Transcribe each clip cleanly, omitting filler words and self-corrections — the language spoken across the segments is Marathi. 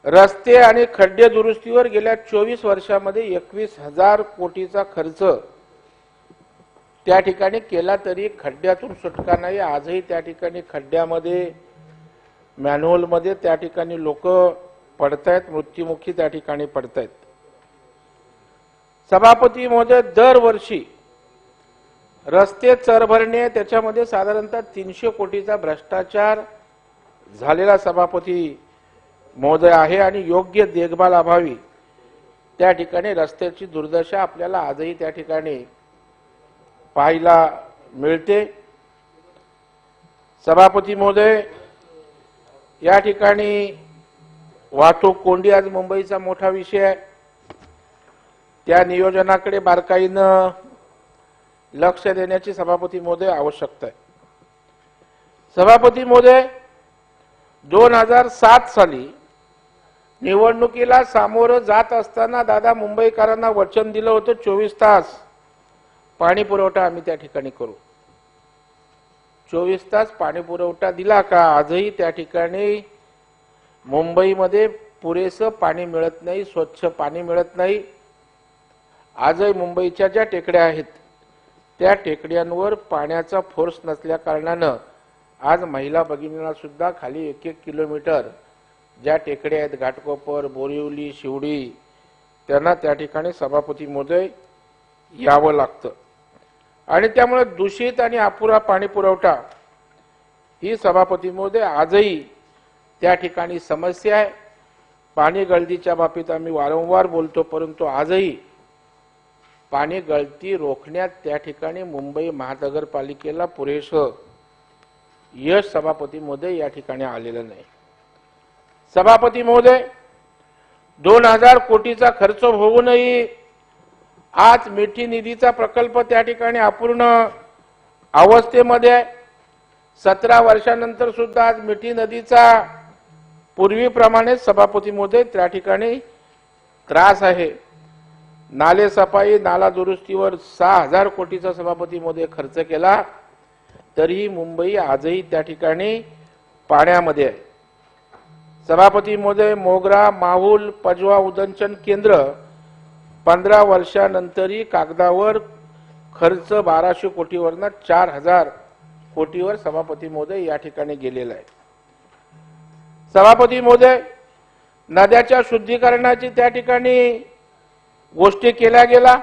रस्ते आणि खड्डे दुरुस्तीवर गेल्या 24 वर्षांमध्ये 21,000 कोटीचा खर्च त्या ठिकाणी केला, तरी खड्ड्यातून सुटका नाही। आजही त्या ठिकाणी खड्ड्यामध्ये मॅन्युअल मध्ये त्या ठिकाणी लोक पडतायत, मृत्युमुखी त्या ठिकाणी पडतायत। सभापती महोदय, दरवर्षी रस्ते चरभरणे, त्याच्यामध्ये साधारणतः 300 कोटीचा भ्रष्टाचार झालेला सभापती महोदय आहे आणि योग्य देखभाल अभावी त्या ठिकाणी रस्त्याची दुर्दशा आपल्याला आजही त्या ठिकाणी पाहायला मिळते। सभापती महोदय, या ठिकाणी वाहतूक कोंडी आज मुंबईचा मोठा विषय आहे। त्या नियोजनाकडे बारकाईनं लक्ष देण्याची सभापती महोदय आवश्यकता आहे। सभापती महोदय, 2007 साली निवडणुकीला सामोरं जात असताना दादा मुंबईकरांना वचन दिलं होतं 24 तास पाणी पुरवठा आम्ही त्या ठिकाणी करू। 24 तास पाणी पुरवठा दिला का? आजही त्या ठिकाणी मुंबईमध्ये पुरेसं पाणी मिळत नाही, स्वच्छ पाणी मिळत नाही। आजही मुंबईच्या ज्या टेकड्या आहेत त्या टेकड्यांवर पाण्याचा फोर्स नसल्या कारणानं आज महिला भगिनींना सुद्धा खाली 1-1 किलोमीटर ज्या टेकड्या आहेत, घाटकोपर, बोरिवली, शिवडी, त्यांना त्या ठिकाणी सभापती महोदय यावं लागतं आणि त्यामुळे दूषित आणि अपुरा पाणी पुरवठा ही सभापती महोदय आजही त्या ठिकाणी समस्या आहे। पाणी गळतीच्या बाबतीत आम्ही वारंवार बोलतो, परंतु आजही पाणी गळती रोखण्यात त्या ठिकाणी मुंबई महानगरपालिकेला पुरेसं यश सभापती महोदय या ठिकाणी आलेलं नाही। सभापती महोदय, 2000 कोटीचा खर्च होऊनही आज मिठी निधीचा प्रकल्प त्या ठिकाणी अपूर्ण अवस्थेमध्ये आहे। 17 वर्षानंतर सुद्धा आज मिठी नदीचा पूर्वीप्रमाणे सभापती महोदय त्या ठिकाणी त्रास आहे। नाले सफाई, नाला दुरुस्तीवर 6000 कोटीचा सभापती महोदय खर्च केला, तरीही मुंबई आजही त्या ठिकाणी पाण्यामध्ये आहे। सभापती महोदय, मोगरा, माहुल, पजवा उदंचन केंद्र 15 वर्षानंतरही कागदावर खर्च 1200 कोटीवरनं 4000 कोटीवर सभापती महोदय या ठिकाणी गेलेला आहे। सभापती महोदय, नद्याच्या शुद्धीकरणाची त्या ठिकाणी गोष्टी केल्या गेला,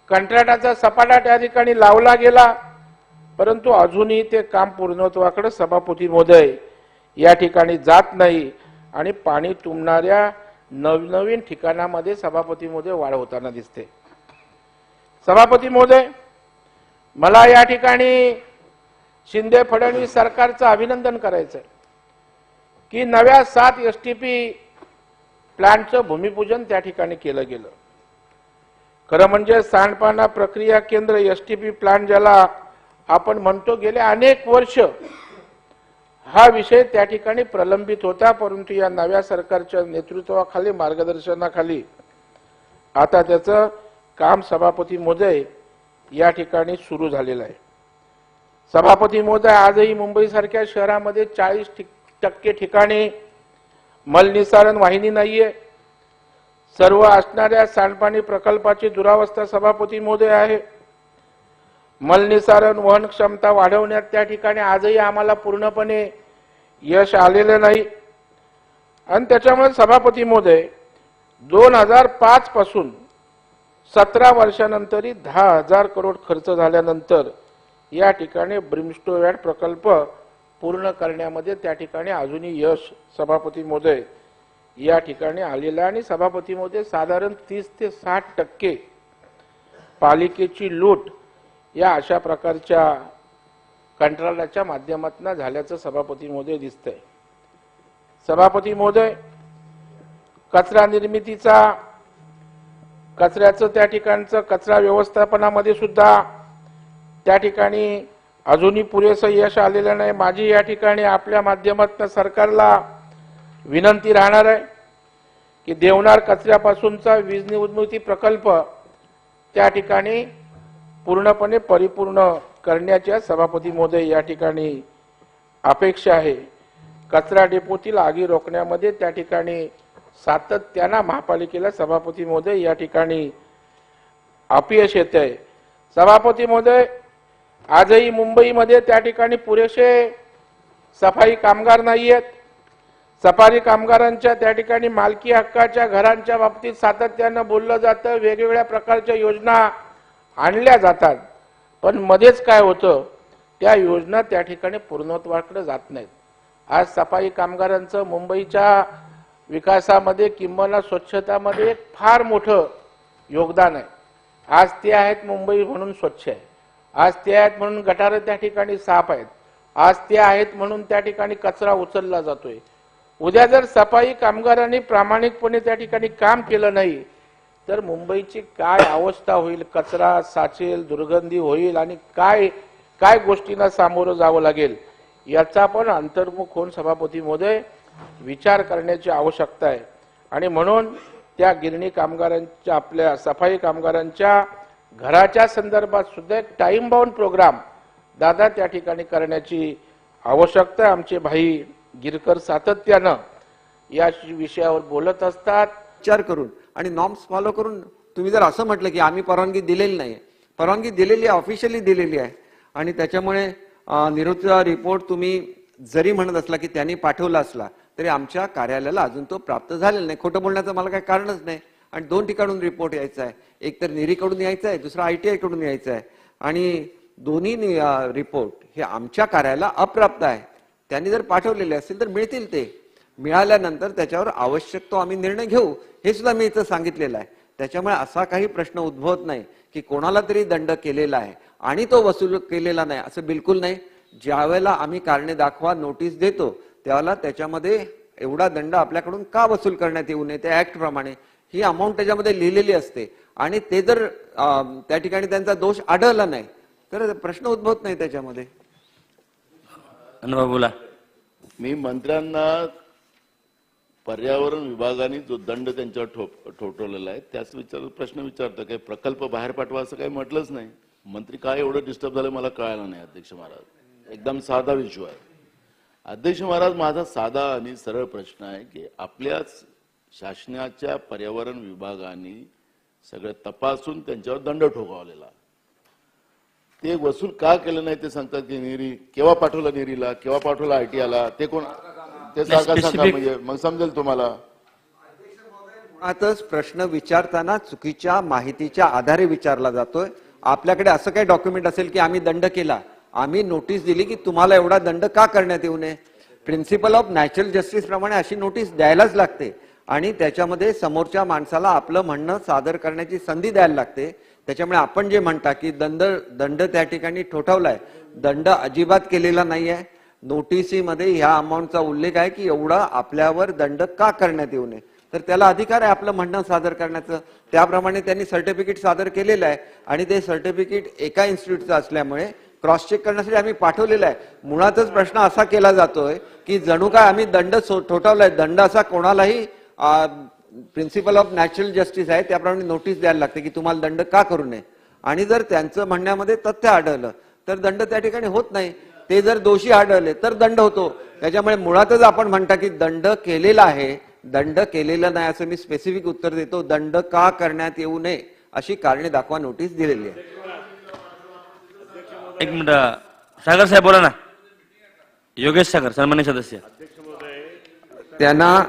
कंत्राटाचा सपाटा त्या ठिकाणी लावला गेला, परंतु अजूनही ते काम पूर्णत्वाकडे सभापती महोदय या ठिकाणी जात नाही आणि पाणी तुंबणाऱ्या नवनवीन ठिकाणामध्ये सभापती महोदय वाढ होताना दिसते। सभापती महोदय, मला या ठिकाणी शिंदे फडणवीस सरकारचं अभिनंदन करायचं आहे की नव्या 7 एसटीपी प्लांटचं भूमिपूजन त्या ठिकाणी केलं गेलं। खरं म्हणजे सांडपाणी प्रक्रिया केंद्र एसटीपी प्लांट ज्याला आपण म्हणतो, गेले अनेक वर्ष हा विषय त्या ठिकाणी प्रलंबित होता, परंतु या नव्या सरकारच्या नेतृत्वाखाली, मार्गदर्शनाखाली आता त्याचं काम सभापती महोदय या ठिकाणी सुरू झालेलं आहे। सभापती महोदय, आजही मुंबईसारख्या शहरामध्ये 40% ठिकाणी मलनिसारण वाहिनी नाहीये। सर्व असणाऱ्या सांडपाणी प्रकल्पाची दुरावस्था सभापती महोदय आहे। मलनिसारण वहन क्षमता वाढवण्यात त्या ठिकाणी आजही आम्हाला पूर्णपणे यश आलेलं नाही आणि त्याच्यामुळे सभापती महोदय 2005 पासून 17 वर्षानंतरही 10,000 करोड खर्च झाल्यानंतर या ठिकाणी ब्रिमस्टोन प्रकल्प पूर्ण करण्यामध्ये त्या ठिकाणी अजूनही यश सभापती महोदय या ठिकाणी आलेलं आहे आणि सभापती महोदय साधारण 30 ते 60% पालिकेची लूट या अशा प्रकारच्या कंत्राटाच्या माध्यमातून झाल्याचं सभापती महोदय दिसतंय। सभापती महोदय, कचरा निर्मितीचा, कचऱ्याचं त्या ठिकाणचं कचरा व्यवस्थापनामध्ये सुद्धा त्या ठिकाणी अजूनही पुरेसं यश आलेलं नाही। माझी या ठिकाणी आपल्या माध्यमातून सरकारला विनंती राहणार आहे की देवनार कचऱ्यापासूनचा वीज निर्मिती प्रकल्प त्या ठिकाणी पूर्णपणे परिपूर्ण करण्याच्या सभापती महोदय या ठिकाणी अपेक्षा आहे। कचरा डेपोतील आगी रोखण्यामध्ये त्या ठिकाणी सातत्यानं महापालिकेला सभापती महोदय या ठिकाणी अपयश येत आहे। सभापती महोदय, आजही मुंबईमध्ये त्या ठिकाणी पुरेसे सफाई कामगार नाही आहेत। सफाई कामगारांच्या त्या ठिकाणी मालकी हक्काच्या घरांच्या बाबतीत सातत्यानं बोललं जातं, वेगवेगळ्या प्रकारच्या योजना आणल्या जातात, पण मध्येच काय होतं, त्या योजना त्या ठिकाणी पूर्णत्वाकडे जात नाहीत। आज सफाई कामगारांचं मुंबईच्या विकासामध्ये किंबहुना स्वच्छतामध्ये एक फार मोठं योगदान आहे। आज ते आहेत मुंबई म्हणून स्वच्छ आहे, आज ते आहेत म्हणून गटारं त्या ठिकाणी साफ आहेत, आज ते आहेत म्हणून त्या ठिकाणी कचरा उचलला जातोय। उद्या जर सफाई कामगारांनी प्रामाणिकपणे त्या ठिकाणी काम केलं नाही तर मुंबईची काय अवस्था होईल, कचरा साचेल, दुर्गंधी होईल आणि काय काय गोष्टींना सामोरं जावं लागेल याचा पण अंतर्मुख होऊन सभापती महोदय विचार करण्याची आवश्यकता आहे। आणि म्हणून त्या गिरणी कामगारांच्या, आपल्या सफाई कामगारांच्या घराच्या संदर्भात सुद्धा एक टाइम बाउंड प्रोग्राम दादा त्या ठिकाणी करण्याची आवश्यकता आहे। आमचे भाई गिरकर सातत्यानं या विषयावर बोलत असतात। विचार करून आणि नॉर्म्स फॉलो करून तुम्ही जर असं म्हटलं की आम्ही परवानगी दिलेली नाही, परवानगी दिलेली आहे, ऑफिशियली दिलेली आहे, आणि त्याच्यामुळे निरोधचा रिपोर्ट तुम्ही जरी म्हणत असला की त्यांनी पाठवला असला तरी आमच्या कार्यालयाला अजून तो प्राप्त झालेला नाही। खोटं बोलण्याचं मला काही कारणच नाही। आणि दोन ठिकाणून रिपोर्ट यायचा आहे, एक तर निरीकडून यायचा आहे, दुसरा ITI कडून यायचा आहे, आणि दोन्ही रिपोर्ट हे आमच्या कार्यालयाला अप्राप्त आहे। त्यांनी जर पाठवलेले असतील तर मिळतील, ते मिळाल्यानंतर त्याच्यावर आवश्यक तो आम्ही निर्णय घेऊ, हे सुद्धा मी इथं सांगितलेलं आहे। त्याच्यामुळे असा काही प्रश्न उद्भवत नाही की कोणाला तरी दंड केलेला आहे आणि तो वसूल केलेला नाही, असं बिलकुल नाही। ज्यावेळेला आम्ही कारणे दाखवा नोटीस देतो त्यावेळेला त्याच्यामध्ये एवढा दंड आपल्याकडून का वसूल करण्यात येऊ नये त्या ऍक्ट प्रमाणे ही अमाऊंट त्याच्यामध्ये लिहिलेली असते, आणि ते जर त्या ठिकाणी त्यांचा दोष आढळला नाही तर प्रश्न उद्भवत नाही त्याच्यामध्ये। अनुभव बोला। मी मंत्र्यांना पर्यावरण विभागाने जो दंड त्यांच्यावर ठोठवलेला आहे त्याच प्रश्न विचारतो, काही प्रकल्प बाहेर पाठवा असं काही म्हटलंच नाही। मंत्री काय एवढं डिस्टर्ब झालं मला कळालं नाही। अध्यक्ष महाराज, एकदम साधा विषय आहे। अध्यक्ष महाराज, माझा साधा आणि सरळ प्रश्न आहे की आपल्या शासनाच्या पर्यावरण विभागाने सगळं तपासून त्यांच्यावर दंड ठोकावलेला, ते वसूल का केलं नाही ते सांगतात की निरी केव्हा पाठवला, निरीला केव्हा पाठवला, ITI ते कोण, ते सांगा म्हणजे मग समजेल तुम्हाला। आताच प्रश्न विचारताना चुकीच्या माहितीच्या आधारे विचारला जातोय। आपल्याकडे असं काही डॉक्युमेंट असेल की आम्ही दंड केला, आम्ही नोटीस दिली की तुम्हाला एवढा दंड का करण्यात येऊ नये, प्रिन्सिपल ऑफ नॅचरल जस्टिस प्रमाणे अशी नोटीस द्यायलाच लागते, आणि त्याच्यामध्ये समोरच्या माणसाला आपलं म्हणणं सादर करण्याची संधी द्यायला लागते। त्याच्यामुळे आपण जे म्हणता की दंड त्या ठिकाणी ठोठावलाय, दंड अजिबात केलेला नाहीये। नोटिसीमध्ये ह्या अमाऊंटचा उल्लेख आहे की एवढा आपल्यावर दंड का करण्यात येऊ नये, तर त्याला अधिकार आहे आपलं म्हणणं सादर करण्याचं। त्याप्रमाणे त्यांनी सर्टिफिकेट सादर केलेलं आहे, आणि ते सर्टिफिकेट एका इन्स्टिट्यूटचं असल्यामुळे क्रॉस चेक करण्यासाठी आम्ही पाठवलेलं आहे। मुळातच प्रश्न असा केला जातोय की जणू काय आम्ही दंड ठोठावलाय, दंड असा कोणालाही प्रिन्सिपल ऑफ नॅचरल जस्टिस आहे त्याप्रमाणे नोटीस द्यायला लागते की तुम्हाला दंड का करू नये, आणि जर त्यांचं म्हणण्यामध्ये तथ्य आढळलं तर दंड त्या ठिकाणी होत नाही, ते जर दोषी आढळले तर दंड होतो। त्याच्यामुळे मुळातच आपण म्हणता की दंड केलेला आहे, दंड केलेला नाही असं मी स्पेसिफिक उत्तर देतो। दंड का करण्यात येऊ नये अशी कारणे दाखवा नोटीस दिलेली आहे। एक मिनिट, सागर साहेब बोला ना। योगेश सागर, सन्मान्य सदस्य। त्यांना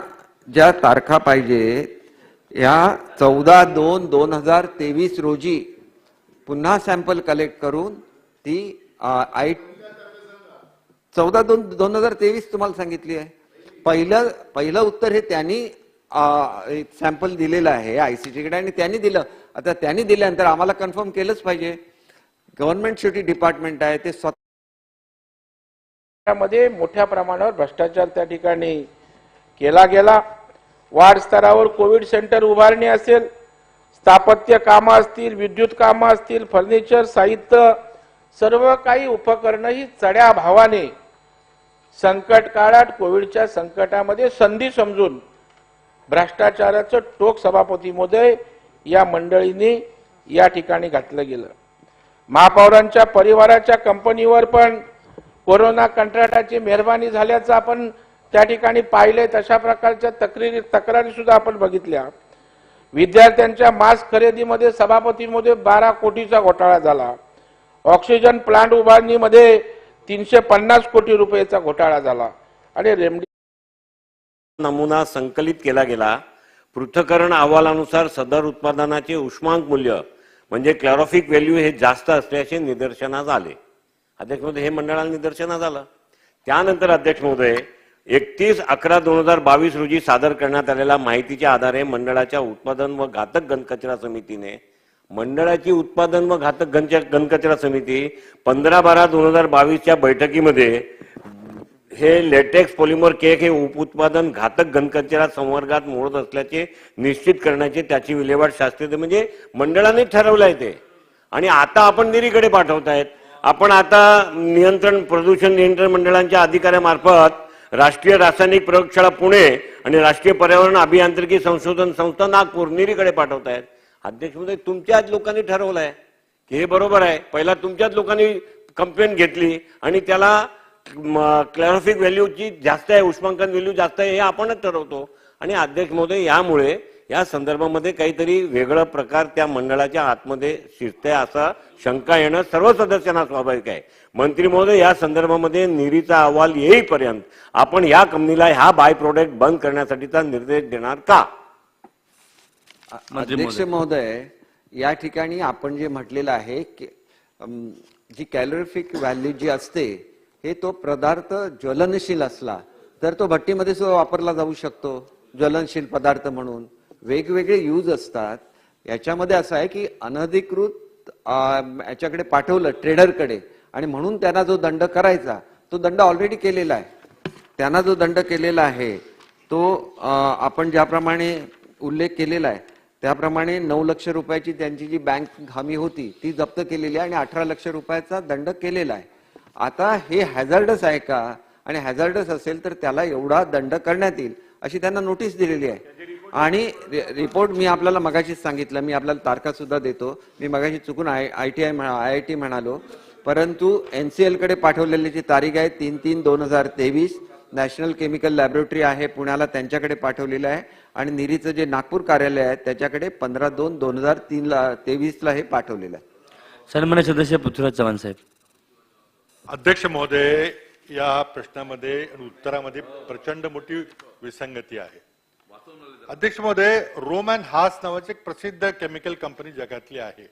ज्या तारखा पाहिजे या 14/2/2023 रोजी पुन्हा सॅम्पल कलेक्ट करून ती 14/2/2023 तुम्हाला सांगितली आहे। पहिलं उत्तर हे त्यांनी सॅम्पल दिलेलं आहे ICT कडे, आणि त्यांनी दिलं। आता त्यांनी दिल्यानंतर आम्हाला कन्फर्म केलंच पाहिजे। गव्हर्नमेंट शेवटी डिपार्टमेंट आहे, ते मध्ये मोठ्या प्रमाणावर भ्रष्टाचार त्या ठिकाणी केला गेला। वार्ड स्तरावर कोविड सेंटर उभारणी असेल, स्थापत्य कामं असतील, विद्युत कामं असतील, फर्निचर साहित्य, सर्व काही उपकरणं ही चढ्या भावाने संकट काळात, कोविडच्या संकटामध्ये संधी समजून भ्रष्टाचाराचं टोक सभापती महोदय या मंडळींनी या ठिकाणी घातलं गेलं। महापौरांच्या परिवाराच्या कंपनीवर पण कोरोना कंत्राटाची मेहरबानी झाल्याचं आपण त्या ठिकाणी पाहिले तशा प्रकारच्या तक्रारी सुद्धा आपण बघितल्या. विद्यार्थ्यांच्या मास्क खरेदीमध्ये सभापती मध्ये 12 कोटीचा घोटाळा झाला. ऑक्सिजन प्लांट उभारणीमध्ये 350 कोटी रुपयाचा घोटाळा झाला आणि नमुना संकलित केला गेला. पृथक्करण अहवालानुसार सदर उत्पादनाचे उष्मांक मूल्य म्हणजे क्लॉरोफिक व्हॅल्यू हे जास्त असल्याचे निदर्शनास आले. अध्यक्ष महोदय, हे मंडळाला निदर्शनास आलं. त्यानंतर अध्यक्ष महोदय 31/11/2022 रोजी सादर करण्यात आलेल्या माहितीच्या आधारे मंडळाच्या उत्पादन व घातक घनकचरा समितीने मंडळाची उत्पादन व घातक घनकचरा समिती 15/12/2022 च्या बैठकीमध्ये हे लेटेक्स पॉलिमर केक हे उपउत्पादन घातक घनकचरा संवर्गात मोडत असल्याचे निश्चित करण्याचे त्याची विल्हेवाट शास्त्रीय म्हणजे मंडळाने ठरवलं आहे ते. आणि आता आपण निरीकडे पाठवतायत. आपण आता प्रदूषण नियंत्रण मंडळांच्या अधिकाऱ्यामार्फत राष्ट्रीय रासायनिक प्रयोगशाळा पुणे आणि राष्ट्रीय पर्यावरण अभियांत्रिकी संशोधन संस्था नागपूर निरीकडे पाठवतायत. अध्यक्ष महोदय, तुमच्याच लोकांनी ठरवलंय की हे बरोबर आहे. पहिला तुमच्याच लोकांनी कंप्लेंट घेतली आणि त्याला क्लॅरोफिक व्हॅल्यूची जास्त आहे, उष्मांकन व्हॅल्यू जास्त आहे हे आपणच ठरवतो. आणि अध्यक्ष महोदय, यामुळे या संदर्भामध्ये काहीतरी वेगळा प्रकार त्या मंडळाच्या आतमध्ये शिरते असा शंका येणं सर्व सदस्यांना स्वाभाविक आहे. मंत्री महोदय, या संदर्भामध्ये निरीचा अहवाल येईपर्यंत आपण या कंपनीला हा बाय प्रोडक्ट बंद करण्यासाठीचा निर्देश देणार का? अध्यक्ष महोदय, या ठिकाणी आपण जे म्हटलेलं आहे की जी कॅलोरिफिक व्हॅल्यू जी असते हे तो पदार्थ ज्वलनशील असला तर तो भट्टीमध्ये सुद्धा वापरला जाऊ शकतो ज्वलनशील पदार्थ म्हणून. वेगवेगळे यूज असतात. याच्यामध्ये असं आहे की अनधिकृत याच्याकडे पाठवलं ट्रेडरकडे आणि म्हणून त्यांना जो दंड करायचा तो दंड ऑलरेडी केलेला आहे. त्यांना जो दंड केलेला आहे तो आपण ज्याप्रमाणे उल्लेख केलेला आहे त्याप्रमाणे 9 लक्ष रुपयाची त्यांची जी बँक हमी होती ती जप्त केलेली आहे आणि 18 लक्ष रुपयाचा दंड केलेला आहे. आता हे हॅझार्डस आहे का? आणि हॅझार्डस असेल तर त्याला एवढा दंड करण्यात येईल अशी त्यांना नोटीस दिलेली आहे. आणि रिपोर्ट मी आपल्याला मगाशीच सांगितलं, मी आपल्याला तारखा सुद्धा देतो. मी मगाशी चुकून IIT म्हणालो, परंतु NCL कडे पाठवलेली तारीख आहे 3/3/2023. नॅशनल केमिकल लॅबोरेटरी आहे पुण्याला, त्यांच्याकडे पाठवलेलं आहे. आणि निरीचं जे नागपूर कार्यालय आहे त्याच्याकडे 15/2/2023 ला हे पाठवलेलं आहे. सन्मान्य सदस्य पृथ्वीराज चव्हाण साहेब. अध्यक्ष महोदय, या प्रश्नामध्ये आणि उत्तरामध्ये प्रचंड मोठी विसंगती आहे. अध्यक्ष महोदय, रोम अँड हास नावाची एक प्रसिद्ध केमिकल कंपनी जगातली आहे.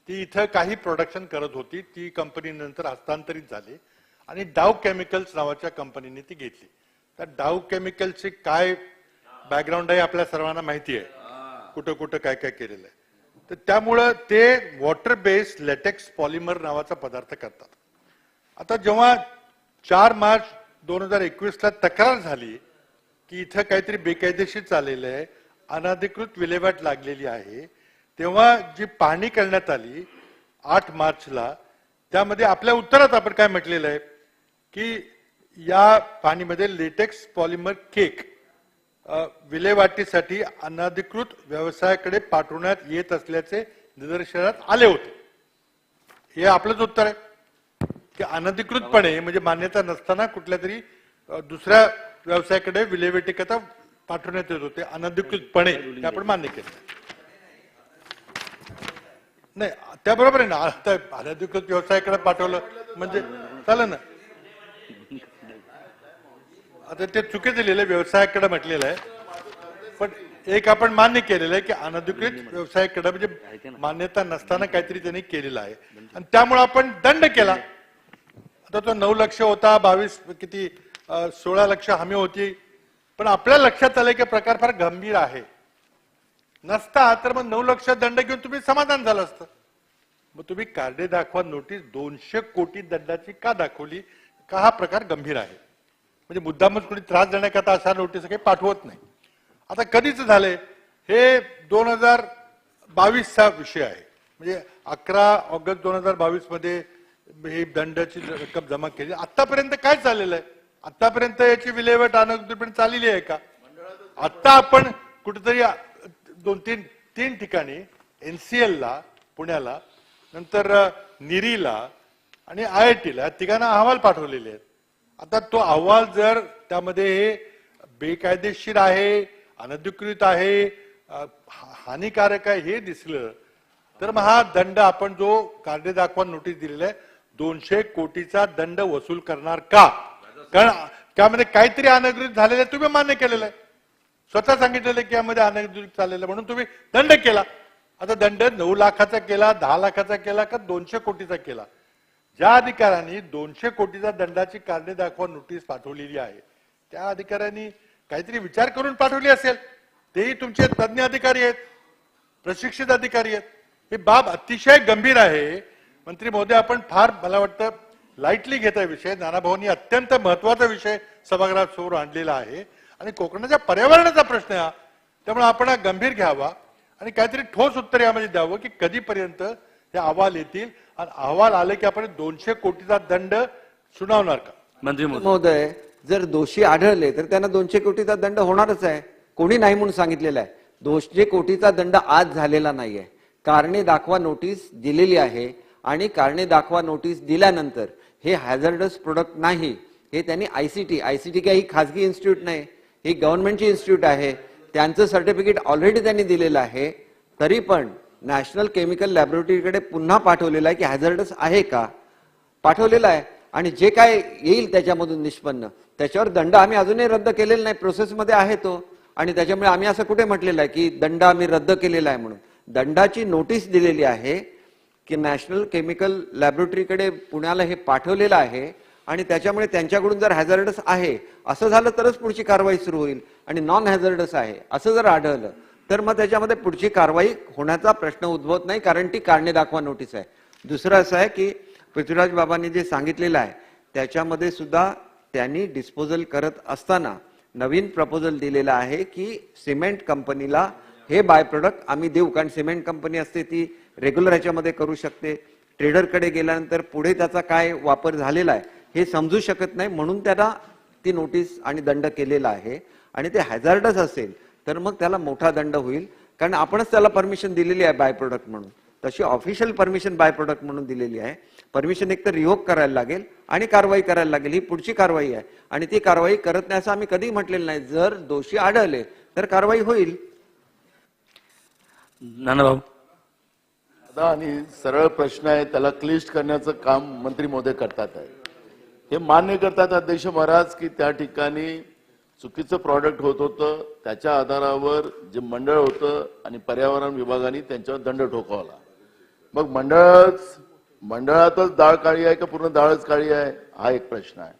ती इथं काही प्रोडक्शन करत होती. ती कंपनी नंतर हस्तांतरित झाली आणि डाव केमिकल्स नावाच्या कंपनीने ती घेतली. त्या डाव केमिकलचे काय बॅकग्राऊंड आहे आपल्या सर्वांना माहिती आहे, कुठं कुठं काय काय केलेलं आहे. तर त्यामुळं ते वॉटर बेस्ड लेटेक्स पॉलिमर नावाचा पदार्थ करतात. आता जेव्हा 4 मार्च 2021 ला तक्रार झाली की इथं काहीतरी बेकायदेशीर चाललेलं आहे, अनधिकृत विल्हेवाट लागलेली आहे, तेव्हा जी पाहणी करण्यात आली 8 मार्चला, त्यामध्ये आपल्या उत्तरात आपण काय म्हटलेलं आहे की या पाणीमध्ये लेटेक्स पॉलिमर केक विल्हेवाटीसाठी अनधिकृत व्यवसायाकडे पाठवण्यात येत असल्याचे निदर्शनात आले होते. हे आपलंच उत्तर आहे की अनधिकृतपणे म्हणजे मान्यता नसताना कुठल्या तरी दुसऱ्या व्यवसायाकडे विल्हेवाटीकरता पाठवण्यात येत होते अनधिकृतपणे. हे आपण मान्य केलं नाही. त्याबरोबर आहे ना, आता अनधिकृत व्यवसायाकडे पाठवलं म्हणजे चालेल ना. आता ते चुकीचं लिहिलं, व्यवसायाकडे म्हटलेलं आहे. पण एक आपण मान्य केलेलं आहे की अनधिकृत व्यवसायाकडे म्हणजे मान्यता नसताना काहीतरी त्यांनी केलेलं आहे आणि त्यामुळे आपण दंड केला. आता तो 9 लक्ष होता, 16 लक्ष हमी होती. पण आपल्या लक्षात आलं की प्रकार फार गंभीर आहे. नसता तर मग 9 लक्ष दंड घेऊन तुम्ही समाधान झालं असतं. मग तुम्ही कार्डे दाखवा नोटीस 200 कोटी दंडाची का दाखवली? का हा प्रकार गंभीर आहे. म्हणजे मुद्दामच कोणी त्रास देण्याकरता अशा नोटीस काही पाठवत नाही. आता कधीच झालंय हे 2022चा विषय आहे. म्हणजे 11 ऑगस्ट 2022 मध्ये ही दंडाची रक्कम जमा केली. आतापर्यंत काय चाललेलं आहे? आतापर्यंत याची विल्हेवाट अनधिकृतपणे चाललेली आहे का? आता आपण कुठेतरी 2-3 ठिकाणी NCL ला पुण्याला, नंतर निरीला आणि IIT ला तिघांना अहवाल पाठवलेले आहेत. आता तो अहवाल जर त्यामध्ये हे बेकायदेशीर आहे, अनधिकृत आहे, हानिकारक आहे हे दिसलं तर मग हा दंड आपण जो कारणे दाखवा नोटीस दिलेला आहे 200 कोटीचा दंड वसूल करणार का? कारण त्यामध्ये काहीतरी अनधिकृत झालेलं आहे, तुम्ही मान्य केलेलं आहे, स्वतः सांगितलेलं आहे की यामध्ये अनधिकृत चाललेलं म्हणून तुम्ही दंड केला. आता दंड 9 लाखाचा केला, 10 लाखाचा केला का 200 कोटीचा केला? ज्या अधिकाऱ्यांनी 200 कोटीचा दंडाची कारणे दाखवा नोटीस पाठवलेली आहे त्या अधिकाऱ्यांनी काहीतरी विचार करून पाठवली असेल. तेही तुमचे तज्ञ अधिकारी आहेत, प्रशिक्षित अधिकारी आहेत. ही बाब अतिशय गंभीर आहे. मंत्री महोदय, आपण फार मला वाटतं लाईटली घेता विषय. नानाभाऊंनी अत्यंत महत्वाचा विषय सभागृहासमोर आणलेला आहे आणि कोकणाच्या पर्यावरणाचा प्रश्न आहे. त्यामुळे आपण हा गंभीर घ्यावा आणि काहीतरी ठोस उत्तर यामध्ये द्यावं की कधीपर्यंत हे अहवाल येतील आणि अहवाल आले की आपण 200 कोटीचा दंड सुनावणार का? मंत्री महोदय, महोदय, जर दोषी आढळले तर त्यांना 200 कोटीचा दंड होणारच आहे. कोणी नाही म्हणून सांगितलेलं आहे. 200 कोटीचा दंड आज झालेला नाहीये. कारणे दाखवा नोटीस दिलेली आहे आणि कारणे दाखवा नोटीस दिल्यानंतर हे हॅझर्डस प्रोडक्ट नाही हे त्यांनी आयसीटी काही खासगी इन्स्टिट्यूट नाही, ही गव्हर्नमेंटची इन्स्टिट्यूट आहे, त्यांचं सर्टिफिकेट ऑलरेडी त्यांनी दिलेलं आहे. तरी पण नॅशनल केमिकल लॅबोरेटरीकडे पुन्हा पाठवलेलं आहे की हॅझर्डस आहे का, पाठवलेलं आहे. आणि जे काय येईल त्याच्यामधून निष्पन्न त्याच्यावर दंड आम्ही अजूनही रद्द केलेला नाही, प्रोसेसमध्ये आहे तो. आणि त्याच्यामुळे आम्ही असं कुठे म्हटलेलं आहे की दंड आम्ही रद्द केलेला आहे म्हणून. दंडाची नोटीस दिलेली आहे की नॅशनल केमिकल लॅबोरेटरीकडे पुण्याला हे पाठवलेलं आहे आणि त्याच्यामुळे त्यांच्याकडून जर हॅझर्डस आहे असं झालं तरच पुढची कारवाई सुरू होईल. आणि नॉन हॅझर्डस आहे असं जर आढळलं तर मग त्याच्यामध्ये पुढची कारवाई होण्याचा प्रश्न उद्भवत नाही, कारण ती कारणे दाखवा नोटीस आहे. दुसरं असं आहे की पृथ्वीराज बाबांनी जे सांगितलेलं आहे त्याच्यामध्ये सुद्धा त्यांनी डिस्पोजल करत असताना नवीन प्रपोजल दिलेला आहे की सिमेंट कंपनीला हे बाय प्रोडक्ट आम्ही देऊ. कारण सिमेंट कंपनी असते ती रेग्युलर ह्याच्यामध्ये करू शकते, ट्रेडरकडे गेल्यानंतर पुढे त्याचा काय वापर झालेला आहे हे समजू शकत नाही, म्हणून त्याला ती नोटीस आणि दंड केलेला आहे. आणि ते हॅझार्डस असेल तर मग त्याला मोठा दंड होईल, कारण आपणच त्याला परमिशन दिलेली आहे बाय प्रोडक्ट म्हणून. तशी ऑफिशियल परमिशन बाय प्रोडक्ट म्हणून दिलेली आहे. परमिशन एक तर रिव्होक करायला लागेल आणि कारवाई करायला लागेल, ही पुढची कारवाई आहे. आणि ती कारवाई करत नाही असं आम्ही कधीही म्हटलेलं नाही. जर दोषी आढळले तर कारवाई होईल. नाना भाऊ, आता आणि सरळ प्रश्न आहे त्याला क्लिष्ट करण्याचं काम मंत्री महोदय करतात आहे. हे मान्य करतात अध्यक्ष महाराज की त्या ठिकाणी चुकीचं प्रॉडक्ट होत होतं, त्याच्या आधारावर जे मंडळ होतं आणि पर्यावरण विभागाने त्यांच्यावर दंड ठोकावला. मग मंडळातच डाळ काळी आहे का पूर्ण डाळच काळी आहे हा एक प्रश्न आहे.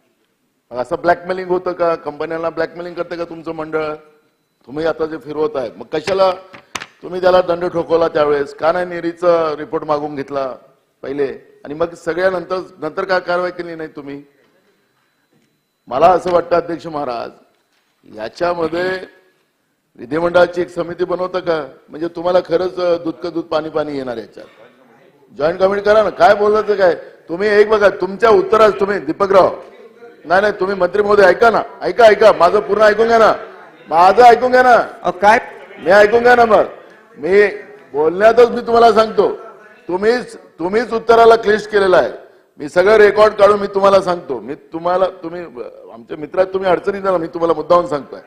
मग असं ब्लॅकमेलिंग होतं का, कंपन्यांना ब्लॅकमेलिंग करतं का तुमचं मंडळ? तुम्ही आता जे फिरवत आहेत मग कशाला तुम्ही त्याला दंड ठोकवला त्यावेळेस? का नाही निरीचा रिपोर्ट मागून घेतला पहिले आणि मग सगळ्या नंतर का कारवाई केली नाही तुम्ही? मला असं वाटतं अध्यक्ष महाराज याच्यामध्ये विधिमंडळाची एक समिती बनवतं का? म्हणजे तुम्हाला खरंच दूध का दूध पाणी पाणी येणार याच्यात. जॉईंट कमिटी करा ना. काय बोलायचं काय तुम्ही? एक बघा तुमच्या उत्तरात तुम्ही दीपकराव नाही तुम्ही मंत्री महोदय ऐका ना, ऐका माझं पूर्ण ऐकून घ्या ना, माझं ऐकून घ्या ना. काय मी ऐकून घ्या ना. मग मी बोलण्यातच मी तुम्हाला सांगतो, तुम्हीच उत्तराला क्लिष्ट केलेला आहे. मी सगळं रेकॉर्ड काढून मी तुम्हाला सांगतो. तुम्ही आमच्या मित्रात तुम्ही अडचणीत ना, मी तुम्हाला मुद्दाहून सांगतोय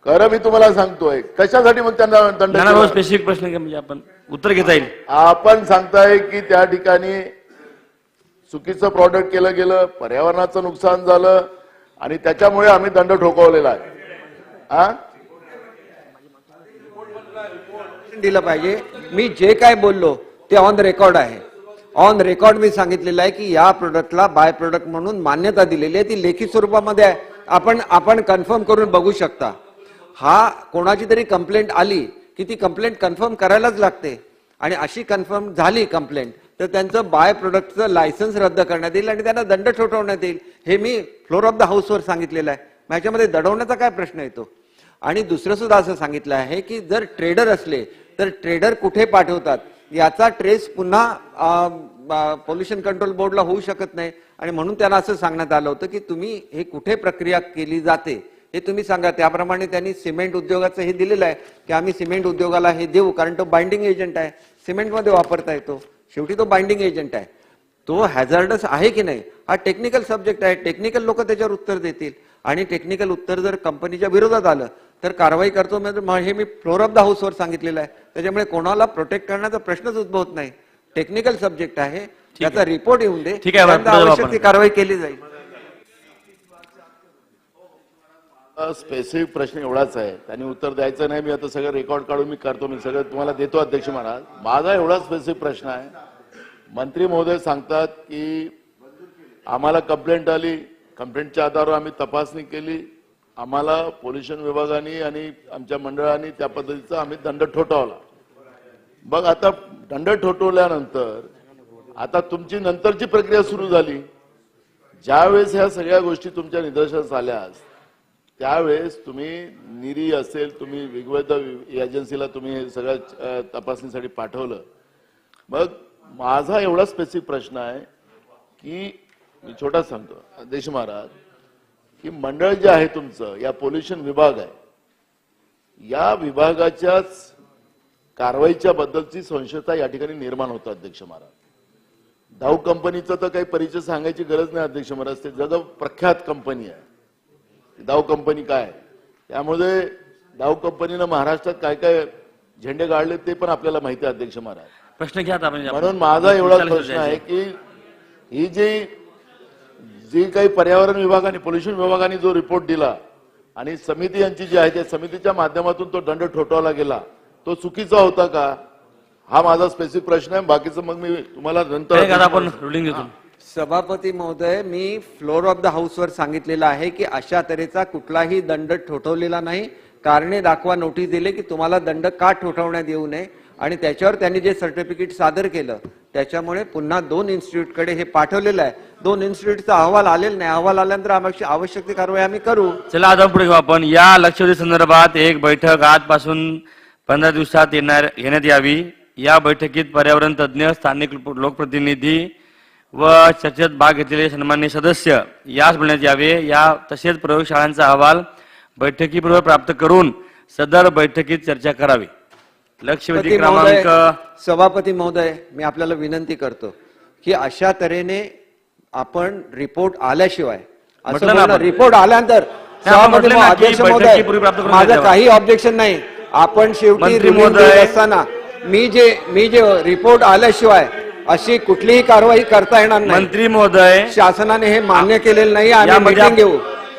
खरं, मी तुम्हाला सांगतोय. कशासाठी मग त्यांना दंड? नाना भाऊ, स्पेसिफिक प्रश्न म्हणजे आपण उत्तर घेता येईल. आपण सांगताय की त्या ठिकाणी चुकीचं प्रॉडक्ट केलं गेलं, पर्यावरणाचं नुकसान झालं आणि त्याच्यामुळे आम्ही दंड ठोकावलेला आहे. हा दिलं पाहिजे. मी जे काय बोललो ते ऑन द रेकॉर्ड आहे. ऑन रेकॉर्ड मी सांगितलेलं आहे की या प्रोडक्टला बाय प्रोडक्ट म्हणून मान्यता दिलेली आहे. ती लेखी स्वरूपामध्ये आहे. आपण कन्फर्म करून बघू शकता. हा कोणाची तरी कंप्लेंट आली की ती कंप्लेंट कन्फर्म करायलाच लागते आणि अशी कन्फर्म झाली कंप्लेंट तर त्यांचं बाय प्रोडक्टचं लायसन्स रद्द करण्यात येईल आणि त्यांना दंड ठोठावण्यात येईल. हे मी फ्लोर ऑफ द हाऊसवर सांगितलेलं आहे. ह्याच्यामध्ये दडवण्याचा काय प्रश्न येतो? आणि दुसरं सुद्धा असं सांगितलं आहे की जर ट्रेडर असले तर ट्रेडर कुठे पाठवतात याचा ट्रेस पुन्हा पोल्युशन कंट्रोल बोर्डला होऊ शकत नाही. आणि म्हणून त्यांना असं सांगण्यात आलं होतं की तुम्ही हे कुठे प्रक्रिया केली जाते हे तुम्ही सांगा. त्याप्रमाणे त्यांनी सिमेंट उद्योगाचं हे दिलेलं आहे की आम्ही सिमेंट उद्योगाला हे देऊ, कारण तो बाइंडिंग एजंट आहे, सिमेंटमध्ये वापरता येतो. शेवटी तो बाइंडिंग एजंट आहे. तो हॅझार्डस आहे की नाही हा टेक्निकल सब्जेक्ट आहे. टेक्निकल लोक त्याच्यावर उत्तर देतील आणि टेक्निकल उत्तर जर कंपनीच्या विरोधात आलं तर कारवाई करतो. हे मी फ्लोर ऑफ द हाऊसवर सांगितलेलं आहे. त्याच्यामुळे कोणाला प्रोटेक्ट करण्याचा प्रश्नच उद्भवत नाही. टेक्निकल सब्जेक्ट आहे, त्याचा रिपोर्ट येऊन दे, ठीक आहे, त्यानंतर पुढे जाऊ आवश्यक आपण. ती कारवाई केली जाईल. स्पेसिफिक प्रश्न एवढाच आहे, त्यांनी उत्तर द्यायचं नाही. मी आता सगळं रेकॉर्ड काढून मी करतो, मी सगळं तुम्हाला देतो अध्यक्ष महाराज. माझा एवढा स्पेसिफिक प्रश्न आहे. मंत्री महोदय सांगतात की आम्हाला कंप्लेंट आली, कंप्लेंटच्या आधारावर आम्ही तपासणी केली, आम्हाला पोल्युशन विभागाने आणि आमच्या मंडळाने त्या पद्धतीचा आम्ही दंड ठोठावला. मग आता दंड ठोठवल्यानंतर आता तुमची नंतरची प्रक्रिया सुरू झाली. ज्यावेळेस ह्या सगळ्या गोष्टी तुमच्या निदर्शनास आल्या त्यावेळेस तुम्ही निरी असेल, तुम्ही वेगवेगळ्या एजन्सीला तुम्ही हे सगळ्या तपासणीसाठी पाठवलं. मग माझा एवढा स्पेसिफिक प्रश्न आहे की मी छोटा सांगतो अध्यक्ष महाराज, की मंडळ जे आहे तुमचं, या पोल्युशन विभाग आहे, या विभागाच्याच कारवाईच्या बद्दलची संशयता या ठिकाणी निर्माण होतं अध्यक्ष महाराज. डाव कंपनीचा तर काही परिचय सांगायची गरज नाही अध्यक्ष महाराज, ते जग प्रख्यात कंपनी आहे. डाव कंपनी काय, त्यामुळे डाव कंपनीनं महाराष्ट्रात काय काय झेंडे गाडले ते पण आपल्याला माहिती आहे अध्यक्ष महाराज. प्रश्न घ्या आता आपण. म्हणून माझा एवढा प्रश्न आहे की ही जी काही पर्यावरण विभागाने, पोल्युशन विभागाने जो रिपोर्ट दिला आणि समिती यांची जी आहे त्या समितीच्या माध्यमातून तो दंड ठोठावला गेला, तो चुकीचा होता का, हा माझा स्पेसिफिक प्रश्न आहे. बाकीचं मग मी तुम्हाला नंतर आपण रुलिंग देतो. सभापती महोदय, मी फ्लोर ऑफ द हाऊसवर सांगितलेलं आहे की अशा तऱ्हेचा कुठलाही दंड ठोठवलेला नाही. कारणे दाखवा नोटीस दिले की तुम्हाला दंड का ठोठावण्यात येऊ नये आणि त्याच्यावर त्यांनी जे सर्टिफिकेट सादर केलं त्याच्यामुळे पुन्हा 2 इन्स्टिट्यूटकडे हे पाठवलेलं आहे. 2 इन्स्टिट्यूटचा अहवाल आलेला नाही. अहवाल आल्यानंतर आवश्यक ती कारवाई आम्ही करू. चला आता पुढे घेऊ आपण. या लक्षवेधी संदर्भात एक बैठक आजपासून 15 दिवसात घेण्यात यावी. या बैठकीत पर्यावरण तज्ज्ञ, स्थानिक लोकप्रतिनिधी व चर्चेत भाग घेतलेले सन्माननीय सदस्य यास बोलण्यात यावे. या तसेच प्रयोगशाळांचा अहवाल बैठकीपूर्वी प्राप्त करून सदर बैठकीत चर्चा करावी. लक्षवेधी क्रमांक. सभापती महोदय, मी आपल्याला विनंती करतो की अशा तऱ्हेने आपण रिपोर्ट आल्याशिवाय रिपोर्ट आल्यानंतर सभापती अध्यक्ष महोदय, माझं काही ऑब्जेक्शन नाही. आपण शेवटी रिपोर्ट असताना मी जे रिपोर्ट आल्याशिवाय अशी कुठलीही कारवाई करता येणार नाही. मंत्री महोदय, शासनाने हे मान्य केलेलं नाही.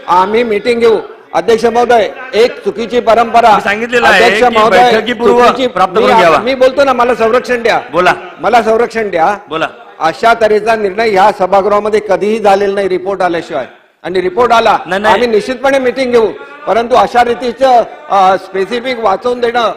आम्ही मीटिंग घेऊ. अध्यक्ष महोदय, एक चुकीची परंपरा सांगितलेलं आहे की बैठकीपूर्वी प्राप्त करून घ्यावा. मी बोलतो ना, मला संरक्षण द्या. बोला. मला संरक्षण द्या. बोला. अशा तऱ्हेचा निर्णय ह्या सभागृहामध्ये कधीही झालेला नाही रिपोर्ट आल्याशिवाय. आणि रिपोर्ट आला आम्ही निश्चितपणे मीटिंग घेऊ, परंतु अशा रीतीचं स्पेसिफिक वाचवून देणं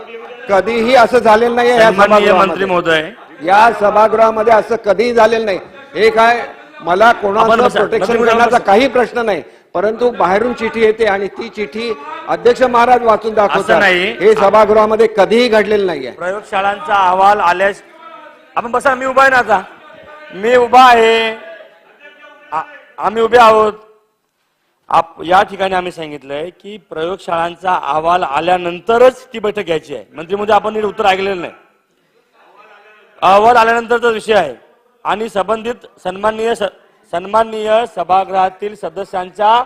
कधीही असं झालेलं नाही या मंत्री सभागृहामध्ये. महोदय, या सभागृहामध्ये असं कधीही झालेलं नाही. हे काय, मला कोणाचं प्रोटेक्शन करण्याचा काही प्रश्न नाही, परंतु बाहेरून चिठी येते आणि ती चिठी अध्यक्ष महाराज वाचून दाखवतात. हे सभागृहामध्ये कधीही घडलेलं नाहीये. प्रयोगशाळांचा अहवाल आल्यास आपण बसा. मी उभा आहे ना, आता मी उभा आहे, आम्ही उभे आहोत. या ठिकाणी आम्ही सांगितलंय की प्रयोगशाळांचा अहवाल आल्यानंतरच ती बैठक घ्यायची आहे. मंत्री महोदय, आपण नीट उत्तर ऐकलेलं नाही. अहवाल आल्यानंतरचा विषय आहे आणि संबंधित सन्माननीय सभागृहातील सदस्यांच्या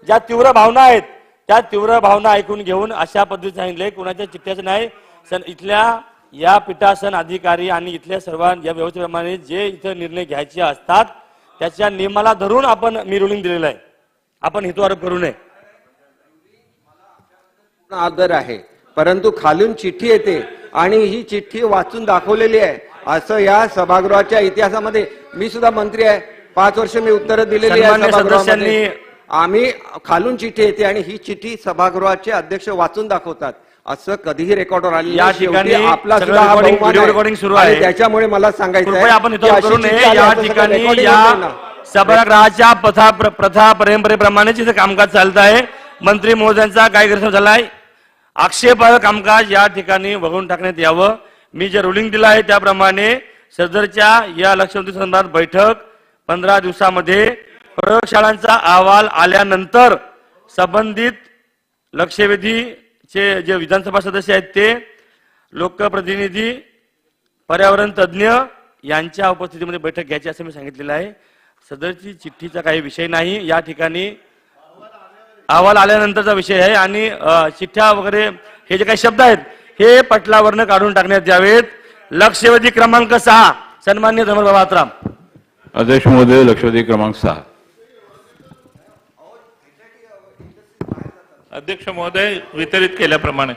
ज्या तीव्र भावना आहेत त्या तीव्र भावना ऐकून घेऊन अशा पद्धतीने सांगितले. कुणाच्या चिठ्ठ्याचं नाही. इथल्या या पीठासन अधिकारी आणि इथल्या सर्व या व्यवस्थेप्रमाणे जे इथे निर्णय घ्यायचे असतात त्याच्या नियमाला धरून आपण मी रुलिंग दिलेलं आहे. आपण हेतुआरोप करू नये. आदर आहे, परंतु खालून चिठ्ठी येते आणि ही चिठ्ठी वाचून दाखवलेली आहे. असं या सभागृहाच्या इतिहासामध्ये, मी सुद्धा मंत्री आहे, 5 वर्ष मी उत्तरं दिलेली आहे सभागृहामध्ये. आम्ही खालून चिठ्ठी येते आणि ही चिठ्ठी सभागृहाचे अध्यक्ष वाचून दाखवतात. असं कधीही रेकॉर्डवर आलेलं या ठिकाणी आपला सुद्धा हा बहुमान रेकॉर्डिंग सुरू आहे. त्याच्यामुळे मला सांगायचं आहे आपण या ठिकाणी या सभागृहाच्या प्रथा परंपरेप्रमाणेच इथे कामकाज चालत आहे. मंत्री महोदयांचा काय गैरसमज झालाय, आक्षेपार्ह कामकाज या ठिकाणी वगळून टाकण्यात यावं. मी जे रुलिंग दिलं आहे त्याप्रमाणे सदरच्या या लक्षवेधी संदर्भात बैठक 15 दिवसामध्ये प्रयोगशाळांचा अहवाल आल्यानंतर संबंधित लक्षवेधीचे जे विधानसभा सदस्य आहेत ते, लोकप्रतिनिधी, पर्यावरण तज्ज्ञ यांच्या उपस्थितीमध्ये बैठक घ्यायची असं मी सांगितलेलं आहे. सदरची चिठ्ठीचा काही विषय नाही. या ठिकाणी अहवाल आल्यानंतरचा विषय आहे आणि चिठ्ठ्या वगैरे हे जे काही शब्द आहेत हे पटलावरनं काढून टाकण्यात यावेत. लक्षवेधी क्रमांक 6 सन्मान्य धर्मबाबा आत्राम. अध्यक्ष महोदय, लक्षवेधी क्रमांक 6. अध्यक्ष महोदय, वितरित केल्याप्रमाणे.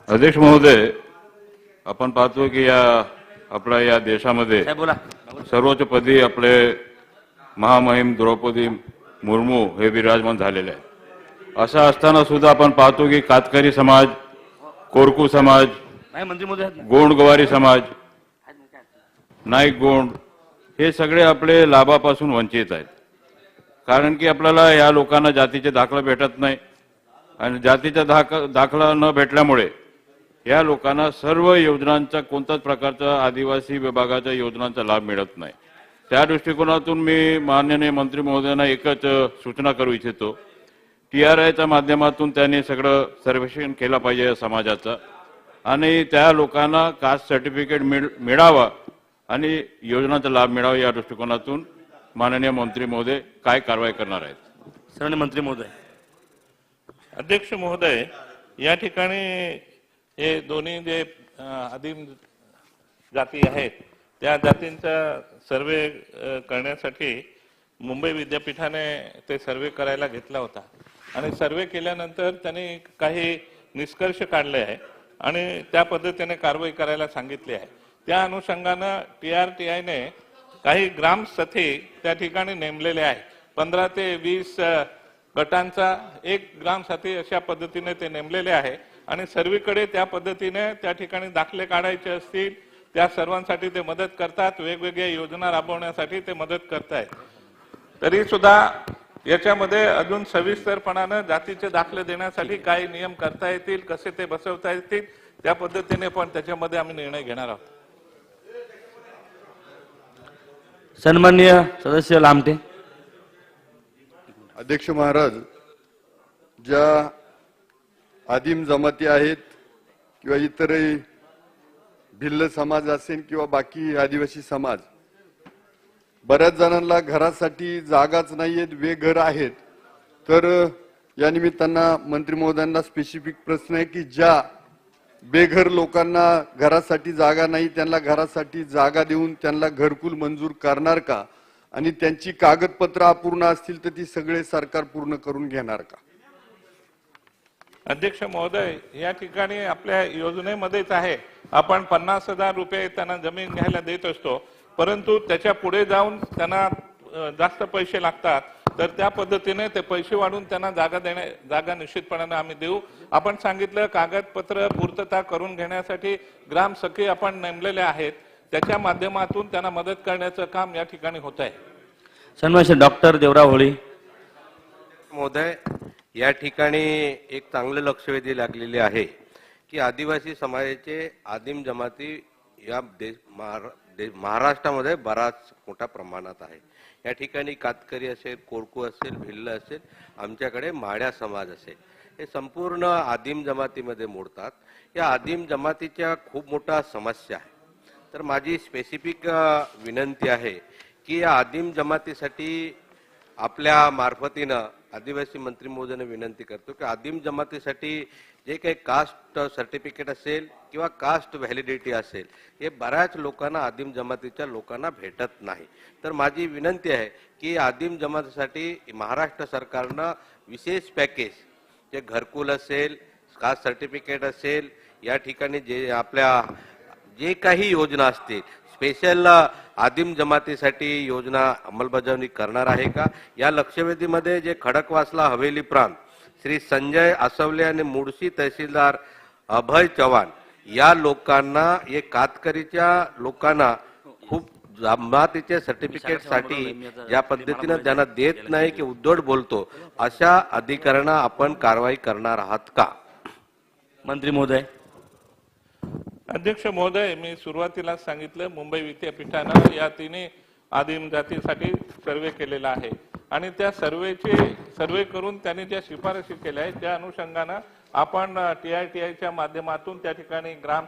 अध्यक्ष महोदय, आपण पाहतो की आपल्या या देशामध्ये साहेब बोला. सर्वोच्च पदी आपले महामहिम द्रौपदी मुर्मू हे विराजमान झालेले आहे. असं असताना सुद्धा आपण पाहतो की कातकरी समाज, कोरकू समाज, नाही मंत्री महोदय आहेत ना. गोंडगवारी समाज, नाईक गोंड हे सगळे आपले लाभापासून वंचित आहेत. कारण की आपल्याला या लोकांना जातीचे दाखला भेटत नाही आणि जातीचा दाखला न भेटल्यामुळे या लोकांना सर्व योजनांचा कोणत्याच प्रकारचा आदिवासी विभागाच्या योजनांचा लाभ मिळत नाही. त्या दृष्टिकोनातून मी माननीय मंत्री महोदयांना एकच सूचना करू इच्छितो. TRIच्या माध्यमातून त्यांनी सगळं सर्वेक्षण केलं पाहिजे या समाजाचं आणि त्या लोकांना कास्ट सर्टिफिकेट मिळावा आणि योजनांचा लाभ मिळावा या दृष्टिकोनातून माननीय मंत्री महोदय काय कारवाई करणार आहेत? सन्मान्य मंत्री महोदय. अध्यक्ष महोदय, या ठिकाणी हे दोन्ही जे आदिम जाती आहेत त्या जातींचा सर्वे करण्यासाठी मुंबई विद्यापीठाने ते सर्वे करायला घेतला होता आणि सर्वे केल्यानंतर त्यांनी काही निष्कर्ष काढले आहे आणि त्या पद्धतीने कारवाई करायला सांगितली आहे. त्या अनुषंगानं TRTIने काही ग्रामसथी त्या ठिकाणी नेमलेले आहे. 15 ते 20 गटांचा एक ग्रामसाथी अशा पद्धतीने ते नेमलेले आहे आणि सर्वीकडे त्या पद्धतीने त्या ठिकाणी दाखले काढायचे असतील त्या सर्वांसाठी ते मदत करतात. वेगवेगळ्या योजना राबवण्यासाठी ते मदत करतायत. तरी सुद्धा याच्यामध्ये अजून सविस्तरपणानं जातीचे दाखले देण्यासाठी काही नियम करता येतील, कसे ते बसवता येतील त्या पद्धतीने पण त्याच्यामध्ये आम्ही निर्णय घेणार आहोत. सन्मान्य सदस्य लामटे. अध्यक्ष महाराज, ज्या आदिम जमाती आहेत किंवा इतरही भिल्ल समाज असेल किंवा बाकी आदिवासी समाज, बऱ्याच जणांना घरासाठी जागाच नाहीयेत, बेघर आहेत. तर या निमित्तानं मंत्री महोदयांना स्पेसिफिक प्रश्न आहे की ज्या बेघर लोकांना घरासाठी जागा नाही त्यांना घरासाठी जागा देऊन त्यांना घरकुल मंजूर करणार का आणि त्यांची कागदपत्र अपूर्ण असतील तर ती सगळे सरकार पूर्ण करून घेणार का? अध्यक्ष महोदय, या ठिकाणी आपल्या योजनेमध्येच आहे, आपण 50,000 रुपये त्यांना जमीन घ्यायला देत असतो, परंतु त्याच्या पुढे जाऊन त्यांना जास्त पैसे लागतात. तर त्या पद्धतीने ते पैसे वाढून त्यांना जागा निश्चितपणाने आम्ही देऊ. आपण सांगितलं कागदपत्र पूर्तता करून घेण्यासाठी ग्रामसखी आपण नेमलेले आहेत, त्याच्या माध्यमातून त्यांना मदत करण्याचं काम या ठिकाणी होत आहे. सन्मान्य डॉक्टर देवराव होळी. महोदय, या ठिकाणी एक चांगलं लक्षवेधी लागलेले आहे की आदिवासी समाजाचे आदिम जमाती या महाराष्ट्रामध्ये बराच मोठ्या प्रमाणात आहे. या ठिकाणी कातकरी असेल, कोरकू असेल, भिल्ल असेल, आमच्याकडे माड्या समाज असेल, हे संपूर्ण आदिम जमातीमध्ये मोडतात. या आदिम जमातीच्या खूप मोठा समस्या आहे. तर माझी स्पेसिफिक विनंती आहे की या आदिम जमातीसाठी आपल्या मार्फतीनं आदिवासी मंत्री महोदयांना विनंती करतो की आदिम जमातीसाठी जे काही कास्ट सर्टिफिकेट असेल किंवा कास्ट व्हॅलिडिटी असेल हे बऱ्याच लोकांना, आदिम जमातीच्या लोकांना भेटत नाही. तर माझी विनंती आहे की आदिम जमातीसाठी महाराष्ट्र सरकारनं विशेष पॅकेज, जे घरकुल असेल, कास्ट सर्टिफिकेट असेल, या ठिकाणी जे आपल्या जे काही योजना असतील स्पेशल आदिम जमातीसाठी योजना अंमलबजावणी करणार आहे का? या लक्षवेधीमध्ये जे खडकवासला हवेली प्रांत श्री संजय आसवले आणि मुळशी तहसीलदार अभय चव्हाण या लोकांना, हे कातकरीच्या लोकांना खूप जमातीच्या सर्टिफिकेटसाठी ज्या पद्धतीनं त्यांना देत नाही की उद्धट बोलतो, अशा अधिकाऱ्यांना आपण कारवाई करणार आहात का? मंत्री महोदय. अध्यक्ष महोदय, मी सुरुवातीला सांगितलं मुंबई विद्यापीठानं या तिन्ही आदिम जातीसाठी सर्वे केलेला आहे आणि त्या सर्वे करून त्यांनी ज्या शिफारशी केल्या आहेत त्या अनुषंगानं आपण TRTIच्या माध्यमातून त्या ठिकाणी ग्राम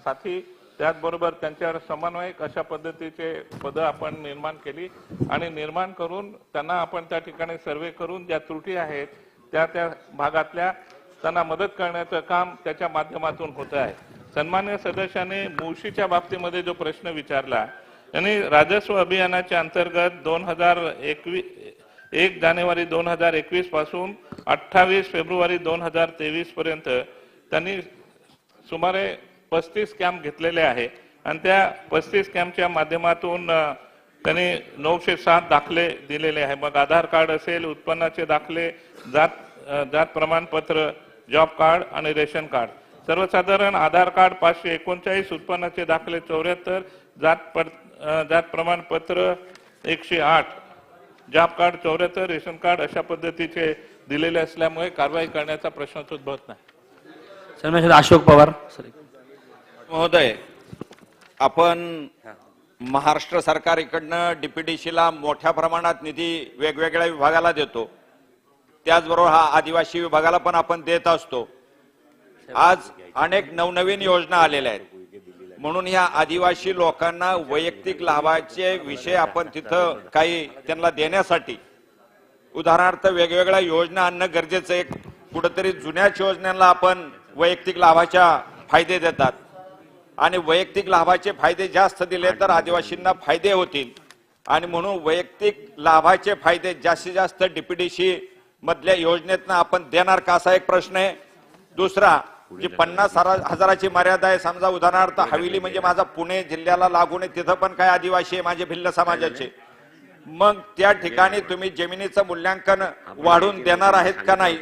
साथी त्याचबरोबर त्यांच्यावर समन्वयक अशा पद्धतीचे पदं आपण निर्माण केली आणि निर्माण करून त्यांना आपण त्या ठिकाणी सर्वे करून ज्या त्रुटी आहेत त्या भागातल्या त्यांना मदत करण्याचं काम त्याच्या माध्यमातून होत आहे. सन्मान्य सदस्याने मुळशीच्या बाबतीमध्ये जो प्रश्न विचारला त्यांनी राजस्व अभियानाच्या अंतर्गत 1 जानेवारी 2021 पासून 28 फेब्रुवारी 2023 पर्यंत त्यांनी सुमारे 35 कॅम्प घेतलेले आहे आणि त्या 35 कॅम्पच्या माध्यमातून त्यांनी 907 दाखले दिलेले आहे. मग आधार कार्ड असेल, उत्पन्नाचे दाखले, जात प्रमाणपत्र, जॉब कार्ड आणि रेशन कार्ड. सर्वसाधारण आधार कार्ड 539, उत्पन्नाचे दाखले 74, जात प्रमाणपत्र 108, जॉब कार्ड 74, रेशन कार्ड अशा पद्धतीचे दिलेले असल्यामुळे कारवाई करण्याचा प्रश्नच उद्भवत नाही. सन्माननीय अशोक पवार. महोदय, आपण महाराष्ट्र सरकार इकडनं डीपीडीसीला मोठ्या प्रमाणात निधी वेगवेगळ्या विभागाला देतो, त्याचबरोबर हा आदिवासी विभागाला पण आपण देत असतो. आज अनेक नवनवीन योजना आलेल्या आहेत, म्हणून या आदिवासी लोकांना वैयक्तिक लाभाचे विषय आपण तिथं काही त्यांना देण्यासाठी उदाहरणार्थ वेगवेगळ्या योजना आणणं गरजेचं आहे. कुठेतरी जुन्याच योजनांना आपण वैयक्तिक लाभाच्या फायदे देतात आणि वैयक्तिक लाभाचे फायदे जास्त दिले तर आदिवासींना फायदे होतील आणि म्हणून वैयक्तिक लाभाचे फायदे जास्तीत जास्त डीपीडीसी मधल्या योजनेतनं आपण देणार का, असा एक प्रश्न आहे. दुसरा, जी 50,000ची मर्यादा आहे, समजा उदाहरणार्थ हवेली म्हणजे माझा पुणे जिल्ह्याला लागून आहे, तिथं पण काय आदिवासी आहे माझे भिल्ल समाजाचे, मग त्या ठिकाणी तुम्ही जमिनीचं मूल्यांकन वाढून देणार आहेत का नाही,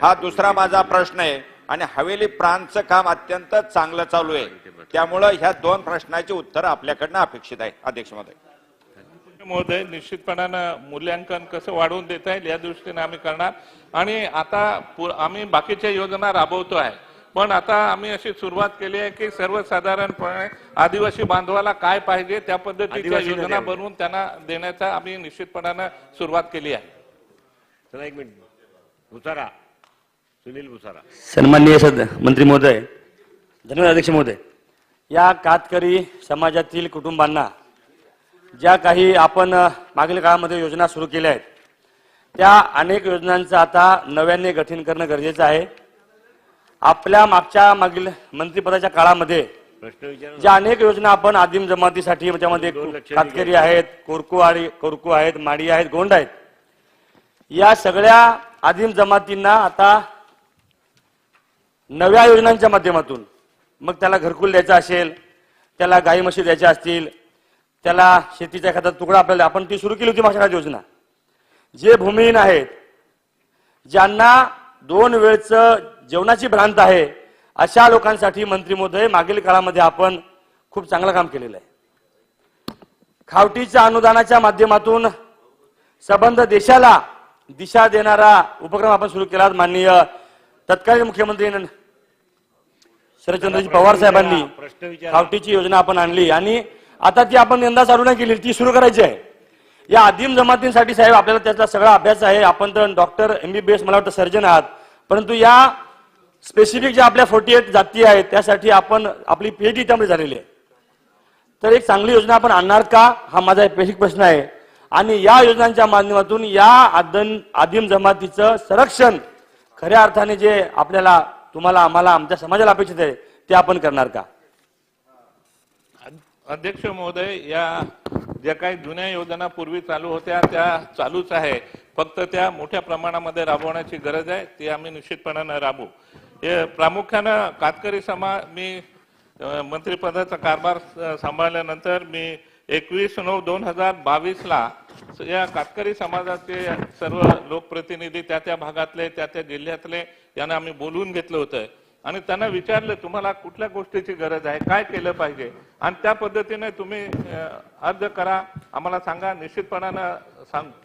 हा दुसरा माझा प्रश्न आहे. आणि हवेली प्रांतचं काम अत्यंत चांगलं चालू आहे, त्यामुळं ह्या 2 प्रश्नाची उत्तर आपल्याकडनं अपेक्षित आहे. अध्यक्ष महोदय, निश्चितपणानं मूल्यांकन कसं वाढवून देता येईल या दृष्टीने आम्ही करणार आणि आता आम्ही बाकीच्या योजना राबवतो आहे, पण आता आम्ही अशी सुरुवात केली आहे की सर्वसाधारणपणे आदिवासी बांधवाला काय पाहिजे त्या पद्धतीच्या योजना बनवून त्यांना देण्याचा आम्ही निश्चितपणानं सुरुवात केली आहे. चला एक मिनिट. भुसारा, सुनील भुसारा. सन्माननीय मंत्री महोदय, धन्यवाद अध्यक्ष महोदय. या कातकरी समाजातील कुटुंबांना ज्या काही आपण मागील काळामध्ये योजना सुरू केल्या आहेत त्या अनेक योजनांचं आता नव्याने गठन करणं गरजेचं आहे. आपल्या मागील मंत्रिपदाच्या काळामध्ये ज्या अनेक योजना आपण आदिम जमातीसाठी त्यामध्ये कातकरी आहेत, कोरकू आहेत, माडी आहेत, गोंड आहेत, या सगळ्या आदिम जमातींना आता नव्या योजनांच्या माध्यमातून, मग त्याला घरकुल द्यायचा असेल, त्याला गाई म्हशी द्यायच्या असतील, त्याला शेतीचा एखादा तुकडा आपल्याला, आपण ती सुरू केली होती मागच्या काळात योजना. जे भूमिहीन आहेत, ज्यांना 2 वेळचं जेवणाची भ्रांत आहे, अशा लोकांसाठी मंत्री महोदय मागील काळामध्ये आपण खूप चांगलं काम केलेलं आहे. खावटीच्या अनुदानाच्या माध्यमातून संबंध देशाला दिशा देणारा उपक्रम आपण सुरू केला. माननीय तत्कालीन मुख्यमंत्री शरदचंद्रजी पवार साहेबांनी खावटीची योजना आपण आणली आणि आता ती आपण यंदा चालू नाही केली, ती सुरू करायची आहे. या आदिम जमातींसाठी साहेब आपल्याला त्याचा सगळा अभ्यास आहे. आपण तर डॉक्टर MBBS मला वाटतं सर्जन आहात, परंतु या स्पेसिफिक ज्या आपल्या 48 जाती आहेत त्यासाठी आपण आपली PhD त्यामध्ये झालेली आहे. तर एक चांगली योजना आपण आणणार का, हा माझा एक बेसिक प्रश्न आहे. आणि या योजनांच्या माध्यमातून या आदिम जमातीचं संरक्षण खऱ्या अर्थाने जे आपल्याला, तुम्हाला, आम्हाला, आमच्या समाजाला अपेक्षित आहे ते आपण करणार का. अध्यक्ष महोदय, या ज्या काही जुन्या योजना पूर्वी चालू होत्या त्या चालूच आहे, फक्त त्या मोठ्या प्रमाणामध्ये राबवण्याची गरज आहे, ती आम्ही निश्चितपणानं राबवू. हे प्रामुख्यानं कातकरी समाज, मी मंत्रिपदाचा कारभार सांभाळल्यानंतर मी 21/9/2022 या कातकरी समाजाचे सर्व लोकप्रतिनिधी त्या भागातले, त्या जिल्ह्यातले यांना आम्ही बोलवून घेतलं होतं आणि त्यांना विचारलं तुम्हाला कुठल्या गोष्टीची गरज आहे, काय केलं पाहिजे, आणि त्या पद्धतीने तुम्ही अर्ज करा, आम्हाला सांगा, निश्चितपणानं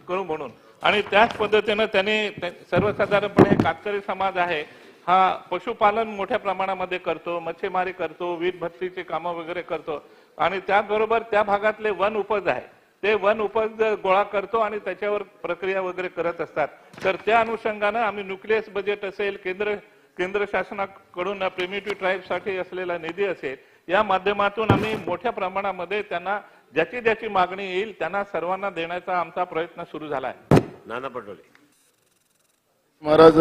करू म्हणून. आणि त्याच पद्धतीनं त्यांनी सर्वसाधारणपणे कातकरी समाज आहे हा पशुपालन मोठ्या प्रमाणामध्ये करतो, मच्छीमारी करतो, वीट भट्टीची कामं वगैरे करतो आणि त्याचबरोबर त्या भागातले वन उपज आहे ते वन उपज गोळा करतो आणि त्याच्यावर प्रक्रिया वगैरे करत असतात. तर त्या अनुषंगानं आम्ही न्यूक्लियस बजेट असेल, केंद्र केंद्र शासनाकडून प्रिमिटिव्ह ट्राईबसाठी असलेला निधी असेल, या माध्यमातून आम्ही मोठ्या प्रमाणामध्ये त्यांना ज्याची मागणी येईल त्यांना सर्वांना देण्याचा आमचा प्रयत्न सुरू झाला आहे. नाना पटोले. महाराज,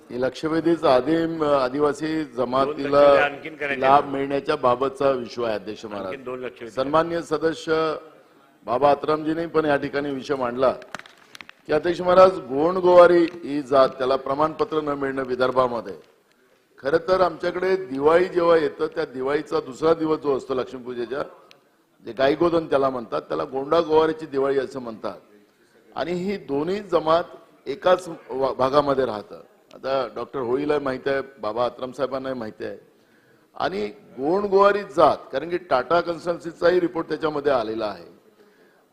हे लक्षवेधीचा आदिवासी जमातीला आणखीन करायचे. लाभ मिळण्याच्या बाबतचा विषय आहे अध्यक्ष आणखीन महाराज. 2 लक्ष सन्मान्य सदस्य बाबा आत्रामजींनी पण या ठिकाणी विषय मांडला की अध्यक्ष महाराज, गोंडगोवारी ही जात त्याला प्रमाणपत्र न मिळणं विदर्भामध्ये. खरं तर आमच्याकडे दिवाळी जेव्हा येतं त्या दिवाळीचा दुसरा दिवस जो असतो लक्ष्मीपूजेच्या, जे गायगोदन त्याला म्हणतात, त्याला गोंडा गोवारीची दिवाळी असं म्हणतात. आणि ही दोन्ही जमात एकाच भागामध्ये राहतं. आता डॉक्टर होळीला माहिती आहे, बाबा आत्राम साहेबांनाही माहिती आहे. आणि गोंडगोवारी जात, कारण की टाटा कन्सल्टन्सीचाही रिपोर्ट त्याच्यामध्ये आलेला आहे.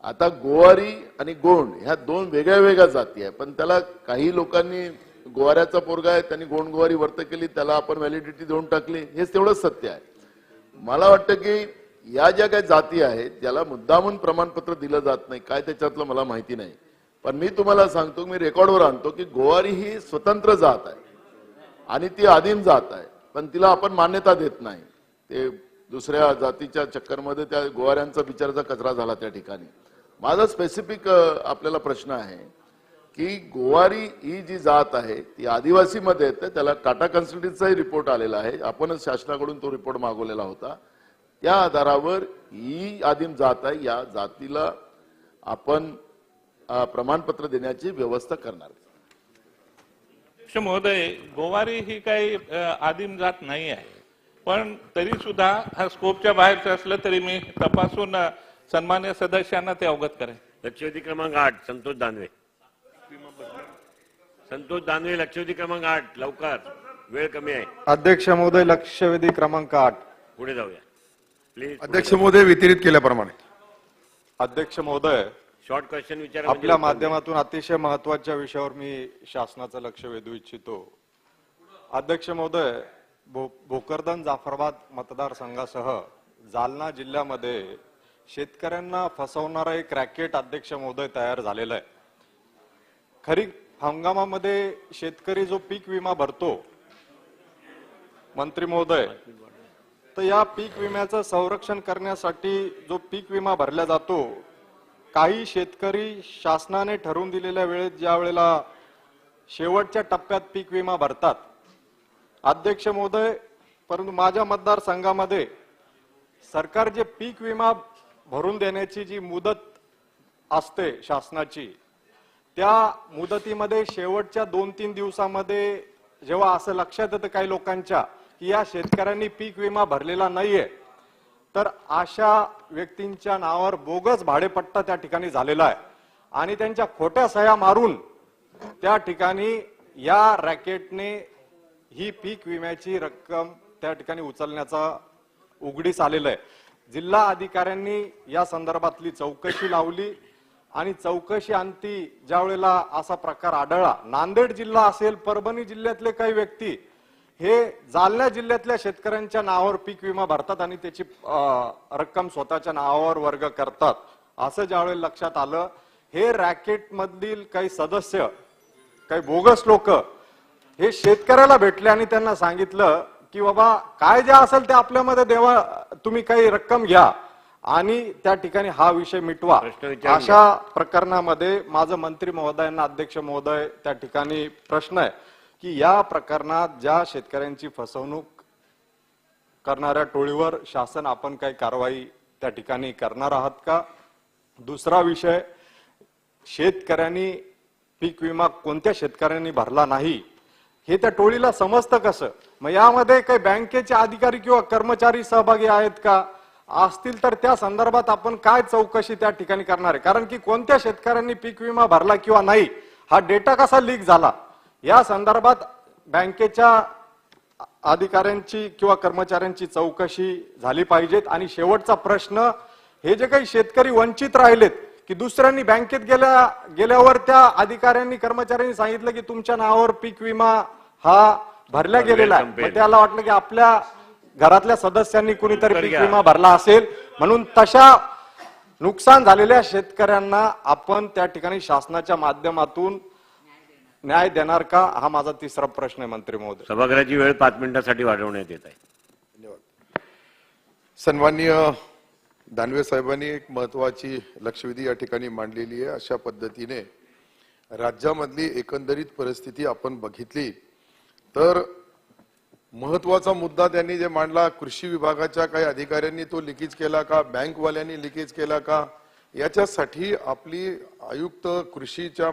आता गोवारी आणि गोंड ह्या 2 वेगळ्या वेगळ्या जाती आहे, पण त्याला काही लोकांनी गोवाऱ्याचा पोरगा आहे त्यांनी गोंड गोवारी वर्त केली, त्याला आपण व्हॅलिडिटी देऊन टाकली, हेच तेवढंच सत्य आहे. मला वाटतं की या ज्या काही जाती आहेत त्याला मुद्दामून प्रमाणपत्र दिलं जात नाही, काय त्याच्यातलं मला माहिती नाही. पण मी तुम्हाला सांगतो, मी रेकॉर्डवर आणतो की गोवारी ही स्वतंत्र जात आहे आणि ती आदिम जात आहे, पण तिला आपण मान्यता देत नाही. ते दुसऱ्या जातीच्या चक्करमध्ये त्या गोवाऱ्यांचा बिचाराचा कचरा झाला त्या ठिकाणी. माझा स्पेसिफिक आपल्याला प्रश्न आहे की गोवारी ही जी जात आहे ती आदिवासीमध्ये येते, त्याला टाटा कन्सल्टन्सीचाही रिपोर्ट आलेला आहे, आपणच शासनाकडून तो रिपोर्ट मागवलेला होता. त्या आधारावर ही आदिम जात आहे, या जातीला आपण प्रमाणपत्र देण्याची व्यवस्था करणार. महोदय, गोवारी ही काही आदिम जात नाही आहे, पण तरी सुद्धा हा स्कोपच्या बाहेरचं असलं तरी मी तपासून सन्मान्य सदस्यांना ते अवगत करेन. लक्षवेधी क्रमांक 8 संतोष दानवे. संतोष दानवे, लक्षवेधी क्रमांक 8, लवकर, वेळ कमी आहे. अध्यक्ष महोदय, लक्षवेधी क्रमांक 8. पुढे जाऊया प्लीज. अध्यक्ष महोदय, वितरित केल्याप्रमाणे. अध्यक्ष महोदय, शॉर्ट क्वेश्चन विचारा. आपल्या माध्यमातून अतिशय महत्वाच्या विषयावर मी शासनाचं लक्ष वेधू इच्छितो. अध्यक्ष महोदय, भोकरदन जाफराबाद मतदारसंघासह जालना जिल्ह्यामध्ये शेतकऱ्यांना फसवणारा एक रॅकेट अध्यक्ष महोदय तयार झालेला आहे. खरीप हंगामामध्ये शेतकरी जो पीक विमा भरतो मंत्री महोदय, तर या पीक विम्याचं संरक्षण करण्यासाठी जो पीक विमा भरला जातो, काही शेतकरी शासनाने ठरवून दिलेल्या वेळेत ज्या वेळेला शेवटच्या टप्प्यात पीक विमा भरतात अध्यक्ष महोदय, परंतु माझ्या मतदारसंघामध्ये सरकार जे पीक विमा भरून देण्याची जी मुदत असते शासनाची, त्या मुदतीमध्ये शेवटच्या 2-3 दिवसामध्ये जेव्हा असं लक्षात येतं काही लोकांच्या की या शेतकऱ्यांनी पीक विमा भरलेला नाहीये, तर अशा व्यक्तींच्या नावावर बोगस भाडेपट्टा त्या ठिकाणी झालेला आहे आणि त्यांच्या खोट्या सह्या मारून त्या ठिकाणी या रॅकेटने ही पीक विम्याची रक्कम त्या ठिकाणी उचलण्याचा उघडीस आलेलं आहे. जिल्हा अधिकाऱ्यांनी या संदर्भातली चौकशी लावली आणि चौकशी अंती ज्या वेळेला असा प्रकार आढळला, नांदेड जिल्हा असेल, परभणी जिल्ह्यातले काही व्यक्ती हे जालना जिल्ह्यातल्या शेतकऱ्यांच्या नावावर पीक विमा भरतात आणि त्याची रक्कम स्वतःच्या नावावर वर्ग करतात. असं ज्यावेळेला लक्षात आलं, हे रॅकेट मधील काही सदस्य, काही बोगस लोक हे शेतकऱ्याला भेटले आणि त्यांना सांगितलं की बाबा काय जे असेल ते आपल्यामध्ये देवा, तुम्ही काही रक्कम घ्या आणि त्या ठिकाणी हा विषय मिटवा. अशा प्रकरणामध्ये माझं मंत्री महोदयांना, अध्यक्ष महोदय, त्या ठिकाणी प्रश्न आहे की या प्रकरणात ज्या शेतकऱ्यांची फसवणूक करणाऱ्या टोळीवर शासन आपण काही कारवाई त्या ठिकाणी करणार आहात का? दुसरा विषय, शेतकऱ्यांनी पीक विमा कोणत्या शेतकऱ्यांनी भरला नाही हे त्या टोळीला समजतं कसं? मग यामध्ये काही बँकेचे अधिकारी किंवा कर्मचारी सहभागी आहेत का? असतील तर त्या संदर्भात आपण काय चौकशी त्या ठिकाणी करणार आहे? कारण की कोणत्या शेतकऱ्यांनी पीक विमा भरला किंवा नाही हा डेटा कसा लीक झाला या संदर्भात बँकेच्या अधिकाऱ्यांची किंवा कर्मचाऱ्यांची चौकशी झाली पाहिजेत. आणि शेवटचा प्रश्न, हे जे काही शेतकरी वंचित राहिलेत की दुसऱ्यांनी बँकेत गेल्यावर त्या अधिकाऱ्यांनी कर्मचाऱ्यांनी सांगितलं की तुमच्या नावावर पीक विमा हा भरला गेलेला आहे, पण त्याला वाटलं की आपल्या घरातल्या सदस्यांनी कुणीतरी पीक विमा भरला असेल, म्हणून तशा नुकसान झालेल्या शेतकऱ्यांना आपण त्या ठिकाणी शासनाच्या माध्यमातून न्याय देणार का, हा माझा तिसरा प्रश्न आहे मंत्री महोदय. सभागृहाची वेळ 5 मिनिटांसाठी वाढवण्यात येत आहे. सन्माननीय दानवे साहेबांनी एक महत्वाची लक्षवेधी या ठिकाणी मांडलेली आहे. अशा पद्धतीने राज्यामधली एकंदरीत परिस्थिती आपण बघितली तर महत्वाचा मुद्दा त्यांनी जे मांडला, कृषी विभागाच्या काही अधिकाऱ्यांनी तो लिकेज केला का, बँकवाल्यांनी लिकेज केला का, याच्यासाठी आपली आयुक्त कृषीच्या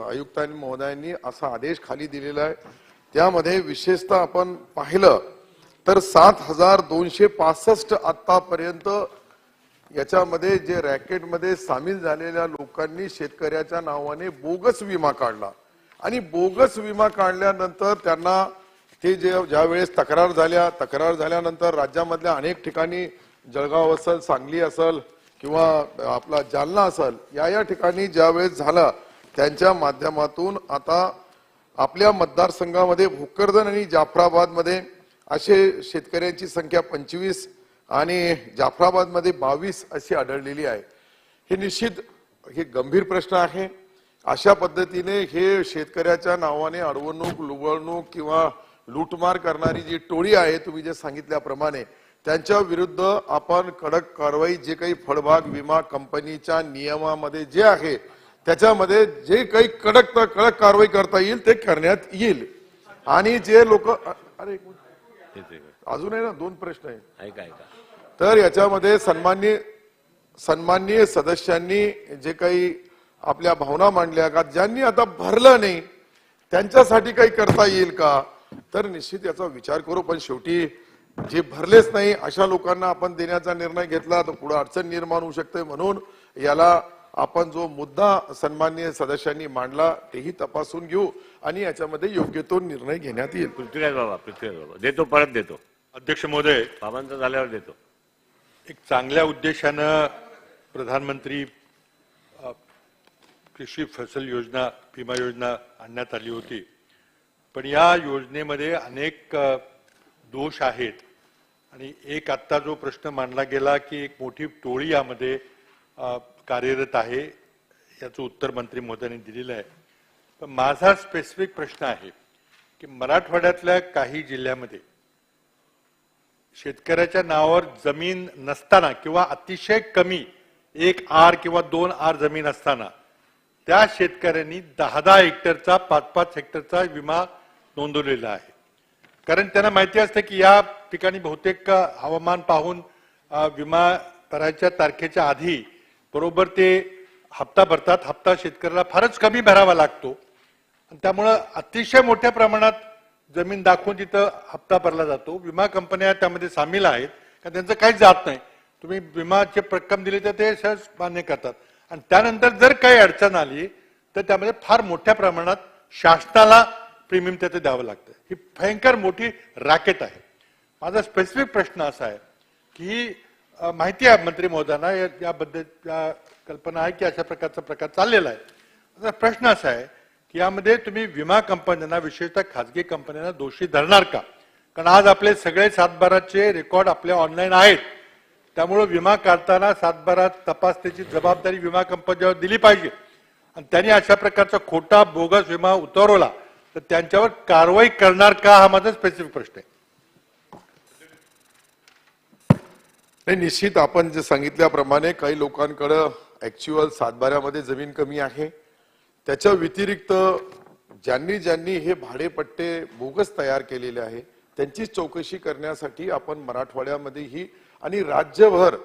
आयुक्तांनी महोदयांनी असा आदेश खाली दिलेला आहे. त्यामध्ये विशेषतः आपण पाहिलं तर 7,265 आतापर्यंत याच्यामध्ये जे रॅकेटमध्ये सामील झालेल्या लोकांनी शेतकऱ्याच्या नावाने बोगस विमा काढला आणि बोगस विमा काढल्यानंतर त्यांना ते ज्या वेळेस तक्रार झाल्यानंतर राज्यामधल्या अनेक ठिकाणी जळगाव असेल, सांगली असेल किंवा आपला जालना असेल, या ठिकाणी ज्या वेळेस झाला त्यांच्या माध्यमातून आता आपल्या मतदारसंघामध्ये भोकरदन आणि जाफराबाद मध्ये असे शेतकऱ्यांची संख्या 25 आणि जाफराबाद मध्ये 22 अशी आढळलेली आहे. हे निश्चित हे गंभीर प्रश्न आहे. अशा पद्धतीने हे शेतकऱ्याच्या नावाने अडवणूक, लुबाडणूक किंवा लूटमार करणारी जी टोळी आहे, तुम्ही जे सांगितल्याप्रमाणे त्यांच्या विरुद्ध आपण कडक कारवाई, जे काही फळबाग विमा कंपनीच्या नियमामध्ये जे आहे त्याच्यामध्ये जे काही कडक कारवाई करता येईल ते करण्यात येईल. आणि जे लोक अरे अजून आहे ना 2 प्रश्न आहे. तर याच्यामध्ये सन्माननीय सदस्यांनी जे काही आपल्या भावना मांडल्या का, ज्यांनी आता भरलं नाही त्यांच्यासाठी काही करता येईल का, तर निश्चित याचा विचार करू. पण शेवटी जे भरलेच नाही अशा लोकांना आपण देण्याचा निर्णय घेतला तर पुढे अडचण निर्माण होऊ शकते. म्हणून याला आपण जो मुद्दा सन्माननीय सदस्यांनी मांडला तेही तपासून घेऊ आणि याच्यामध्ये योग्य तो निर्णय घेण्यात येईल. पृथ्वीराज बाबा देतो, परत देतो. अध्यक्ष महोदय, बाबांचं झाल्यावर देतो. एक चांगल्या उद्देशानं प्रधानमंत्री कृषी फसल योजना, विमा योजना आणण्यात आली होती. पण या योजनेमध्ये अनेक दोष आहेत आणि एक आत्ता जो प्रश्न मांडला गेला की एक मोठी टोळी यामध्ये कार्यरत आहे, याचं उत्तर मंत्री महोदयांनी दिलेलं आहे. पण माझा स्पेसिफिक प्रश्न आहे की मराठवाड्यातल्या काही जिल्ह्यामध्ये शेतकऱ्याच्या नावावर जमीन नसताना किंवा अतिशय कमी 1 आर किंवा 2 आर जमीन असताना त्या शेतकऱ्यांनी 10-10 हेक्टरचा 5-5 हेक्टरचा विमा नोंदवलेला आहे. कारण त्यांना माहिती असतं की या ठिकाणी बहुतेक हवामान पाहून विमा भरायच्या तारखेच्या आधी बरोबर ते हप्ता भरतात. हप्ता शेतकऱ्याला फारच कमी भरावा लागतो आणि त्यामुळं अतिशय मोठ्या प्रमाणात जमीन दाखवून तिथं हप्ता भरला जातो. विमा कंपन्या त्यामध्ये सामील आहेत कारण त्यांचं काहीच जात नाही. तुम्ही विमाचे रक्कम दिली तर ते सहज मान्य करतात आणि त्यानंतर जर काही अडचण आली तर त्यामध्ये फार मोठ्या प्रमाणात शासनाला प्रीमियम त्याचं द्यावं लागतं. ही भयंकर मोठी रॅकेट आहे. माझा स्पेसिफिक प्रश्न असा आहे की माहिती आहे मंत्री महोदयांना याबद्दल कल्पना आहे की अशा प्रकारचा प्रकार चाललेला आहे. माझा प्रश्न असा आहे की यामध्ये तुम्ही विमा कंपन्यांना, विशेषतः खाजगी कंपन्यांना दोषी धरणार का? कारण आज आपले सगळे 7/12चे रेकॉर्ड आपले ऑनलाईन आहेत. त्यामुळे विमा काढताना 7/12 तपासण्याची जबाबदारी विमा कंपन्यांवर दिली पाहिजे आणि त्यांनी अशा प्रकारचा खोटा बोगस विमा उतरवला तर त्यांच्यावर कारवाई करणार का, हा माझा स्पेसिफिक प्रश्न आहे. नाही, निश्चित आपण जे सांगितल्याप्रमाणे काही लोकांकडे ऍक्च्युअल 7/12मध्ये जमीन कमी आहे. त्याच्या व्यतिरिक्त ज्यांनी हे भाडेपट्टे बोगस तयार केलेले आहे त्यांची चौकशी करण्यासाठी आपण मराठवाड्यामध्येही आणि राज्यभर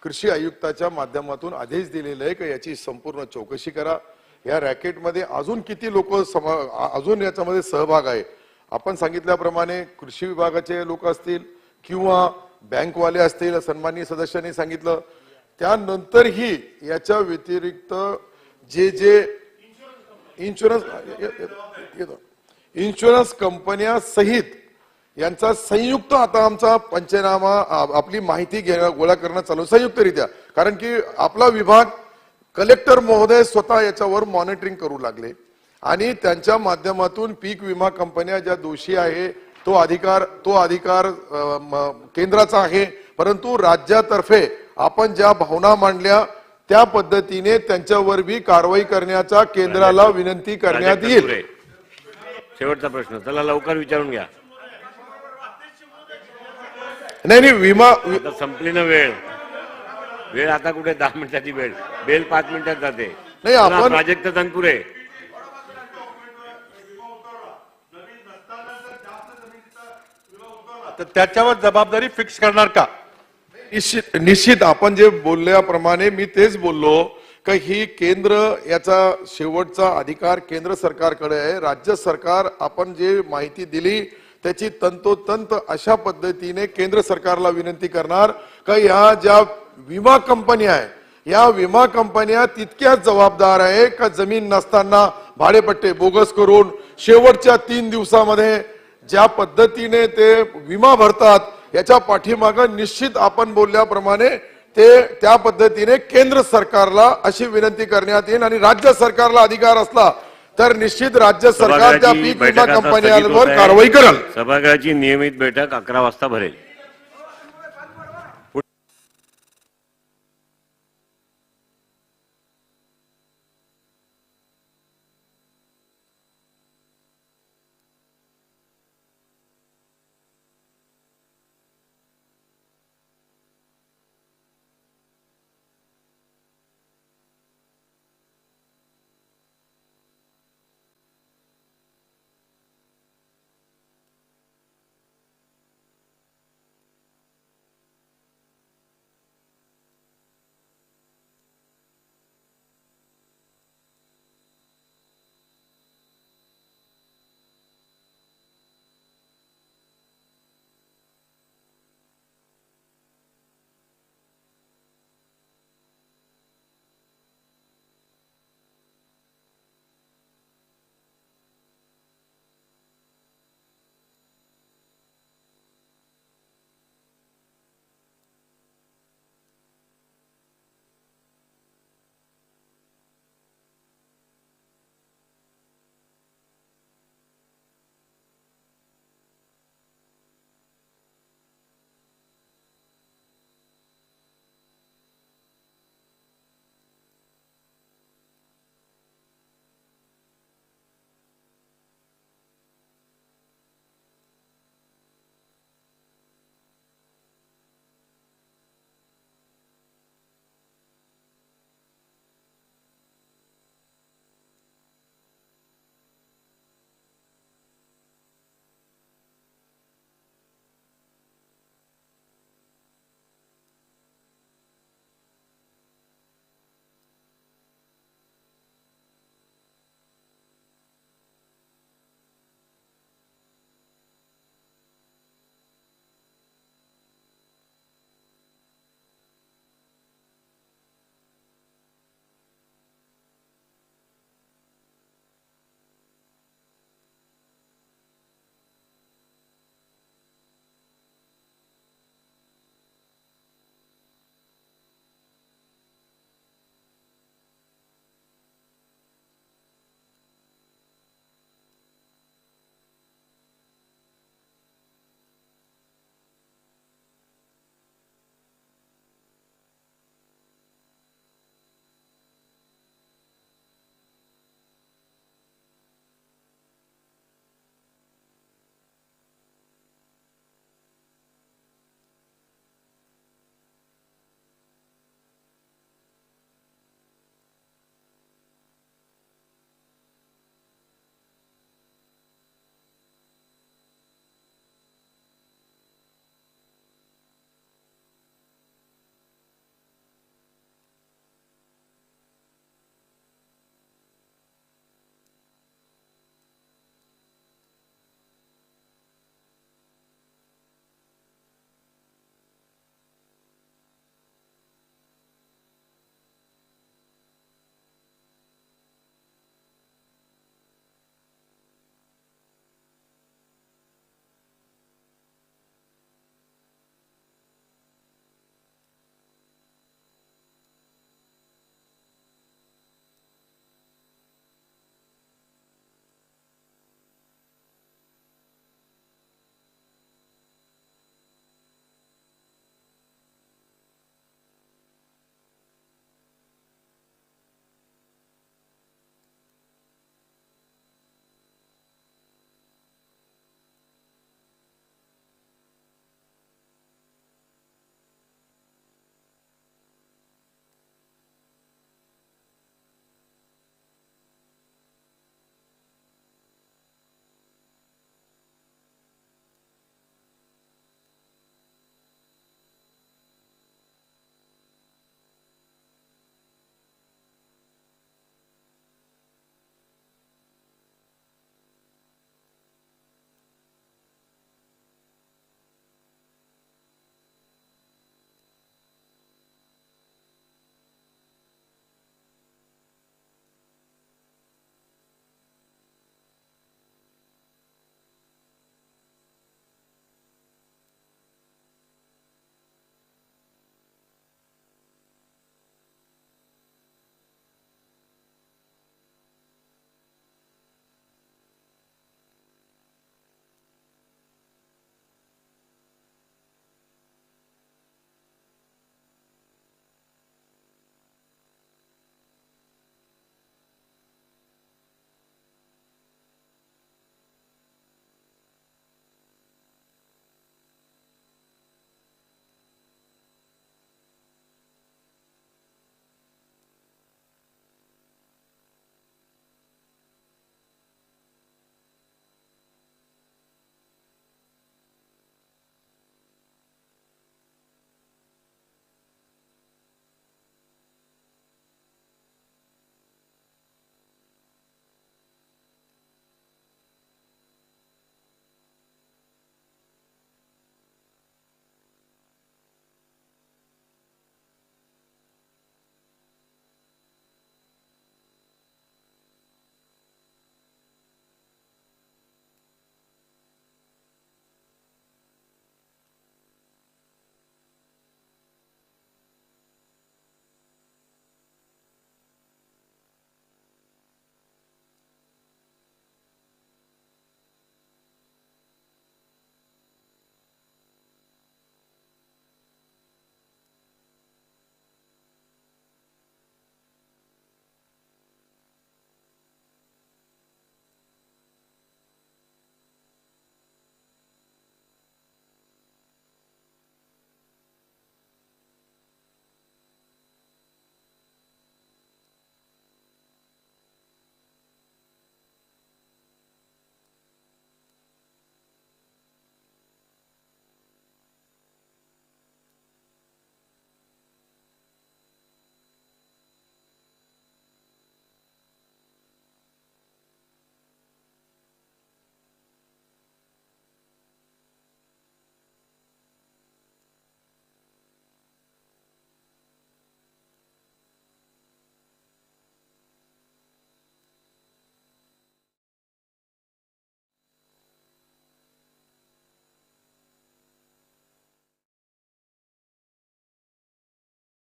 कृषी आयुक्ताच्या माध्यमातून आदेश दिलेले आहे की याची संपूर्ण चौकशी करा. या रॅकेटमध्ये अजून किती लोक अजून याच्यामध्ये सहभाग आहे. आपण सांगितल्याप्रमाणे कृषी विभागाचे लोक असतील किंवा बँकवाले असतील, सन्माननीय सदस्यांनी सांगितलं. त्यानंतरही याच्या व्यतिरिक्त जे इन्शुरन्स कंपन्या सहित यांचा संयुक्त आता आमचा पंचनामा, आपली माहिती गोळा करणं चालू संयुक्तरित्या. कारण की आपला विभाग कलेक्टर महोदय स्वतः याच्यावर मॉनिटरिंग करू लागले आणि त्यांच्या माध्यमातून पीक विमा कंपन्या ज्या दोषी आहे तो अधिकार केंद्राचा आहे. परंतु राज्यातर्फे आपण ज्या भावना मांडल्या त्या पद्धतीने त्यांच्यावर बी कारवाई करण्याचा केंद्राला विनंती करण्यात येईल. शेवटचा प्रश्न, चला लवकर विचारून घ्या. नाही विमा आता संपली ना वेळ. वेळ आता कुठे 10 मिनिटाची वेळ, बेल 5 मिनिटात जाते. नाही, आपण- प्राजक्त तनपुरे. तर त्याच्यावर जबाबदारी फिक्स करणार का? निश्चित आपण जे बोलल्याप्रमाणे मी तेच बोललो का ही केंद्र याचा शेवटचा अधिकार केंद्र सरकारकडे आहे. राज्य सरकार आपण जे माहिती दिली त्याची तंतोतंत अशा पद्धतीने केंद्र सरकारला विनंती करणार का या ज्या विमा कंपन्या आहे या विमा कंपन्या तितक्याच जबाबदार आहे का जमीन नसताना भाडेपट्टे बोगस करून शेवटच्या 3 दिवसामध्ये ज्या पद्धतीने ते विमा भरतात याच्या पाठीमागे निश्चित आपण बोलल्याप्रमाणे ते त्या पद्धतीने केंद्र सरकारला अशी विनंती करण्यात येईल आणि राज्य सरकारला अधिकार असला तर निश्चित राज्य सरकार त्या पीक विमा कंपन्यांवर कारवाई करेल. सभागृहाची नियमित बैठक 11 वाजता भरेल.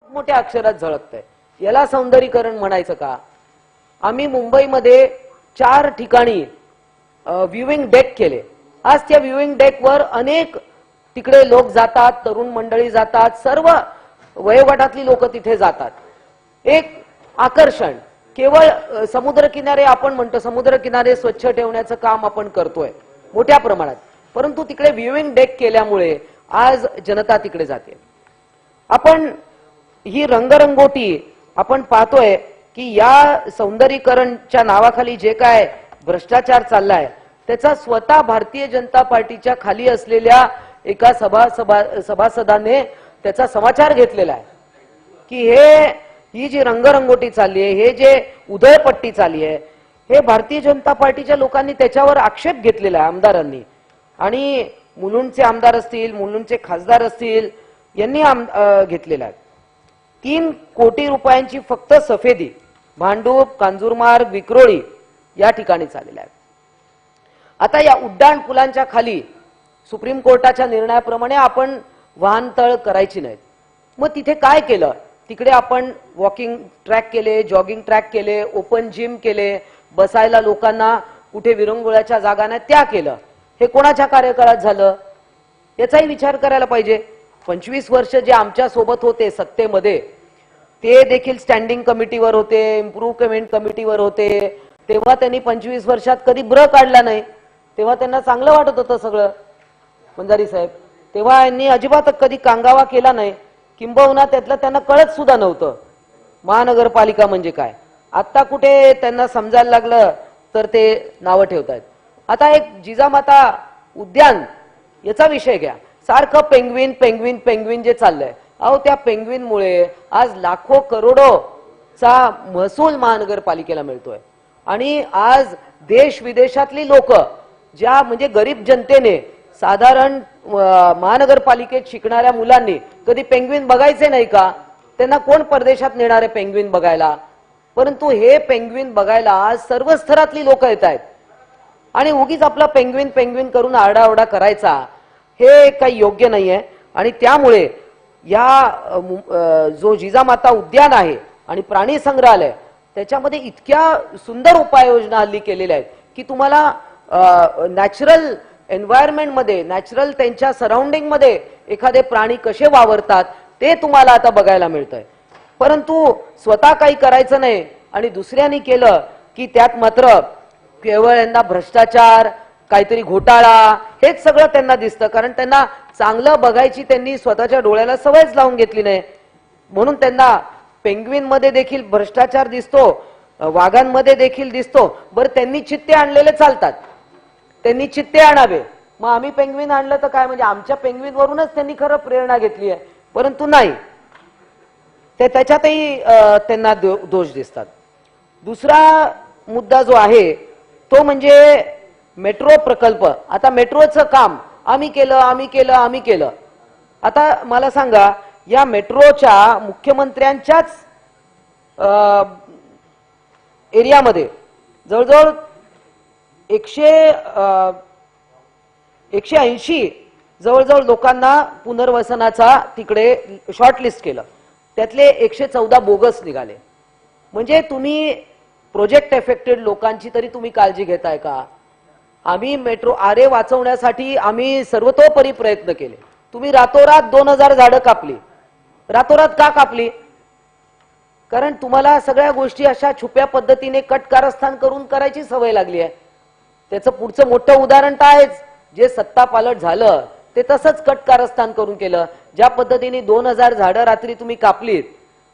मोठ्या अक्षरात झळकतंय. याला सौंदर्यीकरण म्हणायचं का? आम्ही मुंबईमध्ये 4 ठिकाणी व्ह्यूइंग डेक केले. आज त्या व्ह्यूइंग डेकवर अनेक तिकडे लोक जातात, तरुण मंडळी जातात, सर्व वयोगटातली लोक तिथे जातात. एक आकर्षण केवळ समुद्रकिनारे, आपण म्हणतो समुद्रकिनारे स्वच्छ ठेवण्याचं काम आपण करतोय मोठ्या प्रमाणात, परंतु तिकडे व्ह्यूइंग डेक केल्यामुळे आज जनता तिकडे जाते. आपण ही रंगरंगोटी आपण पाहतोय की या सौंदर्यीकरणच्या नावाखाली जे काय भ्रष्टाचार चाललाय त्याचा स्वतः भारतीय जनता पार्टीच्या खाली असलेल्या एका सभासदाने त्याचा समाचार घेतलेला आहे की ही जी रंगरंगोटी चालली आहे, हे जे उधळपट्टी चालली आहे, हे भारतीय जनता पार्टीच्या लोकांनी त्याच्यावर आक्षेप घेतलेला आहे, आमदारांनी. आणि मुलुंडचे आमदार असतील, मुलुंडचे खासदार असतील, यांनी घेतलेला आहे. 3 कोटी रुपयांची फक्त सफेदी भांडूप, कांजूरमार्ग, विक्रोळी या ठिकाणी चाललेला आहे. आता या उड्डाण पुलांच्या खाली सुप्रीम कोर्टाच्या निर्णयाप्रमाणे आपण वाहनतळ करायची नाहीत. मग तिथे काय केलं? तिकडे आपण वॉकिंग ट्रॅक केले, जॉगिंग ट्रॅक केले, ओपन जिम केले, बसायला लोकांना कुठे विरंगुळ्याच्या जागा नाही त्या केलं. हे कोणाच्या कार्यकाळात झालं याचाही विचार करायला पाहिजे. 25 वर्ष जे आमच्या सोबत होते सत्तेमध्ये ते देखील स्टँडिंग कमिटीवर होते, इम्प्रूव्हमेंट कमिटीवर होते, तेव्हा त्यांनी 25 वर्षात कधी ब्र काढला नाही. तेव्हा त्यांना चांगलं वाटत होतं सगळं. मंजारी साहेब, तेव्हा यांनी अजिबात कधी कांगावा केला नाही, किंबहुना त्यातलं त्यांना कळत सुद्धा नव्हतं महानगरपालिका म्हणजे काय. आता कुठे त्यांना समजायला लागलं तर ते नावं ठेवतायत. आता एक जिजामाता उद्यान याचा विषय घ्या. सारखं पेंग्विन पेंग्विन पेंग्विन जे चाललंय, अहो त्या पेंग्विनमुळे आज लाखो करोडोचा महसूल महानगरपालिकेला मिळतोय. आणि आज देश विदेशातली लोक ज्या म्हणजे गरीब जनतेने, साधारण महानगरपालिकेत शिकणाऱ्या मुलांनी कधी पेंग्विन बघायचे नाही का? त्यांना कोण परदेशात नेणारे पेंग्विन बघायला? परंतु हे पेंग्विन बघायला आज सर्व स्तरातली लोक येत आहेत. आणि उगीच आपला पेंग्विन पेंग्विन करून आरडाओरडा करायचा हे काही योग्य नाहीये. आणि त्यामुळे या जो जिजामाता उद्यान आहे आणि प्राणी संग्रहालय त्याच्यामध्ये इतक्या सुंदर उपाययोजना हल्ली केलेल्या आहेत की तुम्हाला नॅचरल एन्व्हायरमेंट मध्ये, नॅचरल त्यांच्या सराउंडिंग मध्ये एखादे प्राणी कसे वावरतात ते तुम्हाला आता बघायला मिळतंय. परंतु स्वतः काही करायचं नाही आणि दुसऱ्यांनी केलं की त्यात मात्र केवळ यांना भ्रष्टाचार, काहीतरी घोटाळा हेच सगळं त्यांना दिसतं. कारण त्यांना चांगलं बघायची त्यांनी स्वतःच्या डोळ्याला सवयच लावून घेतली नाही. म्हणून त्यांना पेंग्विन मध्ये देखील भ्रष्टाचार दिसतो, वाघांमध्ये देखील दिसतो. बरं, त्यांनी चित्ते आणलेले चालतात, त्यांनी चित्ते आणावे. मग आम्ही पेंग्विन आणलं तर काय, म्हणजे आमच्या पेंग्विन वरूनच त्यांनी खरं प्रेरणा घेतली आहे. परंतु नाही, ते त्याच्यातही त्यांना दोष दिसतात. दुसरा मुद्दा जो आहे तो म्हणजे मेट्रो प्रकल्प. आता मेट्रोचं काम आम्ही केलं. आता मला सांगा, या मेट्रोच्या मुख्यमंत्र्यांच्याच एरियामध्ये जवळजवळ 180 जवळजवळ लोकांना पुनर्वसनाचा तिकडे शॉर्टलिस्ट केलं. त्यातले 114 बोगस निघाले. म्हणजे तुम्ही प्रोजेक्ट एफेक्टेड लोकांची तरी तुम्ही काळजी घेताय का? आम्ही मेट्रो आरे वाचवण्यासाठी आम्ही सर्वतोपरी प्रयत्न केले. तुम्ही रातोरात 2000 झाडं कापली. रातोरात का कापली? कारण तुम्हाला सगळ्या गोष्टी अशा छुप्या पद्धतीने कट कारस्थान करून करायची सवय लागली आहे. त्याचं पुढचं मोठं उदाहरण तर आहेच. जे सत्ता पालट झालं ते तसंच कट कारस्थान करून केलं. ज्या पद्धतीने 2000 झाडं रात्री तुम्ही कापलीत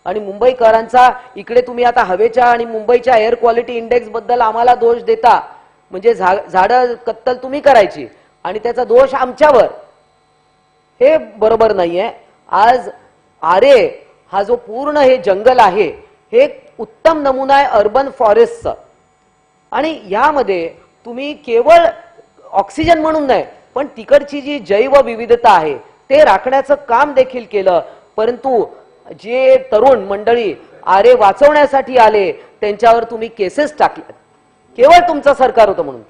आणि मुंबईकरांचा इकडे तुम्ही आता हवेच्या आणि मुंबईच्या एअर क्वालिटी इंडेक्स बद्दल आम्हाला दोष देता, म्हणजे झाडं कत्तल तुम्ही करायची आणि त्याचा दोष आमच्यावर, हे बरोबर नाहीये. आज आरे हा जो पूर्ण हे जंगल आहे हे एक उत्तम नमुना आहे अर्बन फॉरेस्टचा. आणि यामध्ये तुम्ही केवळ ऑक्सिजन म्हणून नाही, पण तिकडची जी जैव विविधता आहे ते राखण्याचं काम देखील केलं. परंतु जे तरुण मंडळी आरे वाचवण्यासाठी आले त्यांच्यावर तुम्ही केसेस टाकल्या. केवळ तुमचं सरकार होतं म्हणून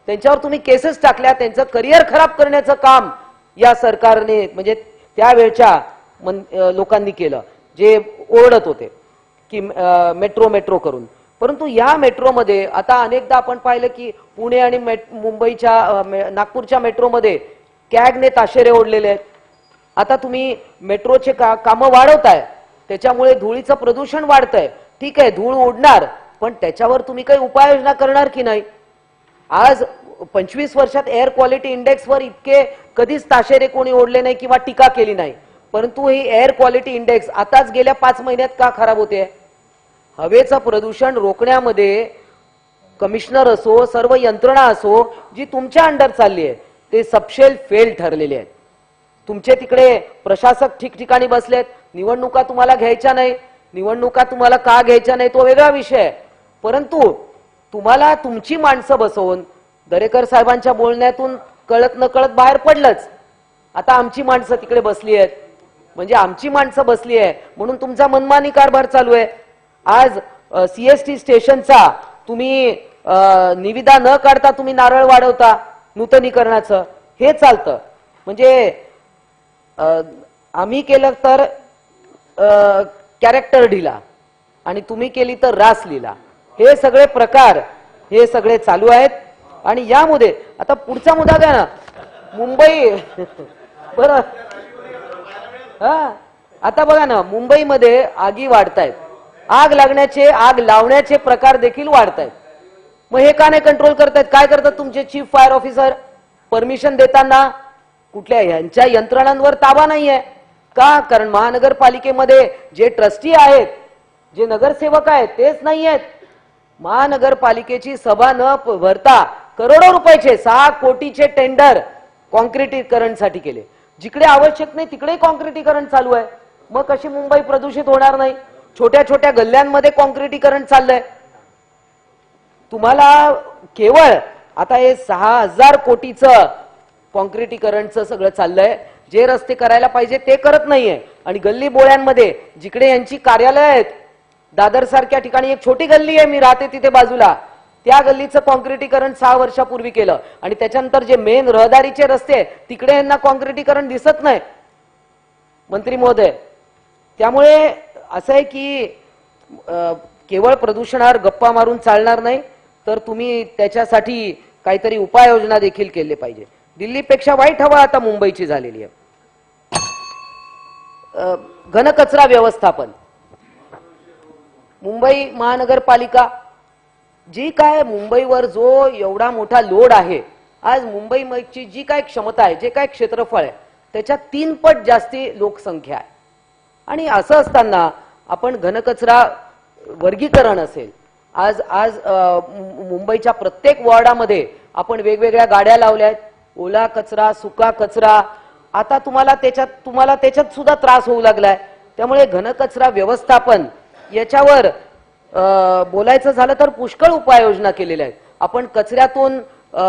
त्यांच्यावर तुम्ही केसेस टाकल्या. त्यांचं करिअर खराब करण्याचं काम या सरकारने म्हणजे त्यावेळच्या लोकांनी केलं. जे ओरडत होते की मेट्रो मेट्रो करून. परंतु या मेट्रोमध्ये आता अनेकदा आपण पाहिलं की पुणे आणि मुंबईच्या नागपूरच्या मेट्रोमध्ये कॅगने ताशेरे ओढलेले आहेत. आता तुम्ही मेट्रोचे कामं वाढवताय, त्याच्यामुळे धुळीचं प्रदूषण वाढतंय. ठीक आहे, धूळ ओढणार, पण त्याच्यावर तुम्ही काही उपाययोजना करणार की नाही? आज 25 वर्षात एअर क्वालिटी इंडेक्सवर इतके कधीच ताशेरे कोणी ओढले नाही किंवा टीका केली नाही. परंतु ही एअर क्वालिटी इंडेक्स आताच गेल्या 5 महिन्यात का खराब होते? हवेचं प्रदूषण रोखण्यामध्ये कमिशनर असो, सर्व यंत्रणा असो, जी तुमच्या अंडर चालली आहे, ते सबशेल फेल ठरलेले आहेत. तुमचे तिकडे प्रशासक ठिकठिकाणी बसलेत. निवडणुका तुम्हाला घ्यायच्या नाही, निवडणुका तुम्हाला का घ्यायच्या नाही तो वेगळा विषय आहे. परंतु तुम्हाला तुमची माणसं बसवून दरेकर साहेबांच्या बोलण्यातून कळत नकळत बाहेर पडलंच. आता आमची माणसं तिकडे बसली आहेत, म्हणजे आमची माणसं बसली आहे म्हणून तुमचा मनमानी कारभार चालू आहे. आज CST स्टेशनचा तुम्ही निविदा न काढता तुम्ही नारळ वाढवता नूतनीकरणाचं, हे चालतं. म्हणजे आम्ही केलं तर कॅरेक्टर ढिला आणि तुम्ही केली तर रास लीला, हे सगळे प्रकार हे सगळे चालू आहेत. आणि यामध्ये आता पुढचा मुद्दा द्या ना, मुंबई बरं. आता बघा ना, मुंबईमध्ये आगी वाढतायत, आग लागण्याचे आग लावण्याचे प्रकार देखील वाढतायत. मग हे का नाही कंट्रोल करतायत? काय करतात तुमचे चीफ फायर ऑफिसर? परमिशन देताना कुठल्या यांच्या यंत्रणांवर ताबा नाहीये का? कारण महानगरपालिकेमध्ये जे ट्रस्टी आहेत, जे नगरसेवक आहेत, तेच नाही आहेत. महानगरपालिकेची सभा न भरता करोडो रुपयाचे 6 कोटीचे टेंडर कॉन्क्रिटीकरणसाठी केले. जिकडे आवश्यक नाही तिकडे कॉन्क्रिटीकरण चालू आहे. मग कशी मुंबई प्रदूषित होणार नाही? छोट्या छोट्या गल्ल्यांमध्ये कॉन्क्रिटीकरण चाललंय. तुम्हाला केवळ आता हे 6000 कोटीचं कॉन्क्रिटीकरणचं सगळं चाललंय. जे रस्ते करायला पाहिजे ते करत नाहीये. आणि गल्ली बोळ्यांमध्ये जिकडे यांची कार्यालय आहेत, दादर सारख्या ठिकाणी एक छोटी गल्ली आहे, मी राहते तिथे बाजूला, त्या गल्लीचं कॉन्क्रिटीकरण 6 वर्षापूर्वी केलं. आणि त्याच्यानंतर जे मेन रहदारीचे रस्ते तिकडे यांना कॉन्क्रिटीकरण दिसत नाही मंत्री महोदय. त्यामुळे असं आहे की केवळ प्रदूषणावर गप्पा मारून चालणार नाही, तर तुम्ही त्याच्यासाठी काहीतरी उपाययोजना देखील केले पाहिजे. दिल्लीपेक्षा वाईट हवा आता मुंबईची झालेली आहे. घनकचरा व्यवस्थापन, मुंबई महानगरपालिका जी काय मुंबईवर जो एवढा मोठा लोड आहे, आज मुंबईची जी काय क्षमता आहे, जे काय क्षेत्रफळ आहे, त्याच्या 3 पट जास्ती लोकसंख्या आहे. आणि असं असताना आपण घनकचरा वर्गीकरण असेल, आज आज मुंबईच्या प्रत्येक वॉर्डामध्ये आपण वेगवेगळ्या गाड्या लावल्या आहेत. ओला कचरा, सुका कचरा, आता तुम्हाला त्याच्यात सुद्धा त्रास होऊ लागलाय. त्यामुळे घनकचरा व्यवस्थापन याच्यावर बोलायचं झालं तर पुष्कळ उपाययोजना केलेल्या आहेत. आपण कचऱ्यातून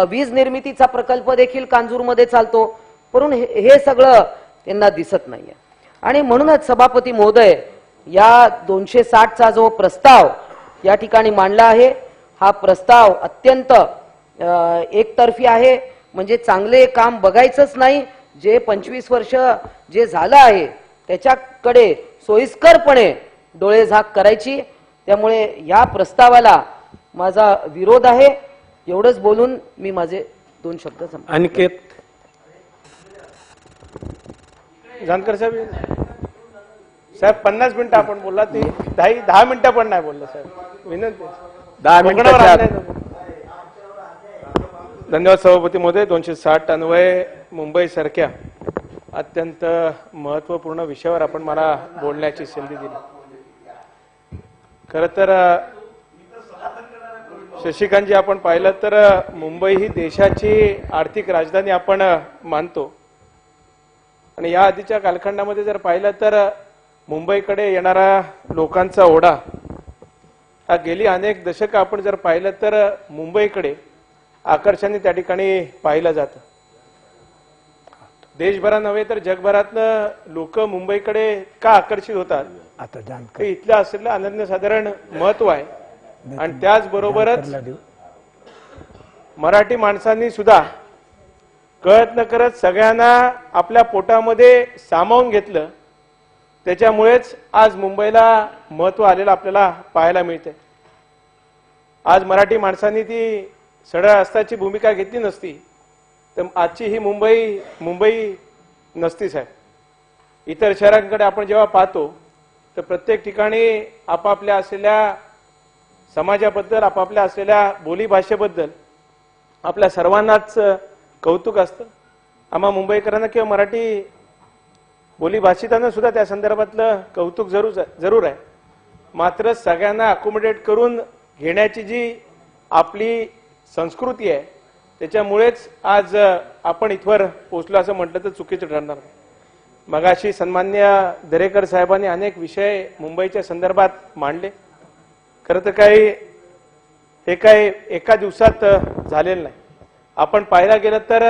वीज निर्मितीचा प्रकल्प देखील कांजूरमध्ये चालतो, परंतु हे सगळं त्यांना दिसत नाहीये. आणि म्हणूनच सभापती महोदय, या 260चा जो प्रस्ताव या ठिकाणी मांडला आहे, हा प्रस्ताव अत्यंत एकतर्फी आहे. म्हणजे चांगले काम बघायचंच नाही, जे 25 वर्ष जे झालं आहे त्याच्याकडे सोयीस्करपणे डोळेझाक करायची. त्यामुळे या प्रस्तावाला माझा विरोध आहे. एवढंच बोलून मी माझे 2 शब्द संपवतो. अनिकेत जानकर साहेब, 50 मिनिटं आपण बोलला, ती 10 मिनिटं पण नाही बोलला साहेब. विनंती 10 मिनिटं. धन्यवाद सभापती महोदय. 260 अन्वये मुंबई सारख्या अत्यंत महत्वपूर्ण विषयावर आपण मला बोलण्याची संधी दिली. खर तर शशिकांतजी, आपण पाहिलं तर मुंबई ही देशाची आर्थिक राजधानी आपण मानतो. आणि या आधीच्या कालखंडामध्ये जर पाहिलं तर मुंबईकडे येणारा लोकांचा ओढा हा गेली अनेक दशक आपण जर पाहिलं तर मुंबईकडे आकर्षाने त्या ठिकाणी पाहिलं जातं. देशभरात नव्हे तर जगभरातनं लोक मुंबईकडे का आकर्षित होतात, आता इथलं असलेलं अनन्यसाधारण महत्व आहे. आणि त्याचबरोबरच मराठी माणसांनी सुद्धा कळत न करत सगळ्यांना आपल्या पोटामध्ये सामावून घेतलं त्याच्यामुळेच आज मुंबईला महत्व आलेलं आपल्याला पाहायला मिळते. आज मराठी माणसांनी ती सडळ असताची भूमिका घेतली नसती तर आजची ही मुंबई नसती साहेब. इतर शहरांकडे आपण जेव्हा पाहतो तर प्रत्येक ठिकाणी आपापल्या असलेल्या समाजाबद्दल, आपापल्या असलेल्या बोलीभाषेबद्दल आपल्या सर्वांनाच कौतुक असतं. आम्हा मुंबईकरांना किंवा मराठी बोलीभाषितांना सुद्धा त्या संदर्भातलं कौतुक जरूर आहे. मात्र सगळ्यांना अकोमोडेट करून घेण्याची जी आपली संस्कृती आहे त्याच्यामुळेच आज आपण इथवर पोहोचलो असं म्हटलं तर चुकीचं ठरणार. मगाशी सन्मान्य दरेकर साहेबांनी अनेक विषय मुंबईच्या संदर्भात मांडले. खरं तर काही एका दिवसात झालेलं नाही. आपण पाहायला गेलं तर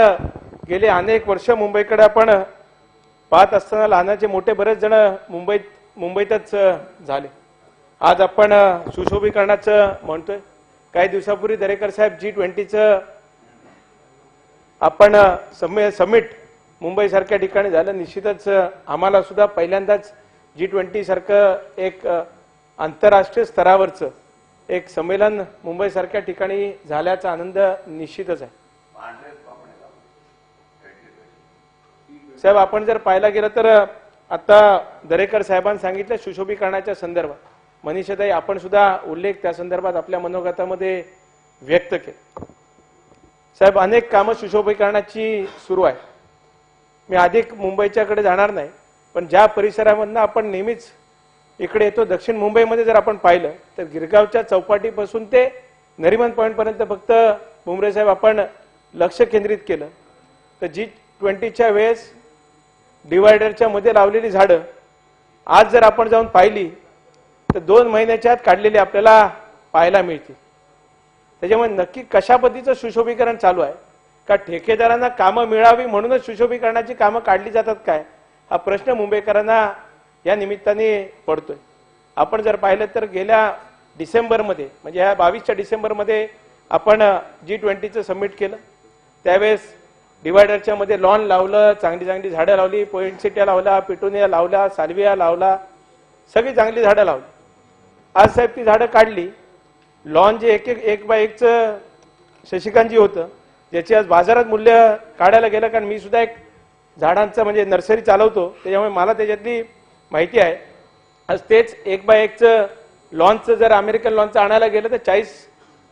गेले अनेक वर्ष मुंबईकडे आपण पाहत असताना लहानाचे मोठे बरेच जण मुंबईतच झाले. आज आपण सुशोभीकरणाचं म्हणतोय. काही दिवसापूर्वी दरेकर साहेब G20चं आपण समिट मुंबई सारख्या ठिकाणी झालं. निश्चितच आम्हाला सुद्धा पहिल्यांदाच G20 सारखं एक आंतरराष्ट्रीय स्तरावरचं एक संमेलन मुंबई सारख्या ठिकाणी झाल्याचा आनंद निश्चितच आहे. साहेब आपण जर पाहायला गेलं तर आता दरेकर साहेबांनी सांगितलं सुशोभीकरणाच्या संदर्भात. मनीषाताई आपण सुद्धा उल्लेख त्या संदर्भात आपल्या मनोगतामध्ये व्यक्त केला. साहेब अनेक कामं सुशोभीकरणाची सुरू आहे. मी अधिक मुंबईच्याकडे जाणार नाही पण ज्या परिसरामधनं आपण नेहमीच इकडे येतो दक्षिण मुंबईमध्ये जर आपण पाहिलं तर गिरगावच्या चौपाटीपासून ते नरिमन पॉईंट पर्यंत फक्त मुंबई साहेब आपण लक्ष केंद्रित केलं तर G20च्या वेळेस डिवायडरच्या मध्ये लावलेली झाडं आज जर आपण जाऊन पाहिली तर 2 महिन्याच्या आत काढलेली आपल्याला पाहायला मिळतील. त्याच्यामुळे नक्की कशा पद्धतीचं सुशोभीकरण चालू आहे का ठेकेदारांना कामं मिळावी म्हणूनच सुशोभीकरणाची कामं काढली जातात काय हा प्रश्न मुंबईकरांना या निमित्ताने पडतोय. आपण जर पाहिलं तर गेल्या डिसेंबरमध्ये म्हणजे ह्या 22च्या डिसेंबरमध्ये आपण G20चं समिट केलं. त्यावेळेस डिवायडरच्या मध्ये लॉन लावलं, चांगली झाडं लावली, पोइंटसिट्या लावल्या, पिटोनिया लावल्या, साल्विया लावला, सगळी चांगली झाडं लावली. आज साहेब ती झाडं काढली. लॉन जे एक बाय एकचं शशिकांतजी होतं ज्याची आज बाजारात मूल्य काढायला गेलं कारण मी सुद्धा एक झाडांचं म्हणजे नर्सरी चालवतो त्याच्यामुळे मला त्याच्यातली माहिती आहे. आज तेच 1 बाय 1चं लॉनचं जर अमेरिकन लॉनचं आणायला गेलं तर 40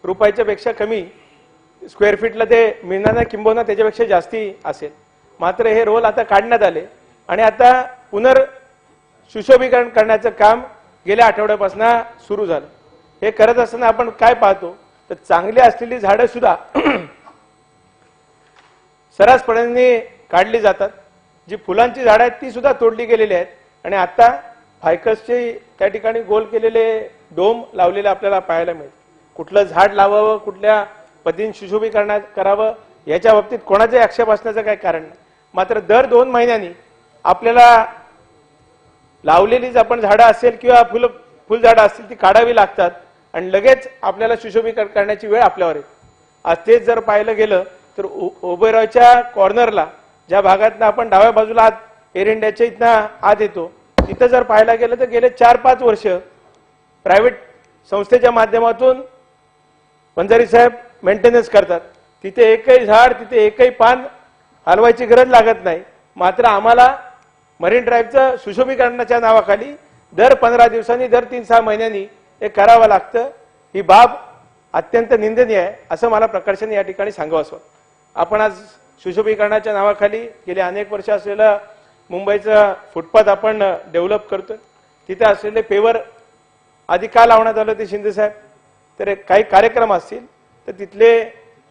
रुपयाच्या पेक्षा कमी स्क्वेअर फीटला ते मिळणार नाही किंबहुना त्याच्यापेक्षा जास्ती असेल. मात्र हे रोल आता काढण्यात आले आणि आता सुशोभीकरण करण्याचं काम गेल्या आठवड्यापासून सुरू झालं. हे करत असताना आपण काय पाहतो तर चांगली असलेली झाडं सुद्धा सर्रासपणे काढली जातात. जी फुलांची झाडं आहेत ती सुद्धा तोडली गेलेली आहेत आणि आता फायकसचे त्या ठिकाणी गोल केलेले डोम लावलेले आपल्याला पाहायला मिळेल. कुठलं झाड लावावं, कुठल्या पद्धतीने सुशोभीकरण करावं याच्या बाबतीत कोणाचाही आक्षेप असण्याचं काही कारण नाही. मात्र दर 2 महिन्यांनी आपल्याला लावलेलीच आपण झाडं असेल किंवा फुलझाडं असतील ती काढावी लागतात आणि लगेच आपल्याला सुशोभीकरण करण्याची वेळ आपल्यावर येते. आज तेच जर पाहिलं गेलं तर ओबेरॉयच्या कॉर्नरला ज्या भागातनं आपण डाव्या बाजूला एअर इंडियाच्या इथनं आत येतो तिथं जर पाहायला गेलं तर गेले 4-5 वर्ष प्रायव्हेट संस्थेच्या माध्यमातून वंजारी साहेब मेंटेनन्स करतात. तिथे एकही झाड, तिथे एकही पान हलवायची गरज लागत नाही. मात्र आम्हाला मरीन ड्राईव्हचं सुशोभीकरणाच्या नावाखाली दर 15 दिवसांनी, दर 3-6 महिन्यांनी हे करावं लागतं. ही बाब अत्यंत निंदनीय आहे असं मला प्रकर्षाने या ठिकाणी सांगावंसं. आपण आज सुशोभीकरणाच्या नावाखाली गेले अनेक वर्ष असलेलं मुंबईचं फुटपाथ आपण डेव्हलप करतोय. तिथे असलेले पेवर आधी का लावण्यात आलं ते शिंदे साहेब तर काही कार्यक्रम असतील तर तिथले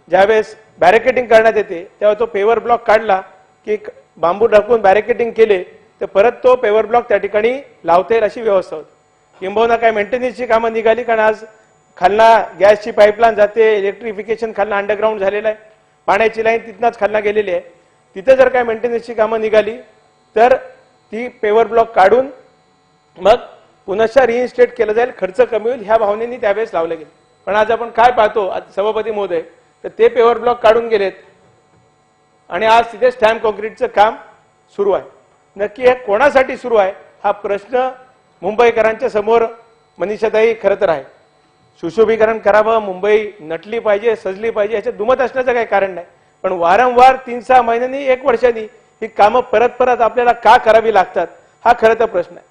ज्यावेळेस बॅरिकेडिंग करण्यात येते तेव्हा तो पेवर ब्लॉक काढला की बांबू टाकून बॅरिकेडिंग केले तर परत तो पेवर ब्लॉक त्या ठिकाणी लावता येईल अशी व्यवस्था होती. किंबहुना काय मेंटेनन्सची कामं निघाली कारण आज खालना गॅसची पाईपलाईन जाते, इलेक्ट्रिफिकेशन खालना अंडरग्राऊंड झालेलं आहे, पाण्याची लाईन तिथनंच खालना गेलेली आहे. तिथे जर काय मेंटेनन्सची कामं निघाली तर ती पेवर ब्लॉक काढून मग पुनश्च रिइन्स्टेट केलं जाईल, खर्च कमी होईल ह्या भावनेने त्यावेळेस लावले गेले. पण आज आपण काय पाहतो सभापती महोदय तर ते पेवर ब्लॉक काढून गेलेत आणि आज तिथे स्टॅम्प कॉन्क्रीटचं काम सुरू आहे. नक्की हे कोणासाठी सुरू आहे हा प्रश्न मुंबईकरांच्या समोर मनीषाताई खरं तर आहे. सुशोभीकरण करावं, मुंबई नटली पाहिजे, सजली पाहिजे, याच्यात दुमत असण्याचं काही कारण नाही. पण वारंवार 3-6 महिन्यांनी 1 वर्षांनी ही कामं परत परत आपल्याला का करावी लागतात, हा खरं तर प्रश्न आहे.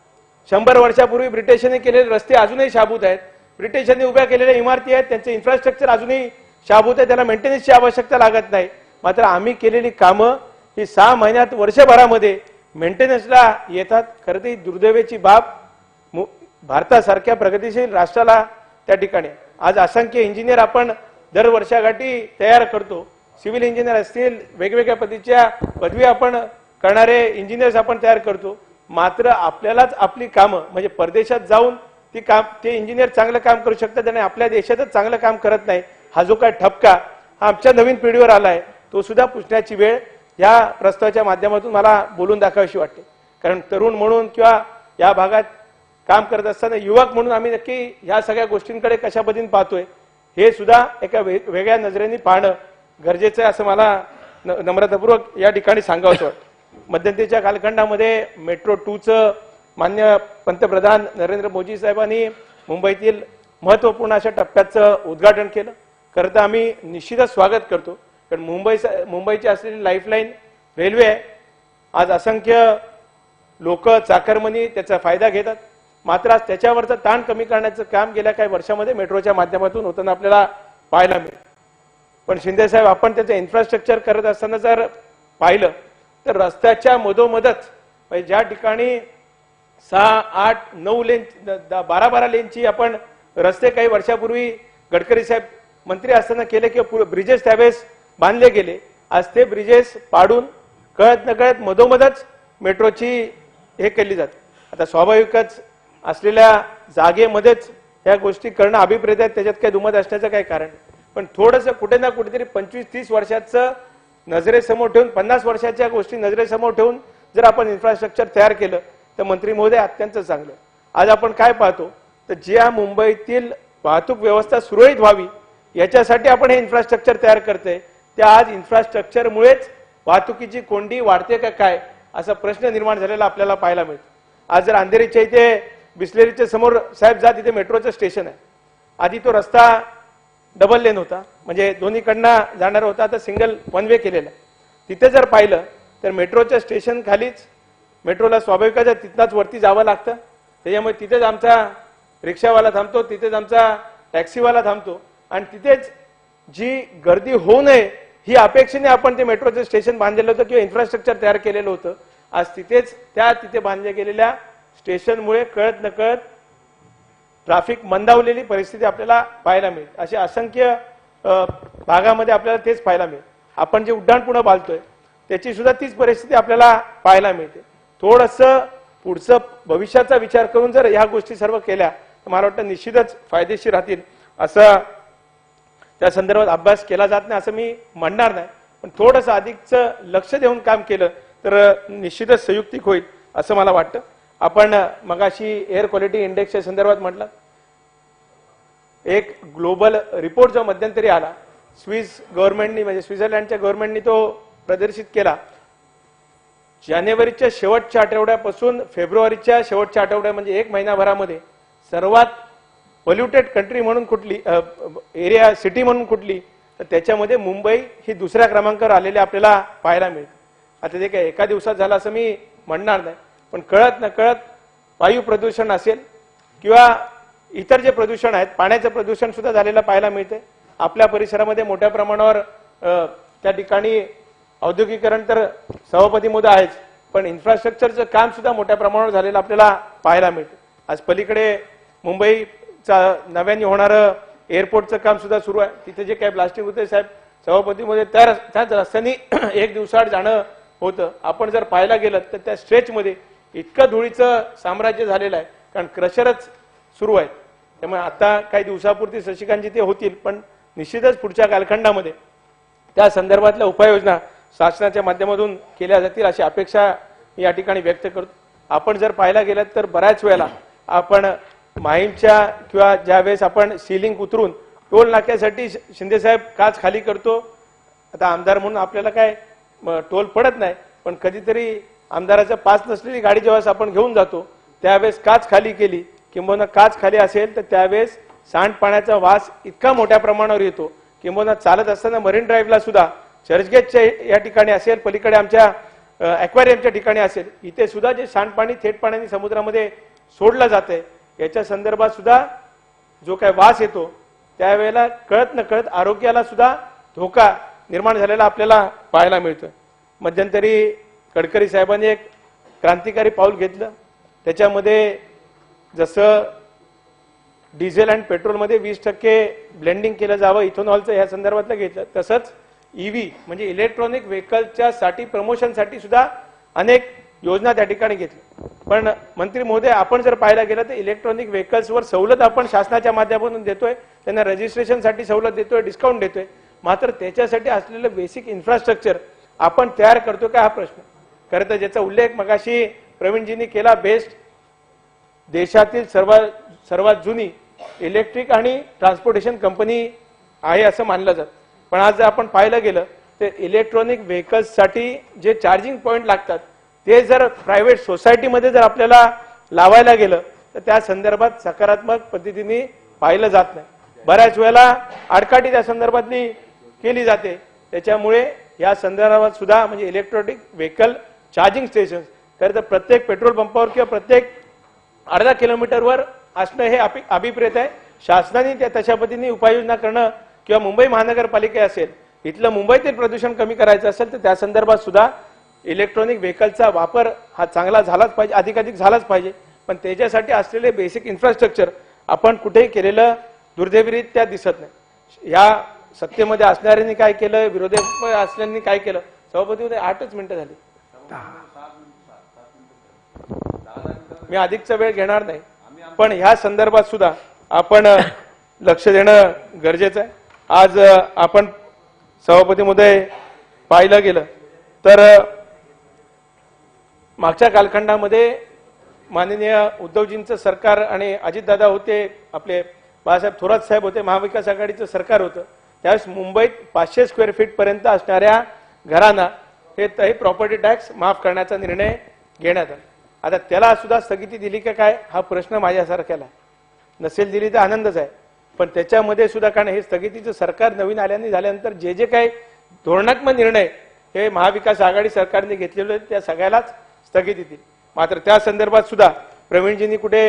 100 वर्षापूर्वी ब्रिटिशांनी केलेले रस्ते अजूनही शाबूत आहेत. ब्रिटिशांनी उभ्या केलेल्या इमारती आहेत, त्यांचे इन्फ्रास्ट्रक्चर अजूनही शाबूत आहे, त्याला मेंटेनन्सची आवश्यकता लागत नाही. मात्र आम्ही केलेली कामं ही 6 महिन्यात, वर्षभरामध्ये मेंटेनन्सला येतात. खरं तर ही दुर्दैवाची बाब भारतासारख्या प्रगतिशील राष्ट्राला त्या ठिकाणी. आज असंख्य इंजिनियर आपण दर वर्षाकाठी तयार करतो. सिव्हिल इंजिनियर असतील, वेगवेगळ्या पदवी आपण करणारे इंजिनियर्स आपण तयार करतो. मात्र आपल्यालाच आपली कामं म्हणजे परदेशात जाऊन ते इंजिनियर चांगलं काम करू शकतात आणि आपल्या देशातच चांगलं काम करत नाही, हा जो काय ठपका हा आमच्या नवीन पिढीवर आलाय, तो सुद्धा पुसण्याची वेळ या प्रस्तावाच्या माध्यमातून मला बोलून दाखवावीशी वाटते. कारण तरुण म्हणून किंवा या भागात काम करत असताना युवक म्हणून आम्ही नक्की ह्या सगळ्या गोष्टींकडे कशा पद्धतीने पाहतोय हे सुद्धा एका वेगळ्या नजरेने पाहणं गरजेचं आहे, असं मला नम्रतापूर्वक या ठिकाणी सांगावंसं वाटतं. मध्यंतरीच्या कालखंडामध्ये मेट्रो 2चं मान्य पंतप्रधान नरेंद्र मोदी साहेबांनी मुंबईतील महत्त्वपूर्ण अशा टप्प्याचं उद्घाटन केलं. खरं तर आम्ही निश्चितच स्वागत करतो, कारण मुंबईची असलेली लाईफलाईन रेल्वे आहे. आज असंख्य लोक चाकरमनी त्याचा फायदा घेतात. मात्र आज त्याच्यावरचं ताण कमी करण्याचं काम गेल्या काही वर्षामध्ये मेट्रोच्या माध्यमातून होताना आपल्याला पाहायला मिळेल. पण शिंदे साहेब, आपण त्याचं इन्फ्रास्ट्रक्चर करत असताना जर पाहिलं तर रस्त्याच्या मधोमधच म्हणजे ज्या ठिकाणी 6, 8, 9 लेन 12 लेनची आपण रस्ते काही वर्षापूर्वी गडकरी साहेब मंत्री असताना केले किंवा ब्रिजेस त्यावेळेस बांधले गेले, आज ते ब्रिजेस पाडून कळत नकळत मधोमधच मेट्रोची हे केली जाते. आता स्वाभाविकच असलेल्या जागेमध्येच ह्या गोष्टी करणं अभिप्रेत आहेत, त्याच्यात काही दुमत असण्याचं काही कारण नाही. पण थोडंसं कुठे ना कुठेतरी 25-30 वर्षाचं नजरेसमोर ठेवून, 50 वर्षाच्या गोष्टी नजरेसमोर ठेवून जर आपण इन्फ्रास्ट्रक्चर तयार केलं तर मंत्री महोदय अत्यंत चांगलं. आज आपण काय पाहतो तर ज्या मुंबईतील वाहतूक व्यवस्था सुरळीत व्हावी याच्यासाठी आपण हे इन्फ्रास्ट्रक्चर तयार करतोय, त्या आज इन्फ्रास्ट्रक्चरमुळेच वाहतुकीची कोंडी वाढते का काय असा प्रश्न निर्माण झालेला आपल्याला पाहायला मिळतो. आज जर अंधेरीच्या इथे बिस्लेरीच्या समोर साहेब जा, तिथे मेट्रोचं स्टेशन आहे. आधी तो रस्ता डबल लेन होता, म्हणजे दोन्हीकडनं जाणार होता, आता सिंगल 1 वे केलेला. तिथे जर पाहिलं तर मेट्रोच्या स्टेशन खालीच मेट्रोला स्वाभाविकच तिथनंच वरती जावं लागतं. त्याच्यामुळे तिथेच आमचा रिक्षावाला थांबतो, तिथेच आमचा टॅक्सीवाला थांबतो आणि तिथेच जी गर्दी होऊ नये ही अपेक्षेने आपण ते मेट्रोचं स्टेशन बांधलेलं होतं किंवा इन्फ्रास्ट्रक्चर तयार केलेलं होतं. आज तिथे बांधल्या गेलेल्या स्टेशनमुळे कळत नकळत ट्रॅफिक मंदावलेली परिस्थिती आपल्याला पाहायला मिळते. असे असंख्य भागामध्ये आपल्याला तेच पाहायला मिळेल. आपण जे उड्डाण पुणे बांधतोय त्याची सुद्धा तीच परिस्थिती आपल्याला पाहायला मिळते. थोडंसं पुढचं भविष्याचा विचार करून जर ह्या गोष्टी सर्व केल्या तर मला वाटतं निश्चितच फायदेशीर राहतील. असं त्या संदर्भात अभ्यास केला जात नाही असं मी म्हणणार नाही, पण थोडंसं अधिकचं लक्ष देऊन काम केलं तर निश्चितच संयुक्तिक होईल असं मला वाटतं. आपण मगाशी एअर क्वालिटी इंडेक्सच्या संदर्भात म्हटलं, एक ग्लोबल रिपोर्ट जो मध्यंतरी आला स्विस गव्हर्नमेंटनी म्हणजे स्वित्झर्लंडच्या गव्हर्नमेंटनी तो प्रदर्शित केला. जानेवारीच्या शेवटच्या आठवड्यापासून फेब्रुवारीच्या शेवटच्या आठवड्या म्हणजे 1 महिनाभरामध्ये सर्वात पोल्युटेड कंट्री म्हणून कुठली एरिया सिटी म्हणून कुठली तर त्याच्यामध्ये मुंबई ही दुसऱ्या क्रमांकावर आलेली आपल्याला पाहायला मिळते. आता ते काय एका दिवसात झालं असं मी म्हणणार नाही, पण कळत नकळत वायू प्रदूषण असेल किंवा इतर जे प्रदूषण आहेत, पाण्याचं प्रदूषण सुद्धा झालेलं पाहायला मिळते. आपल्या परिसरामध्ये मोठ्या प्रमाणावर त्या ठिकाणी औद्योगिकरण तर सभापती मुद्दा आहेच, पण इन्फ्रास्ट्रक्चरचं काम सुद्धा मोठ्या प्रमाणावर झालेलं आपल्याला पाहायला मिळते. आज पलीकडे मुंबईचा नव्याने होणारं एअरपोर्टचं काम सुद्धा सुरू आहे. तिथे जे काही ब्लास्टिंग होते साहेब सभापतीमध्ये त्याच रस्त्याने 1 दिवसाआड जाणं होतं. आपण जर पाहायला गेलं तर त्या स्ट्रेचमध्ये इतकं धुळीचं साम्राज्य झालेलं आहे, कारण क्रशरच सुरू आहे. त्यामुळे आता काही दिवसापुरती शशिकांतजी ते होतील, पण निश्चितच पुढच्या कालखंडामध्ये त्या संदर्भातल्या उपाययोजना शासनाच्या माध्यमातून केल्या जातील अशी अपेक्षा मी या ठिकाणी व्यक्त करतो. आपण जर पाहायला गेलात तर बऱ्याच वेळेला आपण माहीमच्या किंवा ज्यावेळेस आपण सीलिंग उतरून टोल नाक्यासाठी शिंदेसाहेब काच खाली करतो. आता आमदार म्हणून आपल्याला काय टोल पडत नाही, पण कधीतरी आमदाराचा पास नसलेली गाडी जेव्हा आपण घेऊन जातो त्यावेळेस काच खाली केली किंबहुना काच खाली असेल तर त्यावेळेस सांडपाण्याचा वास इतका मोठ्या प्रमाणावर येतो किंबहुना चालत असताना मरीन ड्राईव्हला सुद्धा चर्चगेटच्या या ठिकाणी असेल, पलीकडे आमच्या ॲक्वेरियमच्या ठिकाणी असेल, इथे सुद्धा जे सांडपाणी थेट पाण्याने समुद्रामध्ये सोडलं जाते याच्या संदर्भात सुद्धा जो काय वास येतो त्यावेळेला कळत नकळत आरोग्याला सुद्धा धोका निर्माण झालेला आपल्याला पाहायला मिळतोय. मध्यंतरी गडकरी साहेबांनी एक क्रांतिकारी पाऊल घेतलं. त्याच्यामध्ये जसं डिझेल आणि पेट्रोलमध्ये 20% ब्लेंडिंग केलं जावं इथेनॉलचं या संदर्भातलं घेतलं, तसंच ईव्ही म्हणजे इलेक्ट्रॉनिक व्हेकलच्या साठी प्रमोशनसाठी सुद्धा अनेक योजना त्या ठिकाणी घेतल्या. पण मंत्री महोदय, आपण जर पाहायला गेलं तर इलेक्ट्रॉनिक व्हेकल्सवर सवलत आपण शासनाच्या माध्यमातून देतोय, त्यांना रजिस्ट्रेशनसाठी सवलत देतोय, डिस्काउंट देतोय, मात्र त्याच्यासाठी असलेलं बेसिक इन्फ्रास्ट्रक्चर आपण तयार करतो का हा प्रश्न. खरं तर ज्याचा उल्लेख मगाशी प्रवीणजींनी केला, बेस्ट देशातील सर्वात जुनी इलेक्ट्रिक आणि ट्रान्सपोर्टेशन कंपनी आहे असं मानलं जातं. पण आज जर आपण पाहायला गेलं तर इलेक्ट्रॉनिक व्हेकल्ससाठी जे चार्जिंग पॉईंट लागतात ते जर प्रायव्हेट सोसायटीमध्ये जर आपल्याला लावायला गेलं तर त्या संदर्भात सकारात्मक पद्धतीने पाहिलं जात नाही. बऱ्याच वेळेला आडकाठी त्या संदर्भातली केली जाते. त्याच्यामुळे या संदर्भात सुद्धा म्हणजे इलेक्ट्रॉनिक व्हेकल चार्जिंग स्टेशन खरं तर प्रत्येक पेट्रोल पंपावर किंवा प्रत्येक अर्धा किलोमीटरवर असणं हे अभिप्रेत आहे. शासनाने त्या तशा पद्धतीने उपाययोजना करणं किंवा मुंबई महानगरपालिका असेल, इथलं मुंबईतील प्रदूषण कमी करायचं असेल तर त्या संदर्भात सुद्धा इलेक्ट्रॉनिक व्हेकलचा वापर हा चांगला झालाच पाहिजे, अधिकाधिक झालाच पाहिजे. पण त्याच्यासाठी असलेले बेसिक इन्फ्रास्ट्रक्चर आपण कुठेही केलेलं दुर्दैवीरित्या दिसत नाही. या सत्तेमध्ये असणाऱ्यांनी काय केलं, विरोधी असणाऱ्यांनी काय केलं. सभापती 8च मिनिटं झाली, मी अधिकचा वेळ घेणार नाही. पण ह्या संदर्भात सुद्धा आपण लक्ष देणं गरजेचं आहे. आज आपण सभापती महोदय पाहिलं गेलं तर मागच्या कालखंडामध्ये माननीय उद्धवजींचं सरकार आणि अजितदादा होते, आपले बाळासाहेब थोरात साहेब होते, महाविकास आघाडीचं सरकार होतं. त्यावेळेस मुंबईत 500 स्क्वेअर फीट पर्यंत असणाऱ्या घरांना हे प्रॉपर्टी टॅक्स माफ करण्याचा निर्णय घेण्यात आला. आता त्याला सुद्धा स्थगिती दिली का काय हा प्रश्न माझ्यासारख्याला. नसेल दिली तर आनंदच आहे. पण त्याच्यामध्ये सुद्धा कारण हे स्थगितीचं सरकार नवीन आल्याने झाल्यानंतर जे काही धोरणात्मक निर्णय हे महाविकास आघाडी सरकारने घेतलेले त्या सगळ्यालाच स्थगिती दिली. मात्र त्या संदर्भात सुद्धा प्रवीणजींनी कुठे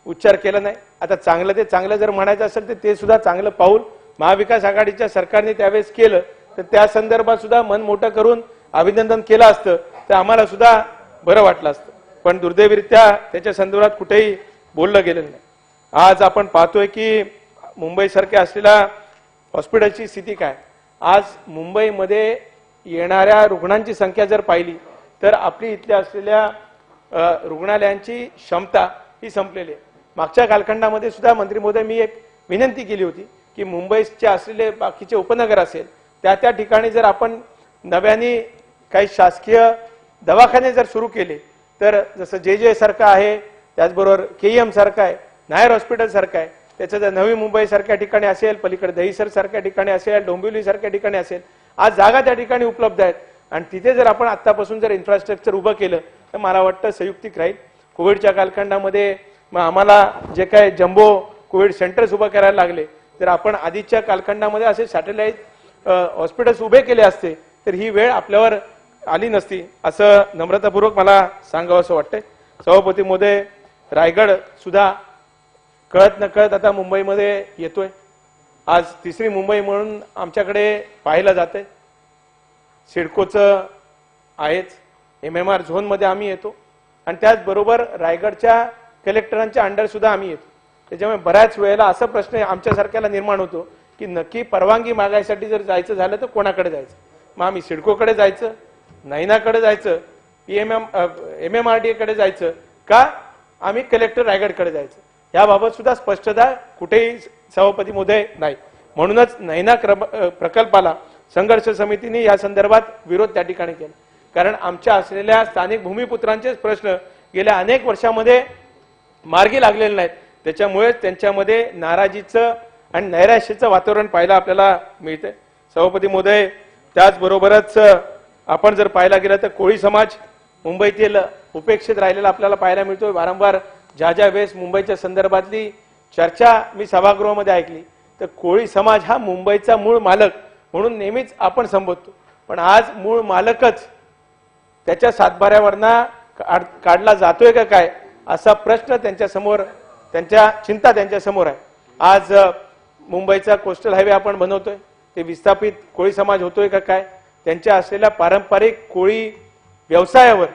उच्चार केला नाही. आता चांगलं ते चांगलं जर म्हणायचं असेल तर ते सुद्धा चांगलं पाऊल महाविकास आघाडीच्या सरकारने त्यावेळेस केलं तर त्या संदर्भात सुद्धा मन मोठं करून अभिनंदन केलं असतं तर आम्हाला सुद्धा बरं वाटलं असतं. पण दुर्दैवीरित्या त्याच्या संदर्भात कुठेही बोललं गेलेलं नाही. आज आपण पाहतोय की मुंबईसारख्या असलेल्या हॉस्पिटलची स्थिती काय. आज मुंबईमध्ये येणाऱ्या रुग्णांची संख्या जर पाहिली तर आपली इथल्या असलेल्या रुग्णालयांची क्षमता ही संपलेली आहे. मागच्या कालखंडामध्ये सुद्धा मंत्री महोदय मी एक विनंती केली होती की मुंबईचे असलेले बाकीचे उपनगर असेल त्या ठिकाणी जर आपण नव्याने काही शासकीय दवाखाने जर सुरू केले तर जसं जे सारखं आहे, त्याचबरोबर KEM सारखं आहे, नायर हॉस्पिटल सारखं आहे, त्याचं जर नवी मुंबई सारख्या ठिकाणी असेल, पलीकडे दहिसर सारख्या ठिकाणी असेल, डोंबिवली सारख्या ठिकाणी असेल, आज जागा त्या ठिकाणी उपलब्ध आहेत आणि तिथे जर आपण आतापासून जर इन्फ्रास्ट्रक्चर उभं केलं तर मला वाटतं संयुक्तिक राहील. कोविडच्या कालखंडामध्ये मग आम्हाला जे काय जम्बो कोविड सेंटर्स उभं करायला लागले तर आपण आधीच्या कालखंडामध्ये असे सॅटेलाइट हॉस्पिटल्स उभे केले असते तर ही वेळ आपल्यावर आली नसती असं नम्रतापूर्वक मला सांगावं असं वाटतंय. सभापती महोदय, रायगड सुद्धा कळत नकळत आता मुंबईमध्ये येतोय. आज तिसरी मुंबई म्हणून आमच्याकडे पाहिलं जातंय. सिडकोचं आहेच, MMR झोनमध्ये आम्ही येतो आणि त्याचबरोबर रायगडच्या कलेक्टरांच्या अंडर सुद्धा आम्ही येतो. त्याच्यामुळे बऱ्याच वेळेला असा प्रश्न आमच्यासारख्याला निर्माण होतो की नक्की परवानगी मागायसाठी जर जायचं झालं तर कोणाकडे जायचं. मग आम्ही सिडकोकडे जायचं, नैनाकडे जायचं, MMRDA कडे जायचं का आम्ही कलेक्टर रायगडकडे जायचं. याबाबत सुद्धा स्पष्टता कुठेही सभापती महोदय नाही. म्हणूनच नैना प्रकल्पाला संघर्ष समितीने या संदर्भात विरोध त्या ठिकाणी केला. कारण आमच्या असलेल्या स्थानिक भूमिपुत्रांचेच प्रश्न गेल्या अनेक वर्षामध्ये मार्गी लागलेले नाहीत. त्याच्यामुळे त्यांच्यामध्ये नाराजीचं आणि नैराश्याचं वातावरण पाहायला आपल्याला मिळतंय. सभापती महोदय, त्याचबरोबरच आपण जर पाहायला गेलं तर कोळी समाज मुंबईतील उपेक्षित राहिलेला आपल्याला पाहायला मिळतोय. वारंवार ज्या वेळेस मुंबईच्या संदर्भातली चर्चा मी सभागृहामध्ये ऐकली तर कोळी समाज हा मुंबईचा मूळ मालक म्हणून नेहमीच आपण संबोधतो, पण आज मूळ मालकच त्याच्या सातबाऱ्यावरना काढला जातोय का काय असा प्रश्न त्यांच्या समोर, त्यांच्या चिंता त्यांच्या समोर आहे. आज मुंबईचा कोस्टल हायवे आपण बनवतोय, ते विस्थापित कोळी समाज होतोय का काय, त्यांच्या असलेल्या पारंपरिक कोळी व्यवसायावर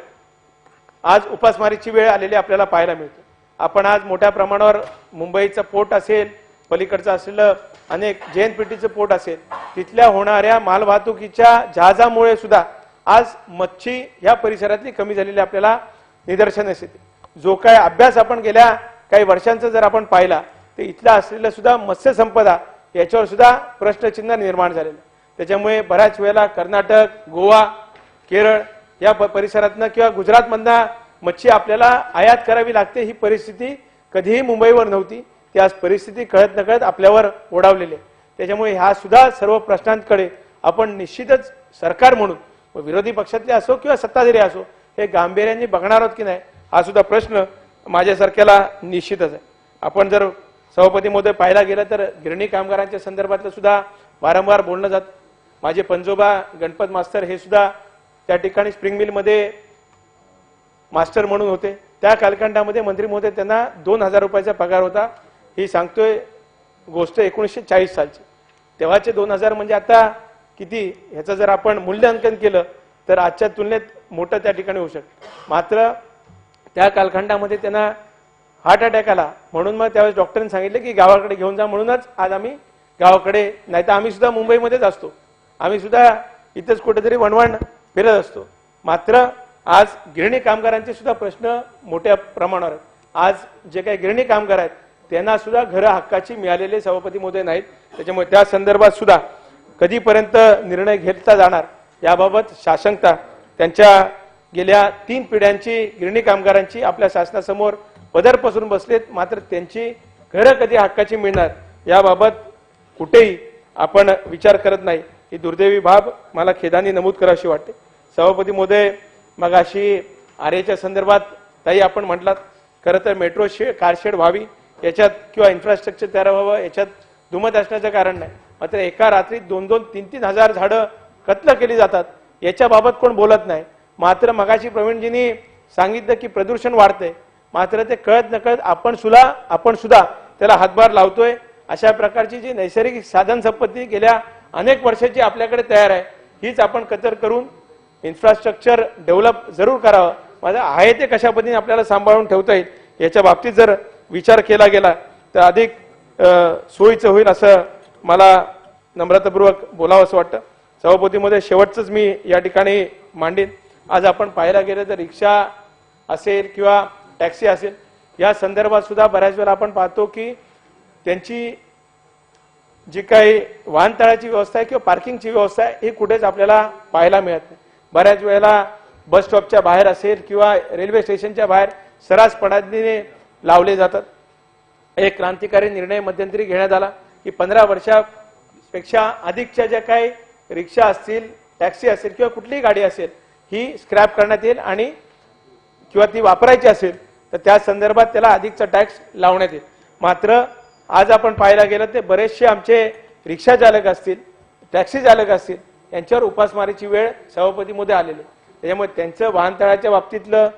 आज उपासमारीची वेळ आलेली आपल्याला पाहायला मिळते. आपण आज मोठ्या प्रमाणावर मुंबईचं पोर्ट असेल, पलीकडचं असलेलं अनेक JNPTचं पोर्ट असेल, तिथल्या होणाऱ्या मालवाहतुकीच्या जहाजामुळे सुद्धा आज मच्छी या परिसरातली कमी झालेली आपल्याला निदर्शनास येते. जो काय अभ्यास आपण गेल्या काही वर्षांचा जर आपण पाहिला तर इथला असलेलं सुद्धा मत्स्य संपदा याच्यावर सुद्धा प्रश्नचिन्ह निर्माण झालेलं. त्याच्यामुळे बऱ्याच वेळेला कर्नाटक, गोवा, केरळ या परिसरातनं किंवा गुजरातमधनं मच्छी आपल्याला आयात करावी लागते. ही परिस्थिती कधीही मुंबईवर नव्हती, ती आज परिस्थिती कळत नकळत आपल्यावर ओढावलेली आहे. त्याच्यामुळे ह्या सुद्धा सर्व प्रश्नांकडे आपण निश्चितच सरकार म्हणून विरोधी पक्षातले असो किंवा सत्ताधारी असो हे गांभीर्याने बघणार आहोत की नाही हा सुद्धा प्रश्न माझ्यासारख्याला निश्चितच आहे. आपण जर सभापती महोदय पाहायला गेलं तर गिरणी कामगारांच्या संदर्भातलं सुद्धा वारंवार बोलणं जात. माझे पंजोबा गणपत मास्तर हे सुद्धा त्या ठिकाणी स्प्रिंग मिलमध्ये मास्टर म्हणून होते. त्या कालखंडामध्ये मंत्री महोदय त्यांना 2000 रुपयाचा पगार होता. ही सांगतोय गोष्ट 1940 सालची. तेव्हाचे 2000 म्हणजे आता किती, ह्याचं जर आपण मूल्यांकन केलं तर आजच्या तुलनेत मोठं त्या ठिकाणी होऊ शकतं. मात्र त्या कालखंडामध्ये त्यांना हार्ट अटॅक आला म्हणून मग त्यावेळेस डॉक्टरांनी सांगितले की गावाकडे घेऊन जा, म्हणूनच आज आम्ही गावाकडे, नाही तर आम्ही सुद्धा मुंबईमध्येच असतो, आम्ही सुद्धा इथंच कुठेतरी वणवण फिरत असतो. मात्र आज गिरणी कामगारांचे सुद्धा प्रश्न मोठ्या प्रमाणावर आहेत. आज जे काही गिरणी कामगार आहेत त्यांना सुद्धा घरं हक्काची मिळालेले सभापती महोदय नाहीत. त्याच्यामुळे त्या संदर्भात सुद्धा कधीपर्यंत निर्णय घेतला जाणार याबाबत साशंकता त्यांच्या गेल्या 3 पिढ्यांची गिरणी कामगारांची आपल्या शासनासमोर पदर पसरून बसलेत. मात्र त्यांची घरं कधी हक्काची मिळणार याबाबत कुठेही आपण विचार करत नाही. ही दुर्दैवी बाब मला खेदाने नमूद करावीशी वाटते. सभापती महोदय मगाशी आरेच्या संदर्भात ताई आपण म्हटलात, खरं तर मेट्रो कारशेड व्हावी याच्यात किंवा इन्फ्रास्ट्रक्चर तयार व्हावं याच्यात दुमत असण्याचं कारण नाही. मात्र एका रात्रीत 2-2, 3-3 हजार झाडं कत्ल केली जातात याच्याबाबत कोण बोलत नाही. मात्र मगाशी प्रवीणजींनी सांगितलं की प्रदूषण वाढतंय, मात्र ते कळत नकळत आपण सुद्धा त्याला हातभार लावतोय. अशा प्रकारची जी नैसर्गिक साधन संपत्ती गेल्या अनेक वर्षाची आपल्याकडे तयार आहे हीच आपण कतर करून इन्फ्रास्ट्रक्चर डेव्हलप जरूर करावं. माझं आहे ते कशा पद्धतीने आपल्याला सांभाळून ठेवता येईल याच्या बाबतीत जर विचार केला गेला तर अधिक सोयीचं होईल असं मला नम्रतापूर्वक बोलावं असं वाटतं. सभापतीमध्ये शेवटचंच मी या ठिकाणी मांडीन. आज आपण पाहायला गेलं तर रिक्षा असेल किंवा टॅक्सी असेल या संदर्भात सुद्धा बऱ्याच वेळा आपण पाहतो की त्यांची जी काही वाहनतळाची व्यवस्था आहे किंवा पार्किंगची व्यवस्था आहे ही कुठेच आपल्याला पाहायला मिळत नाही. बऱ्याच वेळेला बस स्टॉपच्या बाहेर असेल किंवा रेल्वे स्टेशनच्या बाहेर सर्रास पडद्याने लावले जातात. एक क्रांतिकारी निर्णय मध्यंतरी घेण्यात आला की 15 वर्षापेक्षा अधिकच्या ज्या काही रिक्षा असतील, टॅक्सी असेल किंवा कुठलीही गाडी असेल ही स्क्रॅप करण्यात येईल आणि किंवा ती वापरायची असेल तर त्या संदर्भात त्याला अधिकचा टॅक्स लावण्यात येईल. मात्र आज आपण पाहायला गेलं ते बरेचसे आमचे रिक्षा चालक असतील, टॅक्सी चालक असतील यांच्यावर उपासमारीची वेळ सभापतीमध्ये आलेली. त्याच्यामुळे त्यांचं वाहनतळाच्या बाबतीतलं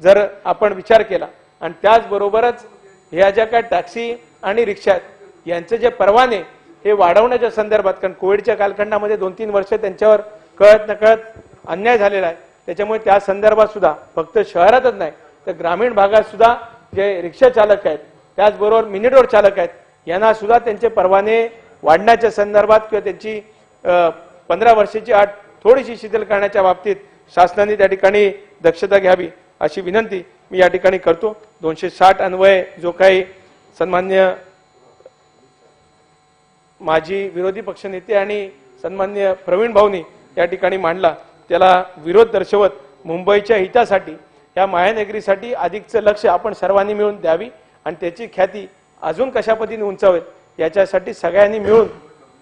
जर आपण विचार केला आणि त्याचबरोबरच ह्या ज्या काय टॅक्सी आणि रिक्षा आहेत यांचे जे परवाने हे वाढवण्याच्या संदर्भात, कारण कोविडच्या कालखंडामध्ये 2-3 वर्ष त्यांच्यावर कळत नकळत अन्याय झालेला आहे. त्याच्यामुळे त्या संदर्भात सुद्धा फक्त शहरातच नाही तर ग्रामीण भागात सुद्धा जे रिक्षा चालक आहेत त्याचबरोबर मिनी रोड चालक आहेत यांना सुद्धा त्यांचे परवाने वाढण्याच्या संदर्भात किंवा त्यांची 15 वर्षाची अट थोडीशी शिथिल करण्याच्या बाबतीत शासनाने त्या ठिकाणी दक्षता घ्यावी अशी विनंती मी या ठिकाणी करतो. 260 अन्वये जो काही सन्मान्य माजी विरोधी पक्षनेते आणि सन्मान्य प्रवीण भाऊनी या ठिकाणी मांडला त्याला विरोध दर्शवत मुंबईच्या हितासाठी या मायानगरीसाठी अधिकचं लक्ष आपण सर्वांनी मिळून द्यावी आणि त्याची ख्याती अजून कशा पद्धतीने उंचावेल याच्यासाठी सगळ्यांनी मिळून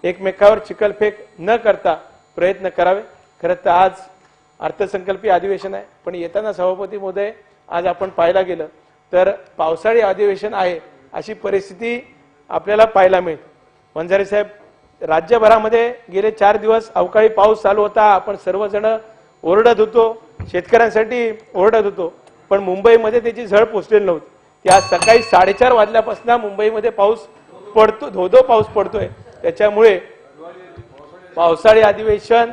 एकमेकावर चिखलफेक न करता प्रयत्न करावे. खरं तर आज अर्थसंकल्पीय अधिवेशन आहे, पण येताना सभापती महोदय आज आपण पाहायला गेलं तर पावसाळी अधिवेशन आहे अशी परिस्थिती आपल्याला पाहायला मिळते. वंजारे साहेब, राज्यभरामध्ये गेले 4 दिवस अवकाळी पाऊस चालू होता. आपण सर्वजण ओरडत होतो, शेतकऱ्यांसाठी ओरडत होतो, पण मुंबईमध्ये त्याची झळ पोचलेली नव्हती. ती आज सकाळी 4:30 वाजल्यापासून मुंबईमध्ये पाऊस पडतो, धोधो पाऊस पडतोय. त्याच्यामुळे पावसाळी अधिवेशन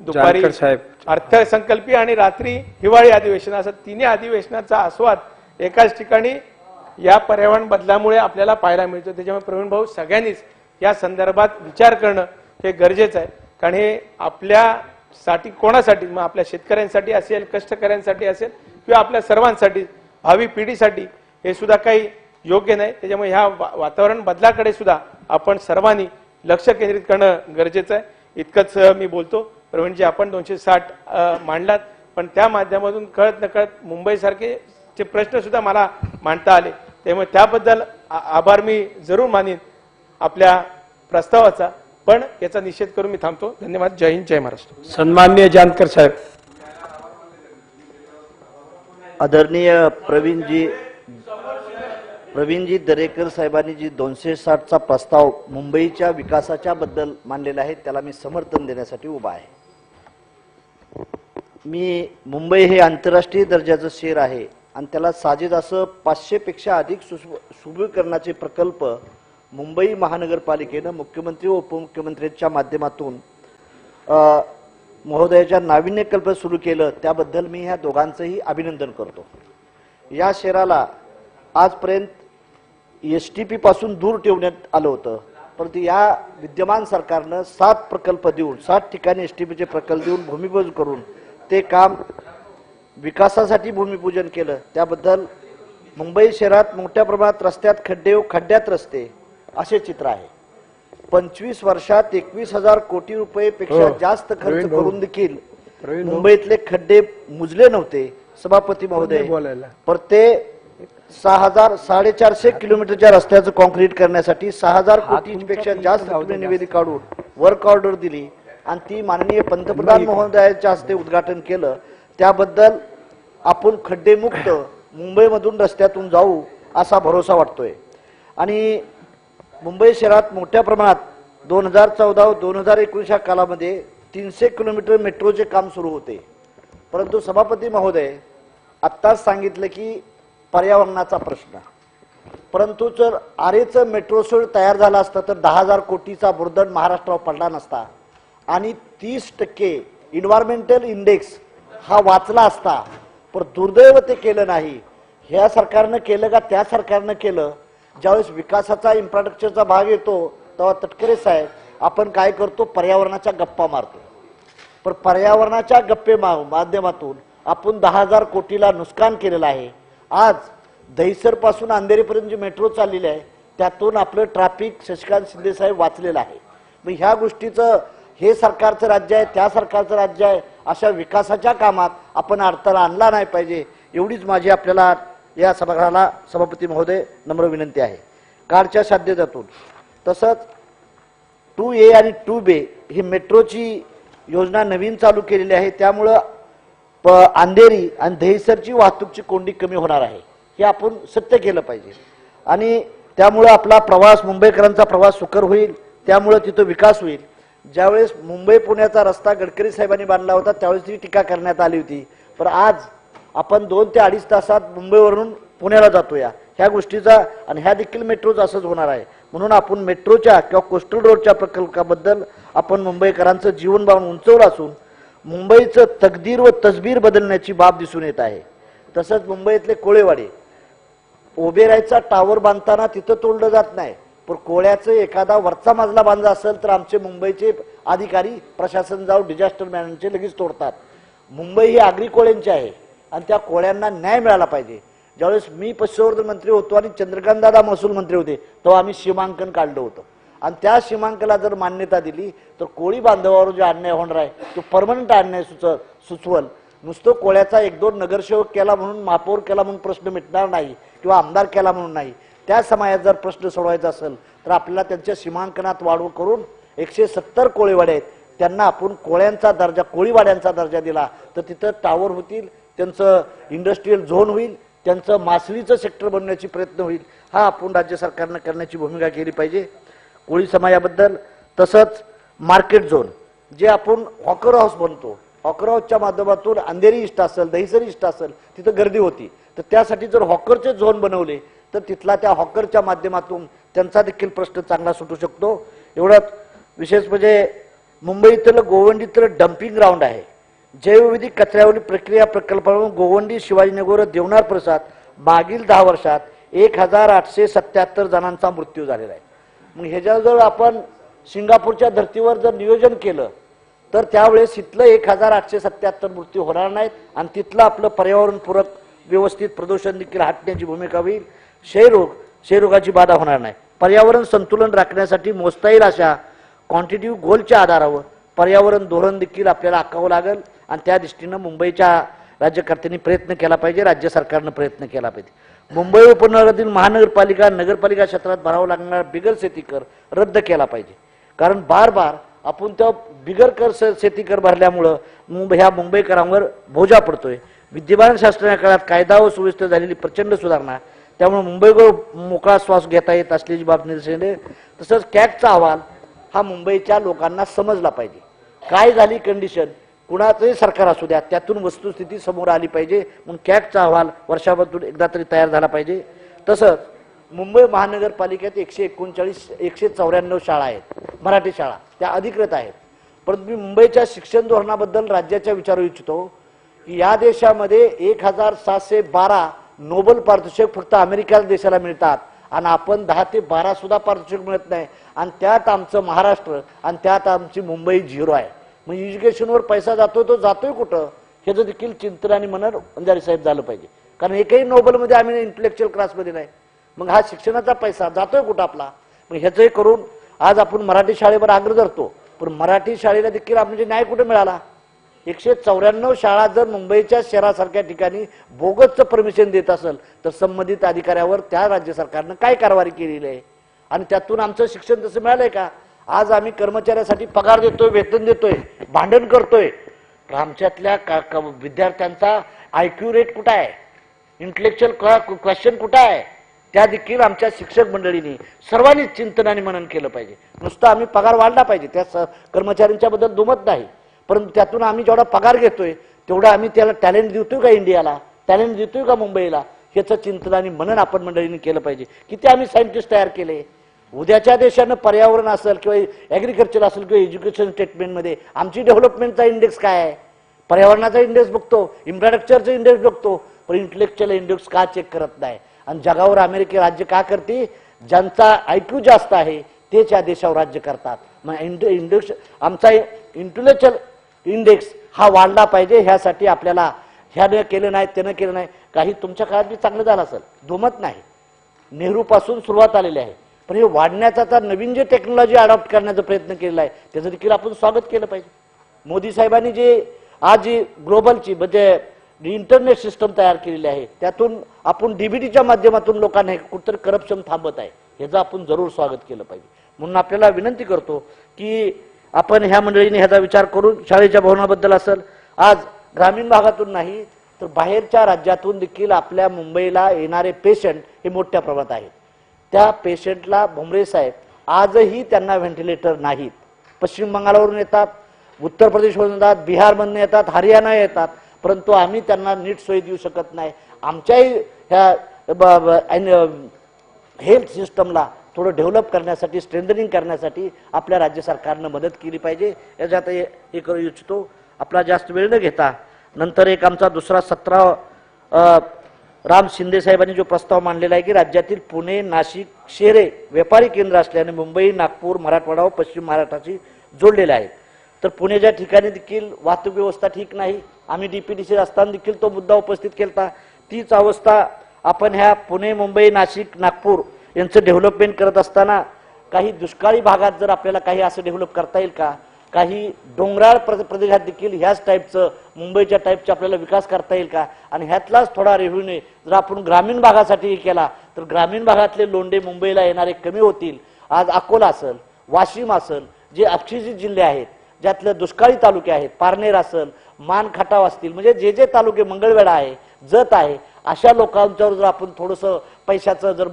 दुपारी अर्थसंकल्पीय आणि रात्री हिवाळी अधिवेशन असं तिन्ही अधिवेशनाचा आस्वाद एकाच ठिकाणी या पर्यावरण बदलामुळे आपल्याला पाहायला मिळतो. त्याच्यामुळे प्रवीण भाऊ सगळ्यांनीच या संदर्भात विचार करणं हे गरजेचं आहे. कारण हे आपल्यासाठी कोणासाठी, मग आपल्या शेतकऱ्यांसाठी असेल, कष्टकऱ्यांसाठी असेल किंवा आपल्या सर्वांसाठी, भावी पिढीसाठी हे सुद्धा काही योग्य नाही. त्याच्यामुळे ह्या वातावरण बदलाकडे सुद्धा आपण सर्वांनी लक्ष केंद्रित करणं गरजेचं आहे. इतकंच मी बोलतो. प्रवीणजी, आपण 260 मांडलात, पण त्या माध्यमातून कळत नकळत मुंबईसारखे चे प्रश्न सुद्धा मला मांडता आले. त्यामुळे त्याबद्दल आभार मी जरूर मानीन आपल्या प्रस्तावाचा, पण याचा निषेध करून मी थांबतो. धन्यवाद. जय हिंद, जय महाराष्ट्र. सन्माननीय जानकर साहेब. आदरणीय प्रवीणजी दरेकर साहेबांनी जी 260चा प्रस्ताव मुंबईच्या विकासाच्या बद्दल मांडलेला आहे त्याला मी समर्थन देण्यासाठी उभा आहे. मुंबई हे आंतरराष्ट्रीय दर्जाचं शहर आहे आणि त्याला साजेद असं 500 पेक्षा अधिक सुशोभीकरणाचे प्रकल्प मुंबई महानगरपालिकेनं मुख्यमंत्री व उपमुख्यमंत्र्यांच्या माध्यमातून महोदयाच्या नाविन्यकल्प सुरू केलं. त्याबद्दल मी ह्या दोघांचंही अभिनंदन करतो. या शहराला आजपर्यंत STP पासून दूर ठेवण्यात आलं होतं, परंतु या विद्यमान सरकारनं 7 प्रकल्प देऊन 7 ठिकाणी STPचे प्रकल्प देऊन भूमिपूजन करून ते काम विकासासाठी भूमिपूजन केलं. त्याबद्दल मुंबई शहरात मोठ्या प्रमाणात रस्त्यात खड्डे व खड्ड्यात रस्ते असे चित्र आहे. 25 वर्षात 21,000 कोटी रुपये पेक्षा जास्त खर्च करून देखील मुंबईतले खड्डे मुजले नव्हते. सभापती महोदय, पर ते 450 किलोमीटरच्या रस्त्याचं कॉन्क्रीट करण्यासाठी 6,000 कोटीपेक्षा जास्त निवेदन काढून वर्क ऑर्डर दिली आणि ती माननीय पंतप्रधान महोदयाच्या हस्ते उद्घाटन केलं. त्याबद्दल आपण खड्डेमुक्त मुंबईमधून रस्त्यातून जाऊ असा भरोसा वाटतोय. आणि मुंबई शहरात मोठ्या प्रमाणात 2014 व 2019 या कालामध्ये 300 किलोमीटर मेट्रोचे काम सुरू होते, परंतु सभापती महोदय आत्ताच सांगितलं की पर्यावरणाचा प्रश्न, परंतु जर आरेचं मेट्रो सोड तयार झाला असता तर 10,000 कोटीचा बुर्दन महाराष्ट्रावर पडला नसता आणि 30% इन्व्हायरमेंटल इंडेक्स हा वाचला असता. पण दुर्दैव ते केलं नाही. ह्या सरकारनं केलं का त्या सरकारनं केलं? ज्यावेळेस विकासाचा इन्फ्रास्ट्रक्चरचा भाग येतो तेव्हा तटकरे साहेब आपण काय करतो, पर्यावरणाच्या गप्पा मारतो. पण पर्यावरणाच्या गप्पे माध्यमातून आपण 10,000 कोटीला नुकसान केलेलं आहे. आज दहिसर पासून अंधेरीपर्यंत जी मेट्रो चाललेली आहे त्यातून आपलं ट्रॅफिक शशिकांत शिंदे साहेब वाचलेलं आहे. मग ह्या गोष्टीचं हे सरकारचं राज्य आहे, त्या सरकारचं राज्य आहे, अशा विकासाच्या कामात आपण अडथळा आणला नाही पाहिजे, एवढीच माझी आपल्याला या सभागृहाला सभापती महोदय नम्र विनंती आहे. कारच्या साध्यतातून तसंच 2A आणि 2B ही मेट्रोची योजना नवीन चालू केलेली आहे. त्यामुळं अंधेरी आणि दहिसरची वाहतूकची कोंडी कमी होणार आहे, हे आपण सत्य केलं पाहिजे. आणि त्यामुळं आपला प्रवास, मुंबईकरांचा प्रवास सुकर होईल, त्यामुळं तिथं विकास होईल. ज्यावेळेस मुंबई पुण्याचा रस्ता गडकरी साहेबांनी बांधला होता त्यावेळेस ती टीका करण्यात आली होती, पण आज आपण 2 ते 2.5 तासात मुंबईवरून पुण्याला जातोया. ह्या गोष्टीचा आणि ह्या देखील मेट्रोचं असंच होणार आहे. म्हणून आपण मेट्रोच्या किंवा कोस्टल रोडच्या प्रकल्पाबद्दल आपण मुंबईकरांचं जीवनमान उंचवलं असून मुंबईचं तकदीर व तसबीर बदलण्याची बाब दिसून येत आहे. तसंच मुंबईतले कोळेवाडे, ओबेरायचा टावर बांधताना तिथं तोडलं जात नाही, पण कोळ्याचं एखादा वरचा मजला बांधला असेल तर आमचे मुंबईचे अधिकारी प्रशासन जाऊन डिझास्टर मॅनेजमेंटचे लगेच तोडतात. मुंबई ही आगरी कोळ्यांची आहे आणि त्या कोळ्यांना न्याय मिळाला पाहिजे. ज्यावेळेस मी पशुसंवर्धन मंत्री होतो आणि चंद्रकांत दादा महसूल मंत्री होते तेव्हा आम्ही सीमांकन काढलं होतं आणि त्या सीमांकनाला जर मान्यता दिली तर कोळी बांधवावर जो अन्याय होणार आहे तो परमनंट अन्याय सुचवल. नुसतं कोळ्याचा 1-2 नगरसेवक केला म्हणून, महापौर केला म्हणून प्रश्न मिटणार नाही किंवा आमदार केला म्हणून नाही. त्या समाजात जर प्रश्न सोडवायचा असेल तर आपल्याला त्यांच्या सीमांकनात वाढ करून 170 कोळेवाडे आहेत त्यांना आपण कोळ्यांचा दर्जा, कोळीवाड्यांचा दर्जा दिला तर तिथं टावर होतील, त्यांचं इंडस्ट्रीयल झोन होईल, त्यांचं मासळीचं सेक्टर बनवण्याची प्रयत्न होईल. हा आपण राज्य सरकारनं करण्याची भूमिका केली पाहिजे कोळी समाजाबद्दल. तसंच मार्केट झोन जे आपण हॉकर हाऊस बनतो, हॉकर हाऊसच्या माध्यमातून अंधेरी इष्ट असेल, दहिसरी इष्ट असेल, तिथं गर्दी होती. तर त्यासाठी जर हॉकरचे झोन बनवले तर तिथला त्या हॉकरच्या माध्यमातून त्यांचा देखील प्रश्न चांगला सुटू शकतो. एवढंच विशेष म्हणजे मुंबईतलं गोवंडीतलं डम्पिंग ग्राउंड आहे. जैवविधिक कचऱ्यावरील प्रक्रिया प्रकल्पावरून गोवंडी, शिवाजीनगर, देवनार परिसरात मागील 10 वर्षात 1877 जणांचा मृत्यू झालेला आहे. मग ह्याच्या जर आपण सिंगापूरच्या धर्तीवर जर नियोजन केलं तर त्यावेळेस इथलं 1877 मृत्यू होणार नाहीत आणि तिथलं आपलं पर्यावरणपूरक व्यवस्थित प्रदूषण देखील हटण्याची भूमिका होईल. क्षयरोगाची बाधा होणार नाही. पर्यावरण संतुलन राखण्यासाठी मोजता येईल अशा क्वांटिटिव्ह गोलच्या आधारावर पर्यावरण धोरण देखील आपल्याला आखावं लागेल आणि त्या दृष्टीनं मुंबईच्या राज्यकर्त्यांनी प्रयत्न केला पाहिजे, राज्य सरकारनं प्रयत्न केला पाहिजे. मुंबई उपनगरातील महानगरपालिका, नगरपालिका क्षेत्रात भरावं लागणारा बिगर शेती कर रद्द केला पाहिजे. कारण बार बार आपण त्या बिगर कर शेती कर भरल्यामुळं ह्या मुंबईकरांवर बोजा पडतोय. विद्यमान शासनाच्या काळात कायदा व सुव्यवस्था झालेली प्रचंड सुधारणा, त्यामुळे मुंबईवर मोकळा श्वास घेता येत असल्याची बाब निदर्शनास येते. तसंच कॅगचा अहवाल हा मुंबईच्या लोकांना समजला पाहिजे. काय झाली कंडिशन, कुणाचंही सरकार असू द्या, त्यातून वस्तुस्थिती समोर आली पाहिजे. म्हणून कॅगचा अहवाल वर्षाभरातून एकदा तरी तयार झाला पाहिजे. तसंच मुंबई महानगरपालिकेत 194 शाळा आहेत, मराठी शाळा, त्या अधिकृत आहेत. परंतु मी मुंबईच्या शिक्षण धोरणाबद्दल राज्याच्या विचारू इच्छितो की या देशामध्ये 1712 नोबेल पारितोषिक फक्त अमेरिका देशाला मिळतात आणि आपण 10 ते 12 सुद्धा पारितोषिक मिळत नाही. आणि त्यात आमचं महाराष्ट्र आणि त्यात आमची मुंबई 0 आहे. मग एज्युकेशनवर पैसा जातोय, तो जातोय कुठं, ह्याचं देखील चिंतन आणि मनन अंजारी साहेब झालं पाहिजे. कारण एकही नोबेलमध्ये आम्ही इंटेलेक्च्युअल क्लासमध्ये नाही. मग हा शिक्षणाचा पैसा जातोय कुठं आपला. मग ह्याचंही करून आज आपण मराठी शाळेवर आग्रह धरतो, पण मराठी शाळेला देखील म्हणजे न्याय कुठे मिळाला. 194 शाळा जर मुंबईच्या शहरासारख्या ठिकाणी बोगसचं परमिशन देत असेल तर संबंधित अधिकाऱ्यावर त्या राज्य सरकारनं काय कारवाई केलेली आहे आणि त्यातून आमचं शिक्षण तसं मिळालंय का. आज आम्ही कर्मचाऱ्यासाठी पगार देतोय, वेतन देतोय, भांडण करतोय, तर आमच्यातल्या विद्यार्थ्यांचा IQ रेट कुठं आहे, इंटेलेक्च्युअल क्वेश्चन कुठं आहे, त्या देखील आमच्या शिक्षक मंडळींनी सर्वांनीच चिंतन आणि मनन केलं पाहिजे. नुसतं आम्ही पगार वाढला पाहिजे त्या कर्मचाऱ्यांच्या बद्दल दुमत नाही, परंतु त्यातून आम्ही जेवढा पगार घेतोय तेवढा आम्ही त्याला टॅलेंट देतोय का, इंडियाला टॅलेंट देतोय का मुंबईला, ह्याचं चिंतन आणि मनन आपण मंडळींनी केलं पाहिजे. किती आम्ही सायंटिस्ट तयार केले. उद्याच्या देशानं पर्यावरण असेल किंवा ॲग्रिकल्चर असेल किंवा एज्युकेशन स्टेटमेंटमध्ये आमची डेव्हलपमेंटचा इंडेक्स काय आहे, पर्यावरणाचा इंडेक्स बघतो, इन्फ्रास्ट्रक्चरचा इंडेक्स बघतो, पण इंटेलेक्च्युअल इंडेक्स का चेक करत नाही. आणि जगावर अमेरिका राज्य का करते, ज्यांचा IQ जास्त आहे तेच या देशावर राज्य करतात. मग इंडेक्स आमचा इंटेलेक्च्युअल इंडेक्स हा वाढला पाहिजे. ह्यासाठी आपल्याला ह्यानं केलं नाही, त्यानं केलं नाही. काही तुमच्या काळात बी चांगलं झालं असेल, दुमत नाही, नेहरूपासून सुरुवात आलेली आहे, पण हे वाढण्याचा आता नवीन जे टेक्नॉलॉजी अडॉप्ट करण्याचा प्रयत्न केलेला आहे त्याचं देखील आपण स्वागत केलं पाहिजे. मोदी साहेबांनी जे आज ग्लोबलची म्हणजे इंटरनेट सिस्टम तयार केलेली आहे, त्यातून आपण DBTच्या माध्यमातून लोकांना कुठंतरी करप्शन थांबत आहे, ह्याचं आपण जरूर स्वागत केलं पाहिजे. म्हणून आपल्याला विनंती करतो की आपण ह्या मंडळीने ह्याचा विचार करून शाळेच्या भवनाबद्दल असेल, आज ग्रामीण भागातून नाही तर बाहेरच्या राज्यातून देखील आपल्या मुंबईला येणारे पेशंट हे मोठ्या प्रमाणात आहेत. त्या पेशंटला भुमरे साहेब आजही त्यांना व्हेंटिलेटर नाहीत. पश्चिम बंगालवरून येतात, उत्तर प्रदेशवरून येतात, बिहारमधून येतात, हरियाणा येतात, परंतु आम्ही त्यांना नीट सोयी देऊ शकत नाही. आमच्याही ह्या हेल्थ सिस्टमला थोडं डेव्हलप करण्यासाठी, स्ट्रेंथनिंग करण्यासाठी आपल्या राज्य सरकारनं मदत केली पाहिजे. याच्यात हे करू इच्छितो. आपला जास्त वेळ न घेता नंतर एक आमचा दुसरा 17 राम शिंदे साहेबांनी जो प्रस्ताव मांडलेला आहे की राज्यातील पुणे, नाशिक शहरे व्यापारी केंद्र असल्याने मुंबई, नागपूर, मराठवाडा व पश्चिम महाराष्ट्राशी जोडलेले आहेत. तर पुण्याच्या ठिकाणी देखील वाहतूक व्यवस्था ठीक नाही. आम्ही DPTC असताना देखील तो मुद्दा उपस्थित केला. तीच अवस्था आपण ह्या पुणे, मुंबई, नाशिक, नागपूर यांचं डेव्हलपमेंट करत असताना काही दुष्काळी भागात जर आपल्याला काही असं डेव्हलप करता येईल का, काही डोंगराळ प्रदेशात देखील ह्याच टाईपचं मुंबईच्या टाईपचा आपल्याला विकास करता येईल का, आणि ह्यातलाच थोडा रेव्हेन्यू जर आपण ग्रामीण भागासाठी केला तर ग्रामीण भागातले लोंढे मुंबईला येणारे कमी होतील. आज अकोला असेल, वाशिम असेल, जे अक्षिजित जिल्हे आहेत, ज्यातले दुष्काळी तालुके आहेत, पारनेर असेल, मान खटाव असतील, म्हणजे जे जे तालुके, मंगळवेढा आहे, जत आहे, अशा लोकांच्यावर जर आपण थोडंसं पैशाचं जर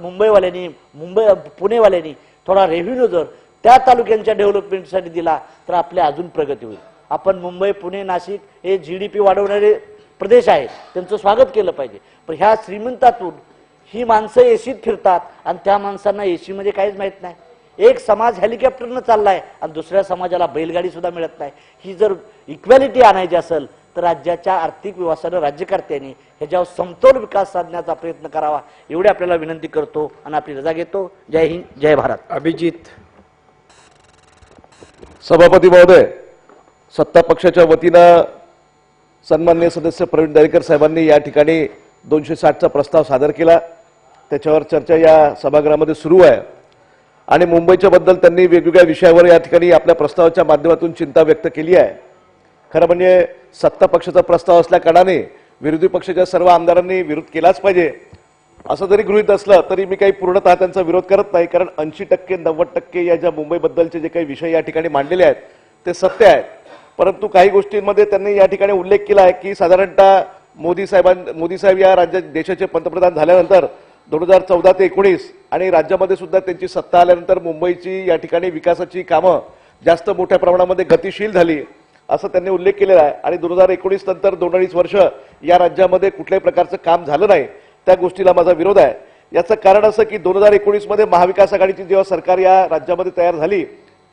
पुणेवाल्यांनी थोडा रेव्हेन्यू जर त्या तालुक्यांच्या डेव्हलपमेंटसाठी दिला तर आपली अजून प्रगती होईल. आपण मुंबई, पुणे, नाशिक हे GDP वाढवणारे प्रदेश आहेत, त्यांचं स्वागत केलं पाहिजे. पण ह्या श्रीमंतातून ही माणसं एसीत फिरतात आणि त्या माणसांना एसी मध्ये काहीच माहित नाही. एक समाज हेलिकॉप्टरनं चाललाय आणि दुसऱ्या समाजाला बैलगाडी सुद्धा मिळत नाही. ही जर इक्वॅलिटी आणायची असेल तर राज्याच्या आर्थिक विकासानं राज्यकर्त्यांनी ह्याच्यावर समतोल विकास साधण्याचा प्रयत्न करावा, एवढी आपल्याला विनंती करतो आणि आपली रजा घेतो. जय हिंद, जय भारत. अभिजित. सभापती महोदय, सत्ता पक्षाच्या वतीनं सन्माननीय सदस्य प्रवीण दरेकर साहेबांनी या ठिकाणी 260चा प्रस्ताव सादर केला. त्याच्यावर चर्चा या सभागृहामध्ये सुरू आहे आणि मुंबईच्या बद्दल त्यांनी वेगवेगळ्या विषयावर या ठिकाणी आपल्या प्रस्तावाच्या माध्यमातून चिंता व्यक्त केली आहे. खरं म्हणजे सत्ता पक्षाचा प्रस्ताव असल्या कारणाने विरोधी पक्षाच्या सर्व आमदारांनी विरोध केलाच पाहिजे असं जरी गृहीत असलं तरी मी काही पूर्णतः त्यांचा विरोध करत नाही. कारण 80% 90% या ज्या मुंबईबद्दलचे जे काही विषय या ठिकाणी मांडलेले आहेत ते सत्य आहेत. परंतु काही गोष्टींमध्ये त्यांनी या ठिकाणी उल्लेख केला आहे की साधारणतः मोदी साहेब या देशाचे पंतप्रधान झाल्यानंतर 2014 ते 19 आणि राज्यामध्ये सुद्धा त्यांची सत्ता आल्यानंतर मुंबईची या ठिकाणी विकासाची कामं जास्त मोठ्या प्रमाणामध्ये गतिशील झाली असं त्यांनी उल्लेख केलेला आहे. आणि 2019 नंतर 2-2.5 वर्ष या राज्यामध्ये कुठल्याही प्रकारचं काम झालं नाही, त्या गोष्टीला माझा विरोध आहे. याचं कारण असं की 2019 मध्ये महाविकास आघाडीची जेव्हा सरकार या राज्यामध्ये तयार झाली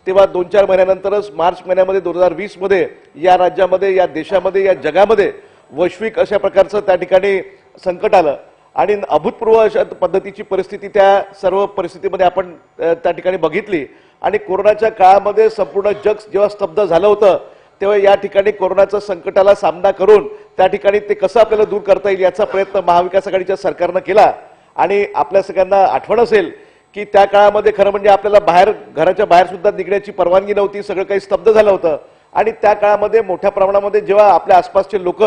तेव्हा 2-4 महिन्यानंतरच मार्च महिन्यामध्ये 2020 मध्ये या राज्यामध्ये, या देशामध्ये, या जगामध्ये वैश्विक अशा प्रकारचं त्या ठिकाणी संकट आलं आणि अभूतपूर्व अशा पद्धतीची परिस्थिती त्या सर्व परिस्थितीमध्ये आपण त्या ठिकाणी बघितली. आणि कोरोनाच्या काळामध्ये संपूर्ण जग जेव्हा स्तब्ध झालं होतं तेव्हा या ठिकाणी कोरोनाच्या संकटाला सामना करून त्या ठिकाणी ते कसं आपल्याला दूर करता येईल याचा प्रयत्न महाविकास आघाडीच्या सरकारनं केला. आणि आपल्या सगळ्यांना आठवण असेल की त्या काळामध्ये खरं म्हणजे आपल्याला घराच्या बाहेर सुद्धा निघण्याची परवानगी नव्हती, सगळं काही स्तब्ध झालं होतं. आणि त्या काळामध्ये मोठ्या प्रमाणामध्ये जेव्हा आपल्या आसपासचे लोक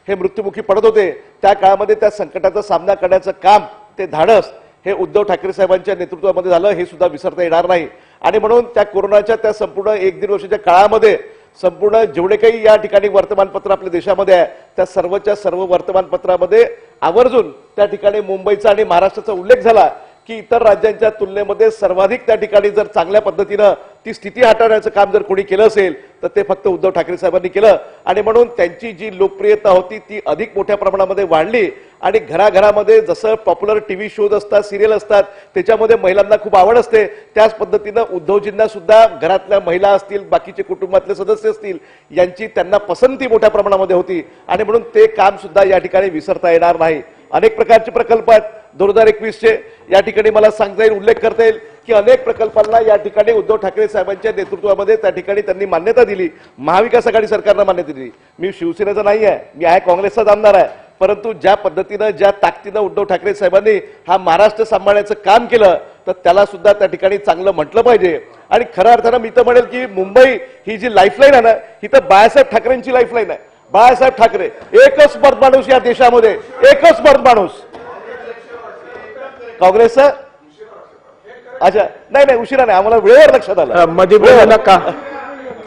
हे मृत्युमुखी पडत होते त्या काळामध्ये त्या संकटाचा सामना करण्याचं काम, ते धाडस हे उद्धव ठाकरे साहेबांच्या नेतृत्वामध्ये झालं, हे सुद्धा विसरता येणार नाही. आणि म्हणून त्या कोरोनाच्या त्या संपूर्ण 1-1.5 वर्षाच्या काळामध्ये संपूर्ण जेवढे काही या ठिकाणी वर्तमानपत्र आपल्या देशामध्ये आहे त्या सर्वच्या सर्व वर्तमानपत्रामध्ये आवर्जून त्या ठिकाणी मुंबईचा आणि महाराष्ट्राचा उल्लेख झाला की इतर राज्यांच्या तुलनेमध्ये सर्वाधिक त्या ठिकाणी जर चांगल्या पद्धतीनं ती स्थिती हाताळण्याचं काम जर कोणी केलं असेल तर ते फक्त उद्धव ठाकरे साहेबांनी केलं. आणि म्हणून त्यांची जी लोकप्रियता होती ती अधिक मोठ्या प्रमाणामध्ये वाढली आणि घराघरामध्ये जसं पॉप्युलर टीव्ही शोज असतात, सिरियल असतात, त्याच्यामध्ये महिलांना खूप आवड असते, त्याच पद्धतीनं उद्धवजींना सुद्धा घरातल्या महिला असतील, बाकीचे कुटुंबातले सदस्य असतील, यांची त्यांना पसंती मोठ्या प्रमाणामध्ये होती. आणि म्हणून ते काम सुद्धा या ठिकाणी विसरता येणार नाही. अनेक प्रकारचे प्रकल्प आहेत 2021चे या ठिकाणी मला सांगता येईल, उल्लेख करता येईल की अनेक प्रकल्पांना या ठिकाणी उद्धव ठाकरे साहेबांच्या नेतृत्वामध्ये त्या ठिकाणी त्यांनी मान्यता दिली, महाविकास आघाडी सरकारनं मान्यता दिली. मी शिवसेनेचा नाही आहे, मी आहे काँग्रेसचाच आमदार आहे, परंतु ज्या पद्धतीनं ज्या ताकदीनं उद्धव ठाकरे साहेबांनी हा महाराष्ट्र सांभाळण्याचं काम केलं तर त्याला सुद्धा त्या ठिकाणी चांगलं म्हटलं पाहिजे. आणि खऱ्या अर्थानं मी तर म्हणेल की मुंबई ही जी लाईफलाईन आहे ना ही तर बाळासाहेब ठाकरेंची लाईफलाईन आहे. बाळासाहेब ठाकरे एकच मर्द माणूस या देशामध्ये, एकच मर्द माणूस. काँग्रेसचं अच्छा नाही उशिरा नाही, आम्हाला वेळेवर लक्षात आलं मध्ये बोलू नका.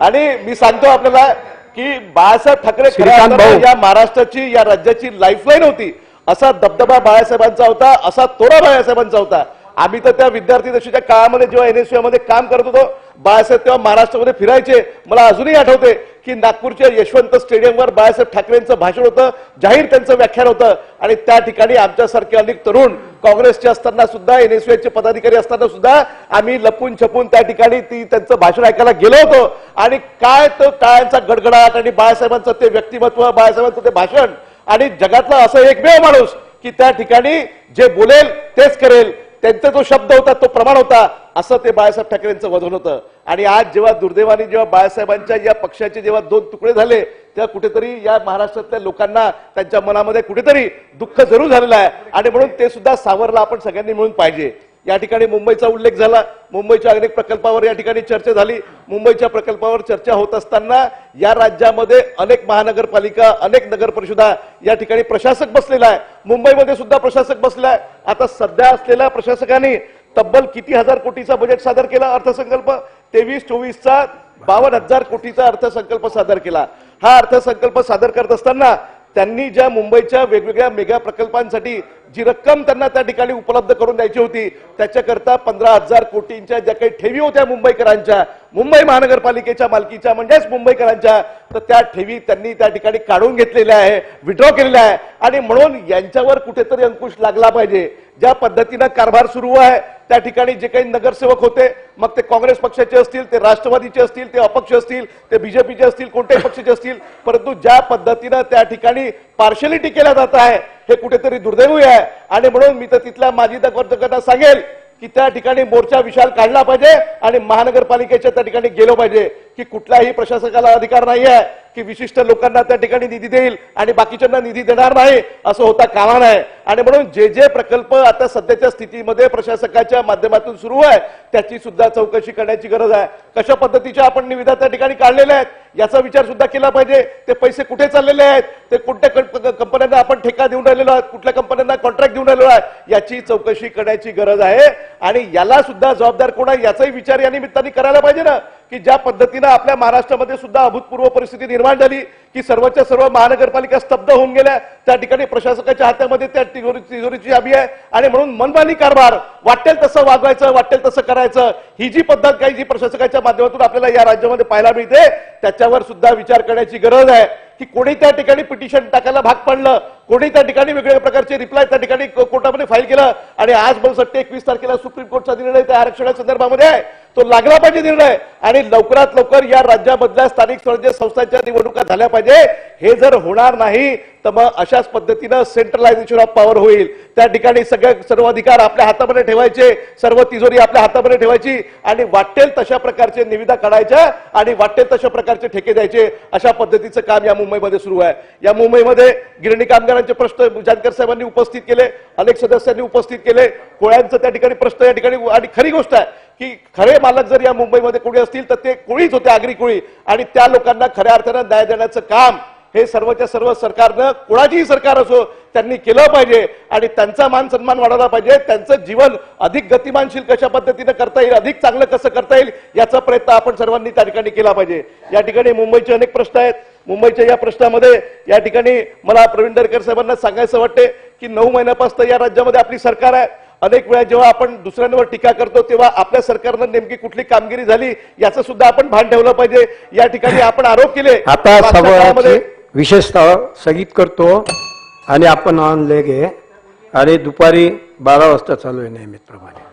आणि मी सांगतो आपल्याला की बाळासाहेब ठाकरे श्रीकांत भाऊ, या महाराष्ट्राची, या राज्याची लाईफलाईन होती. असा दबदबा बाळासाहेबांचा होता, असा तोडा बाळासाहेबांचा होता. आम्ही तर त्या विद्यार्थी दशेच्या काळामध्ये जेव्हा NSU मध्ये काम करत होतो बाळासाहेब तेव्हा महाराष्ट्रामध्ये फिरायचे. मला अजूनही आठवते की नागपूरच्या यशवंत स्टेडियमवर बाळासाहेब ठाकरेंचं भाषण होतं, जाहीर त्यांचं व्याख्यान होतं आणि त्या ठिकाणी आमच्यासारखे अनेक तरुण काँग्रेसचे असताना सुद्धा, NSUचे पदाधिकारी असताना सुद्धा आम्ही लपून छपून त्या ठिकाणी त्यांचं भाषण ऐकायला गेलो होतो. आणि काय तो काळांचा गडगडाट आणि बाळासाहेबांचं ते व्यक्तिमत्व, बाळासाहेबांचं ते भाषण आणि जगातला असं एकमेव माणूस की त्या ठिकाणी जे बोलेल तेच करेल, त्यांचा जो शब्द होता तो प्रमाण होता, असं ते बाळासाहेब ठाकरेंचं वजन होतं. आणि आज जेव्हा दुर्दैवाने जेव्हा बाळासाहेबांच्या या पक्षाचे जेव्हा 2 तुकडे झाले तेव्हा कुठेतरी या महाराष्ट्रातल्या लोकांना त्यांच्या मनामध्ये कुठेतरी दुःख जरूर झालेलं आहे. आणि म्हणून ते सुद्धा सावरला आपण सगळ्यांनी मिळून पाहिजे. या ठिकाणी मुंबईचा उल्लेख झाला, मुंबईच्या अनेक प्रकल्पावर या ठिकाणी चर्चा झाली. मुंबईच्या प्रकल्पावर चर्चा होत असताना या राज्यामध्ये अनेक महानगरपालिका, अनेक नगर परिषदा या ठिकाणी प्रशासक बसलेला आहे. मुंबईमध्ये सुद्धा प्रशासक बसलेला आहे. आता सध्या असलेल्या प्रशासकांनी तब्बल किती हजार कोटीचा बजेट सादर केला अर्थसंकल्प 23-24चा 52,000 कोटीचा अर्थसंकल्प सादर केला. हा अर्थसंकल्प सादर करत असताना त्यांनी ज्या मुंबईच्या वेगवेगळ्या मेगा प्रकल्पांसाठी जी रक्कम त्यांना त्या ठिकाणी उपलब्ध करून द्यायची होती त्याच्याकरता 15,000 कोटींच्या ज्या काही ठेवी होत्या मुंबईकरांच्या, मुंबई महानगरपालिकेच्या मालकीच्या म्हणजेच मुंबईकरांच्या, तर त्या ठेवी त्यांनी त्या ठिकाणी काढून घेतलेल्या आहे, विड्रॉ केलेल्या आहे. आणि म्हणून यांच्यावर कुठेतरी अंकुश लागला पाहिजे. ज्या पद्धतीनं कारभार सुरू आहे त्या ठिकाणी जे काही नगरसेवक होते, मग ते काँग्रेस पक्षाचे असतील, ते राष्ट्रवादीचे असतील, ते अपक्ष असतील, ते बीजेपीचे असतील, कोणत्याही पक्षाचे असतील, परंतु ज्या पद्धतीनं त्या ठिकाणी पार्शलिटी केल्या जात आहे हे कुठेतरी दुर्दैवी आहे. आणि म्हणून मी तर तिथल्या माजी नगरसेवकांना सांगेल की त्या ठिकाणी मोर्चा विशाल काढला पाहिजे आणि महानगरपालिकेच्या त्या ठिकाणी गेलो पाहिजे की कुठल्याही प्रशासकाला अधिकार नाही आहे की विशिष्ट लोकांना त्या ठिकाणी निधी देईल आणि बाकीच्यांना निधी देणार नाही, असं होता कामा नये. आणि म्हणून जे जे प्रकल्प आता सध्याच्या स्थितीमध्ये प्रशासकाच्या माध्यमातून सुरू आहे त्याची सुद्धा चौकशी करण्याची गरज आहे. कशा पद्धतीच्या आपण निविदा त्या ठिकाणी काढलेल्या आहेत याचा विचार सुद्धा केला पाहिजे. ते पैसे कुठे चाललेले आहेत, ते कोणत्या कंपन्यांना आपण ठेका देऊन राहिलेलो आहोत, कुठल्या कंपन्यांना कॉन्ट्रॅक्ट देऊन राहिलो आहे याची चौकशी करण्याची गरज आहे. आणि याला सुद्धा जबाबदार कोण आहे याचाही विचार या निमित्ताने करायला पाहिजे ना, की ज्या पद्धतीनं आपल्या महाराष्ट्रामध्ये सुद्धा अभूतपूर्व परिस्थिती निर्माण झाली की सर्वच्या सर्व महानगरपालिका स्तब्ध होऊन गेल्या. त्या ठिकाणी प्रशासकाच्या हातामध्ये त्या तिजोरीची चाबी आहे आणि म्हणून मनमानी कारभार, वाटेल तसं वागवायचं, वाटेल तसं करायचं, ही जी पद्धत काही जी प्रशासकाच्या माध्यमातून आपल्याला या राज्यामध्ये पाहायला मिळते त्याच्यावर सुद्धा विचार करण्याची गरज आहे. की कोणी त्या ठिकाणी पिटिशन टाकायला भाग पडलं, कोणी त्या ठिकाणी वेगवेगळ्या प्रकारचे रिप्लाय त्या ठिकाणी कोर्टामध्ये फाईल केलं आणि आज मला वाटतं 21 तारखेला सुप्रीम कोर्टचा निर्णय त्या आरक्षणा संदर्भामध्ये आहे, तो लागला पाहिजे निर्णय. आणि लवकरात लवकर या राज्यामधल्या स्थानिक स्वराज्य संस्थांच्या निवडणुका झाल्या पाहिजे. हे जर होणार नाही तर मग अशाच पद्धतीनं सेंट्रलायझेशन ऑफ पॉवर होईल. त्या ठिकाणी सर्व अधिकार आपल्या हातामध्ये ठेवायचे, सर्व तिजोरी आपल्या हातामध्ये ठेवायची आणि वाटेल तशा प्रकारचे निविदा काढायच्या आणि वाटेल तशा प्रकारचे ठेके द्यायचे. अशा पद्धतीचं काम या मुंबईमध्ये सुरू आहे. या मुंबईमध्ये गिरणी कामगारांचे प्रश्न जानकर साहेबांनी उपस्थित केले, अनेक सदस्यांनी उपस्थित केले, कोळ्यांचं त्या ठिकाणी प्रश्न या ठिकाणी. आणि खरी गोष्ट आहे की खरे मालक जर या मुंबईमध्ये कोणी असतील तर ते कोळीच होते, आगरी कोळी. आणि त्या लोकांना खऱ्या अर्थानं न्याय देण्याचं काम हे सर्वच्या सर्व सरकारनं, कोणाचीही सरकार असो, त्यांनी केलं पाहिजे आणि त्यांचा मान सन्मान वाढवला पाहिजे. त्यांचं जीवन अधिक गतिमानशील कशा पद्धतीनं करता येईल, अधिक चांगलं कसं करता येईल याचा प्रयत्न आपण सर्वांनी त्या ठिकाणी केला पाहिजे. या ठिकाणी मुंबईचे अनेक प्रश्न आहेत. मुंबईच्या या प्रश्नामध्ये या ठिकाणी मला प्रवीण दरेकर साहेबांना सांगायचं वाटते की 9 महिन्यापासून या राज्यामध्ये आपली सरकार आहे. अनेक वेळा जेव्हा आपण दुसऱ्यांवर टीका करतो तेव्हा आपल्या सरकारनं नेमकी कुठली कामगिरी झाली याचं सुद्धा आपण भान ठेवलं पाहिजे. या ठिकाणी आपण आरोप केले. आता सभागृहाची विशेषतः स्थगित करतो आणि आपण ऑन लेग आहे आणि दुपारी 12 वाजता चालू आहे नेहमीप्रमाणे.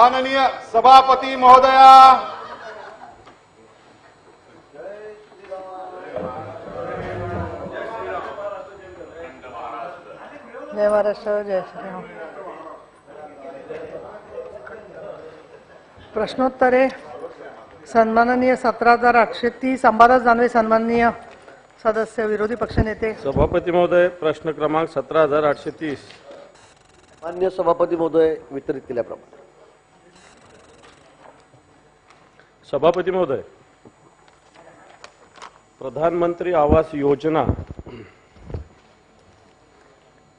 माननीय सभापती महोदया, जय महाराष्ट्र, जय श्रीराम. प्रश्नोत्तरे सन्माननीय 17,830 अंबादास दानवे. सन्माननीय सदस्य विरोधी पक्षनेते. सभापती महोदय, प्रश्न क्रमांक 17,830. मान्य सभापती महोदय, वितरित केल्याप्रमाणे. सभापती महोदय, प्रधानमंत्री आवास योजना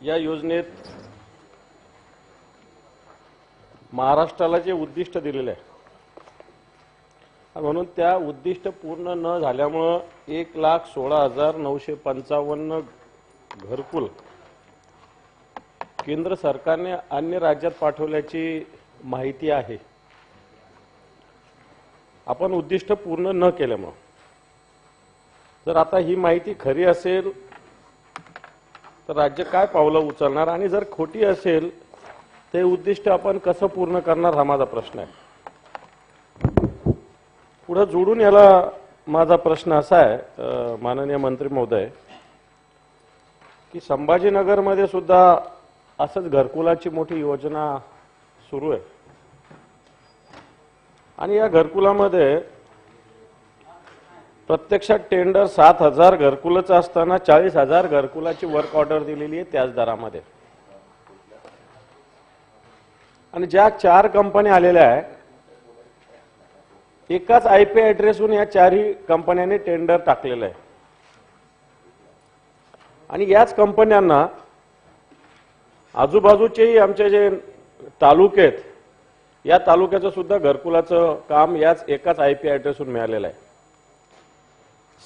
या योजनेत महाराष्ट्राला जे उद्दिष्ट दिलेले आहे म्हणून त्या उद्दिष्ट पूर्ण न झाल्यामुळं 1,16,955 घरकुल केंद्र सरकारने अन्य राज्यात पाठवल्याची माहिती आहे. आपण उद्दिष्ट पूर्ण न केल्यामुळं जर आता ही माहिती खरी असेल तर राज्य काय पावलं उचलणार आणि जर खोटी असेल ते उद्दिष्ट आपण कसं पूर्ण करणार हा माझा प्रश्न आहे. पुढे जोडून याला माझा प्रश्न असा आहे माननीय मंत्री महोदय की संभाजीनगरमध्ये सुद्धा असंच घरकुलाची मोठी योजना सुरू आहे आणि या घरकुलामध्ये प्रत्यक्षात टेंडर 7,000 घरकुलाचं असताना 40,000 घरकुलाची वर्क ऑर्डर दिलेली आहे त्याच दरामध्ये. आणि ज्या 4 कंपन्या आलेल्या आहे एकाच IP ऍड्रेसहून या 4ही कंपन्यांनी टेंडर टाकलेलं आहे आणि याच कंपन्यांना आजूबाजूचेही आमचे जे तालुके आहेत या तालुक्याचं सुद्धा घरकुलाचं काम याच एकाच IP ऍड्रेसहून मिळालेलं आहे.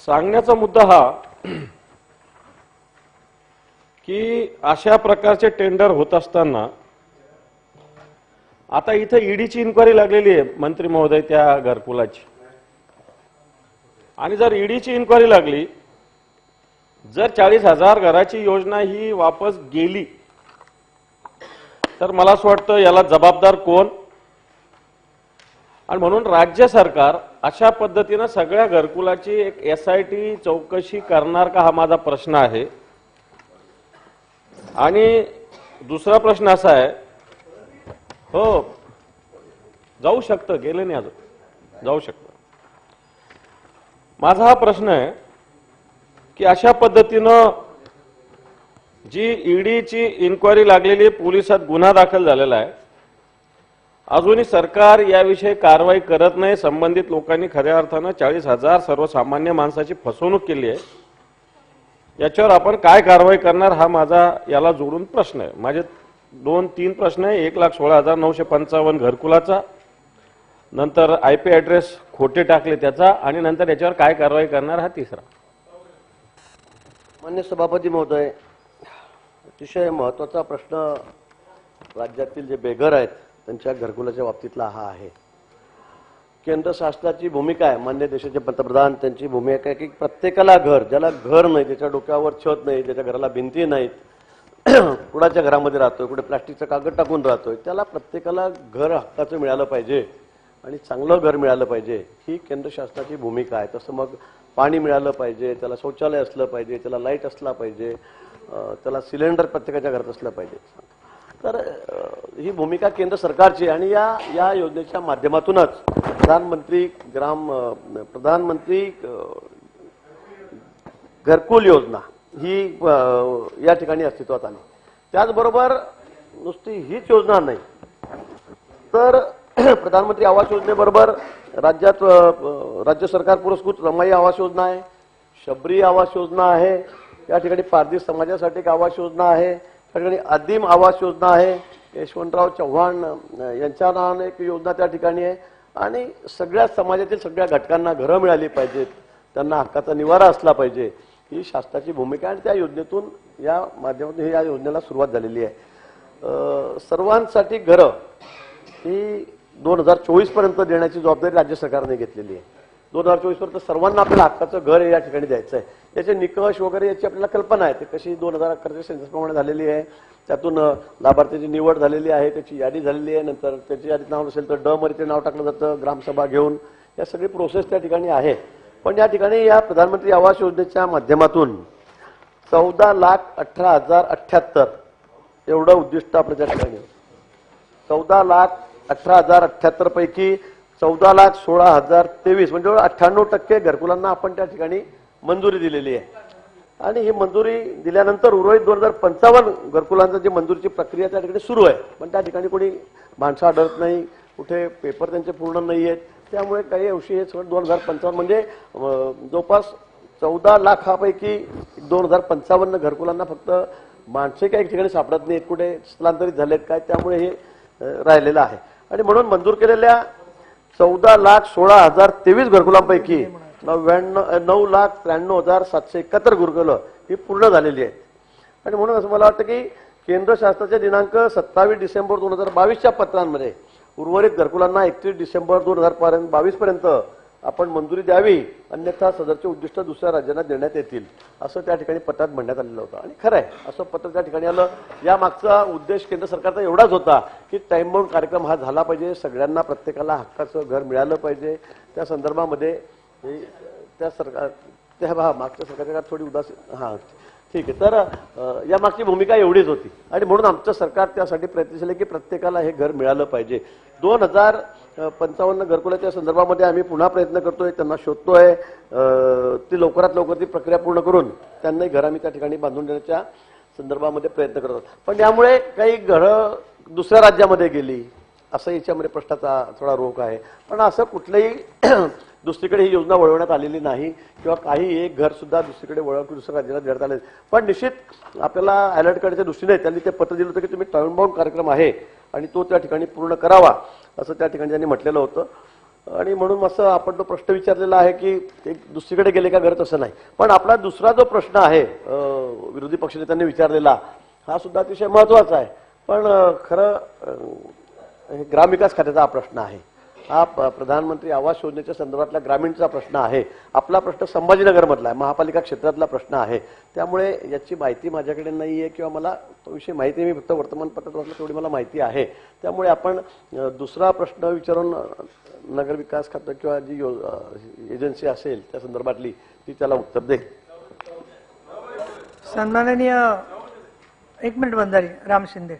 सांगण्याचा मुद्दा हा की अशा प्रकारचे टेंडर होत असताना आता इथं ईडीची इन्क्वायरी लागलेली आहे मंत्री महोदय त्या घरकुलाची आणि जर ईडीची इन्क्वायरी लागली जर 40,000 घराची योजना ही वापस गेली तर मला असं वाटतं याला जबाबदार कोण आणि म्हणून राज्य सरकार अशा पद्धतीनं सगळ्या घरकुलाची एक SIT चौकशी करणार का हा माझा प्रश्न आहे. आणि दुसरा प्रश्न असा आहे हो जाऊ शकतं गेले नाही अजून जाऊ शकतं. माझा हा प्रश्न आहे की अशा पद्धतीनं जी ईडीची इन्क्वायरी लागलेली पोलिसात गुन्हा दाखल झालेला आहे अजूनही सरकार याविषयी कारवाई करत नाही. संबंधित लोकांनी खऱ्या अर्थानं 40,000 सर्वसामान्य माणसाची फसवणूक केली आहे. याच्यावर आपण काय कारवाई करणार हा माझा याला जोडून प्रश्न आहे. माझे 2-3 प्रश्न आहे. 1,16,955 घरकुलाचा, नंतर IP ऍड्रेस खोटे टाकले त्याचा आणि नंतर याच्यावर काय कारवाई करणार हा तिसरा. मान्य सभापती महोदय, अतिशय महत्त्वाचा प्रश्न राज्यातील जे बेघर आहेत त्यांच्या घरकुलाच्या बाबतीतला हा आहे. केंद्र शासनाची भूमिका आहे, मान्य देशाचे पंतप्रधान त्यांची भूमिका आहे की प्रत्येकाला घर, ज्याला घर नाही, ज्याच्या डोक्यावर छत नाही, ज्याच्या घराला भिंती नाहीत, कुणाच्या घरामध्ये राहतोय, कुठे प्लास्टिकचा कागद टाकून राहतोय, त्याला प्रत्येकाला घर हक्काचं मिळालं पाहिजे आणि चांगलं घर मिळालं पाहिजे ही केंद्र शासनाची भूमिका आहे. तसं मग पाणी मिळालं पाहिजे, त्याला शौचालय असलं पाहिजे, त्याला लाईट असला पाहिजे, त्याला सिलेंडर प्रत्येकाच्या घरात असलं पाहिजे. तर ही भूमिका केंद्र सरकारची आणि या योजनेच्या माध्यमातूनच प्रधानमंत्री घरकुल योजना ही या ठिकाणी अस्तित्वात आली. त्याचबरोबर नुसती हीच योजना नाही तर प्रधानमंत्री आवास योजनेबरोबर राज्यात राज्य सरकार पुरस्कृत रमाई आवास योजना आहे, शबरी आवास योजना आहे, या ठिकाणी पारधी समाजासाठी एक आवास योजना आहे, त्या ठिकाणी आदिम आवास योजना आहे, यशवंतराव चव्हाण यांच्या नावाने एक योजना त्या ठिकाणी आहे आणि सगळ्या समाजातील सगळ्या घटकांना घरं मिळाली पाहिजेत, त्यांना हक्काचा निवारा असला पाहिजे ही शासनाची भूमिका आणि त्या योजनेतून या माध्यमातून या योजनेला सुरुवात झालेली आहे. सर्वांसाठी घरं ही 2024 पर्यंत देण्याची जबाबदारी राज्य सरकारने घेतलेली आहे. 2024 पर्यंत सर्वांना आपल्याला हक्काचं घर या ठिकाणी द्यायचं आहे. याचे निकष वगैरे याची आपल्याला कल्पना आहे. ते कशी 2011च्या सेन्ससप्रमाणे झालेली आहे. त्यातून लाभार्थ्याची निवड झालेली आहे, त्याची यादी झालेली आहे. नंतर त्याची यादीत नाव नसेल तर ड मध्ये ते नाव टाकलं जातं ग्रामसभा घेऊन. या सगळी प्रोसेस त्या ठिकाणी आहे. पण या ठिकाणी या प्रधानमंत्री आवास योजनेच्या माध्यमातून 14,18,078 एवढं उद्दिष्ट आपलं त्या ठिकाणी 14,18,078 पैकी 14,16,023 म्हणजे 98% घरकुलांना आपण त्या ठिकाणी मंजुरी दिलेली आहे. आणि ही मंजुरी दिल्यानंतर उर्वरित 2055 घरकुलांचं जी मंजुरीची प्रक्रिया त्या ठिकाणी सुरू आहे. पण त्या ठिकाणी कोणी माणसं आढळत नाही, कुठे पेपर त्यांचे पूर्ण नाही आहेत. त्यामुळे काही अंशी हे सगळं 2055 म्हणजे जवळपास 14 लाखापैकी 2055 घरकुलांना फक्त माणसे काही ठिकाणी सापडत नाहीत, कुठे स्थलांतरित झालेत काय, त्यामुळे हे राहिलेलं आहे. आणि म्हणून मंजूर केलेल्या 14,16,023 घरकुलांपैकी 9,93,771 घरकुलं ही पूर्ण झालेली आहेत. आणि म्हणून असं मला वाटतं की केंद्र शासनाचे दिनांक 27 डिसेंबर 2022च्या पत्रांमध्ये उर्वरित घरकुलांना 31 डिसेंबर 2022 पर्यंत आपण मंजुरी द्यावी, अन्यथा सदरचे उद्दिष्ट दुसऱ्या राज्यांना देण्यात येतील असं त्या ठिकाणी पत्रात म्हणण्यात आलेलं होतं. आणि खरं आहे, असं पत्र त्या ठिकाणी आलं. या मागचा उद्देश केंद्र सरकारचा एवढाच होता की टाइम बाउंड कार्यक्रम हा झाला पाहिजे, सगळ्यांना प्रत्येकाला हक्काचं घर मिळालं पाहिजे. त्या संदर्भामध्ये त्या सरकार त्या मागच्या सरकारच्या थोडी उदासीन ठीक आहे. तर या मागची भूमिका एवढीच होती. आणि म्हणून आमचं सरकार त्यासाठी प्रयत्नशील आहे की प्रत्येकाला हे घर मिळालं पाहिजे. 2055 घरकुलाच्या संदर्भामध्ये आम्ही पुन्हा प्रयत्न करतोय, त्यांना शोधतोय. ती लवकरात लवकर ती प्रक्रिया पूर्ण करून त्यांनाही घर आम्ही त्या ठिकाणी बांधून देण्याच्या संदर्भामध्ये प्रयत्न करतो. पण यामुळे काही घरं दुसऱ्या राज्यामध्ये गेली असं याच्यामध्ये प्रश्नाचा थोडा रोख आहे. पण असं कुठलंही दुसरीकडे ही योजना वळवण्यात आलेली नाही किंवा काही एक घर सुद्धा दुसरीकडे वळवून दुसऱ्या राज्याला देण्यात आले. पण निश्चित आपल्याला अलर्ट कार्डच्या दृष्टीने त्यांनी ते पत्र दिलं होतं की तुम्ही टाइम बाउंड कार्यक्रम आहे आणि तो त्या ठिकाणी पूर्ण करावा असं त्या ठिकाणी त्यांनी म्हटलेलं होतं. आणि म्हणून असं आपण तो प्रश्न विचारलेला आहे की ते दुसरीकडे गेले का घर, तसं नाही. पण आपला दुसरा जो प्रश्न आहे विरोधी पक्षनेत्यांनी विचारलेला हा सुद्धा अतिशय महत्वाचा आहे. पण खरं ग्रामविकास खात्याचा हा प्रश्न आहे. हा प्रधानमंत्री आवास योजनेच्या संदर्भातला ग्रामीणचा प्रश्न आहे. आपला प्रश्न संभाजीनगरमधला आहे, महापालिका क्षेत्रातला प्रश्न आहे. त्यामुळे याची माहिती माझ्याकडे नाही आहे किंवा मला तो विषय माहिती मी फक्त वर्तमानपत्रात वाचलं तेवढी मला माहिती आहे. त्यामुळे आपण दुसरा प्रश्न विचारून नगरविकास खातं किंवा जी एजन्सी असेल त्या संदर्भातली ती त्याला उत्तर देईल. सन्माननीय एक मिनिट बंधारी राम शिंदे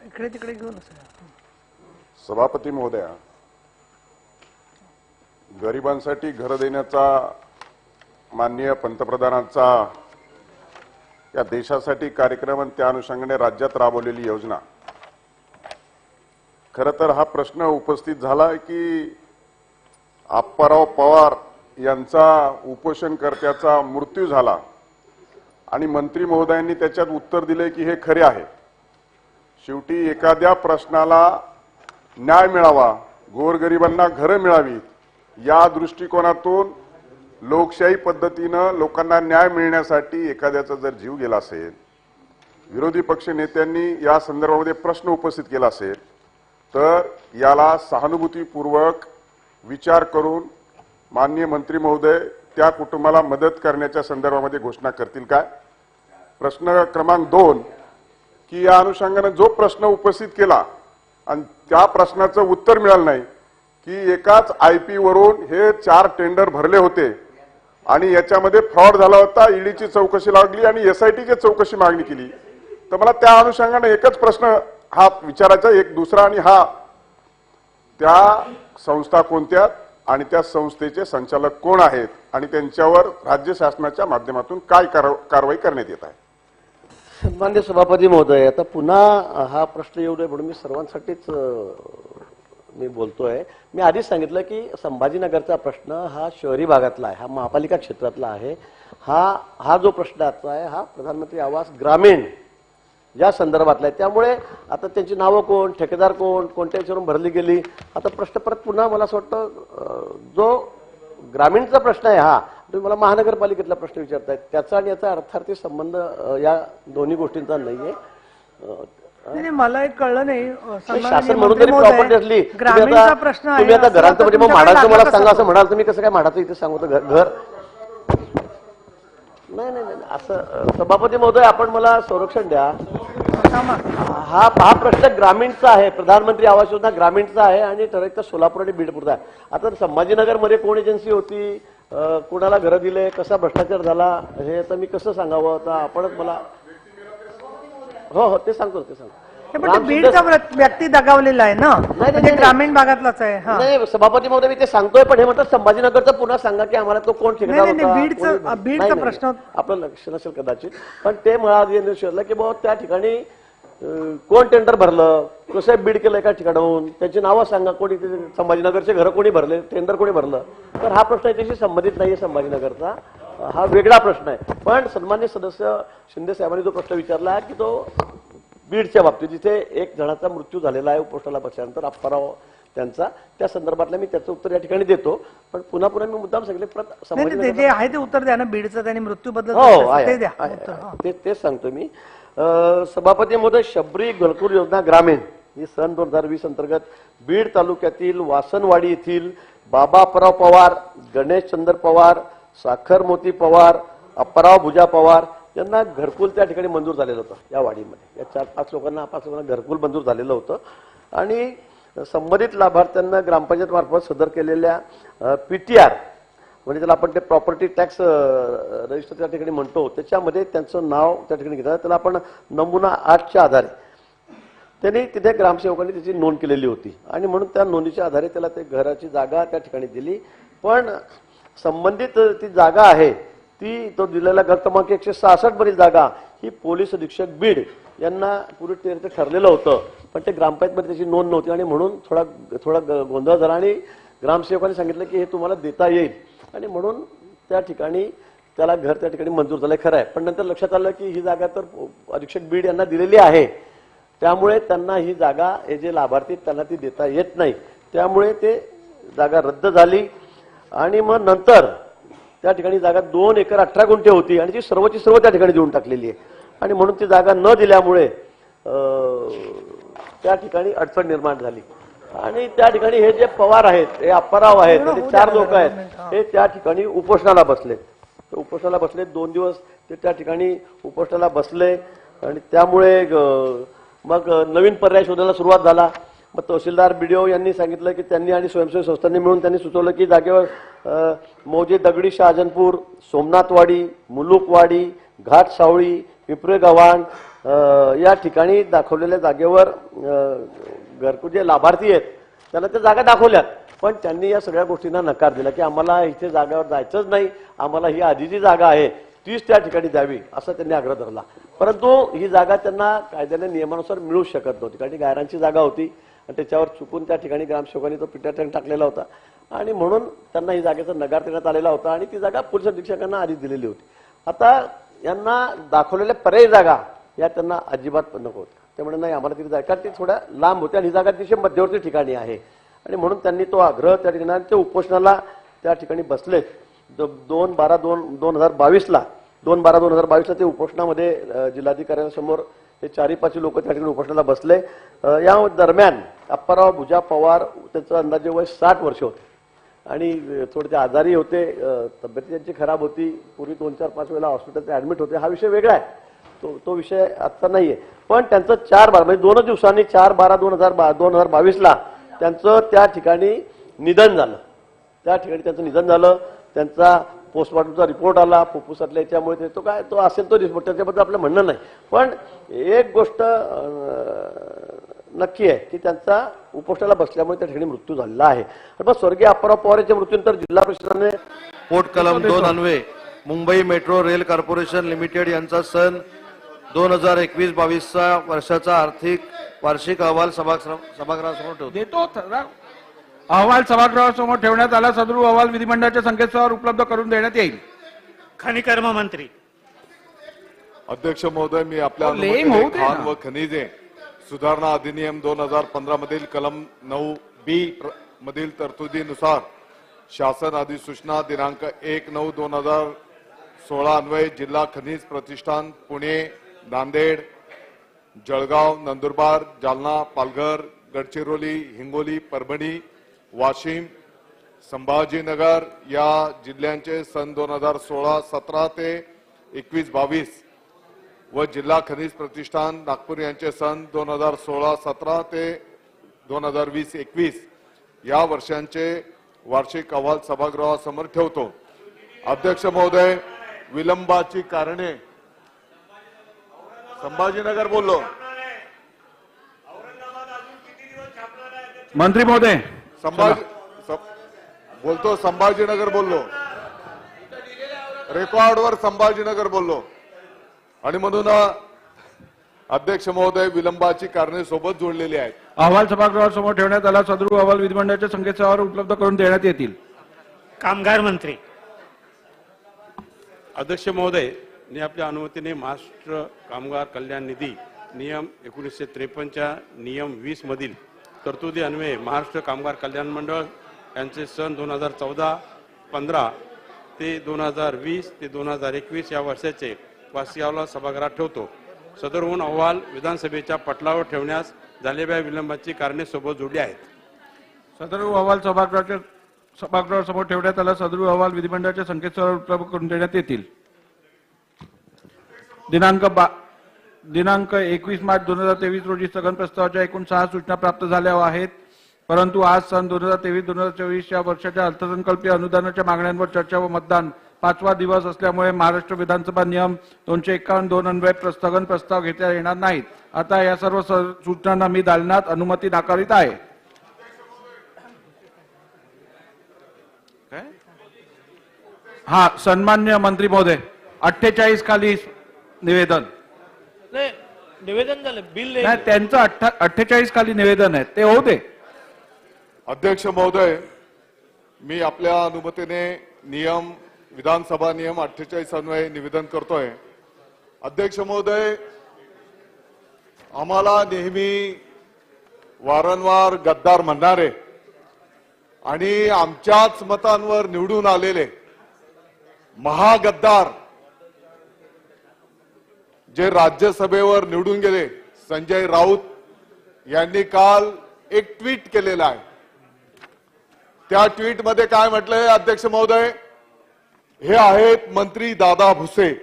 इकडे तिकडे घेऊन सभापती महोदया, गरिबांसाठी घर देण्याचा माननीय पंतप्रधानांचा या देशासाठी कार्यक्रम आणि त्या अनुषंगाने राज्यात राबवलेली योजना, खरं तर हा प्रश्न उपस्थित झाला की आप्पाराव पवार यांचा उपोषणकर्त्याचा मृत्यू झाला आणि मंत्री महोदयांनी त्याच्यात उत्तर दिले की हे खरे आहे. शेवटी एखाद्या प्रश्नाला न्याय मिळावा, गोरगरिबांना घरं मिळावीत या दृष्टिकोनातून लोकशाही पद्धतीनं लोकांना न्याय मिळण्यासाठी एखाद्याचा जर जीव गेला असेल, विरोधी पक्ष नेत्यांनी या संदर्भामध्ये प्रश्न उपस्थित केला असेल तर याला सहानुभूतीपूर्वक विचार करून माननीय मंत्री महोदय त्या कुटुंबाला मदत करण्याच्या संदर्भामध्ये घोषणा करतील काय? प्रश्न क्रमांक 2 की या अनुषंगाने जो प्रश्न उपस्थित केला आणि त्या प्रश्नाचं उत्तर मिळालं नाही की एकाच IP वरून हे 4 टेंडर भरले होते आणि याच्यामध्ये फ्रॉड झाला होता, ईडीची चौकशी लागली आणि SITची चौकशी मागणी केली. तर मला त्या अनुषंगाने एकच प्रश्न हा विचारायचा, एक दुसरा, आणि हा त्या संस्था कोणत्या आणि त्या संस्थेचे संचालक कोण आहेत आणि त्यांच्यावर राज्य शासनाच्या माध्यमातून काय कारवाई करण्यात येत आहे? माननीय सभापती महोदय, आता पुन्हा हा प्रश्न येऊ नये म्हणून मी सर्वांसाठीच मी बोलतोय. मी आधीच सांगितलं की संभाजीनगरचा प्रश्न हा शहरी भागातला आहे, हा महापालिका क्षेत्रातला आहे. हा जो प्रश्न आहे हा प्रधानमंत्री आवास ग्रामीण या संदर्भातला आहे. त्यामुळे आता त्यांची नावं कोण, ठेकेदार कोण, कोणत्या याच्यावरून भरली गेली, आता प्रश्न परत पुन्हा मला असं वाटतं जो ग्रामीणचा प्रश्न आहे हा तुम्ही मला महानगरपालिकेतला प्रश्न विचारताय, त्याचा आणि याचा अर्थार्थी संबंध या दोन्ही गोष्टींचा नाहीये. नाही, मला एक कळलं नाही सन्माननीय शासन म्हणून मंत्री जरी महोदय, प्रॉपर्टी असली ग्रामीणचा प्रश्न आहे तुम्ही आता असं घरांचं म्हणजे मग तुमच्याकडे म्हाडाचं मला लागलं सांगा कसं? असं म्हणाल तुम्ही कसं काय म्हाडाचं इथे सांगतो घर नाही नाही नाही असं सभापती महोदय आपण मला संरक्षण द्या. हा प्रश्न ग्रामीणचा आहे. प्रधानमंत्री आवास योजना ग्रामीणचा आहे आणि ठराविक सोलापूर आणि बीडपूरचा आहे. आता संभाजीनगर मध्ये कोण एजन्सी होती, कोणाला घरं दिले, कसा भ्रष्टाचार झाला, हे तर मी कसं सांगावं. आता आपणच मला हो ते सांगतो. पण ते बीडचा व्यक्ती दगावलेला आहे ना, म्हणजे ग्रामीण भागातलाच आहे. हा. नाही सभापती महोदय मी ते सांगतोय, पण हे म्हणतात संभाजीनगरचं पुन्हा सांगा की आम्हाला तो कोण ठेकेदार होता. बीडचा प्रश्न आपलं लक्ष नसेल कदाचित, पण ते मला विचारलं की बाबा त्या ठिकाणी कोण टेंडर भरलं, कसं बीड केलं एका ठिकाणाहून, त्याची नावं सांगा, कोणी संभाजीनगरचे घर कोणी भरले, टेंडर कोणी भरलं. तर हा प्रश्न याच्याशी संबंधित नाहीये संभाजीनगरचा, हा वेगळा प्रश्न आहे. पण सन्मान्य सदस्य शिंदे साहेबांनी जो प्रश्न विचारला की तो बीडच्या बाबतीत जिथे एक जणाचा मृत्यू झालेला आहे उपोषणाला बसल्यानंतर अप्पाराव त्यांचा, त्या संदर्भातलं मी त्याचं उत्तर या ठिकाणी देतो. पण पुन्हा मी मुद्दाम सांगितले ते जे आहे ते उत्तर द्या ना, बीडचं त्यांनी मृत्यूबद्दल ते द्या उत्तर. तेच सांगतो मी. सभापती महोदय, शबरी घरकुल योजना ग्रामीण ही सन 2020 अंतर्गत बीड तालुक्यातील वासनवाडी येथील बाबा अप्पाराव पवार, गणेश चंद्र पवार, साखर मोती पवार, अप्पाराव भुजा पवार यांना घरकुल त्या ठिकाणी मंजूर झालेलं होतं. या वाडीमध्ये या 5 लोकांना घरकुल मंजूर झालेलं होतं आणि संबंधित लाभार्थ्यांना ग्रामपंचायत मार्फत सदर केलेल्या PTR म्हणजे त्याला आपण ते प्रॉपर्टी टॅक्स रजिस्टर त्या ठिकाणी म्हणतो, त्याच्यामध्ये त्यांचं नाव त्या ठिकाणी घेतात. त्याला आपण नमुना 8च्या आधारे त्यांनी तिथे ग्रामसेवकांनी त्याची नोंद केलेली होती आणि म्हणून त्या नोंदीच्या आधारे त्याला ते घराची जागा त्या ठिकाणी दिली. पण संबंधित ती जागा आहे ती तो दिलेला घर क्रमांक 166 वरील जागा ही पोलीस अधीक्षक बीड यांना पूर्वी ते ठरलेलं होतं, पण ते ग्रामपंचायतमध्ये त्याची नोंद नव्हती आणि म्हणून थोडा गोंधळ झाला आणि ग्रामसेवकांनी सांगितलं की हे तुम्हाला देता येईल आणि म्हणून त्या ठिकाणी त्याला घर त्या ठिकाणी मंजूर झालंय. खरं आहे, पण नंतर लक्षात आलं की ही जागा तर अधीक्षक बीड यांना दिलेली आहे, त्यामुळे त्यांना ही जागा हे जे लाभार्थी त्यांना ती देता येत नाही, त्यामुळे ते जागा रद्द झाली. आणि मग नंतर त्या ठिकाणी जागा 2 एकर 18 गुंठे होती आणि ती सर्वची सर्व त्या ठिकाणी देऊन टाकलेली आहे आणि म्हणून ती जागा न दिल्यामुळे त्या ठिकाणी अडचण निर्माण झाली. आणि त्या ठिकाणी हे जे पवार आहेत, हे अप्पाराव आहेत, हे 4 लोक आहेत, हे त्या ठिकाणी उपोषणाला बसले. 2 दिवस ते त्या ठिकाणी उपोषणाला बसले आणि त्यामुळे मग नवीन पर्याय शोधायला सुरुवात झाला. मग तहसीलदार BDO यांनी सांगितलं की त्यांनी आणि स्वयंसेवी संस्थांनी मिळून त्यांनी सुचवलं की जागेवर मौजे दगडी शहाजनपूर, सोमनाथवाडी, मुलुकवाडी, घाट सावळी, पिंपरे गव्हाण या ठिकाणी दाखवलेल्या जागेवर घरकुल जे लाभार्थी आहेत त्यांना त्या जागा दाखवल्यात, पण त्यांनी या सगळ्या गोष्टींना नकार दिला की आम्हाला इथे जागेवर जायचंच नाही, आम्हाला ही आधीची जागा आहे तीच त्या ठिकाणी द्यावी असा त्यांनी आग्रह धरला. परंतु ही जागा त्यांना कायद्याने नियमानुसार मिळू शकत नव्हती, कारण ती गायरांची जागा होती आणि त्याच्यावर चुकून त्या ठिकाणी ग्रामसेवकांनी तो पिटाटँक टाकलेला होता आणि म्हणून त्यांना ही जागेचा नकार देण्यात आलेला होता आणि ती जागा पोलीस अधीक्षकांना आधी दिलेली होती. आता यांना दाखवलेल्या पर्यायी जागा या त्यांना अजिबात नको होत्या, त्यामुळे नाही आम्हाला तिथे जागा, ती थोड्या लांब होत्या आणि ही जागा अतिशय मध्यवर्ती ठिकाणी आहे आणि म्हणून त्यांनी तो आग्रह त्या ठिकाणी ते उपोषणाला त्या ठिकाणी बसले. 2/12/2022ला ते उपोषणामध्ये जिल्हाधिकाऱ्यांसमोर हे 4-5 लोक त्या ठिकाणी उपोषणाला बसले. या दरम्यान अप्पाराव भुजा पवार त्यांचं अंदाजे वय 60 वर्ष होते आणि थोडे ते आजारी होते, तब्येत त्यांची खराब होती, पूर्वी 2-4-5 वेळेला हॉस्पिटलचे ऍडमिट होते. हा विषय वेगळा आहे, तो विषय आत्ता नाहीये. पण त्यांचं 4/12 म्हणजे 2 दिवसांनी 4/12/2022ला त्यांचं त्या ठिकाणी निधन झालं. त्यांचा पोस्टमॉर्टमचा रिपोर्ट आला फुफ्फुसातल्या याच्यामुळे, तो असेल तो रिपोर्ट, त्याच्याबद्दल आपलं म्हणणं नाही. पण एक गोष्ट नक्की आहे की त्यांचा उपोषणाला बसल्यामुळे त्या ठिकाणी मृत्यू झालेला आहे. पण स्वर्गीय अप्पाराव पवार यांच्या मृत्यूनंतर जिल्हा परिषदेने पोट कलम 2 अन्वये Mumbai metro rail corporation limited यांचा सन 2021-22 वर्षाचा आर्थिक वार्षिक अहवाल सभागृहासमोर ठेवतो. अहवाल सभागृहासमोर ठेवण्यात आला. सदर अहवाल विधिमंडळाच्या संकेतस्थळावर उपलब्ध करून देण्यात येईल. खनिकर्म मंत्री. अध्यक्ष महोदय, मी आपल्या अनुमतीने खाण व खनिजे सुधारणा अधिनियम 2015 मधील कलम 9B मधील तरतुदीनुसार शासन अधिसूचना दिनांक 1/9/2016 अन्वये जिल्हा खनिज प्रतिष्ठान पुणे, नांदेड, जळगाव, नंदुरबार, जालना, पालघर, गडचिरोली, हिंगोली, परभणी, वाशिम, संभाजीनगर या जिल्ह्यांचे सन 2016-17 ते 21-22 व जिल्हा खनिज प्रतिष्ठान नागपूर यांचे सन 2016-17 ते 2020-21 या वर्षांचे वार्षिक अहवाल सभागृहासमोर ठेवतो. अध्यक्ष महोदय, विलंबाची कारणे. संभाजीनगर बोललो. मंत्री महोदय बोलतो संभाजीनगर बोललो. रेकॉर्डवर संभाजीनगर बोललो आणि म्हणून अध्यक्ष महोदय विलंबाची कारणे सोबत जोडलेली आहेत. अहवाल सभागृहासमोर ठेवण्यात आला. सदर अहवाल विधिमंडळाच्या संकेतस्थळावर उपलब्ध करून देण्यात येतील. कामगार मंत्री. अध्यक्ष महोदय, मी आपल्या अनुमतीने महाराष्ट्र कामगार कल्याण निधी नियम 1953च्या नियम 20 मधील तरतुदी अन्वये महाराष्ट्र कामगार कल्याण मंडळ यांचे सन 2014-15 ते 2020 ते 2021 या वर्षाचे वार्षिक अहवाल सभागृहात ठेवतो. सदरहून अहवाल विधानसभेच्या पटलावर ठेवण्यास झालेल्या विलंबाची कारणे सोबत जोडली आहेत. सदर अहवाल सभागृहासमोर ठेवण्यात आला. सदर अहवाल विधिमंडळाच्या संकेतस्थळावर उपलब्ध करून देण्यात येतील. दिनांक 21 मार्च 2023 रोजी स्थगन प्रस्तावाच्या एकूण 6 सूचना प्राप्त झाल्या आहेत. परंतु आज सन 2023-2024 या वर्षाच्या अर्थसंकल्पीय अनुदानाच्या मागण्यांवर चर्चा व मतदान 5वा दिवस असल्यामुळे महाराष्ट्र विधानसभा नियम 251-2 अन्वये स्थगन प्रस्ताव घेता येणार नाहीत. आता या सर्व सूचनांना मी दालनात अनुमती नाकारित आहे. हा, सन्मान्य मंत्री महोदय, 48 खाली निवेदन नाही, निवेदन झालं, बिल नाही, त्यांचं 48 खाली निवेदन आहे, ते होऊ दे. अध्यक्ष महोदय, मी आपल्या अनुमतीने विधानसभा नियम 48 अन्वये निवेदन करतोय. अध्यक्ष महोदय, आम्हाला नेहमी वारंवार गद्दार म्हणणारे आणि आमच्याच मतांवर निवडून आलेले महागद्दार जे राज्यसभेवर निवडून गेले संजय राऊत यांनी काल एक ट्विट केलेलं आहे. त्या ट्विट मध्ये काय म्हटलंय अध्यक्ष महोदय? हे आहेत मंत्री दादा भुसे.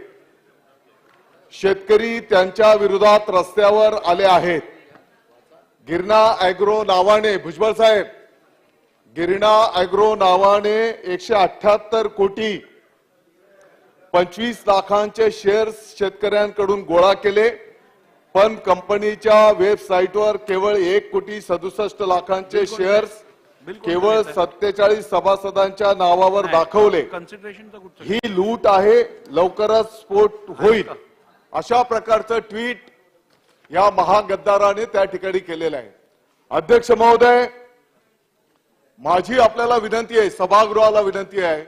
शेतकरी त्यांच्या विरोधात रस्त्यावर आले आहेत. गिरणा अॅग्रो नावाने, भुजबळ साहेब, गिरणा अॅग्रो नावाने 178 कोटी 25 लाखांचे शेअर्स शेतकऱ्यांकडून गोळा केले, पण कंपनीच्या वेबसाईटवर केवळ 1,67 लाखांचे शेअर्स केवळ 47 सभासदांच्या नावावर दाखवले. ही लूट आहे, लवकरच स्फोट होईल, अशा प्रकारचं ट्विट या महागद्दाराने त्या ठिकाणी केलेलं आहे. अध्यक्ष महोदय, माझी आपल्याला विनंती आहे, सभागृहाला विनंती आहे,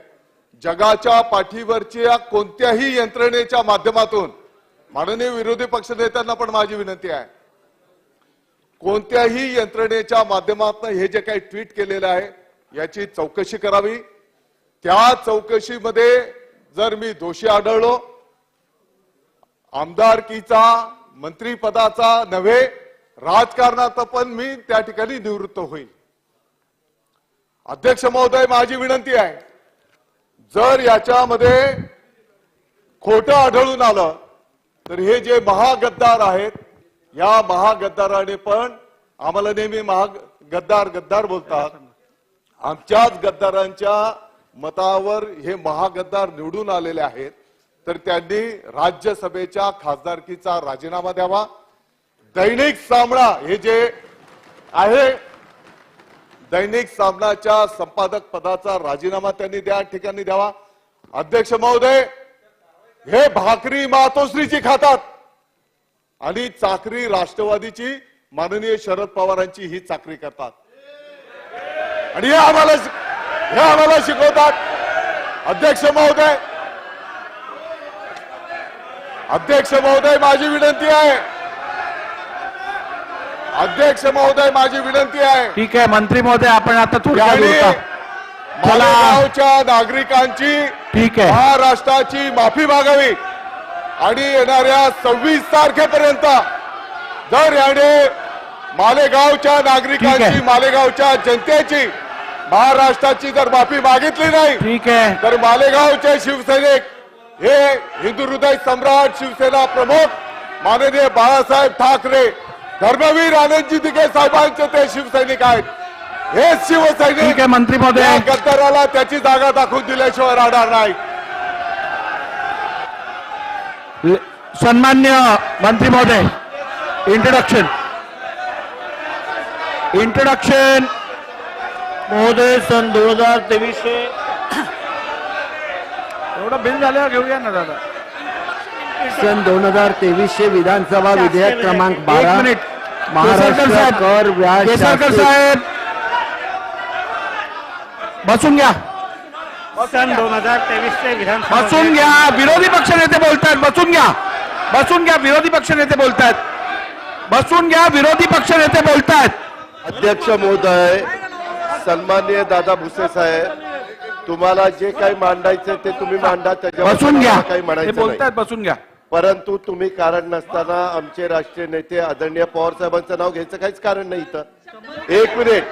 जगाच्या पाठीवरच्या कोणत्याही यंत्रणेच्या माध्यमातून, माननीय विरोधी पक्षनेत्यांना पण माझी विनंती आहे, कोणत्याही यंत्रणेच्या माध्यमातून हे जे काही ट्विट केलेलं आहे याची चौकशी करावी. त्या चौकशीमध्ये जर मी दोषी आढळलो, आमदारकीचा, मंत्रीपदाचा नव्हे, राजकारणात पण मी त्या ठिकाणी निवृत्त होईल. अध्यक्ष महोदय, माझी विनंती आहे, जर याच्यामध्ये खोटं आढळून आलं तर हे जे महागद्दार आहेत, या महागद्दाराने पण आम्हाला नेहमी गद्दार बोलतात, आमच्याच गद्दारांच्या मतावर हे महागद्दार निवडून आलेले आहेत, तर त्यांनी राज्यसभेच्या खासदारकीचा राजीनामा द्यावा. दैनिक सामना हे जे आहे, दैनिक सामनाच्या संपादक पदाचा राजीनामा त्यांनी त्या ठिकाणी द्यावा. अध्यक्ष महोदय, हे भाकरी मातोश्रीची खातात आणि चाकरी राष्ट्रवादीची, माननीय शरद पवारांची ही चाकरी करतात आणि हे आम्हाला शिकवतात. अध्यक्ष महोदय, माझी विनंती आहे, अध्यक्ष महोदय, माझी विनंती आहे. ठीक आहे मंत्री महोदय, आपण आता मालेगावच्या नागरिकांची, ठीक आहे, महाराष्ट्राची माफी मागावी आणि येणाऱ्या 26 तारखेपर्यंत जर याने मालेगावच्या नागरिकांची मालेगावच्या जनतेची महाराष्ट्राची जर माफी मागितली नाही ठीक आहे तर मालेगावचे शिवसैनिक हे हिंदू हृदय सम्राट शिवसेना प्रमुख माननीय बाळासाहेब ठाकरे धर्मवीर आनंदजी दिघे साहेबांचे ते शिवसैनिक आहेत. हे शिवसैनिक ठीक आहे मंत्री महोदय. या गद्दाराला त्याची जागा दाखवून दिल्याशिवाय राहणार नाही. सन्मान्य मंत्री महोदय, इंट्रोडक्शन महोदय सन 2023 एवढं बिल झाल्यावर घेऊया ना दादा. सन 2023 विधानसभा विधेयक क्रमांक 12 एक मिनिट. महाराष्ट्र केसरकर साहेब. कर व्याज केसरकर शास्ती- साहेब बसून घ्या. सन 2023 विधानसभा बसून घ्या. विरोधी पक्षनेते बोलतायत. बसून घ्या. बसून घ्या. विरोधी पक्षनेते बोलतायत. बसून घ्या. विरोधी पक्षनेते बोलतायत. अध्यक्ष महोदय, सन्माननीय दादा भुसे साहेब, तुम्हाला जे काही मांडायचं ते तुम्ही मांडा, त्याच्यावर बसून घ्या. मला काही ते म्हणायचं बोलतायत. नाही. बसून घ्या. परंतु तुम्ही कारण नसताना आमचे राष्ट्रीय नेते आदरणीय पवार साहेबांचं नाव घ्यायचं काहीच कारण नाही इथं. एक मिनिट,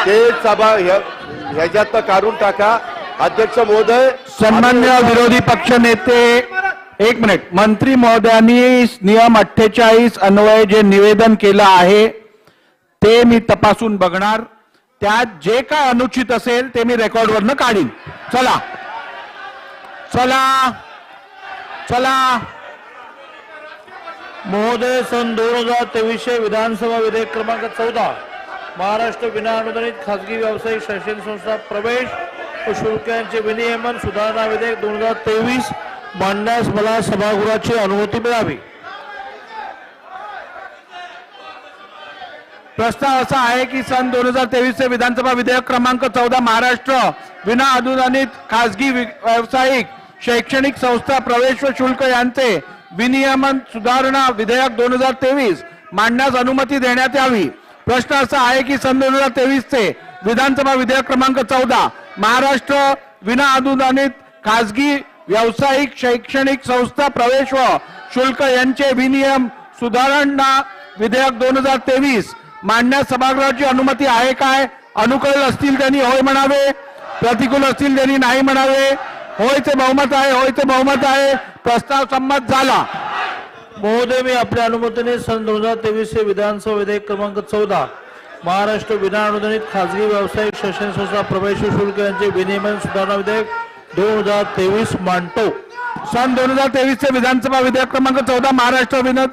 ते सभा ह्याच्यात काढून टाका. अध्यक्ष महोदय, सन्मान्य विरोधी पक्ष नेते, एक मिनिट. मंत्री महोदयांनी नियम 48 अन्वये जे निवेदन केलं आहे ते मी तपासून बघणार. त्यात जे काय अनुचित असेल ते मी रेकॉर्डवरनं काढीन. चला चला चला. महोदय सन 2023 विधानसभा विधेयक क्रमांक 14 महाराष्ट्र विना अनुदानित खासगी व्यावसायिक शैक्षणिक संस्था प्रवेश व शुल्कांचे विनियमन सुधारणा विधेयक 2023 मांडण्यास मला सभागृहाची अनुमती मिळावी. प्रस्ताव असा आहे की सन 2023 चे विधानसभा विधेयक क्रमांक 14 महाराष्ट्र विना अनुदानित खासगी व्यावसायिक शैक्षणिक संस्था प्रवेश व शुल्क यांचे विनियमन सुधारणा विधेयक 2023 मांडण्यास अनुमती देण्यात यावी. प्रश्न असा आहे की सन 2023 चे विधानसभा विधेयक क्रमांक 14 महाराष्ट्र विना अनुदानित खासगी व्यावसायिक शैक्षणिक संस्था प्रवेश व शुल्क यांचे विनियम सुधारणा विधेयक 2023 मांडण्यास सभागृहाची अनुमती आहे काय? अनुकूल असतील त्यांनी होय म्हणावे, प्रतिकूल असतील त्यांनी नाही म्हणावे. होयचे बहुमत आहे. होयचे बहुमत आहे. प्रस्ताव संमत झाला. महोदय, मी आपल्या अनुमतीने सन 2023 विधानसभा विधेयक क्रमांक 14 महाराष्ट्र विना अनुदानित खासगी व्यावसायिक शैक्षणिक संस्था प्रवेश व शुल्क यांचे विनियमन सुधारणा विधेयक 2023 मांडतो. सन 2023 चे विधानसभा विधेयक क्रमांक 14 महाराष्ट्र विना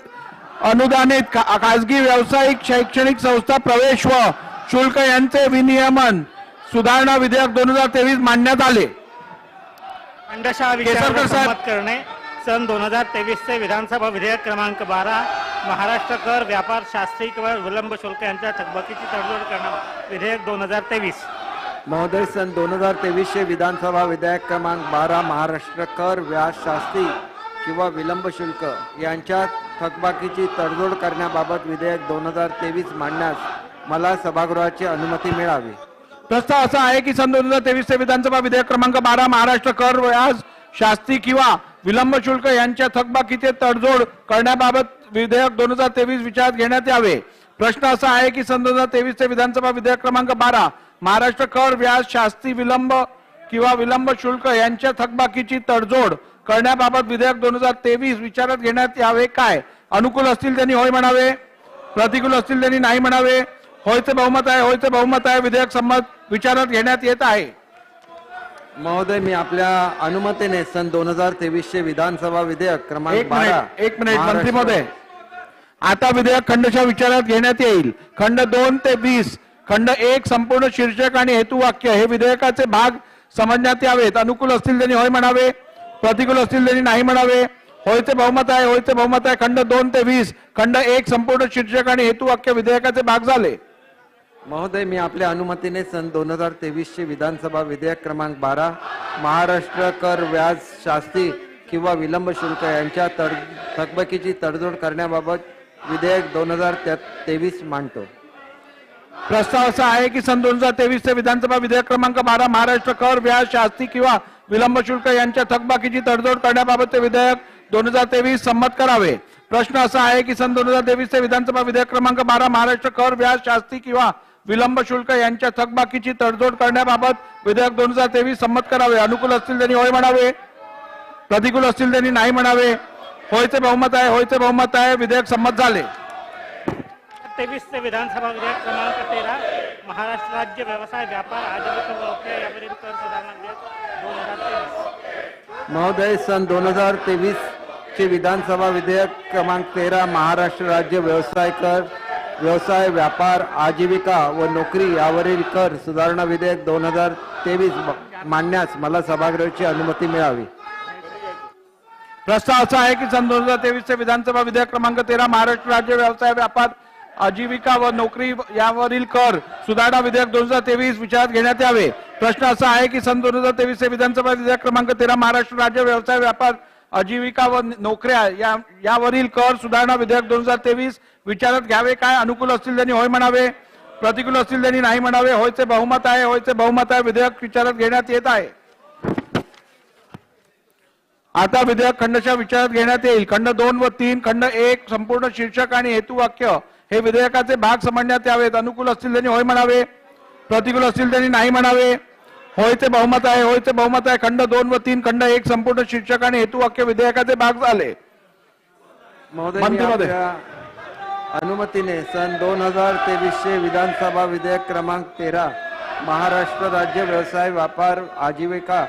अनुदानित खासगी व्यावसायिक शैक्षणिक संस्था प्रवेश व शुल्क यांचे विनियमन सुधारणा विधेयक 2023 मांडण्यात आले. खंडशः विषयावर संमत करणे. सन 2023 चे विधानसभा विधेयक क्रमांक 12 महाराष्ट्र कर व्यापार शास्त्री किंवा विलंब शुल्क यांच्या थकबाकीची तडजोड करणे विधेयक 2023. महोदय, सन 2023 विधानसभा विधेयक क्रमांक 12 महाराष्ट्र कर व्याज शास्ती किंवा विलंब शुल्क यांच्या थकबाकीची तडजोड करण्याबाबत विधेयक 2023 मांडण्यास मला सभागृहाची अनुमती मिळावी. प्रस्ताव असा आहे की सन 2023 चे विधानसभा विधेयक क्रमांक 12 महाराष्ट्र कर व्याज शास्ती किंवा विलंब शुल्क यांच्या थकबाकीचे तडजोड करण्याबाबत विधेयक 2023 विचारात घेण्यात यावे. प्रश्न असा आहे की सन 2023 चे विधानसभा विधेयक क्रमांक 12 महाराष्ट्र कर व्याज शास्ती विलंब किंवा विलंब शुल्क यांच्या थकबाकीची तडजोड करण्याबाबत विधेयक 2023 विचारात घेण्यात यावे काय? अनुकूल असतील त्यांनी होय म्हणावे, प्रतिकूल असतील त्यांनी नाही म्हणावे. होयचे बहुमत आहे. होयचे बहुमत आहे. विधेयक संमत विचारात घेण्यात येत आहे. महोदय, मी आपल्या अनुमतीने सन 2023 विधानसभा विधेयक क्रमांक 12 एक मिनिट मंत्री महोदय, आता विधेयक खंडशः विचारात घेण्यात येईल. खंड 2 ते 20 खंड 1 संपूर्ण शीर्षक आणि हेतुवाक्य हे विधेयकाचे भाग समजण्यात यावेत. अनुकूल असतील त्यांनी होय म्हणावे, प्रतिकूल असतील त्यांनी नाही म्हणावे. होयचे बहुमत आहे. होयचे बहुमत आहे. खंड 2 ते 20 खंड 1 संपूर्ण शीर्षक आणि हेतुवाक्य विधेयकाचे भाग झाले. महोदय, मी आपल्या अनुमतीने सन 2023 विधानसभा विधेयक क्रमांक 12 महाराष्ट्र कर व्याज शास्ती किंवा विलंब शुल्क यांच्या थकबाकीची तडजोड करण्याबाबत विधेयक 2023 मांडतो. प्रस्ताव असा आहे की सन 2023 चे विधानसभा विधेयक क्रमांक 12 महाराष्ट्र कर व्याज शास्ती किंवा विलंब शुल्क यांच्या थकबाकीची तडजोड करण्याबाबतचे विधेयक 2023 संमत करावे. प्रश्न असा आहे की सन 2023 चे विधानसभा विधेयक क्रमांक 12 महाराष्ट्र कर व्याज शास्ती किंवा विलंब शुल्क यांच्या थकबाकीची तडजोड करण्याबाबत विधेयक 2023 संमत करावे. अनुकूल असतील त्यांनी होय म्हणावे, प्रतिकूल असतील त्यांनी नाही म्हणावे. होयचे बहुमत आहे, होयचे बहुमत आहे. विधेयक संमत झाले. 23 चे विधानसभा विधेयक क्रमांक 13 महाराष्ट्र राज्य व्यवसाय व्यापार आजीविका व नोकऱ्या यावरील कर सुधारणा विधेयक 2023. महोदय, सन 2023 चे विधानसभा विधेयक क्रमांक 13 महाराष्ट्र राज्य व्यवसाय कर, व्यवसाय व्यापार आजीविका व नोकरी यावरील कर सुधारणा विधेयक 2023 मांडण्यास मला सभागृहाची अनुमती मिळावी. प्रस्ताव असा आहे की सन 2023 चे विधानसभा विधेयक क्रमांक 13 महाराष्ट्र राज्य व्यवसाय व्यापार आजीविका व नोकरी यावरील कर सुधारणा विधेयक 2023 विचारात घेण्यात यावे. प्रश्न असा आहे की सन 2023 चे विधानसभा विधेयक क्रमांक 13 महाराष्ट्र राज्य व्यवसाय व्यापार आजीविका व नोकऱ्या यावरील कर सुधारणा विधेयक 2023 विचारात घ्यावे काय? अनुकूल असतील त्यांनी होय म्हणावे, प्रतिकूल असतील त्यांनी नाही म्हणावे. होयचे बहुमत आहे, होयचे बहुमत आहे. विधेयक विचारात घेण्यात येत आहे. आता विधेयक खंडशः विचारात घेण्यात येईल. खंड 2 व 3, खंड 1 संपूर्ण शीर्षक आणि हेतुवाक्य हे विधेयकाचे भाग समजण्यात यावेत. अनुकूल असतील त्यांनी होय म्हणावे, प्रतिकूल असतील त्यांनी नाही म्हणावे. होयचे बहुमत आहे, होयचे बहुमत आहे. खंड 2 व 3, खंड 1 संपूर्ण शीर्षक आणि हेतुवाक्य विधेयकाचे भाग झाले. महोदय, मंत्रिमहोदय. अनुमतीने सन 2023 चे विधानसभा विधेयक क्रमांक 13 महाराष्ट्र राज्य व्यवसाय व्यापार आजीविका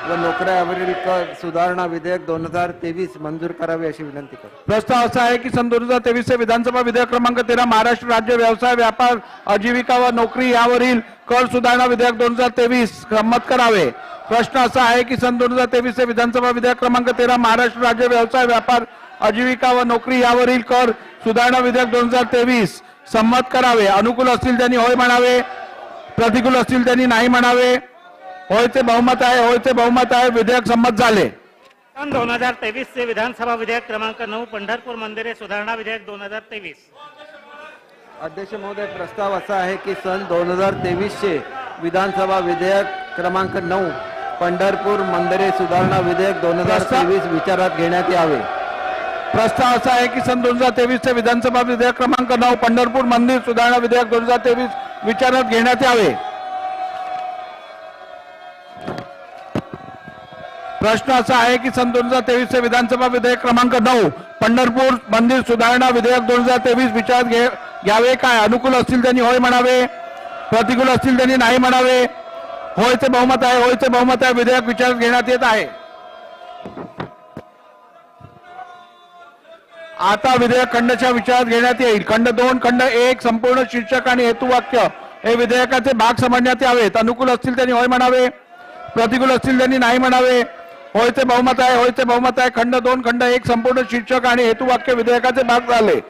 व नोकऱ्या यावरील कर सुधारणा विधेयक 2023 मंजूर करावे अशी विनंती करतो. प्रस्ताव असा आहे की सन 2023 चे विधानसभा विधेयक क्रमांक 13 महाराष्ट्र राज्य व्यवसाय व्यापार आजीविका व नोकरी यावरील कर सुधारणा विधेयक 2023 संमत करावे. प्रश्न असा आहे की सन 2023 चे विधानसभा विधेयक क्रमांक 13 महाराष्ट्र राज्य व्यवसाय व्यापार आजीविका व नोकरी यावरील कर सुधारणा विधेयक 2023 संमत करावे. अनुकूल असतील त्यांनी होय म्हणावे, प्रतिकूल असतील त्यांनी नाही म्हणावे. होयचे बहुमत आहे, होयचे बहुमत आहे. विधेयक संमत झाले. सन 2023 चे विधानसभा विधेयक क्रमांक 9 पंढरपूर मंदिरे सुधारणा विधेयक 2023. अध्यक्ष महोदय, प्रस्ताव असा आहे की सन 2023 चे विधानसभा विधेयक क्रमांक 9 पंढरपूर मंदिरे सुधारणा विधेयक 2023 विचारात घेण्यात यावे. प्रस्ताव असा आहे की सन 2023 चे विधानसभा विधेयक क्रमांक 9 पंढरपूर मंदिर सुधारणा विधेयक 2023 विचारात घेण्यात यावे. प्रश्न असा आहे की सन 2023 चे विधानसभा विधेयक क्रमांक 9 पंढरपूर मंदिर सुधारणा विधेयक 2023 विचारात घ्यावे काय? अनुकूल असतील त्यांनी होय म्हणावे, प्रतिकूल असतील त्यांनी नाही म्हणावे. होयचे बहुमत आहे, होयचे बहुमत आहे. विधेयक विचारात घेण्यात येत आहे. आता विधेयक खंडशः विचारात घेण्यात येईल. खंड 2, खंड 1 संपूर्ण शीर्षक आणि हेतुवाक्य हे विधेयकाचे भाग समजण्यात यावेत. अनुकूल असतील त्यांनी होय म्हणावे, प्रतिकूल असतील त्यांनी नाही म्हणावे. होयचे बहुमत आहे, होयचे बहुमत आहे. खंड 2, खंड 1 संपूर्ण शीर्षक आणि हेतुवाक्य विधेयकाचे भाग झाले.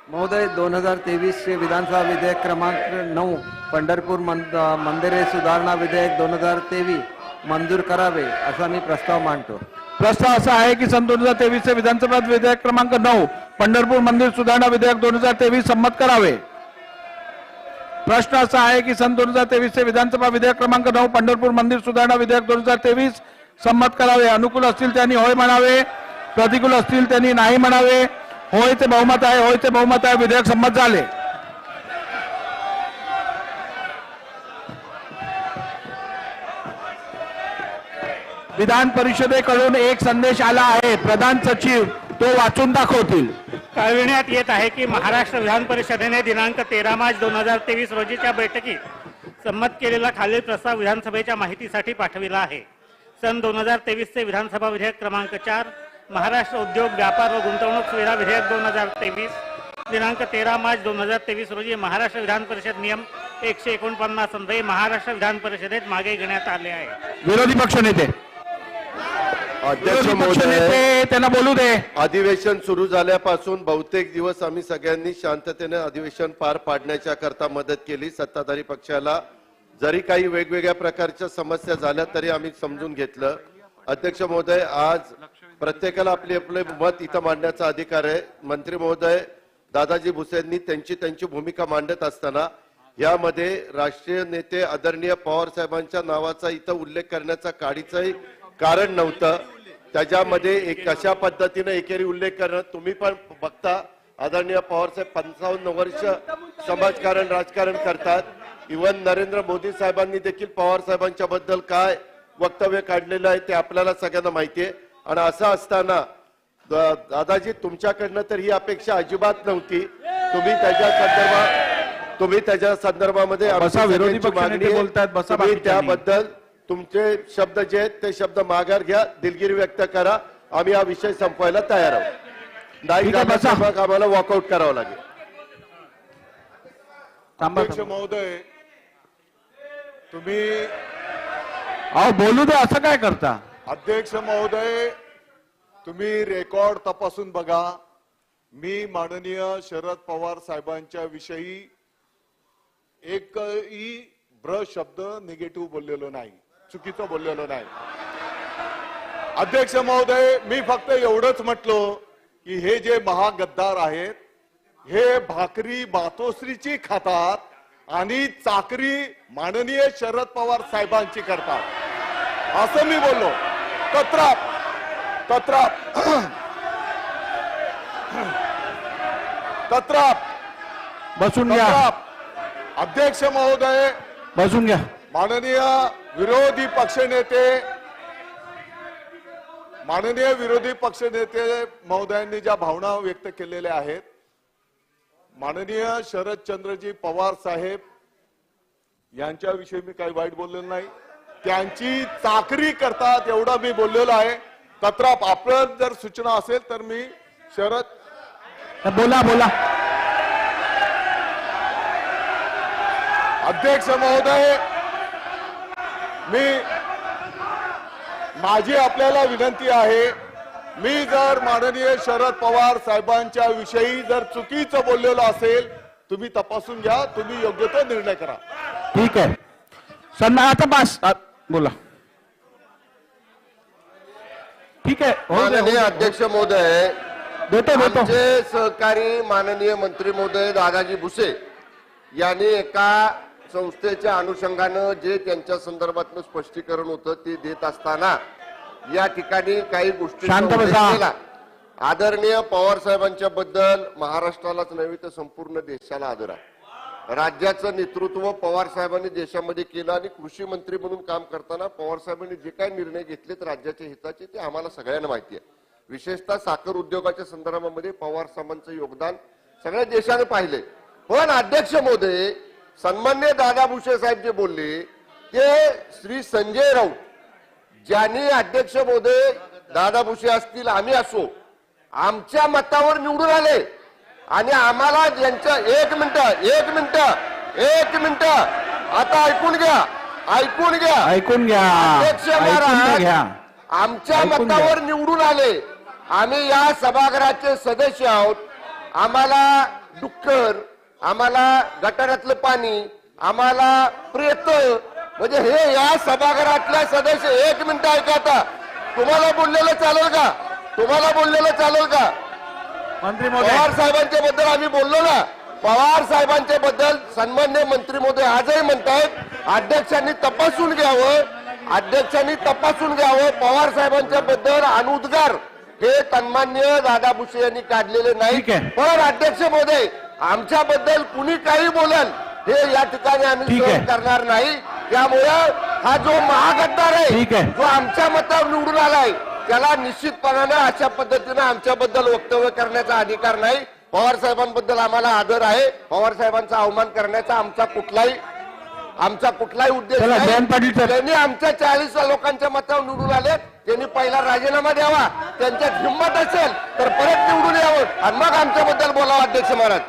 महोदय, 2023 चे विधानसभा विधेयक क्रमांक 9 पंढरपूर मंदिरे सुधारणा विधेयक 2023 मंजूर करावे असा मी प्रस्ताव मांडतो. प्रस्ताव असा आहे की सन 2023 चे विधानसभा विधेयक क्रमांक 9 पंढरपूर मंदिर सुधारणा विधेयक 2023 संमत करावे. प्रश्न असा आहे की सन 2023 चे विधानसभा विधेयक क्रमांक 9 पंढरपूर मंदिर सुधारणा विधेयक 2023 संमत करावे. अनुकूल असतील त्यांनी होय म्हणावे, प्रतिकूल असतील त्यांनी नाही म्हणावे. होयचे बहुमत आहे, होयचे बहुमत आहे. विधेयक संमत झाले. विधान परिषदेकडून एक संदेश आला आहे. प्रधान सचिव तो वाचून दाखवतील. कळविण्यात येत आहे की महाराष्ट्र विधान परिषदेने दिनांक 13 मार्च 2023 रोजीच्या बैठकीत संमत केलेला खालील प्रस्ताव विधानसभेच्या माहितीसाठी पाठविला आहे. सन 2023 चे विधानसभा विधेयक क्रमांक 4 महाराष्ट्र उद्योग व्यापार व गुंतवणूक सुविधा विधेयक 2023 दिनांक 13 मार्च 2023 रोजी महाराष्ट्र विधान परिषद नियम 149 अन्वये महाराष्ट्र विधान परिषदेत मागे घेण्यात आले आहे. विरोधी पक्ष नेते अध्यक्ष महोदय, त्यांना बोलू दे. अधिवेशन सुरू झाल्यापासून बहुतेक दिवस आम्ही सगळ्यांनी शांततेने अधिवेशन पार पाडण्याच्या करता मदत केली. सत्ताधारी पक्षाला जरी काही वेगवेगळ्या प्रकारच्या समस्या झाल्या तरी आम्ही समजून घेतलं. अध्यक्ष महोदय, आज प्रत्येकाला आपले मत इथं मांडण्याचा अधिकार आहे. मंत्री महोदय दादाजी भुसेंनी त्यांची भूमिका मांडत असताना यामध्ये राष्ट्रीय नेते आदरणीय पवार साहेबांच्या नावाचा इथं उल्लेख करण्याचा काडीचंही कारण नव्हतं. त्याच्यामध्ये एक कशा पद्धतीने एकेरी उल्लेख करणं तुम्ही पण बघता आदरणीय पवारसाहेब 55 वर्ष समाजकारण राजकारण करतात. इव्हन नरेंद्र मोदी साहेबांनी देखील पवार साहेबांच्या बद्दल काय वक्तव्य काढलेलं आहे ते आपल्याला सगळ्यांना माहिती आहे. आणि असं असताना दादाजी तुमच्याकडनं तर ही अपेक्षा अजिबात नव्हती. तुम्ही त्याच्या संदर्भामध्ये बसा, विरोधी आमची पक्षनेते मागणी आहे. बोलतायत, बसा तुम्ही बाकीच्यांनी. त्याबद्दल तुमचे शब्द जे आहेत ते शब्द माघार घ्या, दिलगिरी व्यक्त करा. आम्ही हा विषय संपवायला तयार आहोत. नाही झाल्यास मग आम्हाला वॉकआउट करावं लागेल. अध्यक्ष महोदय तुम्ही अहो बोलू दे, असं काय करता? अध्यक्ष महोदय तुम्ही रेकॉर्ड तपासून बघा. मी माननीय शरद पवार साहेबांच्या विषयी एकही शब्द निगेटिव्ह बोललेलो नाही, चुकीचं बोललेलो नाही. अध्यक्ष महोदय मी फक्त एवढंच म्हटलो की हे जे महागद्दार आहेत हे भाकरी मातोश्रीची खातात आणि चाकरी माननीय शरद पवार साहेबांची करतात असं मी बोललो. तत्राप बसून घ्या. अध्यक्ष महोदय बसून घ्या. माननीय विरोधी पक्षनेते महोदयांनी ज्या भावना व्यक्त केलेल्या आहेत, माननीय शरदचंद्रजी पवार साहेब यांच्याविषयी मी काही वाईट बोललेलो नाही. त्यांची चाकरी करतात एवढं मी बोललेलो आहे. तत्राप आपण जर सूचना असेल तर मी बोला. अध्यक्ष महोदय माझी आपल्याला विनंती आहे, मी जर माननीय शरद पवार साहेबांच्या विषयी जर चुकीचं बोललेलो असेल तुम्ही तपासून घ्या, तुम्ही योग्य तो निर्णय करा. ठीक आहे आता बस बोला. ठीक आहे. माननीय अध्यक्ष महोदय देतो. आमचे सहकारी माननीय मंत्री महोदय दादाजी भुसे यांनी एका संस्थेच्या अनुषंगानं जे त्यांच्या संदर्भातलं स्पष्टीकरण होतं ते देत असताना या ठिकाणी काही गोष्टी आदरणीय पवार साहेबांच्या बद्दल महाराष्ट्रालाच नव्हे तर संपूर्ण देशाला आदर आहे. राज्याचं नेतृत्व पवार साहेबांनी देशामध्ये केलं आणि कृषी मंत्री म्हणून काम करताना पवार साहेबांनी जे काही निर्णय घेतलेत राज्याच्या हिताचे ते आम्हाला सगळ्यांना माहिती आहे. विशेषतः साखर उद्योगाच्या संदर्भामध्ये पवार साहेबांचं योगदान सगळ्या देशाने पाहिले. पण अध्यक्ष महोदय सन्मान्य दादा भुसे साहेब जे बोलले ते श्री संजय राऊत ज्यांनी अध्यक्ष महोदय दादा भुसे असतील आम्ही असो आमच्या मतावर निवडून आले आणि आम्हाला ज्यांच्या एक मिनिट आता ऐकून घ्या अध्यक्ष महाराज आमच्या मतावर निवडून आले. आम्ही या सभागृहाचे सदस्य आहोत. आम्हाला डुक्कर, आम्हाला गटारातलं पाणी, आम्हाला प्रेत म्हणजे हे या सभागृहातल्या सदस्य. एक मिनिट ऐका आता. तुम्हाला बोललेलं चालेल का? मंत्री पवार साहेबांच्या बद्दल आम्ही बोललो ना. पवार साहेबांच्या बद्दल सन्मान्य मंत्री महोदय आजही म्हणतायत अध्यक्षांनी तपासून घ्यावं. पवार साहेबांच्या बद्दल अनुद्गार हे सन्मान्य दादा भुसे यांनी काढलेले नाही. पण अध्यक्ष महोदय आमच्याबद्दल कुणी काही बोलल हे या ठिकाणी आम्ही सहन करणार नाही. त्यामुळे हा जो महागद्दार आहे जो आमच्या मतावर निवडून आलाय त्याला निश्चितपणाने अशा पद्धतीने आमच्याबद्दल वक्तव्य करण्याचा अधिकार नाही. पवार साहेबांबद्दल आम्हाला आदर आहे. पवार साहेबांचा अवमान करण्याचा आमचा कुठलाही उद्देश नाही. त्यांनी आमच्या 40 लोकांच्या मतावर निवडून आले. त्यांनी पहिला राजीनामा द्यावा. त्यांच्यात हिंमत असेल तर परत निवडून यावं आणि मग आमच्याबद्दल बोलावं. अध्यक्ष महाराज.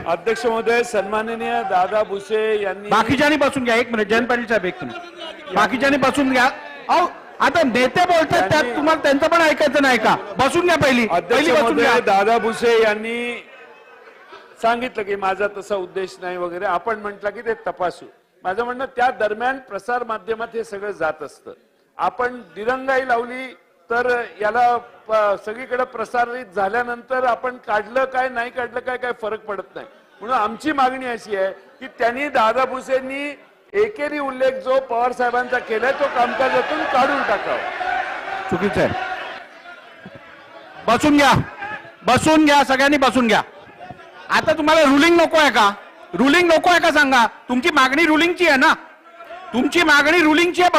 अध्यक्ष महोदय सन्माननीय दादा भुसे यांनी बाकीच्यांनी बसून घ्या. एक मिनिट जयंत पाटील साहेब एक मिनिट बाकीच्यांनी बसून घ्या. आता नेते बोलतात त्यात तुम्हाला त्यांचं पण ऐकायचं नाही का? बसून घ्या पहिली बसून घ्या. दादा भुसे यांनी सांगितलं की माझा तसा उद्देश नाही वगैरे. आपण म्हटलं की ते तपासू. माझं म्हणणं त्या दरम्यान प्रसार माध्यमात हे सगळं जात असतं. आपण दिरंगाई लावली तर याला सगळीकडे प्रसारित झाल्यानंतर आपण काढलं काय नाही काढलं काय फरक पडत नाही. म्हणून आमची मागणी अशी आहे की त्यांनी दादा भुसेंनी एकेरी उल्लेख जो पवार साहेबांचा केलाय तो कामकाजातून काढून टाकावा. चुकीचं आहे. बसून घ्या सगळ्यांनी बसून घ्या. आता तुम्हाला रुलिंग नको आहे का? रुलिंग नको आहे का सांगा? तुमची मागणी रुलिंगची आहे ना? तुमची मागणी रुलिंगची आहे.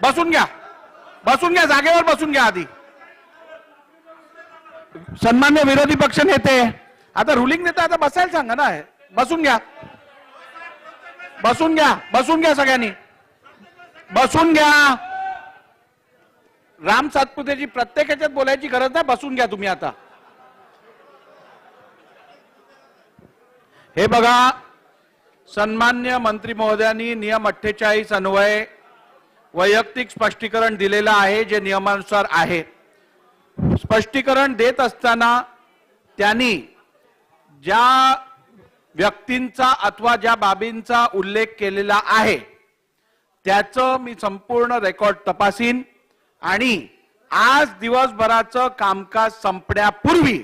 बसून घ्या जागेवर बसून घ्या. आधी सन्मान्य विरोधी पक्ष नेते आता रुलिंग नेता आता बसायला सांगा ना. बसून घ्या सगळ्यांनी बसून घ्या. राम सातपुतेची प्रत्येक ह्याच्यात बोलायची गरज नाही. बसून घ्या तुम्ही. आता हे बघा, सन्मान्य मंत्री महोदयांनी नियम 48 अन्वये वैयक्तिक स्पष्टीकरण दिलेलं आहे, जे नियमानुसार आहे. स्पष्टीकरण देत असताना त्यांनी ज्या व्यक्तींचा अथवा ज्या बाबींचा उल्लेख केलेला आहे त्याचं मी संपूर्ण रेकॉर्ड तपासीन आणि आज दिवसभराचं कामकाज संपण्यापूर्वी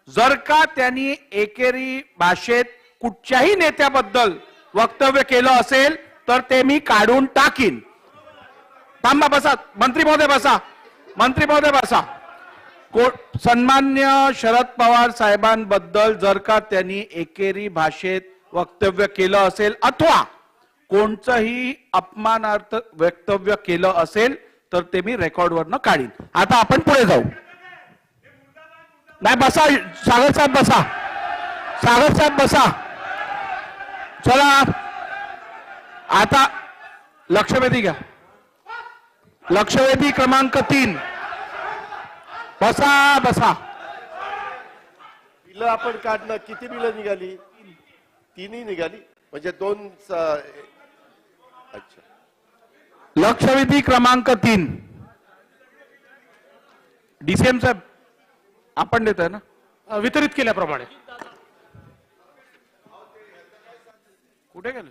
जर का त्यांनी एकेरी भाषेत कुठच्याही नेत्याबद्दल वक्तव्य केलं असेल तर ते मी काढून टाकीन. थांबा, बसा मंत्री महोदय बसा. सन्मान्य शरद पवार साहेबांबद्दल जर का त्यांनी एकेरी भाषेत वक्तव्य केलं असेल अथवा कोणतंही अपमानार्थ वक्तव्य केलं असेल तर ते मी रेकॉर्डवरनं काढीन. आता आपण पुढे जाऊ. नाही, बसा सागर साहेब बसा. चला आता लक्षवेधी घ्या. लक्षवेधी क्रमांक 3. बसा. बिलं आपण काढणं, किती बिलं निघाली? 3 निघाली, म्हणजे 2. अच्छा, लक्षवेधी क्रमांक 3. डीसीएम साहेब आपण देत आहे ना, वितरित केल्याप्रमाणे. कुठे गेले?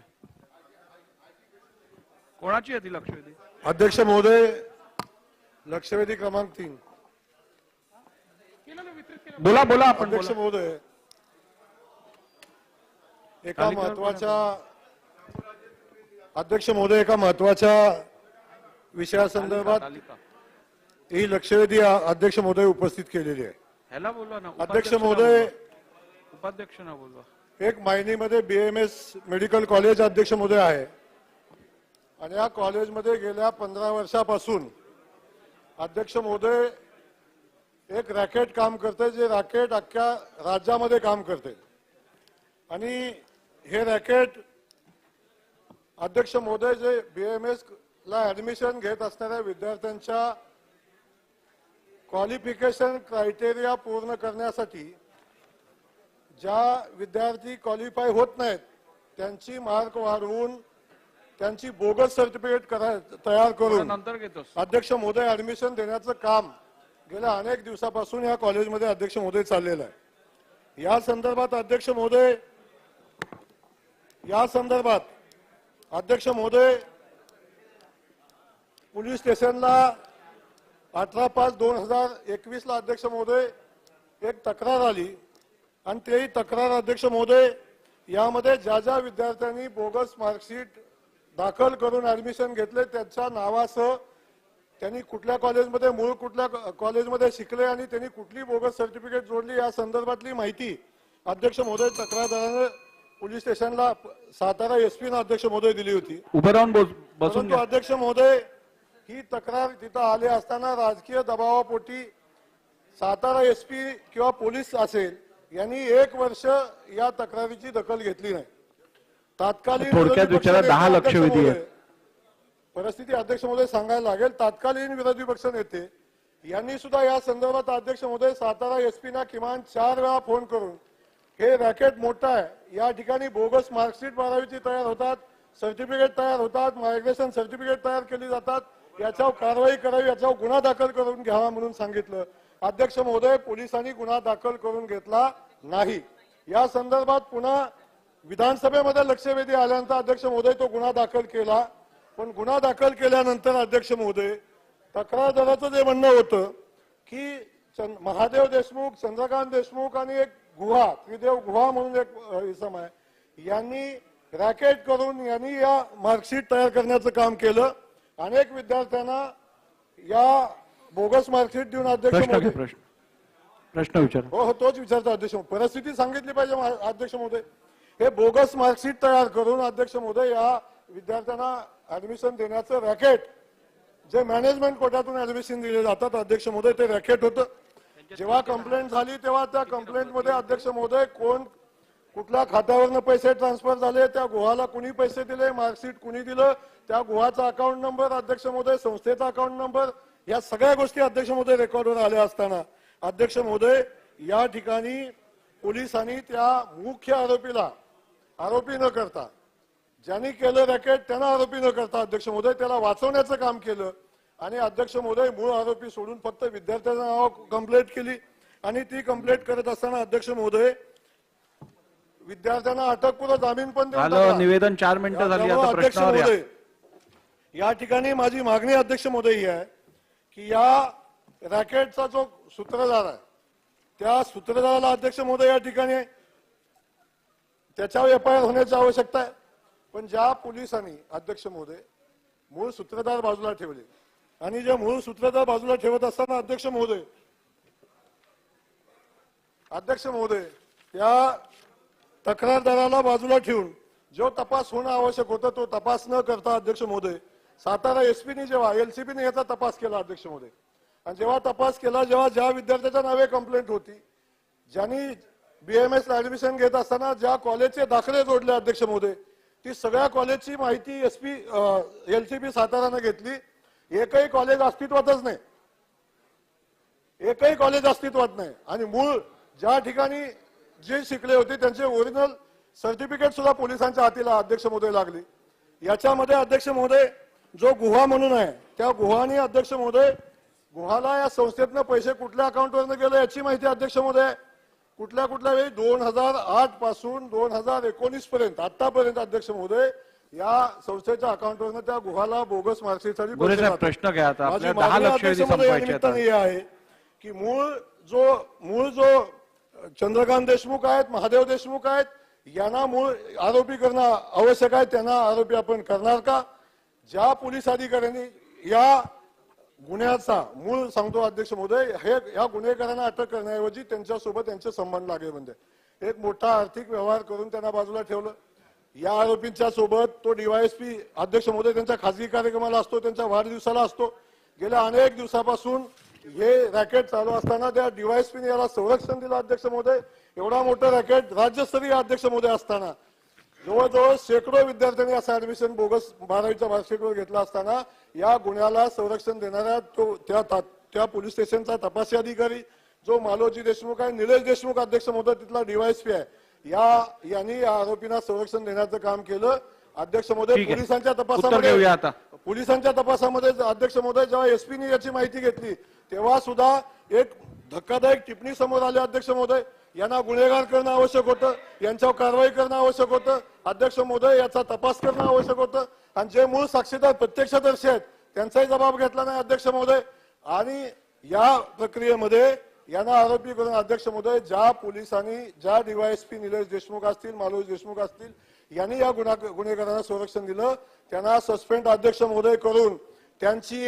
कोणाची आहे ती लक्षवेधी? अध्यक्ष महोदय, लक्षवेधी क्रमांक 3. बोला आपण. अध्यक्ष महोदय, एका महत्वाच्या विषयासंदर्भात ही लक्षवेधी अध्यक्ष महोदय उपस्थित केलेली आहे. ह्याला बोलवा ना. अध्यक्ष महोदय, उपाध्यक्षांना बोलवा. एक मायनीमध्ये BMS मेडिकल कॉलेज अध्यक्ष महोदय आहे आणि या कॉलेजमध्ये गेल्या 15 वर्षापासून अध्यक्ष महोदय एक रॅकेट काम करते, जे रॅकेट अख्ख्या राज्यामध्ये काम करते. आणि हे रॅकेट अध्यक्ष महोदय जे BMS ला ऍडमिशन घेत असणाऱ्या विद्यार्थ्यांच्या क्वालिफिकेशन क्रायटेरिया पूर्ण करण्यासाठी ज्या विद्यार्थी क्वालिफाय होत नाहीत त्यांची मार्क वाढवून त्यांची बोगस सर्टिफिकेट तयार करून अध्यक्ष महोदय ऍडमिशन देण्याचं काम गेल्या अनेक दिवसापासून या कॉलेजमध्ये अध्यक्ष महोदय चाललेलं आहे. या संदर्भात अध्यक्ष महोदय पोलीस स्टेशनला 18/5/2021 ला अध्यक्ष महोदय एक तक्रार आली आणि तेही तक्रार अध्यक्ष महोदय यामध्ये ज्या विद्यार्थ्यांनी बोगस मार्कशीट दाखल करून ऍडमिशन घेतले त्यांच्या नावासह त्यांनी कुठल्या कॉलेजमध्ये मूळ कुठल्या कॉलेजमध्ये शिकले आणि त्यांनी कुठली बोगस सर्टिफिकेट जोडली या संदर्भातली माहिती अध्यक्ष महोदय तक्रारदाराने पोलीस स्टेशनला सातारा SP ने अध्यक्ष महोदय दिली होती. परंतु अध्यक्ष महोदय ही तक्रार तिथं आले असताना राजकीय दबावापोटी सातारा SP किंवा पोलीस असेल यांनी 1 वर्ष या तक्रारीची दखल घेतली नाही. तात्कालीन परिस्थिती अध्यक्ष महोदय सांगायला लागेल. तात्कालीन विरोधी पक्ष नेते यांनी सुद्धा या संदर्भात अध्यक्ष महोदय सातारा SP ना किमान 4 वेळा फोन करून हे रॅकेट मोठा आहे, या ठिकाणी बोगस मार्कशीट 12वीची तयार होतात, सर्टिफिकेट तयार होतात, मायग्रेशन सर्टिफिकेट तयार केली जातात, याच्यावर कारवाई करावी, याच्यावर गुन्हा दाखल करून घ्यावा म्हणून सांगितलं. अध्यक्ष महोदय पोलिसांनी गुन्हा दाखल करून घेतला नाही. या संदर्भात पुन्हा विधानसभेमध्ये लक्षवेधी आल्यानंतर अध्यक्ष महोदय तो गुन्हा दाखल केला. पण गुन्हा दाखल केल्यानंतर अध्यक्ष महोदय तक्रारदाराचं जे म्हणणं होतं की महादेव देशमुख, चंद्रकांत देशमुख आणि एक गुहा, त्रिदेव गुहा म्हणून एक इसम आहे, यांनी रॅकेट करून यांनी या मार्कशीट तयार करण्याचं काम केलं. अनेक विद्यार्थ्यांना या बोगस मार्कशीट देऊन अध्यक्ष महोदय प्रश्न विचार. हो तोच विचारतो अध्यक्ष महोदय. परिस्थिती सांगितली पाहिजे अध्यक्ष महोदय. हे बोगस मार्कशीट तयार करून अध्यक्ष महोदय या विद्यार्थ्यांना ऍडमिशन देण्याचं रॅकेट, जे मॅनेजमेंट कोट्यातून ऍडमिशन दिले जातात अध्यक्ष महोदय, ते रॅकेट होतं. जेव्हा कंप्लेंट झाली तेव्हा त्या कंप्लेंट मध्ये अध्यक्ष महोदय कोण कुठल्या खात्यावरनं पैसे ट्रान्सफर झाले, त्या गुहाला कुणी पैसे दिले, मार्कशीट कुणी दिलं, त्या गुहाचा अकाउंट नंबर अध्यक्ष महोदय, संस्थेचा अकाउंट नंबर, या सगळ्या गोष्टी अध्यक्ष महोदय रेकॉर्डवर आल्या असताना अध्यक्ष महोदय या ठिकाणी पोलिसांनी त्या मुख्य आरोपीला आरोपी न करता, ज्यांनी केलं रॅकेट त्यांना आरोपी न करता अध्यक्ष महोदय त्याला वाचवण्याचं काम केलं. आणि अध्यक्ष महोदय मूळ आरोपी सोडून फक्त विद्यार्थ्यांना नाव कंप्लेंट केली. आणि ती कंप्लेंट करत असताना अध्यक्ष महोदय विद्यार्थ्यांना अटकपूर्व जामीन पण देऊन टाकला. निवेदन 4 मिनिटं झाली. आता अध्यक्ष प्रश्नावर या. महोदय या ठिकाणी माझी मागणी अध्यक्ष महोदय ही आहे की या रॅकेटचा जो सूत्रधार आहे त्या सूत्रधाराला अध्यक्ष महोदय या ठिकाणी त्याच्यावर एफआयआर होण्याची आवश्यकता आहे. पण ज्या पोलिसांनी अध्यक्ष महोदय मूळ सूत्रधार बाजूला ठेवले आणि जे मूळ सूत्रधार बाजूला ठेवत असताना अध्यक्ष महोदय या तक्रारदाराला बाजूला ठेवून जो तपास होणं आवश्यक होतं तो तपास न करता अध्यक्ष महोदय सातारा एसपीने जेव्हा एलसीबीने याचा तपास केला अध्यक्ष महोदय, आणि जेव्हा तपास केला, जेव्हा ज्या विद्यार्थ्याच्या नावे कंप्लेंट होती, ज्यांनी बीएमएस ऍडमिशन घेत असताना ज्या कॉलेजचे दाखले जोडले अध्यक्ष महोदय, ती सगळ्या कॉलेजची माहिती एलसीबी सातारानं घेतली. एकही कॉलेज अस्तित्वातच नाही, एकही कॉलेज अस्तित्वात नाही. आणि मूळ ज्या ठिकाणी जे शिकले होते त्यांचे ओरिजिनल सर्टिफिकेट सुद्धा पोलिसांच्या हातीला अध्यक्ष महोदय लागली. याच्यामध्ये अध्यक्ष महोदय जो गुहा म्हणून आहे त्या गुहाने अध्यक्ष महोदय गुहाला या संस्थेतनं पैसे कुठल्या अकाउंटवरनं गेले याची माहिती अध्यक्ष महोदय कुठल्या वेळी 2008 पासून 2019 पर्यंत आतापर्यंत अध्यक्ष महोदय या संस्थेच्या अकाउंटवरनं त्या गुहाला बोगस मार्कशीटसाठी प्रश्न घ्या. आता आपल्या 10 लक्षवेधी संपवायचे आहे की मूळ जो चंद्रकांत देशमुख आहेत, महादेव देशमुख आहेत, यांना मूळ आरोपी करणं आवश्यक आहे. त्यांना आरोपी आपण करणार का? ज्या पोलीस अधिकाऱ्यांनी या गुन्ह्याचा मूळ सांगतो अध्यक्ष महोदय, हे या गुन्हेगारांना अटक करण्याऐवजी त्यांच्यासोबत त्यांचे संबंध लागले म्हणजे एक मोठा आर्थिक व्यवहार करून त्यांना बाजूला ठेवलं. या आरोपींच्या सोबत तो डीवायएसपी अध्यक्ष महोदय त्यांच्या खासगी कार्यक्रमाला असतो, त्यांच्या वाढदिवसाला असतो. गेल्या अनेक दिवसापासून हे रॅकेट चालू असताना त्या डीवायएसपीने याला संरक्षण दिलं अध्यक्ष महोदय. एवढा मोठा रॅकेट राज्यस्तरीय अध्यक्ष महोदय असताना जवळजवळ शेकडो विद्यार्थ्यांनी असं ऍडमिशन बोगस 12वीच्या मार्कशीटवर घेतला असताना या गुन्ह्याला संरक्षण देणाऱ्या त्या पोलीस स्टेशनचा तपासी अधिकारी जो मालोजी देशमुख आहे, निलेश देशमुख अध्यक्ष महोदय तिथला डीवायएसपी आहे, यांनी या आरोपींना संरक्षण देण्याचं काम केलं. अध्यक्ष महोदय पोलिसांच्या तपासामध्ये अध्यक्ष महोदय जेव्हा एसपीने याची माहिती घेतली तेव्हा सुद्धा एक धक्कादायक टिप्पणी समोर आली अध्यक्ष महोदय. यांना गुन्हेगार करणं आवश्यक होतं, यांच्यावर कारवाई करणं आवश्यक होतं अध्यक्ष महोदय, याचा तपास करणं आवश्यक होतं. आणि जे मूळ साक्षीदार प्रत्यक्षदर्शी आहेत त्यांचाही जबाब घेतला नाही अध्यक्ष महोदय. आणि या प्रक्रियेमध्ये यांना आरोपी करून अध्यक्ष महोदय ज्या पोलिसांनी ज्या डीवायएसपी निलेश देशमुख असतील, मालोज देशमुख असतील यांनी या गुन्हेगारांना संरक्षण दिलं त्यांना सस्पेंड अध्यक्ष महोदय करून त्यांची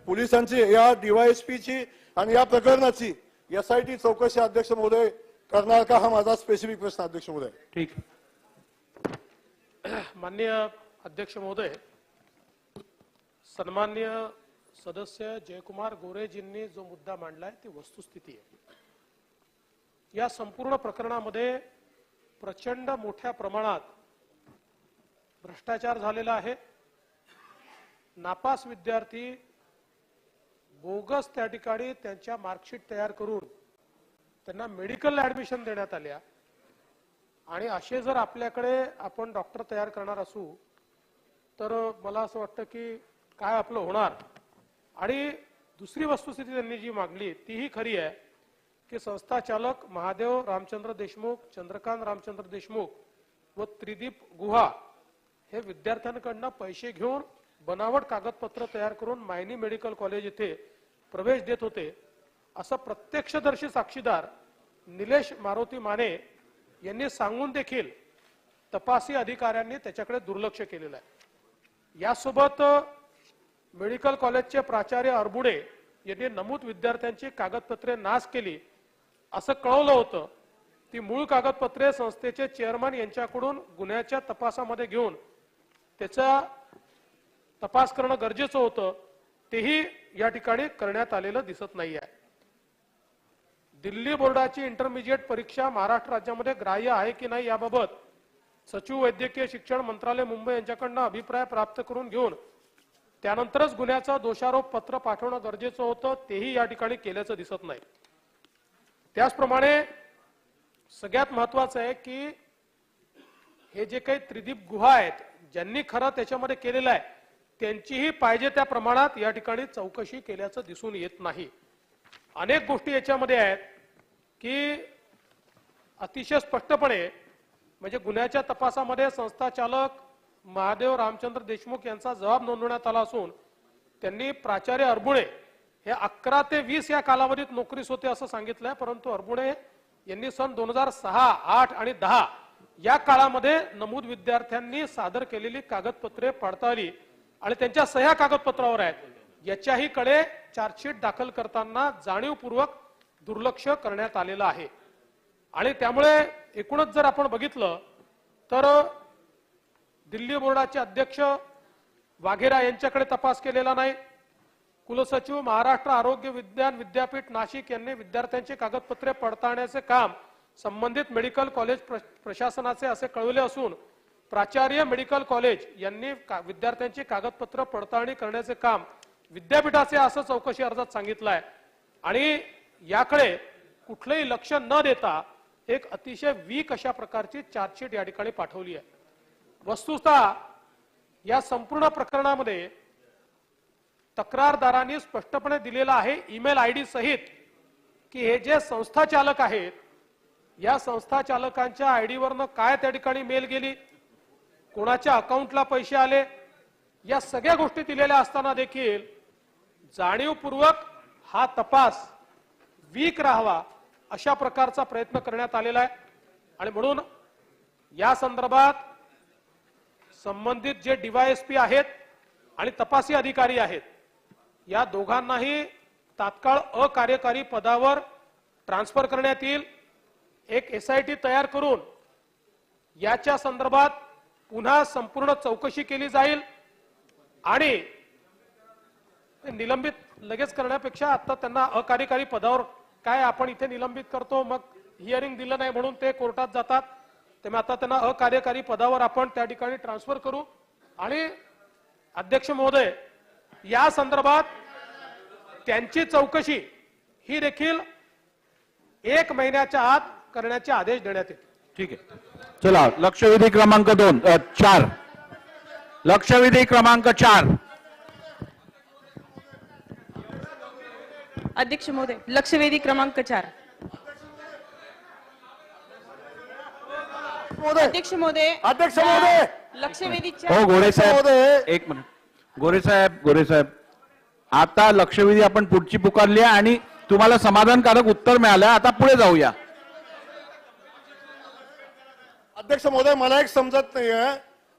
पोलिसांची या डीवायएसपीची आणि या प्रकरणाची एसआयटी चौकशी अध्यक्ष महोदय करणार का, हा माझा स्पेसिफिक प्रश्न अध्यक्ष महोदय. ठीक. माननीय अध्यक्ष महोदय, सन्माननीय सदस्य जयकुमार गोरेजींनी जो मुद्दा मांडलाय ती वस्तुस्थिती आहे. या संपूर्ण प्रकरणामध्ये प्रचंड मोठ्या प्रमाणात भ्रष्टाचार झालेला आहे. नापास विद्यार्थी बोगस त्या ठिकाणी त्यांच्या मार्कशीट तयार करून त्यांना मेडिकल ऍडमिशन देण्यात आल्या. आणि असे जर आपल्याकडे आपण डॉक्टर तयार करणार असू तर मला असं वाटतं की काय आपलं होणार. आणि दुसरी वस्तुस्थिती त्यांनी जी मागली तीही खरी आहे की संस्था चालक महादेव रामचंद्र देशमुख, चंद्रकांत रामचंद्र देशमुख व त्रिदीप गुहा हे विद्यार्थ्यांकडून पैसे घेऊन बनावट कागदपत्र तयार करून मायनी मेडिकल कॉलेज येथे प्रवेश देत होते असं प्रत्यक्षदर्शी साक्षीदार निलेश मारुती माने यांनी सांगून देखील तपासी अधिकाऱ्यांनी त्याच्याकडे दुर्लक्ष केलेलं आहे. यासोबत मेडिकल कॉलेजचे प्राचार्य अरबुडे यांनी नमूद विद्यार्थ्यांची कागदपत्रे नाश केली असं कळवलं होतं. ती मूळ कागदपत्रे संस्थेचे चेअरमन यांच्याकडून गुन्ह्याच्या तपासामध्ये घेऊन त्याचा तपास करणं गरजेचं होतं. तेही या ठिकाणी करण्यात आलेलं दिसत नाही आहे. दिल्ली बोर्डाची इंटरमिजिएट परीक्षा महाराष्ट्र राज्यामध्ये ग्राह्य आहे की नाही याबाबत सचिव वैद्यकीय शिक्षण मंत्रालय मुंबई यांच्याकडनं अभिप्राय प्राप्त करून घेऊन त्यानंतरच गुन्ह्याचं दोषारोप पत्र पाठवणं गरजेचं होतं. तेही या ठिकाणी केल्याचं दिसत नाही. त्याचप्रमाणे सगळ्यात महत्वाचं आहे की हे जे काही त्रिदीप गुहा आहेत ज्यांनी खरं त्याच्यामध्ये केलेलं आहे त्यांचीही पाहिजे त्या प्रमाणात या ठिकाणी चौकशी केल्याचं दिसून येत नाही. अनेक गोष्टी याच्यामध्ये आहेत की अतिशय स्पष्टपणे म्हणजे गुन्ह्याच्या तपासामध्ये संस्था चालक महादेव रामचंद्र देशमुख यांचा जबाब नोंदवण्यात आला असून त्यांनी प्राचार्य अरबुडे हे 11 ते 20 या कालावधीत नोकरीस होते असं सांगितलंय. परंतु अरबुडे यांनी सन 2006, 8 आणि 10 या काळामध्ये नमूद विद्यार्थ्यांनी सादर केलेली कागदपत्रे पडताळली आणि त्यांच्या सह्या कागदपत्रावर आहेत. याच्याही कडे चार्जशीट दाखल करताना जाणीवपूर्वक दुर्लक्ष करण्यात आलेलं आहे. आणि त्यामुळे एकूणच जर आपण बघितलं तर दिल्ली बोर्डाचे अध्यक्ष वाघेरा यांच्याकडे तपास केलेला नाही. कुलसचिव महाराष्ट्र आरोग्य विज्ञान विद्यापीठ नाशिक यांनी विद्यार्थ्यांची कागदपत्रे पडताळण्याचे काम संबंधित मेडिकल कॉलेज प्रशासनाचे असे कळवले असून प्राचार्य मेडिकल कॉलेज यांनी विद्यार्थ्यांची कागदपत्र पडताळणी करण्याचे काम विद्यापीठाचे असं चौकशी अर्जात सांगितलं आहे. आणि याकडे कुठलंही लक्ष न देता एक अतिशय वीक अशा प्रकारची चार्जशीट या ठिकाणी पाठवली आहे. वस्तुतः या संपूर्ण प्रकरणामध्ये तक्रारदारांनी स्पष्टपणे दिलेला आहे ईमेल आयडी सहित की हे जे संस्था चालक आहेत या संस्था चालकांच्या आयडी वरनं काय त्या ठिकाणी मेल गेली, कोणाच्या अकाउंटला पैसे आले, या सगळ्या गोष्टी दिलेल्या असताना देखील जाणीवपूर्वक हा तपास वीक राहावा अशा प्रकारचा प्रयत्न करण्यात आलेला आहे. आणि म्हणून या संदर्भात संबंधित जे DYSP आहेत आणि तपासी अधिकारी आहेत या दोघांनाही तात्काळ अकार्यकारी पदावर ट्रान्सफर करण्यात येईल. एक SIT तयार करून याच्या संदर्भात पुन्हा संपूर्ण चौकशी केली जाईल आणि निलंबित लगेच करण्यापेक्षा आता त्यांना अकार्यकारी पदावर काय आपण इथे निलंबित करतो मग हिअरिंग दिलं नाही म्हणून ते कोर्टात जातात. त्यामुळे आता त्यांना अकार्यकारी पदावर आपण त्या ठिकाणी ट्रान्सफर करू. आणि अध्यक्ष महोदय या संदर्भात त्यांची चौकशी ही देखील 1 महिन्याच्या आत करण्याचे आदेश देण्यात येतील. ठीक आहे. चला लक्षवेधी क्रमांक 4 लक्षवेधी क्रमांक 4 अध्यक्ष महोदय लक्षवेधी क्रमांक 4 अध्यक्ष महोदय लक्षवेधीच्या हो गोरे साहेब एक मिनिट. गोरे साहेब आता लक्षवेधी आपण पुढची पुकारली आहे आणि तुम्हाला समाधानकारक उत्तर मिळालं. आता पुढे जाऊया. अध्यक्ष महोदय मला एक समजत नाहीये.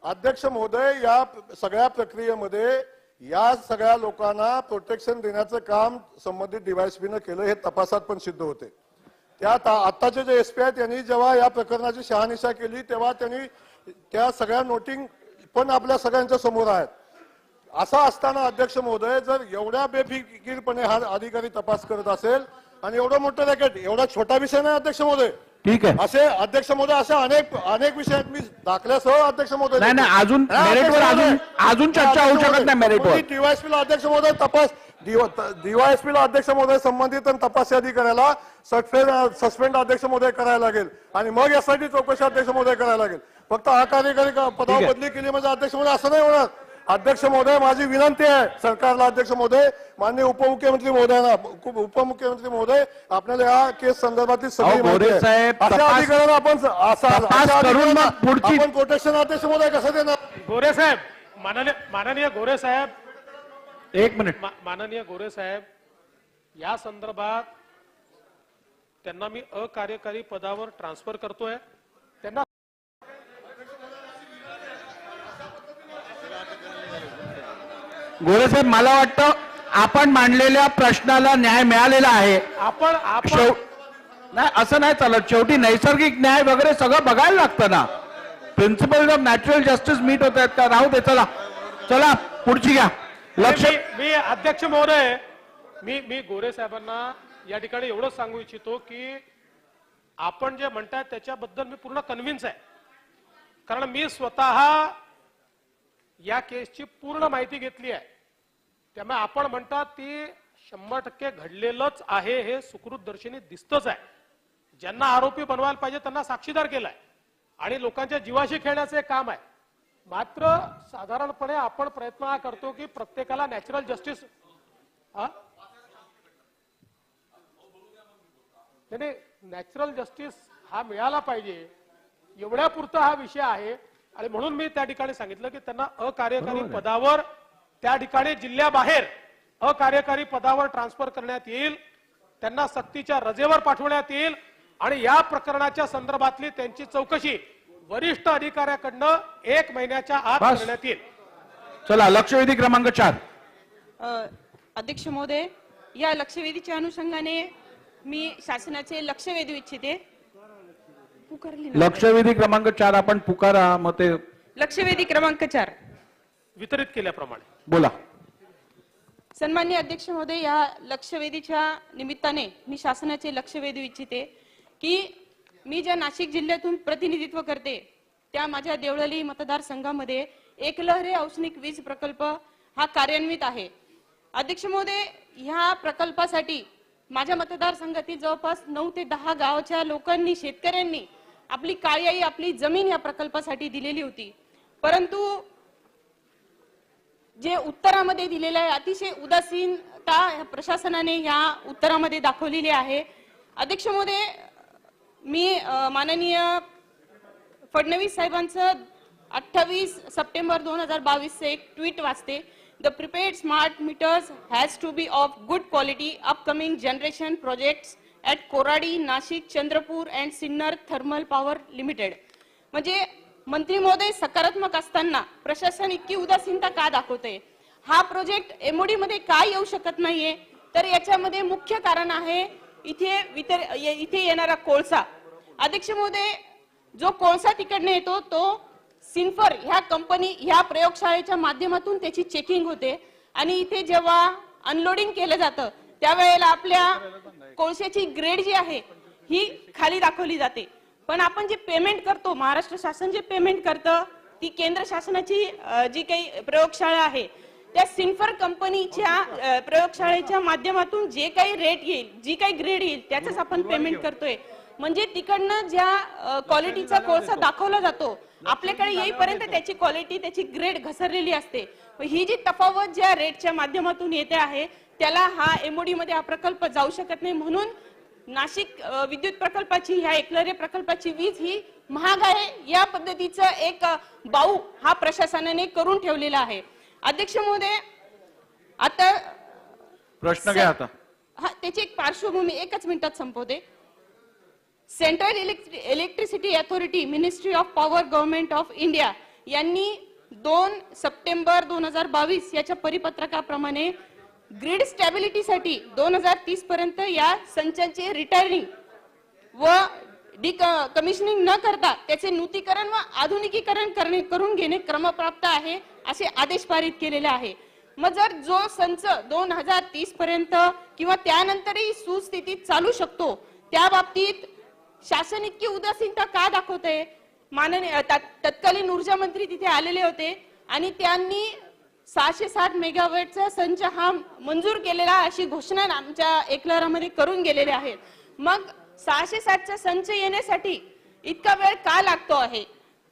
अध्यक्ष महोदय या सगळ्या प्रक्रियेमध्ये या सगळ्या लोकांना प्रोटेक्शन देण्याचं काम संबंधित DYSPनं केलं हे तपासात पण सिद्ध होते. त्यात आताचे जे SP आहेत त्यांनी जेव्हा या प्रकरणाची शहानिशा केली तेव्हा त्यांनी त्या सगळ्या नोटिंग पण आपल्या सगळ्यांच्या समोर आहेत. असं असताना अध्यक्ष महोदय जर एवढ्या बेफिकीरपणे हा अधिकारी तपास करत असेल आणि एवढं मोठं रॅकेट एवढा छोटा विषय नाही अध्यक्ष महोदय. ठीक आहे. असे अध्यक्ष महोदय असे अनेक विषय आहेत मी दाखल्यासह अध्यक्ष महोदय नाही अजून मेरिटवर अजून चर्चा होऊ शकत नाही मेरिटवर. DYSPला अध्यक्ष महोदय तपास DYSPला अध्यक्ष महोदय संबंधित तपासी अधिकाऱ्याला सस्पेंड अध्यक्ष महोदय करायला लागेल आणि मग यासाठी चौकशी अध्यक्ष महोदय करायला लागेल. फक्त अकार्यकारी पदावर बदली केली म्हणजे अध्यक्ष महोदय असं नाही होणार. अध्यक्ष महोदय माझी विनंती आहे सरकारला अध्यक्ष महोदय माननीय उपमुख्यमंत्री महोदय आपल्याला या केस संदर्भातील सगळी माहिती आहे. अशा अधिकाऱ्यांना आपण प्रोटेक्शन अध्यक्ष महोदय कसं देणार. गोरे साहेब माननीय गोरे साहेब एक मिनिट. माननीय गोरे साहेब या संदर्भात त्यांना मी अकार्यकारी पदावर ट्रान्सफर करतोय. त्यांना गोरेसाहेब, मला वाटतं आपण मांडलेल्या प्रश्नाला न्याय मिळालेला आहे. आपण नाही, असं नाही चालत. शेवटी नैसर्गिक न्याय वगैरे सगळं बघायला लागतं ना. Principle of natural justice meet होत आहेत का? राहू दे, चला चला पुढची घ्या. लक्ष. मी अध्यक्ष महोदय, मी गोरे साहेबांना या ठिकाणी एवढंच सांगू इच्छितो की आपण जे म्हणताय त्याच्याबद्दल मी पूर्ण कन्व्हिन्स आहे. कारण मी स्वतः या केसची पूर्ण माहिती घेतली आहे. त्यामुळे आपण म्हणतात ती 100% घडलेलंच आहे हे सुकृतदर्शनी दिसतच आहे. ज्यांना आरोपी बनवायला पाहिजे त्यांना साक्षीदार केलाय आणि लोकांच्या जीवाशी खेळण्याचं एक काम आहे. मात्र साधारणपणे आपण प्रयत्न हा करतो की प्रत्येकाला नॅचरल जस्टिस नॅचरल जस्टिस हा मिळाला पाहिजे एवढ्यापुरता हा विषय आहे. आणि म्हणून मी त्या ठिकाणी सांगितलं की त्यांना अकार्यकारी पदावर त्या ठिकाणी जिल्ह्याबाहेर अकार्यकारी पदावर ट्रान्सफर करण्यात येईल. त्यांना सक्तीच्या रजेवर पाठवण्यात येईल आणि या प्रकरणाच्या संदर्भातली त्यांची चौकशी वरिष्ठ अधिकाऱ्याकडनं 1 महिन्याच्या आत करण्यात येईल. चला, लक्षवेधी क्रमांक 4. अध्यक्ष महोदय, या लक्षवेधीच्या अनुषंगाने मी शासनाचे लक्ष वेधू इच्छिते. लक्षवेधी क्रमांक 4 आपण पुकारा. मग ते लक्षवेधी क्रमांक 4 वितरित केल्याप्रमाणे बोला. सन्माननीय अध्यक्ष महोदय, या लक्षवेधीच्या निमित्ताने मी शासनाचे लक्ष वेधू इच्छिते की मी ज्या नाशिक जिल्ह्यातून प्रतिनिधित्व करते त्या माझ्या देवळाली मतदारसंघामध्ये एकलहरे औष्णिक वीज प्रकल्प हा कार्यान्वित आहे. अध्यक्ष महोदय, ह्या प्रकल्पासाठी माझ्या मतदारसंघातील जवळपास 9 ते 10 गावाच्या लोकांनी, शेतकऱ्यांनी आपली काळी आपली जमीन या प्रकल्पासाठी दिलेली होती. परंतु जे उत्तरामध्ये दिलेलं आहे अतिशय उदासीनता प्रशासनाने या उत्तरामध्ये दाखवलेली आहे. अध्यक्ष महोदय, मी माननीय फडणवीस साहेबांचं 28 सप्टेंबर 2022 चे एक ट्विट वाचते. The prepared smart meters has to be of good quality. Upcoming generation projects at Koradi, Nashik, Chandrapur and Sinnar Thermal Power Limited. म्हणजे मंत्री महोदय सकारात्मक असताना प्रशासन इतकी उदासीनता का दाखवते? हा प्रोजेक्ट एमओडी मध्ये का येऊ शकत नाहीये? तर याच्यामध्ये मुख्य कारण आहे इथे येणारा कोळसा. अध्यक्ष महोदय, जो कोळसा तिकडने येतो तो सिन्फर ह्या कंपनी ह्या प्रयोगशाळेच्या माध्यमातून त्याची चेकिंग होते आणि इथे जेव्हा अनलोडिंग केलं जातं त्यावेळेला आपल्या कोळशाची ग्रेड जी आहे ही खाली दाखवली जाते. पण आपण जे पेमेंट करतो, महाराष्ट्र शासन जे पेमेंट करतं ती केंद्र शासनाची जी काही प्रयोगशाळा आहे त्या सिन्फर कंपनीच्या प्रयोगशाळेच्या माध्यमातून जे काही रेट येईल, जी काही ग्रेड येईल त्याचंच आपण पेमेंट करतोय. म्हणजे तिकडनं ज्या क्वालिटीचा कोळसा दाखवला जातो आपल्याकडे येईपर्यंत त्याची क्वालिटी, त्याची ग्रेड घसरलेली असते. ही जी तफावत ज्या रेटच्या माध्यमातून येते आहे त्याला हा एमओडी मध्ये हा प्रकल्प जाऊ शकत नाही. म्हणून नाशिक विद्युत प्रकल्पाची, ह्या एकलहरे प्रकल्पाची वीज ही महाग आहे या पद्धतीचं एक बाऊ हा प्रशासनाने करून ठेवलेला आहे. अध्यक्ष महोदय, आता प्रश्न घ्या. आता त्याची एक पार्श्वभूमी 1च मिनिटात संपवते. Central electricity authority, ministry of power, government of India यांनी 2 सप्टेंबर 2022 याच्या परिपत्रकाप्रमाणे ग्रिड स्टॅबिलिटीसाठी 2030 पर्यंत या संचाचे रिटायरिंग व कमिशनिंग न करता त्याचे नूतनीकरण व आधुनिकीकरण करून घेणे क्रमप्राप्त आहे असे आदेश पारित केलेले आहे. मग जर जो संच 2030 पर्यंत किंवा त्यानंतरही सुस्थितीत चालू शकतो त्या बाबतीत शासन इतकी उदासीनता का दाखवते? माननीय तत्कालीन ऊर्जा मंत्री तिथे आलेले होते आणि त्यांनी 660 मेगावॅटचा संच हा मंजूर केलेला अशी घोषणा आमच्या एकलहरामध्ये करून गेलेले आहेत. मग 660चा संच येण्यासाठी इतका वेळ का लागतो आहे?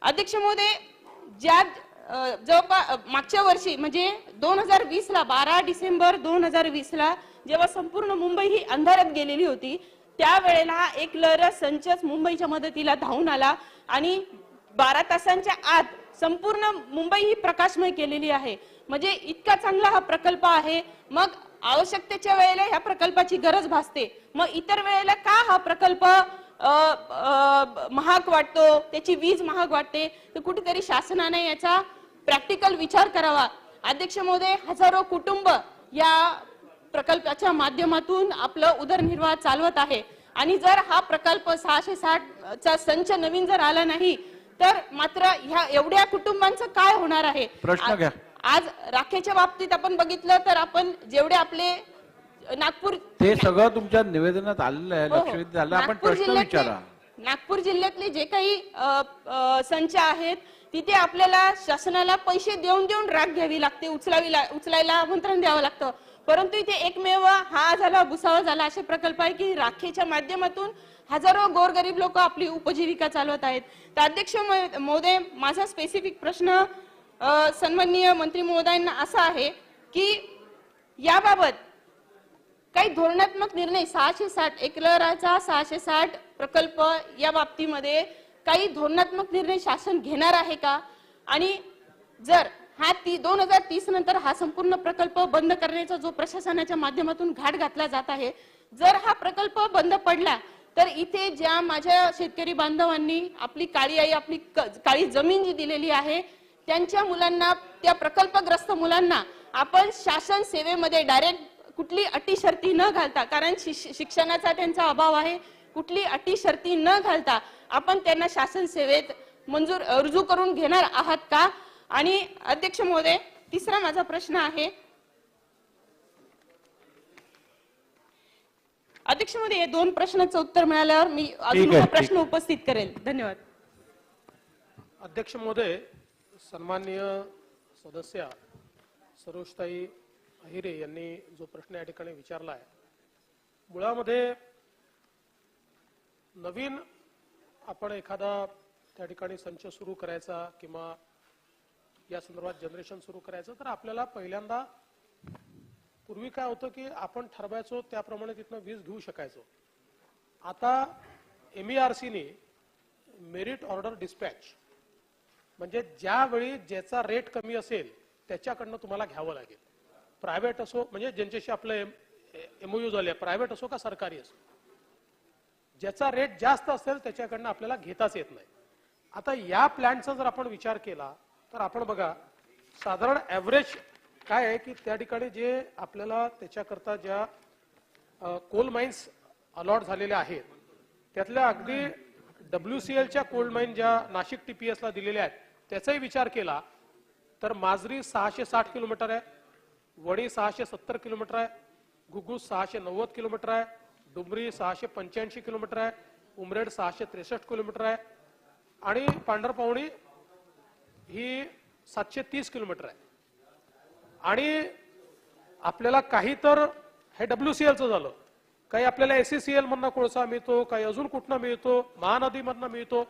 अध्यक्ष महोदय, ज्या जवळपास मागच्या वर्षी म्हणजे 2020 ला 12 डिसेंबर 2020 ला जेव्हा संपूर्ण मुंबई ही अंधारात गेलेली होती त्यावेळेला हा एकलहर संचच मुंबईच्या मदतीला धावून आला आणि 12 तासांच्या आत संपूर्ण मुंबई ही प्रकाशमय केलेली आहे. म्हणजे इतका चांगला हा प्रकल्प आहे. मग आवश्यकतेच्या वेळेला ह्या प्रकल्पाची गरज भासते, मग इतर वेळेला का हा प्रकल्प महाग वाटतो, त्याची वीज महाग वाटते? तर कुठेतरी शासनाने याचा प्रॅक्टिकल विचार करावा. अध्यक्ष महोदय, हजारो कुटुंब या प्रकल्पाच्या माध्यमातून आपलं उदरनिर्वाह चालवत आहे आणि जर हा प्रकल्प 660 चा संच नवीन जर आला नाही तर मात्र ह्या एवढ्या कुटुंबांचं काय होणार आहे? प्रश्न घ्या. आज राखेच्या बाबतीत आपण बघितलं तर आपण जेवढे आपले नागपूर ते सगळं तुमच्या निवेदनात आलेलं आहे, हो, हो. लक्षवेधी झालं. आपण नागपूर प्रश्न जिल्ह्यातले- विचारा. नागपूर जिल्ह्यातले जे काही संच आहेत तिथे आपल्याला शासनाला पैसे देऊन देऊन राख घ्यावी लागते, उचलायला आमंत्रण द्यावं लागतं. परंतु इथे एकमेव हा झाला भुसावळ झाला असे प्रकल्प आहे की राखेच्या माध्यमातून हजारो गोरगरीब लोक आपली उपजीविका चालवत आहेत. तर अध्यक्ष महोदय, माझा स्पेसिफिक प्रश्न सन्माननीय मंत्री महोदयांना असा आहे की याबाबत काही धोरणात्मक निर्णय 660 एकलराचा 660 प्रकल्प या बाबतीमध्ये काही धोरणात्मक निर्णय शासन घेणार आहे का? आणि जर हा 2030 नंतर हा संपूर्ण प्रकल्प बंद करण्याचा जो प्रशासनाच्या माध्यमातून घाट घातला जात आहे, जर हा प्रकल्प बंद पडला तर इथे ज्या माझ्या शेतकरी बांधवांनी आपली काळी आई, आपली काळी जमीन जी दिलेली आहे, त्यांच्या मुलांना, त्या प्रकल्पग्रस्त मुलांना आपण शासन सेवेमध्ये डायरेक्ट कुठली अटी शर्ती न घालता, कारण शिक्षणाचा त्यांचा अभाव आहे, कुठली अटी शर्ती न घालता आपण त्यांना शासन सेवेत रुजू करून घेणार आहात का? आणि अध्यक्ष महोदय, तिसरा माझा प्रश्न आहे, अध्यक्ष महोदय, या 2 प्रश्नाचं उत्तर मिळाल्यावर मी अजून हा प्रश्न उपस्थित करेल. धन्यवाद. अध्यक्ष महोदय, सन्माननीय सदस्य सरोजताई अहिरे यांनी जो प्रश्न या ठिकाणी विचारला आहे, मुळामध्ये नवीन आपण एखादा त्या ठिकाणी संच सुरू करायचा किंवा या संदर्भात जनरेशन सुरू करायचं तर आपल्याला पहिल्यांदा पूर्वी काय होतं की आपण ठरवायचो त्याप्रमाणे तिथनं वीज घेऊ शकायचो. आता MERCने मेरिट ऑर्डर डिस्पॅच म्हणजे ज्यावेळी ज्याचा रेट कमी असेल त्याच्याकडनं तुम्हाला घ्यावं लागेल. प्रायव्हेट असो, म्हणजे ज्यांच्याशी आपलं MOU झाले, प्रायव्हेट असो का सरकारी असो, ज्याचा रेट जास्त असेल त्याच्याकडनं आपल्याला घेताच येत नाही. आता या प्लॅनचा जर आपण विचार केला तर आपण बघा साधारण ऍव्हरेज काय आहे की त्या ठिकाणी जे आपल्याला त्याच्याकरता ज्या कोल माइन्स अलॉट झालेल्या आहेत त्यातल्या अगदी WCLच्या कोल्ड माइन ज्या नाशिक TPSला दिलेल्या आहेत त्याचाही विचार केला तर माजरी 660 किलोमीटर आहे, वडी 670 किलोमीटर आहे, घुगुस 690 किलोमीटर आहे, डुमरी 685 किलोमीटर आहे, उमरेड 663 किलोमीटर आहे आणि पांढरपावणी ही 730 किलोमीटर आहे. आणि आपल्याला काही तर हे WCLचं झालं, काही आपल्याला SCCL मधनं कोळसा मिळतो, काही अजून कुठनं मिळतो, महानदीमधनं मिळतो.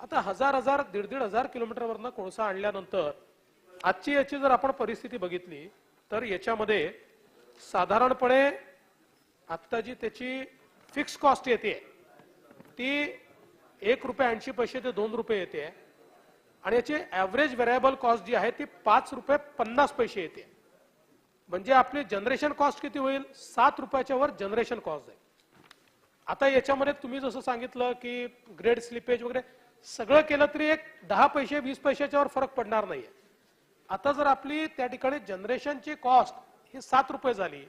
आता हजार 1,500 किलोमीटरवरनं कोळसा आणल्यानंतर आजची याची जर आपण परिस्थिती बघितली तर याच्यामध्ये साधारणपणे आता जी त्याची फिक्स कॉस्ट येते ती ₹1.80 ते ₹2 येते आणि याची ऍव्हरेज व्हेरिएबल कॉस्ट जी आहे ती ₹5.50 येते. म्हणजे आपली जनरेशन कॉस्ट किती होईल? ₹7 वर जनरेशन कॉस्ट आहे. आता याच्यामध्ये तुम्ही जसं सांगितलं की ग्रेड स्लिपेज वगैरे सगळं केलं तरी एक 10 पैसे 20 पैशाच्यावर फरक पडणार नाहीये. आता जर आपली त्या ठिकाणी जनरेशनची कॉस्ट ही ₹7 झाली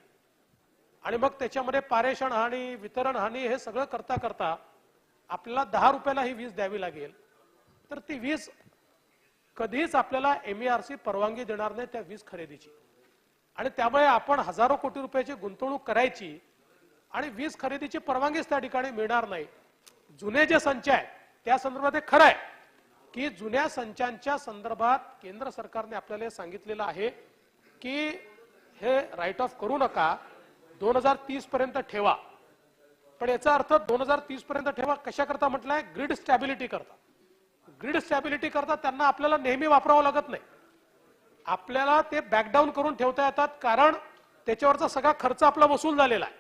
आणि मग त्याच्यामध्ये पारेषण हानी, वितरण हानी हे सगळं करता करता आपल्याला ₹10 ही वीज द्यावी लागेल तर ती वीज कधीच आपल्याला MERC परवानगी देणार नाही त्या वीज खरेदीची. आणि त्यामुळे आपण हजारो कोटी रुपयाची गुंतवणूक करायची आणि वीज खरेदीची परवानगीच त्या ठिकाणी मिळणार नाही. जुने जे संच आहेत त्या संदर्भात हे खरं आहे की जुन्या संचांच्या संदर्भात केंद्र सरकारने आपल्याला सांगितलेलं आहे की हे राईट ऑफ करू नका, 2030 पर्यंत ठेवा. पण याचा अर्थ 2030 पर्यंत ठेवा कशाकरता म्हटलंय? ग्रीड स्टॅबिलिटी करता. ग्रीड स्टॅबिलिटी करता त्यांना आपल्याला नेहमी वापरावं लागत नाही, आपल्याला ते बॅकडाऊन करून ठेवता येतात कारण त्याच्यावरचा सगळा खर्च आपला वसूल झालेला आहे.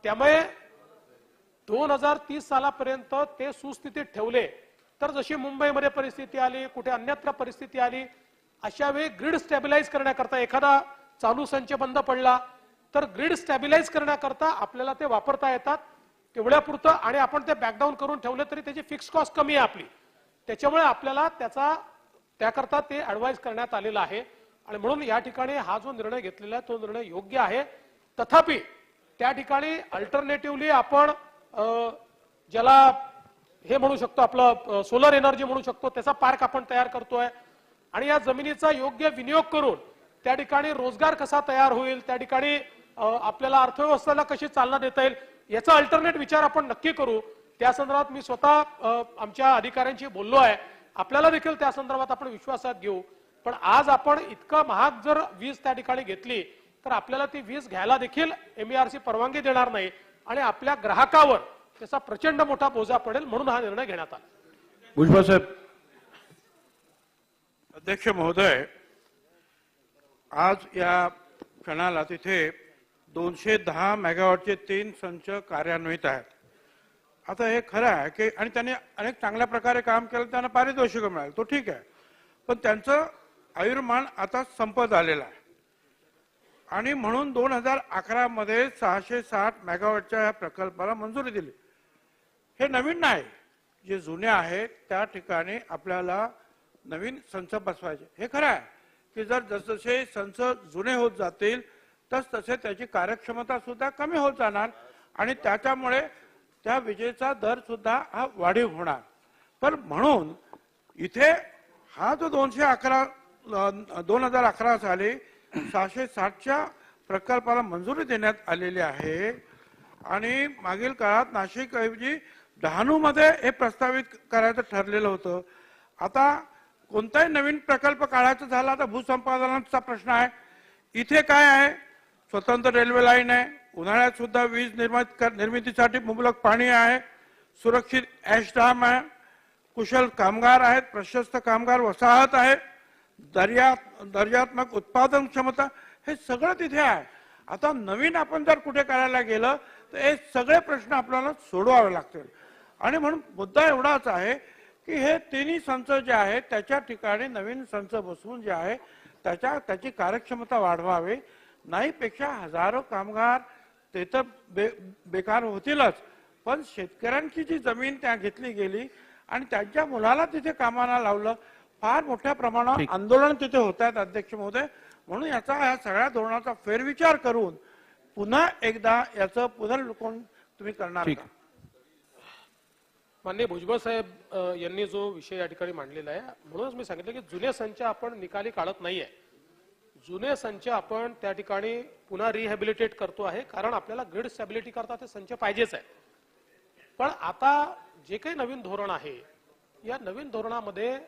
त्यामुळे 2030 सालापर्यंत ते सुस्थितीत ठेवले तर जशी मुंबईमध्ये परिस्थिती आली, कुठे अन्यत्र परिस्थिती आली, अशा वेळी ग्रीड स्टॅबिलाइज करण्याकरता एखादा चालू संच बंद पडला तर ग्रीड स्टॅबिलाइज करण्याकरता आपल्याला ते वापरता येतात तेवढ्यापुरतं. आणि आपण ते बॅकडाऊन करून ठेवले तरी त्याची फिक्स कॉस्ट कमी आहे आपली, त्याच्यामुळे आपल्याला त्याकरता ते ऍडवाइस करण्यात आलेलं आहे. आणि म्हणून या ठिकाणी हा जो निर्णय घेतलेला आहे तो निर्णय योग्य आहे. तथापि त्या ठिकाणी अल्टरनेटिव्हली आपण ज्याला हे म्हणू शकतो आपलं सोलर एनर्जी म्हणू शकतो त्याचा पार्क आपण तयार करतोय आणि या जमिनीचा योग्य विनियोग करून त्या ठिकाणी रोजगार कसा तयार होईल, त्या ठिकाणी आपल्याला अर्थव्यवस्थेला कशी चालना देता येईल याचा अल्टरनेट विचार आपण नक्की करू. त्या संदर्भात मी स्वतः आमच्या अधिकाऱ्यांशी बोललो आहे. आपल्याला देखील त्या संदर्भात आपण विश्वासात घेऊ. पण आज आपण इतकं महाग जर वीज त्या ठिकाणी घेतली तर आपल्याला ती वीज घ्यायला देखील MERC परवानगी देणार नाही आणि आपल्या ग्राहकावर त्याचा प्रचंड मोठा बोजा पडेल, म्हणून हा निर्णय घेण्यात आला. भुजबळ साहेब. अध्यक्ष महोदय, आज या क्षणाला तिथे 210 मेगावॉटचे 3 संच कार्यान्वित आहेत. आता हे खरं आहे की आणि त्यांनी अनेक चांगल्या प्रकारे काम केलं, त्यांना पारितोषिक मिळालं, तो ठीक आहे. पण त्यांचं आयुर्मान आता संपत आलेलं आहे आणि म्हणून 2011 मध्ये 660 मेगावॉटच्या या प्रकल्पाला मंजुरी दिली. हे नवीन नाही, जे जुने आहेत त्या ठिकाणी आपल्याला नवीन संच बसवायचे. हे खरं आहे की जर जसजसे संच जुने होत जातील तसे त्याची कार्यक्षमता सुद्धा कमी होत जाणार आणि त्याच्यामुळे त्या विजेचा दर सुद्धा हा वाढीव होणार. पण म्हणून इथे हा जो 2011 साली 660च्या प्रकल्पाला मंजुरी देण्यात आलेली आहे आणि मागील काळात नाशिक ऐवजी डहाणू मध्ये हे प्रस्तावित करायचं ठरलेलं होतं. आता कोणताही नवीन प्रकल्प काढायचा झाला तर भूसंपादनाचा प्रश्न आहे. इथे काय आहे, स्वतंत्र रेल्वे लाईन आहे, उन्हाळ्यात सुद्धा वीज निर्मितीसाठी मुबलक पाणी आहे, सुरक्षित ॲश डॅम आहे, कुशल कामगार आहेत, प्रशस्त कामगार वसाहत आहे, दर्जात्मक उत्पादन क्षमता, हे सगळं तिथे आहे. आता नवीन आपण जर कुठे करायला गेलं तर हे सगळे प्रश्न आपल्याला सोडवावे लागतील आणि म्हणून मुद्दा एवढाच आहे की हे तिन्ही संच जे आहेत त्याच्या ठिकाणी नवीन संच बसवून जे आहे त्याची कार्यक्षमता वाढवावी. नाहीपेक्षा हजारो कामगार ते तर बेकार होतीलच, पण शेतकऱ्यांची जी जमीन त्या घेतली गेली आणि त्यांच्या मुलाला तिथे कामाला लावलं, फार मोठ्या प्रमाणावर आंदोलन तिथे होत आहेत अध्यक्ष महोदय. म्हणून याचा या सगळ्या धोरणाचा फेरविचार करून पुन्हा एकदा याचं पुनर्विलोकन तुम्ही करणार का? माननीय भुजबळ साहेब यांनी जो विषय या ठिकाणी मांडलेला आहे, म्हणूनच मी सांगितलं की जुने संच आपण निकाली काढत नाहीये. जुने संच आपण त्या ठिकाणी पुन्हा रिहॅबिलिटेट करतो आहे, कारण आपल्याला ग्रीड स्टॅबिलिटी करता ते संच पाहिजेच आहे. पण आता जे काही नवीन धोरण आहे या नवीन धोरणामध्ये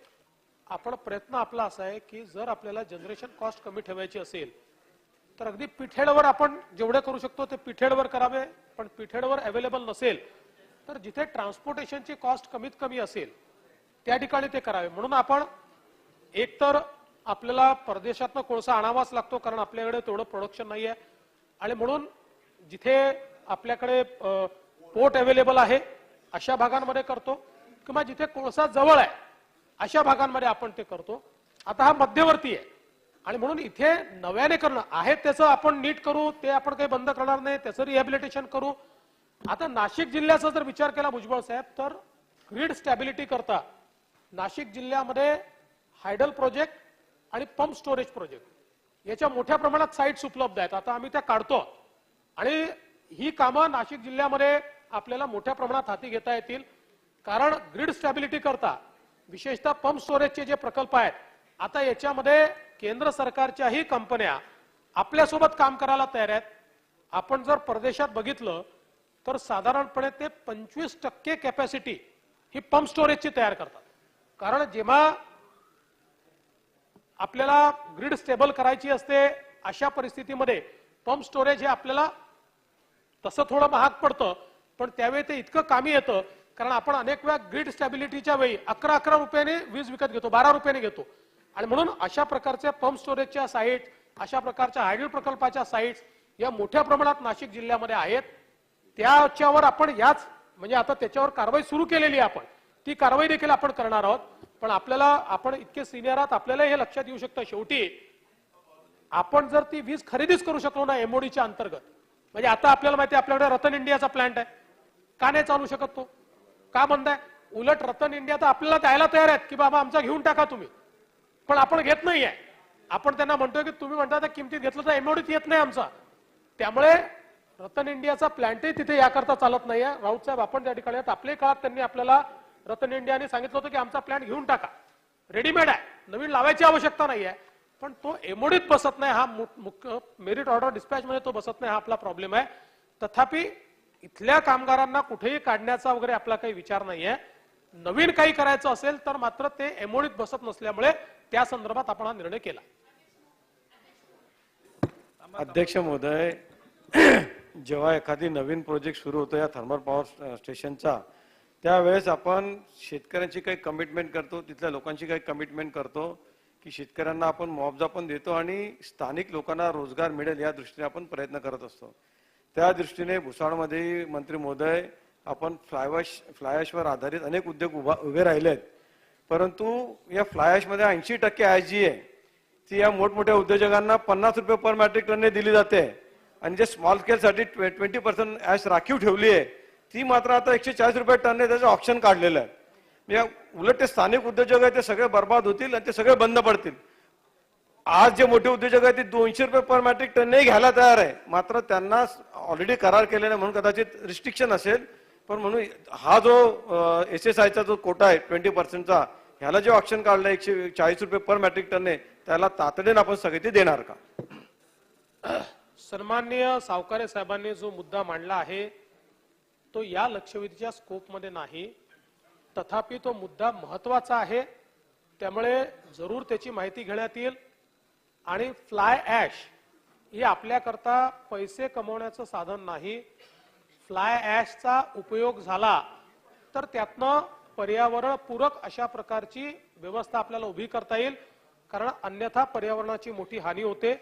आपण प्रयत्न आपला असा आहे की जर आपल्याला जनरेशन कॉस्ट कमी ठेवायची असेल तर अगदी पिठेडवर आपण जेवढे करू शकतो ते पिठेडवर करावे. पण पिठेडवर अवेलेबल नसेल तर जिथे ट्रान्सपोर्टेशनची कॉस्ट कमीत कमी असेल त्या ठिकाणी ते करावे. म्हणून आपण एकतर आपल्याला परदेशातनं कोळसा आणावाच लागतो कारण आपल्याकडे तेवढं प्रोडक्शन नाहीये आणि म्हणून जिथे आपल्याकडे पोर्ट अवेलेबल आहे अशा भागांमध्ये करतो किंवा जिथे कोळसा जवळ आहे अशा भागांमध्ये आपण ते करतो. आता हा मध्यवर्ती आहे आणि म्हणून इथे नव्याने करणं आहे त्याचं आपण नीट करू, ते आपण काही बंद करणार नाही, त्याचं रिहॅबिलिटेशन करू. आता नाशिक जिल्ह्याचा जर विचार केला भुजबळ साहेब तर ग्रीड स्टॅबिलिटी करता नाशिक जिल्ह्यामध्ये हायडल प्रोजेक्ट आणि पंप स्टोरेज प्रोजेक्ट याच्या मोठ्या प्रमाणात साईट्स उपलब्ध आहेत. आता आम्ही त्या काढतो आणि ही कामं नाशिक जिल्ह्यामध्ये आपल्याला मोठ्या प्रमाणात हाती घेता येतील. कारण ग्रीड स्टॅबिलिटी करता विशेषतः पंप स्टोरेजचे जे प्रकल्प आहेत आता याच्यामध्ये केंद्र सरकारच्याही कंपन्या आपल्यासोबत काम करायला तयार आहेत. आपण जर परदेशात बघितलं तर साधारणपणे ते 25% कॅपॅसिटी ही पंप स्टोरेजची तयार करतात. कारण जेव्हा आपल्याला ग्रीड स्टेबल करायची असते अशा परिस्थितीमध्ये पंप स्टोरेज हे आपल्याला तसं थोडं महाग पडतं पण त्यावेळी ते इतकं कामी येतं कारण आपण अनेक वेळा ग्रीड स्टॅबिलिटीच्या वेळी 11 रुपयाने वीज विकत घेतो, 12 रुपयाने घेतो आणि म्हणून अशा प्रकारच्या पंप स्टोरेजच्या साईट, अशा प्रकारच्या हायडल प्रकल्पाच्या साईट्स या मोठ्या प्रमाणात नाशिक जिल्ह्यामध्ये आहेत. त्याच्यावर आपण याच म्हणजे आता त्याच्यावर कारवाई सुरू केलेली आहे. आपण ती कारवाई देखील आपण करणार आहोत. पण आपल्याला आपण इतके सिनियर आहात, आपल्याला हे लक्षात येऊ शकतं शेवटी आपण जर ती वीज खरेदीच करू शकलो ना एमओडीच्या अंतर्गत, म्हणजे आता आपल्याला माहिती आहे आपल्याकडे रतन इंडियाचा प्लांट आहे, का नाही चालू शकत तो, का बंद आहे? उलट रतन इंडिया तर आपल्याला द्यायला तयार आहेत की बाबा आमचा घेऊन टाका तुम्ही, पण आपण घेत नाहीये. आपण त्यांना म्हणतोय की तुम्ही म्हणता त्या किमतीत घेतलं तर एमओडीत येत नाही आमचा. त्यामुळे रतन इंडियाचा प्लॅन्टही तिथे याकरता चालत नाहीये. राऊत साहेब आपण त्या ठिकाणी आपल्या काळात त्यांनी आपल्याला रतन इंडियाने सांगितलं होतं की आमचा प्लॅन्ट घेऊन टाका, रेडीमेड आहे, नवीन लावायची आवश्यकता नाहीये. पण तो एमओडीत बसत नाही, हा मुख्य मेरिट ऑर्डर डिस्पॅच मध्ये तो बसत नाही, हा आपला प्रॉब्लेम आहे. तथापि इथल्या कामगारांना कुठेही काढण्याचा वगैरे आपला काही विचार नाहीये. नवीन काही करायचं असेल तर मात्र ते एमओडीत बसत नसल्यामुळे त्या संदर्भात आपण हा निर्णय केला. अध्यक्ष महोदय, जेव्हा एखादी नवीन प्रोजेक्ट सुरू होतो या थर्मल पॉवर स्टेशनचा, त्यावेळेस आपण शेतकऱ्यांची काही कमिटमेंट करतो, तिथल्या लोकांची काही कमिटमेंट करतो की शेतकऱ्यांना आपण मुआवजा पण देतो आणि स्थानिक लोकांना रोजगार मिळेल या दृष्टीने आपण प्रयत्न करत असतो. त्या दृष्टीने भुसावळमध्ये मंत्री महोदय आपण फ्लायॲशवर आधारित अनेक उद्योग उभे राहिले आहेत. परंतु या फ्लायॲशमध्ये 80% ॲश जी आहे ती या मोठमोठ्या उद्योजकांना 50 रुपये पर मेट्रिक टनने दिली जाते आणि जे स्मॉल स्केलसाठी 20% ॲश राखीव ठेवली आहे ती मात्र आता 140 रुपये टनने त्याचं ऑप्शन काढलेलं आहे. उलट ते स्थानिक उद्योजक आहेत ते सगळे बर्बाद होतील आणि ते सगळे बंद पडतील. आज जे मोठे उद्योजक आहेत ते 200 रुपये पर मेट्रिक टनने घ्यायला तयार आहे, मात्र त्यांना ऑलरेडी करार केलेला म्हणून कदाचित रिस्ट्रिक्शन असेल. पण म्हणून हा जो SSIचा जो कोटा आहे 20%चा, ह्याला जे ऑप्शन काढलं 140 रुपये पर मेट्रिक टनने, त्याला तातडीने आपण सगळे ते देणार का? सन्माननीय सावकारे साहेबांनी जो मुद्दा मांडला आहे तो या लक्षवेधीच्या स्कोपमध्ये नाही. तथापि तो मुद्दा महत्वाचा आहे, त्यामुळे जरूर त्याची माहिती घेण्यात येईल. आणि फ्लाय ॲश ही आपल्याकरता पैसे कमवण्याचं साधन नाही. फ्लाय ॲशचा उपयोग झाला तर त्यातनं पर्यावरण पूरक अशा प्रकारची व्यवस्था आपल्याला उभी करता येईल, कारण अन्यथा पर्यावरणाची मोठी हानी होते.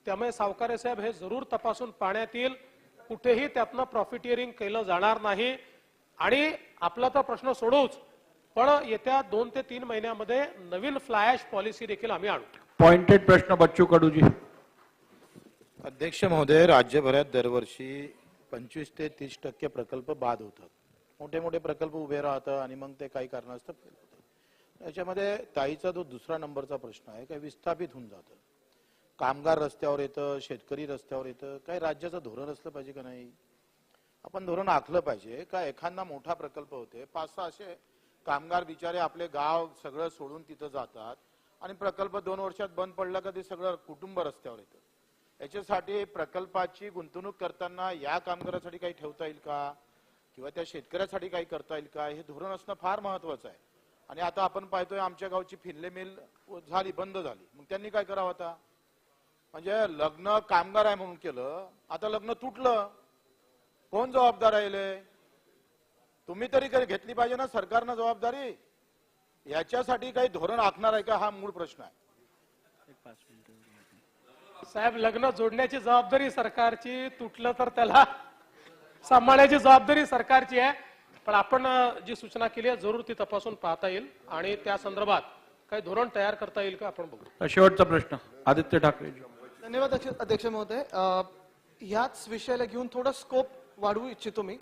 त्यामुळे सावकारे साहेब हे जरूर तपासून पाहण्यात येईल. कुठेही त्यातनं प्रॉफिटिअरिंग केलं जाणार नाही. आणि आपला तर प्रश्न सोडूच, पण येत्या 2 ते 3 महिन्यामध्ये नवीन फ्लाय ॲश पॉलिसी देखील आम्ही आणू. पॉइंटेड प्रश्न बच्चू कडूजी. अध्यक्ष महोदय, राज्यभरात दरवर्षी 25 ते 30% प्रकल्प बाद होतात. मोठे मोठे प्रकल्प उभे राहतात आणि मग ते काही कारणास्तव फेल होतात. याच्यामध्ये ताईचा जो दुसरा नंबरचा प्रश्न आहे, काही विस्थापित होऊन जातं. कामगार रस्त्यावर येतं, शेतकरी रस्त्यावर येतं. काही राज्याचं धोरण असलं पाहिजे का नाही? आपण धोरण आखलं पाहिजे का? एखादा मोठा प्रकल्प होते, 5-6 असे कामगार बिचारे आपले गाव सगळं सोडून तिथं जातात आणि प्रकल्प 2 वर्षात बंद पडला का ते सगळं कुटुंब रस्त्यावर येतं. याच्यासाठी प्रकल्पाची गुंतवणूक करताना या कामगारासाठी काही ठेवता येईल का, किंवा त्या शेतकऱ्यासाठी काही करता येईल का, हे धोरण असणं फार महत्वाचं आहे. आणि आता आपण पाहतोय आमच्या गावची फिनले मिल झाली, बंद झाली, मग त्यांनी काय करावं आता? म्हणजे लग्न कामगार आहे म्हणून केलं, आता लग्न तुटलं, कोण जबाबदार आहे? तुम्ही तरी घेतली पाहिजे ना सरकारनं जबाबदारी. याच्यासाठी काही धोरण आखणार आहे का, हा मूळ प्रश्न आहे. साहेब, लग्न जोडण्याची जबाबदारी सरकारची, तुटलं तर त्याला सांभाळण्याची जबाबदारी सरकारची आहे. पण आपण जी सूचना केली आहे जरूर ती तपासून पाहता येईल आणि त्या संदर्भात काही धोरण तयार करता येईल का आपण बघू. शेवटचा प्रश्न आदित्य ठाकरे. धन्यवाद अध्यक्ष महोदय. ह्याच विषयाला घेऊन थोडा स्कोप वाढवू इच्छितो मी.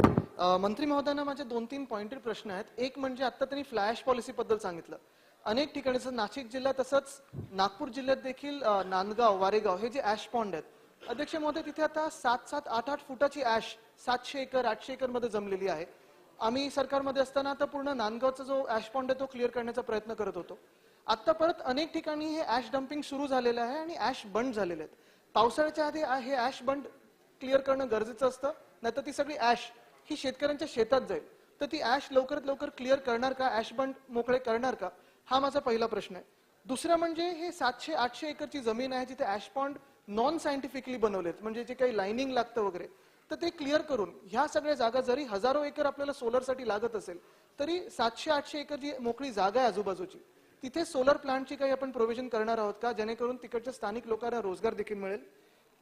मंत्री महोदयांना माझे 2-3 पॉइंटेड प्रश्न आहेत. एक म्हणजे आता त्यांनी फ्लॅश पॉलिसी बद्दल सांगितलं. अनेक ठिकाणी नाशिक जिल्हा तसंच नागपूर जिल्ह्यात देखील नांदगाव, वारेगाव हे जे ॲश पॉन्ड आहेत अध्यक्ष महोदय, तिथे आता 7-7, 8-8 फुटाची ॲश 700 एकर 800 एकर मध्ये जमलेली आहे. आम्ही सरकारमध्ये असताना आता पूर्ण नांदगावचा जो ॲश पॉन्ड आहे तो क्लिअर करण्याचा प्रयत्न करत होतो. आता परत अनेक ठिकाणी हे ॲश डम्पिंग सुरू झालेलं आहे आणि ॲश बंड झालेले आहेत. पावसाळ्याच्या आधी हे ॲश बंड क्लिअर करणं गरजेचं असतं, नाहीतर ती सगळी ॲश ही शेतकऱ्यांच्या शेतात जाईल. तर ती ॲश लवकरात लवकर क्लिअर करणार का, ॲश बंड मोकळे करणार का, हा माझा पहिला प्रश्न आहे. दुसरा म्हणजे हे 700-800 एकरची जमीन आहे जिथे ॲश पॉन्ड नॉन सायंटिफिकली बनवलेत, म्हणजे जे काही लाइनिंग लागतं वगैरे, तर ते क्लिअर करून ह्या सगळ्या जागा, जरी हजारो एकर आपल्याला सोलरसाठी लागत असेल तरी 700-800 एकर जी मोकळी जागा आहे आजूबाजूची, तिथे सोलर प्लांटची काही आपण प्रोव्हिजन करणार आहोत का, जेणेकरून तिकडच्या स्थानिक लोकांना रोजगार देखील मिळेल.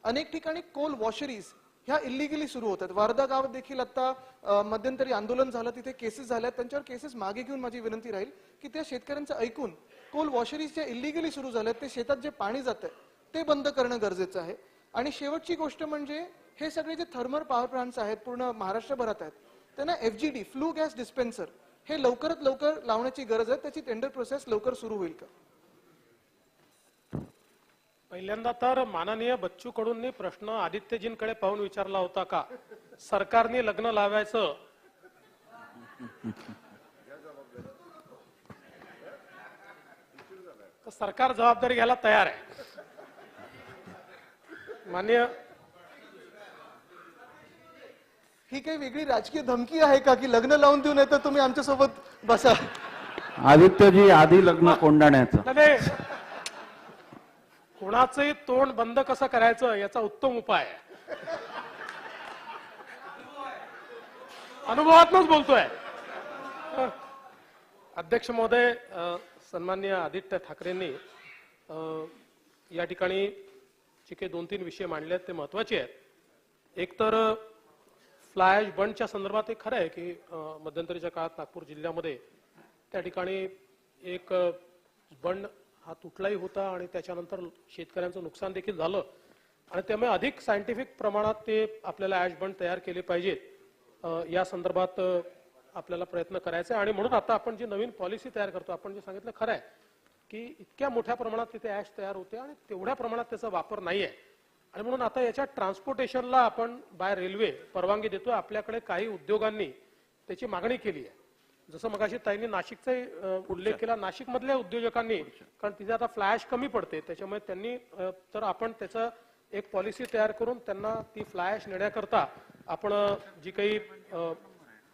अनेक ठिकाणी कोल वॉशरीज ह्या इलिगली सुरू होतात. वारदा गावात देखील आता मध्यंतरी आंदोलन झालं, तिथे केसेस झाल्या. त्यांच्यावर केसेस मागे घेऊन माझी विनंती राहील की त्या शेतकऱ्यांचं ऐकून कोल वॉशरीज ज्या इलिगली सुरू झाल्यात ते शेतात जे पाणी जातं ते बंद करणं गरजेचं आहे. आणि शेवटची गोष्ट म्हणजे हे सगळे जे थर्मल पॉवर प्लांट्स आहेत पूर्ण महाराष्ट्रभरात आहेत, त्यांना FGD फ्लू गॅस डिस्पेन्सर हे लवकरात लवकर लावण्याची गरज आहे. त्याची टेंडर प्रोसेस लवकर सुरू होईल का? पहिल्यांदा तर माननीय बच्चू कडूंनी प्रश्न आदित्यजींकडे पाहून विचारला होता का सरकारने लग्न लावायचं तर सरकार जबाबदारी घ्यायला तयार आहे. माननीय ही काही वेगळी राजकीय धमकी आहे का की लग्न लावून देऊ नाही तर तुम्ही आमच्यासोबत बसा? आदित्यजी आधी लग्न कोंडाण्याचं नाही, कोणाचंही तोंड बंद कसं करायचं याचा उत्तम उपाय आहे. अनुभवातूनच बोलतोय. अध्यक्ष महोदय, सन्माननीय आदित्य ठाकरेंनी या ठिकाणी जे काही 2-3 विषय मांडले आहेत ते महत्वाचे आहेत. एक तर फ्लाय ॲश बंडच्या संदर्भात हे खरं आहे की मध्यंतरीच्या काळात नागपूर जिल्ह्यामध्ये त्या ठिकाणी एक बंड हा तुटलाही होता आणि त्याच्यानंतर शेतकऱ्यांचं नुकसान देखील झालं आणि त्यामुळे अधिक सायंटिफिक प्रमाणात ते आपल्याला ॲश बंड तयार केले पाहिजेत या संदर्भात आपल्याला प्रयत्न करायचा आहे. आणि म्हणून आता आपण जी नवीन पॉलिसी तयार करतो, आपण जे सांगितलं खरं आहे की इतक्या मोठ्या प्रमाणात तिथे ॲश तयार होते आणि तेवढ्या प्रमाणात त्याचा वापर नाही आहे आणि म्हणून आता याच्या ट्रान्सपोर्टेशनला आपण बाय रेल्वे परवानगी देतोय. आपल्याकडे काही उद्योगांनी त्याची मागणी केली आहे. जसं मगाशी ताईंनी नाशिकचा उल्लेख केला, नाशिक मधल्या उद्योजकांनी, कारण तिथे आता फ्लाय ॲश कमी पडते त्याच्यामुळे त्यांनी तर आपण त्याचं एक पॉलिसी तयार करून त्यांना ती फ्लाय ॲश नेण्याकरता आपण जी काही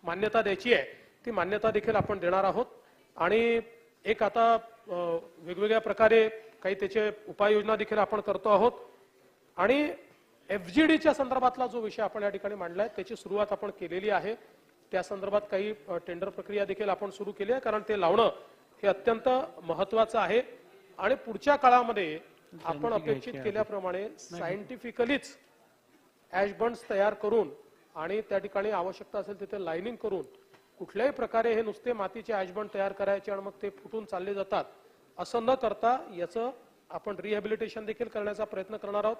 मान्यता द्यायची आहे ती मान्यता देखील आपण देणार आहोत. आणि एक आता वेगवेगळ्या प्रकारे काही त्याचे उपाययोजना देखील आपण करतो आहोत. आणि FGDच्या संदर्भातला जो विषय आपण या ठिकाणी मांडलाय त्याची सुरुवात आपण केलेली आहे. त्या संदर्भात काही टेंडर प्रक्रिया देखील आपण सुरू केली आहे, कारण ते लावणं हे अत्यंत महत्वाचं आहे. आणि पुढच्या काळामध्ये आपण अपेक्षित केल्याप्रमाणे सायंटिफिकलीच ॲश बंड्स तयार करून आणि त्या ठिकाणी आवश्यकता असेल तिथे लाइनिंग करून कुठल्याही प्रकारे हे नुसते मातीचे ॲश बंड तयार करायचे आणि मग ते फुटून चालले जातात असं न करता याचं आपण रिहॅबिलिटेशन देखील करण्याचा प्रयत्न करणार आहोत.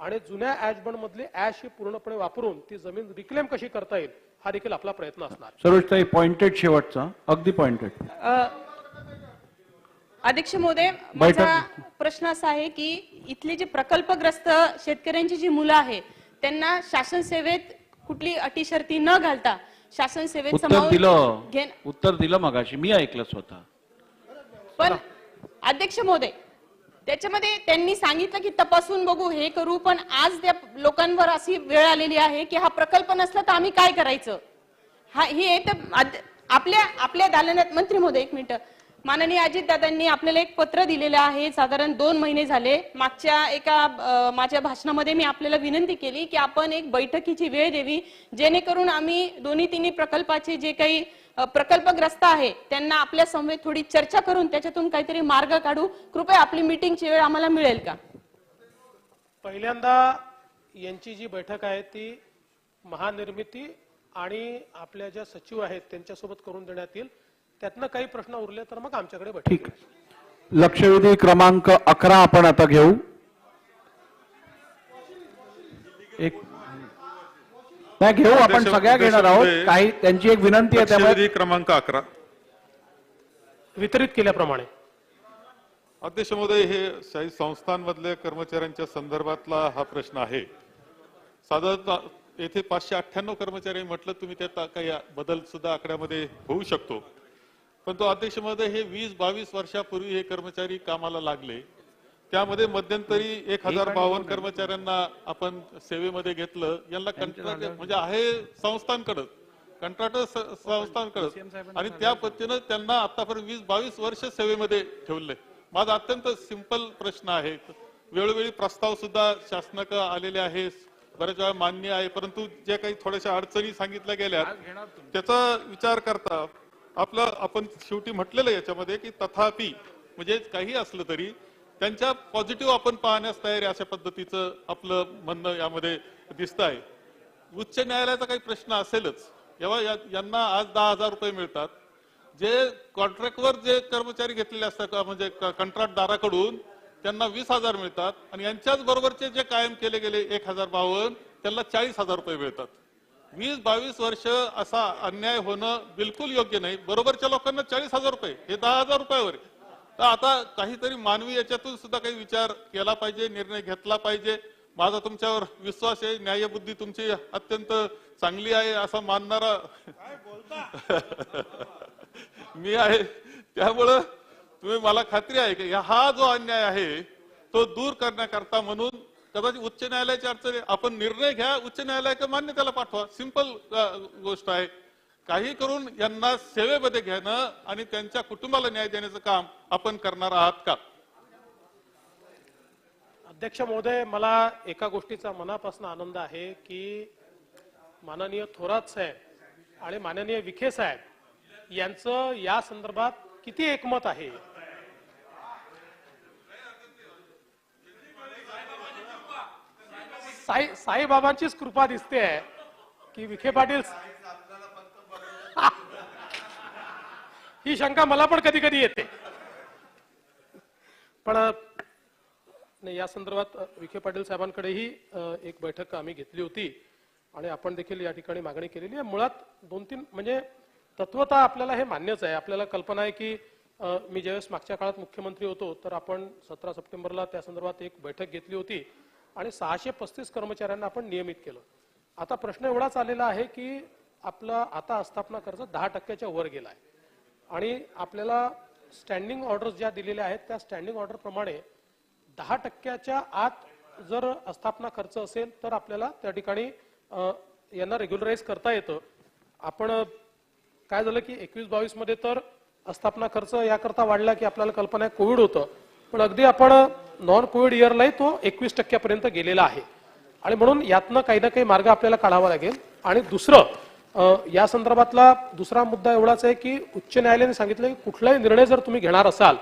आणि जुन्या ॲश बंड मधली ॲश ही पूर्णपणे वापरून ती जमीन रिक्लेम कशी करता येईल हा देखील आपला प्रयत्न असणार. सरोजताई पॉइंटेड शेवटचा, अगदी पॉइंटेड. अध्यक्ष महोदय, माझा प्रश्न असा आहे की इथले जे प्रकल्पग्रस्त शेतकऱ्यांची जी मुलं आहे त्यांना शासन सेवेत कुठली अटी शर्ती न घालता शासन सेवेत उत्तर दिलं मगाशी, मी ऐकलं स्वतः. पण अध्यक्ष महोदय, त्याच्यामध्ये त्यांनी सांगितलं की तपासून बघू, हे करू, पण आज त्या लोकांवर अशी वेळ आलेली आहे की हा प्रकल्प नसला तर आम्ही काय करायचं. हे आपल्या दालनात मंत्री महोदय, एक मिनिट, माननीय अजितदादांनी आपल्याला एक पत्र दिलेलं आहे. साधारण 2 महिने झाले. मागच्या एका माझ्या भाषणामध्ये मी आपल्याला विनंती केली की आपण एक बैठकीची वेळ द्यावी जेणेकरून आम्ही 2-3 प्रकल्पाचे जे काही प्रकल्पग्रस्त आहे त्यांना आपल्या समवेत थोडी चर्चा करून त्याच्यातून काहीतरी मार्ग काढू. कृपया आपली मीटिंगची वेळ आम्हाला मिळेल का? पहिल्यांदा यांची जी बैठक आहे ती महानिर्मिती आणि आपल्या ज्या सचिव आहेत त्यांच्यासोबत करून देण्यात येईल. त्यातनं काही प्रश्न उरले तर मग आमच्याकडे बैठक. ठीक. लक्षवेधी क्रमांक 11 आपण आता घेऊ. नाही घेऊ, आपण सगळ्या घेणार आहोत. काही त्यांची एक विनंती आहे त्यामुळे क्रमांक 11 वितरित केल्याप्रमाणे. अध्यक्ष महोदय, हे शाही संस्थांमधल्या कर्मचाऱ्यांच्या संदर्भातला हा प्रश्न आहे. साधारणतः येथे 598 कर्मचारी म्हटलं तुम्ही, त्यात काही बदल सुद्धा आकड्यामध्ये होऊ शकतो. पण तो अध्यक्ष महोदय, हे 20-22 वर्षापूर्वी हे कर्मचारी कामाला लागले. त्यामध्ये मध्यंतरी 1052 कर्मचाऱ्यांना आपण सेवेमध्ये घेतलं. यांना कंत्राट म्हणजे आहे संस्थांकडे, कंत्राटर संस्थांकडे, आणि त्या पद्धतीनं त्यांना आतापर्यंत 20-22 वर्ष सेवेमध्ये ठेवले. माझा अत्यंत सिंपल प्रश्न आहे. वेळोवेळी प्रस्ताव सुद्धा शासनाकडे आलेले आहे, बऱ्याच वेळा मान्य आहे, परंतु जे काही थोड्याशा अडचणी सांगितल्या गेल्या त्याचा विचार करता आपण शेवटी म्हटलेलं याच्यामध्ये की तथापि म्हणजे काही असलं तरी त्यांच्या पॉझिटिव्ह आपण पाहण्यास तयार अशा पद्धतीचं आपलं म्हणणं यामध्ये दिसत आहे. उच्च न्यायालयाचा काही प्रश्न असेलच. यांना आज 10,000 रुपये मिळतात. जे कॉन्ट्रॅक्टवर जे कर्मचारी घेतलेले असतात म्हणजे कंत्राटदाराकडून त्यांना 20,000 मिळतात आणि यांच्याच बरोबरचे जे कायम केले गेले 1052 त्यांना 40,000 रुपये मिळतात. 20-22 वर्ष असा अन्याय होणं बिलकुल योग्य नाही. बरोबरच्या लोकांना 40,000 रुपये, हे 10,000 रुपयावर. तर आता काहीतरी मानवी याच्यातून सुद्धा काही विचार केला पाहिजे, निर्णय घेतला पाहिजे. माझा तुमच्यावर विश्वास आहे, न्यायबुद्धी तुमची अत्यंत चांगली आहे असं मानणारा मी आहे. त्यामुळं तुम्ही मला खात्री आहे की हा जो अन्याय आहे तो दूर करण्याकरता म्हणून कदाचित उच्च न्यायालयाची अडचण आहे. आपण निर्णय घ्या, उच्च न्यायालयाच्या मान्यतेला पाठवा. सिंपल गोष्ट आहे. काही करून यांना सेवेमध्ये घेणं आणि त्यांच्या कुटुंबाला न्याय देण्याचं काम आपण करणार आहात का? अध्यक्ष महोदय, मला एका गोष्टीचा मनापासून आनंद आहे की माननीय थोरात साहेब आणि माननीय विखे साहेब यांचं या संदर्भात किती एकमत आहे. साईबाबांचीच कृपा दिसते आहे की विखे पाटील, ही शंका मला पण कधी कधी येते. पण नाही, या संदर्भात विखे पाटील साहेबांकडेही एक बैठक आम्ही घेतली होती आणि आपण देखील या ठिकाणी मागणी केलेली आहे. मुळात 2-3 म्हणजे तत्वतः आपल्याला हे मान्यच आहे. आपल्याला कल्पना आहे की मी ज्यावेळेस मागच्या काळात मुख्यमंत्री होतो तर आपण 17 सप्टेंबरला त्या संदर्भात एक बैठक घेतली होती आणि 635 कर्मचाऱ्यांना आपण नियमित केलं. आता प्रश्न एवढाच आलेला आहे की आपला आता आस्थापना खर्च 10% वर गेला आहे आणि आपल्याला स्टँडिंग ऑर्डर्स ज्या दिलेल्या आहेत त्या स्टँडिंग ऑर्डर प्रमाणे 10% आत जर आस्थापना खर्च असेल तर आपल्याला त्या ठिकाणी यांना रेग्युलराइज करता येतं. आपण काय झालं की 21-22 मध्ये तर आस्थापना खर्च याकरता वाढला की आपल्याला कल्पना आहे कोविड होतं, पण अगदी आपण नॉन कोविड इयरलाही तो 21% पर्यंत गेलेला आहे आणि म्हणून यातनं काही ना काही मार्ग आपल्याला काढावा लागेल. आणि दुसरं या संदर्भातला दुसरा मुद्दा एवढाच आहे की उच्च न्यायालयाने सांगितलं की कुठलाही निर्णय जर तुम्ही घेणार असाल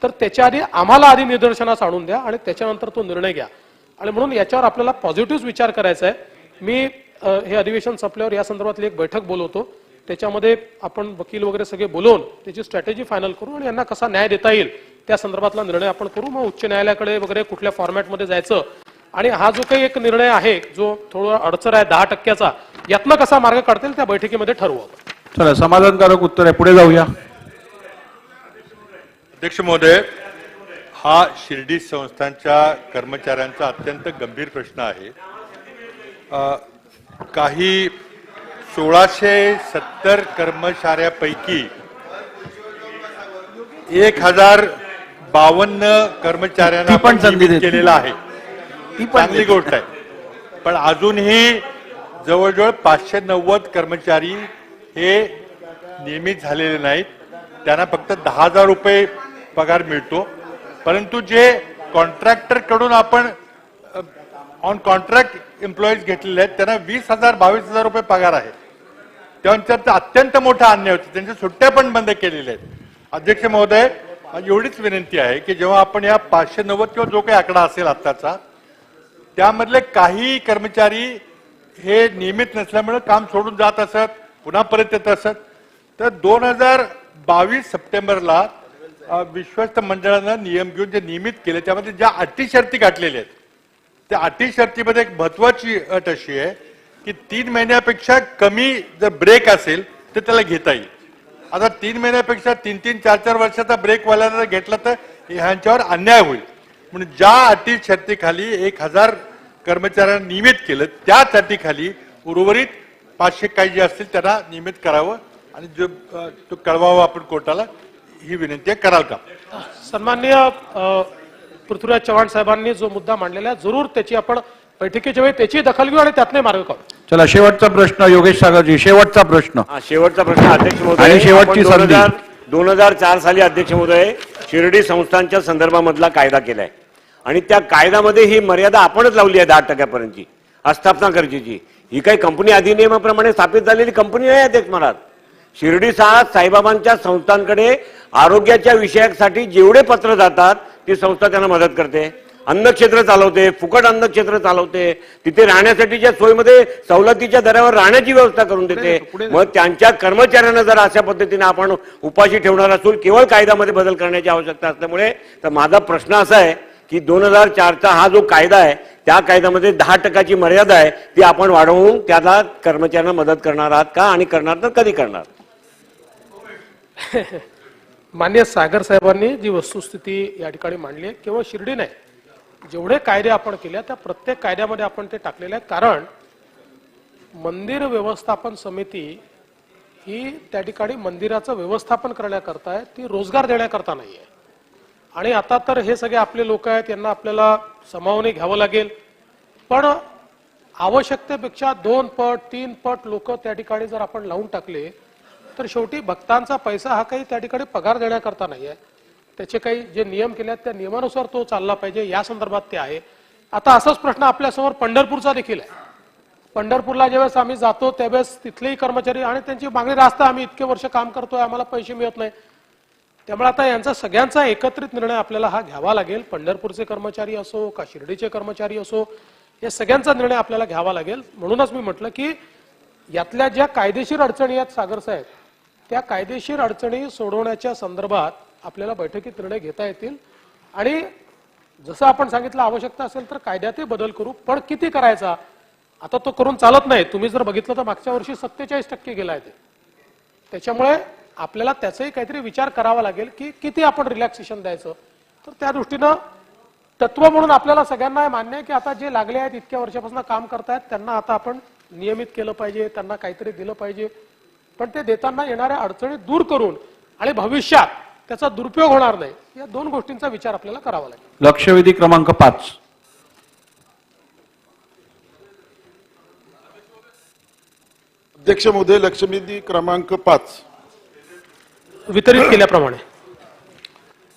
तर त्याच्या आधी आम्हाला आधी निदर्शनास आणून द्या आणि त्याच्यानंतर तो निर्णय घ्या. आणि म्हणून याच्यावर आपल्याला पॉझिटिव्ह विचार करायचा आहे. मी हे अधिवेशन संपल्यावर या संदर्भातली एक बैठक बोलवतो, त्याच्यामध्ये आपण वकील वगैरे सगळे बोलवून त्याची स्ट्रॅटेजी फायनल करू आणि यांना कसा न्याय देता येईल त्या संदर्भातला निर्णय आपण करू. मग उच्च न्यायालयाकडे वगैरे कुठल्या फॉर्मॅटमध्ये जायचं आणि हा जो काही एक निर्णय आहे जो थोडा अडचण आहे 10%चा, यातनं कसा मार्ग काढता येईल त्या बैठकीमध्ये ठरवू. चला, समाधानकारक उत्तर आहे. पुढे जाऊया. अध्यक्ष महोदय, हा शिर्डी संस्थांच्या कर्मचाऱ्यांचा अत्यंत गंभीर प्रश्न आहे. काही 1670 कर्मचाऱ्यापैकी 1052 कर्मचाऱ्यांना आपण नियमित केलेला आहे. चांगली गोष्ट आहे, पण अजूनही जवळजवळ 590 कर्मचारी हे नियमित झालेले नाहीत. त्यांना फक्त 10,000 रुपये पगार मिळतो. परंतु जे कॉन्ट्रॅक्टर कडून आपण ऑन कॉन्ट्रॅक्ट एम्प्लॉईज घेतलेले आहेत त्यांना 20,000-22,000 रुपये पगार आहे. त्यांचा अत्यंत मोठा अन्याय होतो. त्यांच्या सुट्ट्या पण बंद केलेल्या आहेत. अध्यक्ष महोदय, माझी एवढीच विनंती आहे की जेव्हा आपण या 590 किंवा जो काही आकडा असेल आत्ताचा त्यामधले काही कर्मचारी हे नियमित नसल्यामुळे काम सोडून जात असत, पुन्हा परत येत असत, तर 2022 सप्टेंबरला विश्वस्त मंडळानं नियम घेऊन जे नियमित केले त्यामध्ये ज्या अटी शर्ती गाठलेल्या आहेत त्या अटी शर्तीमध्ये एक महत्वाची अट अशी आहे की 3 महिन्यापेक्षा कमी जर ब्रेक असेल तर त्याला घेता येईल. आता 3 महिन्यापेक्षा 3-3, 4-4 वर्षाचा ब्रेक वाल्याला घेतला तर ह्यांच्यावर अन्याय होईल. म्हणून ज्या अटी शर्तीखाली 1000 कर्मचाऱ्यांना नियमित केलं त्याच अटीखाली उर्वरित 500 काही जे असतील त्यांना नियमित करावं आणि जो तो कळवावं आपण कोर्टाला, ही विनंती कराल का? सन्माननीय पृथ्वीराज चव्हाण साहेबांनी जो मुद्दा मांडलेला आहे जरूर त्याची आपण बैठकीच्या वेळी त्याची दखल घेऊ आणि त्यातने मार्ग काढू. चला, शेवटचा प्रश्न योगेश सागरजी. शेवटचा प्रश्न. शेवटचा प्रश्न अध्यक्ष महोदय. आणि शेवटची संधी. 2004 साली अध्यक्ष महोदय शिर्डी संस्थांच्या संदर्भामधला कायदा केलाय आणि त्या कायद्यामध्ये ही मर्यादा आपणच लावली आहे 10% आस्थापना खर्चाची. ही काही कंपनी अधिनियमाप्रमाणे स्थापित झालेली कंपनी नाही अध्यक्ष महाराज. शिर्डी साईबाबांच्या संस्थांकडे आरोग्याच्या विषयासाठी जेवढे पत्र जातात ती संस्था त्यांना मदत करते. अन्नक्षेत्र चालवते, फुकट अन्नक्षेत्र चालवते, तिथे राहण्यासाठीच्या सोयीमध्ये सवलतीच्या दरावर राहण्याची व्यवस्था करून देते. मग त्यांच्या कर्मचाऱ्यांना जर अशा पद्धतीने आपण उपाशी ठेवणार असू केवळ कायद्यामध्ये बदल करण्याची आवश्यकता असल्यामुळे तर माझा प्रश्न असा आहे की 2004चा हा जो कायदा आहे त्या कायद्यामध्ये 10% मर्यादा आहे ती आपण वाढवून त्याला कर्मचाऱ्यांना मदत करणार आहात का आणि करणार तर कधी करणार? मान्य सागर साहेबांनी जी वस्तुस्थिती या ठिकाणी मांडली आहे, केवळ शिर्डी नाही, जेवढे कायदे आपण केले त्या प्रत्येक कायद्यामध्ये आपण ते टाकलेले आहे. कारण मंदिर व्यवस्थापन समिती ही त्या ठिकाणी मंदिराचं व्यवस्थापन करण्याकरता आहे, ती रोजगार देण्याकरता नाही आहे. आणि आता तर हे सगळे आपले लोक आहेत, यांना आपल्याला समावून घ्यावं लागेल. पण आवश्यकतेपेक्षा 2 पट 3 पट लोक त्या ठिकाणी जर आपण लावून टाकले तर शेवटी भक्तांचा पैसा हा काही त्या ठिकाणी पगार देण्याकरता नाही आहे. त्याचे काही जे नियम केले आहेत त्या नियमानुसार तो चालला पाहिजे, या संदर्भात ते आहे. आता असाच प्रश्न आपल्यासमोर पंढरपूरचा देखील आहे. पंढरपूरला ज्यावेळेस आम्ही जातो त्यावेळेस तिथलेही कर्मचारी आणि त्यांची मागणी रास्त, आम्ही इतके वर्ष काम करतोय, आम्हाला पैसे मिळत नाही. त्यामुळे आता यांचा सगळ्यांचा एकत्रित निर्णय आपल्याला हा घ्यावा लागेल. पंढरपूरचे कर्मचारी असो का शिर्डीचे कर्मचारी असो, या सगळ्यांचा निर्णय आपल्याला घ्यावा लागेल. म्हणूनच मी म्हटलं की यातल्या ज्या कायदेशीर अडचणी आहेत सागर साहेब, त्या कायदेशीर अडचणी सोडवण्याच्या संदर्भात आपल्याला बैठकीत निर्णय घेता येतील. आणि जसं आपण सांगितलं आवश्यकता असेल तर कायद्यातही बदल करू. पण किती करायचा आता तो करून चालत नाही. तुम्ही जर बघितलं तर मागच्या वर्षी 47% गेला आहे ते. त्याच्यामुळे आपल्याला त्याचाही काहीतरी विचार करावा लागेल की किती आपण रिलॅक्सेशन द्यायचं. तर त्या दृष्टीनं तत्व म्हणून आपल्याला सगळ्यांना मान्य आहे की आता जे लागले आहेत इतक्या वर्षापासून काम करतायत त्यांना आता आपण नियमित केलं पाहिजे, त्यांना काहीतरी दिलं पाहिजे. पण ते देताना येणाऱ्या अडचणी दूर करून आणि भविष्यात त्याचा दुरुपयोग होणार नाही, या 2 गोष्टींचा विचार आपल्याला करावा लागेल. लक्षवेधी क्रमांक 5. अध्यक्ष महोदय, लक्षवेधी क्रमांक 5 वितरित केल्याप्रमाणे.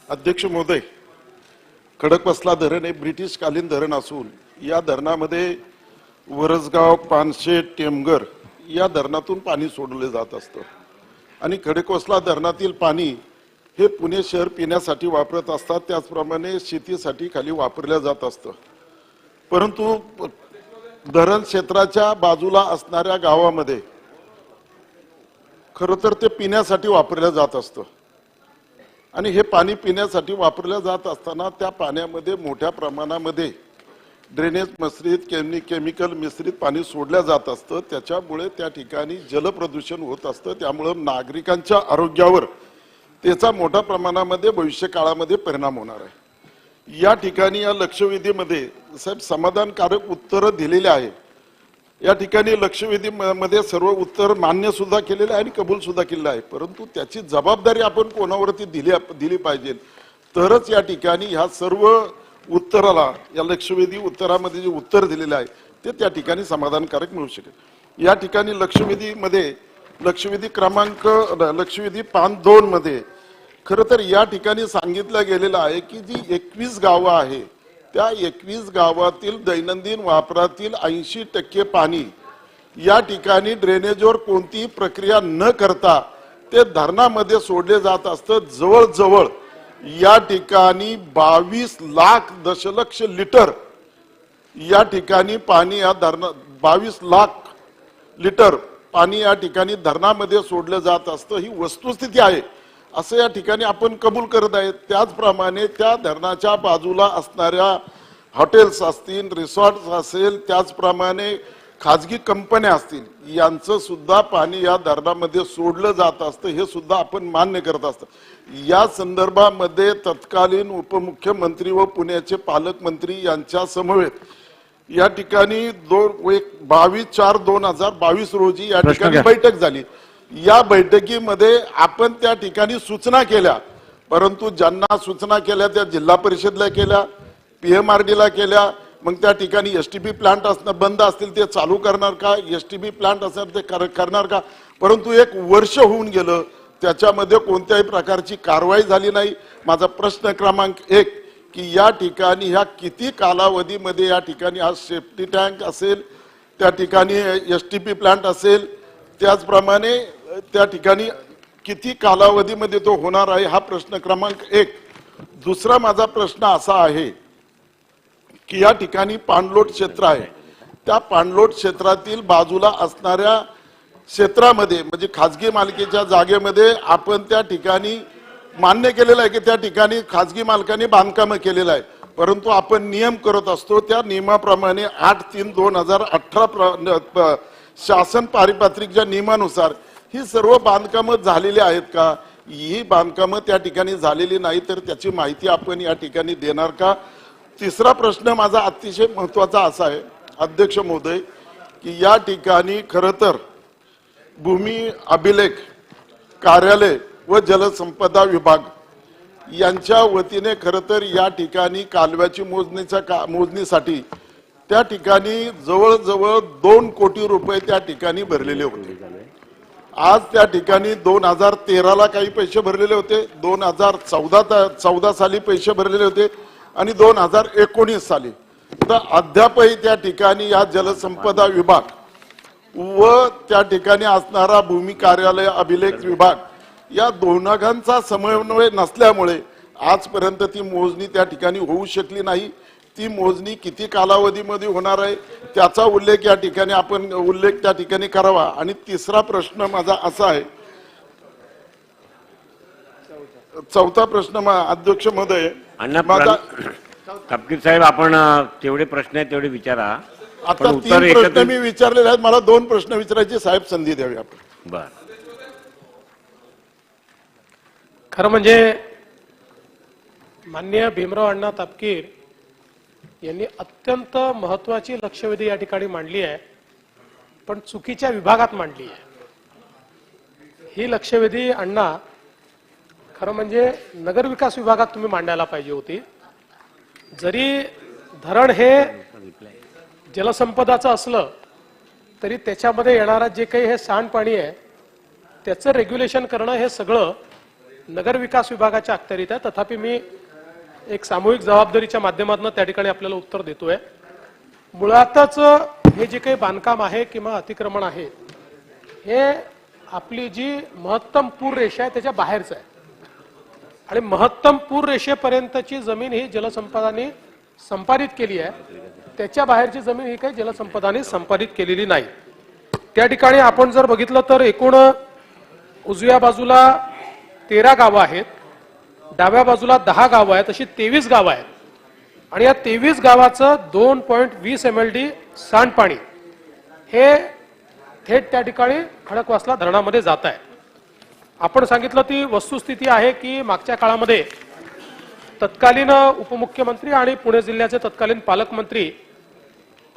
अध्यक्ष महोदय, खडकवासला धरण हे ब्रिटिशकालीन धरण असून या धरणामध्ये वरसगाव, पानशेत, टेमघर या धरणातून पाणी सोडले जात असतं. आणि खडकवासला धरणातील पाणी हे पुणे शहर पिण्यासाठी वापरत असतात, त्याचप्रमाणे शेतीसाठी खाली वापरलं जात असतं. परंतु धरण क्षेत्राच्या बाजूला असणाऱ्या गावामध्ये खरं तर ते पिण्यासाठी वापरलं जात असतं. आणि हे पाणी पिण्यासाठी वापरलं जात असताना त्या पाण्यामध्ये मोठ्या प्रमाणामध्ये ड्रेनेज मिश्रित केमिकल मिश्रित पाणी सोडलं जात असतं. त्याच्यामुळे त्या ठिकाणी जलप्रदूषण होत असतं. त्यामुळं नागरिकांच्या आरोग्यावर त्याचा मोठ्या प्रमाणामध्ये भविष्य काळामध्ये परिणाम होणार आहे. या ठिकाणी या लक्षवेधीमध्ये साहेब समाधानकारक उत्तरं दिलेली आहे. या ठिकाणी लक्षवेधी मध्ये सर्व उत्तर मान्य सुद्धा केलेलं आहे आणि कबूल सुद्धा केलेलं आहे. परंतु त्याची जबाबदारी आपण कोणावरती दिली पाहिजे, तरच या ठिकाणी ह्या सर्व उत्तराला, या लक्षवेधी उत्तरामध्ये जे उत्तर दिलेलं आहे ते त्या ठिकाणी समाधानकारक मिळू शकेल. या ठिकाणी लक्षवेधी क्रमांक 5-2 मध्ये खरं तर या ठिकाणी सांगितलं गेलेलं आहे की जी 21 गावं आहे त्या 21 गावातील दैनंदिन वापरातील 80% पाणी या ठिकाणी ड्रेनेजवर कोणतीही प्रक्रिया न करता ते धरणामध्ये सोडले जात असतं. जवळजवळ या ठिकाणी 22 लाख दशलक्ष लिटर या ठिकाणी पाणी या धरणा 22 लाख लिटर पाणी या ठिकाणी धरणामध्ये सोडलं जात असतं. ही वस्तुस्थिती आहे असं या ठिकाणी आपण कबूल करत आहे. त्याचप्रमाणे त्या धरणाच्या बाजूला असणाऱ्या हॉटेल्स असतील, रिसॉर्ट्स असेल, त्याचप्रमाणे खाजगी कंपन्या असतील, यांचं सुद्धा पाणी या धरणामध्ये सोडलं जात असतं. हे सुद्धा आपण मान्य करत असतं. या संदर्भामध्ये तत्कालीन उपमुख्यमंत्री व पुण्याचे पालकमंत्री यांच्या समवेत या ठिकाणी 22/4/2022 रोजी या ठिकाणी बैठक झाली. या बैठकीमध्ये आपण त्या ठिकाणी सूचना केल्या, परंतु ज्यांना सूचना केल्या त्या जिल्हा परिषदला केल्या, PMRD ला केल्या. मग त्या ठिकाणी STP प्लांट असणं बंद असतील ते चालू करणार का, STP प्लांट असणार ते करणार का. परंतु 1 वर्ष होऊन गेलं, त्याच्यामध्ये कोणत्याही प्रकारची कारवाई झाली नाही. माझा प्रश्न क्रमांक 1 की या ठिकाणी ह्या किती कालावधीमध्ये या ठिकाणी हा सेफ्टी टँक असेल, त्या ठिकाणी STP प्लांट असेल, त्याचप्रमाणे त्या ठिकाणी किती कालावधीमध्ये तो होणार आहे, हा प्रश्न क्रमांक 1. दुसरा माझा प्रश्न असा आहे की या ठिकाणी पाणलोट क्षेत्र आहे, त्या पाणलोट क्षेत्रातील बाजूला असणाऱ्या क्षेत्रामध्ये म्हणजे खाजगी मालकीच्या जागेमध्ये आपण त्या ठिकाणी मान्य केलेलं आहे की त्या ठिकाणी खाजगी मालकांनी बांधकाम केलेलं आहे. परंतु आपण नियम करत असतो त्या नियमाप्रमाणे 8/3/2018 शासन पारिपत्रिकच्या नियमानुसार ही सर्व बांधकामं झालेली आहेत का, ही बांधकामं त्या ठिकाणी झालेली नाही तर त्याची माहिती आपण या ठिकाणी देणार का? तिसरा प्रश्न माझा अतिशय महत्वाचा असा आहे अध्यक्ष महोदय की या ठिकाणी खरं तर भूमी अभिलेख कार्यालय व जलसंपदा विभाग यांच्या वतीने खरं तर या ठिकाणी कालव्याची मोजणीसाठी त्या ठिकाणी जवळजवळ 2 कोटी रुपये त्या ठिकाणी भरलेले होते. आज त्या ठिकाणी 2013ला काही पैसे भरलेले होते, 2014 साली पैसे भरलेले होते आणि 2019 साली. तर अद्यापही त्या ठिकाणी या जलसंपदा विभाग व त्या ठिकाणी असणारा भूमी कार्यालय अभिलेख विभाग या दोघांचा समन्वय नसल्यामुळे आजपर्यंत ती मोजणी त्या ठिकाणी होऊ शकली नाही. ती मोजणी किती कालावधीमध्ये होणार आहे त्याचा उल्लेख या ठिकाणी आपण त्या ठिकाणी करावा. आणि तिसरा प्रश्न माझा असा आहे, चौथा प्रश्न अध्यक्ष महोदय तपकीर साहेब आपण तेवढे प्रश्न आहेत तेवढे विचारा. आता 3 प्रश्न मी विचारलेले आहेत, मला 2 प्रश्न विचारायचे साहेब संधी द्यावी आपण. बर. खरं म्हणजे माननीय भीमराव अण्णा तापकीर यांनी अत्यंत महत्वाची लक्षवेधी या ठिकाणी मांडली आहे, पण चुकीच्या विभागात मांडली आहे. ही लक्षवेधी अण्णा खरं म्हणजे नगरविकास विभागात तुम्ही मांडायला पाहिजे होती. जरी धरण हे जलसंपदाचं असलं तरी त्याच्यामध्ये येणारा जे काही हे सांडपाणी आहे त्याचं रेग्युलेशन करणं हे सगळं नगरविकास विभागाच्या अखत्यारीत आहे. तथापि मी एक सामूहिक जबाबदारीच्या माध्यमातून त्या ठिकाणी आपल्याला उत्तर देतोय. मुळातच हे जे काही बांधकाम आहे किंवा अतिक्रमण आहे हे आपली जी महत्तम पूर रेषा आहे त्याच्या बाहेरचं आहे आणि महत्तम पूर रेषेपर्यंतची जमीन ही जलसंपदाने संपादित केली आहे. त्याच्या बाहेरची जमीन ही काही जलसंपदाने संपादित केलेली नाही. त्या ठिकाणी आपण जर बघितलं तर एकूण उजव्या बाजूला 13 गावं आहेत, डाव्या बाजूला 10 गावं आहेत, अशी 23 गावं आहेत आणि या 23 गावाचं 2.20 MLD सांडपाणी हे थेट त्या ठिकाणी खडकवासला धरणामध्ये जात आहे. आपण सांगितलं ती वस्तुस्थिती आहे की मागच्या काळामध्ये तत्कालीन उपमुख्यमंत्री आणि पुणे जिल्ह्याचे तत्कालीन पालकमंत्री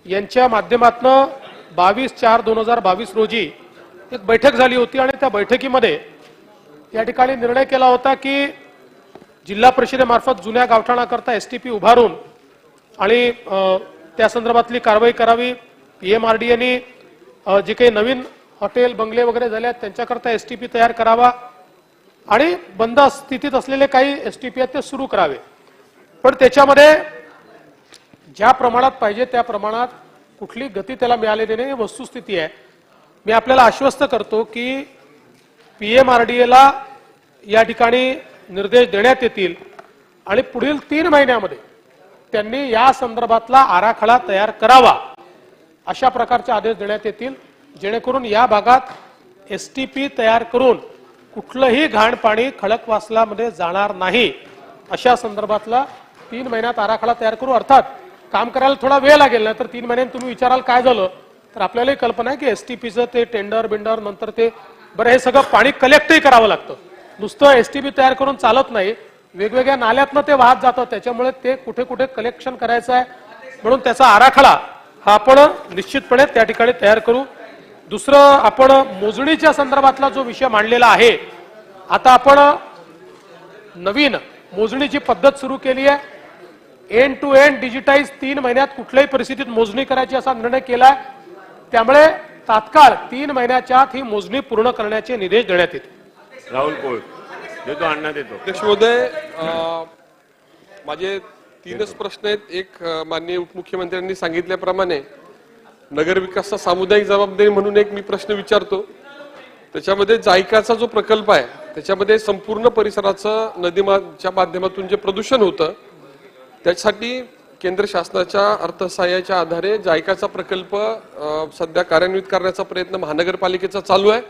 यांच्या माध्यमातून 22/4/2022 रोजी एक बैठक झाली होती आणि त्या बैठकीमध्ये या ठिकाणी निर्णय केला होता की जिल्हा परिषदेमार्फत जुन्या गावठाणाकरता STP उभारून आणि त्या संदर्भातली कारवाई करावी. PMRDAने जे काही नवीन हॉटेल बंगले वगैरे झाले आहेत त्यांच्याकरता STP तयार करावा आणि बंद स्थितीत असलेले काही STP आहेत ते सुरू करावे. पण त्याच्यामध्ये ज्या प्रमाणात पाहिजे त्या प्रमाणात कुठली गती त्याला मिळालेली नाही, ही वस्तुस्थिती आहे. मी आपल्याला आश्वस्त करतो की PMRDAला या ठिकाणी निर्देश देण्यात येतील आणि पुढील 3 महिन्यामध्ये त्यांनी या संदर्भातला आराखडा तयार करावा अशा प्रकारचे आदेश देण्यात येतील, जेणेकरून या भागात STP तयार करून कुठलंही घाण पाणी खडकवासलामध्ये जाणार नाही अशा संदर्भातला 3 महिन्यात आराखडा तयार करू. अर्थात काम करायला थोडा वेळ लागेल ना, तर 3 महिन्यांनी तुम्ही विचाराल काय झालं तर आपल्यालाही कल्पना आहे की STPचं ते टेंडर बिंडर नंतर ते बरं हे सगळं पाणी कलेक्टही करावं लागतं. नुसतं STP तयार करून चालत नाही, वेगवेगळ्या नाल्यातनं ते वाहत जातं, त्याच्यामुळे ते कुठे कुठे कलेक्शन करायचं आहे म्हणून त्याचा आराखडा हा आपण निश्चितपणे त्या ठिकाणी तयार करू. दुसरं आपण मोजणीच्या संदर्भातला जो विषय मांडलेला आहे, आता आपण नवीन मोजणीची पद्धत सुरू केली आहे. एंड टू एंड डिजिटाइज 3 महिन्यात कुठल्याही परिस्थितीत मोजणी करायची असा निर्णय केलाय. त्यामुळे तात्काळ 3 महिन्याच्या आत ही मोजणी पूर्ण करण्याचे निर्देश देण्यात येतील. राहुल कोळ देतो, अण्णा देतो. अध्यक्ष महोदय, माझे 3च प्रश्न आहेत. एक, माननीय उपमुख्यमंत्र्यांनी सांगितल्याप्रमाणे नगरविकासचा सामुदायिक जबाबदारी म्हणून एक मी प्रश्न विचारतो. त्याच्यामध्ये जायकाचा जो प्रकल्प आहे त्याच्यामध्ये संपूर्ण परिसराचं नदीच्या माध्यमातून जे प्रदूषण होतं त्यासाठी केंद्र शासनाच्या अर्थसहाय्याच्या आधारे जायकाचा प्रकल्प सध्या कार्यान्वित करण्याचा प्रयत्न महानगरपालिकेचा चालू आहे.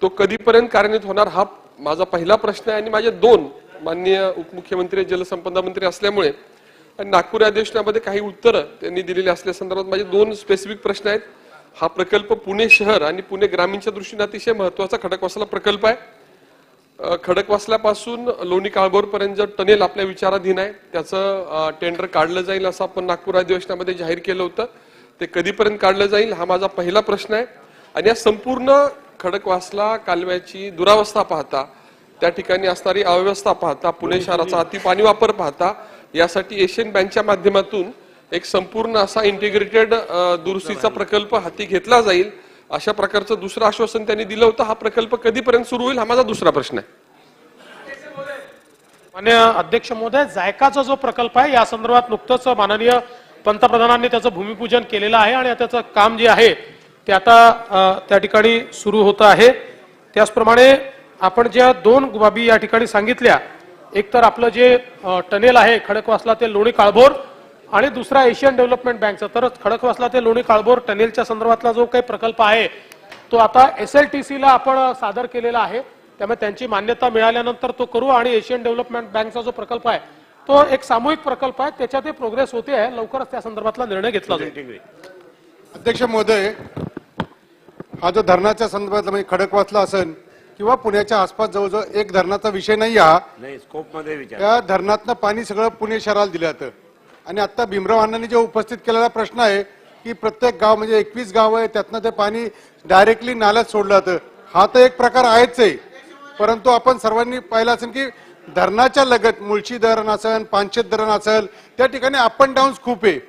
तो कधीपर्यंत कार्यान्वित होणार हा माझा पहिला प्रश्न आहे. आणि माझे 2 माननीय उपमुख्यमंत्री जलसंपदा मंत्री असल्यामुळे आणि नागपूर अधिवेशनामध्ये काही उत्तरं त्यांनी दिलेली असल्या संदर्भात माझे 2 स्पेसिफिक प्रश्न आहेत. हा प्रकल्प पुणे शहर आणि पुणे ग्रामीणच्या दृष्टीने अतिशय महत्वाचा खडकवासला प्रकल्प आहे. खडकवासल्यापासून लोणी काळभोर पर्यंत जो टनेल आपल्या विचाराधीन आहे त्याचं टेंडर काढलं जाईल असं आपण नागपूर अधिवेशनामध्ये जाहीर केलं होतं. ते कधीपर्यंत काढलं जाईल हा माझा पहिला प्रश्न आहे. आणि या संपूर्ण खडकवासला कालव्याची दुरावस्था पाहता, त्या ठिकाणी असणारी अव्यवस्था पाहता, पुणे शहराचा अति पाणी वापर पाहता, यासाठी एशियन बँकच्या माध्यमातून एक संपूर्ण असा इंटिग्रेटेड दुरुस्तीचा प्रकल्प हाती घेतला जाईल अशा प्रकारचं दुसरं आश्वासन त्यांनी दिलं होतं. हा प्रकल्प कधीपर्यंत सुरू होईल हा माझा दुसरा प्रश्न आहे. माननीय अध्यक्ष महोदय, जायकाचा जो प्रकल्प आहे या संदर्भात नुकतंच माननीय पंतप्रधानांनी त्याचं भूमिपूजन केलेलं आहे आणि त्याचं काम जे आहे ते आता त्या ठिकाणी सुरू होतं आहे. त्याचप्रमाणे आपण ज्या दोन बाबी या ठिकाणी सांगितल्या, एक तर आपलं जे टनेल आहे खडकवासला ते लोणी काळभोर आणि दुसरा एशियन डेव्हलपमेंट बँकचा, तर खडकवासला ते लोणी काळभोर टनेलच्या संदर्भातला जो काही प्रकल्प आहे तो आता SLTC ला आपण सादर केलेला आहे. त्यामुळे त्यांची मान्यता मिळाल्यानंतर तो करू आणि एशियन डेव्हलपमेंट बँकचा जो प्रकल्प आहे तो एक सामूहिक प्रकल्प आहे, त्याच्यात प्रोग्रेस होते आहे. लवकरच त्या संदर्भातला निर्णय घेतला जाईल. अध्यक्ष महोदय, हा जो धरणाच्या संदर्भातला म्हणजे खडकवासला असेल किंवा पुण्याच्या आसपास जवळजवळ एक धरणाचा विषय नाही हा. नाही, स्कोप मध्ये विचार. त्या धरणातनं पाणी सगळं पुणे शहराला दिलं जातं. आणि आता भीमराव अण्णांनी जो उपस्थित केलेला प्रश्न आहे की प्रत्येक गाव म्हणजे 21 गाव आहे त्यातनं ते पाणी डायरेक्टली नाल्यात सोडलं जातं, हा तर एक प्रकार आहेच आहे. परंतु आपण सर्वांनी पाहिलं असेल की धरणाच्या लगत मुळशी धरण असेल, पानशेत धरण असेल, त्या ठिकाणी अप अँड डाऊन्स खूप आहे.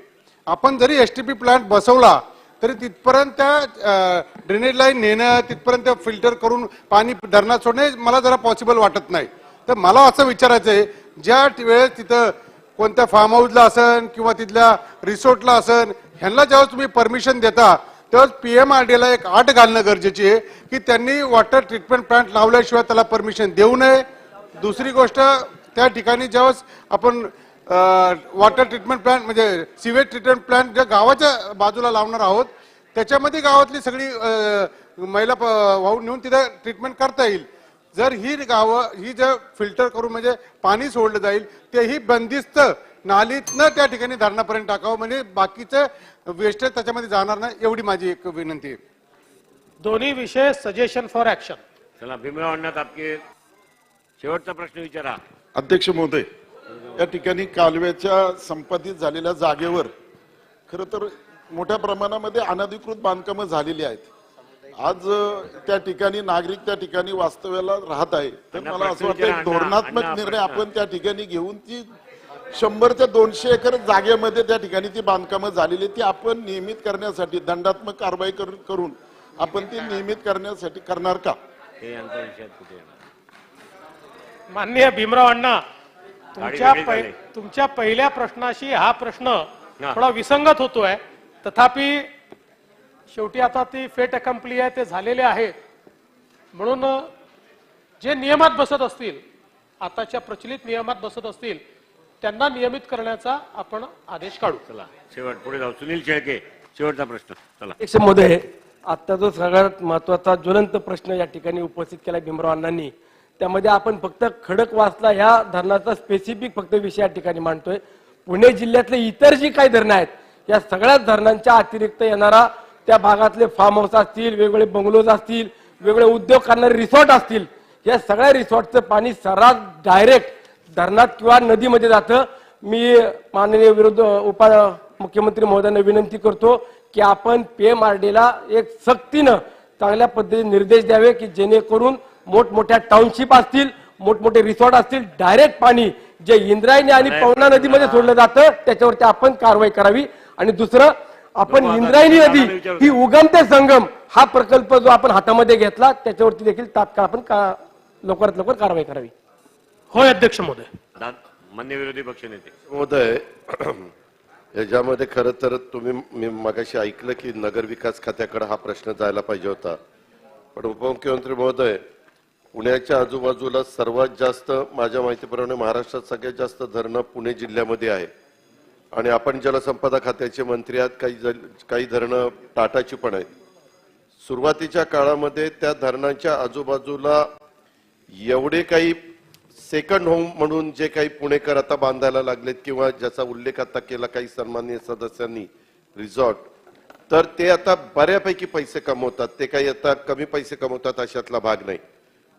आपण जरी STP प्लांट बसवला तरी तिथपर्यंत त्या ड्रेनेज लाईन नेणं, तिथपर्यंत फिल्टर करून पाणी धरणात सोडणे मला जरा पॉसिबल वाटत नाही. तर मला असं विचारायचं आहे, ज्या वेळेस तिथं कोणत्या फार्म हाऊसला असेल किंवा तिथल्या रिसॉर्टला असेल, ह्यांना जेव्हा तुम्ही परमिशन देता तेव्हा PMRDला एक अट घालणं गरजेची आहे की त्यांनी वॉटर ट्रीटमेंट प्लांट लावल्याशिवाय त्याला परमिशन देऊ नये. दुसरी गोष्ट, त्या ठिकाणी जेव्हा आपण वॉटर ट्रीटमेंट प्लांट म्हणजे सिवेज ट्रीटमेंट प्लांट ज्या गावाच्या बाजूला लावणार आहोत त्याच्यामध्ये गावातली सगळी मैला वाहून नेऊन तिथे ट्रीटमेंट करता येईल. जर ही गावं ही जे फिल्टर करून म्हणजे पाणी सोडलं जाईल तेही बंदिस्त नालीतनं त्या ठिकाणी धरणापर्यंत टाकावं, म्हणजे बाकीचं वेस्टेज त्याच्यामध्ये जाणार नाही, एवढी माझी एक विनंती आहे. दोन्ही विषय सजेशन फॉर ऍक्शन. चला, भीमराव अण्णा आपके शेवटचा प्रश्न विचारा. अध्यक्ष महोदय, या ठिकाणी कालव्याच्या संपादित झालेल्या जागेवर खरं तर मोठ्या प्रमाणामध्ये अनधिकृत बांधकामं झालेली आहेत. आज त्या ठिकाणी नागरिक त्या ठिकाणी वास्तव्याला राहत आहे. तर मला असं वाटतं एक धोरणात्मक निर्णय आपण त्या ठिकाणी घेऊन ती 100 ते 200 एकर जागेमध्ये त्या ठिकाणी ती बांधकामं झालेली ती आपण नियमित करण्यासाठी दंडात्मक कारवाई करून आपण ती नियमित करण्यासाठी करणार का? माननीय भीमराव अण्णा, तुमच्या पहिल्या प्रश्नाशी हा प्रश्न थोडा विसंगत होतोय. तथापि शेवटी आता ती फेट अकम्प्ली आहे, ते झालेले आहे. म्हणून जे नियमात बसत असतील, आताच्या प्रचलित नियमात बसत असतील, त्यांना नियमित करण्याचा आपण आदेश काढू. चला, शेवट पुढे जाऊ. सुनील शेळके, शेवटचा प्रश्न. चला. अध्यक्ष महोदय, आता जो सगळ्यात महत्वाचा ज्वलंत प्रश्न या ठिकाणी उपस्थित केला भीमराव अण्णांनी, त्यामध्ये आपण फक्त खडकवासला ह्या धरणाचा स्पेसिफिक फक्त विषय या ठिकाणी मांडतोय. पुणे जिल्ह्यातले इतर जी काही धरणं आहेत या सगळ्या धरणांच्या अतिरिक्त येणारा त्या भागातले फार्म हाऊस असतील, वेगवेगळे बंगलोज असतील, वेगवेगळे उद्योग करणारे रिसॉर्ट असतील, या सगळ्या रिसॉर्टचं पाणी सर्रास डायरेक्ट धरणात किंवा नदीमध्ये जातं. मी माननीय उपमुख्यमंत्री महोदयांना विनंती करतो की आपण PMRDला एक सक्तीनं चांगल्या पद्धतीने निर्देश द्यावे की जेणेकरून मोठमोठ्या टाउनशिप असतील, मोठमोठे रिसॉर्ट असतील, डायरेक्ट पाणी जे इंद्रायणी आणि पवना नदीमध्ये सोडलं जातं त्याच्यावरती आपण कारवाई करावी. आणि दुसरं, आपण इंद्रायणी नदी ही उगम ते संगम हा प्रकल्प जो आपण हातामध्ये घेतला त्याच्यावरती देखील तात्काळ आपण लवकरात लवकर कारवाई करावी. होय अध्यक्ष महोदय. मान्य विरोधी पक्षनेते महोदय, याच्यामध्ये खरं तर मी मगाशी ऐकलं की नगर विकास खात्याकडे हा प्रश्न जायला पाहिजे होता. पण उपमुख्यमंत्री महोदय, पुण्याच्या आजूबाजूला सर्वात जास्त माझ्या माहितीप्रमाणे महाराष्ट्रात सगळ्यात जास्त धरणं पुणे जिल्ह्यामध्ये आहे. आणि आपण जलसंपदा खात्याचे मंत्री आहात, काही धरणं टाटाची पण आहेत. सुरुवातीच्या काळामध्ये त्या धरणांच्या आजूबाजूला एवढे काही सेकंड होम म्हणून जे काही पुणेकर आता बांधायला लागलेत किंवा ज्याचा उल्लेख आता केला काही सन्माननीय सदस्यांनी रिसॉर्ट, तर ते आता बऱ्यापैकी पैसे कमवतात. ते काही आता कमी पैसे कमवतात अशातला भाग नाही.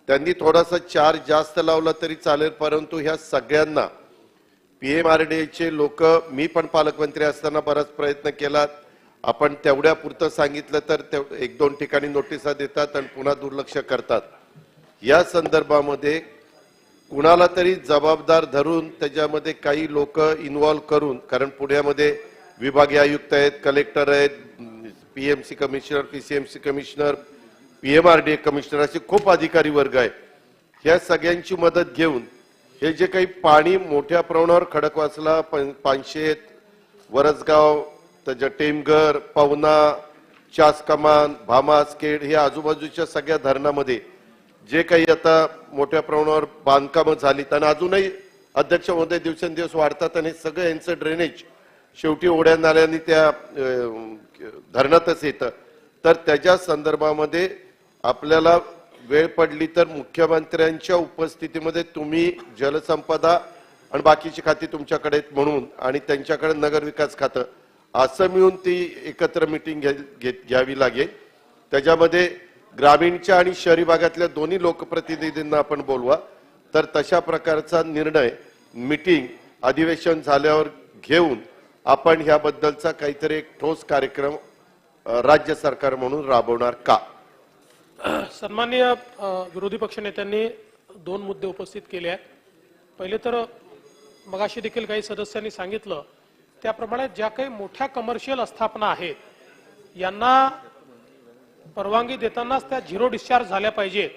त्यांनी थोडासा चार्ज जास्त लावला तरी चालेल, परंतु ह्या सगळ्यांना PMRDAचे लोक, मी पण पालकमंत्री असताना बराच प्रयत्न केला, आपण तेवढ्या पुरतं सांगितलं तर 1-2 ठिकाणी नोटिसा देतात आणि पुन्हा दुर्लक्ष करतात. या संदर्भामध्ये कुणाला तरी जबाबदार धरून त्याच्यामध्ये काही लोक इन्व्हॉल्व करून, कारण पुण्यामध्ये विभागीय आयुक्त आहेत, कलेक्टर आहेत, PMC commissioner, PCMC commissioner, PMRDA commissioner असे खूप अधिकारी वर्ग आहे. ह्या सगळ्यांची मदत घेऊन हे जे काही पाणी मोठ्या प्रमाणावर खडकवासला, पानशेत, वरसगाव, त्याच्या टेमघर, पवना, चासकमान, भामास, केड हे आजूबाजूच्या सगळ्या धरणामध्ये जे काही आता मोठ्या प्रमाणावर बांधकामं झाली आणि अजूनही अध्यक्ष महोदय दिवसेंदिवस वाढतात आणि सगळं यांचं ड्रेनेज शेवटी ओढ्या नाल्यांनी त्या धरणातच येतं. तर त्याच्या संदर्भामध्ये आपल्याला वेळ पडली तर मुख्यमंत्र्यांच्या उपस्थितीमध्ये तुम्ही जलसंपदा आणि बाकीची खाती तुमच्याकडे म्हणून आणि त्यांच्याकडे नगरविकास खातं असं मिळून ती एकत्र मिटिंग घ्यावी लागेल. त्याच्यामध्ये ग्रामीणच्या आणि शहरी भागातल्या दोन्ही लोकप्रतिनिधींना आपण बोलवा. तर तशा प्रकारचा निर्णय मिटिंग अधिवेशन झाल्यावर घेऊन आपण ह्याबद्दलचा काहीतरी एक ठोस कार्यक्रम राज्य सरकार म्हणून राबवणार का? सन्माननीय विरोधी पक्षनेत्यांनी 2 मुद्दे उपस्थित केले आहेत. पहिले तर मगाशी देखील काही सदस्यांनी सांगितलं त्याप्रमाणे ज्या काही मोठ्या कमर्शियल आस्थापना आहेत यांना परवानगी देतानाच त्या 0 डिस्चार्ज झाल्या पाहिजेत.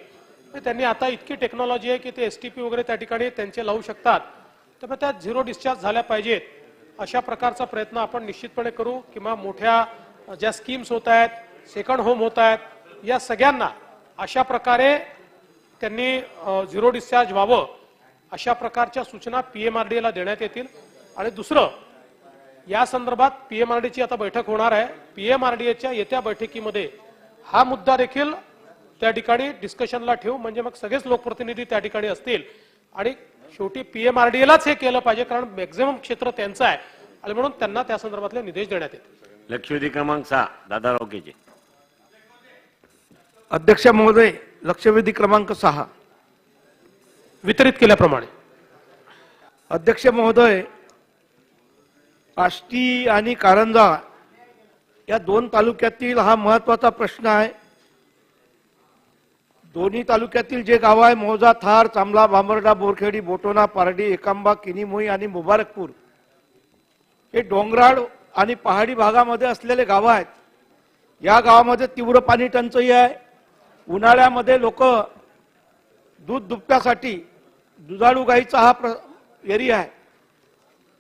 त्यांनी आता इतकी टेक्नॉलॉजी आहे की ते STP वगैरे त्या ठिकाणी त्यांचे लावू शकतात, त्यामुळे त्या 0 डिस्चार्ज झाल्या पाहिजेत. अशा प्रकारचा प्रयत्न आपण निश्चितपणे करू. किंवा मोठ्या ज्या स्कीम्स होत आहेत, सेकंड होम होत आहेत, या सगळ्यांना अशा प्रकारे त्यांनी 0 डिस्चार्ज व्हावं अशा प्रकारच्या सूचना PMRDA ला देण्यात येतील. आणि दुसरं, या संदर्भात PMRDA ची आता बैठक होणार आहे. PMRDA च्या येत्या बैठकीमध्ये हा मुद्दा देखील त्या ठिकाणी डिस्कशनला ठेवू, म्हणजे मग सगळेच लोकप्रतिनिधी त्या ठिकाणी असतील आणि शेवटी PMRDA लाच हे केलं पाहिजे, कारण मॅक्झिमम क्षेत्र त्यांचं आहे आणि म्हणून त्यांना त्या संदर्भातले निर्देश देण्यात येतील. लक्षवेधी क्रमांक 6 दादाराव केचे. अध्यक्ष महोदय, लक्षवेधी क्रमांक 6 वितरित केल्याप्रमाणे. अध्यक्ष महोदय, आष्टी आणि कारंजा या 2 तालुक्यातील हा महत्वाचा प्रश्न आहे. दोन्ही तालुक्यातील जे गाव आहे, मौजा, थार, चांबला, बांबर्डा, बोरखेडी, बोटोना, पारडी, एकांबा, किनीमोई आणि मुबारकपूर हे डोंगराळ आणि पहाडी भागामध्ये असलेले गाव आहेत. या गावामध्ये तीव्र पाणी टंचाई आहे. उन्हाळ्यामध्ये लोक दूध दुभत्यासाठी दुधाळू गाईचा हा एरिया आहे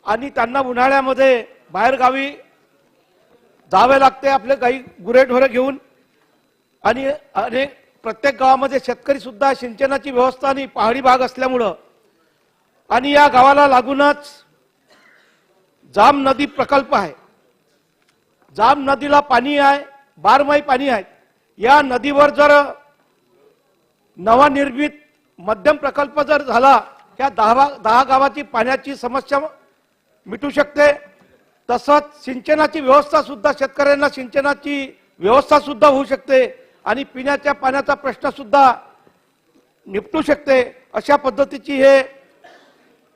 आणि त्यांना उन्हाळ्यामध्ये बाहेर गावी जावे लागते आपले गाई गुरेढोरे घेऊन. आणि अनेक प्रत्येक गावामध्ये शेतकरी सुद्धा सिंचनाची व्यवस्था आणि पहाडी भाग असल्यामुळं आणि या गावाला लागूनच जाम नदी प्रकल्प आहे. जाम नदीला पाणी आहे, 12 पाणी आहे. या नदीवर जर नवनिर्मित मध्यम प्रकल्प जर झाला, त्या 10 गावाची पाण्याची समस्या मिटू शकते. तसंच सिंचनाची व्यवस्था सुद्धा, शेतकऱ्यांना सिंचनाची व्यवस्था सुद्धा होऊ शकते आणि पिण्याच्या पाण्याचा प्रश्न सुद्धा निपटू शकते. अशा पद्धतीची हे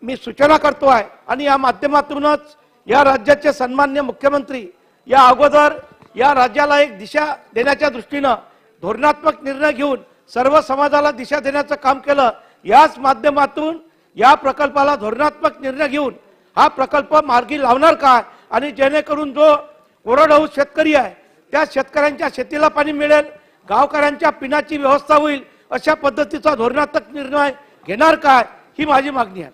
मी सूचना करतो आहे. आणि या माध्यमातूनच या राज्याचे सन्माननीय मुख्यमंत्री या अगोदर या राज्याला एक दिशा देण्याच्या दृष्टीनं धोरणात्मक निर्णय घेऊन सर्व समाजाला दिशा देण्याचं काम केलं. याच माध्यमातून या प्रकल्पाला धोरणात्मक निर्णय घेऊन हा प्रकल्प मार्गी लावणार का आणि जेणेकरून जो कोरडवाहू शेतकरी आहे त्या शेतकऱ्यांच्या शेतीला पाणी मिळेल, गावकऱ्यांच्या पिण्याची व्यवस्था होईल, अशा पद्धतीचा धोरणात्मक निर्णय घेणार काय, ही माझी मागणी आहे.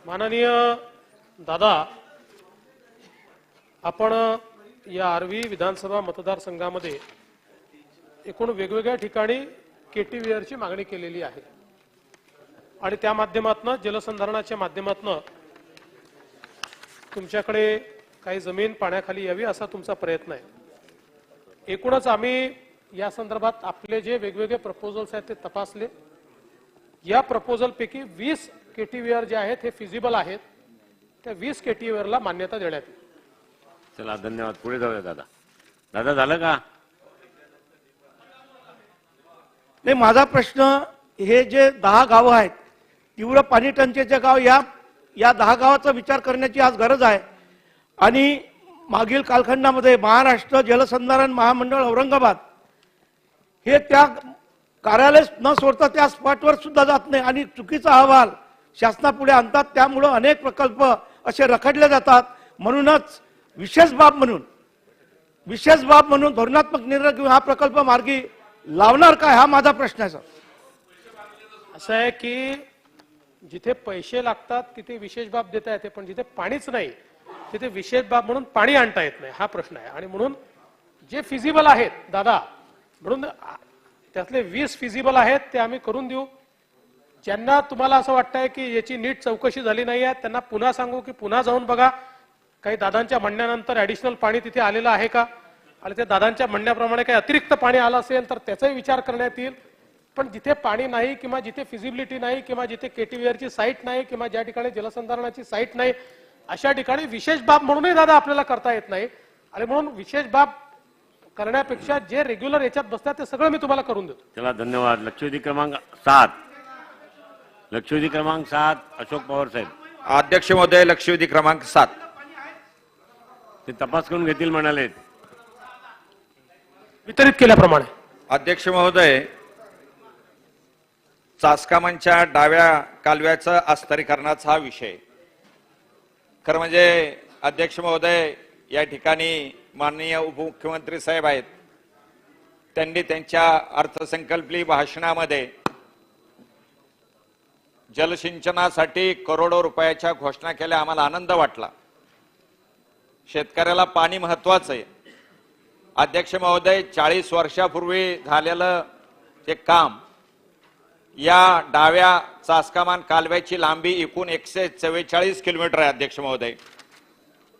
माननीय दादा, आपण या आर्वी विधानसभा मतदारसंघामध्ये एकूण वेगवेगळ्या ठिकाणी KTVRची मागणी केलेली आहे आणि त्या माध्यमातून जलसंधारणाच्या माध्यमातून तुमच्याकडे काही जमीन पाण्याखाली यावी असा तुमचा प्रयत्न आहे. एकूणच आम्ही या संदर्भात आपले जे वेगवेगळे प्रपोजल्स आहेत ते तपासले. या प्रपोजल पैकी 20 KTVR जे आहेत हे फिजिबल आहेत. त्या 20 KTVR ला मान्यता देण्यात येईल. चला, धन्यवाद. पुढे जाऊया दादा. दादा, झालं का? नाही, माझा प्रश्न, हे जे 10 गावं आहेत, तीव्र पाणी टंचाईचे गाव, या 10 गावाचा विचार करण्याची आज गरज आहे. आणि मागील कालखंडामध्ये महाराष्ट्र जलसंधारण महामंडळ औरंगाबाद हे त्या कार्यालय न सोडता त्या स्पॉटवर सुद्धा जात नाही आणि चुकीचा अहवाल शासनापुढे आणतात. त्यामुळं अनेक प्रकल्प असे रखडले जातात. म्हणूनच विशेष बाब म्हणून धोरणात्मक निर्णय घेऊन हा प्रकल्प मार्गी लावणार काय, हा माझा प्रश्न आहे. सर, असं आहे की जिथे पैसे लागतात तिथे विशेष बाब देता येते, पण जिथे पाणीच नाही तिथे विशेष बाब म्हणून पाणी आणता येत नाही, हा प्रश्न आहे. आणि म्हणून जे फिजिबल आहेत दादा, म्हणून त्यातले 20 फिजिबल आहेत ते आम्ही करून देऊ. ज्यांना तुम्हाला असं वाटतंय की याची नीट चौकशी झाली नाही आहे, त्यांना पुन्हा सांगू की पुन्हा जाऊन बघा. काही दादांच्या म्हणण्यानंतर ऍडिशनल पाणी तिथे आलेलं आहे का, आणि त्या दादांच्या म्हणण्याप्रमाणे काही अतिरिक्त पाणी आलं असेल तर त्याचाही विचार करण्यात येईल. पण जिथे पाणी नाही किंवा जिथे फिजिबिलिटी नाही किंवा जिथे केटीव्हीआरची साईट नाही किंवा ज्या ठिकाणी जलसंधारणाची साईट नाही, अशा ठिकाणी विशेष बाब म्हणूनही दादा आपल्याला करता येत नाही. आणि म्हणून विशेष बाब करण्यापेक्षा जे रेग्युलर याच्यात बसतात ते सगळं मी तुम्हाला करून देतो. चला, धन्यवाद. लक्षवेधी क्रमांक 7 अशोक पवार साहेब. अध्यक्ष महोदय, लक्षवेधी क्रमांक 7 ते तपास करून घेतील म्हणाले, वितरित केल्याप्रमाणे. अध्यक्ष महोदय, चासकामांच्या डाव्या कालव्याचा अस्तरीकरणाचा हा विषय. खरं म्हणजे अध्यक्ष महोदय, या ठिकाणी माननीय उपमुख्यमंत्री साहेब आहेत, त्यांनी त्यांच्या अर्थसंकल्पीय भाषणामध्ये जलसिंचनासाठी करोडो रुपयाच्या घोषणा केल्या. आम्हाला आनंद वाटला. शेतकऱ्याला पाणी महत्वाचं आहे. अध्यक्ष महोदय, 40 वर्षापूर्वी झालेलं ते काम, या डाव्या चासकामान कालव्याची लांबी एकूण 144 किलोमीटर आहे. अध्यक्ष महोदय,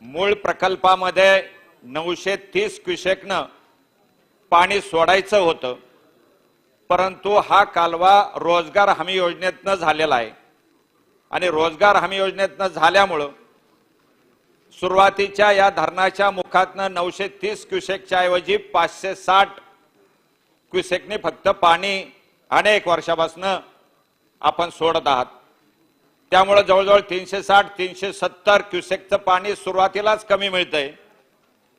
मूळ प्रकल्पामध्ये 930 क्युसेकनं पाणी सोडायचं होतं, परंतु हा कालवा रोजगार हमी योजनेतनं झालेला आहे. आणि रोजगार हमी योजनेतनं झाल्यामुळं सुरुवातीच्या या धरणाच्या मुखातनं 930 क्युसेकच्या ऐवजी 560 क्युसेकने फक्त पाणी अनेक वर्षापासून आपण सोडत आहात. त्यामुळे जवळजवळ 360-370 क्युसेकचं पाणी सुरुवातीलाच कमी मिळतंय.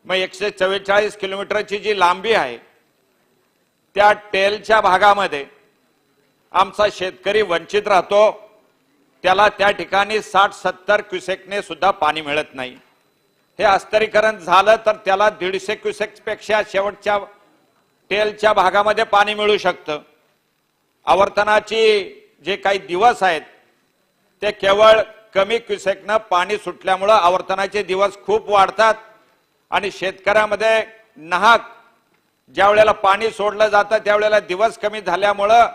मग 144 किलोमीटरची जी लांबी आहे, त्या टेलच्या भागामध्ये आमचा शेतकरी वंचित राहतो. त्याला त्या ठिकाणी 60-70 क्युसेकने सुद्धा पाणी मिळत नाही. हे अस्तरीकरण झालं तर त्याला 150 क्युसेक पेक्षा शेवटच्या टेलच्या भागामध्ये पाणी मिळू शकतं. आवर्तनाची जे काही दिवस आहेत ते केवळ कमी क्युसेकनं पाणी सुटल्यामुळं आवर्तनाचे दिवस खूप वाढतात आणि शेतकऱ्यामध्ये नाहक ज्या वेळेला पाणी सोडलं जातं त्यावेळेला दिवस कमी झाल्यामुळं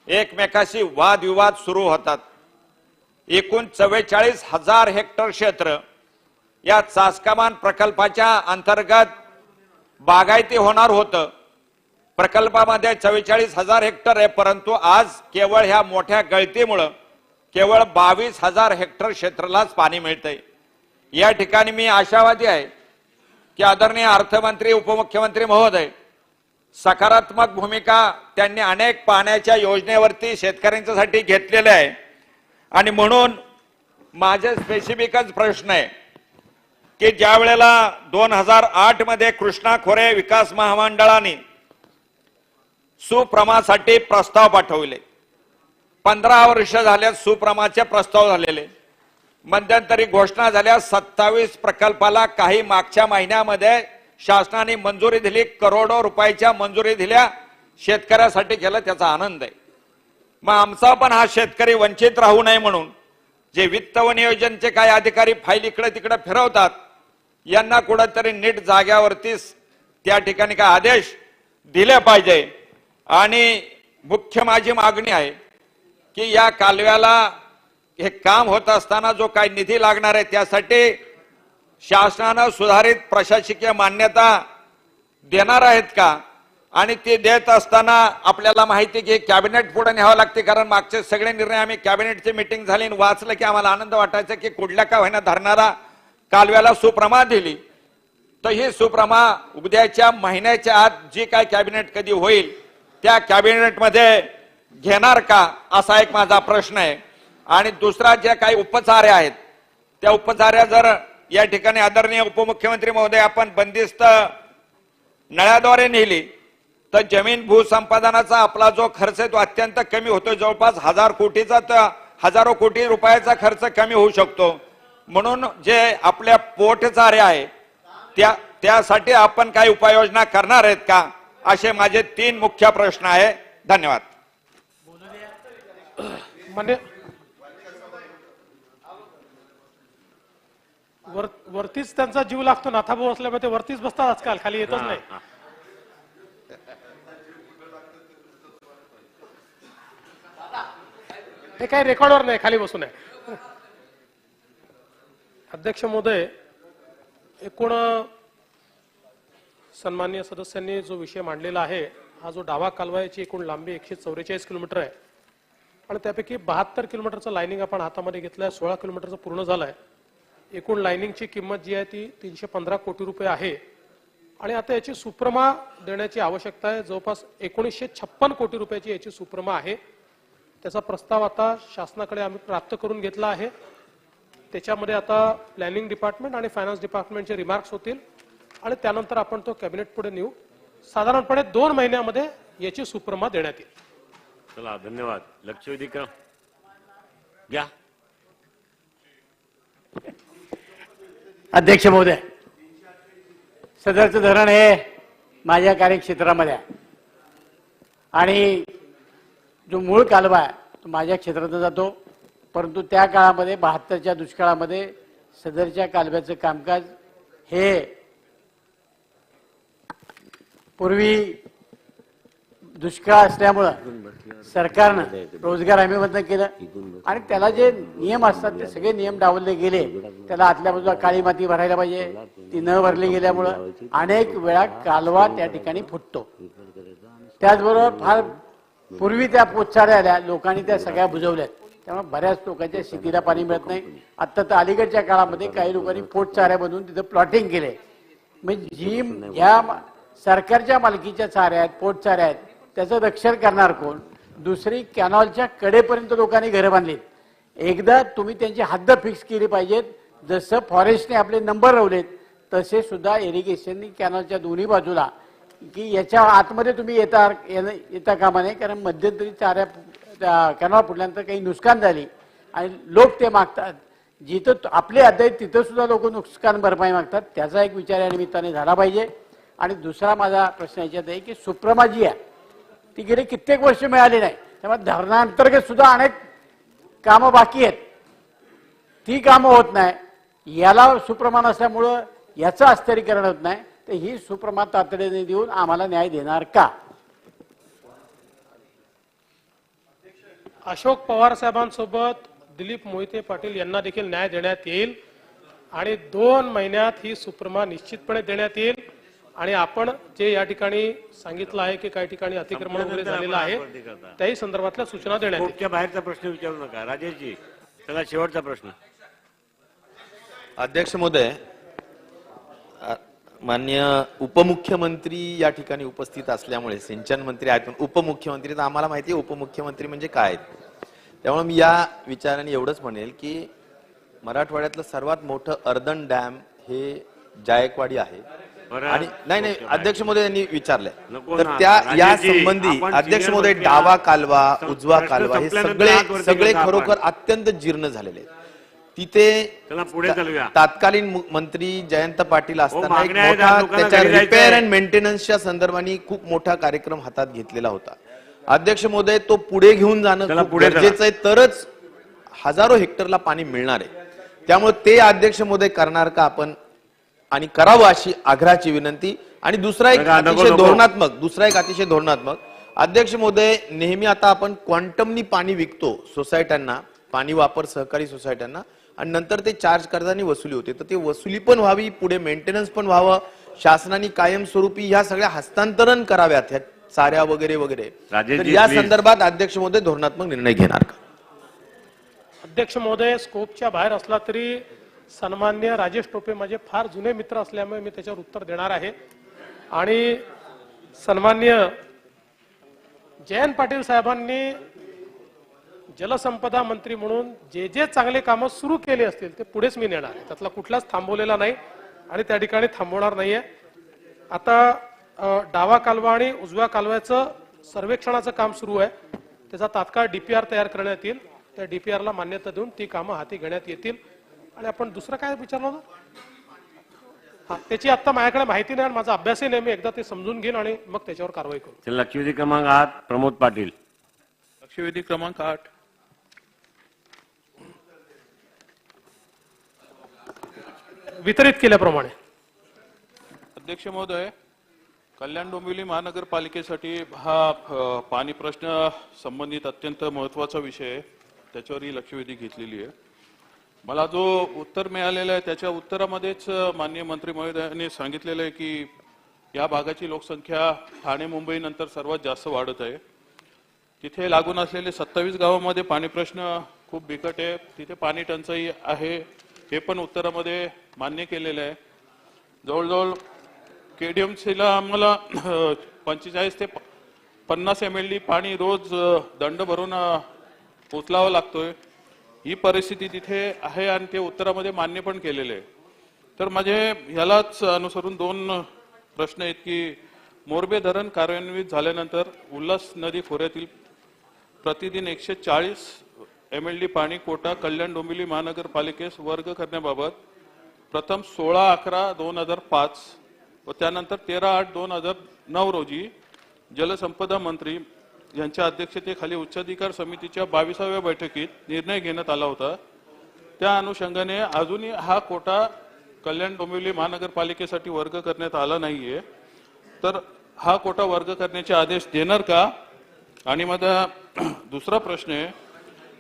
एकमेकाशी वादविवाद सुरू होतात. एकूण 44,000 हेक्टर क्षेत्र या चासकामान प्रकल्पाच्या अंतर्गत बागायती होणार होतं. प्रकल्पामध्ये 44,000 हेक्टर आहे, परंतु आज केवळ ह्या मोठ्या गळतीमुळं केवळ 22,000 हेक्टर क्षेत्रालाच पाणी मिळतंय. या ठिकाणी मी आशावादी आहे की आदरणीय अर्थमंत्री उपमुख्यमंत्री महोदय सकारात्मक भूमिका त्यांनी अनेक पाण्याच्या योजनेवरती शेतकऱ्यांच्यासाठी घेतलेले आहे. आणि म्हणून माझे स्पेसिफिकच प्रश्न आहे की ज्या वेळेला 2008 मध्ये कृष्णा खोरे विकास महामंडळाने सुप्रमासाठी प्रस्ताव पाठवले, 15 वर्ष झाल्यात सुप्रमाचे प्रस्ताव झालेले, मध्यंतरी घोषणा झाल्या 27 प्रकल्पाला काही मागच्या महिन्यामध्ये शासनाने मंजुरी दिली, करोडो रुपयाच्या मंजुरी दिल्या, शेतकऱ्यासाठी केलं, त्याचा आनंद आहे. मग आमचा पण हा शेतकरी वंचित राहू नये म्हणून जे वित्त व नियोजनचे काही अधिकारी फाईल इकडे तिकडे फिरवतात यांना कुठेतरी नीट जाग्यावरती त्या ठिकाणी काय आदेश दिले पाहिजे. आणि मुख्य माझी मागणी आहे की या कालव्याला हे काम होत असताना जो काही निधी लागणार आहे त्यासाठी शासनानं सुधारित प्रशासकीय मान्यता देणार आहेत का. आणि ते देत असताना आपल्याला माहिती की कॅबिनेट पुढे न्यावं लागते, कारण मागचे सगळे निर्णय आम्ही कॅबिनेटची मीटिंग झाली आणि वाचलं की आम्हाला आनंद वाटायचा की कुठल्या का होईना धरणारा कालव्याला सुप्रमा दिली. तर ही सुप्रमा उद्याच्या महिन्याच्या आत जी काय कॅबिनेट कधी होईल त्या कॅबिनेटमध्ये घेणार का, असा एक माझा प्रश्न आहे. आणि दुसरा, जे काही उपचार्य आहेत त्या उपचार्या जर या ठिकाणी आदरणीय उपमुख्यमंत्री महोदय आपण बंदिस्त नळ्याद्वारे नेली तर जमीन भूसंपादनाचा आपला जो खर्च आहे तो अत्यंत कमी होतो. जवळपास 1000 कोटीचा तर हजारो कोटी रुपयाचा खर्च कमी होऊ शकतो. म्हणून जे आपल्या पोटचारे आहे त्यासाठी आपण काही उपाययोजना करणार आहेत का, असे माझे 3 मुख्य प्रश्न आहे. धन्यवाद. वरतीच त्यांचा जीव लागतो. नाथाभाऊ असल्यामुळे ते वरतीच बसतात आजकाल, खाली येतच नाही. हे काही रेकॉर्डवर नाही, खाली बसून आहे. अध्यक्ष महोदय, एकूण सन्माननीय सदस्यांनी जो विषय मांडलेला आहे, हा जो डावा कालवाची एकूण लांबी 144 किलोमीटर आहे आणि त्यापैकी 72 किलोमीटरचं लाईनिंग आपण हातामध्ये घेतलंय, 16 किलोमीटरचं पूर्ण झालंय. एकूण लाईनिंगची किंमत जी आहे ती 315 कोटी रुपये आहे आणि आता याची सुप्रमा देण्याची आवश्यकता आहे. जवळपास 1956 कोटी रुपयाची याची सुप्रमा आहे. त्याचा प्रस्ताव आता शासनाकडे आम्ही प्राप्त करून घेतला आहे. त्याच्यामध्ये आता प्लॅनिंग डिपार्टमेंट आणि फायनान्स डिपार्टमेंटचे रिमार्क्स होतील आणि त्यानंतर आपण तो कॅबिनेट पुढे नेऊ. साधारणपणे 2 महिन्यामध्ये याची सुप्रमा देण्यात येईल. चला, धन्यवाद. लक्षवेधी क्रम घ्या. अध्यक्ष महोदय, सदरचं धरण हे माझ्या कार्यक्षेत्रामध्ये आहे आणि जो मूळ कालवा आहे तो माझ्या क्षेत्रातून जातो. परंतु त्या काळामध्ये 72च्या दुष्काळामध्ये सदरच्या कालव्याचं कामकाज हे पूर्वी दुष्काळ असल्यामुळं सरकारनं रोजगार हमीमधनं केलं आणि त्याला जे नियम असतात ते सगळे नियम डावलले गेले. त्याला आतल्या बाजूला काळी माती भरायला पाहिजे, ती न भरली गेल्यामुळं अनेक वेळा कालवा त्या ठिकाणी फुटतो. त्याचबरोबर फार पूर्वी त्या पोटचाऱ्या आल्या, लोकांनी त्या सगळ्या बुजवल्यात, त्यामुळे बऱ्याच लोकांच्या शेतीला पाणी मिळत नाही. आता तर अलीकडच्या काळामध्ये काही लोकांनी पोटचाऱ्या बनवून तिथं प्लॉटिंग केले. म्हणजे जी ह्या सरकारच्या मालकीच्या चाऱ्या आहेत, पोटचाऱ्या आहेत, त्याचं रक्षण करणार कोण? दुसरी, कॅनॉलच्या कडेपर्यंत लोकांनी घरं बांधलीत. एकदा तुम्ही त्यांची हद्द फिक्स केली पाहिजेत. जसं फॉरेस्टने आपले नंबर लावलेत तसे सुद्धा इरिगेशननी कॅनॉलच्या दोन्ही बाजूला, की याच्या आतमध्ये तुम्ही येता कामा नये. कारण मध्यंतरी चाऱ्या कॅनॉल फुटल्यानंतर काही नुकसान झाली आणि लोक ते मागतात. जिथं आपले हद्द आहेत तिथं सुद्धा लोक नुकसान भरपाई मागतात. त्याचा एक विचार या निमित्ताने झाला पाहिजे. आणि दुसरा माझा प्रश्न याच्यात आहे की सुप्रमा जी आहे ती गेली कित्येक वर्ष मिळाली नाही. त्यामुळे धरणांतर्गत सुद्धा अनेक कामं बाकी आहेत, ती कामं होत नाही. याला सुप्रमा नसल्यामुळं याचं अस्थिरीकरण होत नाही. तर ही सुप्रमा तातडीने देऊन आम्हाला न्याय देणार का? अशोक पवार साहेबांसोबत दिलीप मोहिते पाटील यांना देखील न्याय देण्यात येईल आणि 2 महिन्यात ही सुप्रमा निश्चितपणे देण्यात येईल. आणि आपण जे या ठिकाणी सांगितलं आहे की काही ठिकाणी अतिक्रमण वगैरे झालेलं आहे त्याही संदर्भातल्या सूचना देण्यात येतील. बाहेरचा प्रश्न विचारू नका. राजेशजी, चला शेवटचा प्रश्न. अध्यक्ष महोदय, माननीय उपमुख्यमंत्री या ठिकाणी उपस्थित असल्यामुळे, सिंचन मंत्री आहेत पण उपमुख्यमंत्री तर आम्हाला माहिती आहे उपमुख्यमंत्री म्हणजे काय. त्यामुळे मी या विचाराने एवढंच म्हणेल की मराठवाड्यातलं सर्वात मोठं अर्धन डॅम हे जायकवाडी आहे. आणि नाही अध्यक्ष महोदय यांनी विचारलंय तर त्या या संबंधी अध्यक्ष महोदय डावा कालवा, उजवा कालवा हे सगळे खरोखर अत्यंत जीर्ण झालेले आहेत. तिथे तत्कालीन मंत्री जयंत पाटील असताना एक मोठा त्याच्या रिपेअर अँड मेंटेनन्सच्या संदर्भाने खूप मोठा कार्यक्रम हातात घेतलेला होता. अध्यक्ष महोदय, तो पुढे घेऊन जाणं गरजेचं आहे, तरच हजारो हेक्टरला पाणी मिळणार आहे. त्यामुळे ते अध्यक्ष महोदय करणार का आपण, आणि करावं अशी आग्रहाची विनंती. आणि दुसरा एक अतिशय धोरणात्मक अध्यक्ष महोदय, नेहमी आता आपण क्वांटमनी पाणी विकतो सोसायट्यांना, पाणी वापर सहकारी सोसायट्यांना, आणि नंतर ते चार्ज करताना वसुली होते. तर ते वसुली पण व्हावी, पुढे मेंटेनन्स पण व्हावं, शासनाने कायमस्वरूपी ह्या सगळ्या हस्तांतरण कराव्यात ह्या चाऱ्या वगैरे वगैरे. तर या संदर्भात अध्यक्ष महोदय धोरणात्मक निर्णय घेणार का? अध्यक्ष महोदय, स्कोपच्या बाहेर असला तरी सन्माननीय राजेश टोपे माझे फार जुने मित्र असल्यामुळे मी त्याच्यावर उत्तर देणार आहे. आणि सन्माननीय जयंत पाटील साहेबांनी जलसंपदा मंत्री म्हणून जे जे चांगले कामं सुरू केले असतील ते पुढेच मी नेणार आहे. त्यातला कुठलाच थांबवलेला नाही आणि त्या ठिकाणी थांबवणार नाहीये. आता डावा कालवा आणि उजव्या कालव्याचं सर्वेक्षणाचं काम सुरू आहे. त्याचा तात्काळ डीपीआर तयार करण्यात येईल. त्या डीपीआरला मान्यता देऊन ती कामं हाती घेण्यात येतील. आणि आपण दुसरं काय विचारलं होतं? हा, त्याची आता माझ्याकडे माहिती नाही आणि माझा अभ्यासही नाही. मी एकदा ते समजून घेईन आणि मग त्याच्यावर कारवाई करू. लक्षवेधी क्रमांक 8 प्रमोद पाटील. लक्षवेधी क्रमांक 8 वितरित केल्याप्रमाणे. अध्यक्ष महोदय, कल्याण डोंबिवली महानगरपालिकेसाठी हा पाणी प्रश्न संबंधित अत्यंत महत्वाचा विषय आहे. त्याच्यावर ही लक्षवेधी घेतलेली आहे. मला जो उत्तर मिळालेलं आहे त्याच्या उत्तरामध्येच माननीय मंत्री महोदयांनी सांगितलेलं आहे की या भागाची लोकसंख्या ठाणे मुंबई नंतर सर्वात जास्त वाढत आहे. तिथे लागून असलेले 27 गावांमध्ये पाणी प्रश्न खूप बिकट आहे. तिथे पाणी टंचाई आहे हे पण उत्तरामध्ये मान्य केलेलं आहे. जवळजवळ केडीएमसीला आम्हाला 45 ते 50 MLD पाणी रोज दंड भरून उचलावं लागतोय. ही परिस्थिती तिथे आहे आणि ते उत्तरामध्ये मान्य पण केलेले आहे. तर माझे ह्यालाच अनुसरून 2 प्रश्न आहेत की मोरबे धरण कार्यान्वित झाल्यानंतर उल्हास नदी खोऱ्यातील प्रतिदिन 140 MLD पाणी कोटा कल्याण डोंबिवली महानगरपालिकेस वर्ग करण्याबाबत प्रथम 16/11/2005 व त्यानंतर 13/8/2009 रोजी जलसंपदा मंत्री यांच्या अध्यक्षतेखाली उच्चाधिकार समितीच्या 22व्या बैठकीत निर्णय घेण्यात आला होता. त्या अनुषंगाने अजूनही हा कोटा कल्याण डोंबिवली महानगरपालिकेसाठी वर्ग करण्यात आला नाहीये. तर हा कोटा वर्ग करण्याचे आदेश देणार का? आणि माझा दुसरा प्रश्न आहे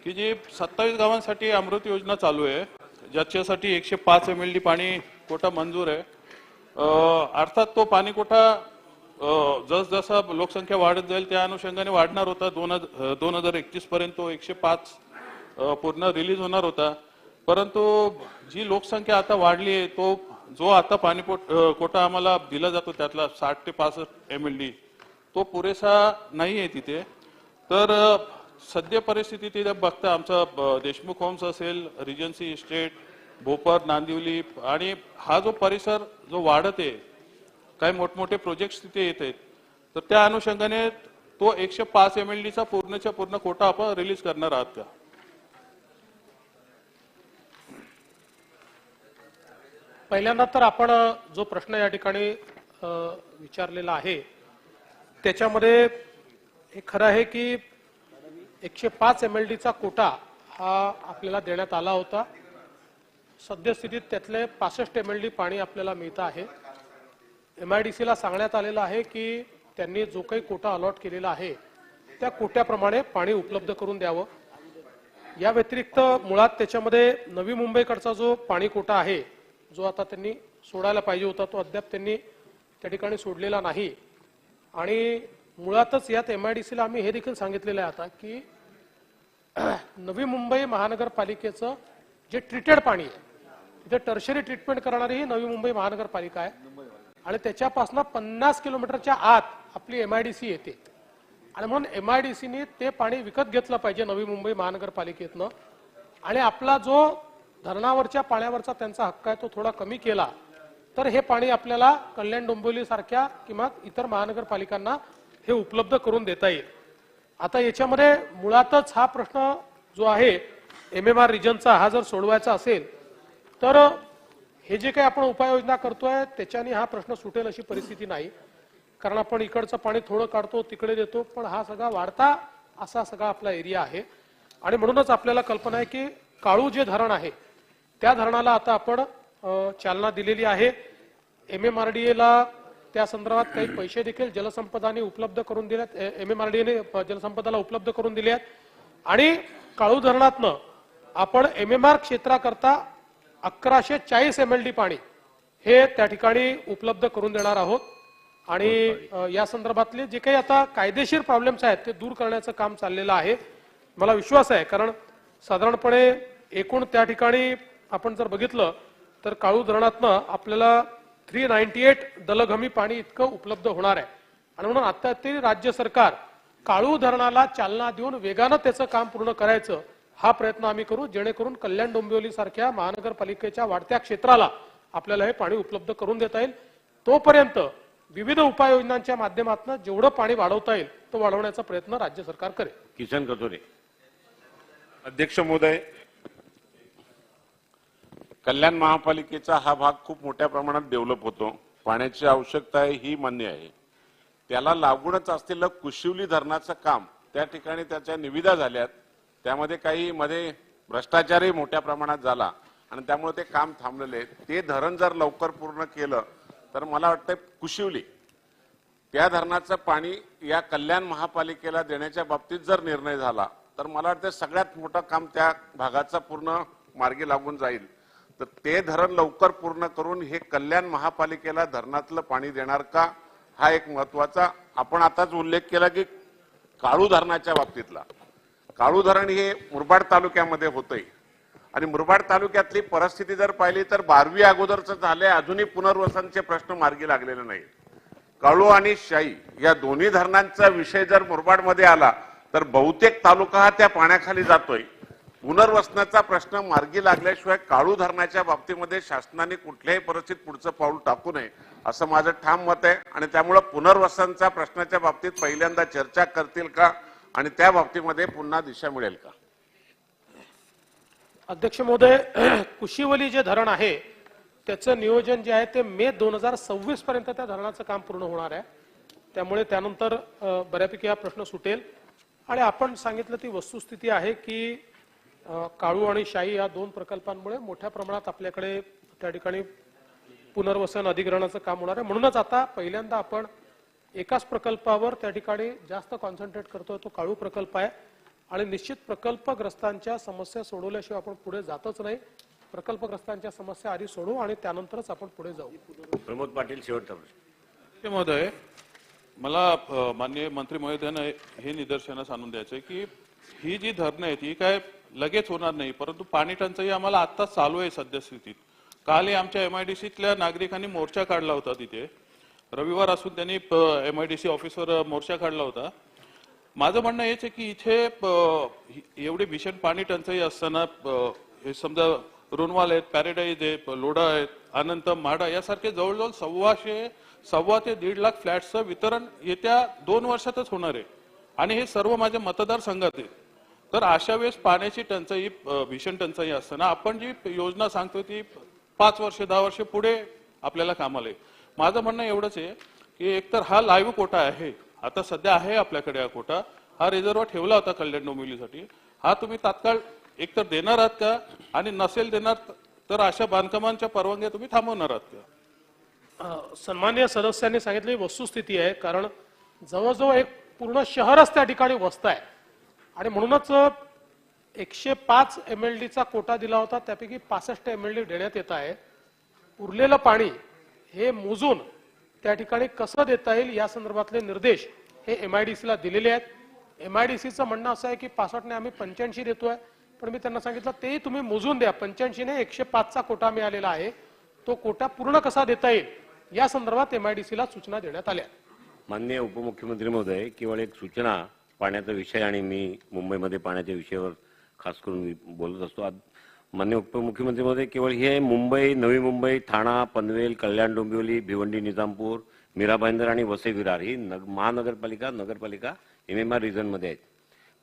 की जी 27 गावांसाठी अमृत योजना चालू आहे ज्याच्यासाठी 105 MLD पाणी कोटा मंजूर आहे. अर्थात तो पाणी कोटा जसजसा लोकसंख्या वाढत जाईल त्या अनुषंगाने वाढणार होता. 2031 पर्यंत 105 पूर्ण रिलीज होणार होता. परंतु जी लोकसंख्या आता वाढली आहे तो जो आता पाणी कोटा आम्हाला दिला जातो त्यातला 60 ते 65 MLD तो पुरेसा नाही आहे तिथे. तर सद्य परिस्थिती तिथे बघता आमचा देशमुख होम्स असेल, रिजन्सी इस्टेट, भोपर, नांदिवली आणि हा जो परिसर जो वाढत आहे काही मोठमोठे प्रोजेक्ट तिथे येत आहेत. तर त्या अनुषंगाने तो 105 MLDचा पूर्णच्या पूर्ण कोटा आपण रिलीज करणार आहात का? पहिल्यांदा तर आपण जो प्रश्न या ठिकाणी विचारलेला आहे त्याच्यामध्ये हे खरं आहे की 105 MLDचा कोटा हा आपल्याला देण्यात आला होता. सद्यस्थितीत त्यातले 65 MLD पाणी आपल्याला मिळतं आहे. MIDCला सांगण्यात आलेलं आहे की त्यांनी जो काही कोटा अलॉट केलेला आहे त्या कोट्याप्रमाणे पाणी उपलब्ध करून द्यावं. या व्यतिरिक्त मुळात त्याच्यामध्ये नवी मुंबईकडचा जो पाणी कोटा आहे जो आता त्यांनी सोडायला पाहिजे होता तो अद्याप त्यांनी त्या ठिकाणी सोडलेला नाही. आणि मुळातच यात MIDCला आम्ही हे देखील सांगितलेलं आहे आता की नवी मुंबई महानगरपालिकेचं जे ट्रीटेड पाणी आहे तिथे टर्शरी ट्रीटमेंट करणारी ही नवी मुंबई महानगरपालिका आहे आणि त्याच्यापासून 50 किलोमीटरच्या आत आपली MIDC येते. आणि म्हणून MIDCने ते पाणी विकत घेतलं पाहिजे नवी मुंबई महानगरपालिकेतनं. आणि आपला जो धरणावरच्या पाण्यावरचा त्यांचा हक्क आहे तो थोडा कमी केला तर हे पाणी आपल्याला कल्याण डोंबिवली सारख्या किंवा इतर महानगरपालिकांना हे उपलब्ध करून देता येईल. आता याच्यामध्ये मुळातच हा प्रश्न जो आहे MMR रिजनचा हा जर सोडवायचा असेल तर हे जे काही आपण उपाययोजना करतोय त्याच्याने हा प्रश्न सुटेल अशी परिस्थिती नाही. कारण आपण इकडचं पाणी थोडं काढतो तिकडे देतो पण हा सगळा वाढता असा सगळा आपला एरिया आहे. आणि म्हणूनच आपल्याला कल्पना आहे की काळू जे धरण आहे त्या धरणाला आता आपण चालना दिलेली आहे. MMRDAला त्या संदर्भात काही पैसे देखील जलसंपदाने उपलब्ध करून दिलेत. MMRDAने जलसंपदाला उपलब्ध करून दिले आहेत. आणि काळू धरणातनं आपण MMR क्षेत्राकरता 1140 MLD पाणी हे त्या ठिकाणी उपलब्ध करून देणार आहोत. आणि या संदर्भातले जे काही आता कायदेशीर प्रॉब्लेम्स आहेत ते दूर करण्याचं काम चाललेलं आहे. मला विश्वास आहे कारण साधारणपणे एकूण त्या ठिकाणी आपण जर बघितलं तर काळू धरणातनं आपल्याला 398 दलघमी पाणी इतकं उपलब्ध होणार आहे. आणि म्हणून आता तरी राज्य सरकार काळू धरणाला चालना देऊन वेगानं त्याचं काम पूर्ण करायचं हा प्रयत्न आम्ही करू, जेणेकरून कल्याण डोंबिवली सारख्या महानगरपालिकेच्या वाढत्या क्षेत्राला आपल्याला हे पाणी उपलब्ध करून देता येईल. तोपर्यंत विविध उपाययोजनांच्या माध्यमातून जेवढं पाणी वाढवता येईल तो वाढवण्याचा प्रयत्न राज्य सरकार करेल. किसन कथोरे. अध्यक्ष महोदय, कल्याण महापालिकेचा हा भाग खूप मोठ्या प्रमाणात डेव्हलप होतो. पाण्याची आवश्यकता आहे ही मान्य आहे. त्याला लागूनच असलेलं कुशिवली धरणाचं काम त्या ठिकाणी त्याच्या निविदा झाल्यात. त्यामध्ये काही मध्ये भ्रष्टाचारही मोठ्या प्रमाणात झाला आणि त्यामुळे ते काम थांबलेले. ते धरण जर लवकर पूर्ण केलं तर मला वाटतं कुशिवली त्या धरणाचं पाणी या कल्याण महापालिकेला देण्याच्या बाबतीत जर निर्णय झाला तर मला वाटतं सगळ्यात मोठं काम त्या भागाचं पूर्ण मार्गी लागून जाईल. तर ते धरण लवकर पूर्ण करून हे कल्याण महापालिकेला धरणातलं पाणी देणार का हा एक महत्वाचा. आपण आताच उल्लेख केला की काळू धरणाच्या बाबतीतला, काळू धरण हे मुरबाड तालुक्यामध्ये होतंय आणि मुरबाड तालुक्यातली परिस्थिती जर पाहिली तर 12वी अगोदरच झालंय, अजूनही पुनर्वसनचे प्रश्न मार्गी लागलेले नाही. काळू आणि शाई या दोन्ही धरणांचा विषय जर मुरबाडमध्ये आला तर बहुतेक तालुका हा त्या पाण्याखाली जातोय. पुनर्वसनाचा प्रश्न मार्गी लागल्याशिवाय काळू धरणाच्या बाबतीमध्ये शासनाने कुठल्याही परिस्थितीत पुढचं पाऊल टाकू नये असं माझं ठाम मत आहे. आणि त्यामुळे पुनर्वसनच्या प्रश्नाच्या बाबतीत पहिल्यांदा चर्चा करतील का आणि त्या बाबतीमध्ये पुन्हा दिशा मिळेल का? अध्यक्ष महोदय, कुशिवली जे धरण आहे त्याचं नियोजन जे आहे ते मे 2026 पर्यंत त्या धरणाचं काम पूर्ण होणार आहे. त्यामुळे त्यानंतर बऱ्यापैकी हा प्रश्न सुटेल. आणि आपण सांगितलं ती वस्तुस्थिती आहे की काळू आणि शाई या दोन प्रकल्पांमुळे मोठ्या प्रमाणात आपल्याकडे त्या ठिकाणी पुनर्वसन अधिग्रहणाचं काम होणार आहे. म्हणूनच आता पहिल्यांदा आपण एकाच प्रकल्पावर त्या ठिकाणी जास्त कॉन्सन्ट्रेट करतोय, तो काळू प्रकल्प आहे. आणि निश्चित प्रकल्पग्रस्तांच्या समस्या सोडवल्याशिवाय आपण पुढे जातच नाही. प्रकल्पग्रस्तांच्या समस्या आधी सोडवू आणि त्यानंतरच आपण पुढे जाऊ. प्रमोद पाटील, शेवटचा प्रश्न. महोदय, मला माननीय मंत्री महोदयांना हे निदर्शनास आणून द्यायचं की ही जी धरणं आहेत ही काय लगेच होणार नाही, परंतु पाणी टंचाई आम्हाला आता चालू आहे सद्यस्थितीत. कालही आमच्या MIDCतल्या नागरिकांनी मोर्चा काढला होता. तिथे रविवार असून त्यांनी MIDC ऑफिसवर मोर्चा काढला होता. माझं म्हणणं हेच आहे की इथे एवढी भीषण पाणी टंचाई असताना हे समजा रोनवाल आहेत, पॅरेडाईज आहेत, लोढा आहेत, अनंत, म्हाडा यासारखे जवळजवळ 1.25 ते 1.5 लाख फ्लॅट्सचं वितरण येत्या 2 वर्षातच होणार आहे आणि हे सर्व माझ्या मतदारसंघात आहेत. तर अशा वेळेस पाण्याची टंचाई, भीषण टंचाई असताना आपण जी योजना सांगतो ती 5 वर्ष 10 वर्ष पुढे आपल्याला कामाला आहे. माझं म्हणणं एवढंच आहे की एकतर हा लाईव्ह कोटा आहे, आता सध्या आहे आपल्याकडे हा कोटा, हा रिझर्व्ह ठेवला होता कल्याण डोंबिवलीसाठी, हा तुम्ही तात्काळ एकतर देणार आहात का आणि नसेल देणार तर अशा बांधकामांच्या परवानग्या तुम्ही थांबवणार आहात का? सन्माननीय सदस्यांनी सांगितली वस्तुस्थिती आहे, कारण जवळजवळ एक पूर्ण शहरच त्या ठिकाणी वसत आहे आणि म्हणूनच 105 MLDचा कोटा दिला होता, त्यापैकी 65 MLD देण्यात येत आहे. उरलेलं पाणी हे मोजून त्या ठिकाणी कसं देता येईल या संदर्भातले निर्देश हे MIDCला दिलेले आहेत. MIDCचं म्हणणं असं आहे की 65 ने आम्ही 85 देतोय, पण मी त्यांना सांगितलं ते तुम्ही मोजून द्या. 85 ने 105चा कोटा मिळालेला आहे, तो कोटा पूर्ण कसा देता येईल या संदर्भात MIDCला सूचना देण्यात आल्या. माननीय उपमुख्यमंत्री महोदय, केवळ एक सूचना, पाण्याचा विषय आणि मी मुंबईमध्ये पाण्याच्या विषयावर खास करून बोलत असतो. माननीय उपमुख्यमंत्री महोदय, केवळ हे मुंबई, नवी मुंबई, ठाणा, पनवेल, कल्याण डोंबिवली, भिवंडी, निजामपूर, मीरा भाईंदर आणि वसई विरार ही महानगरपालिका, नगरपालिका MMR रिजनमध्ये आहेत.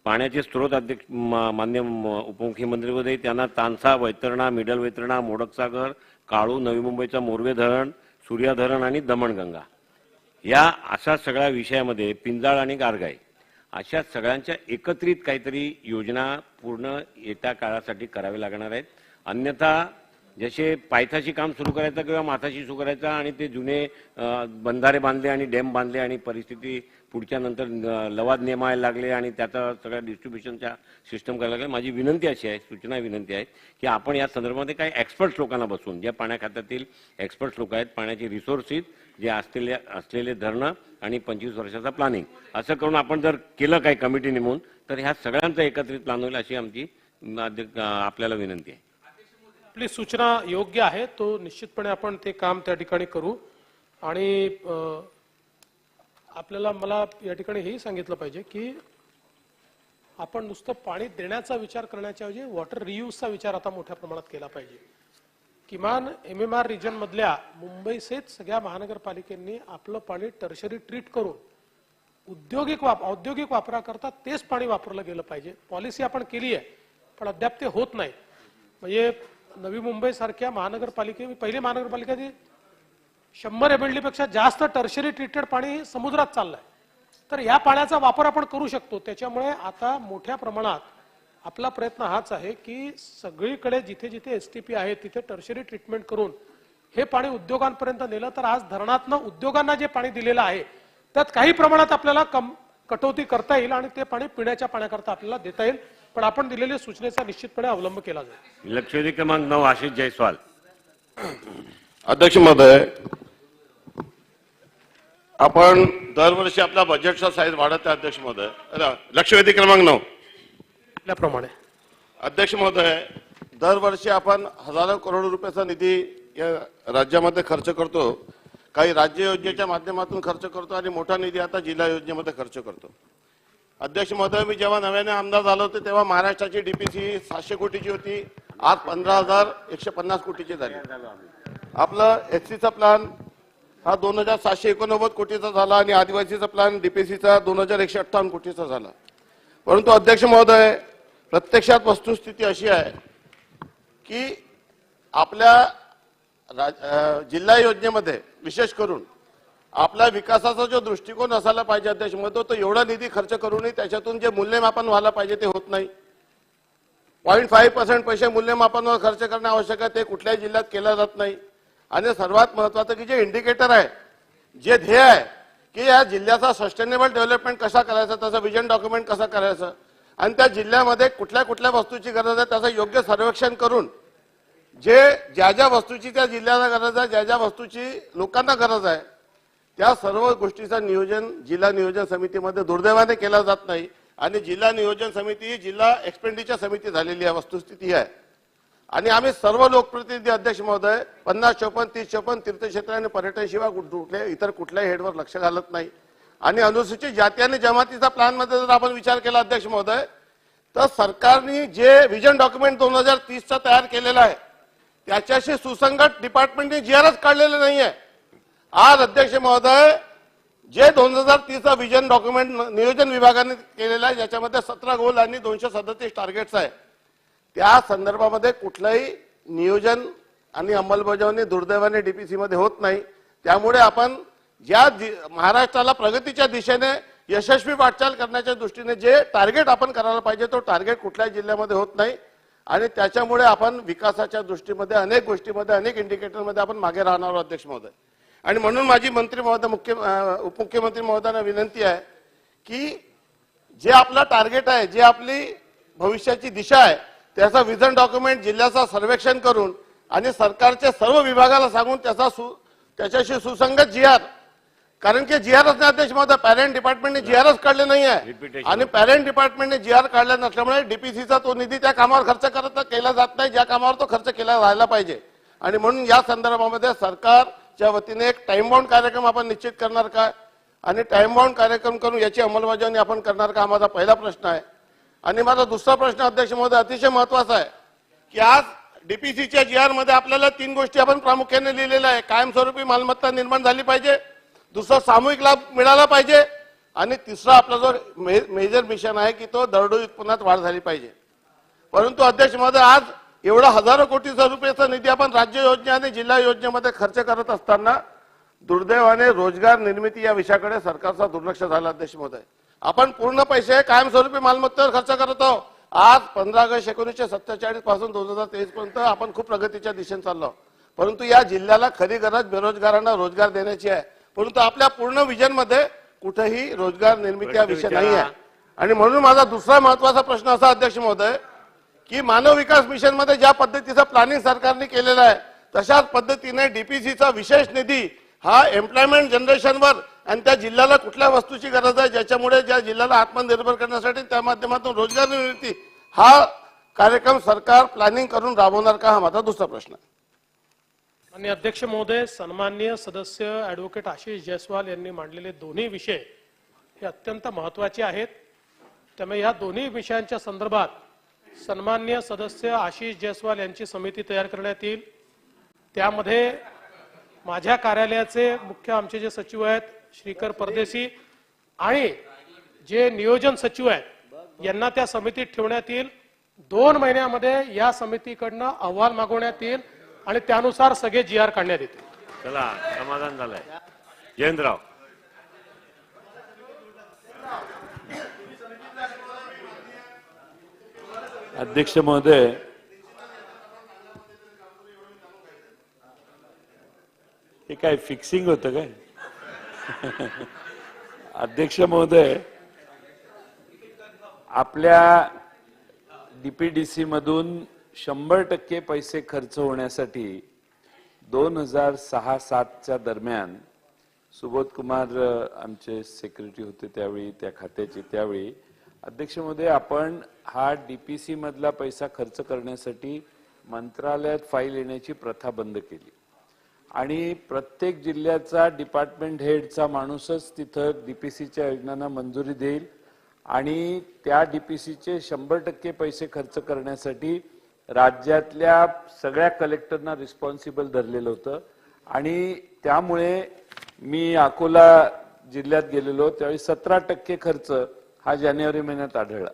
पाण्याचे स्रोत अध्यक्ष माननीय उपमुख्यमंत्री महोदय, त्यांना तानसा, वैतरणा, मिडल वैतरणा, मोडकसागर, काळू, नवी मुंबईचा मोरवे धरण, सूर्या धरण आणि दमणगंगा या अशा सगळ्या विषयामध्ये पिंजाळ आणि गारगाई अशा सगळ्यांच्या एकत्रित काहीतरी योजना पूर्ण येत्या काळासाठी करावी लागणार आहेत. अन्यथा जसे पायथ्याशी काम सुरू करायचं किंवा माथाशी सुरू करायचं आणि ते जुने बंधारे बांधले आणि डॅम बांधले आणि परिस्थिती पुढच्या नंतर लवाद नेमायला लागले आणि त्याचा सगळ्या डिस्ट्रीब्युशनच्या सिस्टम करायला लागले. माझी विनंती अशी आहे, सूचना विनंती आहे की आपण या संदर्भामध्ये काही एक्सपर्ट्स लोकांना बसवून, ज्या पाण्या खात्यातील एक्सपर्ट्स लोक आहेत, पाण्याचे रिसोर्सेस जे असलेले धरणं आणि 25 वर्षाचा प्लॅनिंग असं करून आपण जर केलं काही कमिटी नेमून तर ह्या सगळ्यांचा एकत्रित प्लॅन होईल अशी आमची आपल्याला विनंती आहे. आपली सूचना योग्य आहे, तो निश्चितपणे आपण ते काम त्या ठिकाणी करू. आणि आपल्याला मला या ठिकाणी हेही सांगितलं पाहिजे की आपण नुसतं पाणी देण्याचा विचार करण्याच्या ऐवजी वॉटर रियूजचा विचार आता मोठ्या प्रमाणात केला पाहिजे. किमान MMR रिजन मधल्या मुंबईसहित सगळ्या महानगरपालिकेंनी आपलं पाणी टर्शरी ट्रीट करून औद्योगिक वापराकरता तेच पाणी वापरलं गेलं पाहिजे. पॉलिसी आपण केली आहे पण अद्याप ते होत नाही. म्हणजे नवी मुंबई सारख्या पहिली महानगरपालिका जी 100 MLD पेक्षा जास्त टर्शरी ट्रीटेड पाणी समुद्रात चाललंय. तर या पाण्याचा वापर आपण करू शकतो. त्याच्यामुळे आता मोठ्या प्रमाणात आपला प्रयत्न हाच आहे की सगळीकडे जिथे जिथे STP आहे तिथे टर्शरी ट्रीटमेंट करून हे पाणी उद्योगांपर्यंत नेलं तर आज धरणातनं उद्योगांना जे पाणी दिलेलं आहे त्यात काही प्रमाणात आपल्याला कटौती करता येईल आणि ते पाणी पिण्याच्या पाण्याकरता आपल्याला देता येईल. पण आपण दिलेल्या सूचनेचा निश्चितपणे अवलंब केला जाईल. लक्षवेधी क्रमांक 9 आशिष जयस्वाल. अध्यक्ष महोदय, आपण दरवर्षी आपला बजेटचा साईज वाढत आहे. अध्यक्ष महोदय, लक्षवेधी क्रमांक 9 प्रमाणे अध्यक्ष महोदय, दरवर्षी आपण हजारो करोड रुपयाचा निधी या राज्यामध्ये खर्च करतो. काही राज्य योजनेच्या माध्यमातून खर्च करतो आणि मोठा निधी आता जिल्हा योजनेमध्ये खर्च करतो. अध्यक्ष महोदय, मी जेव्हा नव्याने आमदार झालो होतो तेव्हा महाराष्ट्राची DPC 700 कोटीची होती. आज 15,150 कोटीची झाली. आपलं SCचा प्लॅन हा 2,789 कोटीचा झाला आणि आदिवासीचा प्लॅन DPCचा 2,158 कोटीचा झाला. परंतु अध्यक्ष महोदय, प्रत्यक्षात वस्तुस्थिती अशी आहे की आपल्या जिल्हा योजनेमध्ये विशेष करून आपला विकासाचा जो दृष्टिकोन असायला पाहिजे अध्यक्ष महोदय, तो एवढा निधी खर्च करूनही त्याच्यातून जे मूल्यमापन व्हायला पाहिजे ते होत नाही. 0.5% पैसे मूल्यमापनावर खर्च करणे आवश्यक आहे, ते कुठल्याही जिल्ह्यात केलं जात नाही. आणि सर्वात महत्वाचं की जे इंडिकेटर आहे, जे ध्येय आहे की या जिल्ह्याचा सस्टेनेबल डेव्हलपमेंट कसा करायचा, त्याचं विजन डॉक्युमेंट कसं करायचं आणि त्या जिल्ह्यामध्ये कुठल्या कुठल्या वस्तूची गरज आहे त्याचं योग्य सर्वेक्षण करून ज्या ज्या वस्तूची त्या जिल्ह्याला गरज आहे, ज्या ज्या वस्तूची लोकांना गरज आहे, त्या सर्व गोष्टीचं नियोजन जिल्हा नियोजन समितीमध्ये दुर्दैवाने केलं जात नाही. आणि जिल्हा नियोजन समिती ही जिल्हा एक्सपेंडिचर समिती झालेली आहे, वस्तुस्थिती आहे. आणि आम्ही सर्व लोकप्रतिनिधी अध्यक्ष महोदय 50, 54, 30, 54 तीर्थक्षेत्र आणि पर्यटन शिवाय इतर कुठल्याही हेडवर लक्ष घालत नाही. आणि अनुसूचित जाती आणि जमातीचा प्लॅन मध्ये जर आपण विचार केला अध्यक्ष महोदय, तर सरकारने जे विजन डॉक्युमेंट 2030चा तयार केलेला आहे त्याच्याशी सुसंगत डिपार्टमेंटने GRच काढलेलं नाहीये. आज अध्यक्ष महोदय, जे 2030चा विजन डॉक्युमेंट नियोजन विभागाने केलेला आहे ज्याच्यामध्ये 17 गोल आणि 237 टार्गेट्स आहे, त्या संदर्भामध्ये कुठलंही नियोजन आणि अंमलबजावणी दुर्दैवाने DPC मध्ये होत नाही. त्यामुळे आपण ज्या महाराष्ट्राला प्रगतीच्या दिशेने यशस्वी वाटचाल करण्याच्या दृष्टीने जे टार्गेट आपण करायला पाहिजे तो टार्गेट कुठल्याही जिल्ह्यामध्ये होत नाही. आणि त्याच्यामुळे आपण विकासाच्या दृष्टीमध्ये अनेक गोष्टीमध्ये अनेक इंडिकेटरमध्ये आपण मागे राहणार आहोत अध्यक्ष महोदय. आणि म्हणून माझी मंत्री महोदय उपमुख्यमंत्री महोदयांना विनंती आहे की जे आपलं टार्गेट आहे, जे आपली भविष्याची दिशा आहे, त्याचा विजन डॉक्युमेंट जिल्ह्याचा सर्वेक्षण करून आणि सरकारच्या सर्व विभागाला सांगून त्याच्याशी सुसंगत GR, कारण की GRच नाही अध्यक्ष महोदय, पॅरेंट डिपार्टमेंटने GRच काढले नाही आहे. आणि पॅरेंट डिपार्टमेंटने GR काढला नसल्यामुळे DPCचा तो निधी त्या कामावर खर्च केला जात नाही ज्या कामावर तो खर्च केला जायला पाहिजे. आणि म्हणून या संदर्भामध्ये सरकारच्या वतीने एक टाइम बाउंड कार्यक्रम आपण निश्चित करणार का आणि टाइम बाउंड कार्यक्रम करून याची अंमलबजावणी आपण करणार का, हा माझा पहिला प्रश्न आहे. आणि माझा दुसरा प्रश्न अध्यक्ष महोदय अतिशय महत्वाचा आहे की आज DPCच्या GR मध्ये आपल्याला 3 गोष्टी आपण प्रामुख्याने लिहिलेल्या आहे. कायमस्वरूपी मालमत्ता निर्माण झाली पाहिजे, दुसरा सामूहिक लाभ मिळाला पाहिजे आणि तिसरा आपला जो मेजर मिशन आहे की तो दरडोई उत्पन्नात वाढ झाली पाहिजे. परंतु अध्यक्ष महोदय, आज एवढा हजारो कोटी रुपयाचा निधी आपण राज्य योजना आणि जिल्हा योजनेमध्ये खर्च करत असताना दुर्दैवाने रोजगार निर्मिती या विषयाकडे सरकारचा दुर्लक्ष झाला अध्यक्ष महोदय. आपण पूर्ण पैसे कायमस्वरूपी मालमत्तेवर खर्च करत आहोत. आज 15 ऑगस्ट 1947 पासून 2023 पर्यंत आपण खूप प्रगतीच्या दिशेने चाललो. परंतु या जिल्ह्याला खरी गरज बेरोजगारांना रोजगार देण्याची आहे, परंतु आपल्या पूर्ण विजन मध्ये कुठेही रोजगार निर्मिती हा विषय नाही आहे. आणि म्हणून माझा दुसरा महत्वाचा प्रश्न असा अध्यक्ष महोदय की मानव विकास मिशन मध्ये ज्या पद्धतीचं प्लॅनिंग सरकारने केलेलं आहे तशाच पद्धतीने DPCचा विशेष निधी हा एम्प्लॉयमेंट जनरेशनवर आणि त्या जिल्ह्याला कुठल्या वस्तूची गरज आहे ज्याच्यामुळे ज्या जिल्ह्याला आत्मनिर्भर करण्यासाठी त्या माध्यमातून रोजगार निर्मिती हा कार्यक्रम सरकार प्लॅनिंग करून राबवणार का, हा माझा दुसरा प्रश्न आहे. माननीय अध्यक्ष महोदय, सन्माननीय सदस्य ॲडव्होकेट आशिष जयस्वाल यांनी मांडलेले दोन्ही विषय हे अत्यंत महत्त्वाचे आहेत. त्यामुळे या दोन्ही विषयांच्या संदर्भात सन्माननीय सदस्य आशिष जयस्वाल यांची समिती तयार करण्यात येईल. त्यामध्ये माझ्या कार्यालयाचे मुख्य आमचे जे सचिव आहेत श्रीकर परदेशी आणि जे नियोजन सचिव आहेत यांना त्या समितीत ठेवण्यात येईल. 2 महिन्यामध्ये या समितीकडनं अहवाल मागवण्यात येईल आणि त्यानुसार सगळे GR काढण्यात येतील. चला, समाधान झालंय. जयंतराव. अध्यक्ष महोदय, हे काय फिक्सिंग होतं काय? अध्यक्ष महोदय, आपल्या DPDC मधून 100% पैसे खर्च होण्यासाठी 2006-07च्या दरम्यान सुबोध कुमार आमचे सेक्रेटरी होते त्यावेळी, त्या खात्याचे त्यावेळी, अध्यक्ष महोदय, आपण हा DPC मधला पैसा खर्च करण्यासाठी मंत्रालयात फाईल येण्याची प्रथा बंद केली आणि प्रत्येक जिल्ह्याचा डिपार्टमेंट हेडचा माणूसच तिथं DPCच्या योजनांना मंजुरी देईल आणि त्या DPCचे 100% पैसे खर्च करण्यासाठी राज्यातल्या सगळ्या कलेक्टरना रिस्पॉन्सिबल धरलेलं होतं. आणि त्यामुळे मी अकोला जिल्ह्यात गेलेलो त्यावेळी 17% खर्च हा जानेवारी महिन्यात आढळला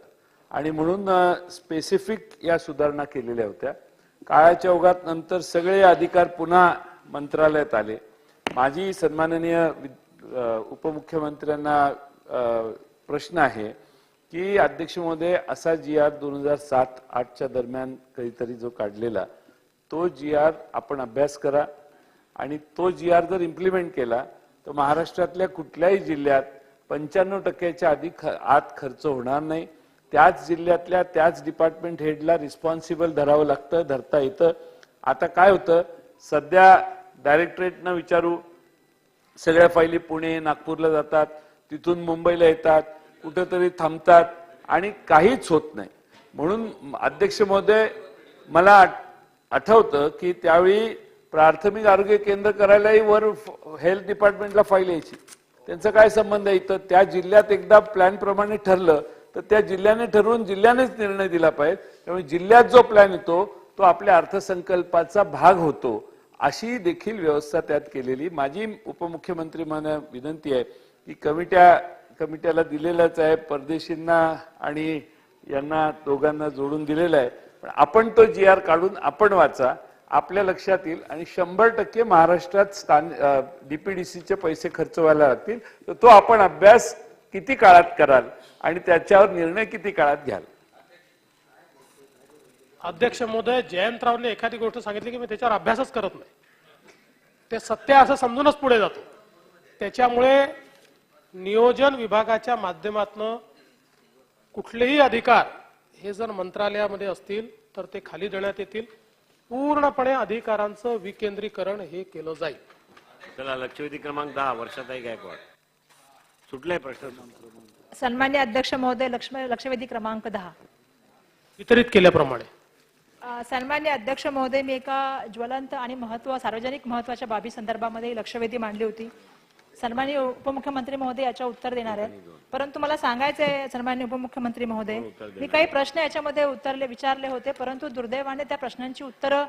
आणि म्हणून स्पेसिफिक या सुधारणा केलेल्या होत्या. काळाच्या ओघात नंतर सगळे अधिकार पुन्हा मंत्रालयात आले. माझी सन्माननीय उपमुख्यमंत्र्यांना प्रश्न आहे की अध्यक्ष महोदय, असा GR 2007-08च्या दरम्यान कधीतरी जो काढलेला तो GR आपण अभ्यास करा आणि तो GR जर इम्प्लिमेंट केला तर महाराष्ट्रातल्या कुठल्याही जिल्ह्यात 95%च्या आत खर्च होणार नाही. त्याच जिल्ह्यातल्या त्याच डिपार्टमेंट हेडला रिस्पॉन्सिबल धरावं लागतं, धरता येतं. आता काय होतं, सध्या डायरेक्टरेटनं विचारू, सगळ्या फायली पुणे नागपूरला जातात, तिथून मुंबईला येतात, कुठेतरी थांबतात आणि काहीच होत नाही. म्हणून अध्यक्ष महोदय, मला आठवतं की त्यावेळी प्राथमिक आरोग्य केंद्र करायलाही वर हेल्थ डिपार्टमेंटला फाईल यायची. त्यांचा काय संबंध आहे? इथं त्या जिल्ह्यात एकदा प्लॅन प्रमाणे ठरलं तर त्या जिल्ह्याने ठरवून जिल्ह्यानेच निर्णय दिला पाहिजे. त्यामुळे जिल्ह्यात जो प्लॅन येतो तो आपल्या अर्थसंकल्पाचा भाग होतो, अशी देखील व्यवस्था त्यात केलेली. माझी उपमुख्यमंत्री मला विनंती आहे की कमिट्याला दिलेलाच आहे, परदेशींना आणि यांना दोघांना जोडून दिलेला आहे, पण आपण तो GR काढून आपण वाचा, आपल्या लक्षात येईल आणि 100% महाराष्ट्रात DPDCचे पैसे खर्च व्हायला लागतील. तर तो आपण अभ्यास किती काळात कराल आणि त्याच्यावर निर्णय किती काळात घ्याल? अध्यक्ष महोदय, जयंतरावने एखादी गोष्ट सांगितली की मी त्याच्यावर अभ्यासच करत नाही, ते सत्य असं समजूनच पुढे जातो. त्याच्यामुळे नियोजन विभागाच्या माध्यमातून कुठलेही अधिकार हे जर मंत्रालयामध्ये असतील तर ते खाली देण्यात येतील. पूर्णपणे अधिकारांचं विकेंद्रीकरण हे केलं जाईल. चला, लक्षवेधी क्रमांक 10 वर्षाताई गायकवाड. सुटलाय प्रश्न. सन्मान्य अध्यक्ष महोदय, लक्षवेधी क्रमांक 10 वितरित केल्याप्रमाणे. सन्मान्य अध्यक्ष महोदय, मी एका ज्वलंत आणि सार्वजनिक महत्वाच्या बाबी संदर्भामध्ये लक्षवेधी मांडली होती. सन्माननीय उपमुख्यमंत्री महोदय याच्या उत्तर देणार आहेत, परंतु मला सांगायचं आहे सन्माननीय उपमुख्यमंत्री महोदय, मी काही प्रश्न याच्यामध्ये विचारले होते, परंतु दुर्दैवाने त्या प्रश्नांची उत्तरं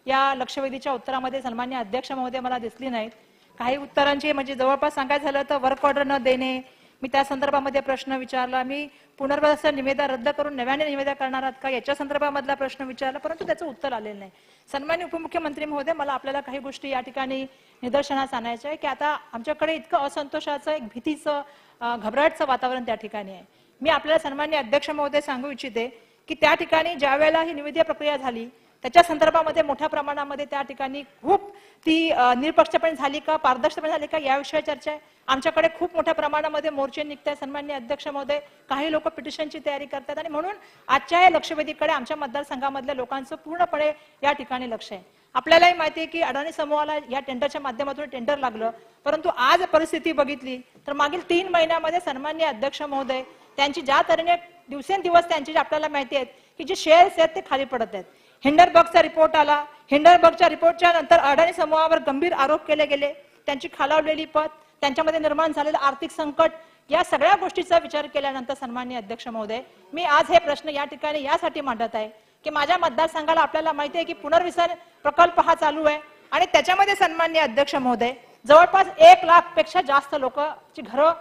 या लक्षवेधीच्या उत्तरामध्ये सन्माननीय अध्यक्ष महोदय मला दिसली नाहीत. काही उत्तरांची म्हणजे जवळपास सांगायचं झालं तर वर्क ऑर्डर न देणे, मी त्या संदर्भामध्ये प्रश्न विचारला, मी पुनर्वसन निविदा रद्द करून नव्याने निविदा करणार आहात का याच्या संदर्भामधला प्रश्न विचारला, परंतु त्याचं उत्तर आलेलं नाही. सन्माननीय उपमुख्यमंत्री महोदय, मला आपल्याला काही गोष्टी या ठिकाणी निदर्शनास आणायच्या आहे की आता आमच्याकडे इतकं असंतोषाचं, एक भीतीचं, घबराटचं वातावरण त्या ठिकाणी आहे. मी आपल्याला सन्माननीय अध्यक्ष महोदय सांगू इच्छिते की त्या ठिकाणी ज्या वेळेला ही निविदा प्रक्रिया झाली त्याच्या संदर्भामध्ये मोठ्या प्रमाणामध्ये त्या ठिकाणी खूप ती निरपक्षपणे झाली का, पारदर्शकपणे झाली का याविषयी चर्चा आहे. आमच्याकडे खूप मोठ्या प्रमाणामध्ये मोर्चे निघत आहेत सन्माननीय अध्यक्ष महोदय, काही लोक पिटिशनची तयारी करतात आणि म्हणून आजच्या या लक्षवेधीकडे आमच्या मतदारसंघामधल्या लोकांचं पूर्णपणे या ठिकाणी लक्ष आहे. आपल्यालाही माहिती आहे की अडाणी समूहाला या टेंडरच्या माध्यमातून टेंडर लागलं, परंतु आज परिस्थिती बघितली तर मागील 3 महिन्यामध्ये सन्माननीय अध्यक्ष महोदय त्यांची ज्या तऱ्हेने दिवसेंदिवस त्यांची आपल्याला माहिती आहेत की जे शेअर्स आहेत ते खाली पडत आहेत. हिंडनबर्गचा रिपोर्ट आला. हिंडनबर्गच्या रिपोर्टच्या नंतर अडाणी समूहावर गंभीर आरोप केले गेले. त्यांची खालावलेली पत, त्यांच्यामध्ये निर्माण झालेलं आर्थिक संकट, या सगळ्या गोष्टीचा विचार केल्यानंतर सन्माननीय अध्यक्ष महोदय, मी आज हे प्रश्न या ठिकाणी यासाठी मांडत आहे की माझ्या मतदारसंघाला आपल्याला माहिती आहे की पुनर्वसन प्रकल्प हा चालू आहे आणि त्याच्यामध्ये सन्माननीय अध्यक्ष महोदय जवळपास 1 लाख पेक्षा जास्त लोकांची घरं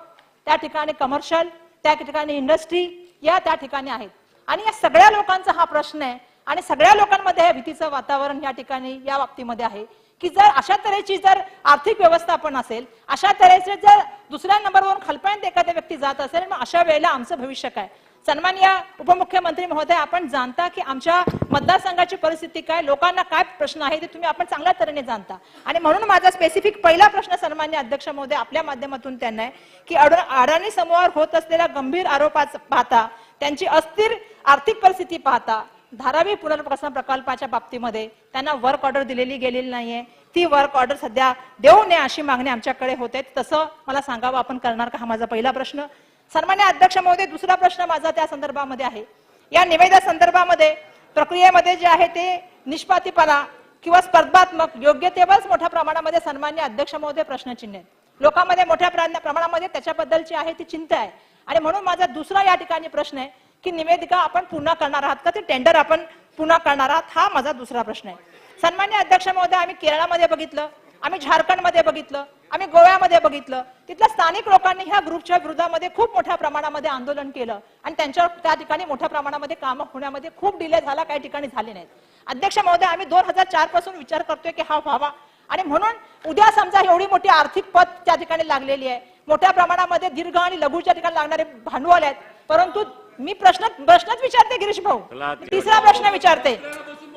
त्या ठिकाणी कमर्शियल, त्या ठिकाणी इंडस्ट्री या त्या ठिकाणी आहेत आणि या सगळ्या लोकांचा हा प्रश्न आहे आणि सगळ्या लोकांमध्ये हे भीतीचं वातावरण या ठिकाणी या बाबतीमध्ये आहे की जर अशा तऱ्हेची जर आर्थिक व्यवस्थापन असेल, अशा तऱ्हेचे जर दुसऱ्या नंबरवरून खालपर्यंत एखाद्या व्यक्ती जात असेल, मग अशा वेळेला आमचं भविष्य काय? सन्माननीय उपमुख्यमंत्री महोदय, आपण जाणता की आमच्या मतदारसंघाची परिस्थिती काय, लोकांना काय प्रश्न आहे ते आपण चांगल्या तऱ्हेने जाणता आणि म्हणून माझा स्पेसिफिक पहिला प्रश्न सन्माननीय अध्यक्ष महोदय आपल्या माध्यमातून त्यांना आहे की अडाणी समूहावर होत असलेल्या गंभीर आरोपाचा पाहता, त्यांची अस्थिर आर्थिक परिस्थिती पाहता, धारावी पुनर्वसन प्रकल्पाच्या बाबतीमध्ये त्यांना वर्क ऑर्डर दिलेली गेलेली नाहीये. ती वर्क ऑर्डर सध्या देऊ नये अशी मागणी आमच्याकडे होते. तसं मला सांगावं आपण करणार का? हा माझा पहिला प्रश्न. सन्माननीय अध्यक्ष महोदय, दुसरा प्रश्न माझा त्या संदर्भामध्ये आहे. या निविदा संदर्भामध्ये प्रक्रियेमध्ये जे आहे ते निष्पातीपणा किंवा स्पर्धात्मक योग्यतेवरच मोठ्या प्रमाणामध्ये सन्माननीय अध्यक्ष महोदय प्रश्नचिन्ह आहेत. लोकांमध्ये मोठ्या प्रमाणामध्ये त्याच्याबद्दलची आहे ती चिंता आहे आणि म्हणून माझा दुसरा या ठिकाणी प्रश्न आहे की निवेदिका आपण पुन्हा करणार आहात का, ते टेंडर आपण पुन्हा करणार आहात? हा माझा दुसरा प्रश्न आहे. सन्माननीय अध्यक्ष महोदय, आम्ही केरळमध्ये बघितलं, आम्ही झारखंडमध्ये बघितलं, आम्ही गोव्यामध्ये बघितलं. तिथल्या स्थानिक लोकांनी ह्या ग्रुपच्या विरोधामध्ये खूप मोठ्या प्रमाणामध्ये आंदोलन केलं आणि त्यांच्या त्या ठिकाणी मोठ्या प्रमाणामध्ये कामं होण्यामध्ये खूप डिले झाला, काही ठिकाणी झाले नाहीत. अध्यक्ष महोदय, आम्ही 2004 पासून विचार करतोय की हा व्हावा आणि म्हणून उद्या समजा एवढी मोठी आर्थिक पत त्या ठिकाणी लागलेली आहे, मोठ्या प्रमाणामध्ये दीर्घ आणि लघुच्या ठिकाणी लागणारे भांडवल आहेत, परंतु मी प्रश्नच विचारते गिरीश भाऊ, तिसरा प्रश्न विचारते.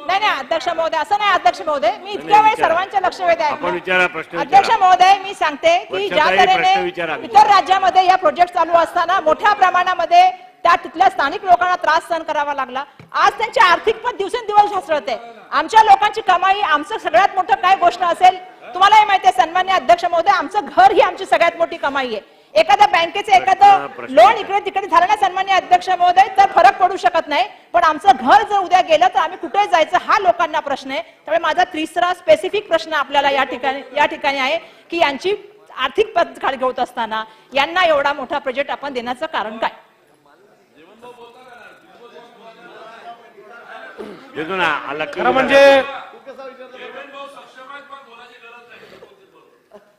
नाही अध्यक्ष महोदय, असं नाही अध्यक्ष महोदय, मी इतक्या वेळ सर्वांचे लक्ष वेध आहे. अध्यक्ष महोदय, मी सांगते की ज्या तऱ्हेने इतर राज्यामध्ये या प्रोजेक्ट चालू असताना मोठ्या प्रमाणामध्ये त्या तिथल्या स्थानिक लोकांना त्रास सहन करावा लागला. आज त्यांची आर्थिक पत दिवसेंदिवस ढासळते. आमच्या लोकांची कमाई, आमचं सगळ्यात मोठं काय गोष्ट असेल तुम्हालाही माहिती आहे सन्माननीय अध्यक्ष महोदय, आमचं घर ही आमची सगळ्यात मोठी कमाई आहे. एखाद्या बँकेचं एखादं लोन इकडे तिकडे झालं ना सन्माननीय अध्यक्ष महोदय तर फरक पडू शकत नाही, पण आमचं घर जर उद्या गेलं तर आम्ही कुठे जायचं हा लोकांना प्रश्न आहे. त्यामुळे माझा तिसरा स्पेसिफिक प्रश्न आपल्याला या ठिकाणी आहे की यांची आर्थिक पत घेत असताना यांना एवढा मोठा प्रोजेक्ट आपण देण्याचं कारण काय?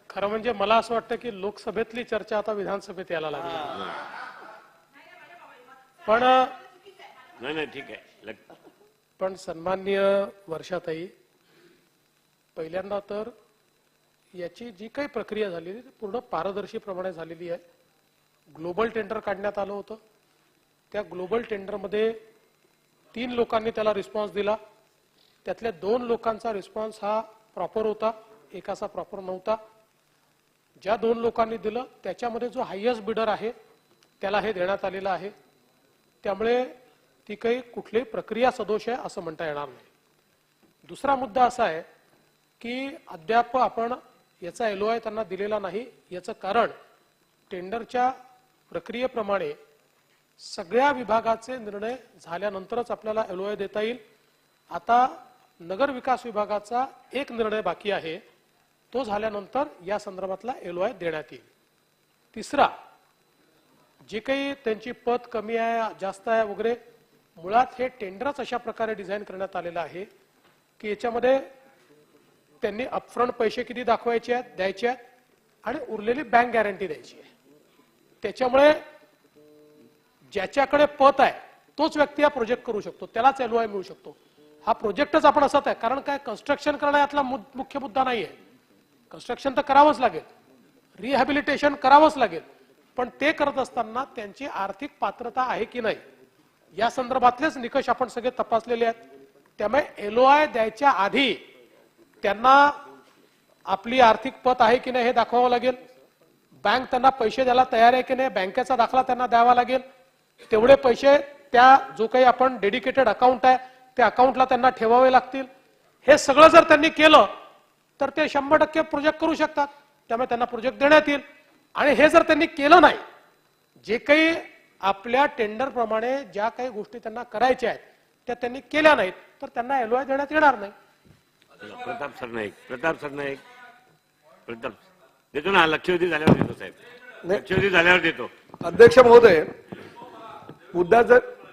खरं म्हणजे मला असं वाटतं की लोकसभेतली चर्चा आता विधानसभेत यायला लागली. नाही ठीक आहे. पण सन्माननीय वर्षाताई, पहिल्यांदा तर याची जी काही प्रक्रिया झालेली ती पूर्ण पारदर्शीप्रमाणे झालेली आहे. ग्लोबल टेंडर काढण्यात आलं होतं. त्या ग्लोबल टेंडरमध्ये 3 लोकांनी त्याला रिस्पॉन्स दिला. त्यातल्या 2 लोकांचा रिस्पॉन्स हा प्रॉपर होता, एकाचा प्रॉपर नव्हता. ज्या 2 लोकांनी दिलं त्याच्यामध्ये जो हायएस्ट बिडर आहे त्याला हे देण्यात आलेलं आहे. त्यामुळे ती काही कुठलीही प्रक्रिया सदोष आहे असं म्हणता येणार नाही. दुसरा मुद्दा असा आहे की अद्याप आपण याचा एलओआय त्यांना दिलेला नाही. याचं कारण टेंडरच्या प्रक्रियेप्रमाणे सगळ्या विभागाचे निर्णय झाल्यानंतरच आपल्याला एलओआय देता येईल. आता नगर विकास विभागाचा एक निर्णय बाकी आहे, तो झाल्यानंतर या संदर्भातला एलओआय देण्यात येईल. तिसरा, जे काही त्यांची पत कमी आहे जास्त आहे वगैरे, मुळात हे टेंडरच अशा प्रकारे डिझाईन करण्यात आलेलं आहे की याच्यामध्ये त्यांनी अपफ्रंट पैसे किती दाखवायचे आहेत, द्यायचे आहेत आणि उरलेली बँक गॅरंटी द्यायची आहे. त्याच्यामुळे ज्याच्याकडे पत आहे तोच व्यक्ती हा प्रोजेक्ट करू शकतो, त्यालाच एलओआय मिळू शकतो. हा प्रोजेक्टच आपण असाच आहे, कारण काय कन्स्ट्रक्शन करणं यातला मुख्य मुद्दा नाहीये. कन्स्ट्रक्शन तर करावंच लागेल, रिहॅबिलिटेशन करावंच लागेल, पण ते करत असताना त्यांची आर्थिक पात्रता आहे की नाही या संदर्भातलेच निकष आपण सगळे तपासलेले आहेत. त्यामुळे एलओआय द्यायच्या आधी त्यांना आपली आर्थिक पत आहे की नाही हे दाखवावं लागेल. बँक त्यांना पैसे द्यायला तयार आहे की नाही, बँकेचा दाखला त्यांना द्यावा लागेल. तेवढे पैसे त्या जो काही आपण डेडिकेटेड अकाउंट आहे त्या अकाउंटला त्यांना ठेवावे लागतील. हे सगळं जर त्यांनी केलं तर ते 100% प्रोजेक्ट करू शकतात. त्यामुळे त्यांना प्रोजेक्ट देण्यात येईल. आणि हे जर त्यांनी केलं नाही, जे काही आपल्या टेंडर प्रमाणे ज्या काही गोष्टी त्यांना करायच्या आहेत त्या त्यांनी केल्या नाहीत, तर त्यांना एलओआय देण्यात येणार नाही. प्रताप सरनाईक देतो ना, लक्षवेधी झाल्यावर देतो साहेब, लक्षवेधी झाल्यावर देतो. अध्यक्ष महोदय,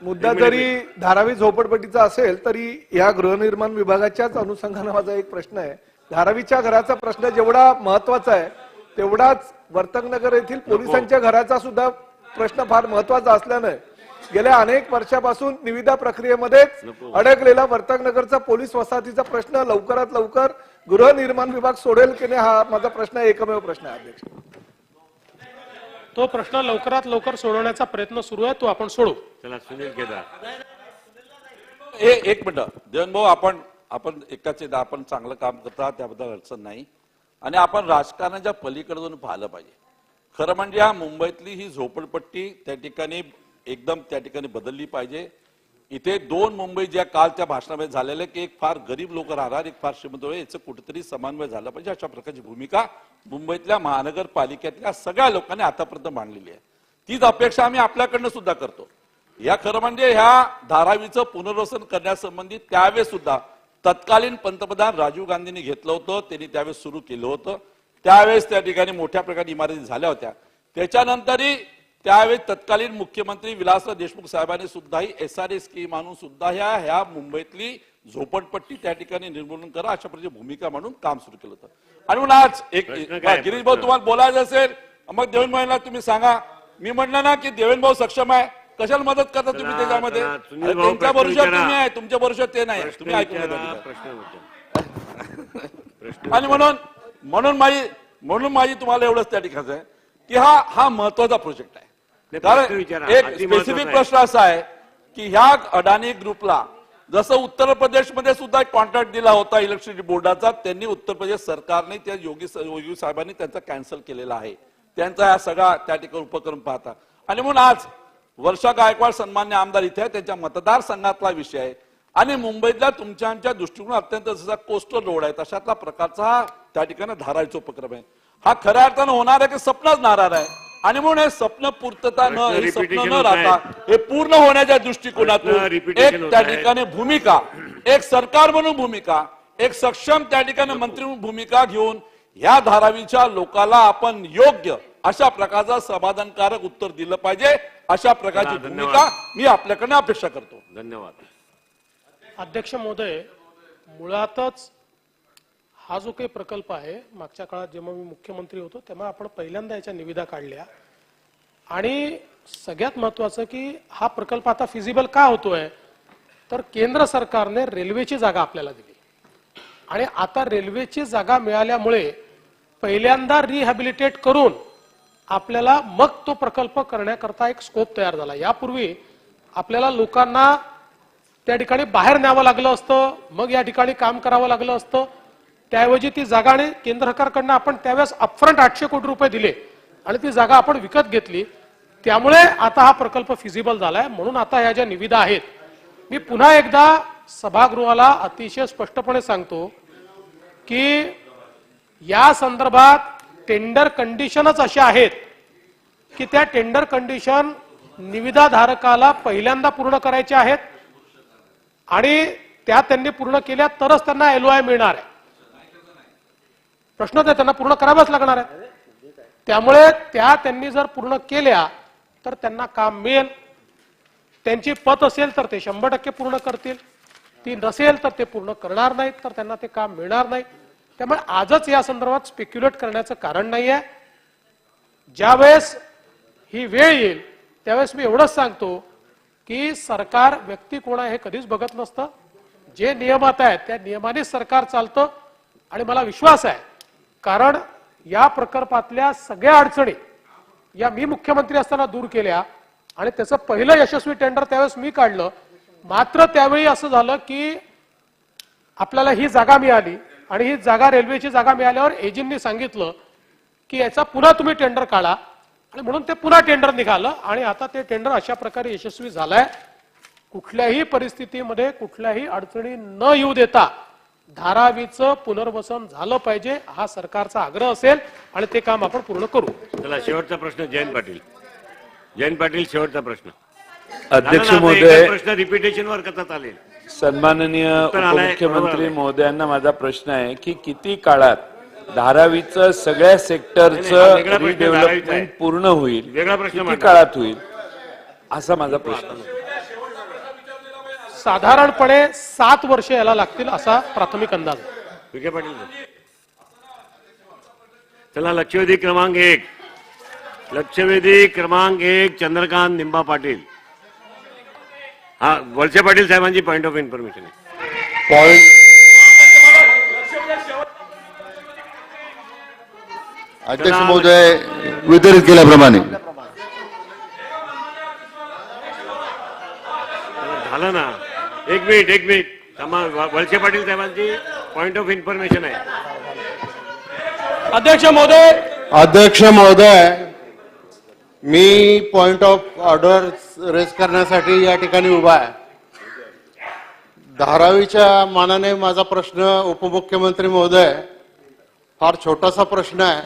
मुद्दा जरी धारावी झोपडपट्टीचा असेल तरी या गृहनिर्माण विभागाच्याच अनुषंगाने माझा एक प्रश्न आहे. धारावीच्या घराचा प्रश्न जेवढा महत्वाचा आहे तेवढाच वर्तकनगर येथील पोलिसांच्या घराचा सुद्धा प्रश्न फार महत्वाचा असल्याने गेल्या अनेक वर्षापासून निविदा प्रक्रियेमध्येच अडकलेला वर्तकनगरचा पोलीस वसाहतीचा प्रश्न लवकरात लवकर गृहनिर्माण विभाग सोडेल की नाही हा माझा प्रश्न आहे, एकमेव प्रश्न आहे अध्यक्ष. तो प्रश्न लवकरात लवकर सोडवण्याचा प्रयत्न सुरू आहे, तो आपण सोडू. चला सुनील केदार. एक मिनिट देवन भाऊ, आपण एकाचे आपण चांगलं काम करता त्याबद्दल अडचण नाही, आणि आपण राजकारणाच्या पलीकडे जाऊन पाहिलं पाहिजे. खरं म्हणजे हा मुंबईतली ही झोपडपट्टी त्या ठिकाणी एकदम त्या ठिकाणी बदलली पाहिजे. इथे दोन मुंबई ज्या काल त्या भाषणामध्ये झालेल्या की एक फार गरीब लोक राहणार, एक फार श्रीमंत, याचं कुठेतरी समन्वय झाला पाहिजे. अशा प्रकारची भूमिका मुंबईतल्या महानगरपालिकेतल्या सगळ्या लोकांनी आतापर्यंत मांडलेली आहे. तीच अपेक्षा आम्ही आपल्याकडनं सुद्धा करतो. या खरं म्हणजे ह्या धारावीचं पुनर्वसन करण्यासंबंधी त्यावेळेस सुद्धा तत्कालीन पंतप्रधान राजीव गांधींनी घेतलं होतं, त्यांनी त्यावेळेस सुरू केलं होतं. त्यावेळेस त्या ठिकाणी मोठ्या प्रकारे इमारती झाल्या होत्या. त्याच्यानंतरही त्यावेळेस तत्कालीन मुख्यमंत्री विलासराव देशमुख साहेबांनी सुद्धा ही SRA स्कीम आणून सुद्धा ह्या मुंबईतली झोपडपट्टी त्या ठिकाणी निर्मूलन करा अशा प्रकारची भूमिका म्हणून काम सुरू केलं होतं. आणि म्हणून आज एक गिरीश भाऊ तुम्हाला बोलायचं असेल मग देवेंद्र भाऊला तुम्ही सांगा. मी म्हटलं ना की देवेंद्र भाऊ सक्षम आहे, कशाला मदत करता तुम्ही त्याच्यामध्ये? त्यांच्या भरोशावर तुम्ही आहे, तुमच्या भरोशावर ते नाही, तुम्ही ऐकून आणि म्हणून माझी तुम्हाला एवढंच त्या ठिकाणी आहे की हा महत्वाचा प्रोजेक्ट आहे. एक स्पेसिफिक प्रश्न असा आहे की ह्या अडाणी ग्रुपला जसं उत्तर प्रदेशमध्ये सुद्धा एक कॉन्ट्रॅक्ट दिला होता इलेक्ट्रिसिटी बोर्डाचा, त्यांनी उत्तर प्रदेश सरकारने त्या योगी साहेबांनी त्यांचा कॅन्सल केलेला आहे. त्यांचा हा सगळा त्या ठिकाणी उपक्रम पाहता. आणि म्हणून आज वर्षा गायकवाड सन्मान्य आमदार इथे आहे, त्यांच्या मतदारसंघातला विषय आहे. आणि मुंबईतल्या तुमच्या दृष्टिकोन अत्यंत जसा कोस्टल रोड आहे तशातला प्रकारचा हा त्या ठिकाणी धारावीचा उपक्रम आहे. हा खऱ्या अर्थानं होणार आहे की स्वप्नच नाणार आहे. आणि म्हणून हे स्वप्न पूर्तता न स्वप्न न राहता हे पूर्ण होण्याच्या दृष्टिकोनातून एक त्या ठिकाणी भूमिका, एक सरकार म्हणून भूमिका, एक सक्षम त्या ठिकाणी मंत्री म्हणून भूमिका घेऊन या धारावीच्या लोकांना आपण योग्य अशा प्रकारचा समाधानकारक उत्तर दिलं पाहिजे. अशा प्रकारची भूमिका मी आपल्याकडे अपेक्षा करतो. धन्यवाद. अध्यक्ष महोदय, मुळातच हा जो काही प्रकल्प आहे, मागच्या काळात जेव्हा मी मुख्यमंत्री होतो तेव्हा आपण पहिल्यांदा याच्या निविदा काढल्या. आणि सगळ्यात महत्वाचं की हा प्रकल्प आता फिजिबल का होतोय तर केंद्र सरकारने रेल्वेची जागा आपल्याला दिली. आणि आता रेल्वेची जागा मिळाल्यामुळे पहिल्यांदा रिहॅबिलिटेट करून आपल्याला मग तो प्रकल्प करण्याकरता एक स्कोप तयार झाला. यापूर्वी आपल्याला लोकांना त्या ठिकाणी बाहेर न्यावं लागलं असतं, मग या ठिकाणी काम करावं लागलं असतं. त्याऐवजी ती जागा आणि केंद्र सरकारकडनं आपण त्यावेळेस अपफ्रंट 800 कोटी रुपये दिले आणि ती जागा आपण विकत घेतली. त्यामुळे आता हा प्रकल्प फिजिबल झालाय. म्हणून आता ह्या ज्या निविदा आहेत, मी पुन्हा एकदा सभागृहाला अतिशय स्पष्टपणे सांगतो की या संदर्भात टेंडर कंडिशनच अशा आहेत की त्या टेंडर कंडिशन निविदाधारकाला पहिल्यांदा पूर्ण करायच्या आहेत आणि त्या त्यांनी पूर्ण केल्या तरच त्यांना LOI मिळणार आहे. प्रश्न त्यांना पूर्ण करावाच लागणार आहे. त्यामुळे त्यांनी जर पूर्ण केल्या तर त्यांना काम मिळेल. त्यांची पत असेल तर ते 100% पूर्ण करतील, ती नसेल तर ते पूर्ण करणार नाहीत, तर त्यांना ते काम मिळणार नाही. त्यामुळे आजच या संदर्भात स्पेक्युलेट करण्याचं कारण नाहीये. ज्यावेळेस ही वेळ येईल त्यावेळेस मी एवढंच सांगतो की सरकार व्यक्ती कोण आहे हे कधीच बघत नसतं. जे नियमात आहेत त्या नियमानेच सरकार चालतं. आणि मला विश्वास आहे कारण या प्रकल्पातल्या सगळ्या अडचणी या मी मुख्यमंत्री असताना दूर केल्या आणि त्याचं पहिलं यशस्वी टेंडर त्यावेळेस मी काढलं. मात्र त्यावेळी असं झालं की आपल्याला ही जागा मिळाली आणि ही जागा रेल्वेची जागा मिळाल्यावर एजींनी सांगितलं की याचा पुन्हा तुम्ही टेंडर काढा आणि म्हणून ते पुन्हा टेंडर निघालं आणि आता ते टेंडर अशा प्रकारे यशस्वी झालंय. कुठल्याही परिस्थितीमध्ये कुठल्याही अडचणी न येऊ देता धारावीचं पुनर्वसन झालं पाहिजे हा सरकारचा आग्रह असेल आणि ते काम आपण पूर्ण करू. चला शेवटचा प्रश्न जयंत पाटील शेवटचा प्रश्न. अध्यक्ष महोदय, प्रश्न रिपिटेशन वर करता चालेल. सन्माननीय उपमुख्यमंत्री महोदयांना माझा प्रश्न आहे की किती काळात धारावीचं सगळ्या सेक्टरचं रिडेव्हलपमेंट पूर्ण होईल, किती काळात होईल असा माझा प्रश्न आहे. साधारणपणे 7 वर्ष याला लागतील असा प्राथमिक अंदाज. विखे पाटील चला. लक्षवेधी क्रमांक 1, लक्षवेधी क्रमांक 1 चंद्रकांत निंबा पाटील. हा, वळसे पाटील साहेबांची पॉइंट ऑफ इन्फॉर्मेशन आहे. अध्यक्ष महोदय वितरित केल्याप्रमाणे झालं ना. एक मिनिट वळसे पाटील साहेबांची पॉइंट ऑफ इन्फॉर्मेशन आहे. अध्यक्ष महोदय मी पॉइंट ऑफ ऑर्डर रेस करण्यासाठी या ठिकाणी उभा आहे. धारावीच्या मानाने माझा प्रश्न उपमुख्यमंत्री महोदय फार छोटासा प्रश्न आहे.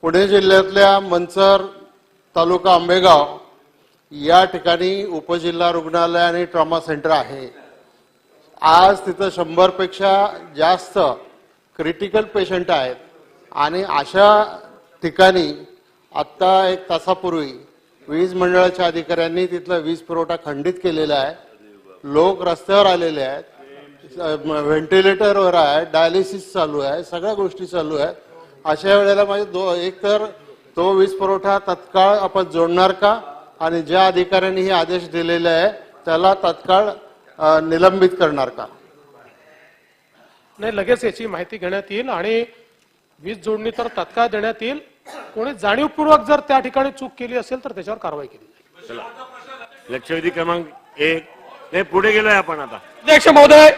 पुणे जिल्ह्यातल्या मंचर तालुका आंबेगाव या ठिकाणी उपजिल्हा रुग्णालय आणि ट्रॉमा सेंटर आहे. आज तिथं 100 पेक्षा जास्त क्रिटिकल पेशंट आहेत आणि अशा ठिकाणी आत्ता 1 तासापूर्वी वीज मंडळाच्या अधिकाऱ्यांनी तिथला वीज पुरवठा खंडित केलेला आहे. लोक रस्त्यावर आलेले आहेत, व्हेंटिलेटरवर आहे, डायलिसिस चालू आहे, सगळ्या गोष्टी चालू आहेत. अशा वेळेला माझे एक तर तो वीज पुरवठा तत्काळ आपण जोडणार का आणि ज्या अधिकाऱ्यांनी हे आदेश दिलेले आहे त्याला तत्काळ निलंबित करणार का? नाही, लगेच याची माहिती घेण्यात येईल आणि वीज जोडणी तर तत्काळ देण्यात येईल. कोणी जाणीवपूर्वक जर त्या ठिकाणी चूक केली असेल तर त्याच्यावर कारवाई केली जाईल. लक्षवेधी क्रमांक 1 नाही, पुढे गेलोय आपण आता. अध्यक्ष महोदय,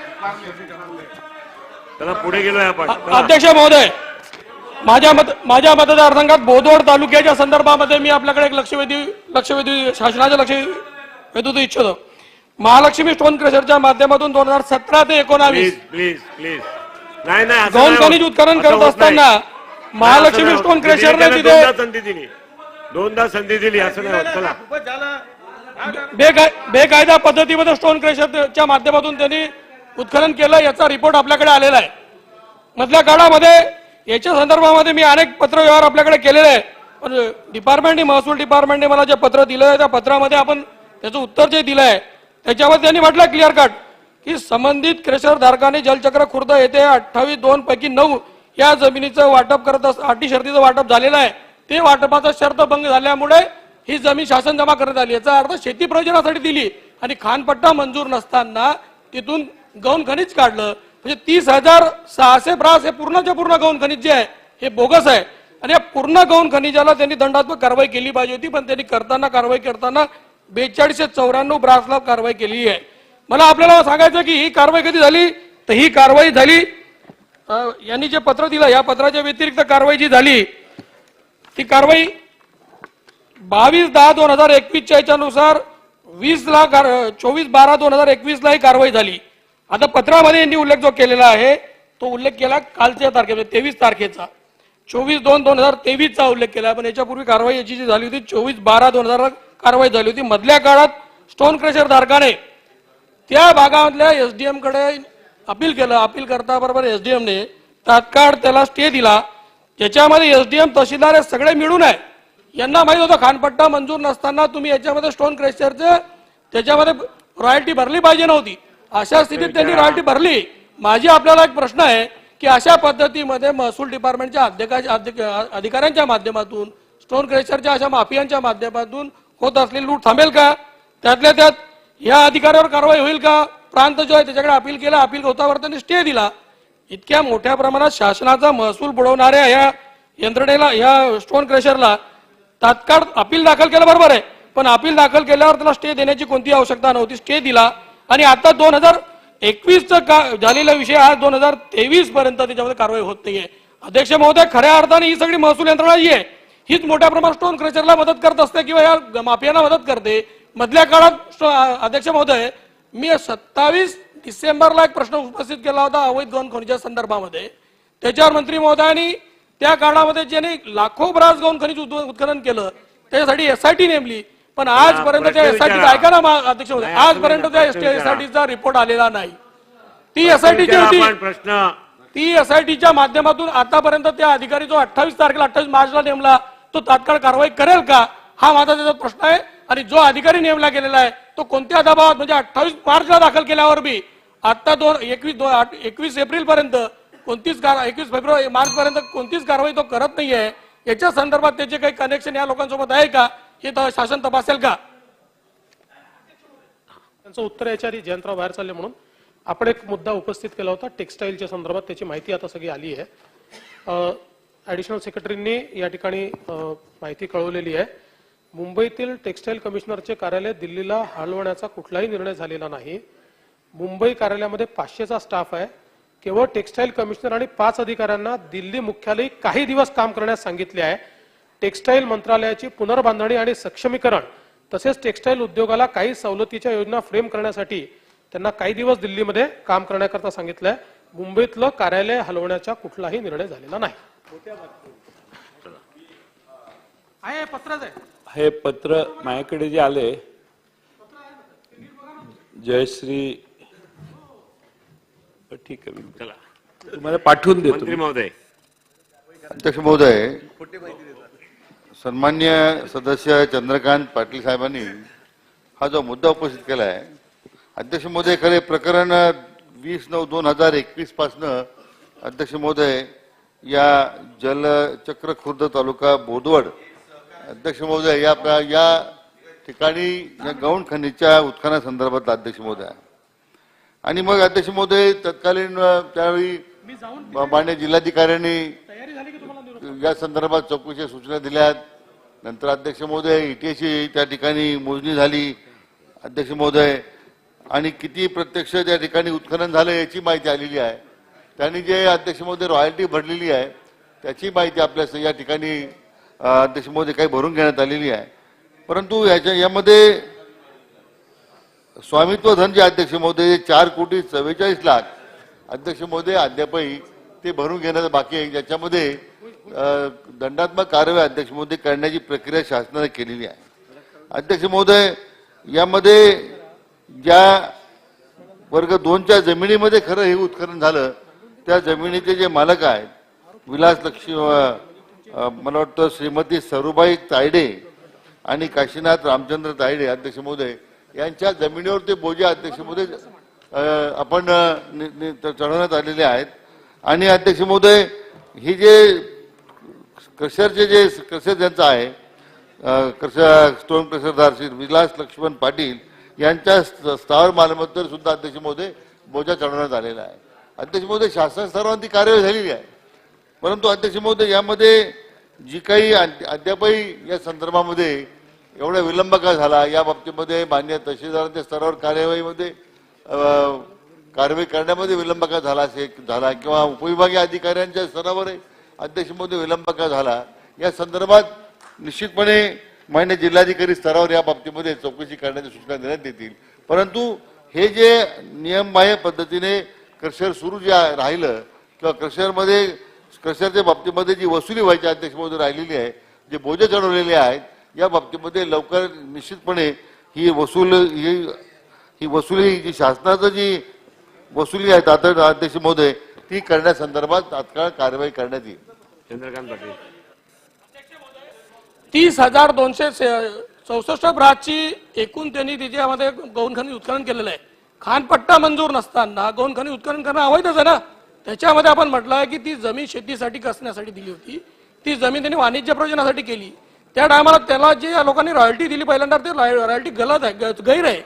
चला पुढे गेलोय आपण. अध्यक्ष महोदय, माझ्या मतदारसंघात बोदवड तालुक्याच्या संदर्भामध्ये मी आपल्याकडे एक लक्षवेधी शासनाचे लक्ष वेधू इच्छितो. महालक्ष्मी स्टोन क्रेशरच्या माध्यमातून 2017 ते 19 प्लीज नाही गौण खनिज उत्खनन करत असताना महालक्ष्मी स्टोन क्रेशरने तिथे दोनदा संधी दिली असं नाही होत. चला, बेकायदा पद्धतीमध्ये स्टोन क्रेशरच्या माध्यमातून त्यांनी उत्खनन केलं याचा रिपोर्ट आपल्याकडे आलेला आहे. मधल्या काळामध्ये याच्या संदर्भामध्ये मी अनेक पत्रव्यवहार आपल्याकडे केलेले आहे, पण महसूल डिपार्टमेंटने मला जे पत्र दिलं आहे त्या पत्रामध्ये आपण त्याचं उत्तर जे दिलं आहे त्याच्यावर त्यांनी म्हटलं क्लिअर कट की संबंधित क्रेशर धारकाने जलचक्र खुर्द येथे 28/2 पैकी 9 या जमिनीचं वाटप करत अटी शर्तीचं वाटप झालेलं आहे. ते वाटपाचा शर्त भंग झाल्यामुळे ही जमीन शासन जमा करण्यात आली. याचा अर्थ शेती प्रयोजनासाठी दिली आणि खानपट्टा मंजूर नसताना तिथून गौण खनिज काढलं. म्हणजे 30,600 ब्रास हे पूर्णच्या पूर्ण गौण खनिज जे आहे हे बोगस आहे आणि या पूर्ण गौण खनिजाला त्यांनी दंडात्मक कारवाई केली पाहिजे होती, पण त्यांनी कारवाई करताना 4294 ब्रासला कारवाई केली आहे. मला आपल्याला सांगायचं की ही कारवाई कधी झाली, तर ही कारवाई झाली यांनी जे पत्र दिलं या पत्राच्या व्यतिरिक्त कारवाई जी झाली ती कारवाई 22/10/2021 च्या याच्यानुसार 24/12/2021 ला ही कारवाई झाली. आता पत्रामध्ये यांनी उल्लेख जो केलेला आहे तो उल्लेख केला कालच्या तारखेचा 23 तारखेचा 24/2/2023 चा उल्लेख केला, पण याच्यापूर्वी कारवाई याची जी झाली होती 24/12/2000 कारवाई झाली होती. मधल्या काळात स्टोन क्रेशर धारकाने त्या भागामधल्या एसडीएम कडे अपील केलं. अपील करता बरोबर एसडीएमने तात्काळ त्याला स्टे दिला, ज्याच्यामध्ये एसडीएम तहसीलदार सगळे मिळून आहे. यांना माहित होतं खानपट्टा मंजूर नसताना तुम्ही याच्यामध्ये स्टोन क्रेशरचं त्याच्यामध्ये रॉयल्टी भरली पाहिजे नव्हती. अशा स्थितीत त्यांनी रॉयल्टी भरली. माझी आपल्याला एक प्रश्न आहे की अशा पद्धतीमध्ये महसूल डिपार्टमेंटच्या अधिकाऱ्यांच्या माध्यमातून स्टोन क्रेशरच्या अशा माफियांच्या माध्यमातून होत असलेली लूट थांबेल का? त्यातल्या त्यात या अधिकाऱ्यावर कारवाई होईल का? प्रांत जो आहे त्याच्याकडे अपील केला, अपील होतावर त्यांनी स्टे दिला. इतक्या मोठ्या प्रमाणात शासनाचा महसूल बुडवणाऱ्या या यंत्रणेला या स्टोन क्रेशरला तात्काळ अपील दाखल केलं बरोबर आहे, पण अपील दाखल केल्यावर त्याला स्टे देण्याची कोणती आवश्यकता नव्हती. स्टे दिला आणि आता 2021 झालेला विषय आज 2023 पर्यंत त्याच्यामध्ये कारवाई होत नाहीये. अध्यक्ष महोदय, खऱ्या अर्थाने ही सगळी महसूल यंत्रणा जी आहे हीच मोठ्या प्रमाणात स्टोन क्रेशरला मदत करत असते किंवा या माफियांना मदत करते. मधल्या काळात अध्यक्ष महोदय मी 27 डिसेंबरला एक प्रश्न उपस्थित केला होता अवैध गौण खनिजा संदर्भामध्ये. त्याच्यावर मंत्री महोदयांनी त्या काळामध्ये ज्यांनी लाखो ब्रास गौण खनिज उत्खनन केलं त्याच्यासाठी SIT नेमली. पण आजपर्यंत त्या प्रश्न एसआयटी विचारा. ऐका ना अध्यक्ष महोदय, नाही, असं आजपर्यंत नाही, त्या प्रश्न विचारा. एसआयटीचा रिपोर्ट आलेला नाही. ती एसआयटीची विचारा होती, आपण प्रश्न ती एसआयटीच्या माध्यमातून आतापर्यंत त्या अधिकारी जो 28 तारखेला 28 मार्चला नेमला तो तात्काळ कारवाई करेल का, हा माझा त्याचा प्रश्न आहे. आणि जो अधिकारी नेमला गेलेला आहे तो कोणत्या दबावात, म्हणजे 28 मार्चला दाखल केल्यावर बी आता 21 एप्रिल पर्यंत 21 फेब्रुवारी मार्च पर्यंत कोणतीच कारवाई तो करत नाहीये. याच्या संदर्भात त्याचे काही कनेक्शन या लोकांसोबत आहे का, हे शासन तपासेल का? त्यांचं उत्तर याच्या आधी जयंतराव बाहेर चालले म्हणून आपण एक मुद्दा उपस्थित केला होता टेक्स्टाईलच्या संदर्भात, त्याची माहिती आता सगळी आली आहे. ऍडिशनल सेक्रेटरींनी या ठिकाणी माहिती कळवलेली आहे. मुंबईतील टेक्स्टाईल कमिशनरचे कार्यालय दिल्लीला हलवण्याचा कुठलाही निर्णय झालेला नाही. मुंबई कार्यालयामध्ये 500चा स्टाफ आहे. केवळ टेक्स्टाईल कमिशनर आणि 5 अधिकाऱ्यांना दिल्ली मुख्यालयी काही दिवस काम करण्यास सांगितले आहे. टेक्स्टाईल मंत्रालयाची पुनर्बांधणी आणि सक्षमीकरण तसेच टेक्स्टाईल उद्योगाला काही सवलतीच्या योजना फ्रेम करण्यासाठी त्यांना काही दिवस दिल्लीमध्ये काम करण्याकरता सांगितलंय. मुंबईतलं कार्यालय हलवण्याचा कुठलाही निर्णय झालेला नाही. आहे पत्रच आहे. हे पत्र माझ्याकडे जे आले, जयश्री, ठीक आहे, चला तुम्हाला पाठवून देतो. मंत्री महोदय, अध्यक्ष महोदय, सन्मान्य सदस्य चंद्रकांत पाटील साहेबांनी हा जो मुद्दा उपस्थित केला आहे, अध्यक्ष महोदय, खरे प्रकरण 20/9/2021 पासनं अध्यक्ष महोदय या जलचक्र खुर्द तालुका बोदवड अध्यक्ष महोदय या ठिकाणी या गौण खनिजच्या उत्खननासंदर्भात अध्यक्ष महोदय आणि मग अध्यक्ष महोदय तत्कालीन त्यावेळी माननीय जिल्हाधिकाऱ्यांनी या संदर्भात चौकशी सूचना दिल्यात. नंतर अध्यक्ष महोदय इटीएची त्या ठिकाणी मोजणी झाली अध्यक्ष महोदय, आणि किती प्रत्यक्ष त्या ठिकाणी उत्खनन झालं याची माहिती आलेली आहे. त्यांनी जे अध्यक्ष महोदय रॉयल्टी भरलेली आहे त्याची माहिती आपल्या या ठिकाणी अध्यक्ष महोदय काही भरून घेण्यात आलेली आहे. परंतु यामध्ये स्वामित्व धन जे अध्यक्ष महोदय 4,44,00,00,000 अध्यक्ष महोदय अद्यापही ते भरून घेण्याचं बाकी आहे. ज्याच्यामध्ये दंडात्मक कारवाई अध्यक्ष महोदय करण्याची प्रक्रिया शासनाने केलेली आहे. अध्यक्ष महोदय, यामध्ये ज्या वर्ग 2च्या जमिनीमध्ये खरं हे उत्खनन झालं त्या जमिनीचे जे मालक आहेत विलास लक्ष्मी, मला वाटतं श्रीमती सरुबाई तायडे आणि काशीनाथ रामचंद्र तायडे अध्यक्ष महोदय यांच्या जमिनीवर ते बोजे अध्यक्ष महोदय आपण चढवण्यात आलेले आहेत. आणि अध्यक्ष महोदय, ही जे क्रशरचे जे क्रशर ज्यांचं आहे स्टोन क्रशरदार श्री विलास लक्ष्मण पाटील यांच्या स्थावर मालमत्तेवर सुद्धा अध्यक्ष महोदय बोजा चढवण्यात आलेला आहे. अध्यक्ष महोदय, शासन स्तरावरती कार्यवाही झालेली आहे. परंतु अध्यक्ष महोदय, यामध्ये जी काही अद्यापही या संदर्भामध्ये एवढा विलंब का झाला या बाबतीमध्ये मान्य तहसीलदारांच्या स्तरावर कार्यवाहीमध्ये कारवाई करण्यामध्ये विलंब का झाला किंवा उपविभागीय अधिकाऱ्यांच्या स्तरावर अध्यक्ष महोदय विलंब का झाला या संदर्भात निश्चितपणे मान्य जिल्हाधिकारी स्तरावर या बाबतीमध्ये चौकशी करण्याची सूचना देण्यात येतील. परंतु हे जे नियमबाह्य पद्धतीने क्रशर सुरू जे राहिलं किंवा क्रशरच्या बाबतीमध्ये जी वसुली व्हायची अध्यक्ष महोदय राहिलेली आहे, जे बोजे चढवलेले आहेत या बाबतीमध्ये लवकर निश्चितपणे ही वसुली जी शासनाचं जी वसुली आहे तातडीने अध्यक्ष महोदय ती करण्यासंदर्भात तात्काळ कारवाई करण्यात येईल. चंद्रकांत पाटील, 30,264 ब्राची एकूण त्यांनी तिच्यामध्ये गौणखनिज उत्खनन केलेलं आहे. खानपट्टा मंजूर नसताना गौणखनिज उत्खनन करणं अवैधच आहे ना. त्याच्यामध्ये आपण म्हटलं की ती जमीन शेतीसाठी कसण्यासाठी दिली होती, ती जमीन त्यांनी वाणिज्य प्रयोजनासाठी केली. त्या टायमाला त्याला जे या लोकांनी रॉयल्टी दिली पहिल्यांदा ते रॉयल्टी गलत आहे, गैर आहे.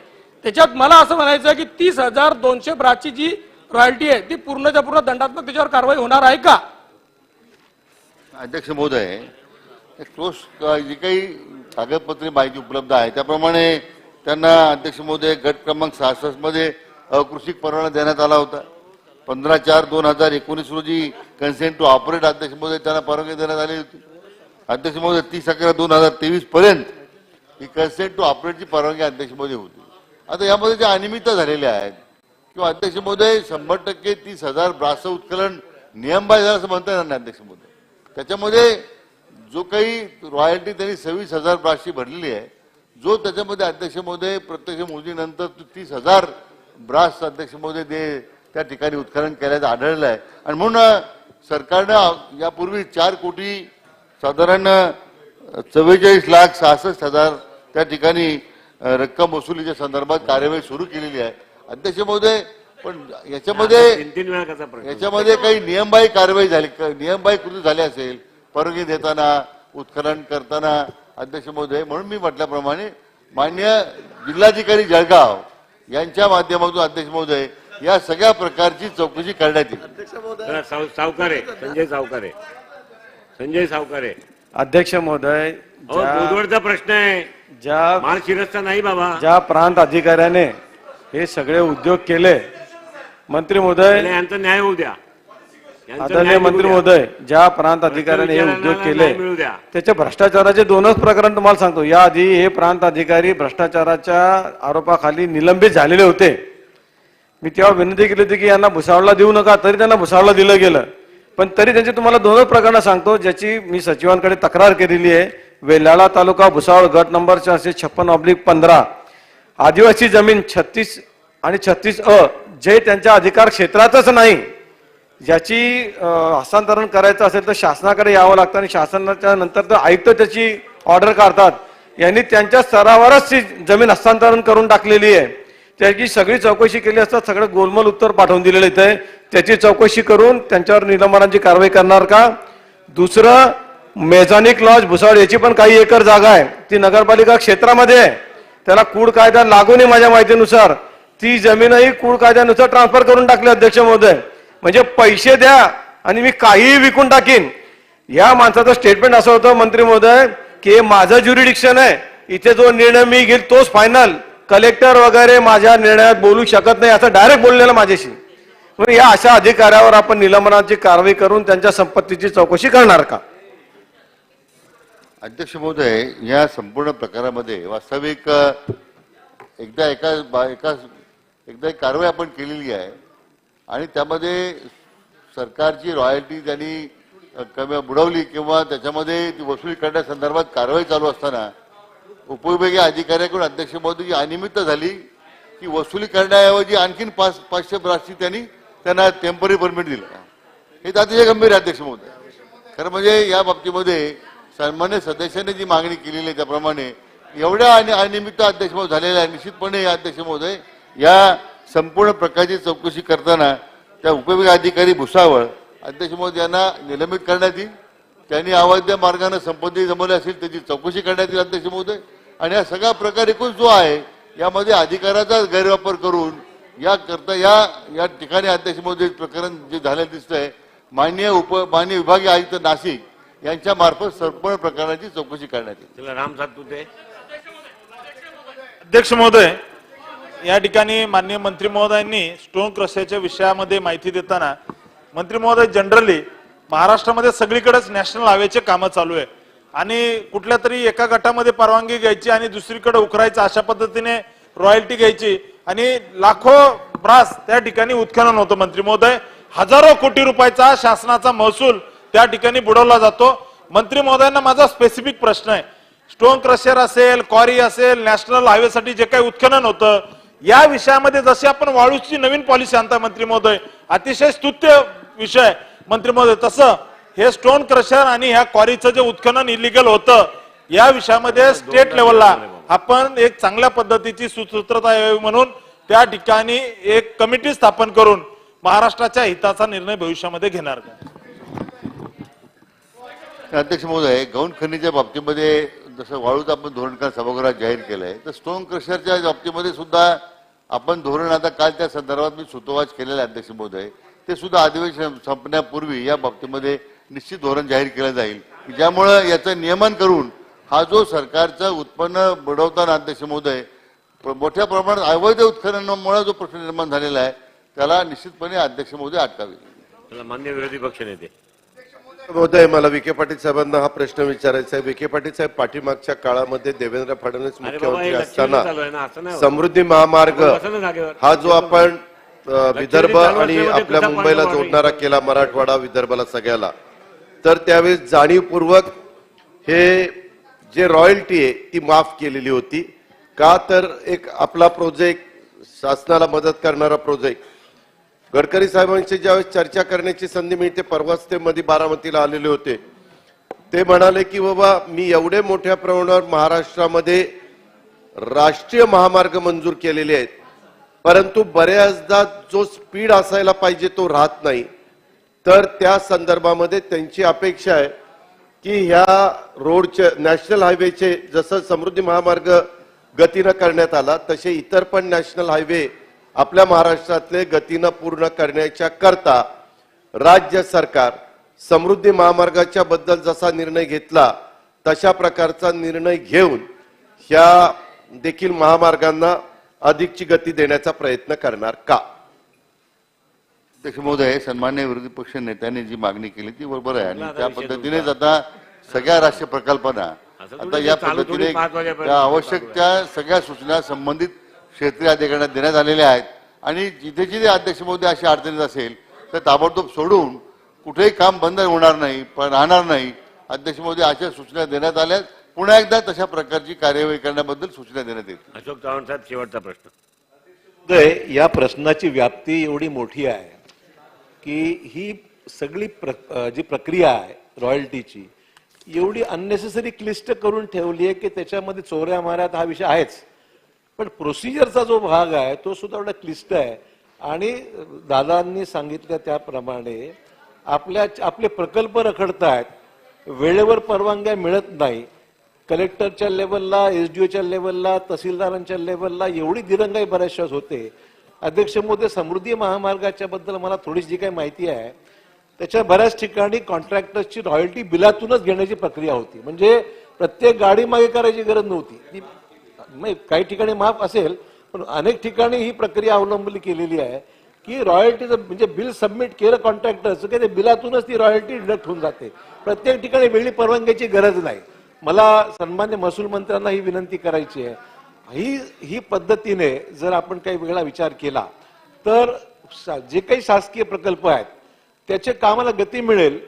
त्याच्यात मला असं म्हणायचं की 30,200 ब्राची जी रॉयल्टी आहे ती पूर्णच्या पूर्ण दंडात्मक त्याच्यावर कारवाई होणार आहे का? अध्यक्ष महोदय, जी काही कागदपत्रे माहिती उपलब्ध आहे त्याप्रमाणे त्यांना अध्यक्ष महोदय गट क्रमांक 66 मध्ये अकृषिक परवाना देण्यात आला होता. 15/4/2019 रोजी कन्सेंट टू ऑपरेट अध्यक्ष महोदय त्यांना परवानगी देण्यात आली होती. अध्यक्ष महोदय 30/11/2023 पर्यंत ही कन्सेंट टू ऑपरेटची परवानगी अध्यक्ष महोदय होती. आता यामध्ये ज्या अनियमितता झालेल्या आहेत किंवा अध्यक्ष महोदय 100% 30,000 ब्रास उत्खनन नियमबाह्य झालं असं म्हणता येणार नाही अध्यक्ष महोदय. त्याच्यामध्ये जो काही रॉयल्टी त्यांनी 26,000 ब्रासची भरलेली आहे, जो त्याच्यामध्ये अध्यक्ष महोदय प्रत्यक्ष मोदीनंतर 30,000 ब्रास अध्यक्ष महोदय त्या ठिकाणी उत्खनन केल्याचं आढळलं आहे. आणि म्हणून सरकारनं यापूर्वी 4 कोटी साधारण 44,66,000 त्या ठिकाणी रक्कम वसुलीच्या संदर्भात कार्यवाही सुरू केलेली आहे. अध्यक्ष महोदय, पण याच्यामध्ये काही नियमबाह्य कारवाई झाली, नियमबाह्य कृती झाली असेल परवानगी देताना, उत्खनन करताना अध्यक्ष महोदय, म्हणून मी म्हटल्याप्रमाणे माननीय जिल्हाधिकारी जळगाव यांच्या माध्यमातून अध्यक्ष महोदय या सगळ्या प्रकारची चौकशी करण्यात येईल. सावकारे संजय सावकारे. अध्यक्ष महोदय, बुधवारचा प्रश्न आहे, ज्या माल शिरस्ता नाही बाबा. ज्या प्रांत अधिकाऱ्याने हे सगळे उद्योग केले, मंत्री महोदय, यांचा न्याय होऊ द्या. आदरणीय मंत्री महोदय, ज्या प्रांत अधिकाऱ्याने हे उद्योग केले त्याचे भ्रष्टाचाराचे 2च प्रकरण तुम्हाला सांगतो. याआधी हे प्रांत अधिकारी भ्रष्टाचाराच्या आरोपाखाली निलंबित झालेले होते. मी तेव्हा विनंती केली होती की यांना भुसावळला देऊ नका, तरी त्यांना भुसावळला दिलं गेलं. पण तरी त्यांची तुम्हाला 2च प्रकरणं सांगतो ज्याची मी सचिवांकडे तक्रार केलेली आहे. वेल्हाळा तालुका भुसावळ गट नंबर 456/15 आदिवासी जमीन 36 आणि 36A जे त्यांच्या अधिकार क्षेत्रातच नाही, ज्याची हस्तांतरण करायचं असेल तर शासनाकडे यावं लागतं आणि शासनाच्या नंतर तर आयुक्त त्याची ऑर्डर काढतात. यांनी त्यांच्या स्तरावरच ती जमीन हस्तांतरण करून टाकलेली आहे. त्याची सगळी चौकशी केली असता सगळं गोलमोल उत्तर पाठवून दिलेलं इथे. त्याची चौकशी करून त्यांच्यावर निलंबनाची कारवाई करणार का? दुसरं, मेझॉनिक लॉज भुसावळ याची पण काही एकर जागा आहे, ती नगरपालिका क्षेत्रामध्ये आहे. त्याला कूड कायदा लागू नये माझ्या माहितीनुसार. ती जमीनही कूड कायद्यानुसार ट्रान्सफर करून टाकली अध्यक्ष महोदय. म्हणजे पैसे द्या आणि मी काहीही विकून टाकीन. या माणसाचं स्टेटमेंट असं होतं मंत्री महोदय की हे माझं ज्युरिडिक्शन आहे, इथे जो निर्णय मी घेईल तोच फायनल, कलेक्टर वगैरे माझ्या निर्णयात बोलू शकत नाही, असं डायरेक्ट बोललेलं माझ्याशी. म्हणून या अशा अधिकाऱ्यावर आपण निलंबनाची कारवाई करून त्यांच्या संपत्तीची चौकशी करणार का? अध्यक्ष महोदय, या संपूर्ण प्रकारामध्ये वास्तविक एकदा एक कारवाई आपण केलेली आहे आणि त्यामध्ये सरकारची रॉयल्टी त्यांनी कमी बुडवली किंवा त्याच्यामध्ये ती वसुली करण्यासंदर्भात कारवाई चालू असताना उपविभागीय अधिकाऱ्याकडून अध्यक्ष महोदय अनियमितता झाली की वसुली करण्याऐवजी आणखीन 500 ब्रासची त्यांना टेम्पररी परमिट दिलं. हे अतिशय गंभीर आहे अध्यक्ष महोदय. खरं म्हणजे या बाबतीमध्ये सन्मान्य सदस्यांनी जी मागणी केलेली आहे त्याप्रमाणे एवढ्या अनियमितता अध्यक्ष महोदय झालेल्या आहे. निश्चितपणे अध्यक्ष महोदय या संपूर्ण प्रकारची चौकशी करताना त्या उपविभागीय अधिकारी भुसावळ अध्यक्ष महोदय यांना निलंबित करण्यात येईल. त्यांनी अवैध मार्गाने संपत्ती जमवली असेल त्याची चौकशी करण्यात येईल अध्यक्ष महोदय. आणि हा सगळा प्रकार एकूण जो आहे यामध्ये अधिकाराचा गैरवापर करून या ठिकाणी अध्यक्ष महोदय प्रकरण जे झालेलं दिसतंय, माननीय विभागीय आयुक्त नाशिक यांच्या मार्फत संपूर्ण प्रकरणाची चौकशी करण्यात येईल. राम सातपुते. अध्यक्ष महोदय, या ठिकाणी माननीय मंत्री महोदयांनी स्टोन क्रशरच्या विषयामध्ये माहिती देताना, मंत्री महोदय जनरली महाराष्ट्रामध्ये सगळीकडेच नॅशनल हायवेचे कामं चालू आहे आणि कुठल्या तरी एका गटामध्ये परवानगी घ्यायची आणि दुसरीकडे उकरायचं, अशा पद्धतीने रॉयल्टी घ्यायची आणि लाखो ब्रास त्या ठिकाणी उत्खनन होतं. मंत्री महोदय, हजारो कोटी रुपयाचा शासनाचा महसूल त्या ठिकाणी बुडवला जातो. मंत्री महोदयांना माझा स्पेसिफिक प्रश्न आहे, स्टोन क्रशर असेल, क्वारी असेल, नॅशनल हायवेसाठी जे काही उत्खनन होतं या विषयामध्ये जशी आपण वाळूची नवीन पॉलिसी आणता मंत्री महोदय, अतिशय स्तुत्य विषय मंत्री महोदय, तसं हे स्टोन क्रशर आणि ह्या क्वारीचं जे उत्खनन इलिगल होतं या विषयामध्ये स्टेट लेवलला आपण एक चांगल्या पद्धतीची सुसूत्रता यावी म्हणून त्या ठिकाणी एक कमिटी स्थापन करून महाराष्ट्राच्या हिताचा निर्णय भविष्यामध्ये घेणार का? अध्यक्ष महोदय, गौण खनिच्या बाबतीमध्ये जसं वाळूचं आपण धोरण सभागृहात जाहीर केलंय, तर स्टोन क्रशरच्या बाबतीमध्ये सुद्धा आपण धोरण आता काल त्या संदर्भात मी सुतोवाच केलेलं आहे अध्यक्ष महोदय. ते सुद्धा अधिवेशन संपण्यापूर्वी या बाबतीमध्ये निश्चित धोरण जाहीर केलं जाईल, ज्यामुळं याचं नियमन करून हा जो सरकारचं उत्पन्न बुडवताना अध्यक्ष महोदय मोठ्या प्रमाणात अवैध उत्खननामुळे जो प्रश्न निर्माण झालेला आहे त्याला निश्चितपणे अध्यक्ष महोदय अटकावे. मान्य विरोधी पक्ष नेते महोदय, मला विखे पाटील साहेबांना हा प्रश्न विचारायचा आहे. विखे पाटील साहेब, पाठीमागच्या काळामध्ये देवेंद्र फडणवीस मुख्यमंत्री असताना समृद्धी महामार्ग हा जो आपण विदर्भ आणि आपल्या मुंबईला जोडणारा केला, मराठवाडा विदर्भाला सगळ्याला, तर त्यावेळेस जाणीवपूर्वक हे जे रॉयल्टी आहे ती माफ केलेली होती. का तर एक आपला प्रोजेक्ट, शासनाला मदत करणारा प्रोजेक्ट, गडकरी साहेबांशी ज्यावेळेस चर्चा करण्याची संधी मिळते, परवाच ते मध्ये बारामतीला आलेले होते, ते म्हणाले की बाबा मी एवढे मोठ्या प्रमाणावर महाराष्ट्रामध्ये राष्ट्रीय महामार्ग मंजूर केलेले आहेत, परंतु बऱ्याचदा जो स्पीड असायला पाहिजे तो राहत नाही. तर त्या संदर्भामध्ये त्यांची अपेक्षा आहे की ह्या रोडचे, नॅशनल हायवेचे, जसं समृद्धी महामार्ग गतीनं करण्यात आला तसे इतर पण नॅशनल हायवे आपल्या महाराष्ट्रातले गतीनं पूर्ण करण्याच्या करता राज्य सरकार समृद्धी महामार्गाच्या बद्दल जसा निर्णय घेतला तशा प्रकारचा निर्णय घेऊन ह्या देखील महामार्गांना अधिकची गती देण्याचा प्रयत्न करणार का? अध्यक्ष महोदय, सन्मान्य विरोधी पक्ष नेत्यांनी जी मागणी केली ती बरोबर आहे आणि त्या पद्धतीनेच आता सगळ्या राष्ट्रीय प्रकल्पांना आता या पद्धतीने त्या आवश्यक त्या सगळ्या सूचना संबंधित क्षेत्रीय अधिकाऱ्यांना देण्यात आलेल्या आहेत आणि जिथे जिथे अध्यक्ष महोदय अशी अडचणीत असेल तर ताबडतोब सोडून कुठेही काम बंद होणार नाही, पण राहणार नाही. अध्यक्ष महोदय अशा सूचना देण्यात आल्या. पुन्हा एकदा तशा प्रकारची कार्यवाही करण्याबद्दल सूचना देण्यात येतील. अशोक चव्हाण साहेब, शेवटचा प्रश्न. या प्रश्नाची व्याप्ती एवढी मोठी आहे की ही सगळी जी प्रक्रिया आहे रॉयल्टीची एवढी अननेसेसरी क्लिष्ट करून ठेवली आहे की त्याच्यामध्ये चोऱ्या माऱ्यात हा विषय आहेच, पण प्रोसिजरचा जो भाग आहे तो सुद्धा एवढा क्लिष्ट आहे. आणि दादांनी सांगितलं त्याप्रमाणे आपले प्रकल्प रखडतायत, वेळेवर परवानग्या मिळत नाही, कलेक्टरच्या लेवलला, एसडीओच्या लेवलला, तहसीलदारांच्या लेवलला एवढी दिरंगाई बऱ्याचशा होते. अध्यक्ष महोदय, समृद्धी महामार्गाच्या बद्दल मला थोडीशी जी काही माहिती आहे त्याच्या बऱ्याच ठिकाणी कॉन्ट्रॅक्टर्सची रॉयल्टी बिलातूनच घेण्याची प्रक्रिया होती. म्हणजे प्रत्येक गाडी मागे करायची गरज नव्हती. काही ठिकाणी माफ असेल, पण अनेक ठिकाणी ही प्रक्रिया अवलंबली केलेली आहे की रॉयल्टीचं म्हणजे बिल सबमिट केलं कॉन्ट्रॅक्टरचं की ते बिलातूनच ती रॉयल्टी डिडक्ट होऊन जाते. प्रत्येक ठिकाणी वेगळी परवानग्याची गरज नाही. मला सन्मान्य महसूल मंत्र्यांना ही विनंती करायची आहे, ही पद्धतीने जर आपण काही वेगळा विचार केला तर जे काही शासकीय प्रकल्प आहेत त्याचे कामाला गती मिळेल.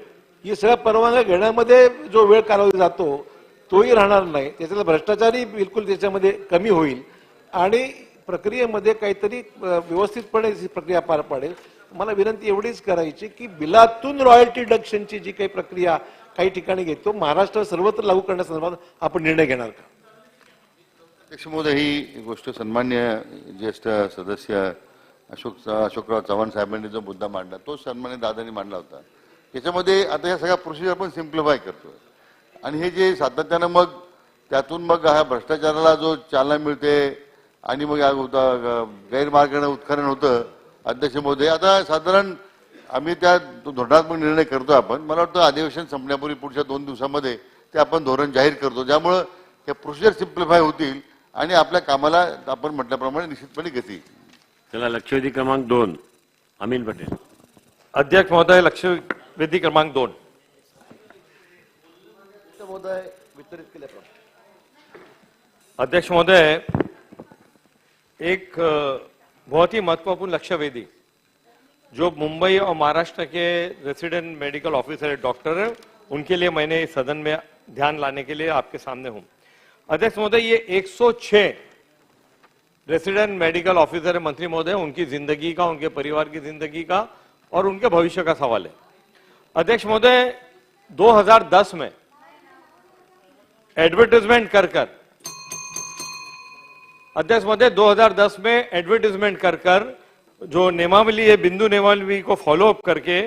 ही सगळ्या परवानग्या घेण्यामध्ये जो वेळ कालावधी जातो तोही राहणार नाही. त्याच्यातला भ्रष्टाचारही बिलकुल त्याच्यामध्ये कमी होईल आणि प्रक्रियेमध्ये काहीतरी व्यवस्थितपणे ही प्रक्रिया पार पाडेल. मला विनंती एवढीच करायची की बिलातून रॉयल्टी डिडक्शनची जी काही प्रक्रिया काही ठिकाणी घेतो महाराष्ट्र सर्वत्र लागू करण्यासंदर्भात आपण निर्णय घेणार का? अध्यक्ष महोदय, ही गोष्ट सन्मान्य ज्येष्ठ सदस्य अशोकराव चव्हाण साहेबांनी जो मुद्दा मांडला तो सन्मान्य दादांनी मांडला होता. त्याच्यामध्ये आता ह्या सगळ्या प्रोसिजर आपण सिम्प्लिफाय करतोय आणि हे जे सातत्यानं मग त्यातून मग ह्या भ्रष्टाचाराला जो चालना मिळते आणि मग गैरमार्गाने उत्खनन होतं. अध्यक्ष महोदय, आता साधारण आम्ही त्या धोरणात्मक निर्णय करतोय आपण. मला वाटतं अधिवेशन संपण्यापूर्वी पुढच्या 2 दिवसामध्ये ते आपण धोरण जाहीर करतो, ज्यामुळं हे प्रोसिजर सिम्प्लिफाय होतील आणि आपल्या कामाला आपण म्हटल्याप्रमाणे निश्चितपणे गती येईल. चला, लक्षवेधी क्रमांक 2, अमीन पटेल. अध्यक्ष महोदय, लक्षवेधी क्रमांक 2. अध्यक्ष महोदय, एक बहुत ही महत्वपूर्ण लक्ष्यवेदी जो मुंबई और महाराष्ट्र के रेसिडेंट मेडिकल ऑफिसर डॉक्टर है उनके लिए मैंने इस सदन में ध्यान लाने के लिए आपके सामने हूं. अध्यक्ष महोदय, ये 106 रेसिडेंट मेडिकल ऑफिसर है मंत्री महोदय, उनकी जिंदगी का, उनके परिवार की जिंदगी का और उनके भविष्य का सवाल है. अध्यक्ष महोदय, 2010 में एडवर्टाइजमेंट कर अध्यक्ष महोदय 2010 में एडवर्टाइजमेंट कर जो नियमावली है, बिंदु नियमावली को फॉलो अप करके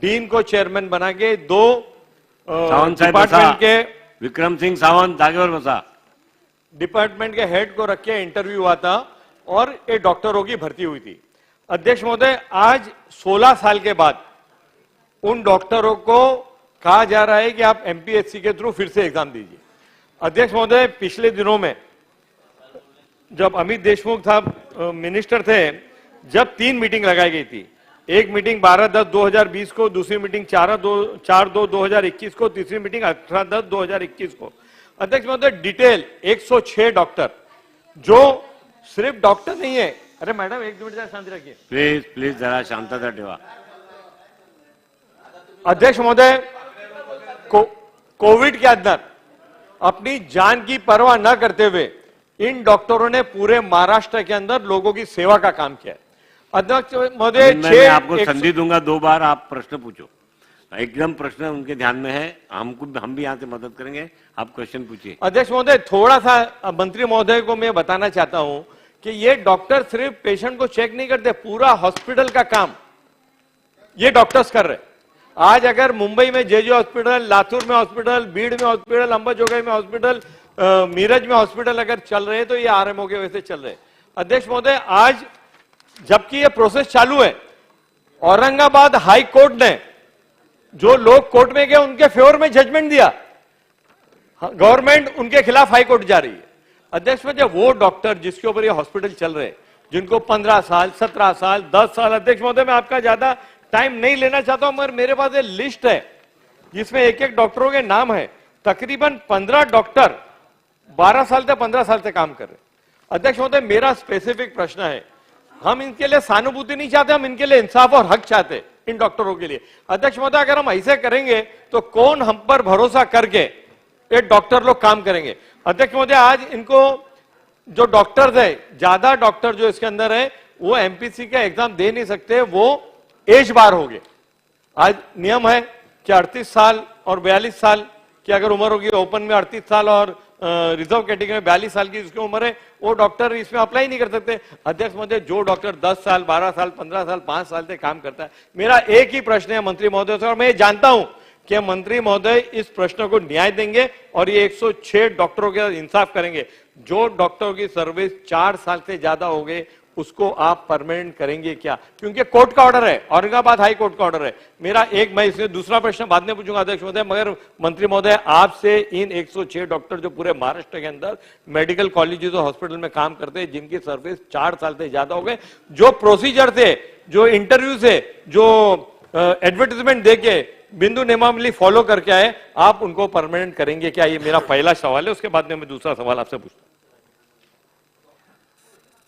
डीन को चेयरमैन बना के 2 डिपार्टमेंट के विक्रम सिंह सावंत जागेवर बसा, डिपार्टमेंट के हेड को रख के इंटरव्यू हुआ था और ये डॉक्टरों की भर्ती हुई थी. अध्यक्ष महोदय, आज 16 साल के बाद उन डॉक्टरों को कहा जा रहा है कि आप एमपीएससी के थ्रू फिर से एग्जाम दीजिए. अध्यक्ष महोदय, पिछले दिनों में जब अमित देशमुख साहब मिनिस्टर थे, जब 3 मीटिंग लगाई गई थी, एक मीटिंग 12/10/2020 को, दूसरी मीटिंग 4/2/2021 को, तीसरी मीटिंग 18/10/2021 को. अध्यक्ष महोदय, डिटेल 106 डॉक्टर जो सिर्फ डॉक्टर नहीं है. अरे मैडम, 1 मिनट जरा शांति रखिए प्लीज जरा शांतता ठेवा. अध्यक्ष महोदय, कोविड के अंदर अपनी जान की परवाह न करते हुए इन डॉक्टरों ने पूरे महाराष्ट्र के अंदर लोगों की सेवा का काम किया है। अध्यक्ष महोदय, मैं आपको संधि दूंगा 2 बार, आप प्रश्न पूछो, एकदम प्रश्न उनके ध्यान में है, हम भी यहाँ से मदद करेंगे, आप क्वेश्चन पूछिए। अध्यक्ष महोदय, थोड़ा सा मंत्री महोदय को मैं बताना चाहता हूं कि ये डॉक्टर सिर्फ पेशेंट को चेक नहीं करते, पूरा हॉस्पिटल का काम ये डॉक्टर्स कर रहे। आज अगर मुंबई में जेजे हॉस्पिटल, लातूर में हॉस्पिटल, भीड़ में हॉस्पिटल, अंबाजोगाई में हॉस्पिटल, मीरज में हॉस्पिटल अगर चल रहे हैं तो ये आरएमओ के वजह से चल रहे हैं। अध्यक्ष महोदय, आज जबकि ये प्रोसेस चालू है, औरंगाबाद हाई कोर्ट ने जो लोग कोर्ट में गए उनके फेवर में जजमेंट दिया, गवर्नमेंट उनके खिलाफ हाई कोर्ट जा रही है। अध्यक्ष महोदय, वो डॉक्टर जिसके ऊपर ये हॉस्पिटल चल रहे हैं, जिनको 15 साल, 17 साल, 10 साल, अध्यक्ष महोदय मैं आपका ज्यादा टाइम नहीं लेना चाहता हूं, मगर मेरे पास ये लिस्ट है जिसमें एक एक डॉक्टरों के नाम है। तकरीबन 15 डॉक्टर 12 साल से 15 साल से काम कर रहे हैं। अध्यक्ष महोदय, मेरा स्पेसिफिक प्रश्न है, हम इनके लिए सहानुभूति नहीं चाहते, हम इनके लिए इंसाफ और हक चाहते हैं इन डॉक्टरों के लिए। अध्यक्ष महोदय, अगर हम ऐसे करेंगे तो कौन हम पर भरोसा करके ये डॉक्टर लोग काम करेंगे। अध्यक्ष महोदय, आज इनको जो डॉक्टर्स है, ज्यादा डॉक्टर जो इसके अंदर है वो एमपीसी का एग्जाम दे नहीं सकते, वो एज बार हो गए। आज नियम है कि 38 साल और 42 साल की अगर उम्र होगी, ओपन में 38 साल और रिजर्व कैटेगरी में 42 साल की जिसकी उम्र है, वो डॉक्टर इसमें अप्लाई नहीं कर सकते। अध्यक्ष महोदय, जो डॉक्टर 10 साल, 12 साल, 15 साल, 5 साल से काम करता है, मेरा एक ही प्रश्न है मंत्री महोदय से, और मैं जानता हूं कि मंत्री महोदय इस प्रश्न को न्याय देंगे और ये 106 डॉक्टरों के साथ इंसाफ करेंगे। जो डॉक्टरों की सर्विस 4 साल से ज्यादा हो गए उसको आप परमानेंट करेंगे क्या? क्योंकि कोर्ट का ऑर्डर है, औरंगाबाद हाई कोर्ट का ऑर्डर है। मेरा एक, मैं इसमें दूसरा प्रश्न बाद में पूछूंगा अध्यक्ष महोदय, मगर मंत्री महोदय आपसे इन 106 डॉक्टर जो पूरे महाराष्ट्र के अंदर मेडिकल कॉलेजेस और हॉस्पिटल में काम करते हैं, जिनकी सर्विस 4 साल से ज्यादा हो गए, जो प्रोसीजर थे, जो इंटरव्यू से, जो एडवर्टीजमेंट देके बिंदु नियमावली फॉलो करके आए, आप उनको परमानेंट करेंगे क्या? ये मेरा पहला सवाल है, उसके बाद में मैं दूसरा सवाल आपसे पूछता हूं।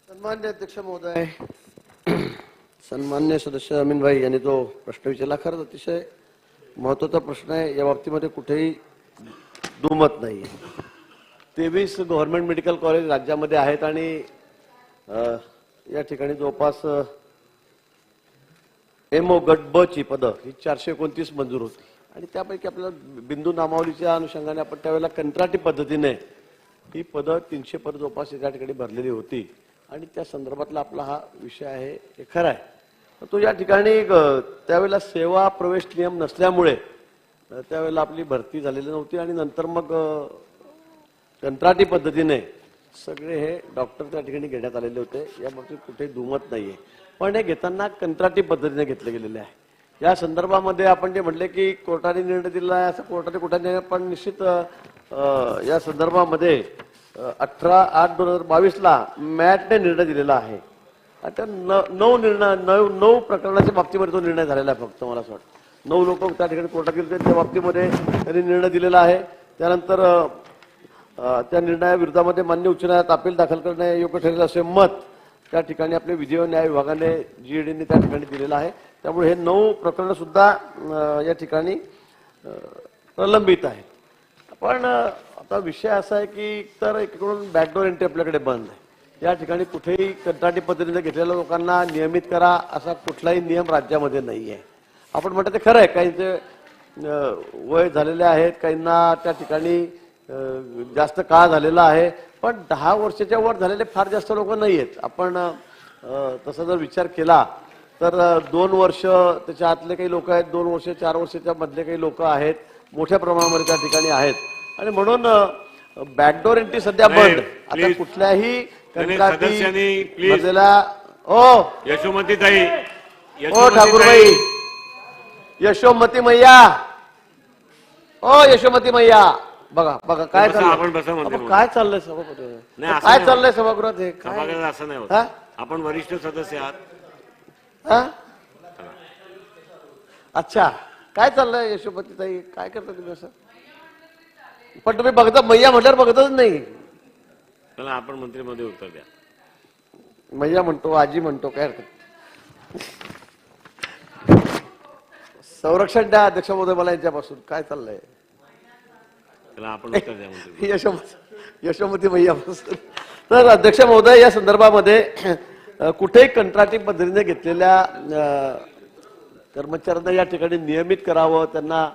सन्मान्य अध्यक्ष महोदय, सन्मान्य सदस्य अमीन भाई यांनी जो प्रश्न विचारला, खरंच अतिशय महत्वाचा प्रश्न आहे, या बाबतीमध्ये कुठेही दुमत नाही। 23 गव्हर्नमेंट मेडिकल कॉलेज राज्यामध्ये आहेत आणि या ठिकाणी जवळपास एमओ गट ब ची पदं ही 429 मंजूर होती आणि त्यापैकी आपल्याला बिंदू नामावलीच्या अनुषंगाने आपण त्यावेळेला कंत्राटी पद्धतीने ही पदं 300 पद जवळपास या ठिकाणी भरलेली होती आणि त्या संदर्भातला आपला हा विषय आहे, हे खरं आहे। तो या ठिकाणी त्यावेळेला सेवा प्रवेश नियम नसल्यामुळे त्यावेळेला आपली भरती झालेली नव्हती आणि नंतर मग कंत्राटी पद्धतीने सगळे हे डॉक्टर त्या ठिकाणी घेण्यात आलेले होते, या बाबतीत कुठेही दुमत नाहीये। पण हे घेताना कंत्राटी पद्धतीने घेतले गेलेले आहे। या संदर्भामध्ये आपण जे म्हटले की कोर्टाने निर्णय दिला आहे, असं कोर्टाने कुठे पण निश्चित या संदर्भामध्ये 18/8/2022 ला मॅटने निर्णय दिलेला आहे। आता 9 प्रकरणाच्या बाबतीमध्ये तो निर्णय झालेला आहे। फक्त मला असं वाटतं 9 लोक त्या ठिकाणी कोर्टात गेले, त्या बाबतीमध्ये त्यांनी निर्णय दिलेला आहे। त्यानंतर त्या निर्णयाविरोधामध्ये मान्य उच्च न्यायालयात अपील दाखल करणे योग्य ठरेल असे मत त्या ठिकाणी आपले विधी व न्याय विभागाने जीएडीने त्या ठिकाणी दिलेलं आहे। त्यामुळे हे 9 प्रकरण सुद्धा या ठिकाणी प्रलंबित आहेत। पण आता विषय असा आहे की तर एकीकडून बॅकडोर एंट्री आपल्याकडे बंद आहे। या ठिकाणी कुठेही कंत्राटी पद्धतीने घेतलेल्या लोकांना नियमित करा असा कुठलाही नियम राज्यामध्ये नाही आहे। आपण म्हणतो ते खरं आहे, काहींचे वय झालेले आहेत, काहींना त्या ठिकाणी जास्त काळ झालेला आहे, पण 10 वर्षाच्या वर झालेले फार जास्त लोक नाही आहेत। आपण तसा जर विचार केला तर 2 वर्ष त्याच्या आतले काही लोक आहेत, 2 वर्ष 4 वर्षाच्या मधले काही लोक आहेत, मोठ्या प्रमाणामध्ये त्या ठिकाणी आहेत आणि म्हणून बॅकडोर एंट्री सध्या बंद। आता कुठल्याही कंत्राटी भरलेला यशोमतीताई, ओ ठाकूरबाई, यशोमती मैया, ओ यशोमती मैया, बघा बघा काय चाललंय, काय चाललंय सभागृहात, काय चाललंय सभागृहात, हे काय असं नाही होत। आपण वरिष्ठ सदस्य आहात। अच्छा, काय चाललंय यशोमतीताई, काय करता तुम्ही असं? पण तुम्ही बघता, मैया म्हटल्यावर बघतच नाही। चला आपण मंत्रीमध्ये उत्तर द्या। मैया म्हणतो, आजी म्हणतो, काय हरकत। संरक्षण द्या अध्यक्ष महोदय मला यांच्यापासून, काय चाललंय? यशोमती भैया तर अध्यक्ष महोदय या संदर्भामध्ये कुठेही कंत्राटी पद्धतीने घेतलेल्या कर्मचाऱ्यांना या ठिकाणी नियमित करावं, त्यांना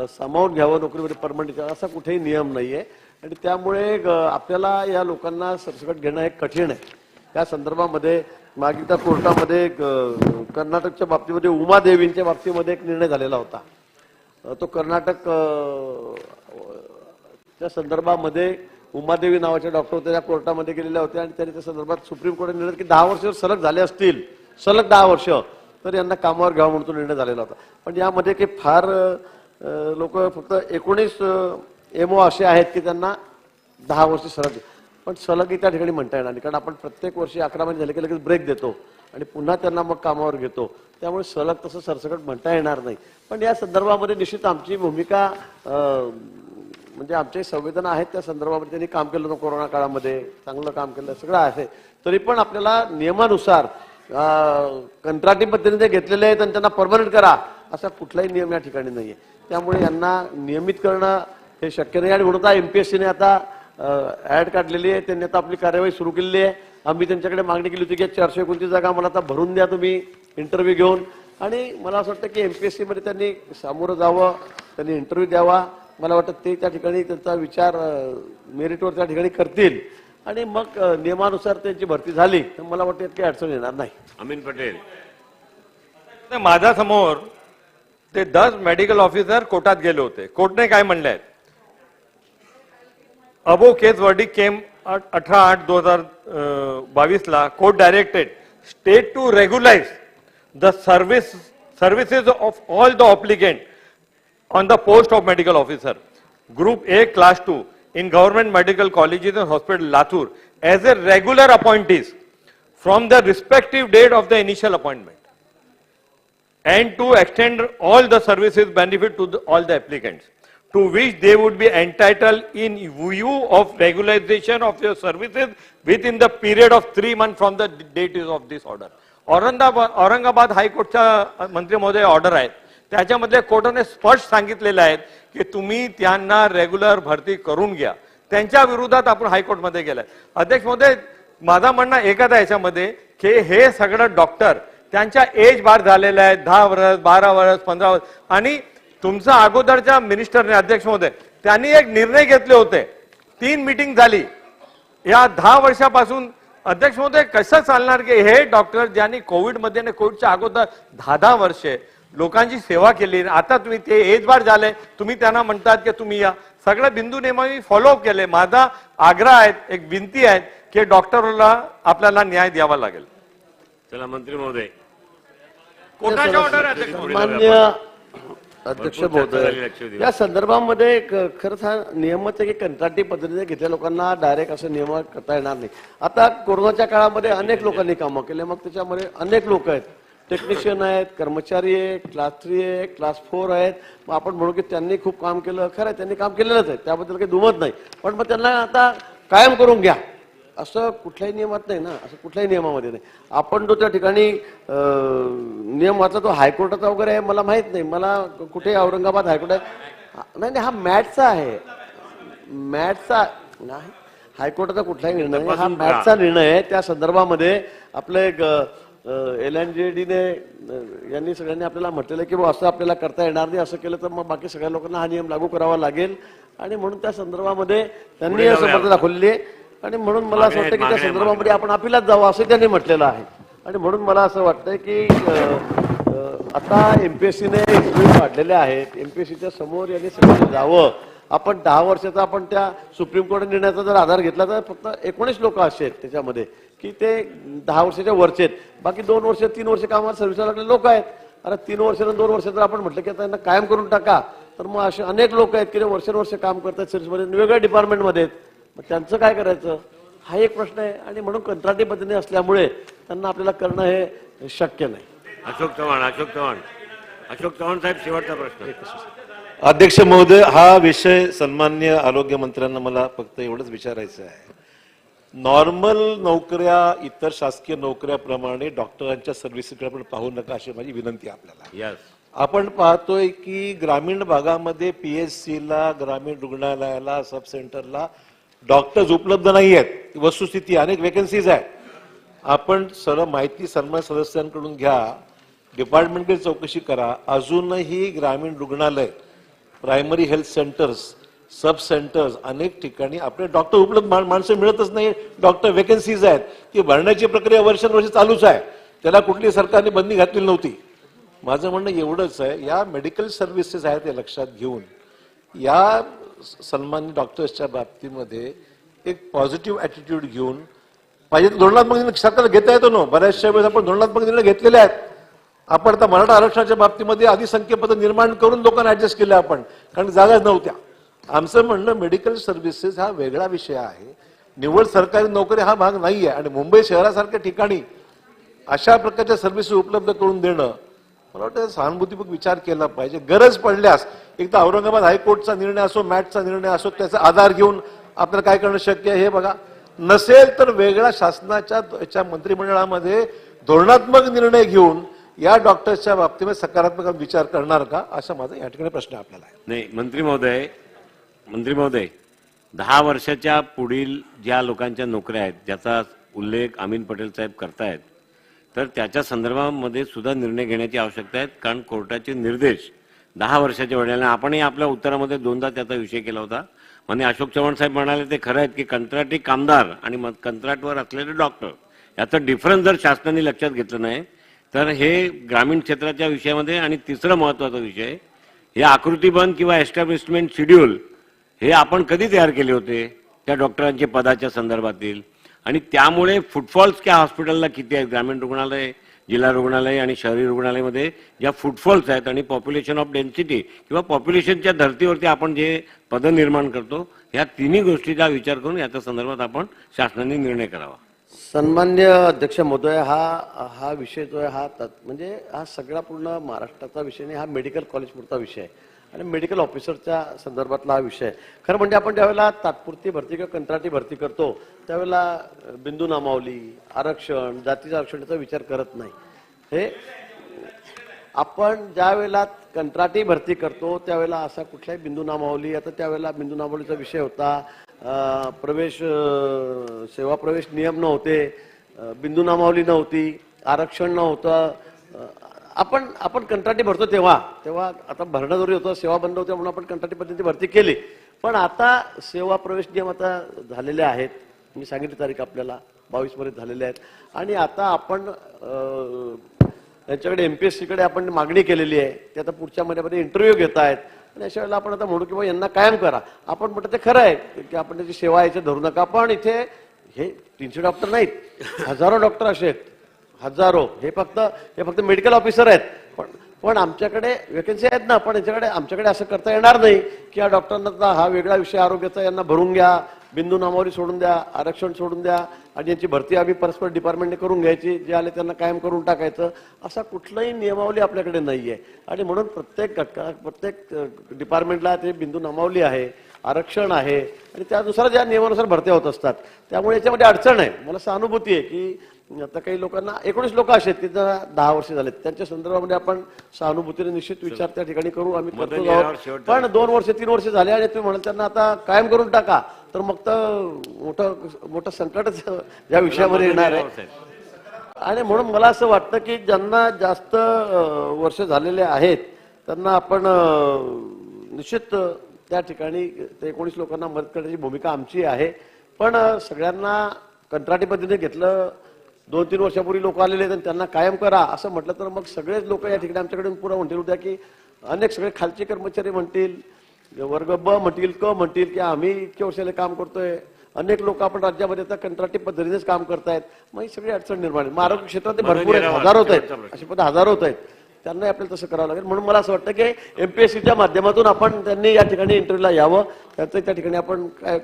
सामावून घ्यावं नोकरीमध्ये परमनंट करावं असा कुठेही नियम नाहीये आणि त्यामुळे आपल्याला या लोकांना सरसकट घेणं हे कठीण आहे. त्या संदर्भामध्ये मागील त्या कोर्टामध्ये कर्नाटकच्या बाबतीमध्ये उमादेवींच्या बाबतीमध्ये एक निर्णय झालेला होता. तो कर्नाटक त्या संदर्भामध्ये उमादेवी नावाच्या डॉक्टर होत्या, त्या कोर्टामध्ये गेलेल्या होत्या आणि त्यांनी त्या संदर्भात सुप्रीम कोर्टाने निर्णय की 10 वर्ष सलग झाले असतील, सलग 10 वर्ष तर यांना कामावर घ्यावं म्हणून तो निर्णय झालेला होता. पण यामध्ये काही फार लोक फक्त 19 एमओ असे आहेत की त्यांना 10 वर्ष सलग, पण सलग त्या ठिकाणी म्हणता येणार नाही कारण आपण प्रत्येक वर्षी 11 महिने झाले की लगेच ब्रेक देतो आणि पुन्हा त्यांना मग कामावर घेतो. त्यामुळे सलग तसं सरसकट म्हणता येणार नाही. पण या संदर्भामध्ये निश्चित आमची भूमिका म्हणजे आमचे संवेदना आहेत त्या संदर्भामध्ये. त्यांनी काम केलं होतं कोरोना काळामध्ये, चांगलं काम केलं सगळं आहे. तरी पण आपल्याला नियमानुसार कंत्राटी पद्धतीने घेतलेले आहेत आणि त्यांना परमनंट करा असा कुठलाही नियम या ठिकाणी नाहीये. त्यामुळे यांना नियमित करणं हे शक्य नाही आणि म्हणून एमपीएससीने आता ऍड काढलेली आहे. त्यांनी आता आपली कार्यवाही सुरू केलेली आहे. आम्ही त्यांच्याकडे मागणी केली होती की 429 जागा मला आता भरून द्या तुम्ही इंटरव्ह्यू घेऊन, आणि मला असं वाटतं की एमपीएससी मध्ये त्यांनी सामोरं जावं, त्यांनी इंटरव्ह्यू द्यावा. मला वाटतं ते त्या ठिकाणी त्यांचा विचार मेरिटवर त्या ठिकाणी करतील आणि मग नियमानुसार त्यांची भरती झाली तर मला वाटतं काही अडचण येणार नाही. अमीन पटेल माझ्या समोर ते 10 मेडिकल ऑफिसर कोर्टात गेले होते. कोर्टने काय म्हणले, अबो केस वर्डिक्ट केम 18/8/2022 ला court directed state to regularise the services of all the applicant on the post of medical officer, Group A, Class 2, in government medical colleges and hospital Latur as a regular appointees from the respective date of the initial appointment, and to extend all the services benefit to all the applicants to which they would be entitled in view of regularization of their services within the period of 3 months from the date of this order. Aurangabad हायकोर्टचा मंत्री महोदय ऑर्डर आहे, त्याच्यामध्ये कोर्टाने स्पष्ट सांगितलेलं आहे की तुम्ही त्यांना रेग्युलर भरती करून घ्या. त्यांच्या विरोधात आपण हायकोर्टमध्ये गेलाय. अध्यक्ष महोदय, माझा म्हणणं एकच आहे याच्यामध्ये की हे सगळं डॉक्टर त्यांच्या एज बार झालेलं आहे, 10 वर्ष 12 वर्ष 15 वर्ष, आणि तुमचा अगोदरच्या मिनिस्टरने अध्यक्ष महोदय त्यांनी एक निर्णय घेतले होते, 3 मीटिंग झाली या 10 वर्षापासून. अध्यक्ष महोदय कसं चालणार की हे डॉक्टर ज्यांनी कोविडमध्ये आणि कोविडच्या अगोदर 10 वर्षे लोकांची सेवा केली, आता तुम्ही ते एज बार झाले, तुम्ही त्यांना म्हणतात की तुम्ही या सगळ्या बिंदू नेहमी फॉलोअप केले. माझा आग्रह आहे, एक विनंती आहे की डॉक्टरला आपल्याला न्याय द्यावा लागेल. चला मंत्री महोदय, कोर्टाचा ऑर्डर मान्य अध्यक्ष महोदय, या संदर्भामध्ये खरंच हा नियमच आहे की कंत्राटी पद्धतीने घेतलेल्या लोकांना डायरेक्ट असं नियम करता येणार नाही. आता कोरोनाच्या काळामध्ये अनेक लोकांनी कामं केले, मग त्याच्यामध्ये अनेक लोक आहेत, टेक्निशियन आहेत, कर्मचारी आहे, क्लास 3 आहे, क्लास 4 आहेत. मग आपण म्हणू की त्यांनी खूप काम केलं, खरं आहे त्यांनी काम केलेलंच आहे, त्याबद्दल काही दुमत नाही. पण मग त्यांना आता कायम करून घ्या असं कुठल्याही नियमात नाही ना, असं कुठल्याही नियमामध्ये नाही. आपण जो त्या ठिकाणी नियम वाचला तो हायकोर्टाचा वगैरे आहे मला माहित नाही, मला कुठे औरंगाबाद हायकोर्ट आहे नाही, हा मॅटचा आहे, मॅटचा नाही, हायकोर्टाचा कुठलाही निर्णय नाही, हा मॅटचा निर्णय आहे. त्या संदर्भामध्ये आपले LNJD-ने यांनी सगळ्यांनी आपल्याला म्हटलेलं की असं आपल्याला करता येणार नाही, असं केलं तर मग बाकी सगळ्या लोकांना हा नियम लागू करावा लागेल. आणि म्हणून त्या संदर्भामध्ये त्यांनी समर्थ दाखवलेली आहे आणि म्हणून मला असं वाटतं की त्या संदर्भामध्ये आपण अपिलात जावं असं त्यांनी म्हटलेलं आहे. आणि म्हणून मला असं वाटतंय की आता एमपीएससीने इंटरव्ह्यू काढलेले आहेत, एमपीएससीच्या समोर यांनी सगळं जावं. आपण 10 वर्षाचा आपण त्या सुप्रीम कोर्ट निर्णयाचा जर आधार घेतला तर फक्त 19 लोक असे आहेत त्याच्यामध्ये की ते 10 वर्षाच्या वरचे आहेत, बाकी 2 वर्ष 3 वर्ष कामाला सर्व्हिसला लागले लोक आहेत. अरे 3 वर्ष 2 वर्ष जर आपण म्हटलं की त्यांना कायम करून टाका तर मग असे अनेक लोक आहेत की ते वर्ष काम करतात सर्व्हिसमध्ये, वेगळ्या डिपार्टमेंटमध्ये आहेत, मग त्यांचं काय करायचं हा एक प्रश्न आहे. आणि म्हणून कंत्राटी पद्धतीने असल्यामुळे त्यांना आपल्याला करणं हे शक्य नाही. अशोक चव्हाण साहेब, शेवटचा प्रश्न. अध्यक्ष महोदय, हा विषय सन्माननीय आरोग्य मंत्र्यांना मला फक्त एवढंच विचारायचं आहे. नॉर्मल नोकऱ्या, इतर शासकीय नोकऱ्याप्रमाणे डॉक्टरांच्या सर्व्हिसकडे आपण पाहू नका अशी माझी विनंती आहे आपल्याला. आपण पाहतोय की ग्रामीण भागामध्ये PSCला, ग्रामीण रुग्णालयाला, सब सेंटरला डॉक्टर्स उपलब्ध नाही आहेत. वस्तुस्थिती अनेक वेकन्सीज आहेत. आपण सर्व माहिती सन्मान सदस्यांकडून घ्या, डिपार्टमेंटकडे चौकशी करा. अजूनही ग्रामीण रुग्णालय, प्रायमरी हेल्थ सेंटर्स, सब सेंटर्स अनेक ठिकाणी आपले डॉक्टर उपलब्ध माणसं मिळतच नाही. डॉक्टर वेकन्सीज आहेत, ती भरण्याची प्रक्रिया वर्षानुवर्ष चालूच आहे. त्याला कुठली सरकारने बंदी घातलेली नव्हती. माझं म्हणणं एवढंच आहे, या मेडिकल सर्व्हिसेस आहेत ते लक्षात घेऊन या सन्मान्य डॉक्टर्सच्या बाबतीमध्ये एक पॉझिटिव्ह ॲटिट्यूड घेऊन पाहिजे धोरणात्मक निर्णय सरकारला घेता येतो ना. बऱ्याचशा वेळेस आपण धोरणात्मक निर्णय घेतलेले आहेत. आपण आता मराठा आरक्षणाच्या बाबतीमध्ये आधी संख्यपद निर्माण करून लोकांना ऍडजस्ट केलं आपण, कारण जागाच नव्हत्या. आमचं म्हणणं मेडिकल सर्व्हिसेस हा वेगळा विषय आहे. निव्वळ सरकारी नोकरी हा भाग नाहीये. आणि मुंबई शहरासारख्या ठिकाणी अशा प्रकारच्या सर्व्हिसेस उपलब्ध करून देणं मला वाटतं सहानुभूतीपूर्वक विचार केला पाहिजे. गरज पडल्यास एक तर औरंगाबाद हायकोर्टचा निर्णय असो, मॅटचा निर्णय असो, त्याचा आधार घेऊन आपल्याला काय करणं शक्य आहे हे बघा. नसेल तर वेगळ्या शासनाच्या मंत्रिमंडळामध्ये धोरणात्मक निर्णय घेऊन या डॉक्टर्सच्या बाबतीमध्ये सकारात्मक विचार करणार का, असा माझा या ठिकाणी प्रश्न आपल्याला आहे. नाही मंत्री महोदय 10 वर्षाच्या पुढील ज्या लोकांच्या नोकऱ्या आहेत ज्याचा उल्लेख अमीन पटेल साहेब करतायत, तर त्याच्या संदर्भामध्ये सुद्धा निर्णय घेण्याची आवश्यकता आहे. कारण कोर्टाचे निर्देश 10 वर्षाच्या वेळेला, आपणही आपल्या उत्तरामध्ये 2दा त्याचा विषय केला होता. म्हणजे अशोक चव्हाण साहेब म्हणाले ते खरं आहेत की कंत्राटी कामदार आणि कंत्राटवर असलेले डॉक्टर याचा डिफरन्स जर शासनाने लक्षात घेतलं नाही तर हे ग्रामीण क्षेत्राच्या विषयामध्ये. आणि तिसरं महत्वाचा विषय, हे आकृतीबंध किंवा एस्टॅब्लिशमेंट शेड्यूल हे आपण कधी तयार केले होते त्या डॉक्टरांच्या पदाच्या संदर्भातील. आणि त्यामुळे फुटफॉल्स त्या हॉस्पिटलला किती आहेत, ग्रामीण रुग्णालय, जिल्हा रुग्णालय आणि शहरी रुग्णालयामध्ये ज्या फुटफॉल्स आहेत आणि पॉप्युलेशन ऑफ डेन्सिटी किंवा पॉप्युलेशनच्या धर्तीवरती आपण जे पद निर्माण करतो, ह्या तिन्ही गोष्टीचा विचार करून याच्या संदर्भात आपण शासनाने निर्णय करावा. सन्मान्य अध्यक्ष महोदय, हा विषय जो आहे म्हणजे हा सगळा पूर्ण महाराष्ट्राचा विषय नाही, हा मेडिकल कॉलेज पुरता विषय आहे आणि मेडिकल ऑफिसरच्या संदर्भातला हा विषय आहे. खरं म्हणजे आपण ज्यावेळेला तात्पुरती भरती किंवा कंत्राटी भरती करतो त्यावेळेला बिंदू नामावली, आरक्षण, जातीचं आरक्षणाचा विचार करत नाही. हे आपण ज्या वेळेला कंत्राटी भरती करतो त्यावेळेला असा कुठलाही बिंदू नामावली, आता त्यावेळेला बिंदू नामावलीचा विषय होता, सेवा प्रवेश नियम नव्हते, बिंदू नामावली नव्हती, आरक्षण नव्हतं. आपण कंत्राटी भरतो तेव्हा आता भरणं जरुरी होतं, सेवा बंद होत्या म्हणून आपण कंत्राटी पद्धती भरती केली. पण आता सेवा प्रवेश नियम आता झालेले आहेत, मी सांगितली तारीख आपल्याला 22 मध्ये झालेले आहेत. आणि आता आपण त्यांच्याकडे MPSC कडे आपण मागणी केलेली आहे, ते आता पुढच्या महिन्यामध्ये इंटरव्ह्यू घेत आहेत. आणि अशा वेळेला आपण आता म्हणू की बाबा यांना कायम करा. आपण म्हणतो ते खरं आहे की आपण त्याची सेवा याच्या धरू नका, पण इथे हे 300 डॉक्टर नाहीत, हजारो डॉक्टर असे आहेत, हजारो. हे फक्त मेडिकल ऑफिसर आहेत. पण आमच्याकडे वेकन्सी आहेत ना, पण आमच्याकडे असं करता येणार नाही की या डॉक्टरांना हा वेगळा विषय आरोग्याचा यांना भरून घ्या, बिंदू नामावली सोडून द्या, आरक्षण सोडून द्या आणि यांची भरती आम्ही परस्पर डिपार्टमेंटने करून घ्यायची, जे आले त्यांना कायम करून टाकायचं, असा कुठलाही नियमावली आपल्याकडे नाहीये. आणि म्हणून प्रत्येक डिपार्टमेंटला ते बिंदू नामावली आहे, आरक्षण आहे आणि त्यानुसार ज्या नियमानुसार भरत्या होत असतात. त्यामुळे याच्यामध्ये अडचण आहे. मला सहानुभूती आहे की आता काही लोकांना 19 लोक असे आहेत की 10 वर्ष झालेत, त्यांच्या संदर्भामध्ये आपण सहानुभूतीने निश्चित विचार त्या ठिकाणी करू, आम्ही करतो आहोत. पण 2 वर्ष 3 वर्ष झाले आणि तुम्ही म्हणाल त्यांना आता कायम करून टाका, तर मग तर मोठं संकटच या विषयामध्ये येणार आहे. आणि म्हणून मला असं वाटतं की ज्यांना जास्त वर्ष झालेले आहेत त्यांना आपण निश्चित त्या ठिकाणी 19 लोकांना मदत करण्याची भूमिका आमची आहे. पण सगळ्यांना कंत्राटी पद्धतीने घेतलं, 2-3 वर्षापूर्वी लोक आलेले आहेत त्यांना कायम करा असं म्हटलं तर मग सगळेच लोक या ठिकाणी आमच्याकडे पुढे म्हणतील उद्या की अनेक सगळे खालचे कर्मचारी म्हणतील, वर्ग ब म्हणतील, क म्हणतील की आम्ही इतक्या वर्षाला काम करतोय. अनेक लोक आपण राज्यामध्ये आता कंत्राटी पद्धतीनेच काम करतायत. मग ही सगळी अडचण निर्माण आहे. आरोग्य क्षेत्रात भरपूर आहेत, हजारो होत आहेत, अशी पद हजारो होत आहेत. त्यांना आपल्याला तसं करावं लागेल. म्हणून मला असं वाटतं की MPSCच्या माध्यमातून आपण त्यांनी या ठिकाणी इंटरव्ह्यूला यावं. त्यांचं त्या ठिकाणी आपण काय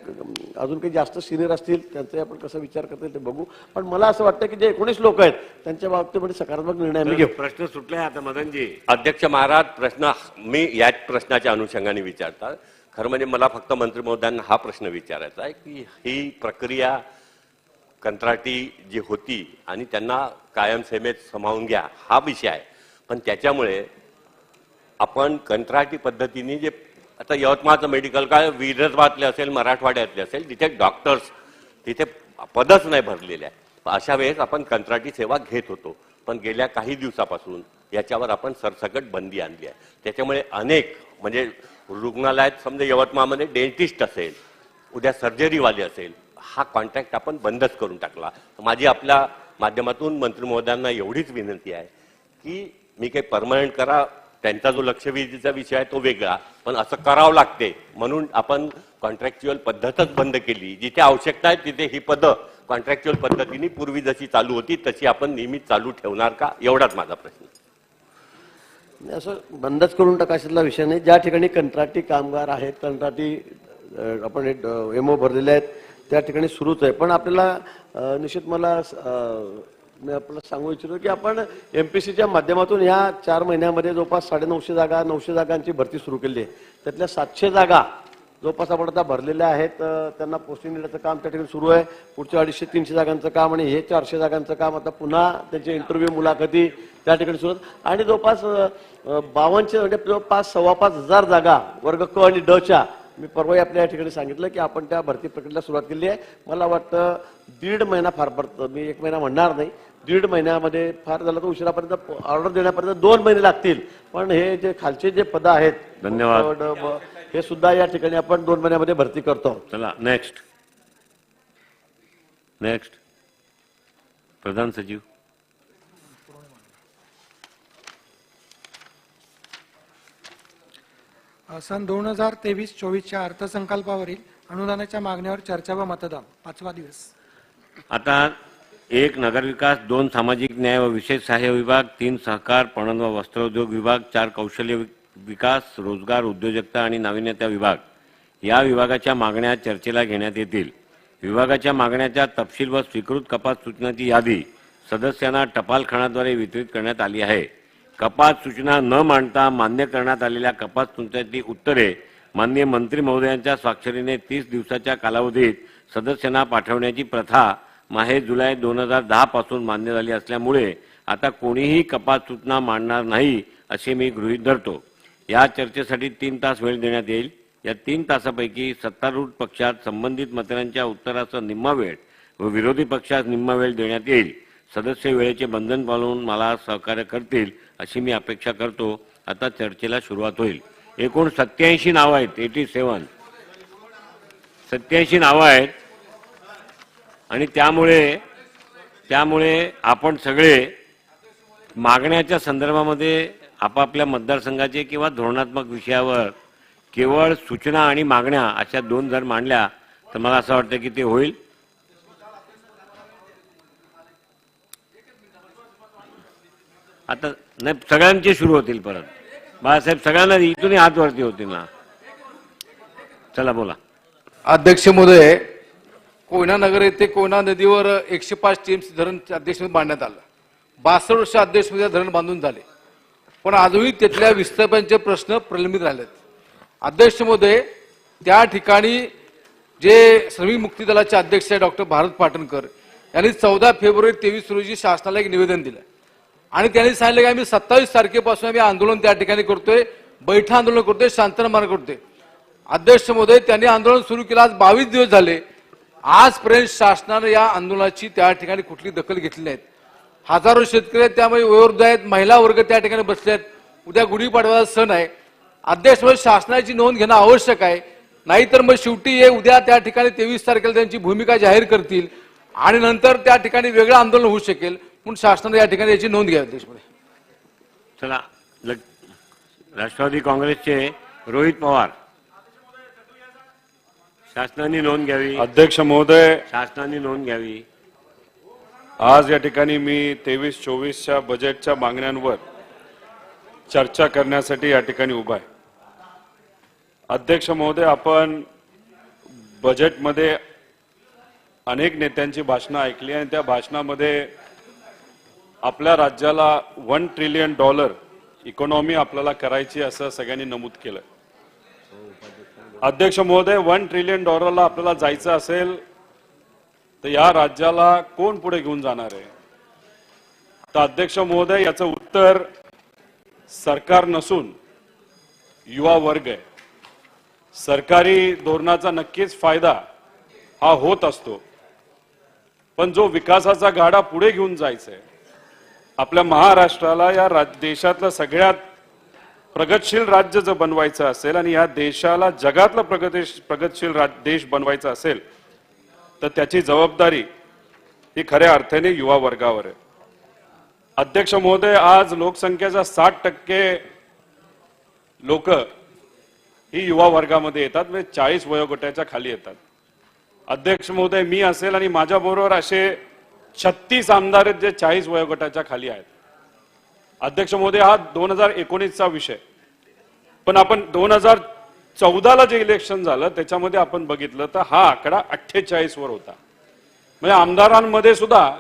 अजून काही जास्त सिनियर असतील त्यांचे आपण कसा विचार करता येईल ते बघू. पण मला असं वाटतं की जे 19 लोक आहेत त्यांच्या बाबतीमध्ये सकारात्मक निर्णय आम्ही घेऊ. प्रश्न सुटले आता मदनजी. अध्यक्ष महाराज, प्रश्न मी याच प्रश्नाच्या अनुषंगाने विचारतात. खरं म्हणजे मला फक्त मंत्री महोदयांना हा प्रश्न विचारायचा आहे की ही प्रक्रिया कंत्राटी जी होती आणि त्यांना कायम सेमेत सामावून घ्या हा विषय आहे, पण त्याच्यामुळे आपण कंत्राटी पद्धतीने जे आता यवतमाळचं मेडिकल काय विदर्भातले असेल मराठवाड्यातले असेल तिथे डॉक्टर्स तिथे पदच नाही भरलेले आहे. अशा वेळेस आपण कंत्राटी सेवा घेत होतो, पण गेल्या काही दिवसापासून याच्यावर आपण सरसकट बंदी आणली आहे. त्याच्यामुळे अनेक म्हणजे रुग्णालयात समजा यवतमाळमध्ये डेंटिस्ट असेल, उद्या सर्जरीवाले असेल, हा कॉन्ट्रॅक्ट आपण बंदच करून टाकला. माझी आपल्या माध्यमातून मंत्री महोदयांना एवढीच विनंती आहे की मी काही परमनंट करा, त्यांचा जो लक्षवेधीचा विषय आहे तो वेगळा, पण असं करावं लागते म्हणून आपण कॉन्ट्रॅक्च्युअल पद्धतच बंद केली. जिथे आवश्यकता आहे तिथे ही पदं कॉन्ट्रॅक्च्युअल पद्धतीने पूर्वी जशी चालू होती तशी आपण नेहमीच चालू ठेवणार का, एवढाच माझा प्रश्न. असं बंदच करून टाकायचा विषय नाही. ज्या ठिकाणी कंत्राटी कामगार आहेत, कंत्राटी आपण एमओ भरलेले आहेत त्या ठिकाणी सुरूच आहे. पण आपल्याला निश्चित मी आपल्याला सांगू इच्छितो की आपण एमपीसीच्या माध्यमातून ह्या 4 महिन्यामध्ये जवळपास 950 जागांची भरती सुरू केली आहे. त्यातल्या 700 जागा जवळपास आपण आता भरलेल्या आहेत. त्यांना पोस्टिंग देण्याचं काम त्या ठिकाणी सुरू आहे. पुढच्या 250-300 जागांचं काम आणि हे 400 जागांचं काम आता पुन्हा त्यांचे इंटरव्ह्यू मुलाखती त्या ठिकाणी सुरू आहेत. आणि जवळपास 52 म्हणजे जवळपास 5,500 जागा वर्ग क आणि ड च्या मी परवा आपल्या या ठिकाणी सांगितलं की आपण त्या भरती प्रक्रियेला सुरुवात केली आहे. मला वाटतं 1.5 महिना फार पडतं, मी 1 महिना म्हणणार नाही, 1.5 महिन्यामध्ये फार झालं तर उशिरापर्यंत ऑर्डर देण्यापर्यंत 2 महिने लागतील. पण हे जे खालचे जे पद आहेत धन्यवाद हे सुद्धा या ठिकाणी आपण 2 महिन्यामध्ये भरती करतो. चला नेक्स्ट प्रधान सचिव. सन 2023-24च्या अर्थसंकल्पावरील अनुदानाच्या मागण्यावर चर्चा व मतदान 5वा दिवस. आता 1 नगरविकास, 2 सामाजिक न्याय व विशेष सहाय्य विभाग, 3 सहकार पणन व वस्त्रोद्योग विभाग, 4 कौशल्य विकास, रोजगार, उद्योजकता आणि नाविन्यता विभाग या विभागाच्या मागण्या चर्चेला घेण्यात येतील. विभागाच्या मागण्याच्या तपशील व स्वीकृत कपात सूचनाची यादी सदस्यांना टपालखानाद्वारे वितरित करण्यात आली आहे. कपात सूचना न मांडता मान्य करण्यात आलेल्या कपात सूचनेची उत्तरे माननीय मंत्री महोदयांच्या स्वाक्षरीने 30 दिवसाच्या कालावधीत सदस्यांना पाठवण्याची प्रथा माहे जुलै 2010 पासून मान्य झाली असल्यामुळे आता कोणीही कपात सूचना मांडणार नाही असे मी गृहीत धरतो. या चर्चेसाठी 3 तास वेळ देण्यात येईल. या 3 तासापैकी सत्तारूढ पक्षात संबंधित मंत्र्यांच्या उत्तराचा निम्मा वेळ व विरोधी पक्षास निम्मा वेळ देण्यात येईल. सदस्य वेळेचे बंधन पाळून मला सहकार्य करतील अशी मी अपेक्षा करतो. आता चर्चेला सुरुवात होईल. एकूण 87 नावं आहेत, 87 नावं आहेत आणि त्यामुळे आपण सगळे मागण्याच्या संदर्भामध्ये आपापल्या मतदारसंघाचे किंवा धोरणात्मक विषयावर केवळ सूचना आणि मागण्या अशा 2 जर मांडल्या तर मला असं वाटतं की ते होईल. आता नाही सगळ्यांचे सुरू होतील परत. बाळासाहेब सगळ्यांना इथूनही हात वरती होतील ना. चला बोला. अध्यक्ष महोदय, कोयना नगर येथे कोयना नदीवर 105 टीएमसी धरण अध्यक्ष बांधण्यात आलं. 62 वर्ष अध्यक्ष धरण बांधून झाले, पण अजूनही तिथल्या विस्थापनाचे प्रश्न प्रलंबित राहिलेत. अध्यक्ष महोदय, त्या ठिकाणी जे श्रमिक मुक्ती दलाचे अध्यक्ष डॉक्टर भारत पाटणकर यांनी 14 फेब्रुवारी 23 रोजी शासनाला एक निवेदन दिलं आणि त्यांनी सांगितलं की आम्ही 27 तारखेपासून आम्ही आंदोलन त्या ठिकाणी करतोय, बैठं आंदोलन करतोय, शांतता मार्ग करतोय. अध्यक्ष महोदय, त्यांनी आंदोलन सुरू केलं. आज 22 दिवस झाले, आजपर्यंत शासनानं या आंदोलनाची त्या ठिकाणी कुठली दखल घेतली नाही. हजारो शेतकरी त्यामुळे वयोवृद्ध आहेत, महिला वर्ग त्या ठिकाणी बसले आहेत. उद्या गुढीपाडव्याचा सण आहे. अध्यक्ष महोदय, शासनाची नोंद घेणं आवश्यक आहे, नाहीतर मग शेवटी हे उद्या त्या ठिकाणी 23 तारखेला त्यांची भूमिका जाहीर करतील आणि नंतर त्या ठिकाणी वेगळं आंदोलन होऊ शकेल. म्हणून शासनाने या ठिकाणी याची नोंद घ्यावी. अध्यक्ष महोदय. चला राष्ट्रवादी काँग्रेसचे रोहित पवार. शासनाने नोंद घ्यावी. अध्यक्ष महोदय, शासनाने नोंद घ्यावी. आज या ठिकाणी मी 23-24च्या बजेटच्या मागण्यांवर चर्चा करण्यासाठी या ठिकाणी उभा आहे. अध्यक्ष महोदय, आपण बजेटमध्ये अनेक नेत्यांची भाषणं ऐकली आणि त्या भाषणामध्ये आपल्या राज्याला $1 ट्रिलियन इकॉनॉमी आपल्याला करायची असं सगळ्यांनी नमूद केलं. अध्यक्ष महोदय, $1 ट्रिलियन आपल्याला जायचं असेल तर या राज्याला कोण पुढे घेऊन जाणार आहे? तर अध्यक्ष महोदय, याचं उत्तर सरकार नसून युवा वर्ग आहे. सरकारी धोरणाचा नक्कीच फायदा हा होत असतो, पण जो विकासाचा गाडा पुढे घेऊन जायचा आहे, आपल्या महाराष्ट्राला या देशातलं सगळ्यात प्रगतशील राज्य जर बनवायचं असेल आणि या देशाला जगातलं प्रगतशील देश बनवायचा असेल, तर त्याची जबाबदारी ही खऱ्या अर्थाने युवा वर्गावर आहे. अध्यक्ष महोदय, आज लोकसंख्येचा 60% लोक ही युवा वर्गामध्ये येतात, म्हणजे 40 वयोगटाच्या खाली येतात. अध्यक्ष महोदय, मी असेल आणि माझ्याबरोबर असे 36 आमदार आहेत जे 40 वयोगटाच्या खाली आहेत. अध्यक्ष महोदय, हा 2019चा विषय, पण आपण 2014ला जे इलेक्शन झालं त्याच्यामध्ये आपण बघितलं तर हा आकडा 48 वर होता. म्हणजे आमदारांमध्ये सुद्धा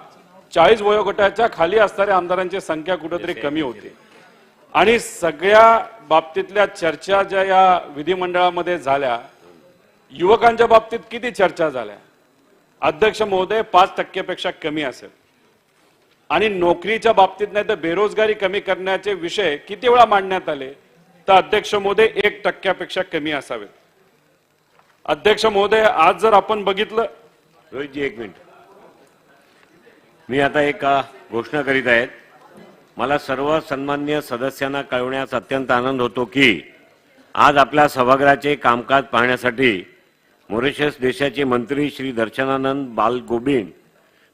40 वयोगटाच्या खाली असणाऱ्या आमदारांची संख्या कुठेतरी कमी होती. आणि सगळ्या बाबतीतल्या चर्चा ज्या या विधिमंडळामध्ये झाल्या, युवकांच्या बाबतीत किती चर्चा झाल्या? अध्यक्ष महोदय, 5% पेक्षा कमी असेल. आणि नोकरीच्या बाबतीत नाही तर बेरोजगारी कमी करण्याचे विषय किती वेळा मांडण्यात आले, तर अध्यक्ष महोदय 1% पेक्षा कमी असावेत. अध्यक्ष महोदय, आज जर आपण बघितलं, रोहितजी एक मिनिट, मी आता एक घोषणा करीत आहेत. मला सर्व सन्मान्य सदस्यांना कळवण्यास अत्यंत आनंद होतो की आज आपल्या सभागृहाचे कामकाज पाहण्यासाठी मॉरिशस देशाचे मंत्री Shri Darshanand Balgobin,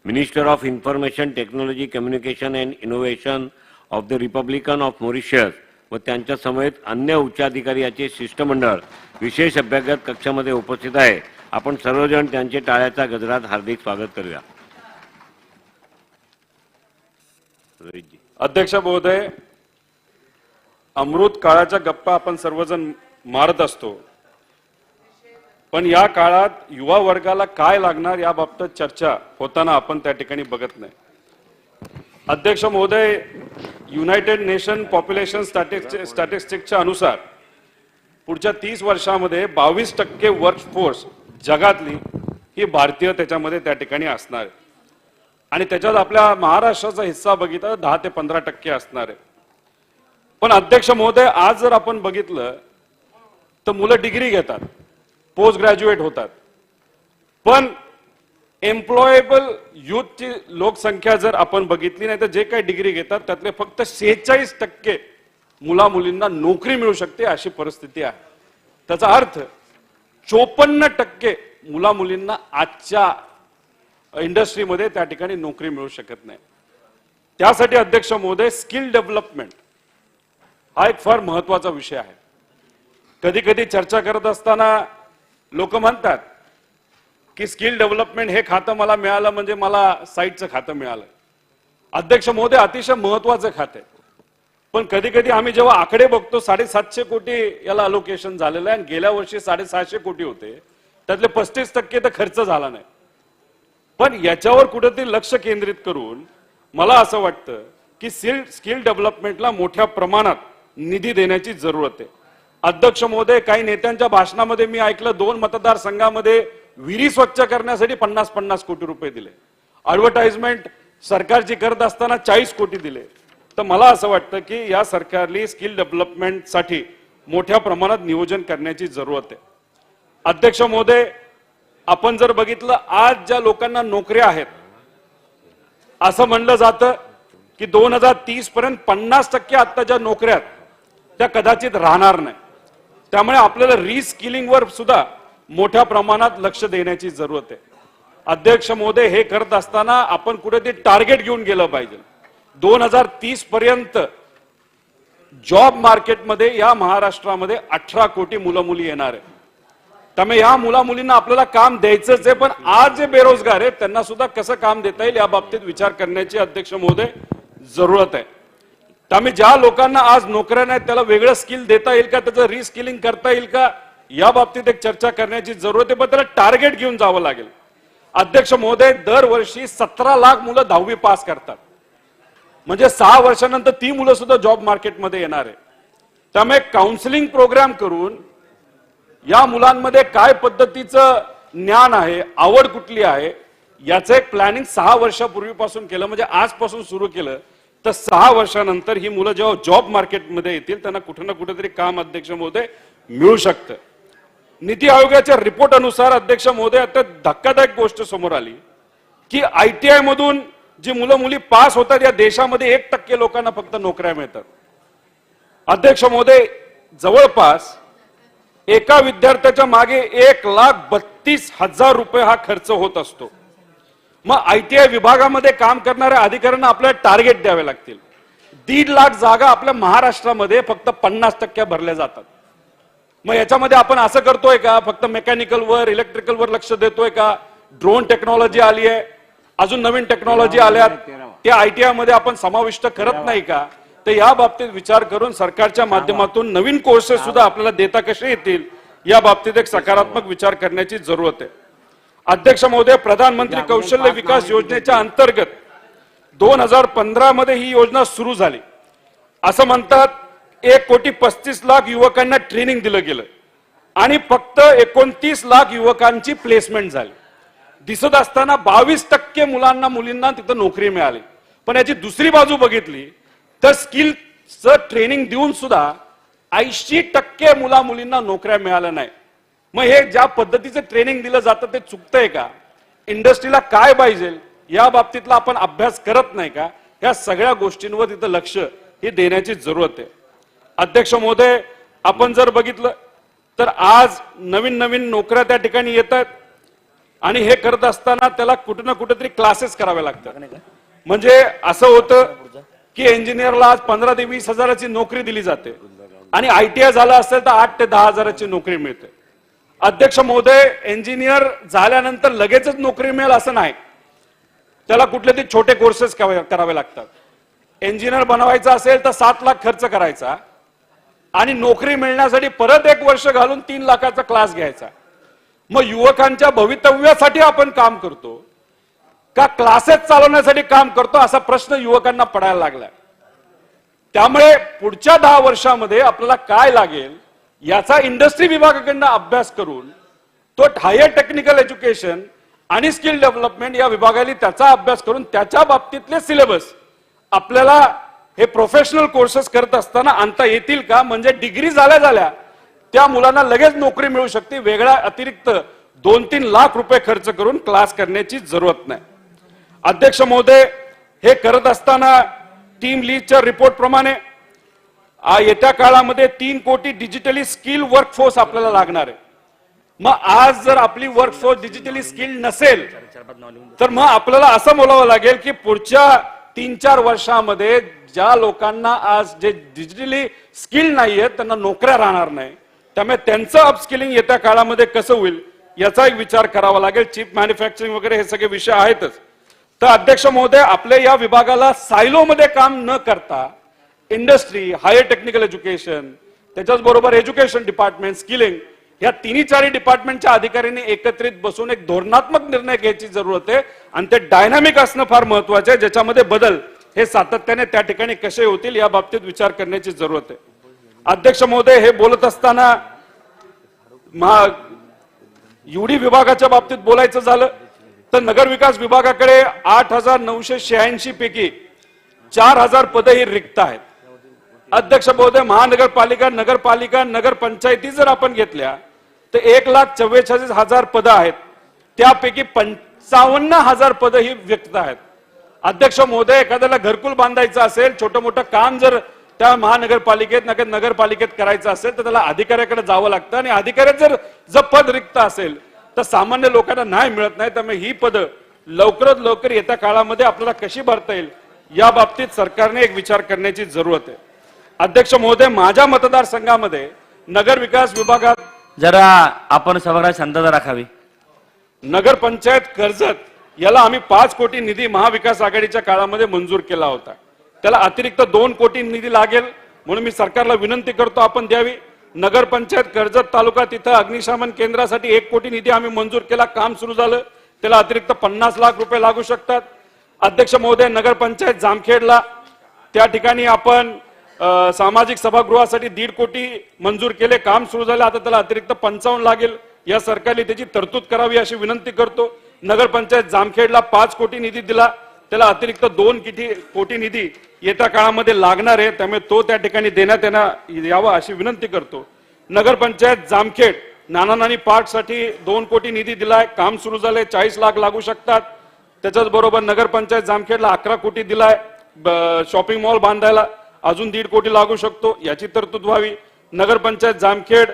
minister of information technology communication and innovation of the republican of Mauritius व त्यांच्या समेत अन्य उच्चाधिकारी याचे शिष्टमंडळ विशेष अभ्यागत कक्षामध्ये उपस्थित आहे. आपण सर्वजण त्यांचे टाळ्याच्या गजरात हार्दिक स्वागत करूया. अध्यक्ष महोदय, अमृत काळाच्या गप्पा आपण सर्वजण मारत असतो, पण या काळात युवा वर्गाला काय लागणार याबाबत चर्चा होताना आपण त्या ठिकाणी बघत नाही. अध्यक्ष महोदय, युनायटेड नेशन पॉप्युलेशन स्टॅटिस्टिक्सच्या अनुसार पुढच्या 30 वर्षामध्ये 22% वर्कफोर्स जगातली ही भारतीय त्याच्यामध्ये त्या ठिकाणी असणार आहे. आणि त्याच्यात आपल्या महाराष्ट्राचा हिस्सा बघितला 10 ते 15% असणार आहे. पण अध्यक्ष महोदय, आज जर आपण बघितलं तर मुलं डिग्री घेतात, पोस्ट ग्रॅज्युएट होतात, पण एम्प्लॉयेबल युथची लोकसंख्या जर आपण बघितली नाही तर जे काही डिग्री घेतात त्यातले फक्त 46% मुला मुलींना नोकरी मिळू शकते अशी परिस्थिती आहे. त्याचा अर्थ 54% मुला मुलींना आजच्या इंडस्ट्रीमध्ये त्या ठिकाणी नोकरी मिळू शकत नाही. त्यासाठी अध्यक्ष महोदय, स्किल डेव्हलपमेंट हा एक फार महत्वाचा विषय आहे. कधी कधी चर्चा करत असताना लोक म्हणतात की स्किल डेव्हलपमेंट हे खातं मला मिळालं म्हणजे मला साईटचं खातं मिळालं. अध्यक्ष महोदय, अतिशय महत्वाचं खातं आहे, पण कधी कधी आम्ही जेव्हा आकडे बघतो 750 कोटी याला अलोकेशन झालेलं आहे आणि गेल्या वर्षी 650 कोटी होते, त्यातले 35% तर खर्च झाला नाही. पण याच्यावर कुठेतरी लक्ष केंद्रित करून मला असं वाटतं की स्किल डेव्हलपमेंटला मोठ्या प्रमाणात निधी देण्याची जरूरत आहे. अध्यक्ष महोदय, काही नेत्यांच्या भाषणामध्ये मी ऐकलं 2 मतदारसंघामध्ये विहिरी स्वच्छ करण्यासाठी 50-50 कोटी रुपये दिले, ऍडव्हर्टाइजमेंट सरकारची करत असताना 40 कोटी दिले. तर मला असं वाटतं की या सरकारली स्किल डेव्हलपमेंटसाठी मोठ्या प्रमाणात नियोजन करण्याची जरूरत आहे. अध्यक्ष महोदय, आपण जर बघितलं आज ज्या लोकांना नोकऱ्या आहेत, असं म्हणलं जातं की 2030 पर्यंत 50% आता ज्या नोकऱ्या आहेत त्या कदाचित राहणार नाही. त्यामुळे आपल्याला रिस्किलिंगवर सुद्धा मोठ्या प्रमाणात लक्ष देण्याची जरूरत आहे. अध्यक्ष महोदय, हे करत असताना आपण कुठेतरी टार्गेट घेऊन गेलं पाहिजे. 2030 पर्यंत जॉब मार्केटमध्ये या महाराष्ट्रामध्ये 18 कोटी मुलं मुली येणार आहे. त्यामुळे या मुला मुलींना आपल्याला काम द्यायचंच आहे, पण आज जे बेरोजगार आहेत त्यांना सुद्धा कसं काम देता येईल या बाबतीत विचार करण्याची अध्यक्ष महोदय जरूरत आहे. त्यामुळे ज्या लोकांना आज नोकऱ्या नाहीत त्याला वेगळं स्किल देता येईल का, त्याचं रिस्किलिंग करता येईल का, या बाबतीत एक चर्चा करण्याची जरूरत आहे, पण त्याला टार्गेट घेऊन जावं लागेल. अध्यक्ष महोदय, दरवर्षी 17 लाख मुलं 10वी पास करतात, म्हणजे 6 वर्षानंतर ती मुलं सुद्धा जॉब मार्केटमध्ये येणार आहे. त्यामुळे काउन्सिलिंग प्रोग्राम करून या मुलांमध्ये काय पद्धतीचं ज्ञान आहे, आवड कुठली आहे, याचं एक प्लॅनिंग 6 वर्षापूर्वीपासून केलं, म्हणजे आजपासून सुरू केलं तर 6 वर्षानंतर ही मुलं जेव्हा जॉब मार्केटमध्ये येतील त्यांना कुठे ना कुठेतरी काम अध्यक्ष महोदय मिळू शकतं. नीती आयोगाच्या रिपोर्ट अनुसार अध्यक्ष महोदय आता धक्कादायक गोष्ट समोर आली की ITI मधून जी मुलं मुली पास होतात या देशामध्ये 1% लोकांना फक्त नोकऱ्या मिळतात. अध्यक्ष महोदय जवळपास एका विद्यार्थ्याच्या मागे 1,32,000 रुपये हा खर्च होत असतो. मग ITI विभागामध्ये काम करणाऱ्या अधिकाऱ्यांना आपल्याला टार्गेट द्यावे लागतील. 1.5 लाख जागा आपल्या महाराष्ट्रामध्ये फक्त 50% भरल्या जातात. मग याच्यामध्ये आपण असं करतोय का, फक्त मेकॅनिकलवर इलेक्ट्रिकलवर लक्ष देतोय का? ड्रोन टेक्नॉलॉजी आली आहे, अजून नवीन टेक्नॉलॉजी आल्यात, त्या ITI मध्ये आपण समाविष्ट करत नाही का? तर या बाबतीत विचार करून सरकारच्या माध्यमातून नवीन कोर्सेस सुद्धा आपल्याला देता कसे येतील या बाबतीत एक सकारात्मक विचार करण्याची जरूरत आहे. अध्यक्ष महोदय, प्रधानमंत्री कौशल्य विकास योजनेच्या अंतर्गत 2015 मध्ये ही योजना सुरू झाली. असं म्हणतात 1,35,00,000 युवकांना ट्रेनिंग दिलं गेलं आणि फक्त 29 लाख युवकांची प्लेसमेंट झाली. दिसत असताना 22% मुलांना मुलींना तिथं नोकरी मिळाली. पण याची दुसरी बाजू बघितली तर स्किलचं ट्रेनिंग देऊन सुद्धा 80% मुला मुलींना नोकऱ्या मिळाल्या नाही. मग हे ज्या पद्धतीचं ट्रेनिंग दिलं जातं ते चुकतंय का? इंडस्ट्रीला काय पाहिजे या बाबतीतला आपण अभ्यास करत नाही का? या सगळ्या गोष्टींवर तिथं लक्ष हे देण्याची जरूरत आहे. अध्यक्ष महोदय, आपण जर बघितलं तर आज नवीन नवीन नोकऱ्या त्या ठिकाणी येत आहेत आणि हे करत असताना त्याला कुठे ना कुठेतरी क्लासेस करावे लागतात. म्हणजे असं होतं की इंजिनियरला आज 15 ते 20 हजाराची नोकरी दिली जाते आणि ITI झालं असेल तर 8 ते 10 हजाराची नोकरी मिळते. अध्यक्ष महोदय, इंजिनियर झाल्यानंतर लगेचच नोकरी मिळेल असं नाही, त्याला कुठले तरी छोटे कोर्सेस करावे लागतात. इंजिनियर बनवायचं असेल तर 7 लाख खर्च करायचा आणि नोकरी मिळण्यासाठी परत 1 वर्ष घालून 3 लाखाचा क्लास घ्यायचा. मग युवकांच्या भवितव्यासाठी आपण काम करतो का क्लासेस चालवण्यासाठी काम करतो असा प्रश्न युवकांना पडायला लागलाय. त्यामुळे पुढच्या 10 वर्षामध्ये आपल्याला काय लागेल याचा इंडस्ट्री विभागाकडनं अभ्यास करून तो हायर टेक्निकल एज्युकेशन आणि स्किल डेव्हलपमेंट या विभागाने त्याचा अभ्यास करून त्याच्या बाबतीतले सिलेबस आपल्याला हे प्रोफेशनल कोर्सेस करत असताना आणता येतील का? म्हणजे डिग्री झाल्या त्या मुलांना लगेच नोकरी मिळू शकते. वेगळा अतिरिक्त 2-3 लाख रुपये खर्च करून क्लास करण्याची जरूरत नाही. अध्यक्ष महोदय, हे करत असताना टीम लीडच्या रिपोर्ट प्रमाणे येत्या काळामध्ये 3 कोटी डिजिटली स्किल वर्कफोर्स आपल्याला लागणार आहे. मग आज जर आपली वर्कफोर्स डिजिटली स्किल नसेल तर मग आपल्याला असं बोलावं लागेल की पुढच्या 3-4 वर्षामध्ये ज्या लोकांना आज जे डिजिटली स्किल नाहीये त्यांना नोकऱ्या राहणार नाही. त्यामुळे त्यांचं अपस्किलिंग येत्या काळामध्ये कसं होईल याचा एक विचार करावा लागेल. चिप मॅन्युफॅक्चरिंग वगैरे हे सगळे विषय आहेतच. तर अध्यक्ष महोदय, आपल्या या विभागाला सायलोमध्ये काम न करता इंडस्ट्री, हायर टेक्निकल एज्युकेशन, त्याच्याच बरोबर एज्युकेशन डिपार्टमेंट, स्किलिंग या 3-4 डिपार्टमेंटच्या अधिकाऱ्यांनी एकत्रित बसून एक धोरणात्मक निर्णय घ्यायची जरूरत आहे आणि ते डायनामिक असणं फार महत्वाचं आहे, ज्याच्यामध्ये बदल हे सातत्याने त्या ठिकाणी कसे होतील या बाबतीत विचार करण्याची जरूरत आहे. अध्यक्ष महोदय, हे बोलत असताना युडी विभागाच्या बाबतीत बोलायचं झालं तर नगर विकास विभागाकडे 8,986 पैकी 4,000 पदं ही रिक्त आहेत. अध्यक्ष महोदय, महानगरपालिका, नगरपालिका, नगरपंचायती जर आपण घेतल्या तर 1,44,000 पदं आहेत. त्यापैकी 55,000 पदं ही रिक्त आहेत. अध्यक्ष महोदय, एखाद्याला घरकुल बांधायचं असेल, छोटं मोठं काम जर त्या महानगरपालिकेत नगरपालिकेत करायचं असेल तर त्याला अधिकाऱ्याकडे जावं लागतं आणि अधिकाऱ्यात जर पद रिक्त असेल तर सामान्य लोकांना नाही मिळत नाही. त्यामुळे ही पदं लवकरात लवकर येत्या काळामध्ये आपल्याला कशी भरता येईल या बाबतीत सरकारने एक विचार करण्याची जरूरत आहे. अध्यक्ष महोदय, माझ्या मतदारसंघामध्ये नगर विकास विभागात जरा आपण सभागृहात शांतता राखावी. नगरपंचायत कर्जत याला आम्ही 5 कोटी निधी महाविकास आघाडीच्या काळामध्ये मंजूर केला होता. त्याला अतिरिक्त 2 कोटी निधी लागेल म्हणून मी सरकारला विनंती करतो आपण द्यावी. नगरपंचायत कर्जत तालुका तिथं अग्निशमन केंद्रासाठी 1 कोटी निधी आम्ही मंजूर केला, काम सुरू झालं. त्याला अतिरिक्त 50 लाख रुपये लागू शकतात. अध्यक्ष महोदय, नगरपंचायत जामखेडला त्या ठिकाणी आपण सामाजिक सभागृहासाठी 1.5 कोटी मंजूर केले, काम सुरू झाले. आता त्याला अतिरिक्त 55 लागेल. या सरकारने त्याची तरतूद करावी अशी विनंती करतो. नगरपंचायत जामखेडला 5 कोटी निधी दिला, त्याला अतिरिक्त 2 कोटी निधी येत्या काळामध्ये लागणार आहे, त्यामुळे तो त्या ठिकाणी देण्यात यावा अशी विनंती करतो. नगरपंचायत जामखेड नाना नानी पार्कसाठी 2 कोटी निधी दिलाय, काम सुरू झालंय, 40 लाख लागू शकतात. त्याच्याच बरोबर नगरपंचायत जामखेडला 11 कोटी दिलाय, शॉपिंग मॉल बांधायला अजून 1.5 कोटी लागू शकतो, याची तरतूद व्हावी. नगरपंचायत जामखेड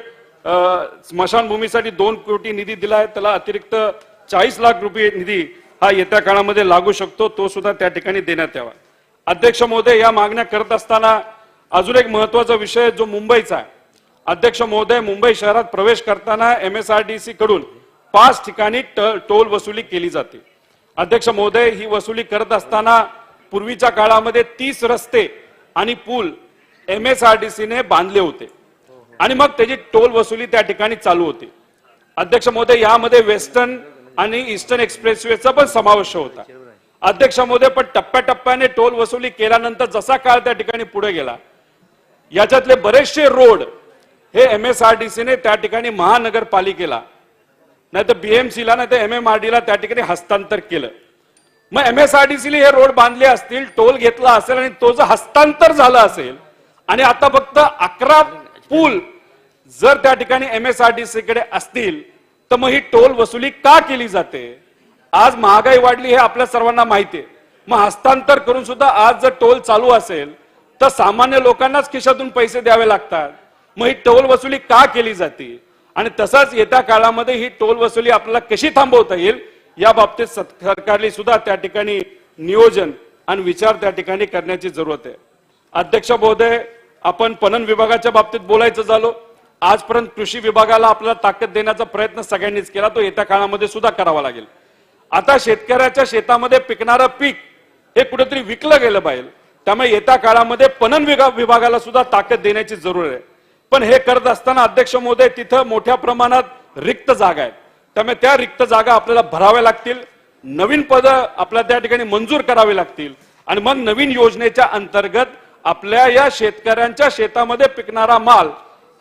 स्मशानभूमीसाठी 2 कोटी निधी दिलाय, त्याला अतिरिक्त 40 लाख रुपये निधी हा येत्या काळामध्ये लागू शकतो, तो सुद्धा त्या ठिकाणी देण्यात यावा. अध्यक्ष महोदय, या मागण्या करत असताना अजून एक महत्वाचा विषय जो मुंबईचा आहे. अध्यक्ष महोदय, मुंबई शहरात प्रवेश करताना MSRDC कडून 5 ठिकाणी टोल वसुली केली जाते. अध्यक्ष महोदय, ही वसुली करत असताना पूर्वीच्या काळामध्ये 30 रस्ते आणि पूल MSRDC ने बांधले होते आणि मग त्याची टोल वसुली त्या ठिकाणी चालू होती. अध्यक्ष महोदय, यामध्ये वेस्टर्न आणि ईस्टर्न एक्सप्रेसवेचा पण समावेश होता. अध्यक्ष महोदय, पण टप्प्याटप्प्याने टोल वसुली केल्यानंतर जसा काळ त्या ठिकाणी पुढे गेला, याच्यातले बरेचसे रोड हे MSRDC ने त्या ठिकाणी महानगरपालिकेला नाही तर BMC ला नाही तर MMRD ला त्या ठिकाणी हस्तांतर केलं. मग MSRDC ने हे रोड बांधले असतील, टोल घेतला असेल आणि तो जर हस्तांतर झालं असेल आणि आता फक्त 11 पूल जर त्या ठिकाणी MSRDC कडे असतील, तर मग ही टोल वसुली का केली जाते? आज महागाई वाढली हे आपल्या सर्वांना माहिती आहे. मग हस्तांतर करून सुद्धा आज जर टोल चालू असेल तर सामान्य लोकांनाच खिशातून पैसे द्यावे लागतात. मग ही टोल वसुली का केली जाते? आणि तसाच येत्या काळामध्ये ही टोल वसुली आपल्याला कशी थांबवता येईल या बाबतीत सरकारने सुद्धा त्या ठिकाणी नियोजन आणि विचार त्या ठिकाणी करण्याची जरूरत आहे. अध्यक्ष महोदय, आपण पणन विभागाच्या बाबतीत बोलायचं झालो. आजपर्यंत कृषी विभागाला आपल्याला ताकद देण्याचा प्रयत्न सगळ्यांनीच केला, तो येत्या काळामध्ये सुद्धा करावा लागेल. आता शेतकऱ्याच्या शेतामध्ये पिकणारं पीक हे कुठेतरी विकलं गेलं पाहिजे, त्यामुळे येत्या काळामध्ये पणन विभागाला सुद्धा ताकद देण्याची जरूर आहे. पण हे करत असताना अध्यक्ष महोदय, तिथं मोठ्या प्रमाणात रिक्त जागा आहेत, त्यामुळे त्या रिक्त जागा आपल्याला भराव्या लागतील, नवीन पद आपल्याला त्या ठिकाणी मंजूर करावी लागतील आणि मग नवीन योजनेच्या अंतर्गत आपल्या या शेतकऱ्यांच्या शेतामध्ये पिकणारा माल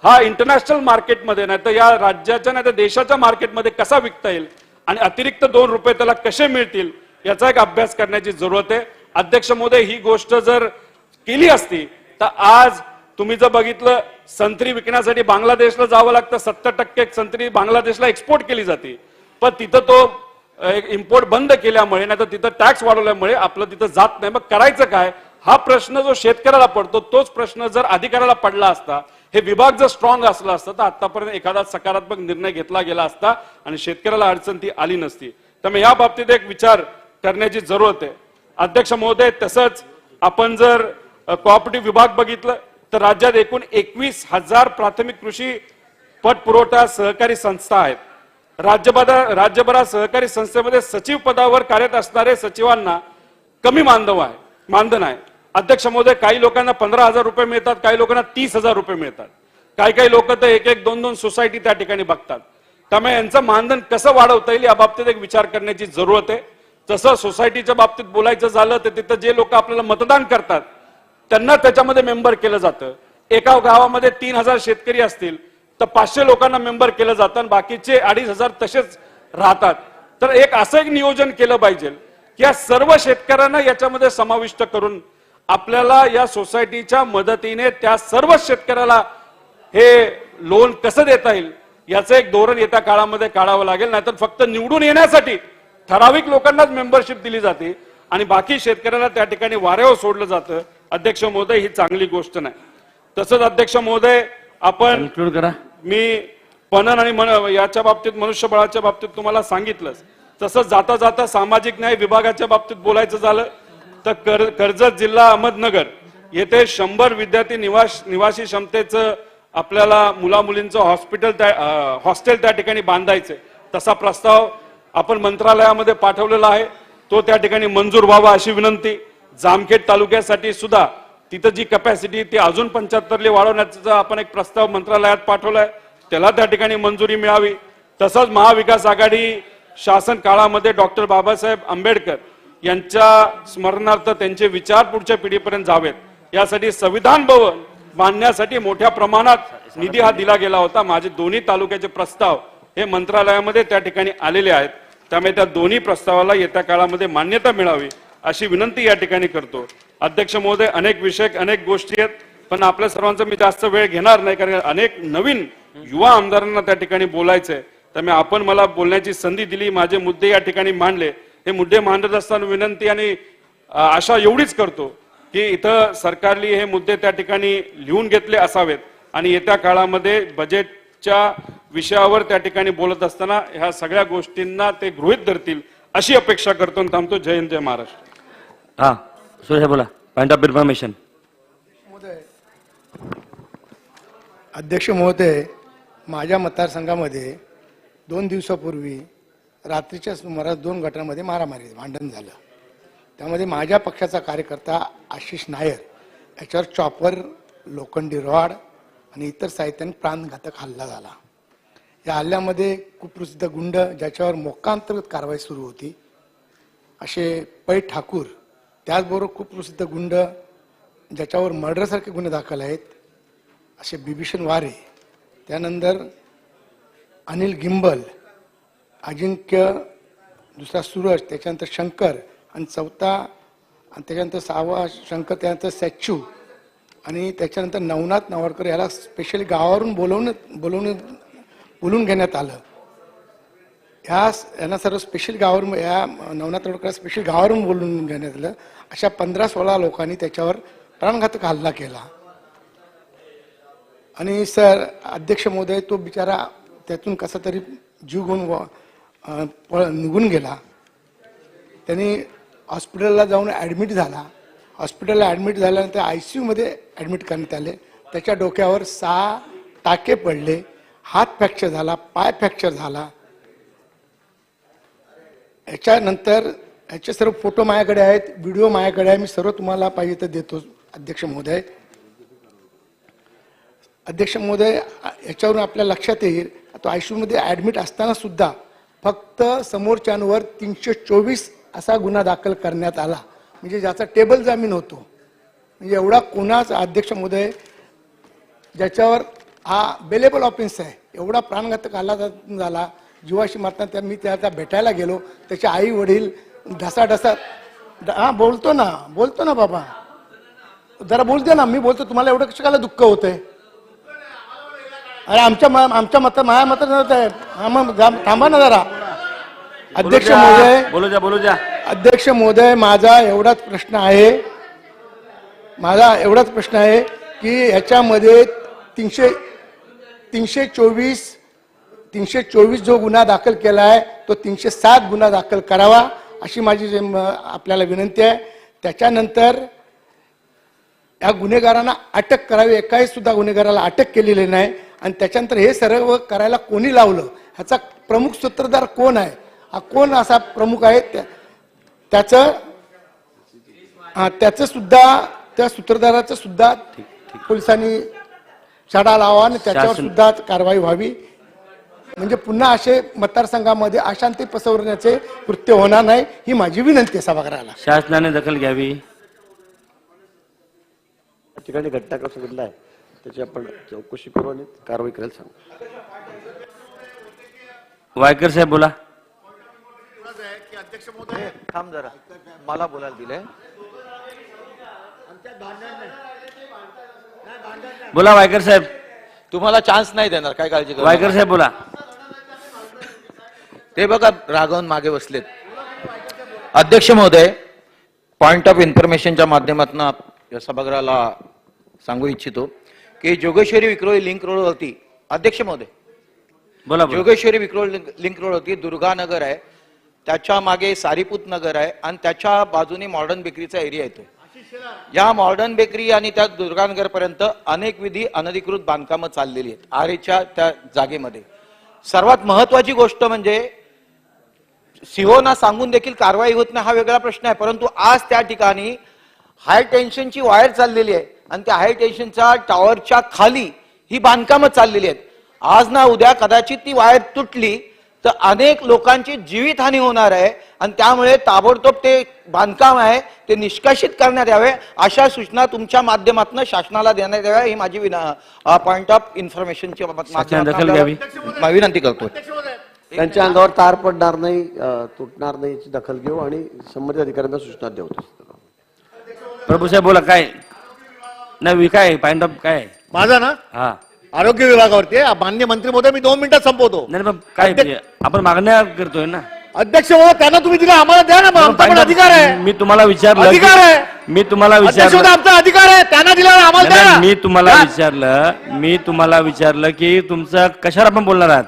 हा इंटरनॅशनल मार्केटमध्ये नाही तर या राज्याच्या नाही तर देशाच्या मार्केटमध्ये कसा विकता येईल आणि अतिरिक्त 2 रुपये त्याला कसे मिळतील याचा एक अभ्यास करण्याची जरूरत आहे. अध्यक्ष महोदय, ही गोष्ट जर केली असती तर आज तुम्ही जर बघितलं, संत्री विकण्यासाठी बांगलादेशला जावं लागतं, 70% संत्री बांगलादेशला एक्सपोर्ट केली जाते, पण तिथं तो इम्पोर्ट बंद केल्यामुळे नाही तर तिथं टॅक्स वाढवल्यामुळे आपलं तिथं जात नाही. मग करायचं काय हा प्रश्न जो शेतकऱ्याला पडतो, तोच प्रश्न जर अधिकाऱ्याला पडला असता, हे विभाग जर स्ट्रॉंग असला असता तर आतापर्यंत एखादा सकारात्मक निर्णय घेतला गेला असता आणि शेतकऱ्याला अडचण ती आली नसती. त्यामुळे या बाबतीत एक विचार करण्याची जरूरत आहे. अध्यक्ष महोदय, तसंच आपण जर कोऑपरेटिव्ह विभाग बघितलं तर राज्यात एकूण 21,000 प्राथमिक कृषी पत पुरवठा सहकारी संस्था आहेत. राज्यभरात सहकारी संस्थेमध्ये सचिव पदावर कार्यरत असणारे सचिवांना कमी मानधन आहे. अध्यक्ष महोदय, काही लोकांना 15,000 रुपये मिळतात, काही लोकांना 30,000 रुपये मिळतात, काही लोक तर 1-1, 2-2 सोसायटी त्या ठिकाणी बघतात. त्यामुळे यांचं मानधन कसं वाढवता येईल या बाबतीत एक विचार करण्याची जरूरत आहे. तसं सोसायटीच्या बाबतीत बोलायचं झालं तर तिथं जे लोक आपल्याला मतदान करतात त्यांना त्याच्यामध्ये मेंबर केलं जातं. एका गावामध्ये 3,000 शेतकरी असतील तर 500 लोकांना मेंबर केलं जातं आणि बाकीचे 2,500 तसेच राहतात. तर असं एक नियोजन केलं पाहिजे की या सर्व शेतकऱ्यांना याच्यामध्ये समाविष्ट करून आपल्याला या सोसायटीच्या मदतीने त्या सर्व शेतकऱ्याला हे लोन कसं देता येईल याचं एक धोरण येत्या काळामध्ये काढावं लागेल. नाहीतर फक्त निवडून येण्यासाठी ठराविक लोकांनाच मेंबरशिप दिली जाते आणि बाकी शेतकऱ्याला त्या ठिकाणी वाऱ्यावर सोडलं जातं. अध्यक्ष महोदय, ही चांगली गोष्ट नाही. तसंच अध्यक्ष महोदय, आपण मी पणन आणि याच्या बाबतीत मनुष्यबळाच्या बाबतीत तुम्हाला सांगितलंच. तसंच जाता जाता सामाजिक न्याय विभागाच्या बाबतीत बोलायचं झालं तर कर्जत जिल्हा अहमदनगर येथे 100 विद्यार्थी निवासी क्षमतेचं आपल्याला मुलामुलींचं हॉस्टेल त्या ठिकाणी बांधायचंय. तसा प्रस्ताव आपण मंत्रालयामध्ये पाठवलेला आहे, तो त्या ठिकाणी मंजूर व्हावा अशी विनंती. जामखेड तालुक्यासाठी सुद्धा तिथं जी कॅपॅसिटी ती अजून 75 वाढवण्याचा आपण एक प्रस्ताव मंत्रालयात पाठवलाय, त्याला त्या ठिकाणी मंजुरी मिळावी. तसंच महाविकास आघाडी शासन काळामध्ये डॉक्टर बाबासाहेब आंबेडकर यांच्या स्मरणार्थ त्यांचे विचार पुढच्या पिढीपर्यंत जावेत यासाठी संविधान भवन बांधण्यासाठी मोठ्या प्रमाणात निधी हा दिला गेला होता. माझे दोन्ही तालुक्याचे प्रस्ताव हे मंत्रालयामध्ये त्या ठिकाणी आलेले आहेत, त्यामुळे त्या दोन्ही प्रस्तावाला येत्या काळामध्ये मान्यता मिळावी अशी विनंती या ठिकाणी करतो. अध्यक्ष महोदय, अनेक विषय अनेक गोष्टी आहेत, पण आपल्या सर्वांचा मी जास्त वेळ घेणार नाही, कारण अनेक नवीन युवा आमदारांना त्या ठिकाणी बोलायचंय. त्यामुळे आपण मला बोलण्याची संधी दिली, माझे मुद्दे या ठिकाणी मांडले. हे मुद्दे मांडत असताना विनंती आणि आशा एवढीच करतो की इथं सरकारने हे मुद्दे त्या ठिकाणी लिहून घेतले असावेत आणि येत्या काळामध्ये बजेटच्या विषयावर त्या ठिकाणी बोलत असताना ह्या सगळ्या गोष्टींना ते गृहीत धरतील अशी अपेक्षा करतो आणि थांबतो. जय हिंद, जय महाराष्ट्र. हा सुरेश बोला. Point of information. अध्यक्ष महोदय, माझ्या मतदारसंघामध्ये 2 दिवसापूर्वी रात्रीच्या सुमारास 2 गटांमध्ये मारामारी भांडण झालं. त्यामध्ये माझ्या पक्षाचा कार्यकर्ता आशिष नायर याच्यावर चॉपर, लोखंडी रॉड आणि इतर साहित्याने प्राणघातक हल्ला झाला. या हल्ल्यामध्ये कुप्रसिद्ध गुंड ज्याच्यावर मोक्कांतर्गत कारवाई सुरू होती असे पै ठाकूर, त्याचबरोबर कुप्रसिद्ध गुंड ज्याच्यावर मर्डरसारखे गुन्हे दाखल आहेत असे बिभीषण वारे, त्यानंतर अनिल गिंबल, अजिंक्य, दुसरा सूरज, त्याच्यानंतर शंकर आणि चौथा आणि त्याच्यानंतर 6वा शंकर, त्यानंतर सॅच्यू आणि त्याच्यानंतर नवनाथ नवाडकर याला स्पेशली गावावरून बोलवून घेण्यात आलं. यांना सर्व स्पेशल गावावरून, या नवनाथ नवाडकर स्पेशल गावावरून बोलवून घेण्यात आलं. अशा 15-16 लोकांनी त्याच्यावर प्राणघातक हल्ला केला. आणि सर अध्यक्ष महोदय, तो बिचारा त्यातून कसा तरी जीव घेऊन निघून गेला. त्यांनी हॉस्पिटलला जाऊन ॲडमिट झाला. हॉस्पिटलला ॲडमिट झाल्यानंतर ICU मध्ये ॲडमिट करण्यात आले. त्याच्या डोक्यावर 6 टाके पडले, हात फ्रॅक्चर झाला, पाय फ्रॅक्चर झाला. याच्यानंतर याचे सर्व फोटो माझ्याकडे आहेत, व्हिडिओ माझ्याकडे आहे, मी सर्व तुम्हाला पाहिजे तर देतो. अध्यक्ष महोदय, याच्यावरून आपल्या लक्षात येईल तो ICU मध्ये ॲडमिट असताना सुद्धा फक्त समोरच्यांवर 324 असा गुन्हा दाखल करण्यात आला, म्हणजे ज्याचा टेबल जामीन होतो. म्हणजे एवढा कोणाचा अध्यक्ष महोदय ज्याच्यावर हा बेलेबल ऑफेन्स आहे, एवढा प्राणघातक हल्ला झाला, जीवाशी मारताना मी त्याला भेटायला गेलो. त्याचे आई वडील ढसाढसा, हा बोलतो ना बाबा, जरा बोलते ना, मी बोलतो, तुम्हाला एवढं कशाला दुःख होतंय? अरे आमच्या माझ्या मत थांबा ना जरा. अध्यक्ष महोदय, अध्यक्ष महोदय, माझा एवढाच प्रश्न आहे की ह्याच्यामध्ये 324 जो गुन्हा दाखल केला आहे तो 307 गुन्हा दाखल करावा अशी माझी आपल्याला विनंती आहे. त्याच्यानंतर या गुन्हेगारांना अटक करावी. एकाही सुद्धा गुन्हेगाराला अटक केलेली नाही. आणि त्याच्यानंतर हे सर्व करायला कोणी लावलं, ह्याचा प्रमुख सूत्रधार कोण आहे, हा कोण असा प्रमुख आहे, त्याचं सुद्धा, त्या सूत्रधाराचं सुद्धा पोलिसांनी छडा लावा आणि त्याच्यावर सुद्धा कारवाई व्हावी. म्हणजे पुन्हा असे मतदारसंघामध्ये अशांती पसरवण्याचे कृत्य होणार नाही, ही माझी विनंती आहे सभागृहाला. शासनाने दखल घ्यावी. या ठिकाणी घटनाक्रम सांगितला आहे, त्याची आपण चौकशी करू आणि कारवाई करायला सांगू. वायकर साहेब बोला. अध्यक्ष महोदय, थांब जरा, मला बोलायला दिलंय. बोला वायकर साहेब. तुम्हाला चान्स नाही देणार, काय काळजी करू. वायकर साहेब बोला. ते बघा रागवून मागे बसलेत. अध्यक्ष महोदय, पॉइंट ऑफ इन्फॉर्मेशनच्या माध्यमातून या सभागृहाला सांगू इच्छितो की जोगेश्वरी विक्रोळी लिंक रोडवरती, अध्यक्ष महोदय, बोला. जोगेश्वरी विक्रोळी लिंक रोडवरती दुर्गा नगर आहे, त्याच्या मागे सारीपूत नगर आहे आणि त्याच्या बाजूने मॉडर्न बेकरीचा एरिया येतो. या मॉडर्न बेकरी आणि त्या दुर्गानगर पर्यंत अनेक विधी अनधिकृत बांधकामं चाललेली आहेत आरेच्या त्या जागेमध्ये. सर्वात महत्वाची गोष्ट म्हणजे सीओना सांगून देखील कारवाई होत नाही हा वेगळा प्रश्न आहे, परंतु आज त्या ठिकाणी हाय टेन्शनची वायर चाललेली आहे आणि त्या हाय टेन्शनच्या टॉवरच्या खाली ही बांधकामं चाललेली आहेत. आज ना उद्या कदाचित ती वायर तुटली तर अनेक लोकांची जीवितहानी होणार आहे आणि त्यामुळे ताबडतोब ते बांधकाम आहे ते निष्कासित करण्यात यावे अशा सूचना तुमच्या माध्यमातून शासनाला देण्यात याव्या, ही माझी पॉइंट ऑफ इन्फॉर्मेशनची विनंती करतो. त्यांच्या अंगावर तार पडणार नाही, तुटणार नाही याची दखल घेऊ आणि संबंधित अधिकाऱ्यांना सूचना देऊ. प्रभू साहेब बोला काय नाही काय पॉइंट ऑफ काय माझा ना हा आरोग्य विभागावरती आहे. मान्य मंत्री महोदय, मी 2 मिनिटात संपवतो. नाही पण काय आपण मागण्या करतोय ना अध्यक्ष महोदय, त्यांना तुम्ही दिला, आम्हाला द्या ना, मग आमचा पण अधिकार आहे. मी तुम्हाला विचारलं अधिकार आहे. मी तुम्हाला अध्यक्ष महोदय, विचारलं आमचा अधिकार आहे, त्यांना दिला आम्हाला द्या ना. मी तुम्हाला विचारलं की तुमचं कशावर आपण बोलणार आहात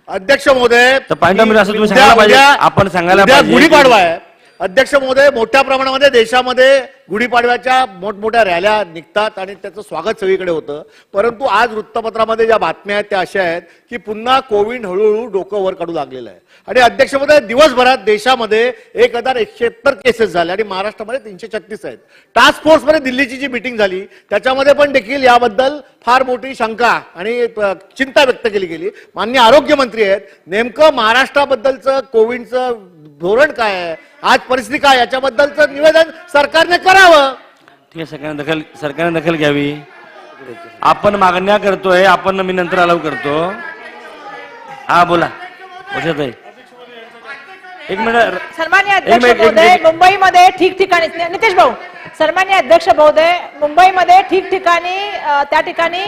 अध्यक्ष महोदय, तर पॉइंट ऑफ असं तुम्ही सांगायला पाहिजे. आपण सांगायला पाहिजे गुढीपाडवा आहे. अध्यक्ष महोदय, मोठ्या प्रमाणामध्ये देशामध्ये गुढीपाडव्याच्या मोठमोठ्या रॅल्या निघतात आणि त्याचं स्वागत सगळीकडे होतं. परंतु आज वृत्तपत्रामध्ये ज्या बातम्या आहेत त्या अशा आहेत की पुन्हा कोविड हळूहळू डोकं वर काढू लागलेलं आहे. आणि अध्यक्ष महोदय, दिवसभरात देशामध्ये 1171 केसेस झाले आणि महाराष्ट्रामध्ये 336 आहेत. टास्क फोर्समध्ये दिल्लीची जी मिटिंग झाली त्याच्यामध्ये पण देखील याबद्दल फार मोठी शंका आणि चिंता व्यक्त केली गेली. माननीय आरोग्यमंत्री आहेत, नेमकं महाराष्ट्राबद्दलचं कोविडचं धोरण काय आहे, आज परिस्थिती काय, याच्याबद्दलचं निवेदन सरकारने करावं. ठीक आहे, सरकारने दखल घ्यावी. आपण मागण्या करतोय, आपण मी नंतर अलाव करतो. हा बोला वर्षाताई, एक मिनिट. सन्मान्य अध्यक्ष महोदय, मुंबईमध्ये ठिकठिकाणी नितेश भाऊ, सन्मान्य अध्यक्ष महोदय, मुंबईमध्ये ठिकठिकाणी त्या ठिकाणी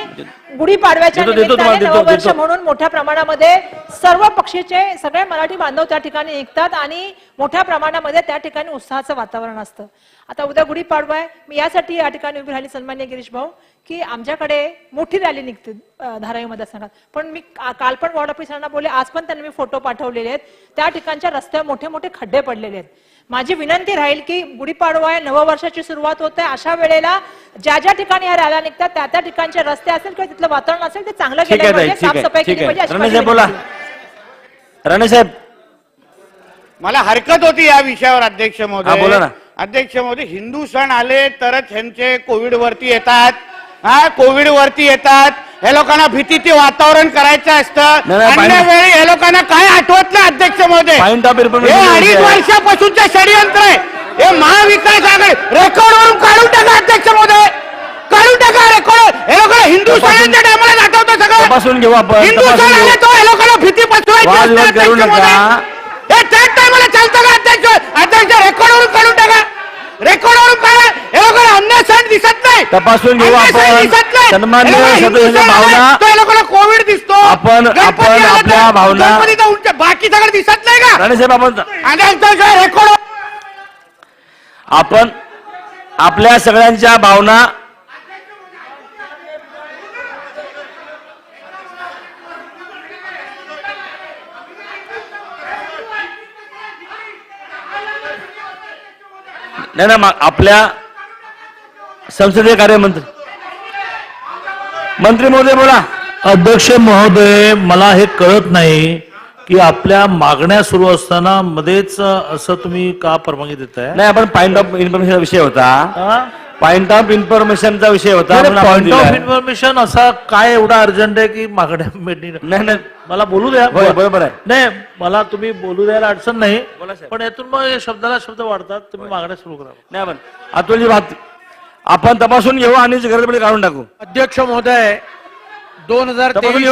गुढीपाडव्याच्या निमित्ताने नववर्ष म्हणून मोठ्या प्रमाणामध्ये सर्व पक्षीचे सगळे मराठी बांधव त्या ठिकाणी निघतात आणि मोठ्या प्रमाणामध्ये त्या ठिकाणी उत्साहाचं वातावरण असतं. आता उद्या गुढीपाडवा आहे, मी यासाठी या ठिकाणी उभी राहिली सन्मान्य गिरीश भाऊ की आमच्याकडे मोठी रॅली निघते धारावी मतदारसंघात. पण मी काल पण वॉर्ड ऑफिसरांना बोलले, आज पण त्यांनी मी फोटो पाठवलेले आहेत. त्या ठिकाणच्या रस्त्यावर मोठे मोठे खड्डे पडलेले आहेत. माझी विनंती राहील की गुढीपाडवा आहे, नववर्षाची सुरुवात होते, अशा वेळेला ज्या ज्या ठिकाणी या रॅल्या निघतात त्या त्या ठिकाणचे रस्ते असेल किंवा तिथलं वातावरण असेल ते चांगलं केलं पाहिजे, साफसफाई केली पाहिजे. राणे साहेब बोला. राणे साहेब, मला हरकत होती या विषयावर अध्यक्ष महोदय. बोला ना. अध्यक्ष महोदय, हिंदू सण आले तरच ह्यांचे कोविड वरती येतात. कोविड वरती येतात. हे लोकांना भीतीचे वातावरण करायचं असतं. अन्य वेळी हे लोकांना काय आठवत नाही अध्यक्ष महोदय. हे 2.5 वर्षापासूनचे षडयंत्र आहे. हे महाविकास आघाडी रेकॉर्डवरून काढून टाका अध्यक्ष महोदय, काढून टाका रेकॉर्ड. हे लोकांना हिंदू सणांच्या टायमाला आठवतं सगळं. तपासून घेऊ आपण. हिंदू सण आले तो हे लोकांना भीती पसरवायची असते अध्यक्ष महोदय. हे त्याच टायमाला चालतं का अध्यक्ष? अध्यक्ष रेकॉर्डवरून काढून टाका, रेकॉर्डवरून काढा. हे लोकांना अन्य सण दिसत नाही, तपासून घेऊ आपण. सन्मान्य सदस्यांच्या भावना कोविड दिसतो, आपण आपल्या भावना बाकी सगळं दिसत नाही का? राणे साहेब, रेकॉर्ड आपण आपल्या सगळ्यांच्या भावना नाही ना आपल्या संसदीय कार्यमंत्री मंत्री महोदय बोला. अध्यक्ष महोदय, मला हे कळत नाही की आपल्या मागण्या सुरू असताना मध्येच असं तुम्ही का परवानगी देताय? नाही, आपण पॉइंट ऑफ इन्फॉर्मेशनचा विषय होता. पॉइंट ऑफ इन्फॉर्मेशनचा विषय होता. पॉइंट ऑफ इन्फॉर्मेशन असा काय एवढा अर्जंट आहे की मागण्या नाही, मला बोलू द्या. बरोबर आहे. नाही, मला तुम्ही बोलू द्यायला अडचण नाही, पण यातून मग शब्दाला शब्द वाढतात. तुम्ही मागण्या सुरू करा. नाही, आपण अतुलजी बात आपण तपासून घेऊ आणि गरजेमध्ये काढून टाकू. अध्यक्ष महोदय, 2023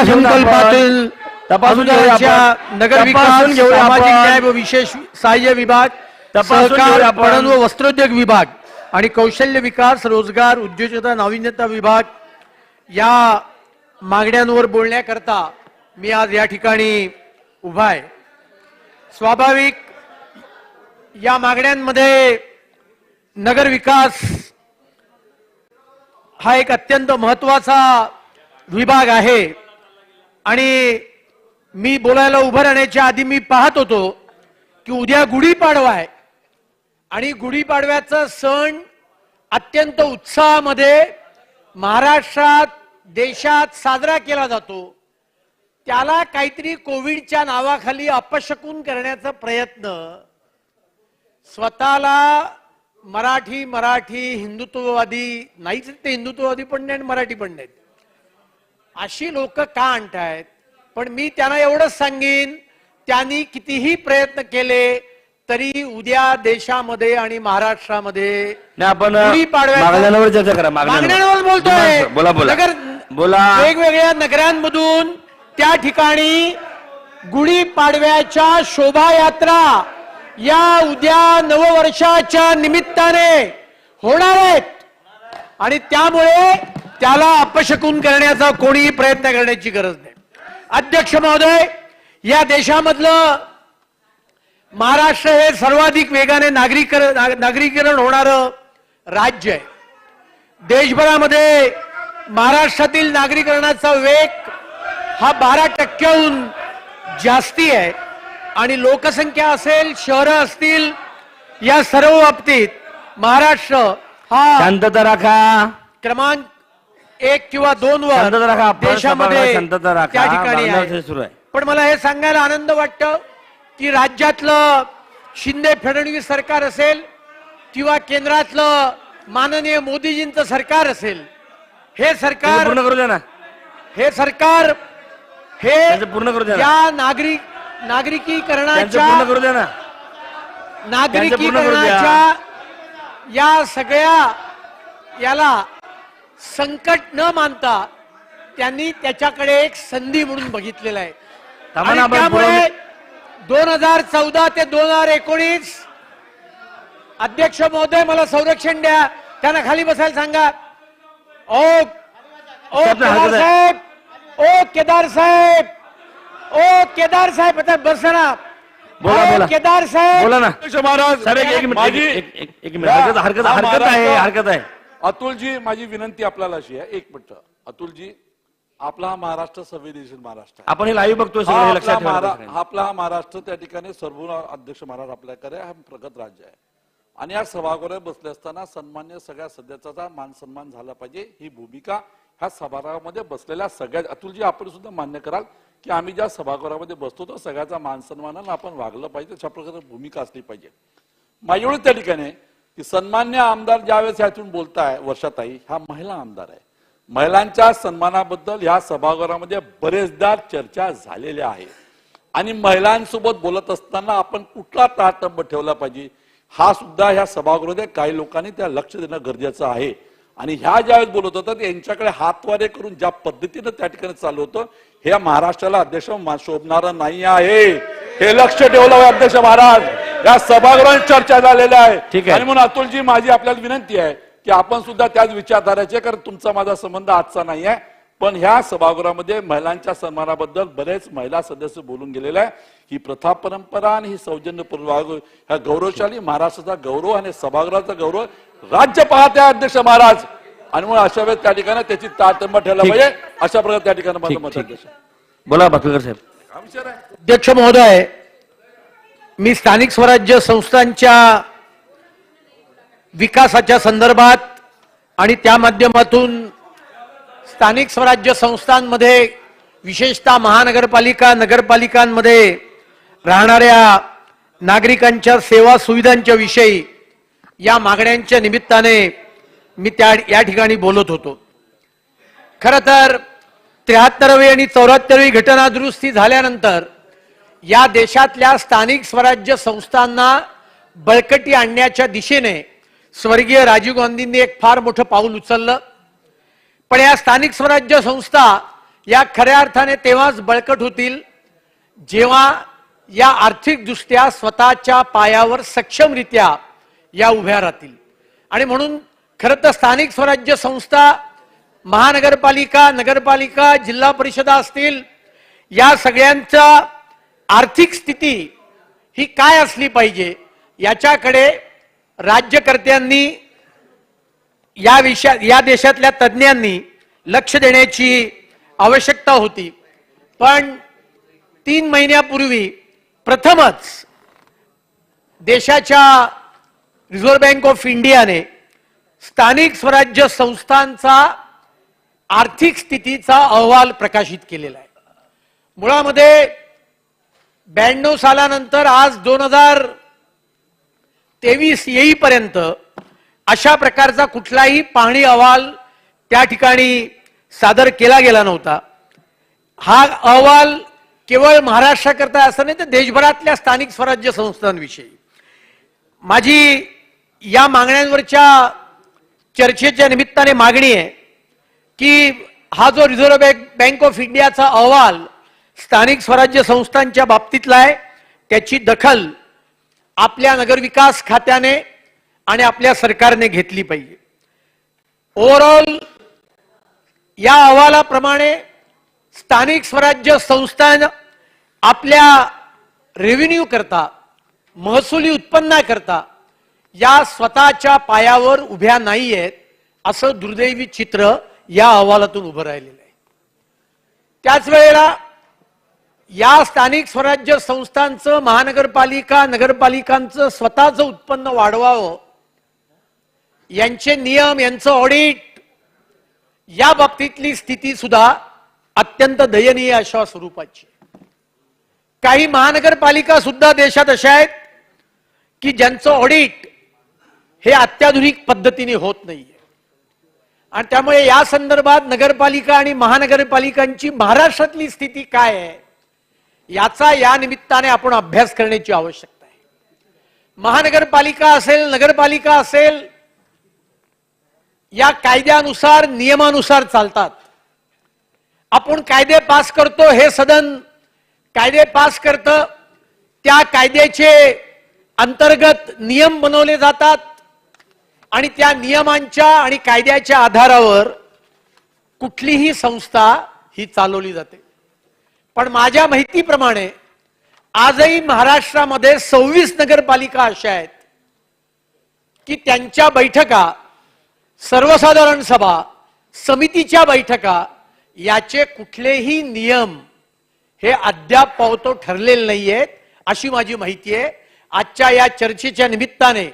संकल्पातील नगरविकास, सामाजिक न्याय व विशेष सहाय्य विभाग, सहकार, पणन व वस्त्रोद्योग विभाग आणि कौशल्य विकास, रोजगार, उद्योजकता, नाविन्यता विभाग या मागण्यांवर बोलण्याकरता मी आज या ठिकाणी उभा आहे. स्वाभाविक या मागण्यांमध्ये नगर विकास हा एक अत्यंत महत्वाचा विभाग आहे आणि मी बोलायला उभं राहण्याच्या आधी मी पाहत होतो की उद्या गुढीपाडवा आहे आणि गुढीपाडव्याचा सण अत्यंत उत्साहामध्ये महाराष्ट्रात, देशात साजरा केला जातो. त्याला काहीतरी कोविडच्या नावाखाली अपशकुन करण्याचा प्रयत्न, स्वतःला मराठी हिंदुत्ववादी नाहीच, ते हिंदुत्ववादी पण नाही आणि मराठी पण नाहीत, अशी लोक का आणतायत? पण मी त्यांना एवढंच सांगेन, त्यांनी कितीही प्रयत्न केले तरी उद्या देशामध्ये आणि महाराष्ट्रामध्ये आपण मागण्यांवर चर्चा करा. मागण्यांवर बोलतोय. बोला बोला नगर बोला. वेगवेगळ्या नगरांमधून त्या ठिकाणी गुढीपाडव्याच्या शोभायात्रा या उद्या नववर्षाच्या निमित्ताने होणार आहेत आणि त्यामुळे त्याला अपशकुन करण्याचा कोणीही प्रयत्न करण्याची गरज नाही. अध्यक्ष महोदय, या देशामधलं महाराष्ट्र हे सर्वाधिक वेगाने नागरीकरण होणारं राज्य आहे. देशभरामध्ये महाराष्ट्रातील नागरीकरणाचा वेग हा 12% जास्ती आहे आणि लोकसंख्या असेल, शहरं असतील, या सर्व बाबतीत महाराष्ट्र हा शांतता राखा. क्रमांक 1 किंवा 2 वर शांतता राखा. देशामध्ये शांतता राखा. त्या ठिकाणी आहे. बांगलादेश सुरू आहे. पण मला हे सांगायला आनंद वाटतं की राज्यातलं शिंदे फडणवीस सरकार असेल किंवा केंद्रातलं माननीय मोदीजींचं सरकार असेल, हे सरकार पूर्ण करू द्या ना. हे सरकार हे पूर्ण करू द्या ना. या त्यांचं नागरिकीकरणाच्या पूर्ण करू द्या ना. नागरिकीकरणाच्या या सगळ्या याला संकट न मानता त्यांनी त्याच्याकडे एक संधी म्हणून बघितलेलं आहे. आणि त्यामुळे 2014 ते 2019 अध्यक्ष महोदय मला संरक्षण द्या, त्यांना खाली बसायला सांगा. केदार साहेब, केदार साहेब, केदार साहेब आता बसना. बोला. केदार साहेब, बोला ना. महाराज साहेब, एक मिनिट. हरकत आहे. अतुलजी, माझी विनंती आपल्याला अशी आहे, एक मिनिट. अतुलजी, आपला हा महाराष्ट्र संवेदनशील महाराष्ट्र आहे. आपण हे लाईव्ह बघतोय सगळं, हे लक्षात ठेवा. आपला हा महाराष्ट्र त्या ठिकाणी सर्व अध्यक्ष महाराज आपल्याकडे हा प्रगत राज्य आहे आणि या सभागृहात बसले असताना सन्मान्य सगळ्या सदस्याचा मान सन्मान झाला पाहिजे, ही भूमिका ह्या सभागृहामध्ये बसलेल्या सगळ्या, अतुलजी आपण सुद्धा मान्य कराल की आम्ही ज्या सभागृहामध्ये बसतो तो सगळ्याचा मान सन्मानानं आपण वागलं पाहिजे, अशा प्रकारे भूमिका असली पाहिजे. माझी एवढं त्या ठिकाणी की सन्मान्य आमदार ज्यावेळेस यातून बोलताय, वर्षाताई ह्या महिला आमदार आहे, महिलांच्या सन्मानाबद्दल ह्या सभागृहामध्ये बरेचदा चर्चा झालेल्या आहे आणि महिलांसोबत बोलत असताना आपण कुठला तारतम्य ठेवला पाहिजे हा सुद्धा ह्या सभागृहामध्ये काही लोकांनी त्या लक्ष देणं गरजेचं आहे. आणि ह्या ज्यावेळेस बोलत होतात यांच्याकडे हातवारे करून ज्या पद्धतीनं त्या ठिकाणी चालू होतं हे महाराष्ट्राला अध्यक्ष शोभणारं नाही आहे, हे लक्ष ठेवलं आहे अध्यक्ष महाराज. या सभागृहात चर्चा झालेल्या आहे आणि म्हणून अतुलजी माझी आपल्याला विनंती आहे की आपण सुद्धा त्याच विचारधाराचे, कारण तुमचा माझा संबंध आजचा नाही आहे, पण ह्या सभागृहामध्ये महिलांच्या सन्मानाबद्दल बरेच महिला सदस्य बोलून गेलेले आहे. ही प्रथा परंपरा आणि ही सौजन्यपूर्व ह्या गौरवशाली महाराष्ट्राचा गौरव आणि सभागृहाचा गौरव राज्य पाहते अध्यक्ष महाराज आणि मग अशा वेळेस त्या ठिकाणी त्याची तारतम्य ठेवला पाहिजे, अशा प्रकारे त्या ठिकाणी माझं मत आहे. बोला बापकर साहेब. अध्यक्ष महोदय, मी स्थानिक स्वराज्य संस्थांच्या विकासाच्या संदर्भात आणि त्या माध्यमातून स्थानिक स्वराज्य संस्थांमध्ये विशेषतः महानगरपालिका, नगरपालिकांमध्ये राहणाऱ्या नागरिकांच्या सेवा सुविधांच्या विषयी या मागण्यांच्या निमित्ताने मी या ठिकाणी बोलत होतो. खरं तर 73वी आणि 74वी घटना दुरुस्ती झाल्यानंतर या देशातल्या स्थानिक स्वराज्य संस्थांना बळकटी आणण्याच्या दिशेने स्वर्गीय राजीव गांधींनी एक फार मोठं पाऊल उचललं. पण या स्थानिक स्वराज्य संस्था या खऱ्या अर्थाने तेव्हाच बळकट होतील जेव्हा या आर्थिकदृष्ट्या स्वतःच्या पायावर सक्षमरित्या या उभ्या राहतील. आणि म्हणून खरं तर स्थानिक स्वराज्य संस्था, महानगरपालिका, नगरपालिका, जिल्हा परिषदा असतील, या सगळ्यांचा आर्थिक स्थिती ही काय असली पाहिजे याच्याकडे राज्यकर्त्यांनी या देशातल्या तज्ज्ञांनी लक्ष देण्याची आवश्यकता होती. पण 3 महिन्यापूर्वी प्रथमच देशाच्या रिझर्व्ह बँक ऑफ इंडियाने स्थानिक स्वराज्य संस्थांचा आर्थिक स्थितीचा अहवाल प्रकाशित केलेला आहे. मुळामध्ये 92 सालानंतर आज 2023 येईपर्यंत अशा प्रकारचा कुठलाही पाहणी अहवाल त्या ठिकाणी सादर केला गेला नव्हता. हा अहवाल केवळ महाराष्ट्राकरता असं नाही तर देशभरातल्या स्थानिक स्वराज्य संस्थांविषयी. माझी या मागण्यांवरच्या चर्चेच्या निमित्ताने मागणी आहे की हा जो रिझर्व्ह बँक ऑफ इंडियाचा अहवाल स्थानिक स्वराज्य संस्थांच्या बाबतीतला आहे, त्याची दखल आपल्या नगरविकास खात्याने आणि आपल्या सरकारने घेतली पाहिजे. ओव्हरऑल या अहवालाप्रमाणे स्थानिक स्वराज्य संस्था आपल्या रेव्हेन्यू करता, महसुली उत्पन्नाकरता या स्वतःच्या पायावर उभ्या नाही आहेत असं दुर्दैवी चित्र या अहवालातून उभं राहिलेलं आहे. त्याच वेळेला या स्थानिक स्वराज्य संस्थांचं, महानगरपालिका, नगरपालिकांचं स्वतःचं उत्पन्न वाढवावं, यांचे नियम, यांचं ऑडिट, या बाबतीतली स्थिती सुद्धा अत्यंत दयनीय अशा स्वरूपाची. काही महानगरपालिका सुद्धा देशात अशा आहेत की ज्यांचं ऑडिट हे अत्याधुनिक पद्धतीने होत नाहीये. आणि त्यामुळे या संदर्भात नगरपालिका आणि महानगरपालिकांची महाराष्ट्रातली स्थिती काय आहे याचा या निमित्ताने आपण अभ्यास करण्याची आवश्यकता आहे. महानगरपालिका असेल, नगरपालिका असेल, या कायद्यानुसार, नियमानुसार चालतात. आपण कायदे पास करतो, हे सदन कायदे पास करतं, त्या कायद्याचे अंतर्गत नियम बनवले जातात आणि त्या नियमांच्या आणि कायद्याच्या आधारावर कुठलीही संस्था ही चालवली जाते. पण माझ्या माहितीप्रमाणे आजही महाराष्ट्रामध्ये 26 नगरपालिका अशा आहेत की त्यांच्या बैठका, सर्वसाधारण सभा, समितीच्या बैठका याचे कुठलेही नियम हे अद्याप पावतो ठरलेले नाहीयेत अशी माझी माहिती आहे. आजच्या या चर्चेच्या निमित्ताने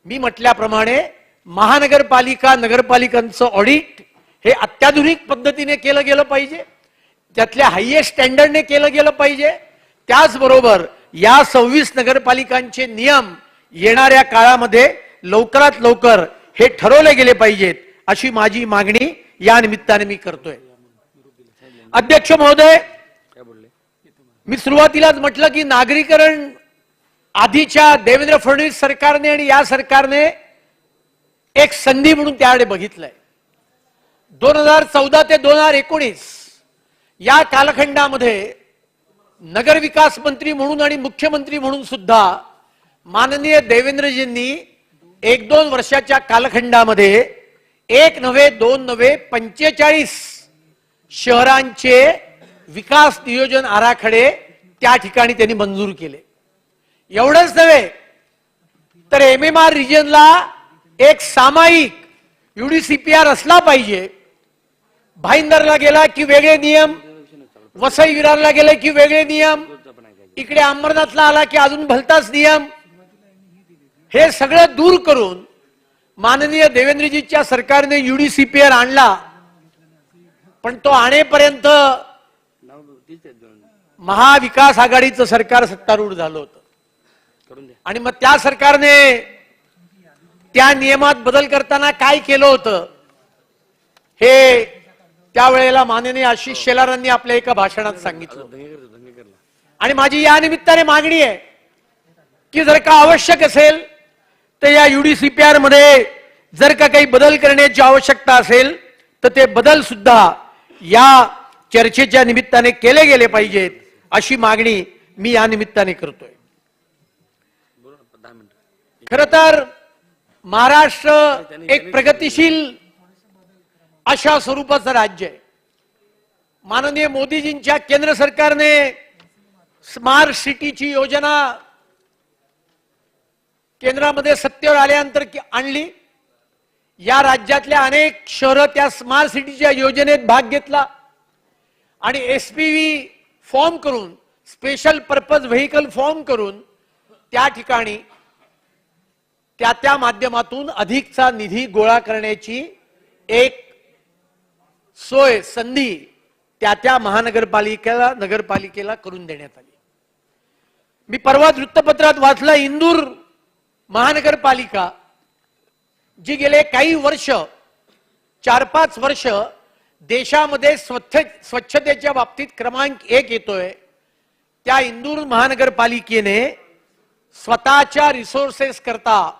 मी म्हटल्याप्रमाणे महानगरपालिका, नगरपालिकांचं ऑडिट हे अत्याधुनिक पद्धतीने केलं गेलं पाहिजे, त्यातल्या हायएस्ट स्टँडर्डने केलं गेलं पाहिजे. त्याचबरोबर या 26 नगरपालिकांचे नियम येणाऱ्या काळामध्ये लवकरात लवकर हे ठरवले गेले पाहिजेत अशी माझी मागणी या निमित्ताने मी करतोय. अध्यक्ष महोदय, मी सुरुवातीलाच म्हटलं की नागरीकरण आधीच्या देवेंद्र फडणवीस सरकारने आणि या सरकारने एक संधी म्हणून त्याकडे बघितलंय. 2014 ते 2019 या कालखंडामध्ये नगरविकास मंत्री म्हणून आणि मुख्यमंत्री म्हणून सुद्धा माननीय देवेंद्रजींनी 1-2 वर्षाच्या कालखंडामध्ये 1 नव्हे 2 नव्हे 45 शहरांचे विकास नियोजन आराखडे त्या ठिकाणी त्यांनी मंजूर केले. एवढंच नव्हे तर MMR रिजनला एक सामायिक UDCPR असला पाहिजे. भाईंदरला गेला की वेगळे नियम, वसई विरारला गेले की वेगळे नियम, इकडे अंबरनाथला आला की अजून भलताच नियम. हे सगळं दूर करून माननीय देवेंद्रजीच्या सरकारने UDCPR आणला. पण तो आणेपर्यंत महाविकास आघाडीचं सरकार सत्तारूढ झालं होतं आणि मग त्या सरकारने त्या नियमात बदल करताना काय केलं होतं हे त्यावेळेला माननीय आशिष शेलारांनी आपल्या एका भाषणात सांगितलं. आणि माझी या निमित्ताने मागणी आहे की जर का आवश्यक असेल तर या UDCPR मध्ये जर का काही बदल करण्याची आवश्यकता असेल तर ते बदल सुद्धा या चर्चेच्या निमित्ताने केले गेले पाहिजेत अशी मागणी मी या निमित्ताने करतोय. खर तर महाराष्ट्र एक प्रगतिशील अशा स्वरूपाचं राज्य आहे. माननीय मोदीजींच्या केंद्र सरकारने स्मार्ट सिटीची योजना केंद्रामध्ये सत्तेवर आल्यानंतर आणली. या राज्यातल्या अनेक शहरं त्या स्मार्ट सिटीच्या योजनेत भाग घेतला आणि SPV फॉर्म करून, स्पेशल पर्पज व्हेकल फॉर्म करून त्या ठिकाणी त्या माध्यमातून अधिकचा निधी गोळा करण्याची एक सोय, संधी त्या महानगरपालिकेला, नगरपालिकेला करून देण्यात आली. मी परवा वृत्तपत्रात वाचलं, इंदूर महानगरपालिका जी गेले काही वर्ष, 4-5 वर्ष देशामध्ये स्वच्छतेच्या बाबतीत क्रमांक 1 येतोय, त्या इंदूर महानगरपालिकेने स्वतःच्या रिसोर्सेस करता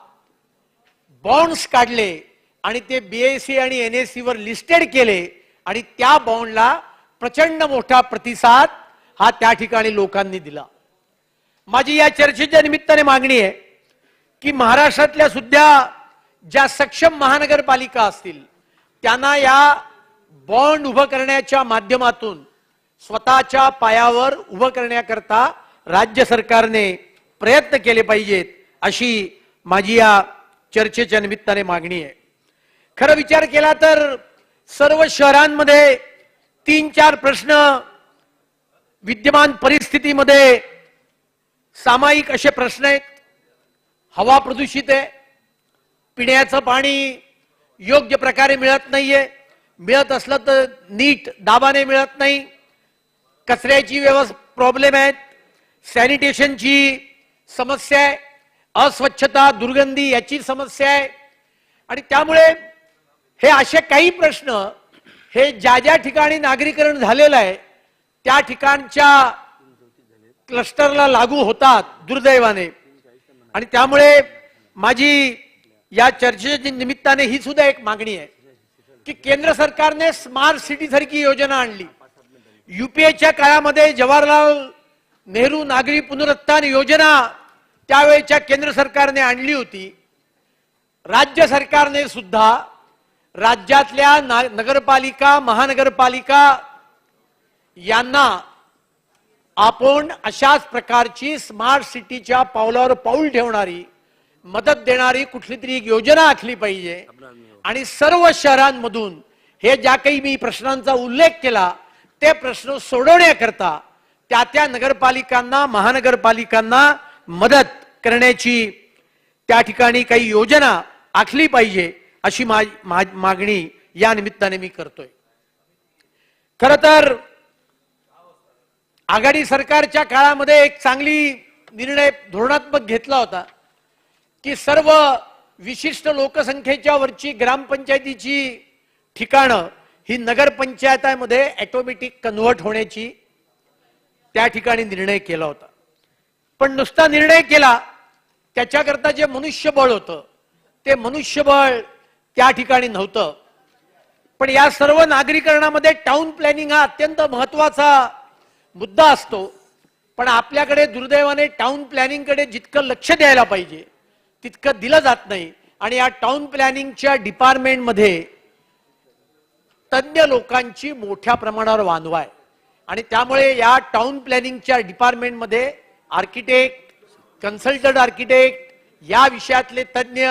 बॉन्ड्स काढले आणि ते BSE आणि NSE वर लिस्टेड केले आणि त्या बॉन्डला प्रचंड मोठा प्रतिसाद हा त्या ठिकाणी लोकांनी दिला. माझी या चर्चेच्या निमित्ताने मागणी आहे की महाराष्ट्रातल्या सुद्धा ज्या सक्षम महानगरपालिका असतील त्यांना या बॉन्ड उभं करण्याच्या माध्यमातून स्वतःच्या पायावर उभं करण्याकरता राज्य सरकारने प्रयत्न केले पाहिजेत, अशी माझी या चर्चेच्या निमित्ताने मागणी आहे. खरं विचार केला तर सर्व शहरांमध्ये 3-4 प्रश्न विद्यमान परिस्थितीमध्ये सामायिक असे प्रश्न आहेत. हवा प्रदूषित आहे, पिण्याचं पाणी योग्य प्रकारे मिळत नाहीये, मिळत असलं तर नीट दाबाने मिळत नाही, कचऱ्याची प्रॉब्लेम आहेत, सॅनिटेशनची समस्या आहे, अस्वच्छता दुर्गंधी याची समस्या आहे. आणि त्यामुळे हे असे काही प्रश्न हे ज्या ज्या ठिकाणी नागरीकरण झालेलं आहे त्या ठिकाणच्या क्लस्टरला लागू होतात दुर्दैवाने. आणि त्यामुळे माझी या चर्चेच्या निमित्ताने ही सुद्धा एक मागणी आहे की केंद्र सरकारने स्मार्ट सिटी सारखी योजना आणली. युपीएच्या काळामध्ये जवाहरलाल नेहरू नागरी पुनरुत्थान योजना त्यावेळेच्या केंद्र सरकारने आणली होती. राज्य सरकारने सुद्धा राज्यातल्या नगरपालिका महानगरपालिका यांना आपण अशाच प्रकारची स्मार्ट सिटीच्या पावलावर पाऊल ठेवणारी मदत देणारी कुठली तरी एक योजना आखली पाहिजे. आणि सर्व शहरांमधून हे ज्या काही मी प्रश्नांचा उल्लेख केला ते प्रश्न सोडवण्याकरता त्या त्या नगरपालिकांना महानगरपालिकांना मदत करण्याची त्या ठिकाणी काही योजना आखली पाहिजे, अशी मागणी या निमित्ताने मी करतोय. खर तर आघाडी सरकारच्या काळामध्ये एक चांगली निर्णय धोरणात्मक घेतला होता की सर्व विशिष्ट लोकसंख्येच्या वरची ग्रामपंचायतीची ठिकाणं ही नगरपंचायतामध्ये ऑटोमॅटिक कन्व्हर्ट होण्याची त्या ठिकाणी निर्णय केला होता. पण नुसता निर्णय केला, त्याच्याकरता जे मनुष्यबळ होतं ते मनुष्यबळ त्या ठिकाणी नव्हतं. पण या सर्व नागरीकरणामध्ये टाउन प्लॅनिंग हा अत्यंत महत्वाचा मुद्दा असतो. पण आपल्याकडे दुर्दैवाने टाउन प्लॅनिंग कडे जितकं लक्ष द्यायला पाहिजे तितकं दिलं जात नाही. आणि या टाउन प्लॅनिंगच्या डिपार्टमेंटमध्ये तज्ञ लोकांची मोठ्या प्रमाणावर वानवा आहे. आणि त्यामुळे या टाउन प्लॅनिंगच्या डिपार्टमेंटमध्ये आर्किटेक्ट, कन्सल्टंट आर्किटेक्ट या विषयातले तज्ञ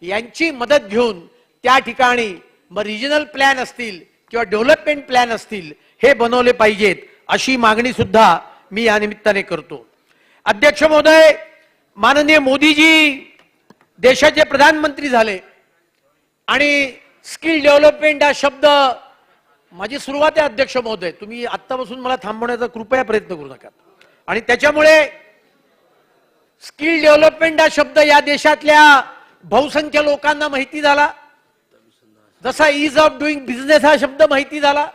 यांची मदत घेऊन त्या ठिकाणी मग रिजनल प्लॅन असतील किंवा डेव्हलपमेंट प्लॅन असतील हे बनवले पाहिजेत, अशी मागणी सुद्धा मी या निमित्ताने करतो. अध्यक्ष महोदय, माननीय मोदीजी देशाचे प्रधानमंत्री झाले आणि स्किल डेव्हलपमेंट हा शब्द माझी सुरुवात आहे. अध्यक्ष महोदय, तुम्ही आत्तापासून मला थांबवण्याचा कृपया प्रयत्न करू नका. आणि त्याच्यामुळे स्किल डेव्हलपमेंट हा शब्द या देशातल्या बहुसंख्य लोकांना माहिती झाला. जसा ईज ऑफ डुईंग बिझनेस हा शब्द माहिती झाला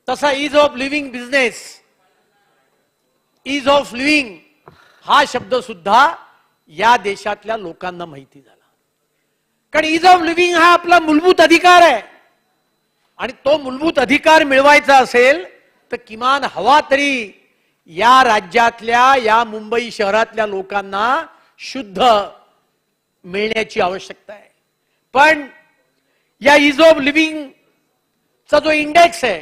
तसा ease of living business, ease of living हा शब्द सुद्धा या देशातल्या लोकांना माहिती झाला. कारण ईज ऑफ लिव्हिंग हा आपला मूलभूत अधिकार आहे. आणि तो मूलभूत अधिकार मिळवायचा असेल तर किमान हवा तरी या राज्यातल्या या मुंबई शहरातल्या लोकांना शुद्ध मिळण्याची आवश्यकता आहे. पण या ईज ऑफ लिव्हिंगचा जो इंडेक्स आहे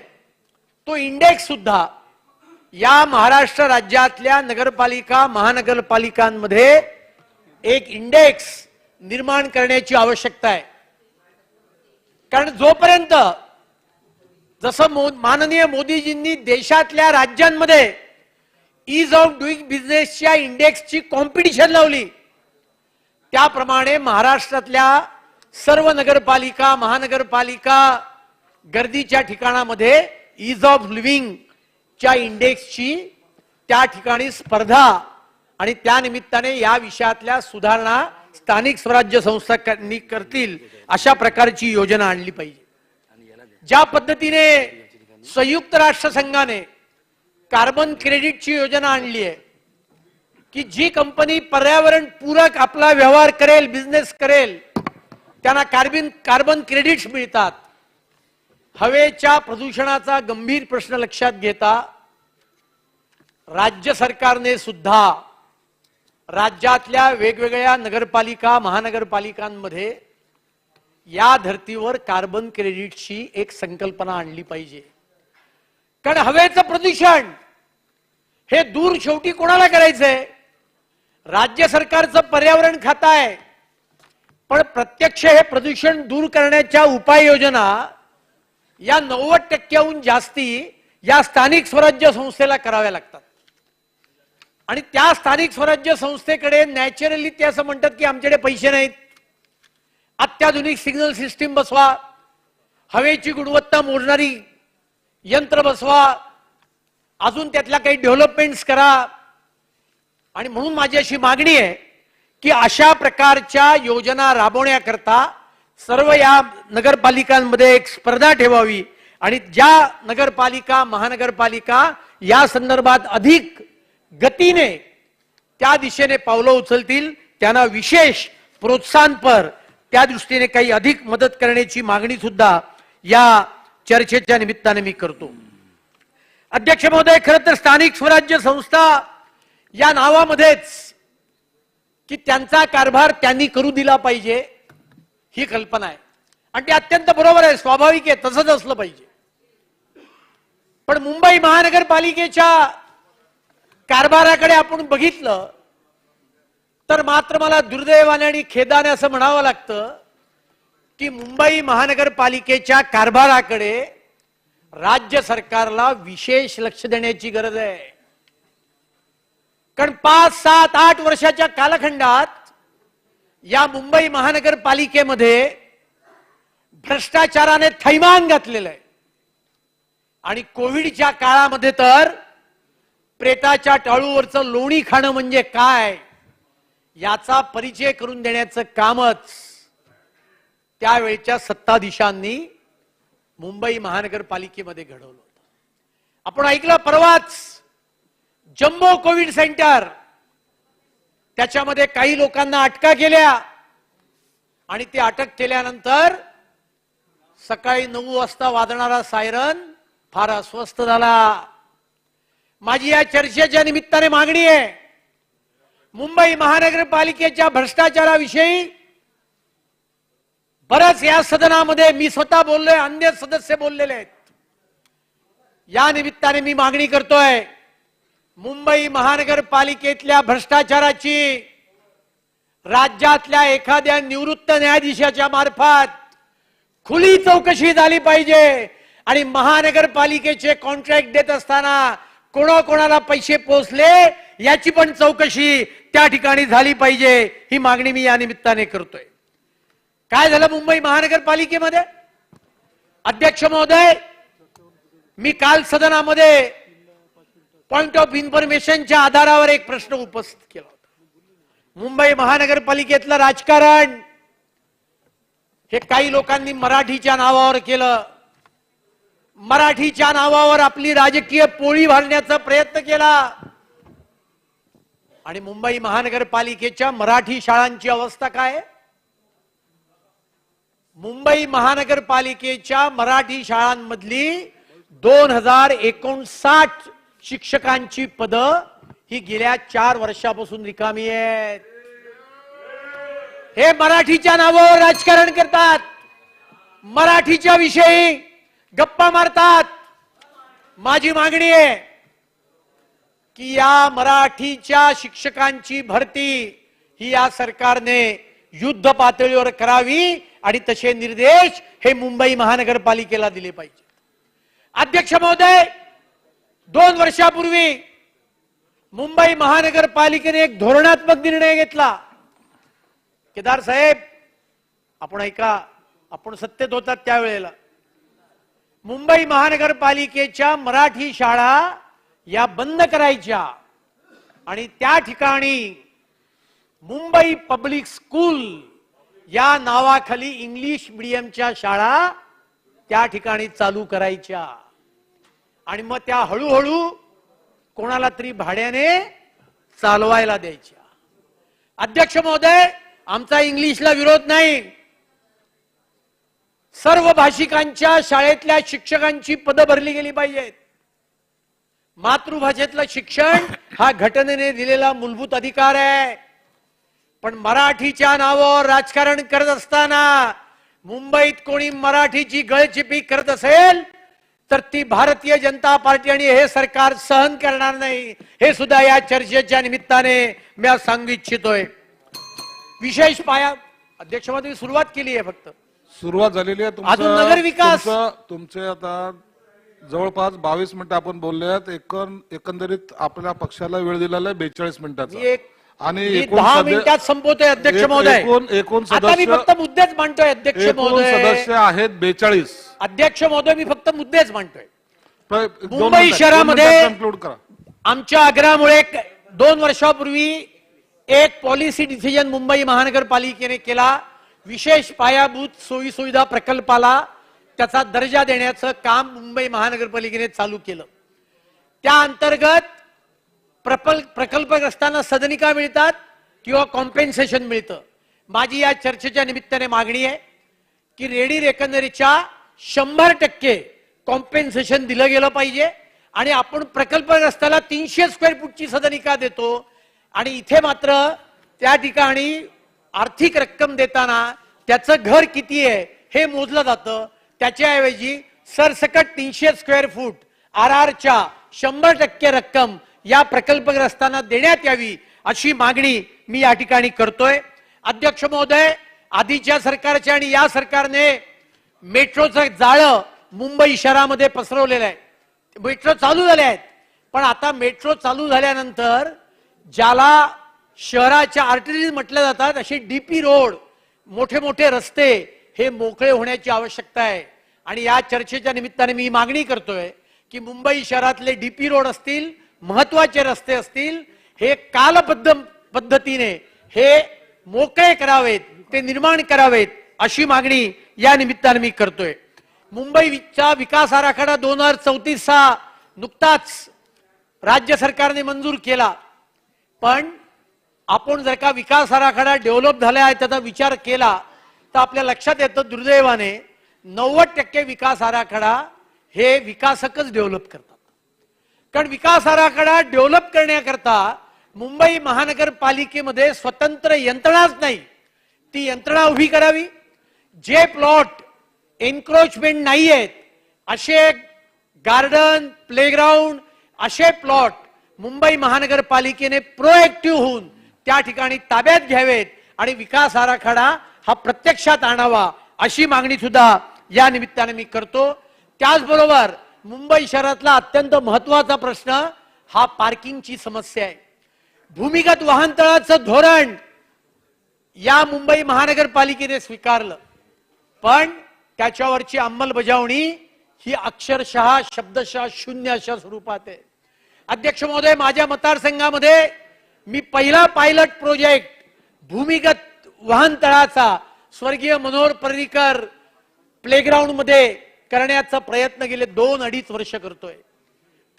तो इंडेक्स सुद्धा या महाराष्ट्र राज्यातल्या नगरपालिका महानगरपालिकांमध्ये एक इंडेक्स निर्माण करण्याची आवश्यकता आहे. कारण जोपर्यंत जसं माननीय मोदीजींनी देशातल्या राज्यांमध्ये ईज ऑफ डुईंग बिझनेसच्या इंडेक्सची कॉम्पिटिशन लावली त्याप्रमाणे महाराष्ट्रातल्या सर्व नगरपालिका महानगरपालिका गर्दीच्या ठिकाणामध्ये ईज ऑफ लिव्हिंगच्या इंडेक्सची त्या ठिकाणी स्पर्धा आणि त्या निमित्ताने या विषयातल्या सुधारणा स्थानिक स्वराज्य संस्था करतील अशा प्रकारची योजना आणली पाहिजे. ज्या पद्धतीने संयुक्त राष्ट्र संघाने कार्बन क्रेडिटची योजना आणली आहे की जी कंपनी पर्यावरण पूरक आपला व्यवहार करेल, बिझनेस करेल, त्यांना कार्बन क्रेडिट्स मिळतात. हवेच्या प्रदूषणाचा गंभीर प्रश्न लक्षात घेता राज्य सरकारने सुद्धा राज्यातल्या वेगवेगळ्या नगरपालिका महानगरपालिकांमध्ये या धर्तीवर कार्बन क्रेडिटची एक संकल्पना आणली पाहिजे. कारण हवेचं प्रदूषण हे दूर शेवटी कोणाला करायचंय? राज्य सरकारचं पर्यावरण खातं आहे, पण प्रत्यक्ष हे प्रदूषण दूर करण्याच्या उपाययोजना या 90% जास्ती या स्थानिक स्वराज्य संस्थेला कराव्या लागतात. आणि त्या स्थानिक स्वराज्य संस्थेकडे नॅचरली ते असं म्हणतात की आमच्याकडे पैसे नाहीत, अत्याधुनिक सिग्नल सिस्टीम बसवा, हवेची गुणवत्ता मोजणारी यंत्र बसवा, अजून त्यातल्या काही डेव्हलपमेंट्स करा. आणि म्हणून माझी अशी मागणी आहे की अशा प्रकारच्या योजना राबवण्याकरता सर्व या नगरपालिकांमध्ये एक स्पर्धा ठेवावी आणि ज्या नगरपालिका महानगरपालिका या संदर्भात अधिक गतीने त्या दिशेने पावलं उचलतील त्यांना विशेष प्रोत्साहनपर त्या दृष्टीने काही अधिक मदत करण्याची मागणी सुद्धा या चर्चेच्या निमित्ताने मी करतो. अध्यक्ष महोदय, खरं तर स्थानिक स्वराज्य संस्था या नावामध्येच की त्यांचा कारभार त्यांनी करू दिला पाहिजे ही कल्पना आहे आणि ते अत्यंत बरोबर आहे, स्वाभाविक आहे, तसंच असलं पाहिजे. पण मुंबई महानगरपालिकेच्या कारभाराकडे आपण बघितलं तर मात्र मला दुर्दैवाने आणि खेदाने असं म्हणावं लागतं की मुंबई महानगरपालिकेच्या कारभाराकडे राज्य सरकारला विशेष लक्ष देण्याची गरज आहे. कारण 5, 7, 8 वर्षाच्या कालखंडात या मुंबई महानगरपालिकेमध्ये भ्रष्टाचाराने थैमान घातलेलं आहे आणि कोविडच्या काळामध्ये तर प्रेताच्या टाळूवरचं लोणी खाणं म्हणजे काय याचा परिचय करून देण्याचं कामच त्यावेळच्या सत्ताधीशांनी मुंबई महानगरपालिकेमध्ये घडवलं होतं. आपण ऐकलं परवाच जम्बो कोविड सेंटर, त्याच्यामध्ये काही लोकांना अटका केल्या आणि ते अटक केल्यानंतर सकाळी 9 वाजता वाजणारा सायरन फार अस्वस्थ झाला. माझी या चर्चेच्या निमित्ताने मागणी आहे, मुंबई महानगरपालिकेच्या भ्रष्टाचाराविषयी बरंच या सदनामध्ये मी स्वतः बोललोय, अन्य सदस्य बोललेले आहेत. या निमित्ताने मी मागणी करतोय, मुंबई महानगरपालिकेतल्या भ्रष्टाचाराची राज्यातल्या एखाद्या निवृत्त न्यायाधीशाच्या मार्फत खुली चौकशी झाली पाहिजे आणि महानगरपालिकेचे कॉन्ट्रॅक्ट देत असताना कोणाकोणाला पैसे पोचले याची पण चौकशी त्या ठिकाणी झाली पाहिजे, ही मागणी मी या निमित्ताने करतोय. काय झालं मुंबई महानगरपालिकेमध्ये? अध्यक्ष महोदय, मी काल सदनामध्ये पॉइंट ऑफ इन्फॉर्मेशनच्या आधारावर एक प्रश्न उपस्थित केला होता. मुंबई महानगरपालिकेतलं राजकारण हे काही लोकांनी मराठीच्या नावावर केलं, मराठीच्या नावावर आपली राजकीय पोळी भरण्याचा प्रयत्न केला आणि मुंबई महानगरपालिकेच्या मराठी शाळांची अवस्था काय? मुंबई महानगरपालिकेच्या मराठी शाळांमधली 2059 शिक्षकांची पदं ही गेल्या 4 वर्षापासून रिकामी आहेत. हे मराठीच्या नावावर राजकारण करतात, मराठीच्या विषयी गप्पा मारतात. माझी मागणी आहे की या मराठीच्या शिक्षकांची भरती ही या सरकारने युद्ध पातळीवर करावी आणि तसे निर्देश हे मुंबई महानगरपालिकेला दिले पाहिजे. अध्यक्ष महोदय, 2 वर्षापूर्वी मुंबई महानगरपालिकेने एक धोरणात्मक निर्णय घेतला. केदार साहेब, आपण ऐका, आपण सत्तेत होतात त्यावेळेला मुंबई महानगरपालिकेच्या मराठी शाळा या बंद करायच्या आणि त्या ठिकाणी मुंबई पब्लिक स्कूल या नावाखाली इंग्लिश मीडियमच्या शाळा त्या ठिकाणी चालू करायच्या आणि मग त्या हळूहळू कोणाला तरी भाड्याने चालवायला द्यायच्या. अध्यक्ष महोदय, आमचा इंग्लिशला विरोध नाही, सर्व भाषिकांच्या शाळेतल्या शिक्षकांची पदं भरली गेली पाहिजेत. मातृभाषेतलं शिक्षण हा घटनेने दिलेला मूलभूत अधिकार आहे. पण मराठीच्या नावावर राजकारण करत असताना मुंबईत कोणी मराठीची गळचिपी करत असेल तर ती भारतीय जनता पार्टी आणि हे सरकार सहन करणार नाही. हे सुद्धा या चर्चेच्या निमित्ताने मी आज सांगू इच्छितोय. विशेष पाया अध्यक्ष महोदय सुरुवात केली आहे, फक्त सुरुवात झालेली आहे. अजून नगर विकास तुमचे आता जवळपास 22 मिनिटं आपण बोलले आहेत. एकंदरीत आपल्या पक्षाला वेळ दिलेला आहे 42 मिनिटाचा आणि 10 मिनिटात संपवतोय अध्यक्ष महोदय. एकूण आता मी फक्त मुद्देच मांडतोय अध्यक्ष महोदय. सदस्य आहेत 42. अध्यक्ष महोदय मी फक्त मुद्देच मांडतोय. 2 मुंबई मिनिटात शहरामध्ये कन्क्लूड करा. आमच्या आग्रहामुळे 2 वर्षापूर्वी एक पॉलिसी डिसिजन मुंबई महानगरपालिकेने केला. विशेष पायाभूत सोयी सुविधा प्रकल्पाला त्याचा दर्जा देण्याचं काम मुंबई महानगरपालिकेने चालू केलं. त्या अंतर्गत प्रकल्पग्रस्तांना सदनिका मिळतात किंवा कॉम्पेन्सेशन मिळतं. माझी या चर्चेच्या निमित्ताने मागणी आहे की रेडी रेकनरीच्या 100% कॉम्पेन्सेशन दिलं गेलं पाहिजे आणि आपण प्रकल्पग्रस्ताला 300 स्क्वेअर फूटची सदनिका देतो आणि इथे मात्र त्या ठिकाणी आर्थिक रक्कम देताना त्याचं घर किती आहे हे मोजलं जातं. त्याच्याऐवजी सरसकट 300 स्क्वेअर फूट RRच्या 100% रक्कम या प्रकल्पग्रस्तांना देण्यात यावी अशी मागणी मी या ठिकाणी करतोय. अध्यक्ष महोदय, आधीच्या सरकारच्या आणि या सरकारने मेट्रोचं जाळं मुंबई शहरामध्ये पसरवलेलं आहे. मेट्रो चालू झाले आहेत, पण आता मेट्रो चालू झाल्यानंतर ज्याला शहराच्या आर्टरीज म्हटल्या जातात अशी DP रोड, मोठे मोठे रस्ते हे मोकळे होण्याची आवश्यकता आहे. आणि या चर्चेच्या निमित्ताने मी मागणी करतोय की मुंबई शहरातले DP रोड असतील, महत्वाचे रस्ते असतील, हे कालबद्ध पद्धतीने हे मोकळे करावेत, ते निर्माण करावेत अशी मागणी या निमित्ताने मी करतोय. मुंबईचा विकास आराखडा 2034 नुकताच राज्य सरकारने मंजूर केला. पण आपण जर का विकास आराखडा डेव्हलप झाला आहे त्याचा विचार केला तर आपल्या लक्षात येतं दुर्दैवाने 90% विकास आराखडा हे विकासकच डेव्हलप करतात. कारण विकास आराखडा डेव्हलप करण्याकरता मुंबई महानगरपालिकेमध्ये स्वतंत्र यंत्रणाच नाही. ती यंत्रणा उभी करावी. जे प्लॉट एन्क्रोचमेंट नाही आहेत असे गार्डन, प्लेग्राऊंड असे प्लॉट मुंबई महानगरपालिकेने प्रोएक्टिव्ह होऊन त्या ठिकाणी ताब्यात घ्यावेत आणि विकास आराखडा हा प्रत्यक्षात आणावा अशी मागणी सुद्धा या निमित्ताने मी करतो. त्याचबरोबर मुंबई शहरातला अत्यंत महत्वाचा प्रश्न हा पार्किंगची समस्या आहे. भूमिगत वाहनतळाचं धोरण या मुंबई महानगरपालिकेने स्वीकारलं, पण त्याच्यावरची अंमलबजावणी ही अक्षरशः शब्दशः शून्य अशा स्वरूपात आहे. अध्यक्ष महोदय, माझ्या मतदारसंघामध्ये मी पहिला पायलट प्रोजेक्ट भूमिगत वाहनतळाचा स्वर्गीय मनोहर पर्रीकर प्लेग्राऊंड मध्ये करण्याचा प्रयत्न गेले 2-2.5 वर्ष करतोय.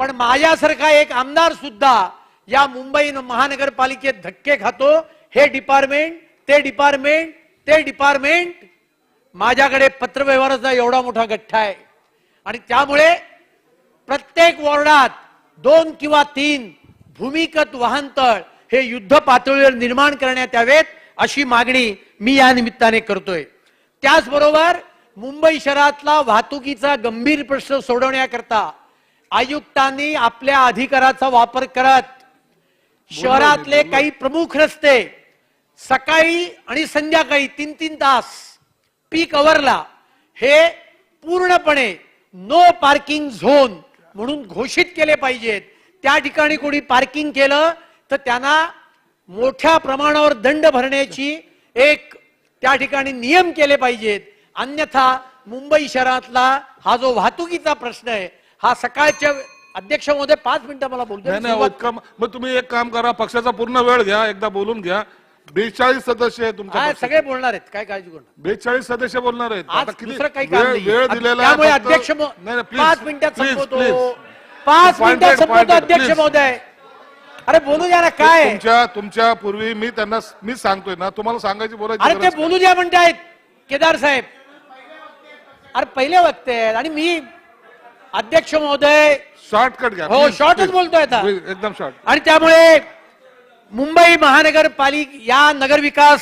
पण माझ्यासारखा एक आमदार सुद्धा या मुंबई महानगरपालिकेत धक्के खातो. हे डिपार्टमेंट, ते डिपार्टमेंट, ते डिपार्टमेंट. माझ्याकडे पत्रव्यवहाराचा एवढा मोठा गठ्ठा आहे आणि त्यामुळे प्रत्येक वॉर्डात 2 किंवा 3 भूमिगत वाहनतळ हे युद्ध पातळीवर निर्माण करण्यात यावेत अशी मागणी मी या निमित्ताने करतोय. त्याचबरोबर मुंबई शहरातला वाहतुकीचा गंभीर प्रश्न सोडवण्याकरता आयुक्तांनी आपल्या अधिकाराचा वापर करत शहरातले काही प्रमुख रस्ते सकाळी आणि संध्याकाळी 3-3 तास पीक अवरला हे पूर्णपणे नो पार्किंग झोन म्हणून घोषित केले पाहिजेत. त्या ठिकाणी कोणी पार्किंग केलं तर त्यांना मोठ्या प्रमाणावर दंड भरण्याची एक त्या ठिकाणी नियम केले पाहिजेत. अन्यथा मुंबई शहरातला हा जो वाहतुकीचा प्रश्न आहे हा सकाळच्या अध्यक्ष महोदय 5 मिनिटं मला बोलतो. मग तुम्ही एक काम करा, पक्षाचा पूर्ण वेळ घ्या, एकदा बोलून घ्या. 42 सदस्य आहे तुमच्या सगळे बोलणार आहेत, काय काळजी करू नका. 42 सदस्य बोलणार आहेत. आज दुसरं काही काम नाही. वेळ दिलेला त्यामुळे आहे. अध्यक्ष 5 मिनिटात संपवतो. 5 Pointed, मिनिटात संपवतो अध्यक्ष please. महोदय. अरे बोलू द्या ना. काय तुमच्या पूर्वी मी त्यांना मी सांगतोय ना, तुम्हाला सांगायची बोलायची अरे ते गरज बोलू द्या म्हणतायत केदार साहेब. अरे पहिले वक्ते आहेत आणि मी अध्यक्ष महोदय, शॉर्टकट घ्या. हो Please, शॉर्टच please. बोलतोय आता. एकदम शॉर्ट. आणि त्यामुळे मुंबई महानगरपालिका या नगरविकास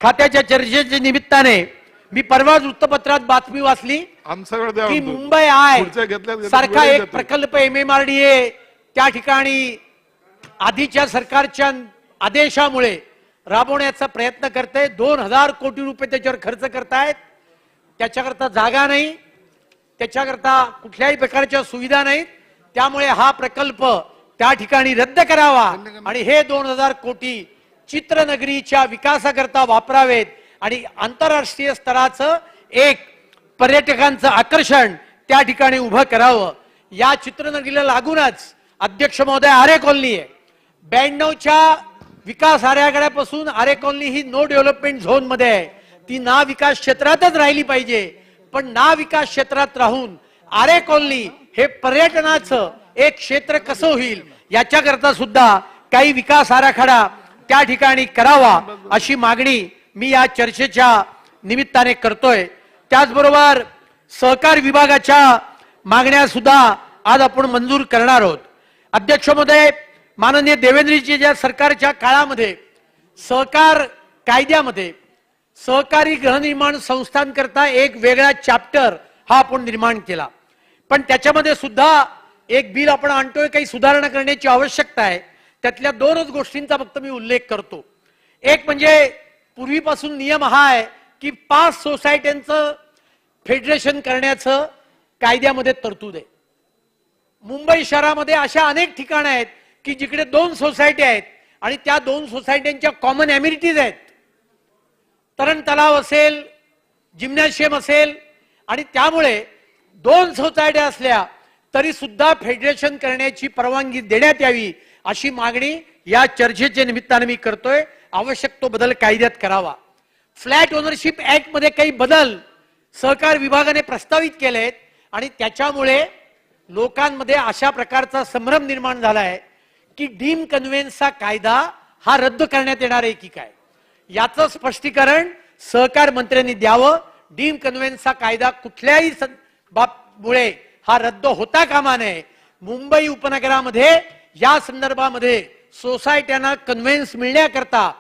खात्याच्या चर्चेच्या निमित्ताने मी परवाच वृत्तपत्रात बातमी वाचली आमचा वेळ द्या की म्हणतो. मुंबई आय पुढच्या घेतल्यात सारखा वेळेत एक देतो. प्रकल्प MMRDA त्या ठिकाणी आधीच्या सरकारच्या आदेशामुळे राबवण्याचा प्रयत्न करते. 2000 कोटी रुपये त्याच्यावर खर्च करतायत. त्याच्याकरता जागा नाही, त्याच्याकरता कुठल्याही प्रकारच्या सुविधा नाहीत. त्यामुळे हा प्रकल्प त्या ठिकाणी रद्द करावा आणि हे 2000 कोटी चित्रनगरीच्या विकासाकरता वापरावेत आणि आंतरराष्ट्रीय स्तराचं एक पर्यटकांचं आकर्षण त्या ठिकाणी उभं करावं. या चित्रनगरीला लागूनच अध्यक्ष महोदय आरे कॉलनी आहे. 92च्या विकास आराखड्यापासून आरे कॉलनी ही नो डेव्हलपमेंट झोन मध्ये आहे. ती ना विकास क्षेत्रातच राहिली पाहिजे. पण ना विकास क्षेत्रात राहून आरे कॉलनी हे पर्यटनाचं एक क्षेत्र कसं होईल याच्याकरता सुद्धा काही विकास आराखडा त्या ठिकाणी करावा अशी मागणी मी या चर्चेच्या निमित्ताने करतोय. त्याचबरोबर सहकार विभागाच्या मागण्या सुद्धा आज आपण मंजूर करणार आहोत. अध्यक्ष महोदय, माननीय देवेंद्रजीच्या सरकारच्या काळामध्ये सहकार कायद्यामध्ये सहकारी गृहनिर्माण संस्थांकरता एक वेगळा चॅप्टर हा आपण निर्माण केला. पण त्याच्यामध्ये सुद्धा एक बिल आपण आणतोय, काही सुधारणा करण्याची आवश्यकता आहे. त्यातल्या 2च गोष्टींचा फक्त मी उल्लेख करतो. एक म्हणजे पूर्वीपासून नियम हा आहे की 5 सोसायट्यांचं फेडरेशन करण्याचं कायद्यामध्ये तरतूद आहे. मुंबई शहरामध्ये अशा अनेक ठिकाणं आहेत की जिकडे 2 सोसायटी आहेत आणि त्या 2 सोसायट्यांच्या कॉमन ॲम्युनिटीज आहेत. तरण तलाव असेल, जिम्नॅशियम असेल आणि त्यामुळे 2 सोसायट्या असल्या तरी सुद्धा फेडरेशन करण्याची परवानगी देण्यात यावी अशी मागणी या चर्चेच्या निमित्ताने मी करतोय. आवश्यक तो बदल कायद्यात करावा. फ्लॅट ओनरशिप ऍक्ट मध्ये काही बदल सहकार विभागाने प्रस्तावित केले आहेत आणि त्याच्यामुळे लोकांमध्ये अशा प्रकारचा संभ्रम निर्माण झाला आहे की डीम कन्व्हेन्सचा कायदा हा रद्द करण्यात येणार आहे की काय, याचं स्पष्टीकरण सहकार मंत्र्यांनी द्यावं. डीम कन्व्हेन्सचा कायदा कुठल्याही बाबमुळे हा रद्द होता कामा नये. मुंबई उपनगरामध्ये या संदर्भामध्ये सोसायट्यांना कन्व्हेन्स मिळण्याकरता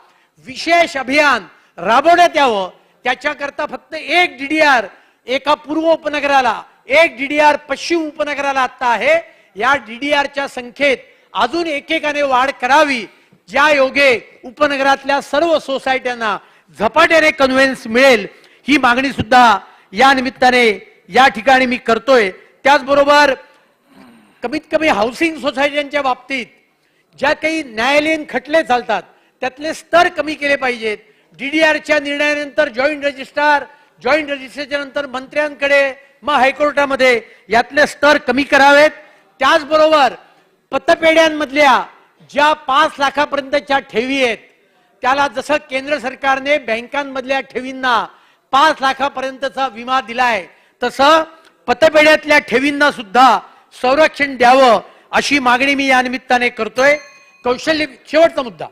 विशेष अभियान राबवण्यात यावं. त्याच्याकरता फक्त एक DDR एका पूर्व उपनगराला, एक DDR पश्चिम उपनगराला आता आहे. या DDRच्या संख्येत अजून एकेकाने वाढ करावी, ज्या योगे उपनगरातल्या सर्व सोसायट्यांना झपाट्याने कन्व्हेन्स मिळेल. ही मागणी सुद्धा या निमित्ताने या ठिकाणी मी करतोय. त्याचबरोबर कमीत कमी हाऊसिंग सोसायट्यांच्या बाबतीत ज्या काही न्यायालयीन खटले चालतात त्यातले स्तर कमी केले पाहिजेत. DDRच्या निर्णयानंतर जॉईंट रजिस्ट्रार, जॉईंट रजिस्ट्रेशन नंतर मंत्र्यांकडे, मग हायकोर्टामध्ये यातले स्तर कमी करावेत. त्याचबरोबर पतपेढ्यांमधल्या ज्या 5 लाखापर्यंतच्या ठेवी आहेत त्याला जसं केंद्र सरकारने बँकांमधल्या ठेवींना 5 लाखापर्यंतचा विमा दिलाय तसं पतपेढ्यातल्या ठेवींना सुद्धा संरक्षण द्यावं अशी मागणी मी या निमित्ताने करतोय. शेवटचा मुद्दा,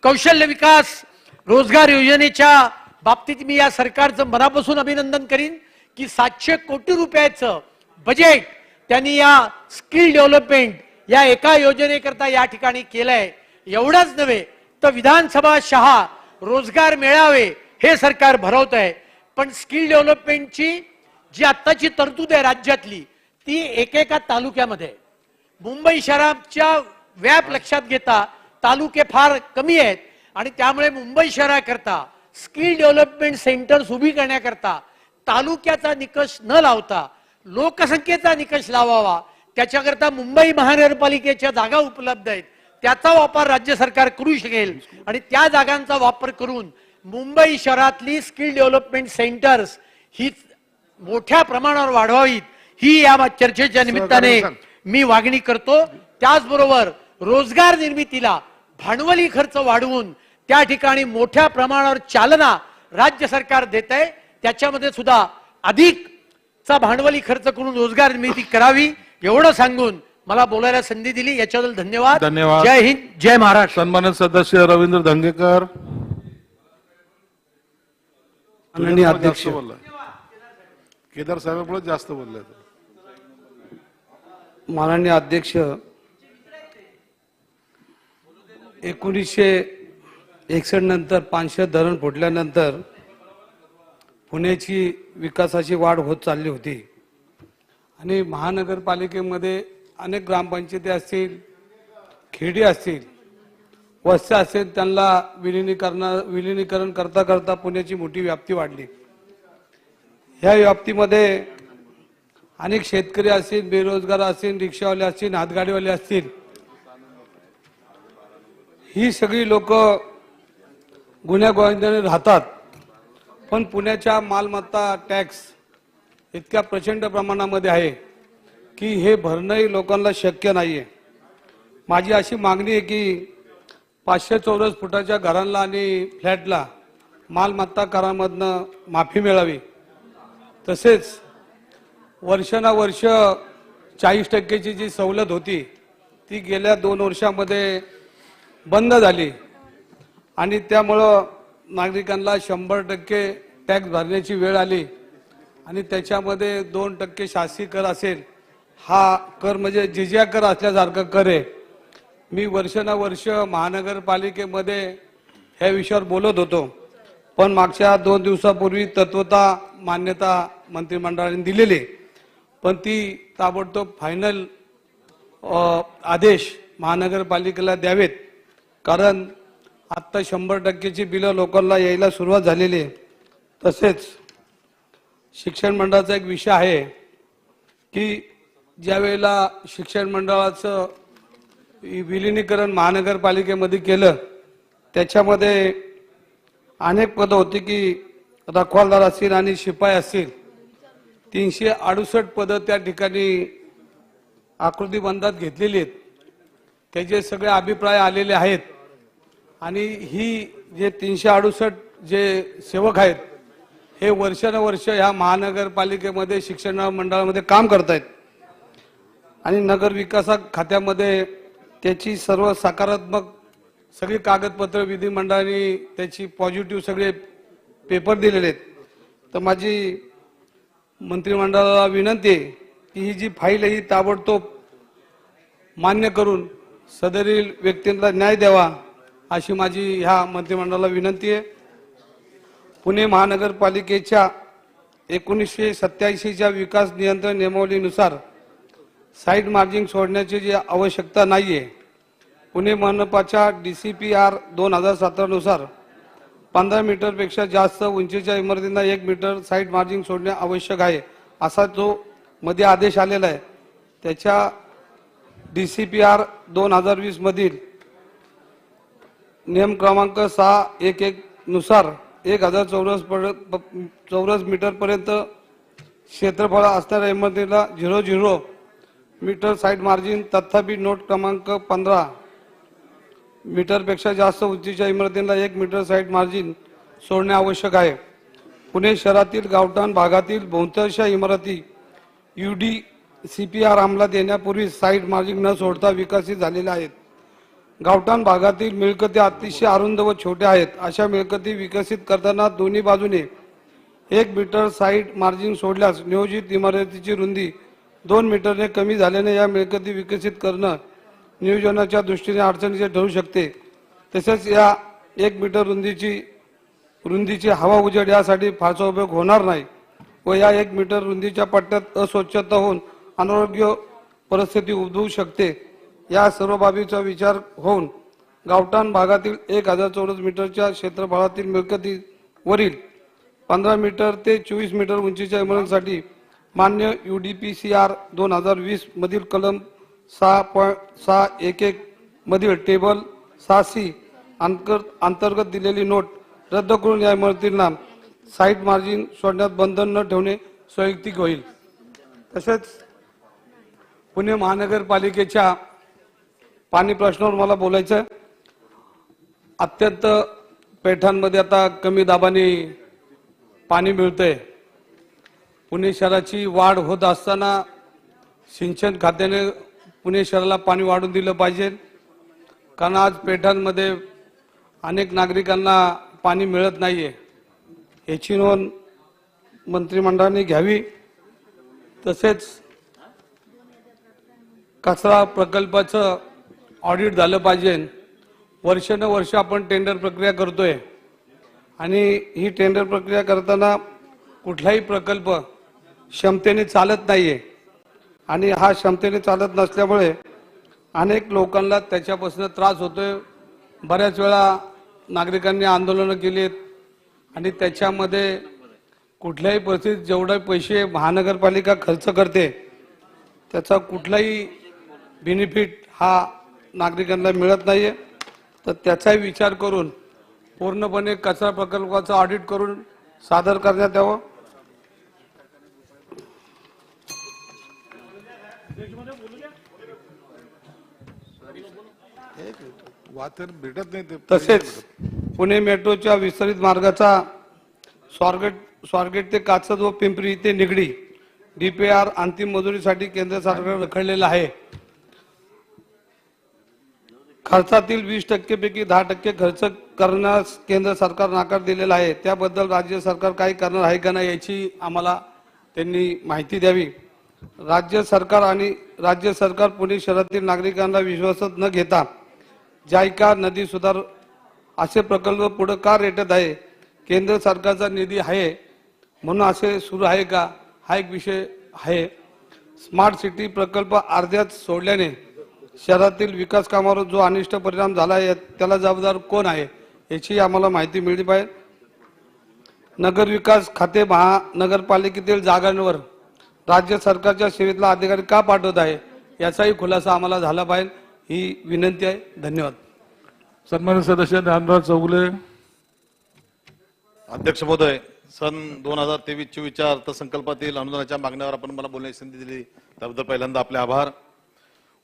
कौशल्य विकास रोजगार योजनेच्या बाबतीत मी या सरकारचं मनापासून अभिनंदन करीन की 700 कोटी रुपयाचं बजेट त्यांनी या स्किल डेव्हलपमेंट या एका योजनेकरता या ठिकाणी केलंय. एवढंच नव्हे तर विधानसभा शहा रोजगार मेळावे हे सरकार भरवत आहे. पण स्किल डेव्हलपमेंटची जी आत्ताची तरतूद आहे राज्यातली ती एकेका तालुक्यामध्ये, मुंबई शहराच्या व्याप लक्षात घेता तालुके फार कमी आहेत आणि त्यामुळे मुंबई शहराकरता स्किल डेव्हलपमेंट सेंटर्स उभी करण्याकरता तालुक्याचा निकष न लावता लोकसंख्येचा निकष लावावा. त्याच्याकरता मुंबई महानगरपालिकेच्या जागा उपलब्ध आहेत, त्याचा वापर राज्य सरकार करू शकेल आणि त्या जागांचा वापर करून मुंबई शहरातली स्किल डेव्हलपमेंट सेंटर्स ही मोठ्या प्रमाणावर वाढवावीत ही या चर्चेच्या निमित्ताने मी मागणी करतो. त्याचबरोबर रोजगार निर्मितीला भांडवली खर्च वाढवून त्या ठिकाणी मोठ्या प्रमाणावर चालना राज्य सरकार देत आहे. त्याच्यामध्ये सुद्धा अधिकचा भांडवली खर्च करून रोजगार निर्मिती करावी एवढं सांगून मला बोलायला संधी दिली याच्याबद्दल धन्यवाद. धन्यवाद. जय हिंद, जय महाराष्ट्र. सन्मानित सदस्य रवींद्र धंगेकर. माननीय अध्यक्ष, केदार साहेब जास्त बोलले. माननीय अध्यक्ष 1961 नंतर पानशेत धरण फुटल्यानंतर पुण्याची विकासाची वाढ होत चालली होती आणि महानगरपालिकेमध्ये अनेक ग्रामपंचायती असतील, खेडी असतील, वस्त्या असतील, त्यांना विलिनीकरण करता करता पुण्याची मोठी व्याप्ती वाढली. ह्या व्याप्तीमध्ये अनेक शेतकरी असतील, बेरोजगार असतील, रिक्षावाले असतील, हातगाडीवाले असतील, ही सगळी लोक गुन्ह्यागोविंदाने राहतात. पण पुण्याच्या मालमत्ता टॅक्स इतक्या प्रचंड प्रमाणामध्ये आहे की हे भरणंही लोकांना शक्य नाहीये. माझी अशी मागणी आहे की 500 चौरस फुटाच्या घरांना आणि फ्लॅटला मालमत्ता करामधनं माफी मिळावी. तसेच वर्षानुवर्ष 40% जी सवलत होती ती गेल्या 2 वर्षामध्ये बंद झाली आणि त्यामुळं नागरिकांना 100% टॅक्स भरण्याची वेळ आली आणि त्याच्यामध्ये 2% शासकीय कर असेल. हा कर म्हणजे जिजिया कर असल्यासारखा कर आहे. मी वर्षानुवर्ष महानगरपालिकेमध्ये ह्या विषयावर बोलत होतो, पण मागच्या 2 दिवसापूर्वी तत्वता मान्यता मंत्रिमंडळाने दिलेली, पण ती ताबडतोब फायनल आदेश महानगरपालिकेला द्यावेत. कारण आत्ता 100%ची बिलं लोकांना यायला सुरुवात झालेली आहे. तसेच शिक्षण मंडळाचा एक विषय आहे की ज्या वेळेला शिक्षण मंडळाचं विलिनीकरण महानगरपालिकेमध्ये केलं त्याच्यामध्ये अनेक पदं होती की रखवालदार असतील आणि शिपाई असतील, 368 पदं त्या ठिकाणी आकृतीबंधात घेतलेली आहेत. त्याचे सगळे अभिप्राय आलेले आहेत आणि ही जे 368 जे सेवक आहेत हे वर्षानुवर्ष ह्या महानगरपालिकेमध्ये शिक्षण मंडळामध्ये काम करतायत आणि नगर विकास खात्यामध्ये त्याची सर्व सकारात्मक सगळी कागदपत्र विधिमंडळाने त्याची पॉझिटिव्ह सगळे पेपर दिलेले आहेत. तर माझी मंत्रिमंडळाला विनंती आहे की ही जी फाईल आहे ही ताबडतोब मान्य करून सदरील व्यक्तींना न्याय द्यावा अशी माझी ह्या मंत्रिमंडळाला विनंती आहे. पुणे महानगरपालिकेच्या 1987च्या विकास नियंत्रण नियमावलीनुसार साईड मार्जिन सोडण्याची जी आवश्यकता नाहीये. पुणे मनपाच्या DCPR 2017 नुसार 15 मीटरपेक्षा जास्त उंचीच्या इमारतींना 1 मीटर साईड मार्जिन सोडणे आवश्यक आहे असा जो मध्ये आदेश आलेला आहे. त्याच्या DCPR 2020 मधील नियम क्रमांक 611 नुसार 1000 चौरस मीटर पर्यंत क्षेत्रफळ असणाऱ्या इमारतीला 0.0 मीटर साईड मार्जिन, तथापि नोट क्रमांक 15 मीटरपेक्षा जास्त उंचीच्या इमारतींना 1 मीटर साईड मार्जिन सोडणे आवश्यक आहे. पुणे शहरातील गावठाण भागातील बहुतांश इमारती UDCPR अंमलात येण्यापूर्वी साईड मार्जिन न सोडता विकसित झालेल्या आहेत. गावठाण भागातील मिळकती अतिशय अरुंद व छोट्या आहेत. अशा मिळकती विकसित करताना दोन्ही बाजूने 1 मीटर साईड मार्जिन सोडल्यास नियोजित इमारतीची रुंदी 2 मीटरने कमी झाल्याने या मिळकती विकसित करणं नियोजनाच्या दृष्टीने अडचणीचे ठरू शकते. तसेच या 1 मीटर रुंदीची हवा उजेड यासाठी फारसा उपयोग होणार नाही व या 1 मीटर रुंदीच्या पट्ट्यात अस्वच्छता होऊन अनारोग्य परिस्थिती उद्भवू शकते. या सर्व बाबीचा विचार होऊन गावठाण भागातील 1000 चौरस मीटरच्या क्षेत्रफळातील मिळकतीवरील 15 मीटर ते 24 मीटर उंचीच्या इमारतींसाठी मान्य UDPCR 2020 मधील कलम 6.611 मधील टेबल 6C अंतर्गत दिलेली नोट रद्द करून या इमारतींना साईड मार्जिन सोडण्यात बंधन न ठेवणे संयुक्तिक होईल. तसेच पुणे महानगरपालिकेच्या पाणी प्रश्नावर मला बोलायचं आहे. अत्यंत पेठांमध्ये आता कमी दाबाने पाणी मिळतंय. पुणे शहराची वाढ होत असताना सिंचन खात्याने पुणे शहराला पाणी वाढून दिलं पाहिजे, कारण आज पेठांमध्ये अनेक नागरिकांना पाणी मिळत नाहीये. याची नोंद मंत्रिमंडळाने घ्यावी. तसेच कचरा प्रकल्पाचं ऑडिट झालं पाहिजे. वर्षानुवर्ष आपण टेंडर प्रक्रिया करतोय आणि ही टेंडर प्रक्रिया करताना कुठलाही प्रकल्प क्षमतेने चालत नाहीये आणि हा क्षमतेने चालत नसल्यामुळे अनेक लोकांना त्याच्यापासून त्रास होतोय. बऱ्याच वेळा नागरिकांनी आंदोलनं केली आहेत आणि त्याच्यामध्ये कुठल्याही परिस्थितीत जेवढे पैसे महानगरपालिका खर्च करते त्याचा कुठलाही बेनिफिट हा नागरिकांना मिळत नाहीये. तर त्याचाही विचार करून पूर्णपणे कचरा प्रकल्पाचं ऑडिट करून सादर करण्यात यावं. वातर भेटत नाही ते. तसेच पुणे मेट्रोच्या विस्तारित मार्गाचा स्वारगेट ते काचद व पिंपरी ते निगडी DPR अंतिम मंजुरीसाठी केंद्र सरकार रखडलेलं आहे. खर्चातील 20% पैकी 10% खर्च करण्यास केंद्र सरकार नकार दिलेला आहे. त्याबद्दल राज्य सरकार काही करणार आहे का नाही याची आम्हाला त्यांनी माहिती द्यावी. राज्य सरकार पुणे शहरातील नागरिकांना विश्वासात न घेता जायका नदी सुधार असे प्रकल्प पुढे का रेटत आहे. केंद्र सरकारचा निधी आहे म्हणून असे सुरू आहे का हा एक विषय आहे. स्मार्ट सिटी प्रकल्प अर्ध्यात सोडल्याने शहरातील विकास कामावर जो अनिष्ट परिणाम झाला आहे त्याला जबाबदार कोण आहे याची आम्हाला माहिती मिळली पाहिजे. नगर विकास खाते महानगरपालिकेतील जागांवर राज्य सरकारच्या सेवेतला अधिकारी का पाठवत आहे याचाही खुलासा आम्हाला झाला पाहिजे ही विनंती आहे. धन्यवाद. सन्मान्य सदस्य ज्ञानराज चौगुले. अध्यक्ष महोदय, सन 2023-24च्या अर्थसंकल्पातील अनुदानाच्या मागण्यावर आपण मला बोलण्याची संधी दिली त्याबद्दल पहिल्यांदा आपले आभार.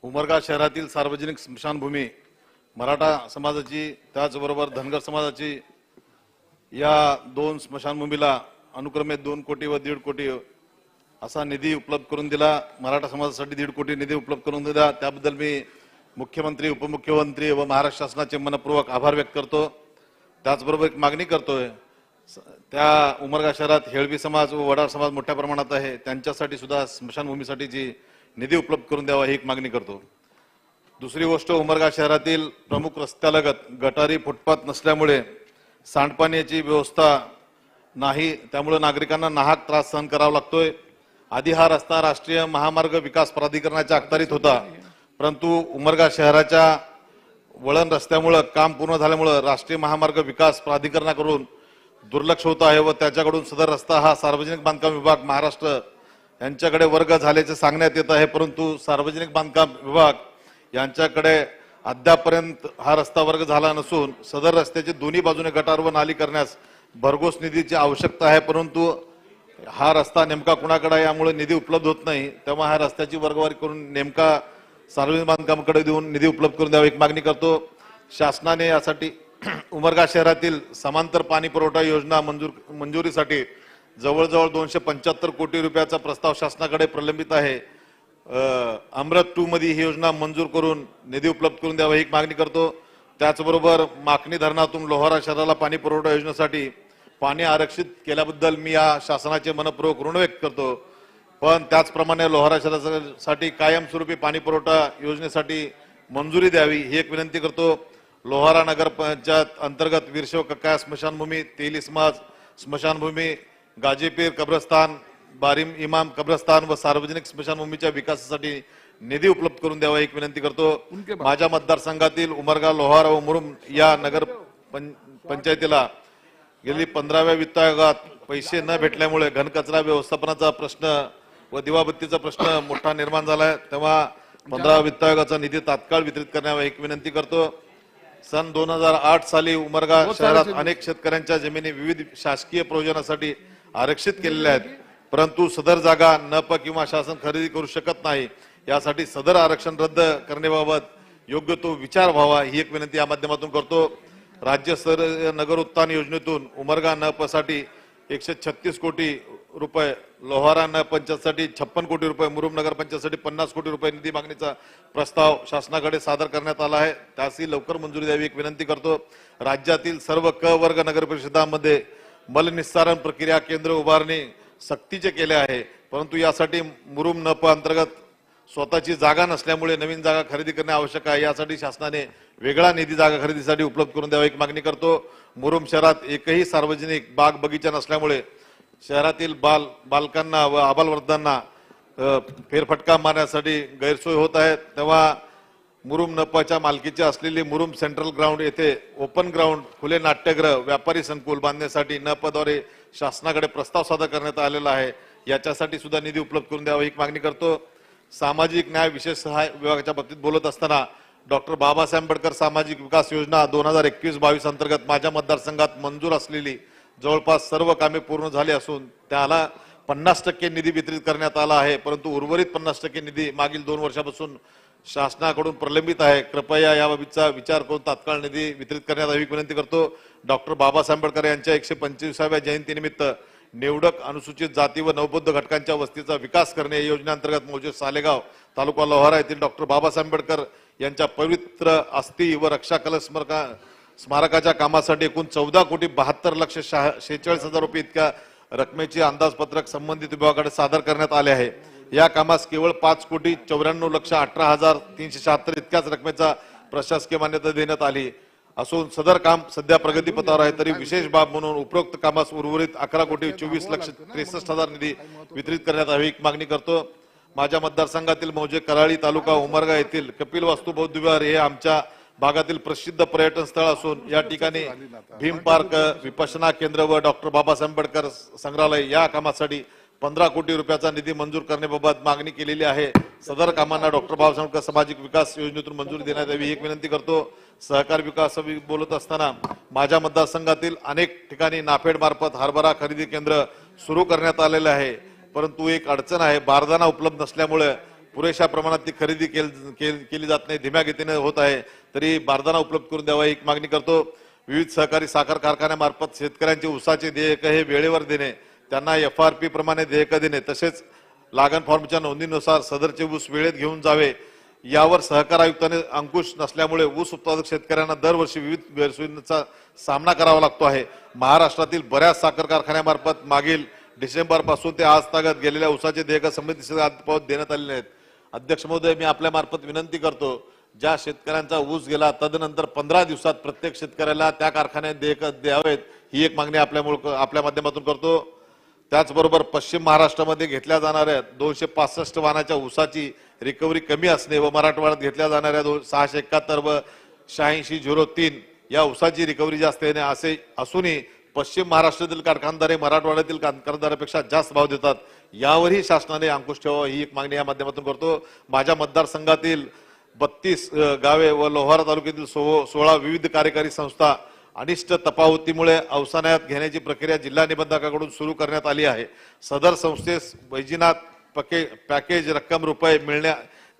उमरगा शहरातील सार्वजनिक स्मशानभूमी मराठा समाजाची त्याचबरोबर धनगर समाजाची या 2 स्मशानभूमीला अनुक्रमे 2 कोटी व 1.5 कोटी असा निधी उपलब्ध करून दिला. मराठा समाजासाठी 1.5 कोटी निधी उपलब्ध करून दिला. त्याबद्दल मी मुख्यमंत्री, उपमुख्यमंत्री व महाराष्ट्र शासनाचे मनपूर्वक आभार व्यक्त करतो. त्याचबरोबर एक मागणी करतोय. त्या उमरगा शहरात हेळवी समाज व वडार समाज मोठ्या प्रमाणात आहे, त्यांच्यासाठी सुद्धा स्मशानभूमीसाठीची निधी उपलब्ध करून द्यावा ही एक मागणी करतो. दुसरी गोष्ट, उमरगा शहरातील प्रमुख रस्त्यालगत गटारी फुटपाथ नसल्यामुळे सांडपाण्याची व्यवस्था नाही, त्यामुळे नागरिकांना नाहक त्रास सहन करावा लागतोय. आधी हा रस्ता राष्ट्रीय महामार्ग विकास प्राधिकरणाच्या अखत्यारीत होता, परंतु उमरगा शहराच्या वळण रस्त्यामुळे काम पूर्ण झाल्यामुळे राष्ट्रीय महामार्ग विकास प्राधिकरणाकडून दुर्लक्ष होत आहे व त्याच्याकडून सदर रस्ता हा सार्वजनिक बांधकाम विभाग महाराष्ट्र यांच्याकडे वर्ग झाल्याचे सांगण्यात येत आहे. परंतु सार्वजनिक बांधकाम विभाग यांच्याकडे अद्यापर्यंत हा रस्ता वर्ग झाला नसून सदर रस्त्याची दोन्ही बाजूने गटार व नाली करण्यास भरघोस निधीची आवश्यकता आहे, परंतु हा रस्ता नेमका कुणाकडे आहे यामुळे निधी उपलब्ध होत नाही. तेव्हा हा रस्त्याची वर्गवारी करून नेमका सार्वजनिक बांधकामाकडे देऊन निधी उपलब्ध करून द्यावा एक मागणी करतो. शासनाने यासाठी उमरगा शहरातील समांतर पाणी पुरवठा योजना मंजुरीसाठी जवळजवळ 275 कोटी रुपयाचा प्रस्ताव शासनाकडे प्रलंबित आहे. अमृत 2 मध्ये ही योजना मंजूर करून निधी उपलब्ध करून द्यावा ही मागणी करतो. त्याचबरोबर माकणी धरणातून लोहारा शहराला पाणी पुरवठा योजनेसाठी पाणी आरक्षित केल्याबद्दल मी या शासनाचे मनपूर्वक ऋण व्यक्त करतो. पण त्याचप्रमाणे लोहारा शहरासाठी कायमस्वरूपी पाणी पुरवठा योजनेसाठी मंजुरी द्यावी ही एक विनंती करतो. लोहारा नगर पंचायत अंतर्गत वीरशैव कक्काया स्मशानभूमी, तेली समाज स्मशानभूमी, गाजीपीर कब्रस्तान, बारिम इमाम कब्रस्तान व सार्वजनिक स्मशानभूमीच्या विकासासाठी निधी उपलब्ध करून द्यावा एक विनंती करतो. माझ्या मतदारसंघातील उमरगा, लोहारा व मुरुम या नगर पंचायतीला गेली 15व्या वित्त आयोगात पैसे न भेटल्यामुळे घनकचरा व्यवस्थापनाचा प्रश्न व दिवाबत्तीचा प्रश्न मोठा निर्माण झाला आहे. तेव्हा 15व्या वित्त आयोगाचा निधी तात्काळ वितरित करण्यावा एक विनंती करतो. सन 2008 साली उमरगा शहरात अनेक शेतकऱ्यांच्या जमिनी विविध शासकीय प्रयोजनासाठी आरक्षित केलेल्या आहेत, परंतु सदर जागा नप किंवा शासन खरेदी करू शकत नाही. यासाठी सदर आरक्षण रद्द करण्याबाबत योग्य तो विचार व्हावा ही एक विनंती या माध्यमातून करतो. राज्यस्तरीय नगर उत्थान योजनेतून उमरगा नपसाठी 136 कोटी रुपये, लोहारा नगरपंचायतसाठी 56 कोटी रुपये, मुरुम नगरपंचायतसाठी 50 कोटी रुपये निधी मागणीचा प्रस्ताव शासनाकडे सादर करण्यात आला आहे, त्याची लवकर मंजुरी द्यावी एक विनंती करतो. राज्यातील सर्व क वर्ग नगर परिषदांमध्ये मलनिस्सारण प्रक्रिया केंद्र उभारणी सक्तीचे केले आहे, परंतु यासाठी मुरुम नप अंतर्गत स्वतःची जागा नसल्यामुळे नवीन जागा खरेदी करणे आवश्यक आहे. यासाठी शासनाने वेगळा निधी जागा खरेदीसाठी उपलब्ध करून द्यावा एक मागणी करतो. मुरुम शहरात एकही सार्वजनिक बाग बगीचा नसल्यामुळे शहरातील बालकांना व आबालवृद्धांना फेरफटका मारण्यासाठी गैरसोय होत आहे. तेव्हा मुरुम नपाच्या मालकीचे असलेली मुरुम सेंट्रल ग्राउंड येथे ओपन ग्राउंड, खुले नाट्यगृह, व्यापारी संकुल बांधण्यासाठी नपाद्वारे शासनाकडे प्रस्ताव सादर करण्यात आलेला आहे. याच्यासाठी सुद्धा निधी उपलब्ध करून द्यावा एक मागणी करतो. सामाजिक न्याय विशेष सहाय्य विभागाच्या बाबतीत बोलत असताना डॉक्टर बाबासाहेब आंबेडकर सामाजिक विकास योजना 2021-22 अंतर्गत माझ्या मतदारसंघात मंजूर असलेली जवळपास सर्व कामे पूर्ण झाली असून त्याला 50% निधी वितरित करण्यात आला आहे. परंतु उर्वरित 50% निधी मागील 2 वर्षापासून शासनाकडून प्रलंबित आहे. कृपया याबाबतचा विचार करून तात्काळ निधी वितरित करण्यात यावी विनंती करतो. डॉक्टर बाबासाहेब आंबेडकर यांच्या 125व्या जयंतीनिमित्त निवडक अनुसूचित जाती व नवबौद्ध घटकांच्या वस्तीचा विकास करणे या योजनेअंतर्गत मौजे सालेगाव तालुका लोहारा येथील डॉक्टर बाबासाहेब आंबेडकर यांच्या पवित्र अस्थी व रक्षा कलश स्मारकाच्या कामासाठी एकूण 14,72,46,46,000 रुपये इतक्या रकमेचे अंदाजपत्रक संबंधित विभागाकडे सादर करण्यात आले आहे. या कामास केवळ 5,94,18,376 इतक्याच रकमेचा प्रशासकीय मान्यता देण्यात आली असून सदर काम सध्या प्रगतीपथावर आहे. तरी विशेष बाब म्हणून उपरोक्त कामास उर्वरित 11,24,63,000 निधी वितरित करण्यात यावी मागणी करतो. माझ्या मतदारसंघातील मौजे कराळी तालुका उमरगा येथील कपिल वास्तू बौद्ध विहार हे आमच्या भागातील प्रसिद्ध पर्यटन स्थळ असून या ठिकाणी भीम पार्क, विपश्यना केंद्र व डॉक्टर बाबासाहेब आंबेडकर संग्रहालय या कामासाठी 15 कोटी रुपयाचा निधी मंजूर करण्याबाबत मागणी केलेली आहे. सदर कामांना डॉक्टर बाबासाहेब आंबेडकर सामाजिक विकास योजनेतून मंजुरी देण्यात यावी एक विनंती करतो. सहकार विकास बोलत असताना माझ्या मतदारसंघातील अनेक ठिकाणी नाफेड मार्फत हरभरा खरेदी केंद्र सुरू करण्यात आलेले आहे. परंतु एक अडचण आहे, बारदाना उपलब्ध नसल्यामुळे पुरेशा प्रमाणात ती खरेदी केली जात नाही, धीम्या गतीने होत आहे. तरी बारदाना उपलब्ध करून द्यावा एक मागणी करतो. विविध सहकारी साखर कारखान्यामार्फत शेतकऱ्यांचे ऊसाचे देयक हे वेळेवर देणे, त्यांना FRP प्रमाणे देयक देणे तसेच लागण फॉर्मच्या नोंदीनुसार सदरचे ऊस वेळेत घेऊन जावे यावर सहकार आयुक्ताने अंकुश नसल्यामुळे ऊस उत्पादक शेतकऱ्यांना दरवर्षी विविध गैरसोयींचा सामना करावा लागतो आहे. महाराष्ट्रातील बऱ्याच साखर कारखान्यामार्फत मागील डिसेंबर पासून ते आज तागत गेलेल्या ऊसाचे देयक संबंधित अद्याप देण्यात आलेले आहेत. अध्यक्ष महोदय, मी आपल्या मार्फत विनंती करतो, ज्या शेतकऱ्यांचा ऊस गेला तदनंतर 15 दिवसात प्रत्येक शेतकऱ्याला त्या कारखान्यात देयक द्यावेत ही एक मागणी आपल्या माध्यमातून करतो. त्याचबरोबर पश्चिम महाराष्ट्रामध्ये घेतल्या जाणाऱ्या 265 वाहनाच्या ऊसाची रिकव्हरी कमी असणे व मराठवाड्यात घेतल्या जाणाऱ्या 671 व 8603 या ऊसाची रिकव्हरी जास्त येणे असे असूनही पश्चिम महाराष्ट्रातील कारखानदारे मराठवाड्यातील कारखानदारापेक्षा जास्त भाव देतात. यावरही शासनाने अंकुश ठेवावा ही एक मागणी या माध्यमातून करतो. माझ्या मतदारसंघातील 32 गावे व लोहारा तालुक्यातील 16 विविध कार्यकारी संस्था अनिष्ट तपावतीमुळे अवसानात घेण्याची प्रक्रिया जिल्हा निबंधकाकडून सुरू करण्यात आली आहे. सदर संस्थेस वैजनाथ पॅकेज रक्कम रुपये मिळण्या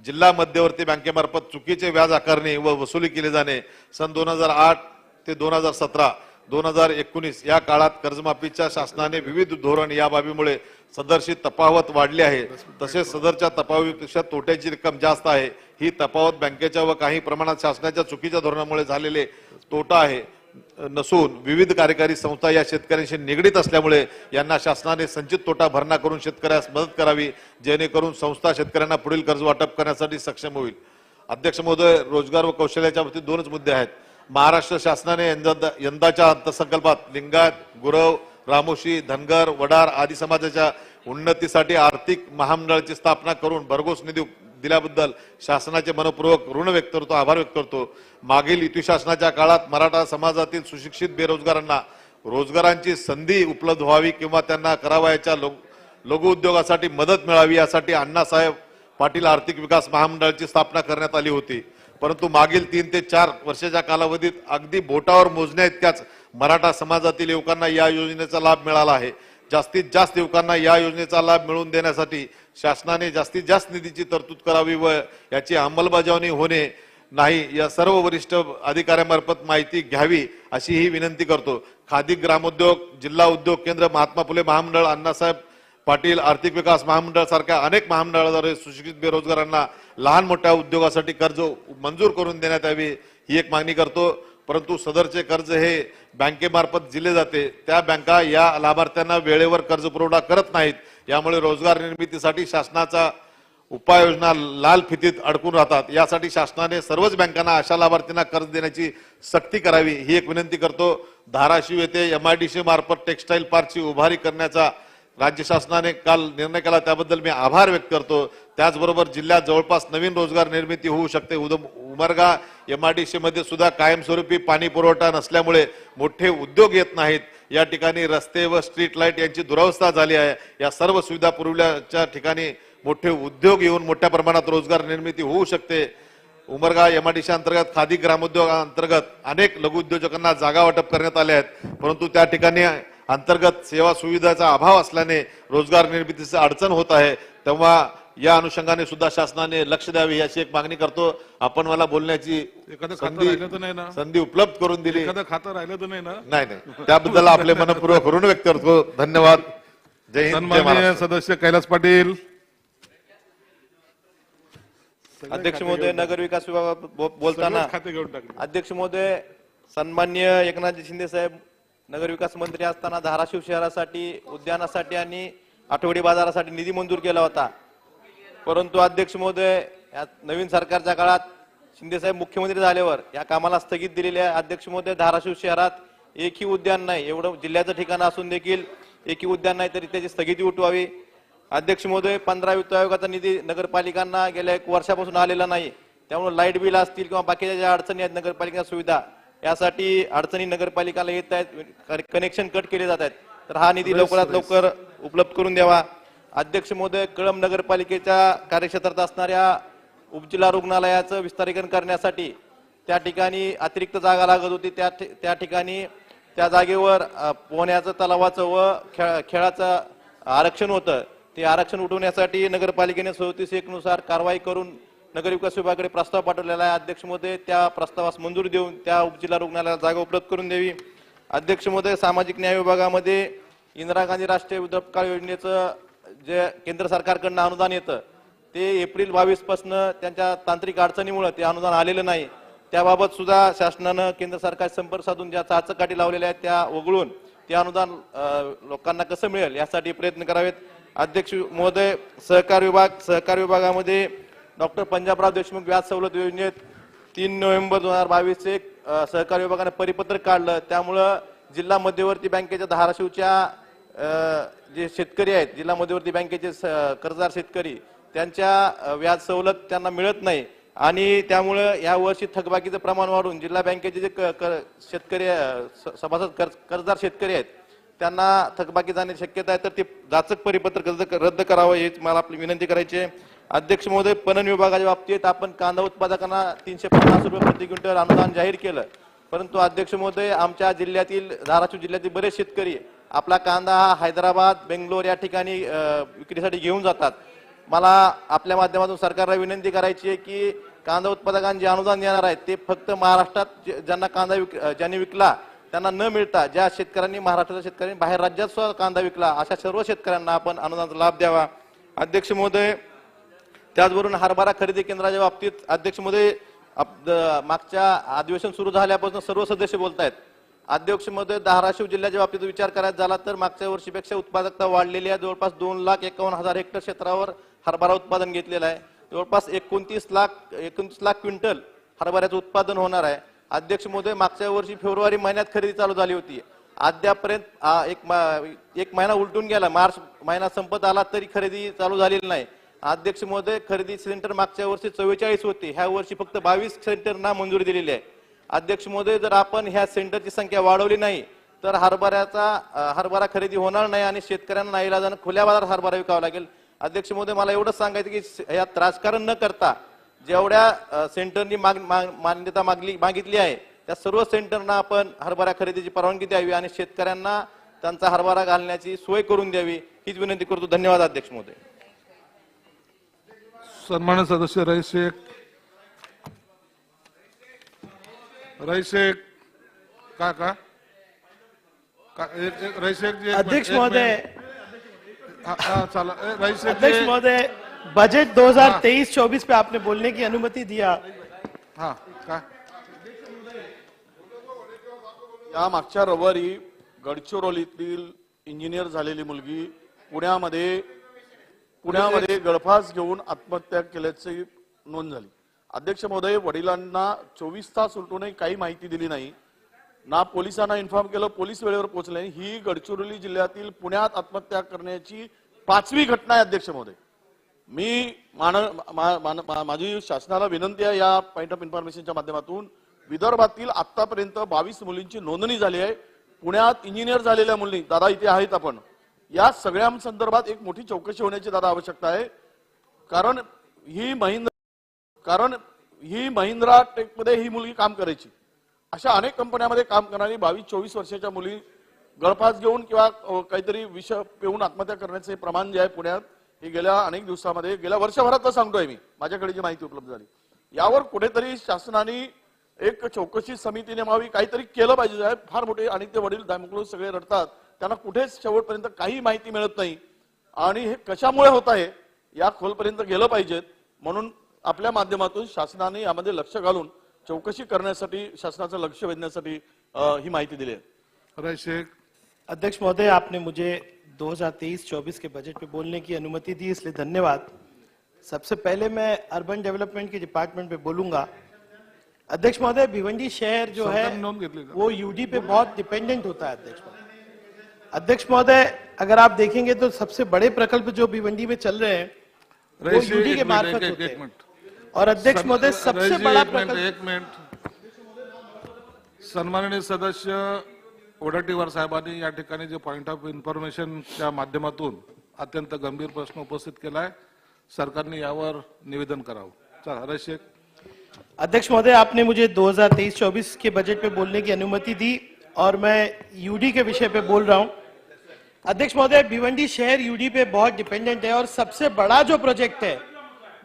जिल्हा मध्यवर्ती बँकेमार्फत चुकीचे व्याज आकारणे व वसुली केले जाणे सन 2008 ते 2017 2019 या काळात कर्जमाफीच्या शासनाने विविध धोरण या बाबीमुळे सदरची तफावत वाढली आहे. तसेच सदरच्या तफावतीपेक्षा तोट्याची रक्कम जास्त आहे. ही तफावत बँकेच्या व काही प्रमाणात शासनाच्या चुकीच्या धोरणामुळे झालेले तोटा आहे नसून विविध कार्यकारी संस्था या शेतकऱ्यांशी निगडीत असल्यामुळे यांना शासनाने संचित तोटा भरणा करून शेतकऱ्यास मदत करावी, जेणेकरून संस्था शेतकऱ्यांना पुढील कर्ज वाटप करण्यासाठी सक्षम होईल. अध्यक्ष महोदय, रोजगार व कौशल्याच्या बाबतीत 2च मुद्दे आहेत. महाराष्ट्र शासनाने यंदाच्या अर्थसंकल्पात लिंगायत, गुरव, रामोशी, धनगर, वडार आदी समाजाच्या उन्नतीसाठी आर्थिक महामंडळाची स्थापना करून भरघोस निधी दिल्याबद्दल शासनाचे मनपूर्वक ऋण व्यक्त करतो, आभार व्यक्त करतो. मागील युती शासनाच्या काळात मराठा समाजातील सुशिक्षित बेरोजगारांना रोजगारांची संधी उपलब्ध व्हावी किंवा त्यांना करावयाच्या लघु उद्योगासाठी मदत मिळावी यासाठी अण्णासाहेब पाटील आर्थिक विकास महामंडळाची स्थापना करण्यात आली होती. परंतु मागील 3 ते 4 वर्षाच्या कालावधीत अगदी बोटावर मोजण्या इतक्याच मराठा समाजातील युवकांना या योजनेचा लाभ मिळाला आहे. जास्तीत जास्त युवकांना या योजनेचा लाभ मिळवून देण्यासाठी शासनाने जास्तीत जास्त निधीची तरतूद करावी व याची अंमलबजावणी होणे नाही या सर्व वरिष्ठ अधिकाऱ्यांमार्फत माहिती घ्यावी अशी ही विनंती करतो. खादी ग्रामोद्योग, जिल्हा उद्योग केंद्र, महात्मा फुले महामंडळ, अण्णासाहेब पाटील आर्थिक विकास महामंडळ सारख्या अनेक महामंडळाद्वारे सुशिक्षित बेरोजगारांना लहान मोठ्या उद्योगासाठी कर्ज मंजूर करून देण्यात यावी ही एक मागणी करतो. परंतु सदरचे कर्ज हे बँकेमार्फत दिले जाते, त्या बँका या लाभार्थ्यांना वेळेवर कर्ज पुरवठा करत नाहीत. यामुळे रोजगार निर्मितीसाठी शासनाचा उपाययोजना लाल फितीत अडकून राहतात. यासाठी शासनाने सर्वच बँकांना अशा लाभार्थींना कर्ज देण्याची सक्ती करावी ही एक विनंती करतो. धाराशिव येथे MIDC मार्फत टेक्स्टाईल पार्कची उभारी करण्याचा राज्य शासनाने काल निर्णय केला, त्याबद्दल मी आभार व्यक्त करतो. त्याचबरोबर जिल्ह्यात जवळपास नवीन रोजगार निर्मिती होऊ शकते. उमरगा MIDC मध्ये सुद्धा कायमस्वरूपी पाणी पुरवठा नसल्यामुळे मोठे उद्योग येत नाहीत. या ठिकाणी रस्ते व स्ट्रीट लाईट यांची दुरवस्था झाली आहे. या सर्व सुविधा पुरवल्याच्या ठिकाणी मोठे उद्योग येऊन मोठ्या प्रमाणात रोजगार निर्मिती होऊ शकते. उमरगा MIDC अंतर्गत खादी ग्रामोद्योग अंतर्गत अनेक लघुउद्योजकांना जागा वाटप करण्यात आल्या आहेत, परंतु त्या ठिकाणी अंतर्गत सेवा सुविधाचा अभाव असल्याने रोजगार निर्मितीची अडचण होत आहे. तेव्हा या अनुषंगाने सुद्धा शासनाने लक्ष द्यावे अशी एक मागणी करतो. आपण मला बोलण्याची एखादं खातं राहिलं तर नाही ना? संधी उपलब्ध करून दिली. एखादं खातं राहिलं तर नाही ना? नाही नाही, त्याबद्दल आपले मनपूर्वक ऋण व्यक्त करतो. धन्यवाद. जय हिंद, जय सन्माननीय महाराष्ट्र. सदस्य कैलास पाटील. अध्यक्ष महोदय, नगर विकास विभागात बोलताना सगळेच खाते घेऊन टाकले. अध्यक्ष महोदय, सन्माननीय एकनाथजी शिंदे साहेब नगर विकास मंत्री असताना धाराशिव शहरासाठी उद्यानासाठी आणि आठवडी बाजारासाठी निधी मंजूर केला होता. परंतु अध्यक्ष महोदय, या नवीन सरकारच्या काळात शिंदे साहेब मुख्यमंत्री झाल्यावर या कामाला स्थगित दिलेले आहे. अध्यक्ष महोदय, धाराशिव शहरात एकही उद्यान नाही, एवढं जिल्ह्याचं ठिकाण असून देखील एकही उद्यान नाही, तरी त्याची स्थगिती उठवावी. अध्यक्ष महोदय, 15 वित्त आयोगाचा निधी नगरपालिकांना गेल्या 1 वर्षापासून आलेला नाही. त्यामुळे लाईट बिल असतील किंवा बाकीच्या ज्या अडचणी आहेत नगरपालिका सुविधा, यासाठी अडचणी नगरपालिकाला येत आहेत, कनेक्शन कट केले जात आहेत. तर हा निधी लवकरात लवकर उपलब्ध करून द्यावा. अध्यक्ष महोदय, कळंब नगरपालिकेच्या कार्यक्षेत्रात असणाऱ्या उपजिल्हा रुग्णालयाचं विस्तारीकरण करण्यासाठी त्या ठिकाणी अतिरिक्त जागा लागत होती. त्या ठिकाणी त्या जागेवर पोहण्याचं, तलावाचं व खेळाचं आरक्षण होतं. ते आरक्षण उठवण्यासाठी नगरपालिकेने 37(1) नुसार कारवाई करून नगरविकास विभागाकडे प्रस्ताव पाठवलेला आहे. अध्यक्ष महोदय, त्या प्रस्तावास मंजुरी देऊन त्या उपजिल्हा रुग्णालयाला जागा उपलब्ध करून द्यावी. अध्यक्ष महोदय, सामाजिक न्याय विभागामध्ये इंदिरा गांधी राष्ट्रीय वृद्धापकाळ योजनेचं जे केंद्र सरकारकडनं अनुदान येतं ते एप्रिल 22 पासून त्यांच्या तांत्रिक अडचणीमुळे ते अनुदान आलेलं नाही. त्याबाबत सुद्धा शासनानं केंद्र सरकार संपर्क साधून ज्या चाचकाठी लावलेल्या आहेत त्या वगळून ते अनुदान लोकांना कसं मिळेल यासाठी प्रयत्न करावेत. अध्यक्ष महोदय, सहकार विभागामध्ये डॉक्टर पंजाबराव देशमुख व्याज सवलत योजनेत 3 नोव्हेंबर 2022 चे सहकार विभागाने परिपत्रक काढलं. त्यामुळं जिल्हा मध्यवर्ती बँकेच्या धाराशिवच्या जे शेतकरी आहेत, जिल्हा मध्यवर्ती बँकेचे कर्जदार शेतकरी, त्यांच्या व्याज सवलत त्यांना मिळत नाही आणि त्यामुळं या वर्षी थकबाकीचं प्रमाण वाढून जिल्हा बँकेचे जे शेतकरी सभासद कर्जदार शेतकरी आहेत त्यांना थकबाकी जाण्याची शक्यता आहे. तर ते जाचक परिपत्रक रद्द करावं हेच मला आपली विनंती करायची आहे. अध्यक्ष महोदय, पणन विभागाच्या बाबतीत आपण कांदा उत्पादकांना 350 रुपये प्रति क्विंटल अनुदान जाहीर केलं, परंतु अध्यक्ष महोदय, आमच्या जिल्ह्यातील धाराशिव जिल्ह्यातील बरेच शेतकरी आपला कांदा हा हैदराबाद, बेंगलोर या ठिकाणी विक्रीसाठी घेऊन जातात. मला आपल्या माध्यमातून सरकारला विनंती करायची आहे की कांदा उत्पादकांना जे अनुदान देणार आहे ते फक्त महाराष्ट्रात ज्यांना कांदा ज्यांनी विकला त्यांना न मिळता ज्या शेतकऱ्यांनी, महाराष्ट्राच्या शेतकऱ्यांनी बाहेर राज्यात सुद्धा कांदा विकला अशा सर्व शेतकऱ्यांना आपण अनुदानाचा लाभ द्यावा. अध्यक्ष महोदय, त्याचबरोबर हरभरा खरेदी केंद्राच्या बाबतीत अध्यक्ष महोदय, मागच्या अधिवेशन सुरू झाल्यापासून सर्व सदस्य बोलतायत. अध्यक्ष महोदय, धाराशिव जिल्ह्याच्या बाबतीत विचार करायचा झाला तर मागच्या वर्षीपेक्षा उत्पादकता वाढलेली आहे. जवळपास 2,51,000 हेक्टर क्षेत्रावर हरभरा उत्पादन घेतलेलं आहे. जवळपास 29 लाख क्विंटल हरभऱ्याचं उत्पादन होणार आहे. अध्यक्ष महोदय, मागच्या वर्षी फेब्रुवारी महिन्यात खरेदी चालू झाली होती. अद्यापर्यंत एक महिना उलटून गेला, मार्च महिना संपत आला तरी खरेदी चालू झालेली नाही. अध्यक्ष महोदय, खरेदी सेंटर मागच्या वर्षी 44 होते, ह्या वर्षी फक्त 22 सेंटरना मंजुरी दिलेली आहे. अध्यक्ष महोदय, जर आपण ह्या सेंटरची संख्या वाढवली नाही तर हरभरा खरेदी होणार नाही आणि शेतकऱ्यांना नाईलाजाने खुल्या बाजारात हरभरा विकावा लागेल. अध्यक्ष महोदय, मला एवढंच सांगायचं की यात राजकारण न करता जेवढ्या सेंटरनी मान्यता मागितली आहे त्या सर्व सेंटरना आपण हरभरा खरेदीची परवानगी द्यावी आणि शेतकऱ्यांना त्यांचा हरभरा घालण्याची सोय करून द्यावी हीच विनंती करतो. धन्यवाद अध्यक्ष महोदय. सन्मान्य सदस्य रईस शेख का रईस शेख जी. अध्यक्ष महोदय, रईस शेख अध्यक्ष महोदय, बजट 2023-24 पे आपने बोलने की अनुमति दिया. हाँ का या मागच्या रविवारी गडचिरोलीतील इंजिनियर झालेली मुलगी पुण्यामध्ये पुण्यामध्ये गळफास घेऊन आत्महत्या केल्याची नोंद झाली. अध्यक्ष महोदय, वडिलांना 24 तास उलटूनही काही माहिती दिली नाही, ना पोलिसांना इन्फॉर्म केलं, पोलीस वेळेवर पोहोचले. ही गडचिरोली जिल्ह्यातील पुण्यात आत्महत्या करण्याची 5वी घटना आहे. अध्यक्ष महोदय, मी माझी शासनाला विनंती आहे या पॉइंट ऑफ इन्फॉर्मेशनच्या माध्यमातून, विदर्भातील आतापर्यंत 22 मुलींची नोंदणी झाली आहे. पुण्यात इंजिनियर झालेल्या मुली दादा इथे आहेत आपण, या सगळ्या संदर्भात एक मोठी चौकशी होण्याची दादा आवश्यकता आहे. कारण ही महिंद्रा टेकमध्ये ही मुलगी काम करायची. अशा अनेक कंपन्यांमध्ये काम करणारी 22-24 वर्षाच्या मुली गळफास घेऊन किंवा काहीतरी विष पिऊन आत्महत्या करण्याचे प्रमाण जे आहे पुण्यात, हे गेल्या अनेक दिवसामध्ये, गेल्या वर्षभरात सांगतोय मी, माझ्याकडे जी माहिती उपलब्ध झाली, यावर कुठेतरी शासनाने एक चौकशी समिती नेमावी, काहीतरी केलं पाहिजे. साहेब फार मोठे, आणि ते वडील दामुकळून सगळे रडतात, त्यांना कुठेच शेवटपर्यंत काही माहिती मिळत नाही, आणि हे कशामुळे होत आहे या खोलपर्यंत गेलं पाहिजेत. म्हणून आपल्या माध्यमातून शासनाने यामध्ये लक्ष घालून चौकशी करण्यासाठी, शासनाचं लक्ष वेधण्यासाठी ही माहिती दिली आहे. अध्यक्ष महोदय, आपने मुझे 2023-24 के बजट पे बोलने की अनुमति दी, इसलिए धन्यवाद. सबसे पहले मैं अर्बन डेवलपमेंट के डिपार्टमेंट पे बोलूंगा. अध्यक्ष महोदय, भिवंडी शहर जो है वो यूडी पे बहुत डिपेंडेंट होता है. अध्यक्ष महोदय, अगर आप देखेंगे तो सबसे बड़े प्रकल्प जो भिवंडी में चल रहे हैं वो यूडी के मार्फत होते हैं. और अध्यक्ष महोदय, सबसे बड़ा प्रकल्प, एक मिनिट, सन्माननीय सदस्य वडट्टीवार साहेबांनी या ठिकाणी जे पॉइंट ऑफ इन्फॉर्मेशनच्या माध्यमातून अत्यंत गंभीर प्रश्न उपस्थित केलाय, सरकारने यावर निवेदन करावं. चला, हरेश शेख. अध्यक्ष महोदय, आपने मुझे 2023-24 के बजट पे बोलने की अनुमति दी और मैं यूडी के विषय पे बोल रहा हूं. अध्यक्ष महोदय, भिवंडी शहर यूडी पे बहुत डिपेंडेंट है और सबसे बड़ा जो प्रोजेक्ट है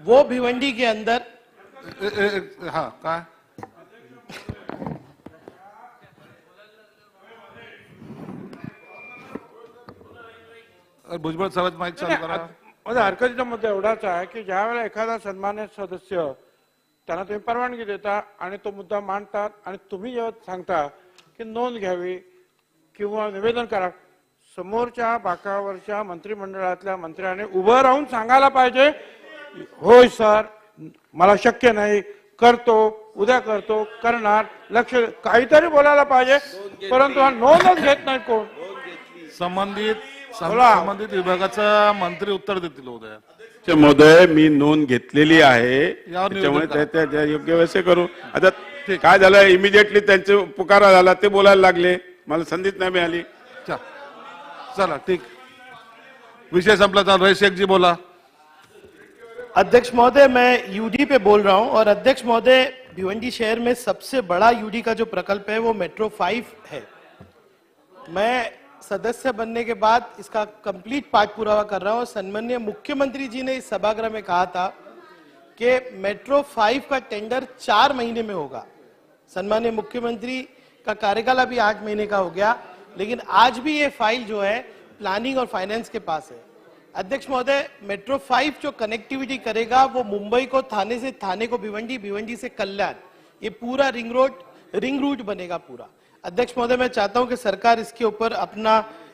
वो भिवंडी के अंदर हाँ काय भुजबळ साहेब माईक चालू करा. माझा हरकतीचा मुद्दा एवढाच आहे की ज्या वेळेला एखादा सन्मान्य सदस्य त्यांना तुम्ही परवानगी देता आणि तो मुद्दा मांडतात आणि तुम्ही जेव्हा सांगता की नोंद घ्यावी किंवा निवेदन करा, समोरच्या बाकावरच्या मंत्रिमंडळातल्या मंत्र्याने उभं राहून सांगायला पाहिजे, होय सर मला शक्य नाही, करतो, उद्या करतो, करणार, लक्ष, काहीतरी बोलायला पाहिजे. परंतु हा नोंदच घेत नाही कोण. संबंधित विभागाचा मंत्री उत्तर देतील उद्या. महोदय, मी नोंद घेतलेली आहे, त्यामुळे त्या योग्य वेळेस करू. आता काय झालं, इमिडिएटली त्यांचे पुकारा झाला, ते बोलायला लागले, मला संधीच नाही मिळाली. चला ठीक, विषय संपला. चाल, रही शेख जी बोला. अध्यक्ष महोदय, मैं यूडी पे बोल रहा हूं. और अध्यक्ष महोदय, भिवंडी शहर में सबसे बड़ा यूडी का जो प्रकल्प है वो मेट्रो 5 है. मैं सदस्य बनने के बाद इसका कंप्लीट पाठ पुरावा कर रहा हूं. सन्माननीय मुख्यमंत्री जी ने इस सभागृह में कहा था कि मेट्रो 5 का टेंडर 4 महीने में होगा. सन्माननीय मुख्यमंत्री का कार्यकाल अभी 8 महीने का हो गया, लेकिन आज भी ये फाइल जो है प्लानिंग और फाइनेंस के पास है. अध्यक्ष महोदय, मेट्रो 5 जो कनेक्टिविटी करेगा वो मुंबई को थाने से थाने को भिवंडी, भिवंडी से कल्याण, ये पूरा रिंग रूट बनेगा पूरा. अध्यक्ष महोदय, मैं चाहता हूं कि सरकार इसके ऊपर अपना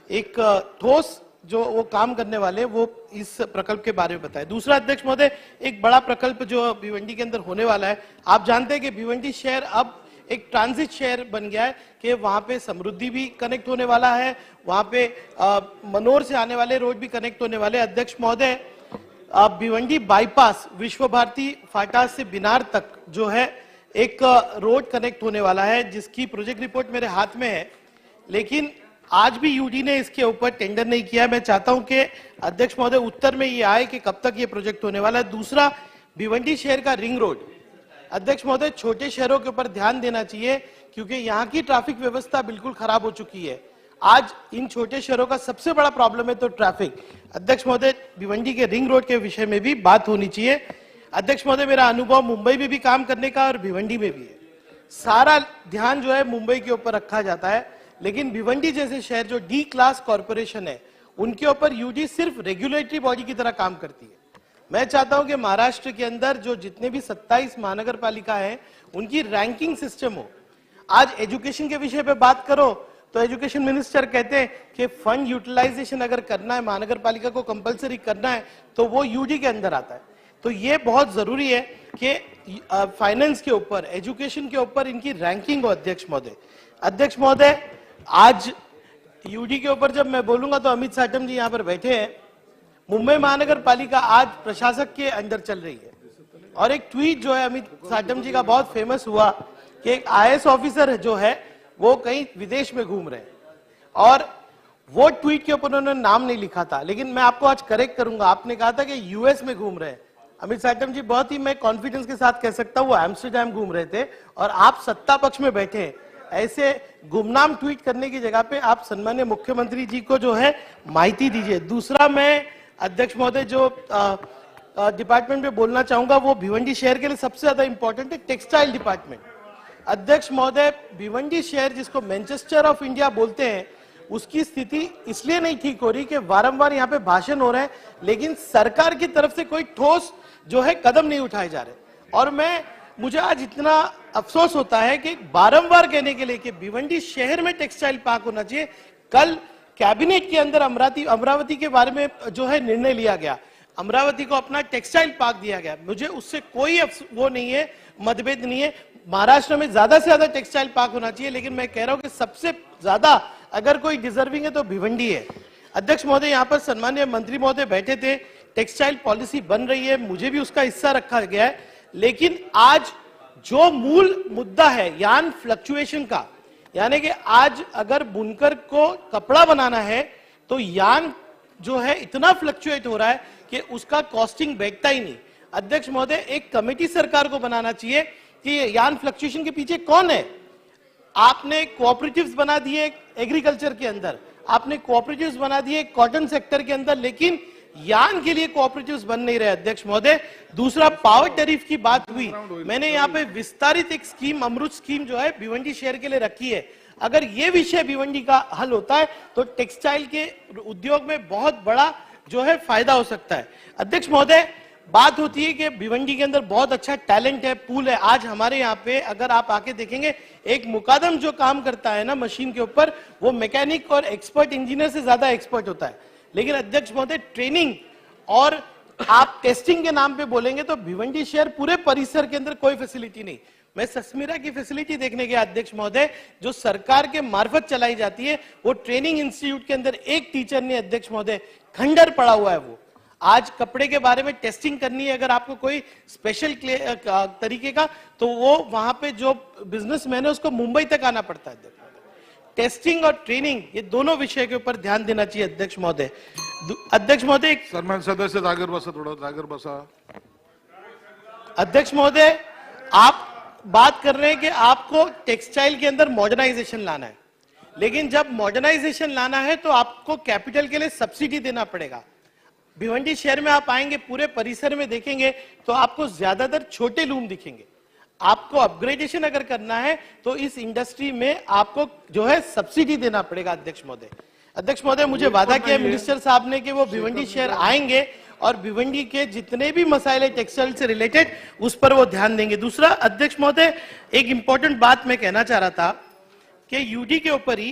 एक ठोस जो वो काम करने वाले वो इस प्रकल्प के बारे में बताए. दूसरा अध्यक्ष महोदय, एक बड़ा प्रकल्प जो भिवंडी के अंदर होने वाला है, आप जानते हैं कि भिवंडी शहर अब एक ट्रांजिट शहर बन गया है कि वहां पे समृद्धि भी कनेक्ट होने वाला है, वहां पे मनोर से आने वाले रोड भी कनेक्ट होने वाले. अध्यक्ष महोदय, भिवंडी बाईपास विश्व भारती फाटा से बिनार तक जो है एक रोड कनेक्ट होने वाला है, जिसकी प्रोजेक्ट रिपोर्ट मेरे हाथ में है, लेकिन आज भी यूडी ने इसके ऊपर टेंडर नहीं किया. मैं चाहता हूं कि अध्यक्ष महोदय उत्तर में ये आए कि कब तक ये प्रोजेक्ट होने वाला है. दूसरा, भिवंडी शहर का रिंग रोड. अध्यक्ष महोदय, छोटे शहरों के ऊपर ध्यान देना चाहिए क्योंकि यहाँ की ट्रैफिक व्यवस्था बिल्कुल खराब हो चुकी है. आज इन छोटे शहरों का सबसे बड़ा प्रॉब्लम है तो ट्रैफिक. अध्यक्ष महोदय, भिवंडी के रिंग रोड के विषय में भी बात होनी चाहिए. अध्यक्ष महोदय, मेरा अनुभव मुंबई में भी काम करने का और भिवंडी में भी है. सारा ध्यान जो है मुंबई के ऊपर रखा जाता है, लेकिन भिवंडी जैसे शहर जो डी क्लास कॉर्पोरेशन है, उनके ऊपर यूडी सिर्फ रेगुलेटरी बॉडी की तरह काम करती है. मैं चाहता हूं कि महाराष्ट्र के अंदर जो जितने भी 27 महानगर पालिका है उनकी रैंकिंग सिस्टम हो. आज एजुकेशन के विषय पे बात करो तो एजुकेशन मिनिस्टर कहते हैं कि फंड यूटिलाइजेशन अगर करना है, महानगर पालिका को कंपलसरी करना है, तो वो यूडी के अंदर आता है। तो ये बहुत जरूरी है कि फाइनेंस के ऊपर, एजुकेशन के ऊपर इनकी रैंकिंग हो। अध्यक्ष महोदय, अध्यक्ष महोदय, आज यूडी के ऊपर जब मैं बोलूंगा तो अमित साटम जी यहाँ पर बैठे हैं। मुंबई महानगर पालिका आज प्रशासक के अंदर चल रही है, और एक ट्वीट जो है अमित साटम जी का बहुत फेमस हुआ कि एक आईएएस ऑफिसर जो है वो कहीं विदेश में घूम रहे हैं, और वो ट्वीट के ऊपर उन्होंने नाम नहीं लिखा था, लेकिन मैं आपको आज करेक्ट करूंगा। आपने कहा था कि यूएस में घूम रहे हैं। अमित साटम जी, बहुत ही मैं कॉन्फिडेंस के साथ कह सकता हूं वो एम्स्टरडैम घूम रहे थे, और आप सत्ता पक्ष में बैठे हैं। ऐसे गुमनाम ट्वीट करने की जगह पे आप सन्मान्य मुख्यमंत्री जी को जो है माहिती दीजिए। दूसरा, मैं अध्यक्ष महोदय जो डिपार्टमेंट में बोलना चाहूंगा वो भिवंडी शहर के लिए सबसे ज्यादा इंपॉर्टेंट है, टेक्सटाइल डिपार्टमेंट। अध्यक्ष महोदय, भिवंडी शहर जिसको मैनचेस्टर ऑफ इंडिया बोलते हैं, उसकी स्थिति इसलिए नहीं ठीक हो रही कि वारंवार यहाँ पे भाषण हो रहे हैं, लेकिन सरकार की तरफ से कोई ठोस जो है कदम नहीं उठाए जा रहे। और मुझे आज इतना अफसोस होता है कि बारंबार कहने के लिए कि भिवंडी शहर में टेक्सटाइल पार्क होना चाहिए। कल कैबिनेट के अंदर अमरावती के बारे में जो है निर्णय लिया गया, अमरावती को अपना टेक्सटाइल पार्क दिया गया। मुझे उससे कोई वो नहीं है, मतभेद नहीं है। महाराष्ट्र में ज्यादा से ज्यादा टेक्सटाइल पार्क होना चाहिए, लेकिन मैं कह रहा हूं कि सबसे ज्यादा अगर कोई डिजर्विंग है तो भिवंडी है। अध्यक्ष महोदय, यहाँ पर सम्मानीय मंत्री महोदय बैठे थे, टेक्सटाइल पॉलिसी बन रही है, मुझे भी उसका हिस्सा रखा गया है, लेकिन आज जो मूल मुद्दा है यार्न फ्लक्चुएशन का, यानी कि आज अगर बुनकर को कपड़ा बनाना है तो यार्न जो है इतना फ्लक्चुएट हो रहा है कि उसका कॉस्टिंग बैठता ही नहीं। अध्यक्ष महोदय, एक कमेटी सरकार को बनाना चाहिए कि यार्न फ्लक्चुएशन के पीछे कौन है। आपने कोऑपरेटिव्स बना दिए एग्रीकल्चर के अंदर, आपने कोऑपरेटिव्स बना दिए कॉटन सेक्टर के अंदर, लेकिन यार्न के लिए कोऑपरेटिव्स बन नहीं रहे। अध्यक्ष महोदय, दूसरा, पावर टैरिफ की बात हुई, मैंने यहाँ पे विस्तारित एक स्कीम, अमृत स्कीम जो है भिवंडी शहर के लिए रखी है। अगर ये विषय भिवंडी का हल होता है तो टेक्सटाइल के उद्योग में बहुत बड़ा जो है फायदा हो सकता है। अध्यक्ष महोदय, बात होती है कि भिवंडी के अंदर बहुत अच्छा टैलेंट है, पूल है। आज हमारे यहाँ पे अगर आप आके देखेंगे, एक मुकादम जो काम करता है ना मशीन के ऊपर, वो मैकेनिक और एक्सपर्ट इंजीनियर से ज्यादा एक्सपर्ट होता है। लेकिन अध्यक्ष महोदय, ट्रेनिंग और आप टेस्टिंग के नाम पे बोलेंगे तो भिवंडी शहर पूरे परिसर के अंदर कोई फैसिलिटी नहीं। मैं सस्मिरा की फैसिलिटी देखने गया अध्यक्ष महोदय, जो सरकार के मार्फत चलाई जाती है, वो ट्रेनिंग इंस्टीट्यूट के अंदर एक टीचर ने अध्यक्ष महोदय खंडर पड़ा हुआ है। वो आज कपड़े के बारे में टेस्टिंग करनी है, अगर आपको कोई स्पेशल तरीके का, तो वो वहां पे जो बिजनेसमैन है उसको मुंबई तक आना पड़ता है। टेस्टिंग और ट्रेनिंग, ये दोनों विषय के ऊपर ध्यान देना चाहिए अध्यक्ष महोदय। अध्यक्ष महोदय, सन्मान सदस्य जागेवर बसा, थोड़ा जागेवर बसा। अध्यक्ष महोदय, आप बात कर रहे हैं कि आपको टेक्सटाइल के अंदर मॉडर्नाइजेशन लाना है, लेकिन जब मॉडर्नाइजेशन लाना है तो आपको कैपिटल के लिए सब्सिडी देना पड़ेगा। भिवंडी शहर में आप आएंगे, पूरे परिसर में देखेंगे तो आपको ज्यादातर छोटे लूम दिखेंगे। आपको अपग्रेडेशन अगर करना है तो इस इंडस्ट्री में आपको जो है सब्सिडी देना पड़ेगा। अध्यक्ष महोदय, अध्यक्ष महोदय, मुझे वादा किया मिनिस्टर साहब ने कि वो भिवंडी शहर आएंगे और भिवंडी के जितने भी मसाइल है टेक्सटाइल से रिलेटेड, उस पर वो ध्यान देंगे। दूसरा, अध्यक्ष महोदय, एक इंपॉर्टेंट बात मैं कहना चाह रहा था कि यूडी के ऊपर ही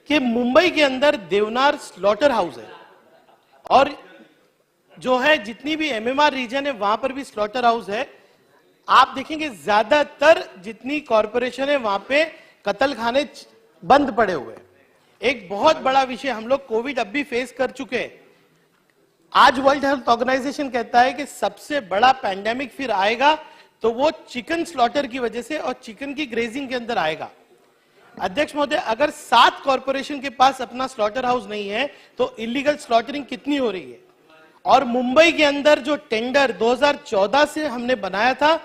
कि मुंबई के अंदर देवनार स्लॉटर हाउस है, और जो है जितनी भी एमएमआर रीजन है वहां पर भी स्लॉटर हाउस है। आप देखेंगे ज्यादातर जितनी कॉरपोरेशन है वहां पे कत्ल खाने बंद पड़े हुए हैं। एक बहुत बड़ा विषय हम लोग कोविड अब भी फेस कर चुके हैं। आज वर्ल्ड हेल्थ ऑर्गेनाइजेशन कहता है कि सबसे बड़ा पैंडेमिक फिर आएगा तो वो चिकन स्लॉटर की वजह से और चिकन की ग्रेजिंग के अंदर आएगा। अध्यक्ष महोदय, अगर 7 कॉरपोरेशन के पास अपना स्लॉटर हाउस नहीं है तो इलीगल स्लॉटरिंग कितनी हो रही है। और मुंबई के अंदर जो टेंडर 2014 से हमने बनाया था,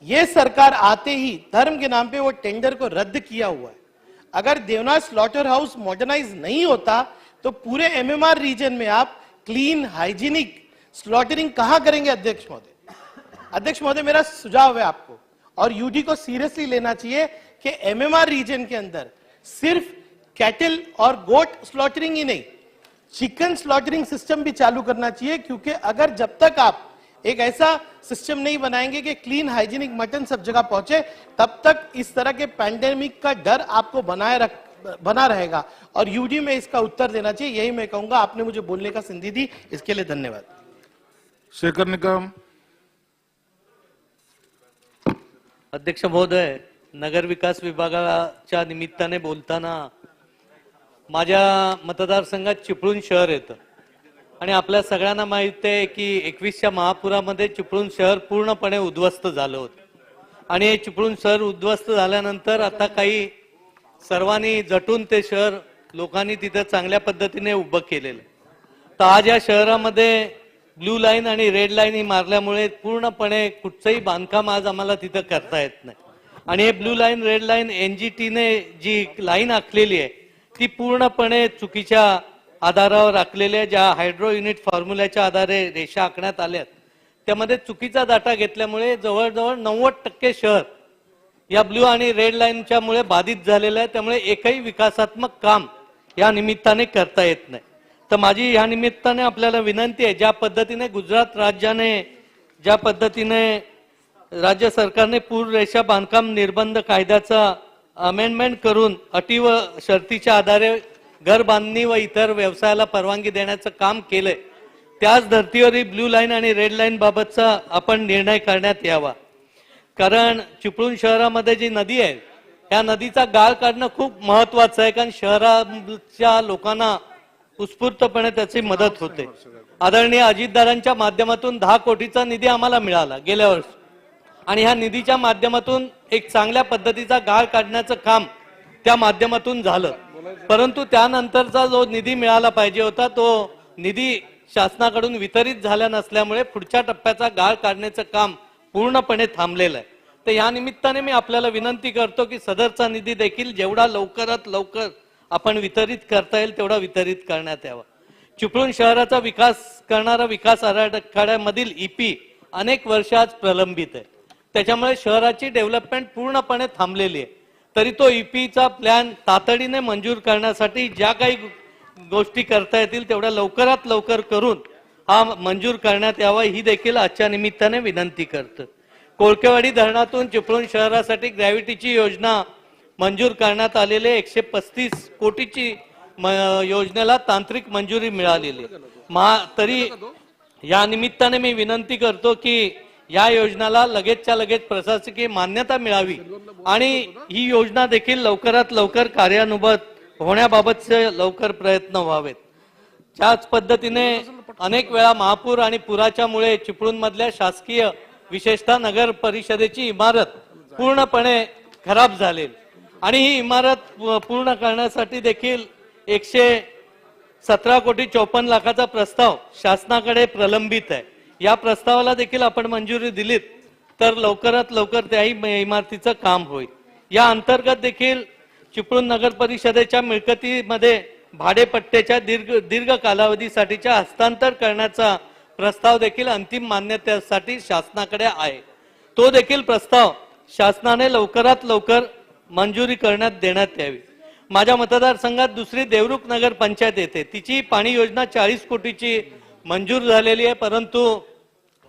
ये सरकार आते ही धर्म के नाम पे वो टेंडर को रद्द किया हुआ है। अगर देवनार स्लॉटर हाउस मॉडर्नाइज नहीं होता तो पूरे एमएमआर रीजन में आप क्लीन हाइजीनिक स्लॉटरिंग कहां करेंगे। अध्यक्ष महोदय, अध्यक्ष महोदय, मेरा सुझाव है आपको और यूडी को सीरियसली लेना चाहिए कि एमएमआर रीजन के अंदर सिर्फ कैटल और गोट स्लॉटरिंग ही नहीं, चिकन स्लॉटरिंग सिस्टम भी चालू करना चाहिए। क्योंकि अगर जब तक आप एक ऐसा सिस्टम नहीं बनाएंगे कि क्लीन हाइजीनिक मटन सब जगह पहुंचे, तब तक इस तरह के पैंडेमिक का डर आपको बनाए बना रहेगा और यूडी में इसका उत्तर देना चाहिए, यही मैं कहूंगा। आपने मुझे बोलने का संधि दी, इसके लिए धन्यवाद। शेखर निकम. अध्यक्ष महोदय, नगर विकास विभागाच्या निमित्ताने बोलताना माझ्या मतदारसंघात चिपळूण शहर येतं आणि आपल्या सगळ्यांना माहित आहे की 21च्या महापुरामध्ये चिपळूण शहर पूर्णपणे उद्ध्वस्त झालं होतं आणि हे चिपळूण शहर उद्ध्वस्त झाल्यानंतर आता काही सर्वांनी झटून ते शहर लोकांनी तिथं चांगल्या पद्धतीने उभं केलेलं. तर आज या शहरामध्ये ब्लू लाईन आणि रेड लाईन ही मारल्यामुळे पूर्णपणे कुठचंही बांधकाम आज आम्हाला तिथं करता येत नाही आणि हे ब्लू लाईन रेड लाईन NGTने जी लाईन आखलेली आहे ती पूर्णपणे चुकीच्या आधारावर आखलेली आहे. ज्या हायड्रो युनिट फॉर्म्युल्याच्या आधारे रेषा आखण्यात आल्यात त्यामध्ये चुकीचा डाटा घेतल्यामुळे जवळजवळ 90% शहर या ब्लू आणि रेड लाईनच्या मुळे बाधित झालेलं आहे. त्यामुळे एकही विकासात्मक काम या निमित्ताने करता येत नाही. तर माझी या निमित्ताने आपल्याला विनंती आहे, ज्या पद्धतीने गुजरात राज्याने ज्या पद्धतीने राज्य सरकारने पूर रेषा बांधकाम निर्बंध कायद्याचा अमेंडमेंट करून अटी व शर्तीच्या आधारे घर बांधणी व इतर व्यवसायाला परवानगी देण्याचं काम केलंय, त्याच धर्तीवर ब्लू लाईन आणि रेड लाईन बाबतचा आपण निर्णय करण्यात यावा. कारण चिपळूण शहरामध्ये जी नदी आहे त्या नदीचा गाळ काढणं खूप महत्वाचं आहे, कारण शहराच्या लोकांना उत्स्फूर्तपणे त्याची मदत होते. आदरणीय अजितदारांच्या माध्यमातून 10 कोटीचा निधी आम्हाला मिळाला गेल्या वर्षी आणि ह्या निधीच्या माध्यमातून एक चांगल्या पद्धतीचा गाळ काढण्याचं काम त्या माध्यमातून झालं. परंतु त्यानंतरचा जो निधी मिळाला पाहिजे होता तो निधी शासनाकडून वितरित झाला नसल्यामुळे पुढच्या टप्प्याचा गाळ काढण्याचं काम पूर्णपणे थांबलेलं आहे. तर या निमित्ताने मी आपल्याला विनंती करतो की सदरचा निधी देखील जेवढा लवकरात लवकर आपण वितरित करता येईल तेवढा वितरित करण्यात यावा. चिपळूण शहराचा विकास करणारा विकास आराखड्यामधील EP अनेक वर्ष आज प्रलंबित आहे. त्याच्यामुळे शहराची डेव्हलपमेंट पूर्णपणे थांबलेली आहे. तरी तो EPचा प्लॅन तातडीने मंजूर करण्यासाठी ज्या काही गोष्टी करता येतील तेवढ्या लवकरात लवकर करून हा मंजूर करण्यात यावा ही देखील आजच्या निमित्ताने विनंती करतो. कोळकेवाडी धरणातून चिपळूण शहरासाठी ग्रॅव्हिटीची योजना मंजूर करण्यात आलेले 135 कोटीची योजनेला तांत्रिक मंजुरी मिळालेली. तरी या निमित्ताने मी विनंती करतो की या योजनेला लगेचच्या लगेच प्रशासकीय मान्यता मिळावी आणि ही योजना देखील लवकरात लवकर कार्यान्वित होण्याबाबतचे लवकर प्रयत्न व्हावेत. त्याच पद्धतीने अनेक वेळा महापूर आणि पुराच्या मुळे चिपळूण मधल्या शासकीय विशेषतः नगर परिषदेची इमारत पूर्णपणे खराब झालेली आणि ही इमारत पूर्ण करण्यासाठी देखील 117 कोटी 54 लाखाचा प्रस्ताव शासनाकडे प्रलंबित आहे. या प्रस्तावाला देखील आपण मंजुरी दिलीत तर लवकरात लवकर त्याही इमारतीचं काम होईल. या अंतर्गत देखील चिपळूण नगर परिषदेच्या मिळकतीमध्ये भाडेपट्ट्याच्या दीर्घ कालावधीसाठीच्या हस्तांतर करण्याचा प्रस्ताव देखील अंतिम मान्यतेसाठी शासनाकडे आहे. तो देखील प्रस्ताव शासनाने लवकरात लवकर मंजुरी करण्यात देण्यात यावी. माझ्या मतदारसंघात दुसरी देवरुख नगर पंचायत येते, तिची पाणी योजना 40 कोटीची मंजूर झालेली आहे. परंतु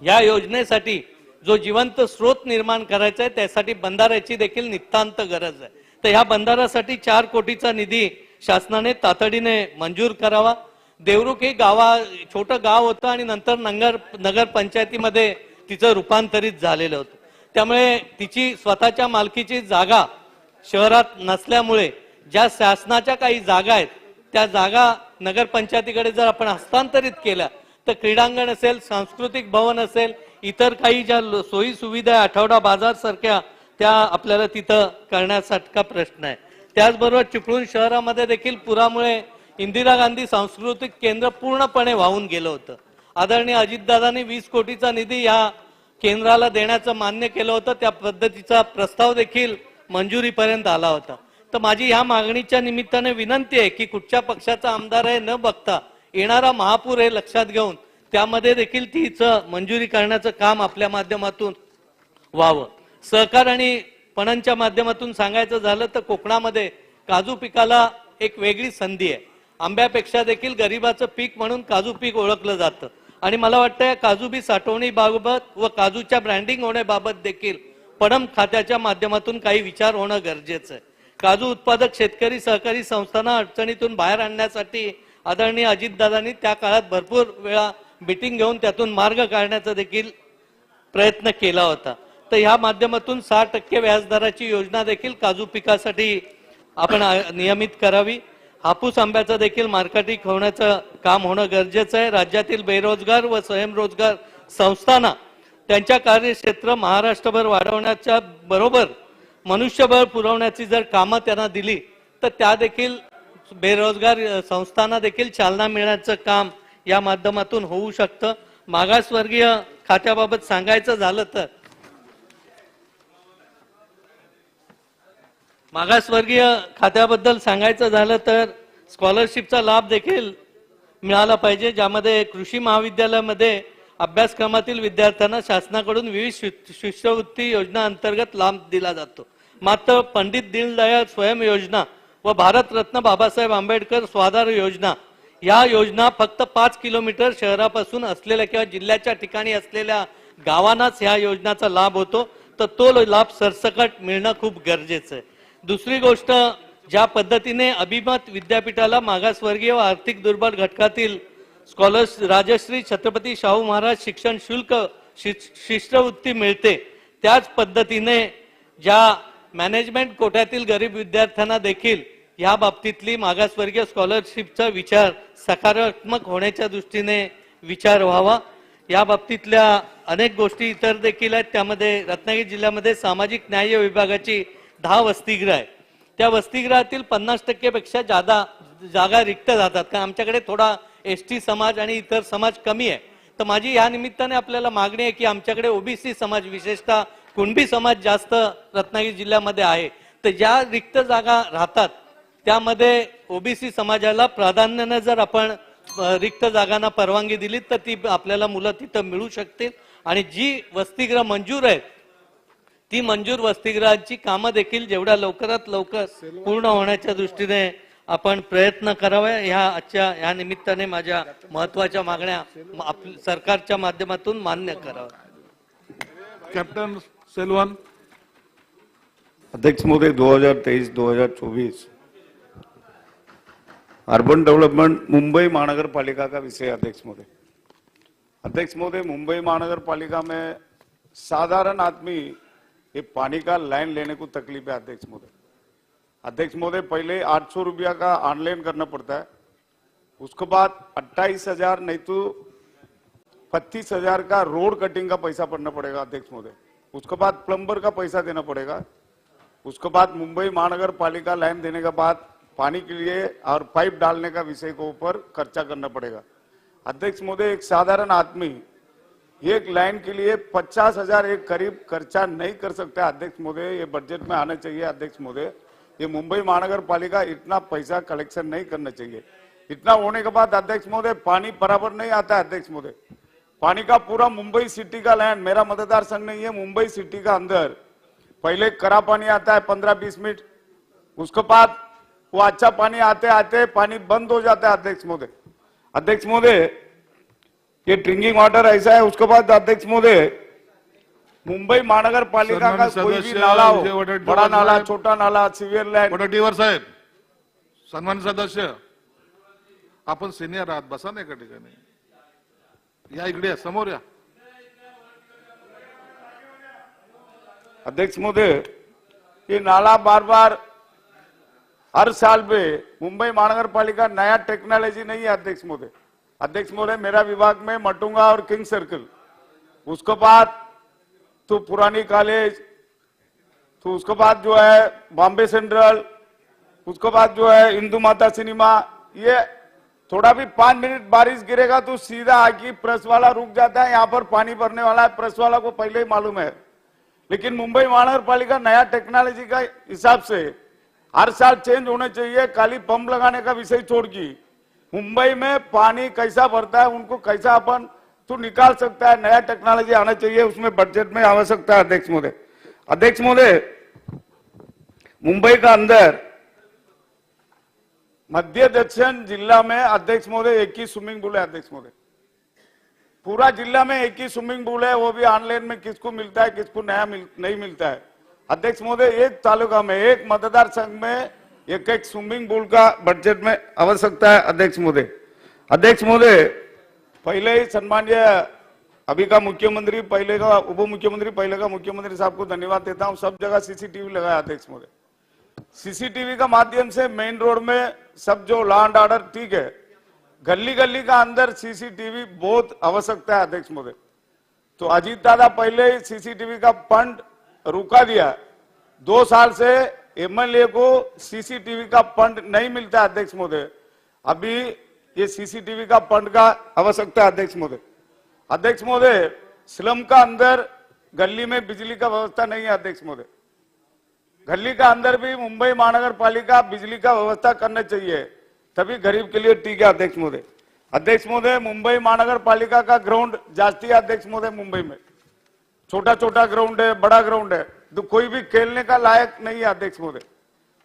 या योजनेसाठी जो जिवंत स्रोत निर्माण करायचा आहे त्यासाठी बंधाऱ्याची देखील नितांत गरज आहे. तर ह्या बंधाऱ्यासाठी 4 कोटीचा निधी शासनाने तातडीने मंजूर करावा. देवरुख हे छोटं गाव होतं आणि नंतर नगर पंचायतीमध्ये तिचं रूपांतरित झालेलं होतं. त्यामुळे तिची स्वतःच्या मालकीची जागा शहरात नसल्यामुळे ज्या शासनाच्या काही जागा आहेत त्या जागा नगर पंचायतीकडे जर आपण हस्तांतरित केल्या तर क्रीडांगण असेल, सांस्कृतिक भवन असेल, इतर काही ज्या सोयी सुविधा आठवडा बाजार सारख्या त्या आपल्याला तिथं करण्यासारखा प्रश्न आहे. त्याचबरोबर चिपळूण शहरामध्ये देखील पुरामुळे इंदिरा गांधी सांस्कृतिक केंद्र पूर्णपणे वाहून गेलं होतं. आदरणीय अजितदादांनी 20 कोटीचा निधी या केंद्राला देण्याचं मान्य केलं होतं. त्या पद्धतीचा प्रस्ताव देखील मंजुरीपर्यंत आला होता. तर माझी ह्या मागणीच्या निमित्ताने विनंती आहे की कुठच्या पक्षाचा आमदार आहे न बघता येणारा महापूर हे लक्षात घेऊन त्यामध्ये देखील तिचं मंजुरी करण्याचं काम आपल्या माध्यमातून व्हावं. सहकार आणि पणनच्या माध्यमातून सांगायचं झालं तर कोकणामध्ये काजू पिकाला एक वेगळी संधी आहे. आंब्यापेक्षा देखील गरिबाचं पीक म्हणून काजू पीक ओळखलं जातं आणि मला वाटतं काजू बी साठवणीबाबत व काजूच्या ब्रँडिंग होण्याबाबत देखील पणन खात्याच्या माध्यमातून काही विचार होणं गरजेचं आहे. काजू उत्पादक शेतकरी सहकारी संस्थांना अडचणीतून बाहेर आणण्यासाठी आदरणीय अजितदादांनी त्या काळात भरपूर वेळा मिटिंग घेऊन त्यातून मार्ग काढण्याचा देखील प्रयत्न केला होता. तर ह्या माध्यमातून 6% व्याजदराची योजना देखील काजू पिकासाठी आपण नियमित करावी. हापूस आंब्याचं देखील मार्केटिंग होण्याचं काम होणं गरजेचं आहे. राज्यातील बेरोजगार व स्वयंरोजगार संस्थांना त्यांच्या कार्यक्षेत्र महाराष्ट्रभर वाढवण्याच्या बरोबर मनुष्यबळ पुरवण्याची जर कामं त्यांना दिली तर त्या देखील बेरोजगार संस्थांना देखील चालना मिळण्याचं काम या माध्यमातून होऊ शकतं. मागासवर्गीय खात्याबाबत सांगायचं झालं तर मागासवर्गीय खात्याबद्दल सांगायचं झालं तर स्कॉलरशिपचा लाभ देखील मिळाला पाहिजे, ज्यामध्ये कृषी महाविद्यालयामध्ये अभ्यासक्रमातील विद्यार्थ्यांना शासनाकडून विविध शिष्यवृत्ती योजना अंतर्गत लाभ दिला जातो. मात्र पंडित दीनदयाळ स्वयं योजना व भारतरत्न बाबासाहेब आंबेडकर स्वाधार योजना या योजना फक्त 5 किलोमीटर शहरापासून असलेल्या किंवा जिल्ह्याच्या ठिकाणी असलेल्या गावांनाच ह्या योजनेचा लाभ होतो. तर तो लाभ सरसकट मिळणं खूप गरजेचं आहे. दुसरी गोष्ट, ज्या पद्धतीने अभिमत विद्यापीठाला मागासवर्गीय व आर्थिक दुर्बल घटकातील स्कॉलर्स राजश्री छत्रपती शाहू महाराज शिक्षण शुल्क शिष्यवृत्ती मिळते, त्याच पद्धतीने ज्या मॅनेजमेंट कोट्यातील गरीब विद्यार्थ्यांना देखील या बाबतीतली मागासवर्गीय स्कॉलरशिपचा विचार सकारात्मक होण्याच्या दृष्टीने विचार व्हावा. या बाबतीतल्या अनेक गोष्टी इतर देखील आहेत. त्यामध्ये रत्नागिरी जिल्ह्यामध्ये सामाजिक न्याय विभागाची 10 वसतिगृह आहे. त्या वसतिगृहातील 50% पेक्षा जादा जागा रिक्त जातात, कारण आमच्याकडे थोडा एसटी समाज आणि इतर समाज कमी आहे. तर माझी या निमित्ताने आपल्याला मागणी आहे की आमच्याकडे ओबीसी समाज, विशेषतः कुणबी समाज जास्त रत्नागिरी जिल्ह्यामध्ये आहे. तर ज्या रिक्त जागा राहतात त्यामध्ये ओबीसी समाजाला प्राधान्याने जर आपण रिक्त जागांना परवानगी दिली तर ती आपल्याला मुलं तिथं मिळू शकतील. आणि जी वसतिगृह मंजूर आहेत ती मंजूर वसतिगृहांची कामं देखील जेवढ्या लवकरात लवकर पूर्ण होण्याच्या दृष्टीने आपण प्रयत्न करावे. या निमित्ताने माझ्या महत्वाच्या मागण्या सरकारच्या माध्यमातून मान्य कराव्या. कॅप्टन सेल्वन. अध्यक्ष महोदय, 2023-2024 अर्बन डेवलपमेंट मुंबई महानगरपालिका का विषय. अध्यक्ष महोदय, मुंबई महानगरपालिका में साधारण आदमी ये पानी का लाइन लेने को तकलीफ है. अध्यक्ष महोदय, पहले 800 रुपया का ऑनलाइन करना पड़ता है, उसके बाद 28,000 नहीं तो 25,000 का रोड कटिंग का पैसा पड़ना पड़ेगा. अध्यक्ष महोदय, उसके बाद प्लम्बर का पैसा देना पड़ेगा. उसके बाद मुंबई महानगर पालिका लाइन देने के बाद पानी के लिए और पाइप डालने का विषय के ऊपर खर्चा करना पड़ेगा. अध्यक्ष महोदय, एक साधारण आदमी एक लाइन के लिए 50,000 एक करीब खर्चा नहीं कर सकता. अध्यक्ष महोदय, ये बजट में आना चाहिए. अध्यक्ष महोदय, ये मुंबई महानगर पालिका इतना पैसा कलेक्शन नहीं करना चाहिए. इतना होने के बाद अध्यक्ष महोदय पानी बराबर नहीं आता है. अध्यक्ष महोदय, पानी का पूरा मुंबई सिटी का लाइन, मेरा मतदार संघ नहीं है, मुंबई सिटी का अंदर पहले कड़ा पानी आता है 15-20 मिनट, उसके बाद वो अच्छा पानी आते आते पानी बंद हो जाता है. अध्यक्ष महोदय, ये ड्रिंकिंग वाटर ऐसा है. उसके बाद अध्यक्ष महोदय, मुंबई महानगर पालिका का कोई भी नाला हो, बड़ा नाला, छोटा नाला, सीवियर लाइन. वडट्टीवार साहेब, सन्मानित सदस्य, आपण सिनियर आहात, बसा ना एका ठिकाणी. या इकडे समोर या. अध्यक्ष महोदय, ये नाला बार बार हर साल पे मुंबई महानगर पालिका नया टेक्नोलॉजी नहीं है. अध्यक्ष महोदय, मेरा विभाग में मटुंगा और किंग सर्कल, उसके बाद तो पुरानी कॉलेज, तो उसके बाद जो है बॉम्बे सेंट्रल, उसके बाद जो है हिंदू माता सिनेमा, ये थोड़ा भी 5 मिनट बारिश गिरेगा तो सीधा आके प्रेस वाला रुक जाता है. यहाँ पर पानी भरने वाला है, प्रेस वाला को पहले ही मालूम है. लेकिन मुंबई महानगर पालिका नया टेक्नोलॉजी का हिसाब से हर साल चेंज होने चाहिए. खाली पंप लगाने का विषय छोड़ की मुंबई में पानी कैसा भरता है, उनको कैसा अपन तो निकाल सकता है, नया टेक्नोलॉजी आना चाहिए, उसमें बजट में आवश्यकता है. अध्यक्ष महोदय, मुंबई का अंदर मध्य दक्षिण जिला में अध्यक्ष महोदय एक ही स्विमिंग पूल है. अध्यक्ष महोदय, पूरा जिला में एक ही स्विमिंग पूल है, वो भी ऑनलाइन में किसको मिलता है, किसको नहीं मिलता है. अध्यक्ष महोदय, एक तालुका में, एक मतदार संघ में एक स्विमिंग पूल का बजट में आवश्यकता है। अध्यक्ष महोदय, पहले ही सम्मानीय अभी का मुख्यमंत्री, पहले का उप मुख्यमंत्री, पहले का मुख्यमंत्री साहब को धन्यवाद देता हूं। सब जगह सीसीटीवी लगाया अध्यक्ष महोदय। सीसीटीवी का माध्यम से मेन रोड में सब जो लॉ एंड ऑर्डर ठीक है, गली गली का अंदर सीसीटीवी बहुत आवश्यकता है अध्यक्ष महोदय। तो अजीत दादा पहले ही सीसीटीवी का फंड रुका दिया। 2 साल से एमएलए को सीसीटीवी का फंड नहीं मिलता अध्यक्ष महोदय। अभी ये सीसीटीवी का फंड का आवश्यकता है अध्यक्ष महोदय। अध्यक्ष महोदय, स्लम का अंदर गली में बिजली का व्यवस्था नहीं है अध्यक्ष महोदय। गली का अंदर भी मुंबई महानगर पालिका बिजली का व्यवस्था करना चाहिए, तभी गरीब के लिए ठीक है अध्यक्ष महोदय। अध्यक्ष महोदय, मुंबई महानगर पालिका का ग्राउंड जास्ती है अध्यक्ष महोदय। मुंबई में छोटा छोटा ग्राउंड है, बड़ा ग्राउंड है, तो कोई भी खेलने का लायक नहीं है अध्यक्ष महोदय।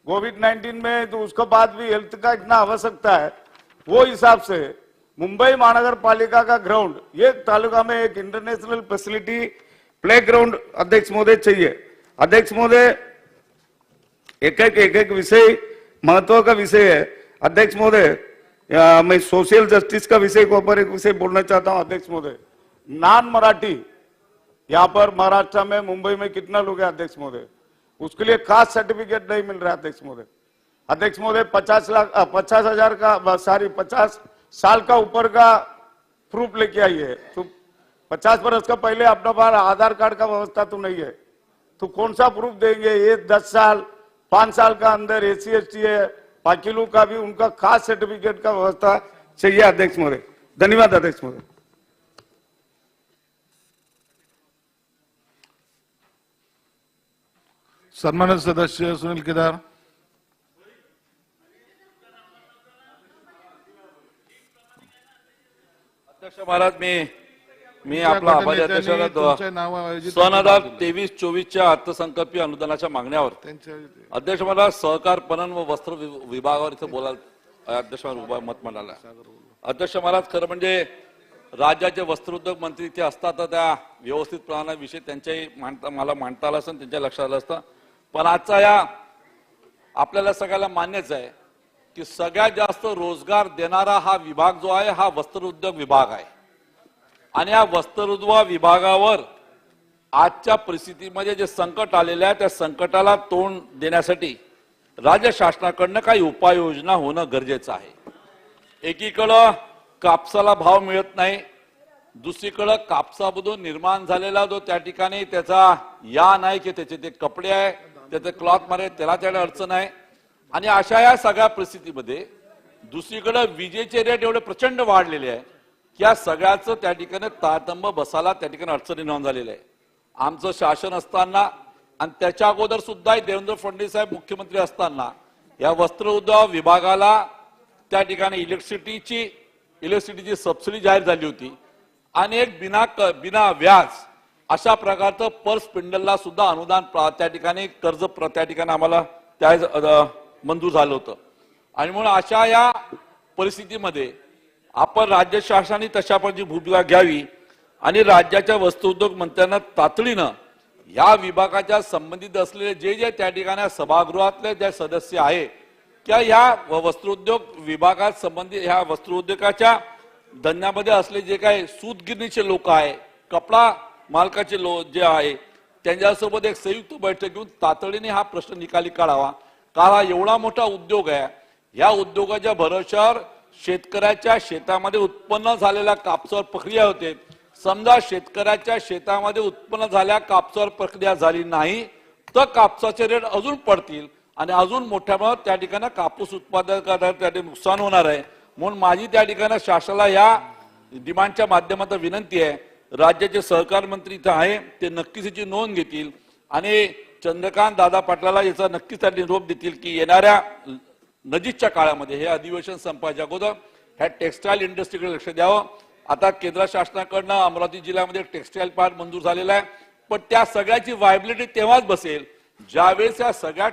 कोविड-19 में तो उसके बाद भी हेल्थ का इतना आवश्यकता है, वो हिसाब से मुंबई महानगर पालिका का ग्राउंड, ये तालुका में एक इंटरनेशनल फैसिलिटी प्ले ग्राउंड अध्यक्ष महोदय चाहिए। अध्यक्ष महोदय, एक एक विषय महत्व का विषय है अध्यक्ष महोदय। मैं सोशल जस्टिस का विषय के ऊपर एक विषय बोलना चाहता हूं अध्यक्ष महोदय। नॉन मराठी यहाँ पर महाराष्ट्र में, मुंबई में कितना लोग हैं अध्यक्ष महोदय, उसके लिए कास्ट सर्टिफिकेट नहीं मिल रहा है अध्यक्ष महोदय। अध्यक्ष महोदय, 50 साल का ऊपर का प्रूफ लेके आइए। तो 50 बरस का पहले अपना बार आधार कार्ड का व्यवस्था तो नहीं है, तो कौन सा प्रूफ देंगे? ये 10 साल 5 साल का अंदर SC ST है, बाकी लोग का भी उनका कास्ट सर्टिफिकेट का व्यवस्था चाहिए अध्यक्ष महोदय। धन्यवाद अध्यक्ष महोदय। सन्मानित सदस्य सुनील केदार। अध्यक्ष महाराज, मी आपला आभारी अध्यक्ष सन 2023-24च्या अर्थसंकल्पीय अनुदानाच्या मागण्यावर अध्यक्ष महाराज सहकार पणन व वस्त्र विभागावर इथं बोलायला अध्यक्ष महाराज मत मांडायला। अध्यक्ष महाराज, खरं म्हणजे राज्याचे वस्त्रोद्योग मंत्री इथे असतात तर त्या व्यवस्थित प्रमाणाविषयी त्यांच्याही मला मांडता आलं असतं, त्यांच्या लक्षात आलं असतं। पण आजचा या आपल्याला सगळ्याला मान्यच आहे की सगळ्यात जास्त रोजगार देणारा हा विभाग जो आहे हा वस्त्रोद्योग विभाग आहे। आणि या वस्त्रोद्योग विभागावर आजच्या परिस्थितीमध्ये जे संकट आलेले आहे त्या संकटाला तोंड देण्यासाठी राज्य शासनाकडनं काही उपाययोजना होणं गरजेचं आहे। एकीकडे कापसाला भाव मिळत नाही, दुसरीकडे कापसामधून निर्माण झालेला जो त्या ठिकाणी त्याचा या नाही की त्याचे ते कपडे आहे, त्याचे क्लॉथ मारे, त्याला अडचण आहे। आणि अशा या सगळ्या परिस्थितीमध्ये दुसरीकडे विजेचे रेट एवढे प्रचंड वाढलेले आहे की या सगळ्याचं त्या ठिकाणी तारतम्य बसायला त्या ठिकाणी अडचणी निर्माण झालेल्या आहे। आमचं शासन असताना आणि त्याच्या अगोदर सुद्धा देवेंद्र फडणवीस साहेब मुख्यमंत्री असताना या वस्त्रोद्योग विभागाला त्या ठिकाणी इलेक्ट्रिसिटीची सबसिडी जाहीर झाली होती आणि एक बिना व्याज अशा प्रकारचं पर स्पिंडलला सुद्धा अनुदान त्या ठिकाणी कर्ज त्या ठिकाणी आम्हाला त्या मंजूर झालं होतं। आणि म्हणून अशा या परिस्थितीमध्ये आपण राज्य शासनाने तशा प्रकारची भूमिका घ्यावी आणि राज्याच्या वस्त्रोद्योग मंत्र्यांना तातडीनं या विभागाच्या संबंधित असलेले जे त्या ठिकाणी सभागृहातले जे सदस्य आहे किंवा या वस्त्रोद्योग विभागात संबंधित ह्या वस्त्रोद्योगाच्या धंद्यामध्ये असले जे काही सूतगिरणीचे लोक आहे, कपडा मालकाचे लोक जे आहे, त्यांच्यासोबत एक संयुक्त बैठक घेऊन तातडीने हा प्रश्न निकाली काढावा। कारण हा एवढा मोठा उद्योग आहे, या उद्योगाच्या भरोश्यावर शेतकऱ्याच्या शेतामध्ये उत्पन्न झालेल्या कापसावर प्रक्रिया होते। समजा शेतकऱ्याच्या शेतामध्ये उत्पन्न झाल्या कापसावर प्रक्रिया झाली नाही तर कापसाचे रेट अजून पडतील आणि अजून मोठ्या प्रमाणात त्या ठिकाणी कापूस उत्पादकांना त्या नुकसान होणार आहे। म्हणून माझी त्या ठिकाणी शासनाला या डिमांडच्या माध्यमातून विनंती आहे, राज्याचे सहकार मंत्री इथं आहे ते नक्कीच याची नोंद घेतील आणि चंद्रकांत दादा पाटलाला याचा नक्कीच त्या निरोप देतील की येणाऱ्या नजीकच्या काळामध्ये हे अधिवेशन संपायच्या अगोदर ह्या टेक्सटाईल इंडस्ट्रीकडे लक्ष द्यावं। आता केंद्र शासनाकडनं अमरावती जिल्ह्यामध्ये टेक्सटाईल पार्क मंजूर झालेला आहे, पण त्या सगळ्याची व्हायबिलिटी तेव्हाच बसेल ज्यावेळेस ह्या सगळ्या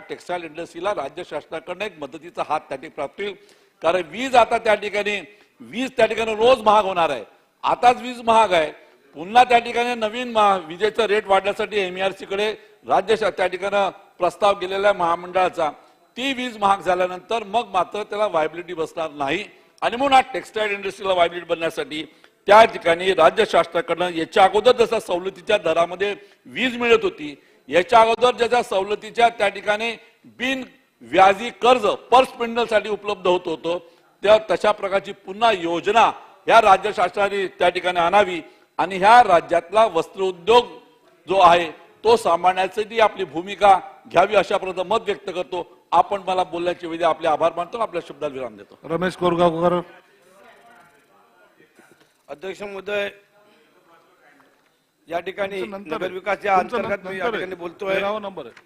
टेक्सटाईल इंडस्ट्रीला राज्य शासनाकडनं एक मदतीचा हात त्या ठिकाणी प्राप्त होईल। कारण वीज आता त्या ठिकाणी रोज महाग होणार आहे। आताच वीज महाग आहे, पुन्हा त्या ठिकाणी नवीन विजेचं रेट वाढण्यासाठी एमईआरसी कडे त्या ठिकाणी प्रस्ताव गेलेला आहे महामंडळाचा. ती वीज महाग झाल्यानंतर मग मात्र त्याला व्हायबिलिटी बसणार नाही आणि म्हणून हा टेक्सटाईल इंडस्ट्रीला व्हायबिलिटी बनण्यासाठी त्या ठिकाणी राज्य शासनाकडनं याच्या अगोदर जसा सवलतीच्या दरामध्ये वीज मिळत होती, याच्या अगोदर ज्याच्या सवलतीच्या त्या ठिकाणी बिन व्याजी कर्ज पर स्पिंडलसाठी उपलब्ध होत होतं, त्या तशा प्रकारची पुन्हा योजना या राज्य शासनाने त्या ठिकाणी आणावी आणि ह्या राज्यातला वस्त्रोद्योग जो आहे तो सांभाळण्यासाठी आपली भूमिका घ्यावी अशापर्यंत मत व्यक्त करतो. आपण मला बोलण्याची वेळी आपले आभार मानतो, आपल्या शब्दाला विराम देतो. रमेश कोरगावकर. अध्यक्ष महोदय, या ठिकाणी नगर विकासाच्या अंतर्गत मी या ठिकाणी बोलतोय. नंबर आहे.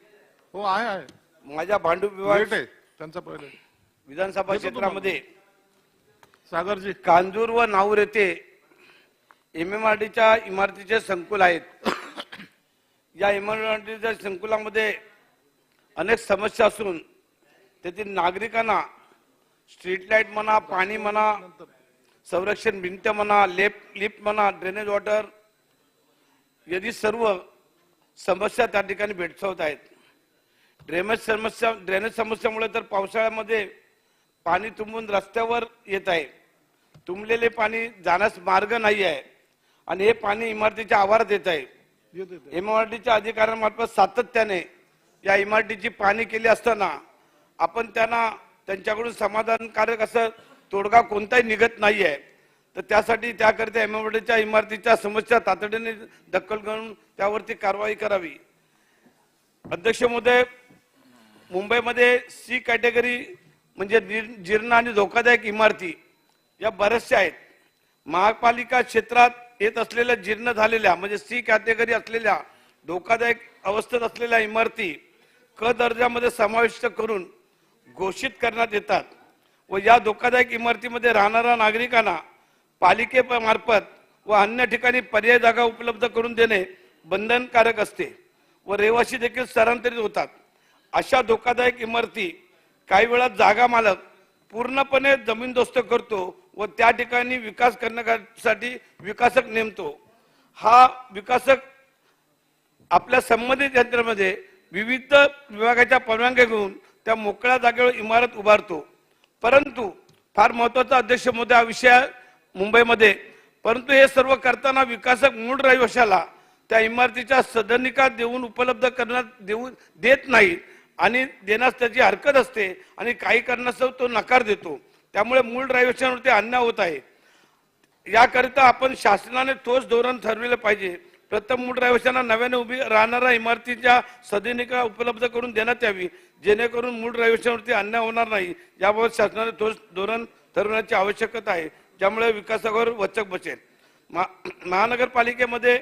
हो आहे. माझ्या भांडूप विभाग त्यांचा पहिले विधानसभा क्षेत्रामध्ये सागरजी कांजूर व नाऊर येथे MMRDच्या इमारतीचे संकुल आहेत. या MMRDच्या संकुलामध्ये अनेक समस्या असून तेथील नागरिकांना स्ट्रीट लाईट म्हणा, पाणी म्हणा, संरक्षण भिंत म्हणा, लिफ्ट म्हणा, ड्रेनेज वॉटर यादी सर्व समस्या त्या ठिकाणी भेडसावत आहेत. ड्रेनेज समस्यामुळे तर पावसाळ्यामध्ये पाणी तुंबून रस्त्यावर येत आहे. तुंबलेले पाणी जाण्यास मार्ग नाही आहे आणि हे पाणी इमारतीच्या आवारात येत आहे. MMRDच्या अधिकाऱ्यांमार्फत सातत्याने या इमारतीची पाहणी केली असताना आपण त्यांच्याकडून समाधानकारक असं तोडगा कोणताही निघत नाही आहे. तर त्यासाठी त्याकरिता MMRDच्या इमारतीच्या समस्या तातडीने दखल घेऊन त्यावरती कारवाई करावी. अध्यक्ष महोदय, मुंबईमध्ये C कॅटेगरी म्हणजे जीर्ण आणि धोकादायक इमारती या बऱ्याचशा आहेत. महापालिका क्षेत्रात येत असलेल्या जीर्ण झालेल्या म्हणजे C कॅटेगरी असलेल्या धोकादायक अवस्थेत असलेल्या इमारती क दर्जामध्ये समाविष्ट करून घोषित करण्यात येतात व या धोकादायक इमारतीमध्ये राहणाऱ्या नागरिकांना पालिकेमार्फत व अन्य ठिकाणी पर्याय जागा उपलब्ध करून देणे बंधनकारक असते व रहिवासी देखील स्थलांतरित होतात. अशा धोकादायक इमारती काही वेळा जागा मालक पूर्णपणे जमीनदोस्त करतो व त्या ठिकाणी विकास करण्यासाठी विकासक नेमतो. हा विकासक आपल्या संबंधित यंत्रणेमध्ये विविध विभागाच्या परवानग्या घेऊन त्या मोकळ्या जागेवर इमारत उभारतो. परंतु फार महत्वाचा अध्यक्ष महोदय हा विषय मुंबईमध्ये, परंतु हे सर्व करताना विकासक मूळ रहिवाशाला त्या इमारतीच्या सदनिका देऊन उपलब्ध देत नाही आणि देण्यास त्याची हरकत असते आणि काही कारणास्तव तो नकार देतो. त्यामुळे मूळ रहिवाशांवरती अन्याय होत आहे. याकरिता आपण शासनाने ठोस धोरण ठरविले पाहिजे. प्रथम मूळ रहिवाशांना नव्याने उभी राहणाऱ्या इमारतीच्या सदनिका उपलब्ध करून देण्यात यावी जेणेकरून मूळ रहिवाशांवरती अन्याय होणार नाही. याबाबत शासनाने ठोस धोरण ठरवण्याची आवश्यकता आहे, ज्यामुळे विकासावर वचक बसेल. महानगरपालिकेमध्ये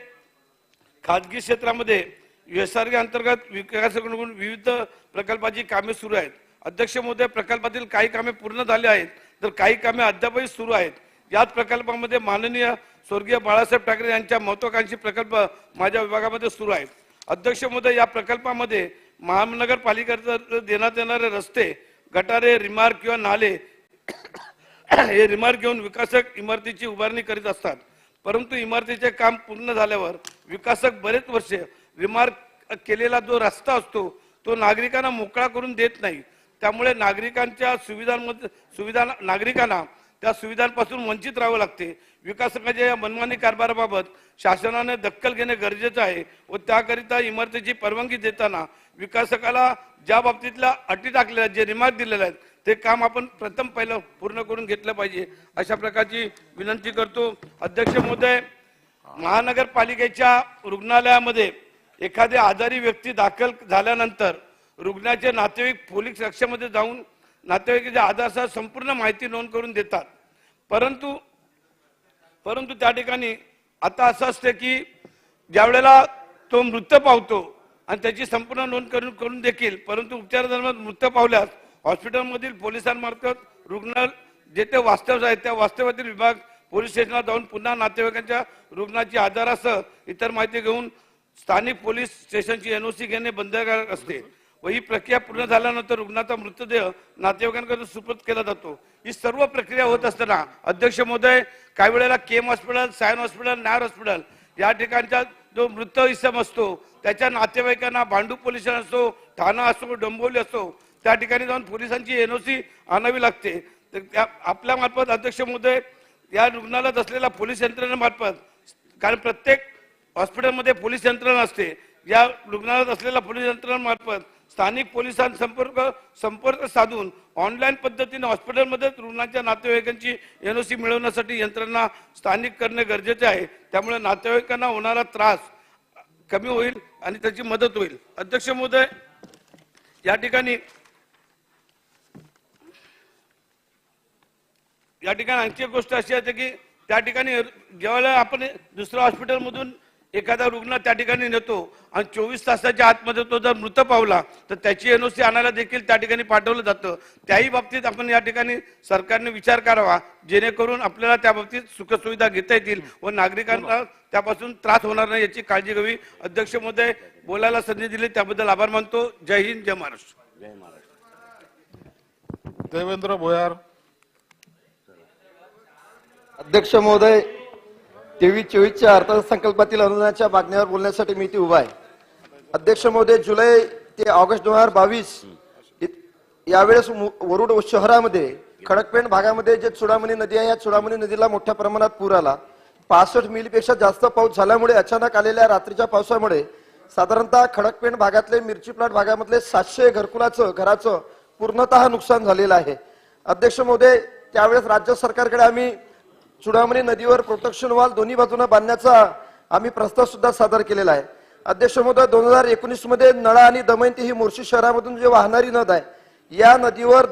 खाजगी क्षेत्रामध्ये SRG अंतर्गत विकासाकडून विविध प्रकल्पाची कामे सुरू आहेत. अध्यक्ष महोदय, प्रकल्पातील काही कामे पूर्ण झाली आहेत तर काही कामे अद्यापही सुरू आहेत. याच प्रकल्पामध्ये माननीय स्वर्गीय बाळासाहेब ठाकरे यांच्या महत्वाकांक्षी प्रकल्प माझ्या विभागामध्ये सुरू आहेत. अध्यक्ष महोदय, या प्रकल्पामध्ये महानगरपालिकेतर्फे देण्यात येणारे रस्ते, गटारे, रिमार्क किंवा नाले हे रिमार्क घेऊन विकासक इमारतीची उभारणी करीत असतात. परंतु इमारतीचे काम पूर्ण झाल्यावर विकासक बरेच वर्ष रिमार्क केलेला जो रस्ता असतो तो नागरिकांना मोकळा करून देत नाही. त्यामुळे नागरिकांना त्या सुविधांपासून वंचित राहावं लागते. विकासकाच्या या मनमानी कारभाराबाबत शासनाने दखल घेणे गरजेचे आहे व त्याकरिता इमारतीची परवानगी देताना विकासकाला ज्या बाबतीतल्या अटी टाकलेल्या जे रिमार्क दिलेले आहेत ते काम आपण प्रथम पहिलं पूर्ण करून घेतलं पाहिजे, अशा प्रकारची विनंती करतो. अध्यक्ष महोदय, महानगरपालिकेच्या रुग्णालयामध्ये एखादी आजारी व्यक्ती दाखल झाल्यानंतर रुग्णाचे नातेवाईक पोलीस कक्षामध्ये जाऊन नातेवाईकाच्या आधारासह संपूर्ण माहिती नोंद करून देतात. परंतु त्या ठिकाणी आता असं असते की ज्यावेळेला तो मृत्यू पावतो आणि त्याची संपूर्ण नोंद करून देखील परंतु उपचारादरम्यान मृत्यू पावल्यास हॉस्पिटलमधील पोलिसांमार्फत रुग्ण जेथे वास्तव आहे त्या वास्तव्यातील विभाग पोलीस स्टेशनला जाऊन पुन्हा नातेवाईकांच्या रुग्णाची आधारासह इतर माहिती घेऊन स्थानिक पोलीस स्टेशनची NOC घेणे बंधनकारक असते व ही प्रक्रिया पूर्ण झाल्यानंतर रुग्णाचा मृतदेह नातेवाईकांकडे सुपूर्द केला जातो. ही सर्व प्रक्रिया होत असताना अध्यक्ष महोदय, काही वेळेला KM hospital, Sion hospital, Nair hospital या ठिकाणचा जो मृत इसम असतो त्याच्या नातेवाईकांना भांडूप पोलीस स्टेशन असो, ठाणा असो, डोंबिवली असो, त्या ठिकाणी जाऊन पोलिसांची एनओसी आणावी लागते. तर त्या आपल्या मार्फत अध्यक्ष महोदय या रुग्णालयात असलेल्या पोलीस यंत्रणेमार्फत, कारण प्रत्येक हॉस्पिटलमध्ये पोलीस यंत्रणा असते, या रुग्णालयात असलेल्या पोलीस यंत्रणेमार्फत स्थानिक पोलिसांचा संपर्क साधून ऑनलाईन पद्धतीने हॉस्पिटलमध्ये रुग्णांच्या नातेवाईकांची एनओसी मिळवण्यासाठी यंत्रणा स्थानिक करणे गरजेचे आहे. त्यामुळे नातेवाईकांना होणारा त्रास कमी होईल आणि त्याची मदत होईल. अध्यक्ष महोदय, या ठिकाणी आणखी एक गोष्ट अशी आहे की त्या ठिकाणी जेव्हा आपण दुसऱ्या हॉस्पिटलमधून एखादा रुग्ण त्या ठिकाणी नेतो आणि 24 तासाच्या आतमध्ये तो जर मृत पावला तर त्याची एनओसी आणायला देखील त्या ठिकाणी पाठवलं जातं. त्याही बाबतीत आपण या ठिकाणी सरकारने विचार करावा, जेणेकरून आपल्याला त्या बाबतीत सुखसुविधा घेता येतील व नागरिकांना त्यापासून त्रास होणार नाही याची काळजी घ्यावी. अध्यक्ष महोदय, बोलायला संधी दिली त्याबद्दल आभार मानतो. जय हिंद, जय महाराष्ट्र. जय महाराष्ट्र. देवेंद्र भोयार. अध्यक्ष महोदय, 23-24च्या अर्थसंकल्पातील अनुदानाच्या मागण्यावर बोलण्यासाठी मी इथे उभा आहे. अध्यक्ष महोदय, जुलै ते ऑगस्ट 2022 यावेळेस वरुड शहरामध्ये खडकपेंड भागामध्ये जे चुडामणी नदी आहे, या चुडामणी नदीला मोठ्या प्रमाणात पूर आला. 65 मिलीपेक्षा जास्त पाऊस झाल्यामुळे अचानक आलेल्या रात्रीच्या पावसामुळे साधारणतः खडकपेंड भागातले मिरची प्लॉट भागामधले 700 घराचं पूर्णतः नुकसान झालेलं आहे. अध्यक्ष महोदय, त्यावेळेस राज्य सरकारकडे आम्ही चुडामणी नदीवर प्रोटेक्शन वॉल दोन्ही बाजूने बांधण्याचा आम्ही प्रस्ताव सुद्धा सादर केलेला आहे. अध्यक्ष महोदय, 2019 मध्ये नळा आणि दमयंती ही मोर्शी शहरामधून जे वाहणारी नद आहे, या नदीवर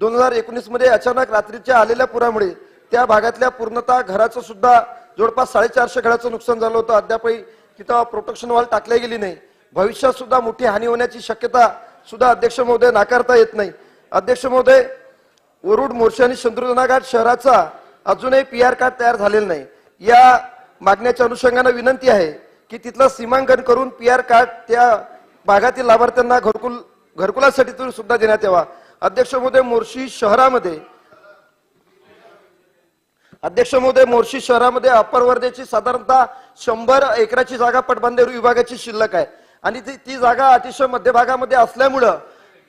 2019 मध्ये अचानक रात्रीच्या आलेल्या पुरामुळे त्या भागातल्या पूर्णतः घराचं सुद्धा जवळपास 450 घराचं नुकसान झालं होतं. अद्यापही तिथं प्रोटेक्शन वॉल टाकल्या गेली नाही. भविष्यात सुद्धा मोठी हानी होण्याची शक्यता सुद्धा अध्यक्ष महोदय नाकारता येत नाही. अध्यक्ष महोदय, वरुड, मोर्शी आणि शत्रुघ्नाघाट शहराचा अजूनही PR कार्ड तयार झालेलं नाही. या मागण्याच्या अनुषंगाने विनंती आहे की तिथलं सीमांकन करून PR कार्ड त्या भागातील लाभार्थ्यांना घरकुलासाठी सुद्धा देण्यात यावा. अध्यक्ष महोदय, मोर्शी शहरामध्ये अप्पर वर्धेची साधारणतः 100 एकराची जागा पटबंधारे विभागाची शिल्लक आहे आणि ती जागा अतिशय मध्यभागामध्ये असल्यामुळं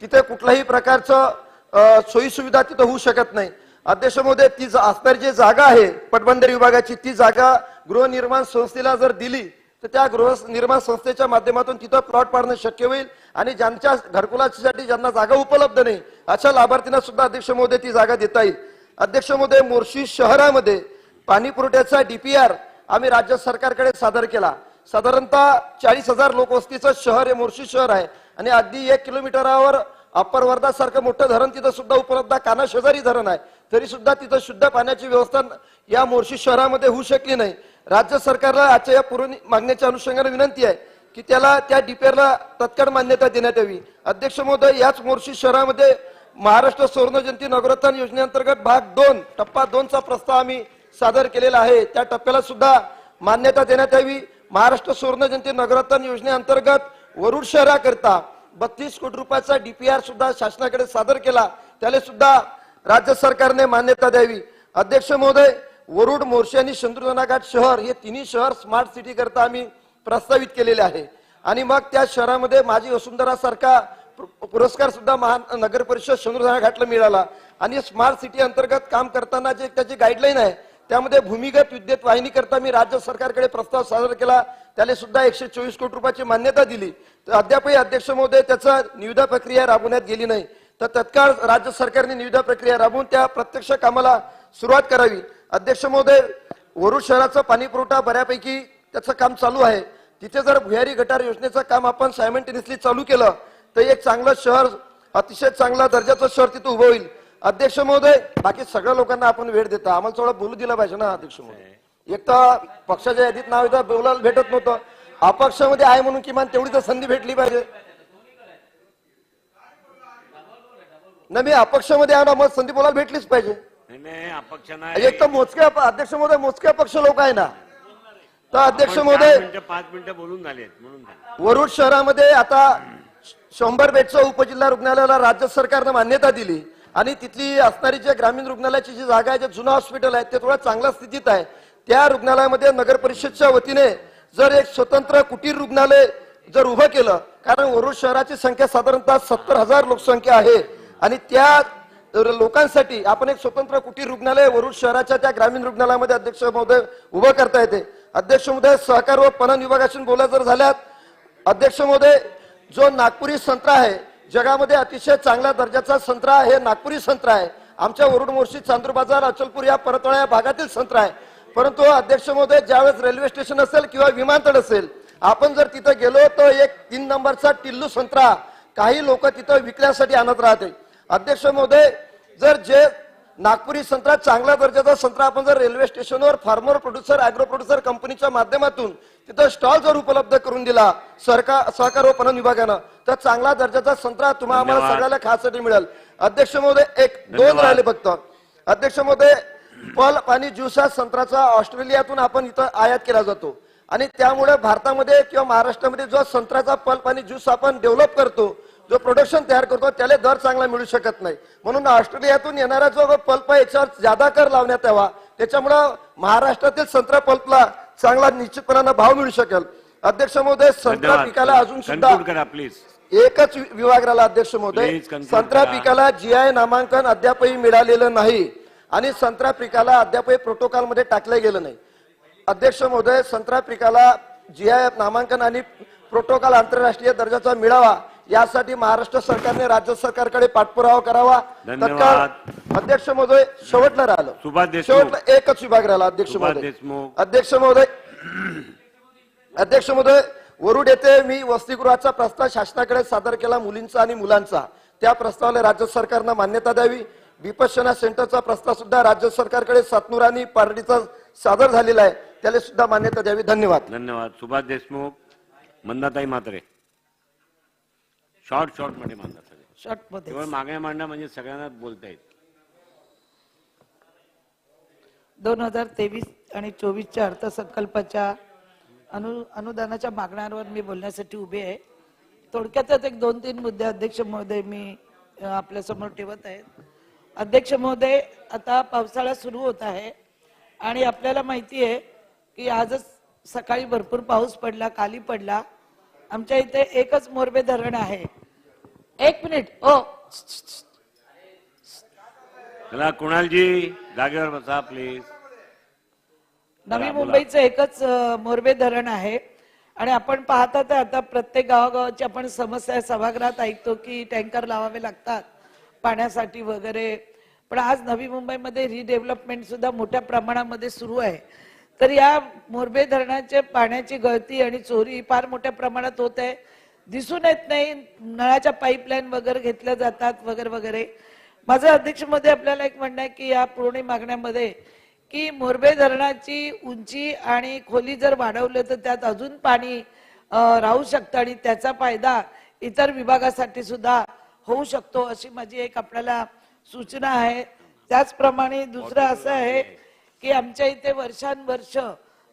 तिथे कुठल्याही प्रकारचं सोयी सुविधा तिथे होऊ शकत नाही. अध्यक्ष महोदय, ती असणारी जी जागा आहे पटबंधारे विभागाची, ती जागा गृहनिर्माण संस्थेला जर दिली तर त्या गृहनिर्माण संस्थेच्या माध्यमातून तिथं प्लॉट पाडणं शक्य होईल आणि ज्यांच्या घरकुलासाठी ज्यांना जागा उपलब्ध नाही अशा लाभार्थींना सुद्धा अध्यक्ष महोदय ती जागा देता येईल. अध्यक्ष महोदय, मोर्शी शहरामध्ये पाणी पुरवठ्याचा DPR आम्ही राज्य सरकारकडे सादर केला. साधारणतः 40,000 लोकवस्तीचं शहर हे मोर्शी शहर आहे आणि अगदी 1 किलोमीटरावर अप्पर वर्धा सारखं मोठं धरण तिथं सुद्धा उपलब्ध, काना शेजारी धरण आहे, तरी सुद्धा तिथं शुद्ध पाण्याची व्यवस्था या मोर्शी शहरामध्ये होऊ शकली नाही. राज्य सरकारला आजच्या या पूर्व मागण्याच्या अनुषंगाने विनंती आहे की त्या DPRला तत्काळ मान्यता देण्यात यावी. अध्यक्ष महोदय, याच मोर्शी शहरामध्ये महाराष्ट्र सुवर्णजयंती नगरोत्थान योजनेअंतर्गत भाग 2 टप्पा 2चा प्रस्ताव आम्ही सादर केलेला आहे. त्या टप्प्याला सुद्धा मान्यता देण्यात यावी. महाराष्ट्र सुवर्णजयंती नगरोत्थान योजनेअंतर्गत वरुड शहराकरता 32 कोटी रुपयाचा DPR सुद्धा शासनाकडे सादर केला, त्याला सुद्धा राज्य सरकारने मान्यता द्यावी. अध्यक्ष महोदय, वरुड, मोर्शी आणि शत्रुघ्नाघाट शहर हे तिन्ही शहर स्मार्ट सिटी करता आम्ही प्रस्तावित केलेले आहे आणि मग त्या शहरामध्ये माझी वसुंधरा सारखा पुरस्कार सुद्धा महानगर परिषद शत्रुघ्नाघाटला मिळाला आणि स्मार्ट सिटी अंतर्गत काम करताना जे त्याची गाईडलाईन आहे त्यामध्ये भूमिगत विद्युत वाहिनी करता मी राज्य सरकारकडे प्रस्ताव सादर केला, त्याला सुद्धा 124 कोटी रुपयाची मान्यता दिली. तर अद्यापही अध्यक्ष महोदय त्याचा निविदा प्रक्रिया राबवण्यात गेली नाही. तर तत्काळ राज्य सरकारने निविदा प्रक्रिया राबवून त्या प्रत्यक्ष कामाला सुरुवात करावी. अध्यक्ष महोदय, वरुड शहराचा पाणी पुरवठा बऱ्यापैकी त्याचं काम चालू आहे. तिथे जर भुयारी गटार योजनेचं काम आपण सायमल्टेनियसली चालू केलं तर एक चांगलं शहर, अतिशय चांगला दर्जाचं शहर तिथे उभं होईल. अध्यक्ष महोदय, बाकी सगळ्या लोकांना आपण वेळ देता, आम्हाला थोडं बोलू दिलं पाहिजे ना अध्यक्ष महोदय. एक तर पक्षाच्या यादीत नाव येतं, बोलायला भेटत नव्हतं, अपक्षामध्ये आहे म्हणून किमान तेवढी तर संधी भेटली पाहिजे ना. मी अपक्षामध्ये आहे ना, मग संधी बोलायला भेटलीच पाहिजे. एक तर मोजके अध्यक्ष महोदय, मोजके अपक्ष लोक आहे ना. तर अध्यक्ष महोदय, 5 मिनिटं बोलून झाले म्हणून वरुड शहरामध्ये आता 100 बेडचं उपजिल्हा रुग्णालयाला राज्य सरकारनं मान्यता दिली आणि तिथली असणारी जे ग्रामीण रुग्णालयाची जी जागा आहे, जे जुनं हॉस्पिटल आहे ते थोडं चांगल्या स्थितीत आहे. त्या रुग्णालयामध्ये नगर परिषदच्या वतीने जर एक स्वतंत्र कुटीर रुग्णालय जर उभं केलं, कारण वरुड शहराची संख्या साधारणतः 70,000 लोकसंख्या आहे आणि त्या लोकांसाठी आपण एक स्वतंत्र कुटीर रुग्णालय वरुड शहराच्या त्या ग्रामीण रुग्णालयामध्ये अध्यक्ष महोदय उभं करता येते. अध्यक्ष महोदय, सहकार व पणन विभागाशी बोला जर झाल्यात, अध्यक्ष महोदय, जो नागपुरी संत्रा आहे, जगामध्ये अतिशय चांगल्या दर्जाचा संत्रा हे नागपुरी संत्रा आहे. आमच्या वरुड, मोर्शी, चांदूर बाजार, अचलपूर या परतवाडा या भागातील संत्रा आहे. परंतु अध्यक्ष महोदय, ज्यावेळेस रेल्वे स्टेशन असेल किंवा विमानतळ असेल, आपण जर तिथं गेलो तर एक 3 नंबरचा टिल्लू संत्रा काही लोक तिथं विकण्यासाठी आणत राहते. अध्यक्ष महोदय, जर जे नागपुरी संत्रा चांगल्या दर्जाचा संत्रा आपण जर रेल्वे स्टेशनवर फार्मर प्रोड्युसर, ॲग्रो प्रोड्युसर कंपनीच्या माध्यमातून तिथं स्टॉल जर उपलब्ध करून दिला सहकार व पणन विभागानं, तर चांगला दर्जाचा संत्रा तुम्हाला आम्हाला सगळ्याला खासाठी मिळेल. अध्यक्ष महोदय, 1-2 राहिले फक्त. अध्यक्ष महोदय, पल्प आणि ज्यूस हा संत्र्याचा ऑस्ट्रेलियातून आपण इथं आयात केला जातो आणि त्यामुळे भारतामध्ये किंवा महाराष्ट्रामध्ये जो संत्र्याचा पल्प आणि ज्यूस आपण डेव्हलप करतो, जो प्रोडक्शन तयार करतो, त्याला दर चांगला मिळू शकत नाही. म्हणून ऑस्ट्रेलियातून येणारा जो पल्प आहे याच्यावर ज्यादा कर लावण्यात यावा, त्याच्यामुळं महाराष्ट्रातील संत्रा पल्पला चांगला निश्चितपणानं भाव मिळू शकेल. अध्यक्ष महोदय, संत्रा पिकाला अजून सुद्धा एकच विभाग राहिला. अध्यक्ष महोदय, संत्रा पिकाला GI नामांकन अद्यापही मिळालेलं नाही आणि संत्रा पिकाला अद्यापही प्रोटोकॉल मध्ये टाकलं गेलं नाही. अध्यक्ष महोदय, संत्रा पिकाला GI नामांकन आणि प्रोटोकॉल आंतरराष्ट्रीय दर्जाचा मिळावा यासाठी महाराष्ट्र सरकारने राज्य सरकारकडे पाठपुरावा करावा. तत्काळ. अध्यक्ष महोदय, शेवटला राहिलं, शेवटला एकच विभाग राहिला. अध्यक्ष महोदय, अध्यक्ष महोदय, वरुड येथे मी वसतिगृहाचा प्रस्ताव शासनाकडे सादर केला, मुलींचा आणि मुलांचा. त्या प्रस्तावाला राज्य सरकारनं मान्यता द्यावी. विपश्यना सेंटरचा प्रस्ताव सुद्धा राज्य सरकारकडे सातनूर आणि पारडीचा सादर झालेला आहे, त्याला सुद्धा मान्यता द्यावी. धन्यवाद. धन्यवाद. सुभाष देशमुख, मंदाताई म्हात्रे. शॉर्ट मध्ये मांडा सगळे. शॉर्ट मध्ये केवळ मागण्या मांडणं म्हणजे सगळ्यांना बोलता येईल. 2023 आणि 24च्या अर्थसंकल्पाच्या अनुदानाच्या मागण्यांवर मी बोलण्यासाठी उभे आहे. थोडक्यातच 1-2-3 मुद्दे अध्यक्ष महोदय मी आपल्या समोर ठेवत आहे. अध्यक्ष महोदय, आता पावसाळा सुरू होत आहे आणि आपल्याला माहिती आहे की आजच सकाळी भरपूर पाऊस पडला, काली पडला. आमच्या इथे एकच मोरबे धरण आहे. 1 मिनिट. चला कुणालजी जागेवर बसा प्लीज. नवी मुंबईचं एकच मोरबे धरण आहे आणि आपण पाहता तर आता प्रत्येक गावागावाची आपण समस्या सभागृहात ऐकतो की टँकर लावावे लागतात पाण्यासाठी वगैरे. पण आज नवी मुंबईमध्ये रिडेव्हलपमेंट सुद्धा मोठ्या प्रमाणामध्ये सुरू आहे. तर या मोरबे धरणाचे पाण्याची गळती आणि चोरी फार मोठ्या प्रमाणात होत आहे. दिसून येत नाही. नळाच्या पाईपलाईन वगैरे घेतल्या जातात वगैरे वगैरे. माझं अध्यक्ष मध्ये आपल्याला एक म्हणणं आहे की या पूर्ण मागण्यामध्ये की मोरबे धरणाची उंची आणि खोली जर वाढवलं तर त्यात अजून पाणी राहू शकतं आणि त्याचा फायदा इतर विभागासाठी सुद्धा होऊ शकतो, अशी माझी एक आपल्याला सूचना आहे. त्याचप्रमाणे दुसरं असं आहे की आमच्या इथे वर्षानुवर्ष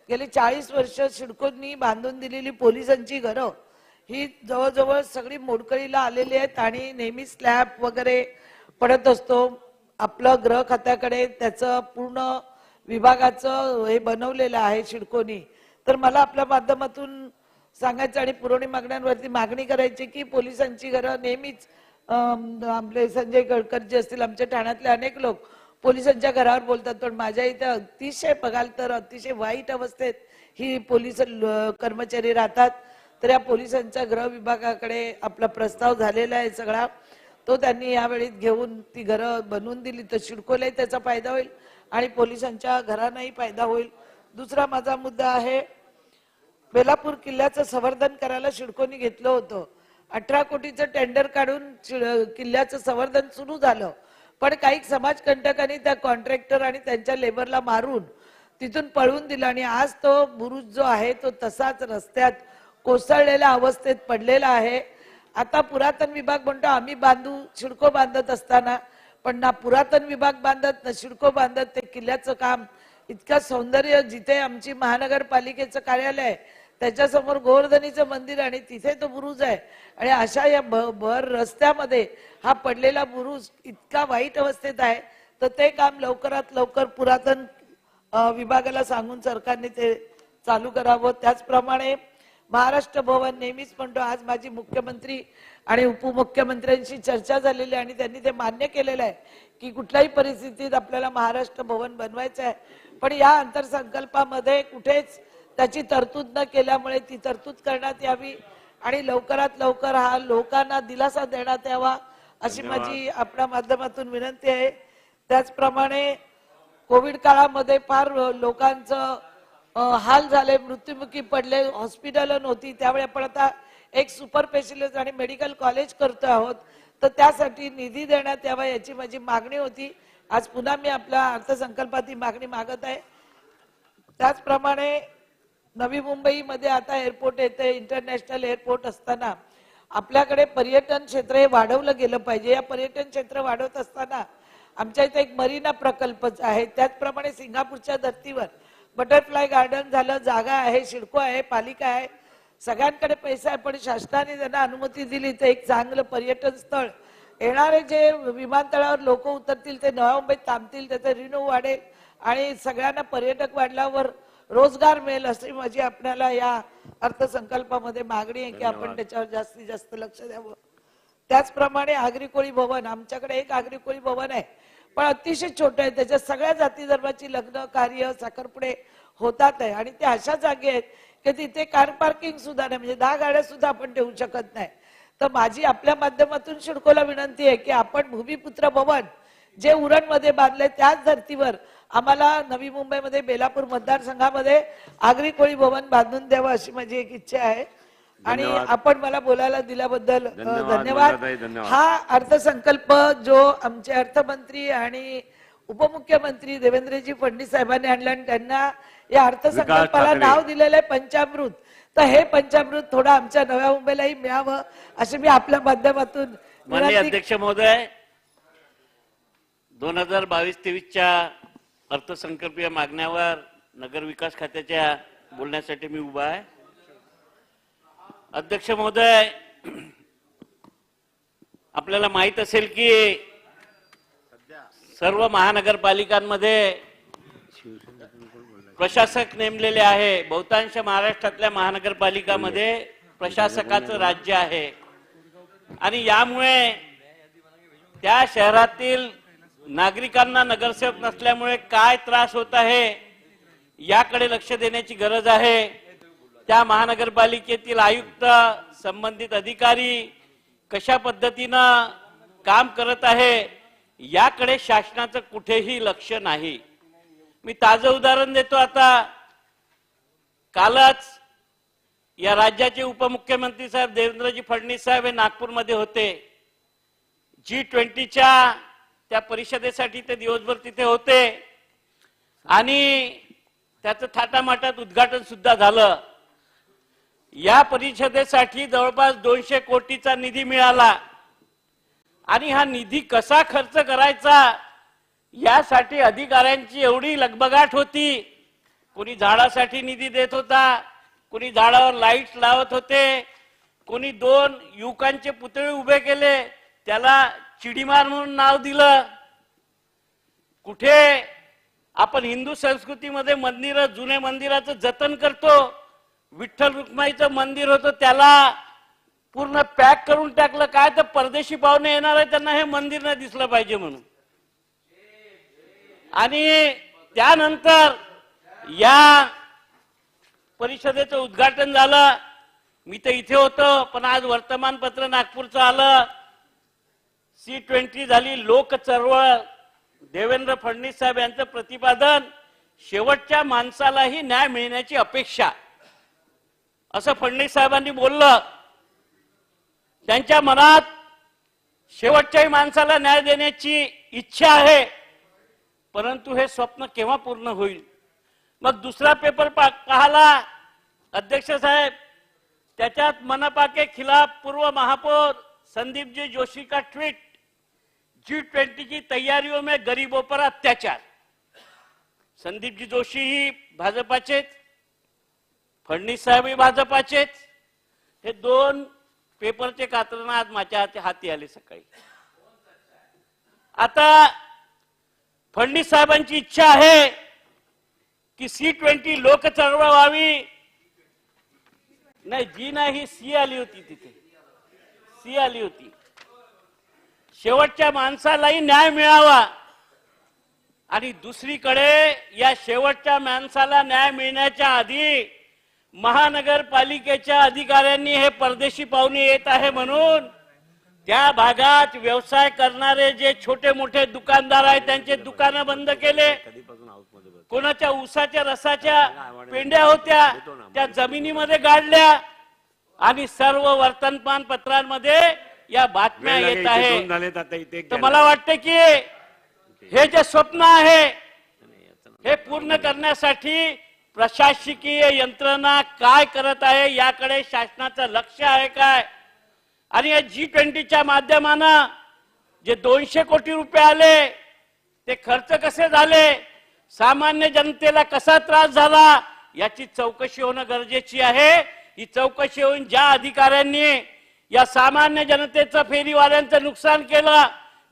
गेली 40 वर्ष सिडकोनी बांधून दिलेली पोलिसांची घरं ही जवळजवळ सगळी मोडकळीला आलेली आहेत आणि नेहमी स्लॅब वगैरे पडत असतो. आपलं गृह खात्याकडे त्याचं पूर्ण विभागाचं हे बनवलेलं आहे सिडकोनी. तर मला आपल्या माध्यमातून सांगायचं आणि पुरवणी मागण्यांवरती मागणी करायची की पोलिसांची घरं नेहमीच आपले संजय गडकरी असतील, आमच्या ठाण्यातले अनेक लोक पोलिसांच्या घरावर बोलतात, पण माझ्या इथे अतिशय बघाल तर अतिशय वाईट अवस्थेत ही पोलीस कर्मचारी राहतात. तर या पोलिसांच्या गृह विभागाकडे आपला प्रस्ताव झालेला आहे सगळा, तो त्यांनी यावेळी घेऊन ती घरं बनवून दिली तर सिडकोलाही त्याचा फायदा होईल आणि पोलिसांच्या घरांनाही फायदा होईल. दुसरा माझा मुद्दा आहे, बेलापूर किल्ल्याचं संवर्धन करायला सिडकोनी घेतलं होतं. 18 कोटीचं टेंडर काढून किल्ल्याचं संवर्धन सुरू झालं, पण काही समाजकंटकांनी त्या कॉन्ट्रॅक्टर आणि त्यांच्या लेबरला मारून तिथून पळवून दिलं आणि आज तो बुरुज जो आहे तो तसाच रस्त्यात कोसळलेल्या अवस्थेत पडलेला आहे. आता पुरातन विभाग म्हणतो आम्ही बांधू, सिडको बांधत असताना, पण ना पुरातन विभाग बांधत ना सिडको बांधत. ते किल्ल्याचं काम इतकं सौंदर्य, जिथे आमची महानगरपालिकेचं कार्यालय आहे त्याच्यासमोर गोवर्धनीचं मंदिर आणि तिथे तो बुरुज आहे आणि अशा या भर रस्त्यामध्ये हा पडलेला बुरुज इतका वाईट अवस्थेत आहे. तर ते काम लवकरात लवकर पुरातन विभागाला सांगून सरकारने ते चालू करावं. त्याचप्रमाणे महाराष्ट्र भवन नेहमीच म्हणतो, आज माझी मुख्यमंत्री आणि उपमुख्यमंत्र्यांशी चर्चा झालेली आहे आणि त्यांनी ते मान्य केलेलं आहे की कुठल्याही परिस्थितीत आपल्याला महाराष्ट्र भवन बनवायचं आहे. पण या अर्थसंकल्पामध्ये कुठेच त्याची तरतूद न केल्यामुळे ती तरतूद करण्यात यावी आणि लवकरात लवकर हा लोकांना दिलासा देण्यात यावा अशी माझी आपल्या माध्यमातून विनंती आहे. त्याचप्रमाणे कोविड काळामध्ये फार लोकांचं हाल झाले, मृत्युमुखी पडले, हॉस्पिटल नव्हती, त्यावेळी आपण आता एक सुपर स्पेशलिस्ट आणि मेडिकल कॉलेज करतो आहोत, तर त्यासाठी निधी देण्यात यावा याची माझी मागणी होती. आज पुन्हा मी आपल्या अर्थसंकल्पात ही मागणी मागत आहे. त्याचप्रमाणे नवी मुंबईमध्ये आता एअरपोर्ट येते, इंटरनॅशनल एअरपोर्ट असताना आपल्याकडे पर्यटन क्षेत्र हे वाढवलं गेलं पाहिजे. या पर्यटन क्षेत्र वाढवत असताना आमच्या इथे एक मरीना प्रकल्प आहे, त्याचप्रमाणे सिंगापूरच्या धर्तीवर बटरफ्लाय गार्डन झालं, जागा आहे, सिडको आहे, पालिका आहे, सगळ्यांकडे पैसा आहे, पण शासनाने त्यांना अनुमती दिली तर एक चांगलं पर्यटन स्थळ, येणारे जे विमानतळावर लोक उतरतील ते नव्या मुंबईत थांबतील, त्याचं रिन्यू वाढेल आणि सगळ्यांना पर्यटक वाढल्यावर रोजगार मिळेल अशी माझी आपल्याला या अर्थसंकल्पामध्ये मागणी आहे की आपण त्याच्यावर जास्तीत जास्त लक्ष द्यावं. त्याचप्रमाणे आगरी कोळी भवन, आमच्याकडे एक आगरी कोळी भवन आहे पण अतिशय छोटं आहे, त्याच्यात सगळ्या जाती धर्माची लग्न कार्य साखरपुडे होतात आहे आणि ते अशा जागे आहेत की तिथे कार पार्किंग सुद्धा नाही, म्हणजे 10 गाड्या सुद्धा आपण ठेवू शकत नाही. तर माझी आपल्या माध्यमातून सिडकोला विनंती आहे की आपण भूमिपुत्र भवन जे उरणमध्ये बांधले त्याच धर्तीवर आम्हाला नवी मुंबईमध्ये बेलापूर मतदारसंघामध्ये आगरी कोळी भवन बांधून द्यावं अशी माझी एक इच्छा आहे. आणि आपण मला बोलायला दिल्याबद्दल धन्यवाद. हा अर्थसंकल्प जो आमचे अर्थमंत्री आणि उपमुख्यमंत्री देवेंद्रजी फडणवीस साहेबांनी आणला आणि त्यांना या अर्थसंकल्पाला नाव दिलेलं आहे पंचामृत, तर हे पंचामृत थोडं आमच्या नव्या मुंबईलाही मिळावं असे मी आपल्या माध्यमातून माननीय अध्यक्ष महोदय, 2022-23च्या अर्थसंकल्पीय मागण्यावर नगर विकास खात्याच्या बोलण्यासाठी मी उभा आहे. अध्यक्ष महोदय, आपल्याला माहित असेल की सर्व महानगरपालिकांमध्ये प्रशासक नेमलेले आहे. बहुतांश महाराष्ट्रातल्या महानगरपालिकांमध्ये प्रशासकाचं राज्य आहे आणि यामुळे त्या शहरातील नागरिकांना नगरसेवक नसल्यामुळे काय त्रास होत आहे याकडे लक्ष देण्याची गरज आहे. त्या महानगरपालिकेतील आयुक्त, संबंधित अधिकारी कशा पद्धतीनं काम करत आहे याकडे शासनाचं कुठेही लक्ष नाही. मी ताजं उदाहरण देतो. आता कालच या राज्याचे उपमुख्यमंत्री साहेब देवेंद्रजी फडणवीस साहेब हे नागपूरमध्ये होते. G20च्या त्या परिषदेसाठी ते दिवसभर तिथे होते आणि त्याचं थाटामाटात उद्घाटन सुद्धा झालं. या परिषदेसाठी जवळपास 200 कोटीचा निधी मिळाला आणि हा निधी कसा खर्च करायचा यासाठी अधिकाऱ्यांची एवढी लगबगाट होती. कोणी झाडासाठी निधी देत होता, कोणी झाडावर लाईट लावत होते, कोणी 2 युवकांचे पुतळे उभे केले, त्याला चिडीमार म्हणून नाव दिलं. कुठे आपण हिंदू संस्कृतीमध्ये मंदिर, जुने मंदिराचं जतन करतो, विठ्ठल रुक्माईचं मंदिर होतं त्याला पूर्ण पॅक करून टाकलं. काय तर परदेशी पाहुणे येणार आहे त्यांना हे मंदिर नाही दिसलं पाहिजे म्हणून. आणि त्यानंतर या परिषदेचं उद्घाटन झालं. मी तर इथे होतो पण आज वर्तमानपत्र नागपूरचं आलं. G20 झाली, लोक चळवळ, देवेंद्र फडणवीस साहेब यांचं प्रतिपादन, शेवटच्या माणसालाही न्याय मिळण्याची अपेक्षा, असं फडणवीस साहेबांनी बोललं. त्यांच्या मनात शेवटच्याही माणसाला न्याय देण्याची इच्छा आहे, परंतु हे स्वप्न केव्हा पूर्ण होईल. मग दुसरा पेपर पाहला अध्यक्ष साहेब, त्याच्यात मनपा के खिलाफ पूर्व महापौर संदीप जी जोशी का ट्वीट, G20 की तैयारियों में गरीबों पर अत्याचार. संदीप जी जोशी ही भाजपाचेच, फडणवीस साहेब ही भाजपाचेच. हे 2 पेपरचे कात्रण आज माझ्या हाती आले सकाळी. आता फडणवीस साहेबांची इच्छा आहे की C20 लोक चळवळ व्हावी. नाही जी नाही, सी आली होती तिथे, सी आली होती. शेवटच्या माणसालाही न्याय मिळावा आणि दुसरीकडे या शेवटच्या माणसाला न्याय मिळण्याच्या आधी महानगरपालिकेच्या अधिकाऱ्यांनी हे परदेशी पाहुणे येत आहे म्हणून त्या भागात व्यवसाय करणारे जे छोटे मोठे दुकानदार आहेत त्यांचे दुकानं बंद केले. कोणाच्या ऊसाच्या रसाच्या पेंड्या होत्या त्या जमिनीमध्ये गाडल्या आणि सर्व वर्तमानपत्रांमध्ये या बातम्या येत आहे. तर मला वाटतं की हे जे स्वप्न आहे हे पूर्ण करण्यासाठी प्रशासकीय यंत्रणा काय करत आहे याकडे शासनाचं लक्ष आहे काय. आणि या G20च्या माध्यमानं जे 200 कोटी रुपये आले ते खर्च कसे झाले, सामान्य जनतेला कसा त्रास झाला याची चौकशी होणं गरजेची आहे. ही चौकशी होऊन ज्या अधिकाऱ्यांनी या सामान्य जनतेचं, फेरीवाल्यांचं नुकसान केलं,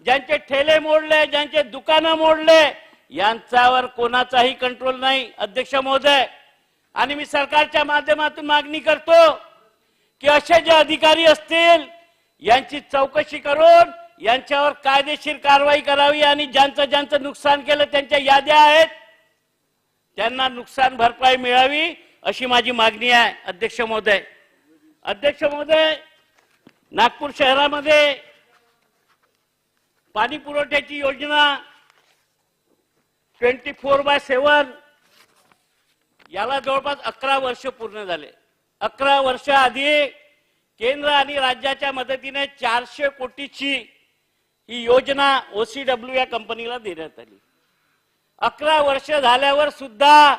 ज्यांचे ठेले मोडले, ज्यांचे दुकानं मोडले, यांच्यावर कोणाचाही कंट्रोल नाही अध्यक्ष महोदय. आणि मी सरकारच्या माध्यमातून मागणी करतो की असे जे अधिकारी असतील यांची चौकशी करून यांच्यावर कायदेशीर कारवाई करावी आणि ज्यांचं नुकसान केलं त्यांच्या याद्या आहेत त्यांना नुकसान भरपाई मिळावी अशी माझी मागणी आहे अध्यक्ष महोदय. अध्यक्ष महोदय, नागपूर शहरामध्ये पाणी पुरवठ्याची योजना 24/7 याला जवळपास 11 वर्ष पूर्ण झाले. 11 वर्ष आधी केंद्र आणि राज्याच्या मदतीने 400 कोटीची ही योजना OCW या कंपनीला देण्यात आली. 11 वर्ष झाल्यावर सुद्धा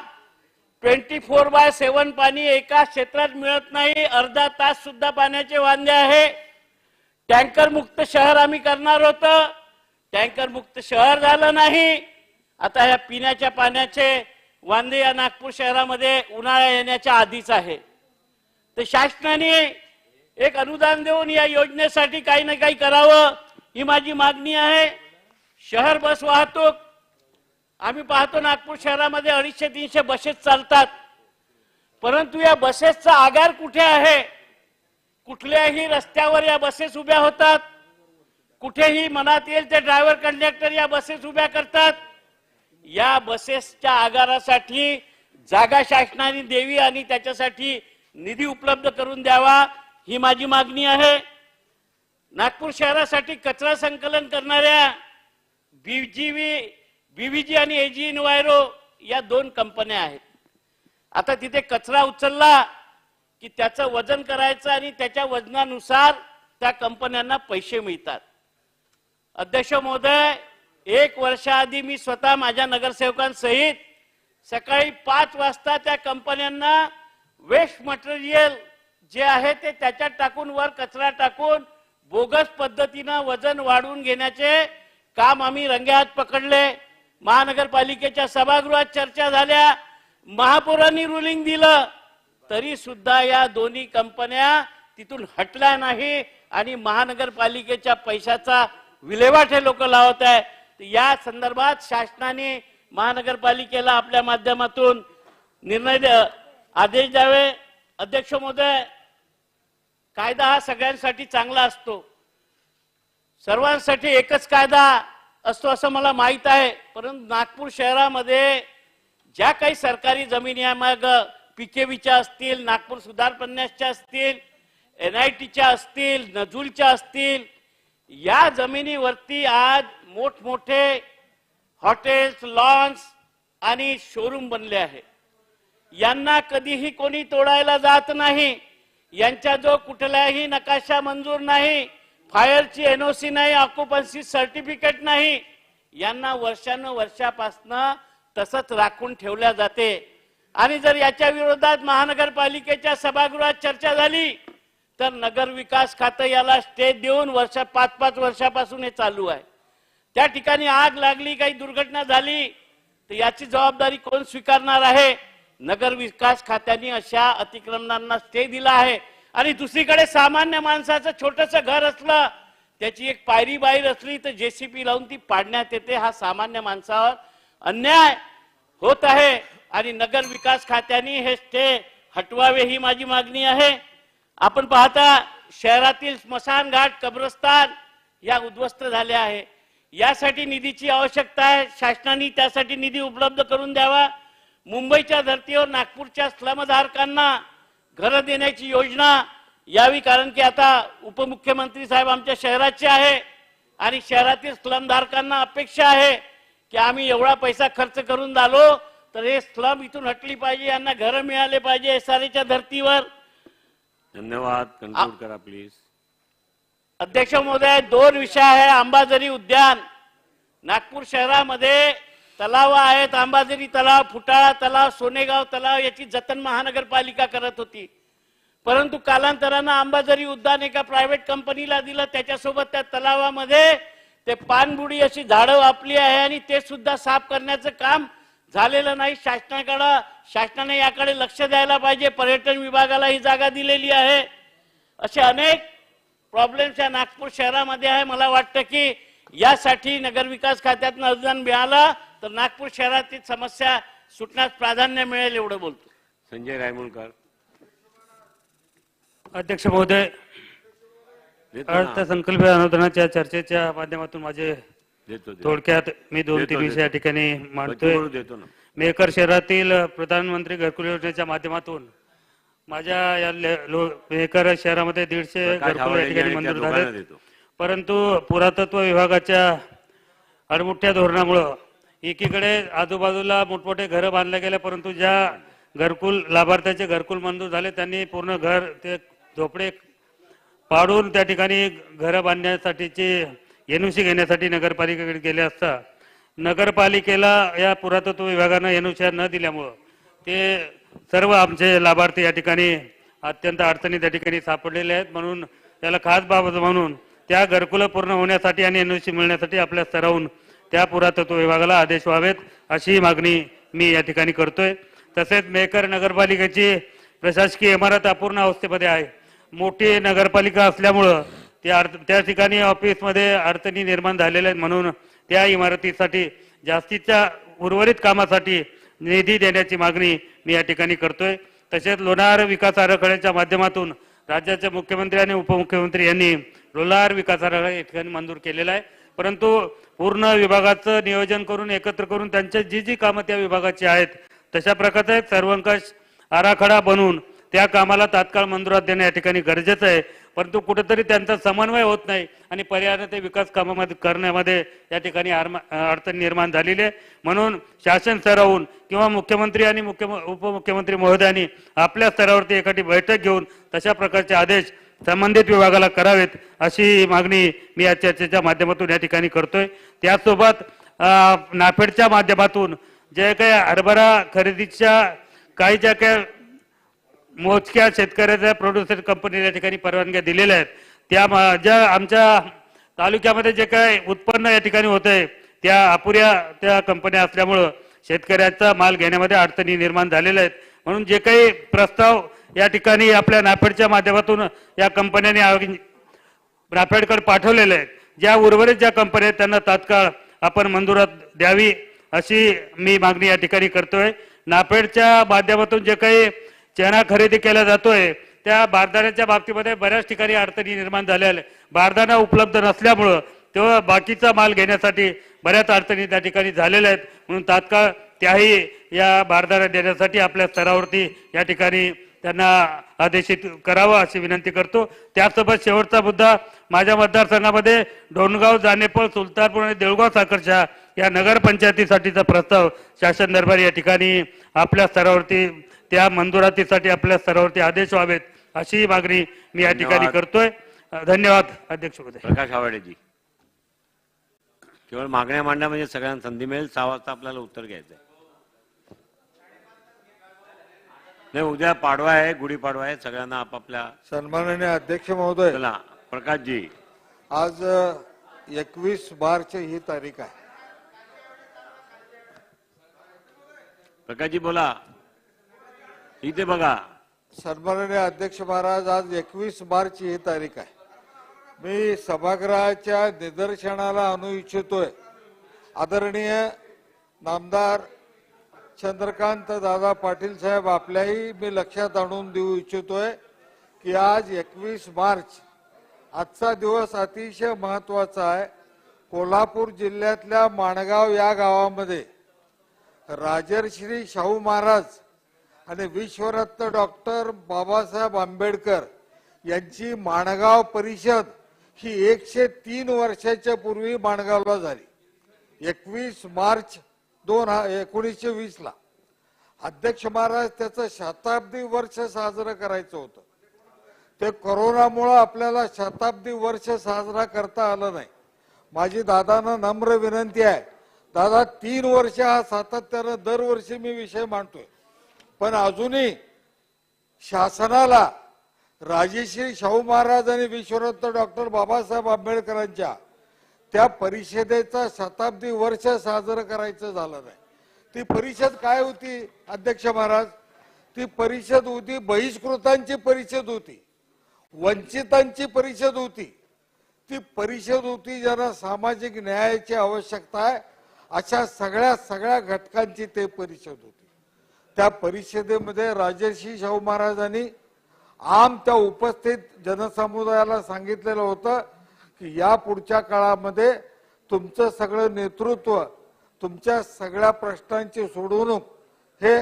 24/7 पाणी एका क्षेत्रात मिळत नाही. अर्धा तास सुद्धा पाण्याचे वांदे आहे. टँकर मुक्त शहर आम्ही करणार होतो, टँकर मुक्त शहर झालं नाही. आता ह्या पिण्याच्या पाण्याचे वांदे या नागपूर शहरामध्ये उन्हाळा येण्याच्या आधीच आहे. तर शासनाने एक अनुदान देऊन या योजनेसाठी काही ना काही करावं ही माझी मागणी आहे. शहर बस वाहतूक आम्ही पाहतो नागपूर शहरामध्ये 250-300 बसेस चालतात, परंतु या बसेसचा आगार कुठे आहे. कुठल्याही रस्त्यावर या बसेस उभ्या होतात, कुठेही मनात येईल ते ड्रायव्हर कंडक्टर या बसेस उभ्या करतात. या बसेसच्या आगारासाठी जागा शासनाने द्यावी आणि त्याच्यासाठी निधी उपलब्ध करून द्यावा ही माझी मागणी आहे. नागपूर शहरासाठी कचरा संकलन करणाऱ्या BVG आणि AG Enviro या 2 कंपन्या आहेत. आता तिथे कचरा उचलला की त्याचं वजन करायचं आणि त्याच्या वजनानुसार त्या कंपन्यांना पैसे मिळतात. अध्यक्ष महोदय, 1 वर्षाआधी मी स्वतः माझ्या नगरसेवकांसहित सकाळी 5 वाजता त्या कंपन्यांना वेस्ट मटेरियल जे आहे ते त्याच्यात टाकून वर कचरा टाकून बोगस पद्धतीनं वजन वाढवून घेण्याचे काम आम्ही रंगेहात पकडले. महानगरपालिकेच्या सभागृहात चर्चा झाल्या, महापौरांनी रुलिंग दिलं, तरी सुद्धा या दोन्ही कंपन्या तिथून हटल्या नाही आणि महानगरपालिकेच्या पैशाचा विल्हेवाट हे लोक लावत आहे. या संदर्भात शासनाने महानगरपालिकेला आपल्या माध्यमातून आदेश द्यावे. अध्यक्ष महोदय, कायदा हा सगळ्यांसाठी चांगला असतो, सर्वांसाठी एकच कायदा असतो असं मला माहित आहे. परंतु नागपूर शहरामध्ये ज्या काही सरकारी जमिनी आहे, मग PKVच्या असतील, नागपूर सुधार प्रन्यासच्या असतील, NITच्या असतील, नजूलच्या असतील, या जमिनीवरती आज मोठमोठे हॉटेल्स, लॉन्स आणि शोरूम बनले आहे. यांना कधीही कोणी तोडायला जात नाही. यांच्या जो कुठलाही नकाशा मंजूर नाही, फायरची NOC नाही, ऑक्युपन्सी सर्टिफिकेट नाही. यांना वर्षानुवर्षापासून तसंच राखून ठेवल्या जाते. आणि जर याच्या विरोधात महानगरपालिकेच्या सभागृहात चर्चा झाली तर नगर विकास खातं याला स्टे देऊन 5-5 वर्षापासून हे चालू आहे. त्या ठिकाणी आग लागली, काही दुर्घटना झाली तर याची जबाबदारी कोण स्वीकारणार आहे. नगर विकास खात्याने अशा अतिक्रमणांना स्टे दिला आहे. आणि दुसरीकडे सामान्य माणसाचं छोटंसं घर असलं, त्याची एक पायरी बाहेर असली तर JCB लावून ती पाडण्यात येते. हा सामान्य माणसावर अन्याय होत आहे. आणि नगर विकास खात्याने हे स्टे हटवावे ही माझी मागणी आहे. आपण पाहता शहरातील स्मशान घाट, कब्रस्तान या उद्ध्वस्त झाल्या आहे. यासाठी निधीची आवश्यकता आहे. शासनाने त्यासाठी निधी उपलब्ध करून द्यावा. मुंबईच्या धर्तीवर नागपूरच्या स्लमधारकांना घरं देण्याची योजना यावी, कारण की आता उपमुख्यमंत्री साहेब आमच्या शहराचे आहे आणि शहरातील स्लमधारकांना अपेक्षा आहे की आम्ही एवढा पैसा खर्च करून झालो तर हे स्लम इथून हटली पाहिजे, यांना घरं मिळाले पाहिजे एसआरएच्या धर्तीवर. धन्यवाद. कन्क्लूड करा प्लीज. अध्यक्ष महोदय, 2 विषय आहे. अंबाझरी उद्यान, नागपूर शहरामध्ये तलाव आहेत. अंबाझरी तलाव, फुटाळा तलाव, सोनेगाव तलाव याची जतन महानगरपालिका करत होती. परंतु कालांतरानं अंबाझरी उद्यान एका प्रायव्हेट कंपनीला दिलं. त्याच्यासोबत त्या तलावामध्ये ते पानबुडी अशी झाडं वापली आहे आणि ते सुद्धा साफ करण्याचं काम झालेलं नाही. शासनाने याकडे लक्ष द्यायला पाहिजे. पर्यटन विभागाला ही जागा दिलेली आहे. असे अनेक प्रॉब्लेम्स या नागपूर शहरामध्ये आहे. मला वाटतं की यासाठी नगरविकास खात्यातून अनुदान मिळालं तर नागपूर शहरातील समस्या सुटण्यास प्राधान्य मिळेल एवढं बोलतो. संजय रायमुलकर. अध्यक्ष महोदय, अर्थसंकल्पीय अनुदानाच्या चर्चेच्या माध्यमातून माझे थोडक्यात मी 2-3 विषय या ठिकाणी मांडतोय. मेहकर शहरातील प्रधानमंत्री घरकुल योजनेच्या माध्यमातून माझ्या या मेहकर शहरामध्ये 150 घरकुल या ठिकाणी मंजूर झाले. परंतु पुरातत्व विभागाच्या अडमुठ्या धोरणामुळं एकीकडे आजूबाजूला मोठमोठे घरं बांधले गेले, परंतु ज्या घरकुल लाभार्थ्याचे घरकुल मंजूर झाले त्यांनी पूर्ण घर ते झोपडे पाडून त्या ठिकाणी घरं बांधण्यासाठीची एनओसी घेण्यासाठी नगरपालिकेकडे गेले असता नगरपालिकेला या पुरातत्व विभागानं एनओसी न दिल्यामुळं ते सर्व आमचे लाभार्थी या ठिकाणी अत्यंत अडचणी त्या ठिकाणी सापडलेले आहेत. म्हणून त्याला खास बाब म्हणून त्या घरकुलं पूर्ण होण्यासाठी आणि एनओसी मिळण्यासाठी आपल्या स्तरावरून त्या पुरातत्व विभागाला आदेश व्हावेत अशी मागणी मी या ठिकाणी करतोय. तसेच मेहकर नगरपालिकेची प्रशासकीय इमारत अपूर्ण अवस्थेमध्ये आहे. मोठी नगरपालिका असल्यामुळं त्या ठिकाणी ऑफिसमध्ये अडचणी निर्माण झालेल्या आहेत. म्हणून त्या इमारतीसाठी जास्तीच्या उर्वरित कामासाठी निधी देण्याची मागणी मी या ठिकाणी करतोय. तसेच लोणार विकास आराखड्याच्या माध्यमातून राज्याचे मुख्यमंत्री आणि उपमुख्यमंत्री यांनी लोणार विकास आराखडा या ठिकाणी मंजूर केलेला आहे. परंतु पूर्ण विभागाचं नियोजन करून एकत्र करून त्यांच्या जी कामं त्या विभागाची आहेत तशा प्रकारचा एक सर्वंकष आराखडा बनवून त्या कामाला तात्काळ मंजुरात देणं या ठिकाणी गरजेचं आहे. परंतु कुठेतरी त्यांचा समन्वय होत नाही आणि पर्यायाने ते विकास कामामध्ये करण्यामध्ये या ठिकाणी अडचण निर्माण झालेली आहे. म्हणून शासन स्तरावरून किंवा मुख्यमंत्री आणि उपमुख्यमंत्री महोदयांनी आपल्या स्तरावरती एखादी बैठक घेऊन तशा प्रकारचे आदेश संबंधित विभागाला करावेत अशी मागणी मी या चर्चेच्या माध्यमातून या ठिकाणी करतोय. त्याचसोबत नाफेडच्या माध्यमातून जे काही हरभरा खरेदीच्या काही ज्या काही मोजक्या शेतकऱ्याच्या प्रोड्युसर कंपनीला या ठिकाणी परवानग्या दिलेल्या आहेत त्या ज्या आमच्या तालुक्यामध्ये जे काही उत्पन्न या ठिकाणी होतंय त्या अपुऱ्या त्या कंपन्या असल्यामुळं शेतकऱ्याचा माल घेण्यामध्ये अडचणी निर्माण झालेल्या आहेत. म्हणून जे काही प्रस्ताव या ठिकाणी आपल्या नाफेडच्या माध्यमातून या कंपन्यांनी नाफेडकडे पाठवलेले आहेत, ज्या उर्वरित ज्या कंपन्या आहेत त्यांना तात्काळ आपण मंजुरात द्यावी अशी मी मागणी या ठिकाणी करतोय. नाफेडच्या माध्यमातून जे काही चणा खरेदी केला जातोय त्या बारदाण्याच्या बाबतीमध्ये बऱ्याच ठिकाणी अडचणी निर्माण झाल्या आहेत. बारदाना उपलब्ध नसल्यामुळं तेव्हा बाकीचा माल घेण्यासाठी बऱ्याच अडचणी त्या ठिकाणी झालेल्या आहेत. म्हणून तात्काळ त्याही या बारदाना देण्यासाठी आपल्या स्तरावरती या ठिकाणी त्यांना आदेशित करावं अशी विनंती करतो. त्यासोबत शेवटचा मुद्दा, माझ्या मतदारसंघामध्ये डोणगाव, जानेपळ, सुलतानपूर आणि देऊळगाव साखरच्या या नगरपंचायतीसाठीचा प्रस्ताव शासन दरबारी या ठिकाणी आपल्या स्तरावरती त्या मंजुरातीसाठी आपल्या स्तरावरती आदेश व्हावेत अशी मागणी मी या ठिकाणी करतोय. धन्यवाद अध्यक्ष महोदय. प्रकाश आवाडेजी. केवळ मागण्या मांडा म्हणजे सगळ्यांना संधी मिळेल. 6 वाजता आपल्याला उत्तर घ्यायचं आहे. नाही, उद्या पाडवा आहे, गुढीपाडवा आहे. सगळ्यांना आपापल्या. सन्माननीय अध्यक्ष महोदय, चला प्रकाशजी. आज 21 मार्च ही तारीख आहे. प्रकाशजी बोला. इथे बघा. सन्माननीय अध्यक्ष महाराज, आज 21 मार्च ही तारीख आहे. मी सभागृहाच्या निदर्शनाला आणू इच्छितोय आदरणीय नामदार चंद्रकांत दादा पाटील साहेब, आपल्याही मी लक्षात आणून देऊ इच्छितोय की आज 21 मार्च आजचा दिवस अतिशय महत्वाचा आहे. कोल्हापूर जिल्ह्यातल्या माणगाव या गावामध्ये राजर्षी शाहू महाराज आणि विश्वरत्न डॉक्टर बाबासाहेब आंबेडकर यांची माणगाव परिषद ही 103 वर्षाच्या पूर्वी माणगावला झाली. 21 मार्च 1920 ला अध्यक्ष महाराज त्याचं शताब्दी वर्ष साजरं करायचं होतं. ते कोरोनामुळे आपल्याला शताब्दी वर्ष साजरा करता आलं नाही. माझी दादांना नम्र विनंती आहे, दादा 3 वर्ष हा सातत्यानं दरवर्षी मी विषय मांडतोय, पण अजूनही शासनाला राजर्षी शाहू महाराज आणि विश्वरत्न डॉक्टर बाबासाहेब आंबेडकरांच्या त्या परिषदेचा शताब्दी वर्ष साजरं करायचं झालं नाही. ती परिषद काय होती अध्यक्ष महाराज? ती परिषद होती बहिष्कृतांची परिषद होती, वंचितांची परिषद होती. ती परिषद होती ज्यांना सामाजिक न्यायाची आवश्यकता आहे अशा सगळ्या घटकांची ते परिषद होती. त्या परिषदेमध्ये राजर्षी शाहू महाराजांनी त्या उपस्थित जनसमुदायाला सांगितलेलं होतं की या पुढच्या काळामध्ये तुमचं सगळं नेतृत्व, तुमच्या सगळ्या प्रश्नांची सोडवणूक हे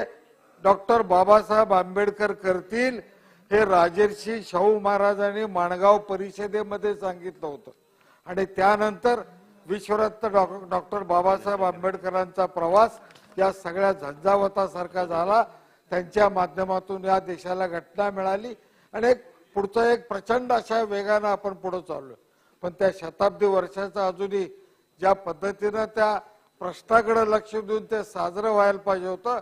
डॉक्टर बाबासाहेब आंबेडकर करतील. हे राजर्षी शाहू महाराजांनी माणगाव परिषदेमध्ये सांगितलं होतं. आणि त्यानंतर विश्वरत्न डॉक्टर बाबासाहेब आंबेडकरांचा प्रवास या सगळ्या झंझावतासारखा झाला. त्यांच्या माध्यमातून या देशाला घटना मिळाली आणि पुढचा एक प्रचंड अशा वेगानं आपण पुढे चाललोय. पण त्या शताब्दी वर्षाचा अजूनही ज्या पद्धतीनं त्या प्रश्नाकडे लक्ष देऊन ते साजरं व्हायला पाहिजे होतं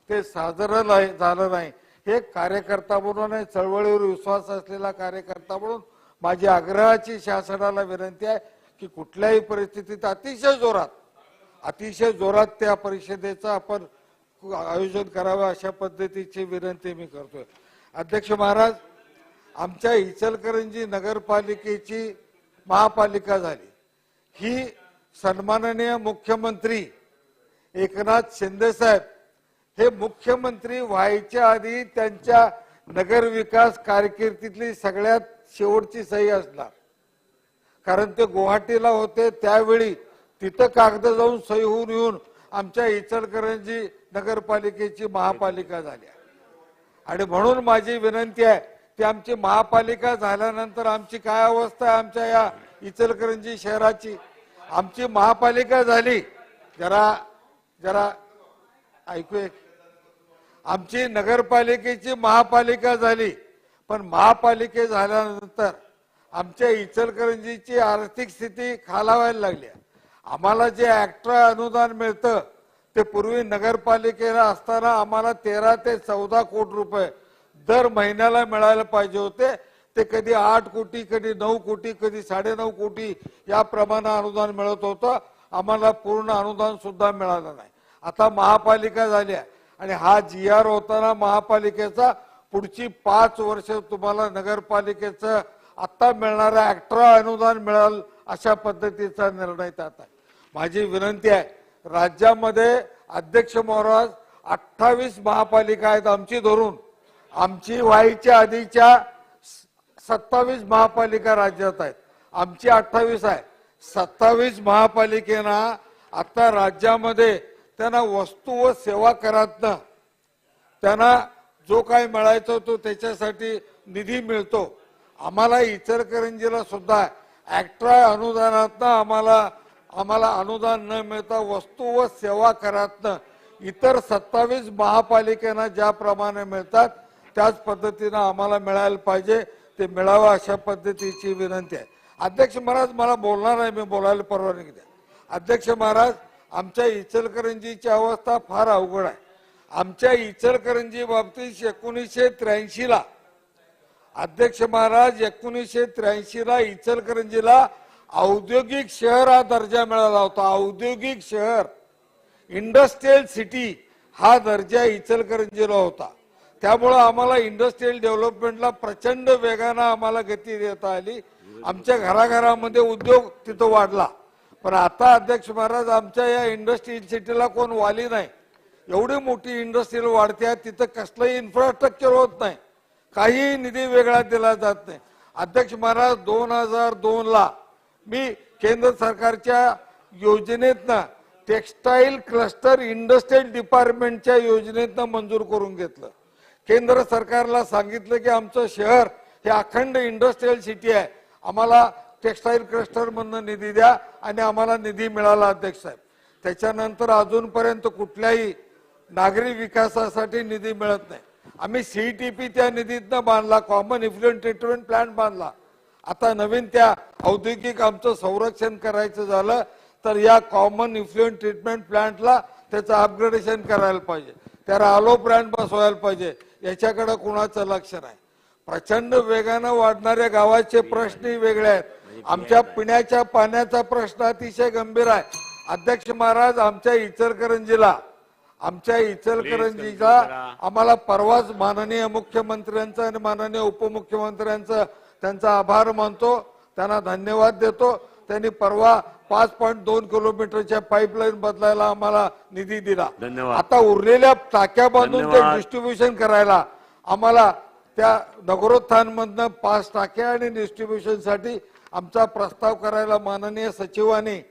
ते साजरं झालं नाही. हे कार्यकर्ता म्हणून, चळवळीवर विश्वास असलेला कार्यकर्ता म्हणून माझी आग्रहाची शासनाला विनंती आहे की कुठल्याही परिस्थितीत अतिशय जोरात त्या परिषदेचं आपण आयोजन करावं अशा पद्धतीची विनंती मी करतोय. अध्यक्ष महाराज, आमच्या इचलकरंजी नगरपालिकेची महापालिका झाली. ही सन्माननीय मुख्यमंत्री एकनाथ शिंदे साहेब हे मुख्यमंत्री व्हायच्या आधी त्यांच्या नगर विकास कारकिर्दीतली सगळ्यात शेवटची सही असणार. कारण ते गुवाहाटीला होते त्यावेळी तिथं कागद जाऊन सही होऊन येऊन आमच्या इचलकरंजी नगरपालिकेची महापालिका झाली. आणि म्हणून माझी विनंती आहे की आमची महापालिका झाल्यानंतर आमची काय अवस्था आहे आमच्या या इचलकरंजी शहराची. आमची महापालिका झाली, जरा ऐकू, आमची नगरपालिकेची महापालिका झाली, पण महापालिके झाल्यानंतर आमच्या इचलकरंजीची आर्थिक स्थिती खालावायला लागली. आम्हाला जे एक्स्ट्रा अनुदान मिळतं ते पूर्वी नगरपालिकेला असताना आम्हाला 13 ते 14 कोटी रुपये दर महिन्याला मिळायला पाहिजे होते. ते कधी 8 कोटी, कधी 9 कोटी, कधी 9.5 कोटी या प्रमाणे अनुदान मिळत होतं. आम्हाला पूर्ण अनुदान सुद्धा मिळालं नाही. आता महापालिका झाली आणि हा GR होताना महापालिकेचा पुढची 5 वर्ष तुम्हाला नगरपालिकेचं आता मिळणारं एक्स्ट्रा अनुदान मिळेल अशा पद्धतीचा निर्णय त्यात आहे. माझी विनंती आहे, राज्यामध्ये अध्यक्ष महाराज 28 महापालिका आहेत आमची धरून. आमची व्हायच्या आधीच्या 27 महापालिका राज्यात आहेत, आमची 28 आहे. 27 महापालिकेना आता राज्यामध्ये त्यांना वस्तू व सेवा करातनं त्यांना जो काही मिळायचं तो त्याच्यासाठी निधी मिळतो. आम्हाला इचलकरंजीला सुद्धा एक्स्ट्रा अनुदानातनं आम्हाला अनुदान न मिळता वस्तू व सेवा करातनं इतर 27 महापालिकांना ज्याप्रमाणे मिळतात त्याच पद्धतीनं आम्हाला मिळायला पाहिजे, ते मिळावं अशा पद्धतीची विनंती आहे. अध्यक्ष महाराज, मला बोलणार नाही, मी बोलायला परवानगी द्या. अध्यक्ष महाराज, आमच्या इचलकरंजीची अवस्था फार अवघड आहे. आमच्या इचलकरंजी बाबतीत 1983 ला अध्यक्ष महाराज 1983 ला इचलकरंजीला औद्योगिक शहर हा दर्जा मिळाला होता. औद्योगिक शहर, इंडस्ट्रियल सिटी हा दर्जा इचलकरंजीला होता. त्यामुळे आम्हाला इंडस्ट्रियल डेव्हलपमेंटला प्रचंड वेगानं आम्हाला गती देता आली. आमच्या घराघरामध्ये उद्योग तिथं वाढला. पण आता अध्यक्ष महाराज, आमच्या या इंडस्ट्रियल सिटीला कोण वाली नाही. एवढी मोठी इंडस्ट्रीयल वाढते आहे, तिथं कसलंही इन्फ्रास्ट्रक्चर होत नाही, काही निधी वेगळा दिला जात नाही. अध्यक्ष महाराज 2002 मी केंद्र सरकारच्या योजनेतनं टेक्सटाईल क्लस्टर इंडस्ट्रियल डिपार्टमेंटच्या योजनेतनं मंजूर करून घेतलं. केंद्र सरकारला सांगितलं की आमचं शहर हे अखंड इंडस्ट्रियल सिटी आहे, आम्हाला टेक्सटाईल क्लस्टर मधनं निधी द्या, आणि आम्हाला निधी मिळाला अध्यक्ष साहेब. त्याच्यानंतर अजूनपर्यंत कुठल्याही नागरी विकासासाठी निधी मिळत नाही. आम्ही सीईटीपी त्या निधीतनं बांधला, कॉमन इफ्लुएंट ट्रीटमेंट प्लांट बांधला. आता नवीन त्या औद्योगिक आमचं संरक्षण करायचं झालं तर या कॉमन इफ्लुएंट ट्रीटमेंट प्लांटला त्याचं अपग्रेडेशन करायला पाहिजे, त्याला आलो प्लांट बसवायला पाहिजे. याच्याकडे कुणाचं लक्ष नाही. प्रचंड वेगानं वाढणाऱ्या गावाचे प्रश्नही वेगळे आहेत. आमच्या पिण्याच्या पाण्याचा प्रश्न अतिशय गंभीर आहे. अध्यक्ष महाराज, आमच्या इचलकरंजीला आम्हाला परवाच माननीय मुख्यमंत्र्यांचं आणि माननीय उपमुख्यमंत्र्यांचं त्यांचा आभार मानतो, त्यांना धन्यवाद देतो. त्यांनी परवा 5.2 किलोमीटरच्या पाईपलाईन बदलायला आम्हाला निधी दिला. आता उरलेल्या टाक्या बांधून ते डिस्ट्रीब्युशन करायला आम्हाला त्या नगरोत्थान मधनं 5 टाक्या आणि डिस्ट्रीब्युशन साठी आमचा प्रस्ताव करायला माननीय सचिवांनी,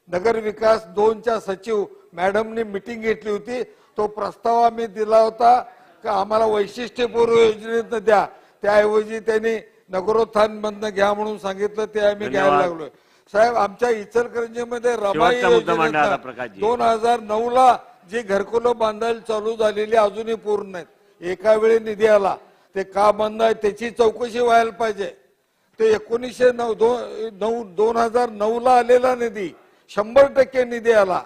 नगर विकास 2च्या सचिव मॅडमनी मीटिंग घेतली होती. तो प्रस्ताव आम्ही दिला होता की आम्हाला वैशिष्ट्यपूर्ण योजनेत द्या, त्याऐवजी त्यांनी नगरोत्थान मधनं घ्या म्हणून सांगितलं, ते आम्ही घ्यायला लागलोय. साहेब, आमच्या इचलकरंजीमध्ये रमाई योजनेत 2009 जी घरकुलं बांधायला चालू झालेली अजूनही पूर्ण नाहीत. एका वेळी निधी आला, ते का बंद आहे त्याची चौकशी व्हायला पाहिजे. ते 2009 आलेला निधी 100% निधी आला,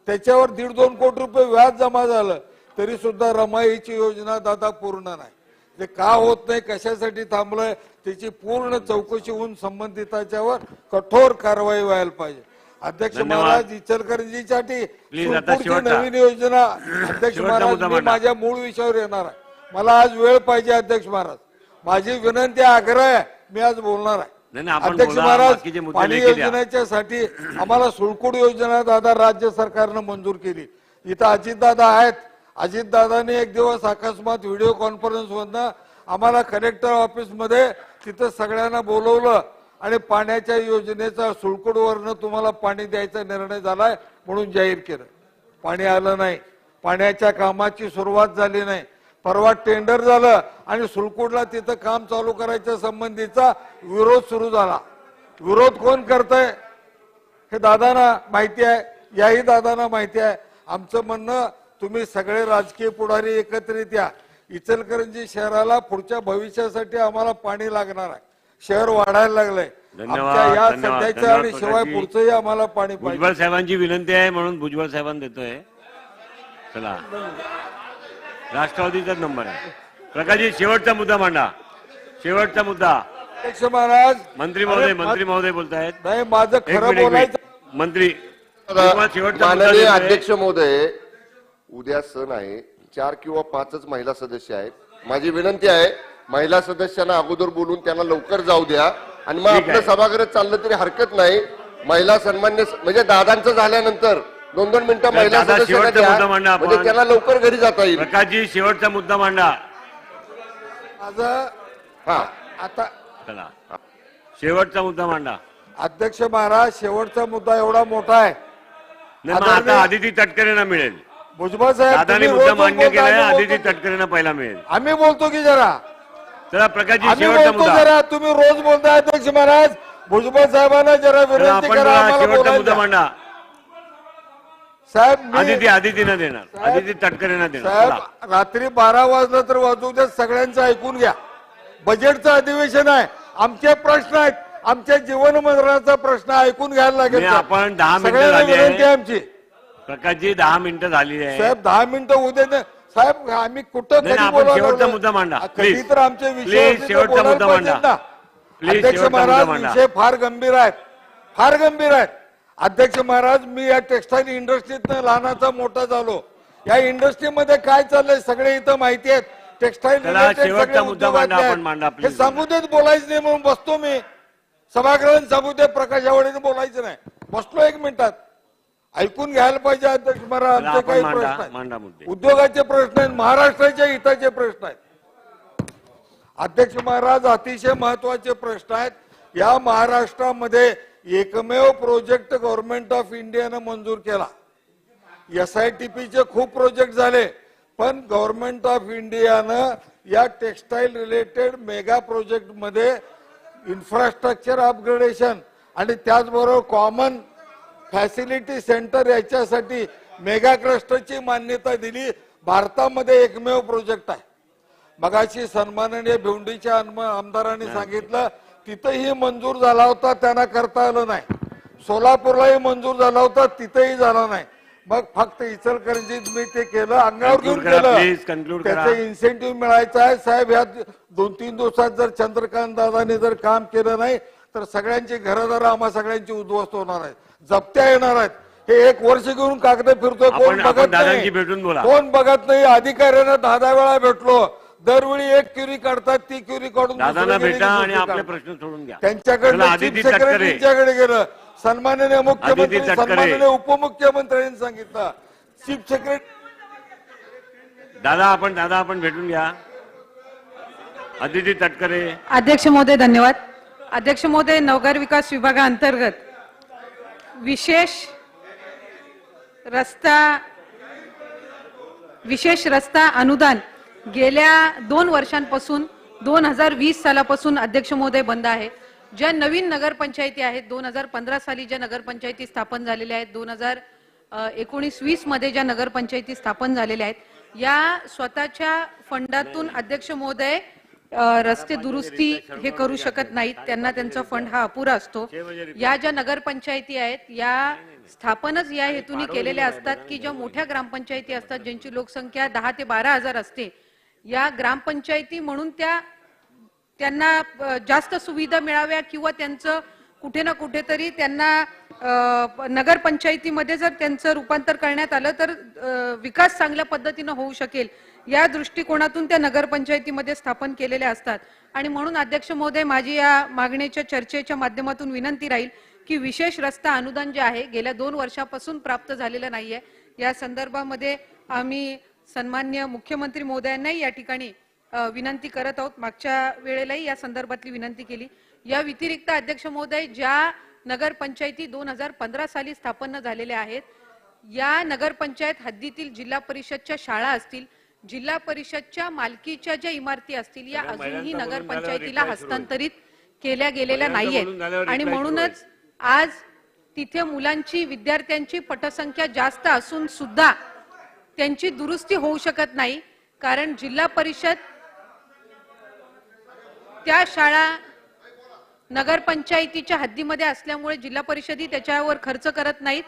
त्याच्यावर 1.5-2 कोटी रुपये व्याज जमा झालं, तरी सुद्धा रमाईची योजना दादा पूर्ण नाही. ते का होत नाही, कशासाठी थांबलंय, त्याची पूर्ण चौकशी होऊन संबंधिताच्यावर कठोर कारवाई व्हायला पाहिजे. अध्यक्ष महाराज, इचलकरंजीसाठी नवीन योजना. अध्यक्ष महाराज, मी माझ्या मूळ विषयावर येणार आहे. मला आज वेळ पाहिजे. अध्यक्ष महाराज, माझी विनंती आग्रह आहे, मी आज बोलणार आहे. अध्यक्ष महाराज, पाणी योजनेच्या साठी आम्हाला सुळकुड योजना दादा राज्य सरकारनं मंजूर केली. इथं अजितदादा आहेत. अजितदादांनी एक दिवस अकस्मात व्हिडिओ कॉन्फरन्स मधनं आम्हाला कलेक्टर ऑफिस मध्ये तिथं सगळ्यांना बोलवलं आणि पाण्याच्या योजनेचा सुळकुडवरनं तुम्हाला पाणी द्यायचा निर्णय झालाय म्हणून जाहीर केलं. पाणी आलं नाही, पाण्याच्या कामाची सुरुवात झाली नाही. परवा टेंडर झालं आणि सुळकुडला तिथं काम चालू करायच्या संबंधीचा विरोध सुरू झाला. विरोध कोण करतंय हे दादांना माहिती आहे, याही दादांना माहिती आहे. आमचं म्हणणं, तुम्ही सगळे राजकीय पुढारी एकत्रित या. इचलकरंजी शहराला पुढच्या भविष्यासाठी आम्हाला पाणी लागणार आहे. शहर वाढायला लागलंय. आमच्या या सध्याचं आणि शिवाय पुढचंही आम्हाला पाणी पाहिजे. भुजबळ साहेबांची विनंती आहे म्हणून भुजबळ साहेबांना देतोय. चला, राष्ट्रवादीचाच नंबर आहे. प्रकाशजी, शेवटचा मुद्दा मांडा. शेवटचा मुद्दा. अध्यक्ष महाराज, मंत्री महोदय बोलतायत. नाही, माझं खरं बोलायचं. मंत्री, माननीय अध्यक्ष महोदय, उद्या सण आहे, 4 किंवा 5च महिला सदस्य आहेत. माझी विनंती आहे, महिला सदस्यांना अगोदर बोलून त्यांना लवकर जाऊ द्या आणि मग आपलं सभागृह चाललं तरी हरकत नाही. महिला सन्मान्य म्हणजे दादांचं झाल्यानंतर 2-2 मिनिटं महिला सदस्यांना द्या, म्हणजे त्याला लवकर घरी जाता येईल. प्रकाशजी, शेवटचा मुद्दा मांडा. माझं आता शेवटचा मुद्दा मांडा. अध्यक्ष महाराज, शेवटचा मुद्दा एवढा मोठा आहे. आता आदिती तटकरेंना मिळेल. भुजबळ साहेब, दादाने मुद्दा मान्य केलाय, आदिती तटकरेंना पहिला मिळेल. आम्ही बोलतो की जरा. चला प्रकाशजी, आम्ही शेवटचा बोलतो मुद्दा. जरा. तुम्ही रोज बोलताय अध्यक्ष महाराज. भुजबळ साहेबांना जरा विनंती करा, शेवटचा मुद्दा मांडा. साहेब, आदितीनं देणार, आदिती तटकरेंना देणार. साहेब, रात्री 12 वाजलं तर वाजू द्या, सगळ्यांचं ऐकून घ्या. बजेटचं अधिवेशन आहे, आमचे प्रश्न आहेत, आमच्या जीवन मरणाचा प्रश्न ऐकून घ्यायला लागेल. आपण 10 मिनिटं झाली विनंती आहे आमची. प्रकाशजी, 10 मिनिटं झाली आहे. साहेब, 10 मिनिटं उद्या साहेब, आम्ही कुठं शेवटचा मुद्दा मांडा. कधी तर आमचे विषय शेवटचा मुद्दा मांडा. अध्यक्ष महाराज, विषय फार गंभीर आहेत, फार गंभीर आहेत. अध्यक्ष महाराज, मी या टेक्सटाईल इंडस्ट्रीतनं लहानाचा मोठा झालो. या इंडस्ट्रीमध्ये काय चाललंय सगळे इथं माहिती आहेत. टेक्सटाईल शेवटचा मुद्दा मांडा. आपण मांडा. हे सांगू देत, बोलायचं नाही म्हणून बसतो मी. सभागृहात सांगू दे, प्रकाश आवडेने बोलायचं नाही. बसलो 1 मिनिटात. ऐकून घ्यायला पाहिजे अध्यक्ष महाराज, आमचे आपण काही मांडा प्रश्न मांडा आहेत, मुद्दे. उद्योगाचे प्रश्न आहेत, महाराष्ट्राच्या हिताचे प्रश्न आहेत. अध्यक्ष महाराज, अतिशय महत्वाचे प्रश्न आहेत. या महाराष्ट्रामध्ये एकमेव प्रोजेक्ट गव्हर्नमेंट ऑफ इंडियानं मंजूर केला. SITP चे खूप प्रोजेक्ट झाले, पण गव्हर्नमेंट ऑफ इंडियानं या टेक्सटाईल रिलेटेड मेगा प्रोजेक्ट मध्ये इन्फ्रास्ट्रक्चर अपग्रेडेशन आणि त्याचबरोबर कॉमन फॅसिलिटी सेंटर याच्यासाठी मेगा क्लस्टरची मान्यता दिली. भारतामध्ये एकमेव प्रोजेक्ट आहे. मगाशी सन्माननीय भिवंडीच्या आमदारांनी सांगितलं तिथेही मंजूर झाला होता, त्यांना करता आलं नाही. सोलापूरलाही मंजूर झाला होता, तिथेही झाला नाही. मग फक्त इचलकरंजीत मी ते केलं, अंगावर घेऊन केलं. त्याचे इन्सेंटिव्ह मिळायचं आहे साहेब. ह्या 2-3 दिवसात जर चंद्रकांत दादांनी जर काम केलं नाही तर सगळ्यांची घरदारं आम्हा सगळ्यांची उद्ध्वस्त होणार आहेत, जप्त्या येणार आहेत. हे 1 वर्ष घेऊन कागद फिरतोय, कोण बघत नाही, कोण बघत नाही. अधिकाऱ्यांना 10 वेळा भेटलो, दरवेळी 1 क्युरी काढतात, ती क्युरी काढून भेटा आणि आपले प्रश्न सोडून घ्या. त्यांच्याकडे चीफ सेक्रेटरीच्याकडे गेलं. सन्माननीय मुख्यमंत्री, सन्माननीय उपमुख्यमंत्र्यांनी सांगितलं. चीफ सेक्रेटरी दादा आपण भेटून घ्या. अदिती तटकरे. अध्यक्ष महोदय धन्यवाद. अध्यक्ष महोदय, नगर विकास विभागाअंतर्गत विशेष रस्ता अनुदान गेल्या 2 वर्षांपासून 2020 सालापासून अध्यक्ष महोदय बंद आहे. ज्या नवीन नगरपंचायती आहेत, 2015 साली ज्या नगरपंचायती स्थापन झालेल्या आहेत, 2019-20 मध्ये ज्या नगरपंचायती स्थापन झालेल्या आहेत, या स्वतःच्या फंडातून अध्यक्ष महोदय रस्ते दुरुस्ती हे करू शकत नाहीत. त्यांना त्यांचा फंड हा अपुरा असतो. या ज्या नगरपंचायती आहेत या स्थापनच या हेतूने केलेल्या असतात की ज्या मोठ्या ग्रामपंचायती असतात, ज्यांची लोकसंख्या 10 ते 12 हजार असते, या ग्रामपंचायती म्हणून त्यांना जास्त सुविधा मिळाव्या किंवा त्यांचं कुठे ना कुठेतरी त्यांना नगरपंचायतीमध्ये जर त्यांचं रूपांतर करण्यात आलं तर विकास चांगल्या पद्धतीनं होऊ शकेल, या दृष्टिकोनातून त्या नगरपंचायतीमध्ये स्थापन केलेल्या असतात. आणि म्हणून अध्यक्ष महोदय, माझी या मागणीच्या चर्चेच्या माध्यमातून विनंती राहील की विशेष रस्ता अनुदान जे आहे गेल्या 2 वर्षापासून प्राप्त झालेलं नाहीये. या संदर्भामध्ये आम्ही सन्माननीय मुख्यमंत्री महोदयांनाही या ठिकाणी विनंती करत आहोत. मागच्या वेळेलाही या संदर्भातली विनंती केली. या व्यतिरिक्त अध्यक्ष महोदय, ज्या नगरपंचायती 2015 साली स्थापन झालेल्या आहेत, या नगरपंचायत हद्दीतील जिल्हा परिषदच्या शाळा असतील, जिल्हा परिषदच्या मालकीच्या ज्या इमारती असतील, या अजूनही नगरपंचायतीला हस्तांतरित केल्या गेलेल्या नाहीयेत. आणि म्हणूनच आज तिथे मुलांची, विद्यार्थ्यांची पटसंख्या जास्त असून सुद्धा त्यांची दुरुस्ती होऊ शकत नाही, कारण जिल्हा परिषद त्या शाळा नगरपंचायतीच्या हद्दीमध्ये असल्यामुळे जिल्हा परिषदही त्याच्यावर खर्च करत नाहीत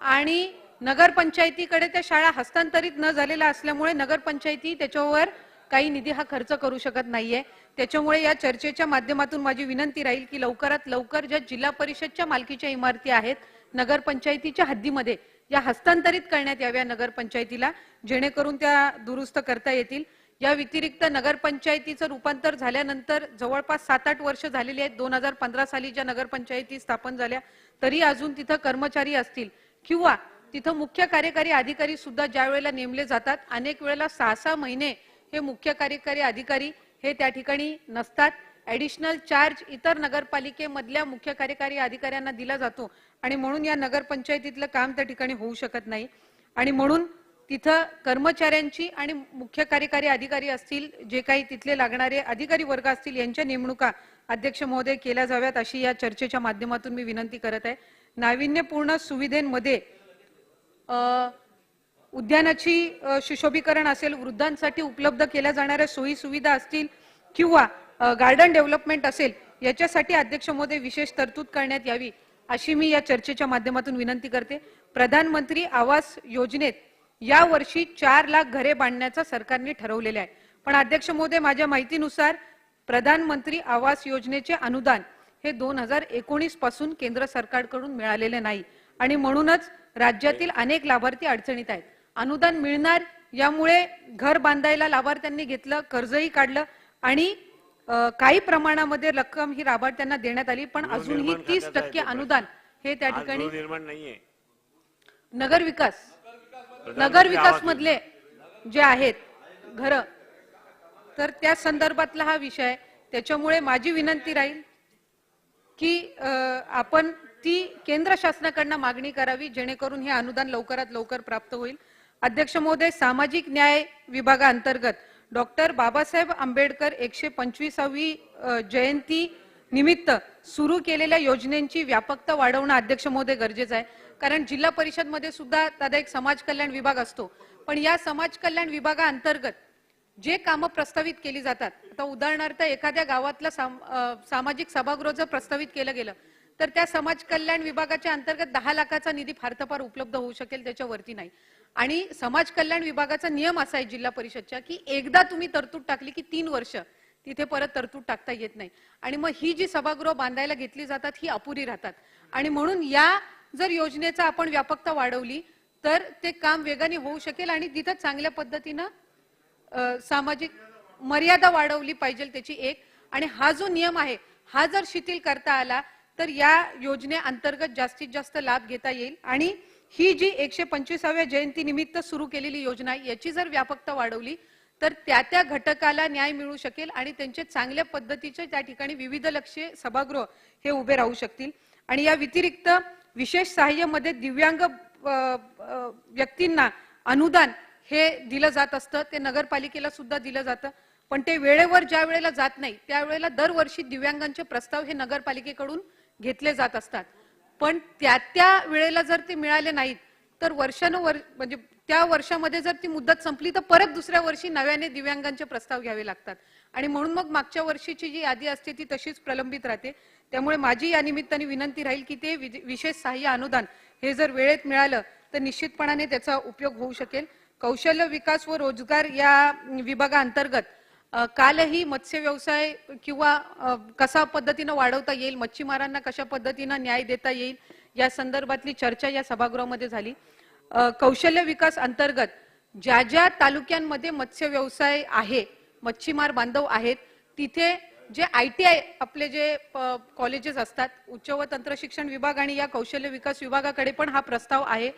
आणि नगरपंचायतीकडे त्या शाळा हस्तांतरित न झालेल्या असल्यामुळे नगरपंचायती त्याच्यावर काही निधी हा खर्च करू शकत नाहीये. त्याच्यामुळे या चर्चेच्या माध्यमातून माझी विनंती राहील की लवकरात लवकर ज्या जिल्हा परिषदच्या मालकीच्या इमारती आहेत नगरपंचायतीच्या हद्दीमध्ये या हस्तांतरित करण्यात याव्या नगरपंचायतीला, जेणेकरून त्या दुरुस्त करता येतील. या व्यतिरिक्त नगरपंचायतीचं रूपांतर झाल्यानंतर जवळपास 7-8 वर्ष झालेली आहेत. 2015 साली ज्या नगरपंचायती स्थापन झाल्या तरी अजून तिथं कर्मचारी असतील किंवा तिथं मुख्य कार्यकारी अधिकारी सुद्धा ज्या वेळेला नेमले जातात, अनेक वेळेला 6-6 महिने हे मुख्य कार्यकारी अधिकारी हे त्या ठिकाणी नसतात. ऍडिशनल चार्ज इतर नगरपालिकेमधल्या मुख्य कार्यकारी अधिकाऱ्यांना दिला जातो आणि म्हणून या नगरपंचायतीतलं काम त्या ठिकाणी होऊ शकत नाही. आणि म्हणून तिथं कर्मचाऱ्यांची आणि मुख्य कार्यकारी अधिकारी असतील, जे काही तिथले लागणारे अधिकारी वर्ग असतील, यांच्या नेमणुका अध्यक्ष महोदय केल्या जाव्यात, अशी या चर्चेच्या माध्यमातून मी विनंती करत आहे. नाविन्यपूर्ण सुविधेमध्ये उद्यानाची सुशोभीकरण असेल, वृद्धांसाठी उपलब्ध केल्या जाणाऱ्या सोयी सुविधा असतील किंवा गार्डन डेव्हलपमेंट असेल, याच्यासाठी अध्यक्ष महोदय विशेष तरतूद करण्यात यावी, अशी मी या चर्चेच्या माध्यमातून विनंती करते. प्रधानमंत्री आवास योजनेत या वर्षी 4 लाख घरे बांधण्याचं सरकारने ठरवलेले आहे. पण अध्यक्ष महोदय, माझ्या माहितीनुसार प्रधानमंत्री आवास योजनेचे अनुदान हे 2019 पासून केंद्र सरकारकडून मिळालेले नाही आणि म्हणूनच राज्यातील अनेक लाभार्थी अडचणीत आहेत. अनुदान मिळणार यामुळे घर बांधायला लाभार्थ्यांनी घेतलं, कर्जही काढलं आणि काही प्रमाणामध्ये रक्कम ही लाभार्थ्यांना देण्यात आली, पण अजूनही 30% अनुदान हे त्या ठिकाणी नगर विकास मधले जे आहेत घर, तर त्या संदर्भातला हा विषय आहे. त्याच्यामुळे माझी विनंती राहील की आपण ती केंद्र शासनाकडनं मागणी करावी, जेणेकरून हे अनुदान लवकरात लवकर प्राप्त होईल. अध्यक्ष महोदय, सामाजिक न्याय विभागाअंतर्गत डॉक्टर बाबासाहेब आंबेडकर 125वी जयंती निमित्त सुरू केलेल्या योजनेची व्यापकता वाढवणं अध्यक्ष महोदय गरजेचं आहे. कारण जिल्हा परिषद मध्ये सुद्धा दादा एक समाज कल्याण विभाग असतो, पण या समाज कल्याण विभागाअंतर्गत जे कामं प्रस्तावित केली जातात, आता उदाहरणार्थ एखाद्या गावातलं सामाजिक सभागृह जर प्रस्तावित केलं गेलं तर त्या समाज कल्याण विभागाच्या अंतर्गत 10 लाखाचा निधी फार तर फार उपलब्ध होऊ शकेल, त्याच्यावरती नाही. आणि समाज कल्याण विभागाचा नियम असा आहे जिल्हा परिषदच्या की एकदा तुम्ही तरतूद टाकली की 3 वर्ष तिथे परत तरतूद टाकता येत नाही. आणि मग ही जी सभागृह बांधायला घेतली जातात ही अपुरी राहतात. आणि म्हणून या जर योजनेचा आपण व्यापकता वाढवली तर ते काम वेगाने होऊ शकेल आणि तिथं चांगल्या पद्धतीनं सामाजिक मर्यादा वाढवली पाहिजे त्याची एक. आणि हा जो नियम आहे हा जर शिथिल करता आला तर या योजनेअंतर्गत जास्तीत जास्त लाभ घेता येईल. आणि ही जी 125व्या जयंती निमित्त सुरू केलेली योजना आहे याची जर व्यापकता वाढवली तर त्या त्या घटकाला न्याय मिळू शकेल आणि त्यांचे चांगल्या पद्धतीचे त्या ठिकाणी विविध लक्ष्य सभागृह हे उभे राहू शकतील. आणि या व्यतिरिक्त विशेष सहाय्यामध्ये दिव्यांग व्यक्तींना अनुदान हे दिलं जात असतं, ते नगरपालिकेला सुद्धा दिलं जातं, पण ते वेळेवर ज्या वेळेला जात नाही त्यावेळेला दरवर्षी दिव्यांगांचे प्रस्ताव हे नगरपालिकेकडून घेतले जात असतात. पण त्या वेळेला जर ते मिळाले नाहीत तर म्हणजे त्या वर्षामध्ये जर ती मुदत संपली तर परत दुसऱ्या वर्षी नव्याने दिव्यांगांचे प्रस्ताव घ्यावे लागतात. आणि म्हणून मग मागच्या वर्षीची जी यादी असते ती तशीच प्रलंबित राहते. त्यामुळे माझी या निमित्ताने विनंती राहील की ते विशेष सहाय्य अनुदान हे जर वेळेत मिळालं तर निश्चितपणाने त्याचा उपयोग होऊ शकेल. कौशल्य विकास व रोजगार या विभागाअंतर्गत कालही मत्स्य व्यवसाय किंवा कशा पद्धतीनं वाढवता येईल, मच्छीमारांना कशा पद्धतीनं न्याय देता येईल या संदर्भातली चर्चा या सभागृहामध्ये झाली. कौशल्य विकास अंतर्गत ज्या ज्या तालुक्यांमध्ये मत्स्य व्यवसाय आहे, मच्छीमार बांधव आहेत, तिथे जे ITI आपले जे कॉलेजेस असतात, उच्च व तंत्र शिक्षण विभाग आणि या कौशल्य विकास विभागाकडे पण हा प्रस्ताव आहे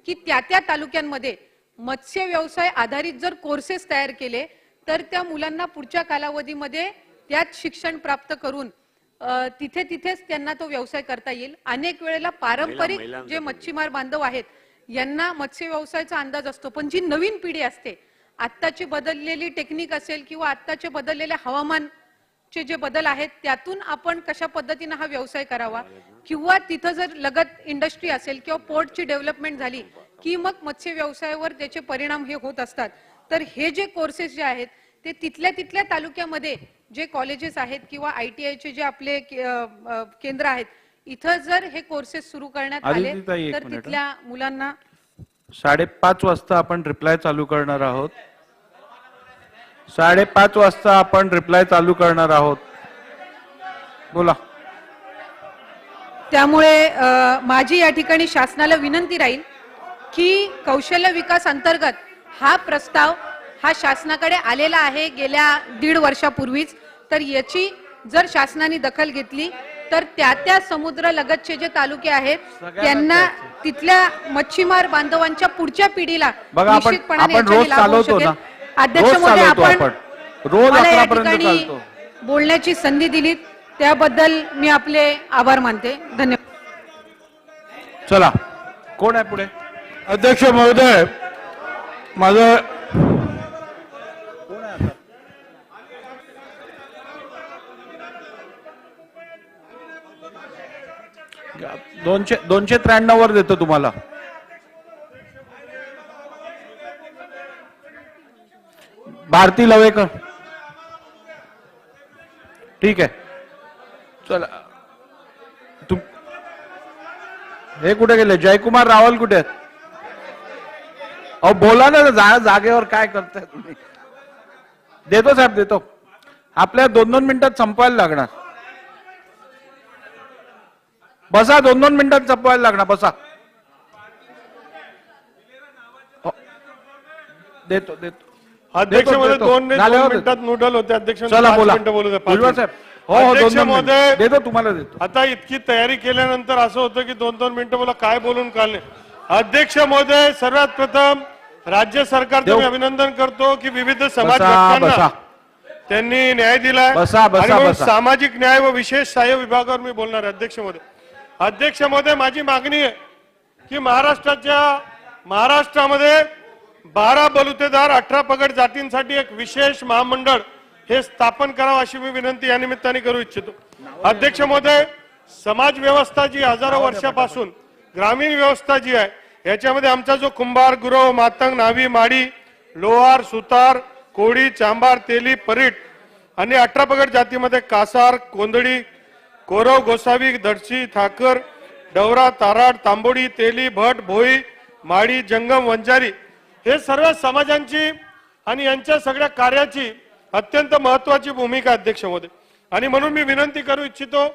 की त्या त्या तालुक्यांमध्ये मत्स्य व्यवसाय आधारित जर कोर्सेस तयार केले तर त्या मुलांना पुढच्या कालावधीमध्ये त्यात शिक्षण प्राप्त करून तिथेच त्यांना तो व्यवसाय करता येईल. अनेक वेळेला पारंपरिक जे मच्छीमार बांधव आहेत यांना मत्स्य व्यवसायाचा अंदाज असतो, पण जी नवीन पिढी असते, आत्ताची बदललेली टेक्निक असेल किंवा आत्ताचे बदललेले हवामानचे जे बदल आहेत त्यातून आपण कशा पद्धतीने हा व्यवसाय करावा, किंवा तिथं जर लगत इंडस्ट्री असेल किंवा पोर्टची डेव्हलपमेंट झाली की मग मत्स्य व्यवसायावर त्याचे परिणाम हे होत असतात. तर हे जे कोर्सेस जे आहेत ते तिथल्या तालुक्यामध्ये जे कॉलेजेस आहेत किंवा ITIचे जे आपले केंद्र आहेत इथं जर हे कोर्सेस सुरू करण्यात आले तर तिथल्या मुलांना 5:30 वाजता आपण रिप्लाय चालू करणार आहोत. 5:30 वाजता आपण रिप्लाय चालू करणार आहोत. बोला. त्यामुळे माझी या ठिकाणी शासनाला विनंती राहील की कौशल्य विकास अंतर्गत हा प्रस्ताव हा शासनाकडे आलेला आहे गेल्या 1.5 वर्षापूर्वीच. तर याची जर शासनाने दखल घेतली तर त्या समुद्र लगतचे जे तालुके आहेत त्यांना तिथल्या मच्छीमार बांधवांच्या पुढच्या पिढीला निश्चितपणाने याचा लाभ होऊ शकेल. अध्यक्ष महोदय, आपण मला या ठिकाणी बोलण्याची संधी दिली त्याबद्दल मी आपले आभार मानते. धन्यवाद. चला, कोण आहे पुढे? अध्यक्ष महोदय, माझं $293 वर देतो तुम्हाला. भारती लवेकर, ठीक आहे. चला, हे कुठे गेले? जयकुमार रावल कुठे आहेत? अहो बोला ना, जागेवर काय करताय तुम्ही? देतो साहेब, देतो. आपल्या 2-2 मिनिटात संपवायला लागणार. बसा, 2-2 मिनिटात संपवायला लागणार. बसा. देतो. अध्यक्ष महोदय, 2 मिनिटात नूडल होते. अध्यक्ष, चला बोला. बोलू साहेब. हो, 2 मिनिट देतो तुम्हाला, देतो. आता इतकी तयारी केल्यानंतर असं होतं की 2-2 मिनिटं बोला, काय बोलून काढले. अध्यक्ष महोदय, सर्वात प्रथम राज्य सरकारचं मी अभिनंदन करतो की विविध समाज घटकांना त्यांनी न्याय दिलाय. आणि म्हणून सामाजिक न्याय व विशेष सहाय्य विभागावर मी बोलणार आहे. अध्यक्ष महोदय, माझी मागणी आहे की महाराष्ट्रामध्ये 12 बलुतेदार 18 पगड जातींसाठी एक विशेष महामंडळ हे स्थापन करावं अशी मी विनंती या निमित्ताने करू इच्छितो. अध्यक्ष महोदय, समाज व्यवस्था जी हजारो वर्षापासून ग्रामीण व्यवस्था जी आहे याच्यामध्ये आमचा जो कुंभार, गुरव, मातंग, नावी, माडी, लोहार, सुतार, कोळी, चांभार, तेली, परीट आणि 18 पगड जातीमध्ये कासार, कोंदडी, कोरव, गोसावी, दडशी, ठाकर, डवरा, ताराड, तांबोडी, तेली, भट, भोई, माडी, जंगम, वंजारी हे सर्व समाजांची आणि यांच्या सगळ्या कार्याची अत्यंत महत्वाची भूमिका अध्यक्ष महोदय. आणि म्हणून मी विनंती करू इच्छितो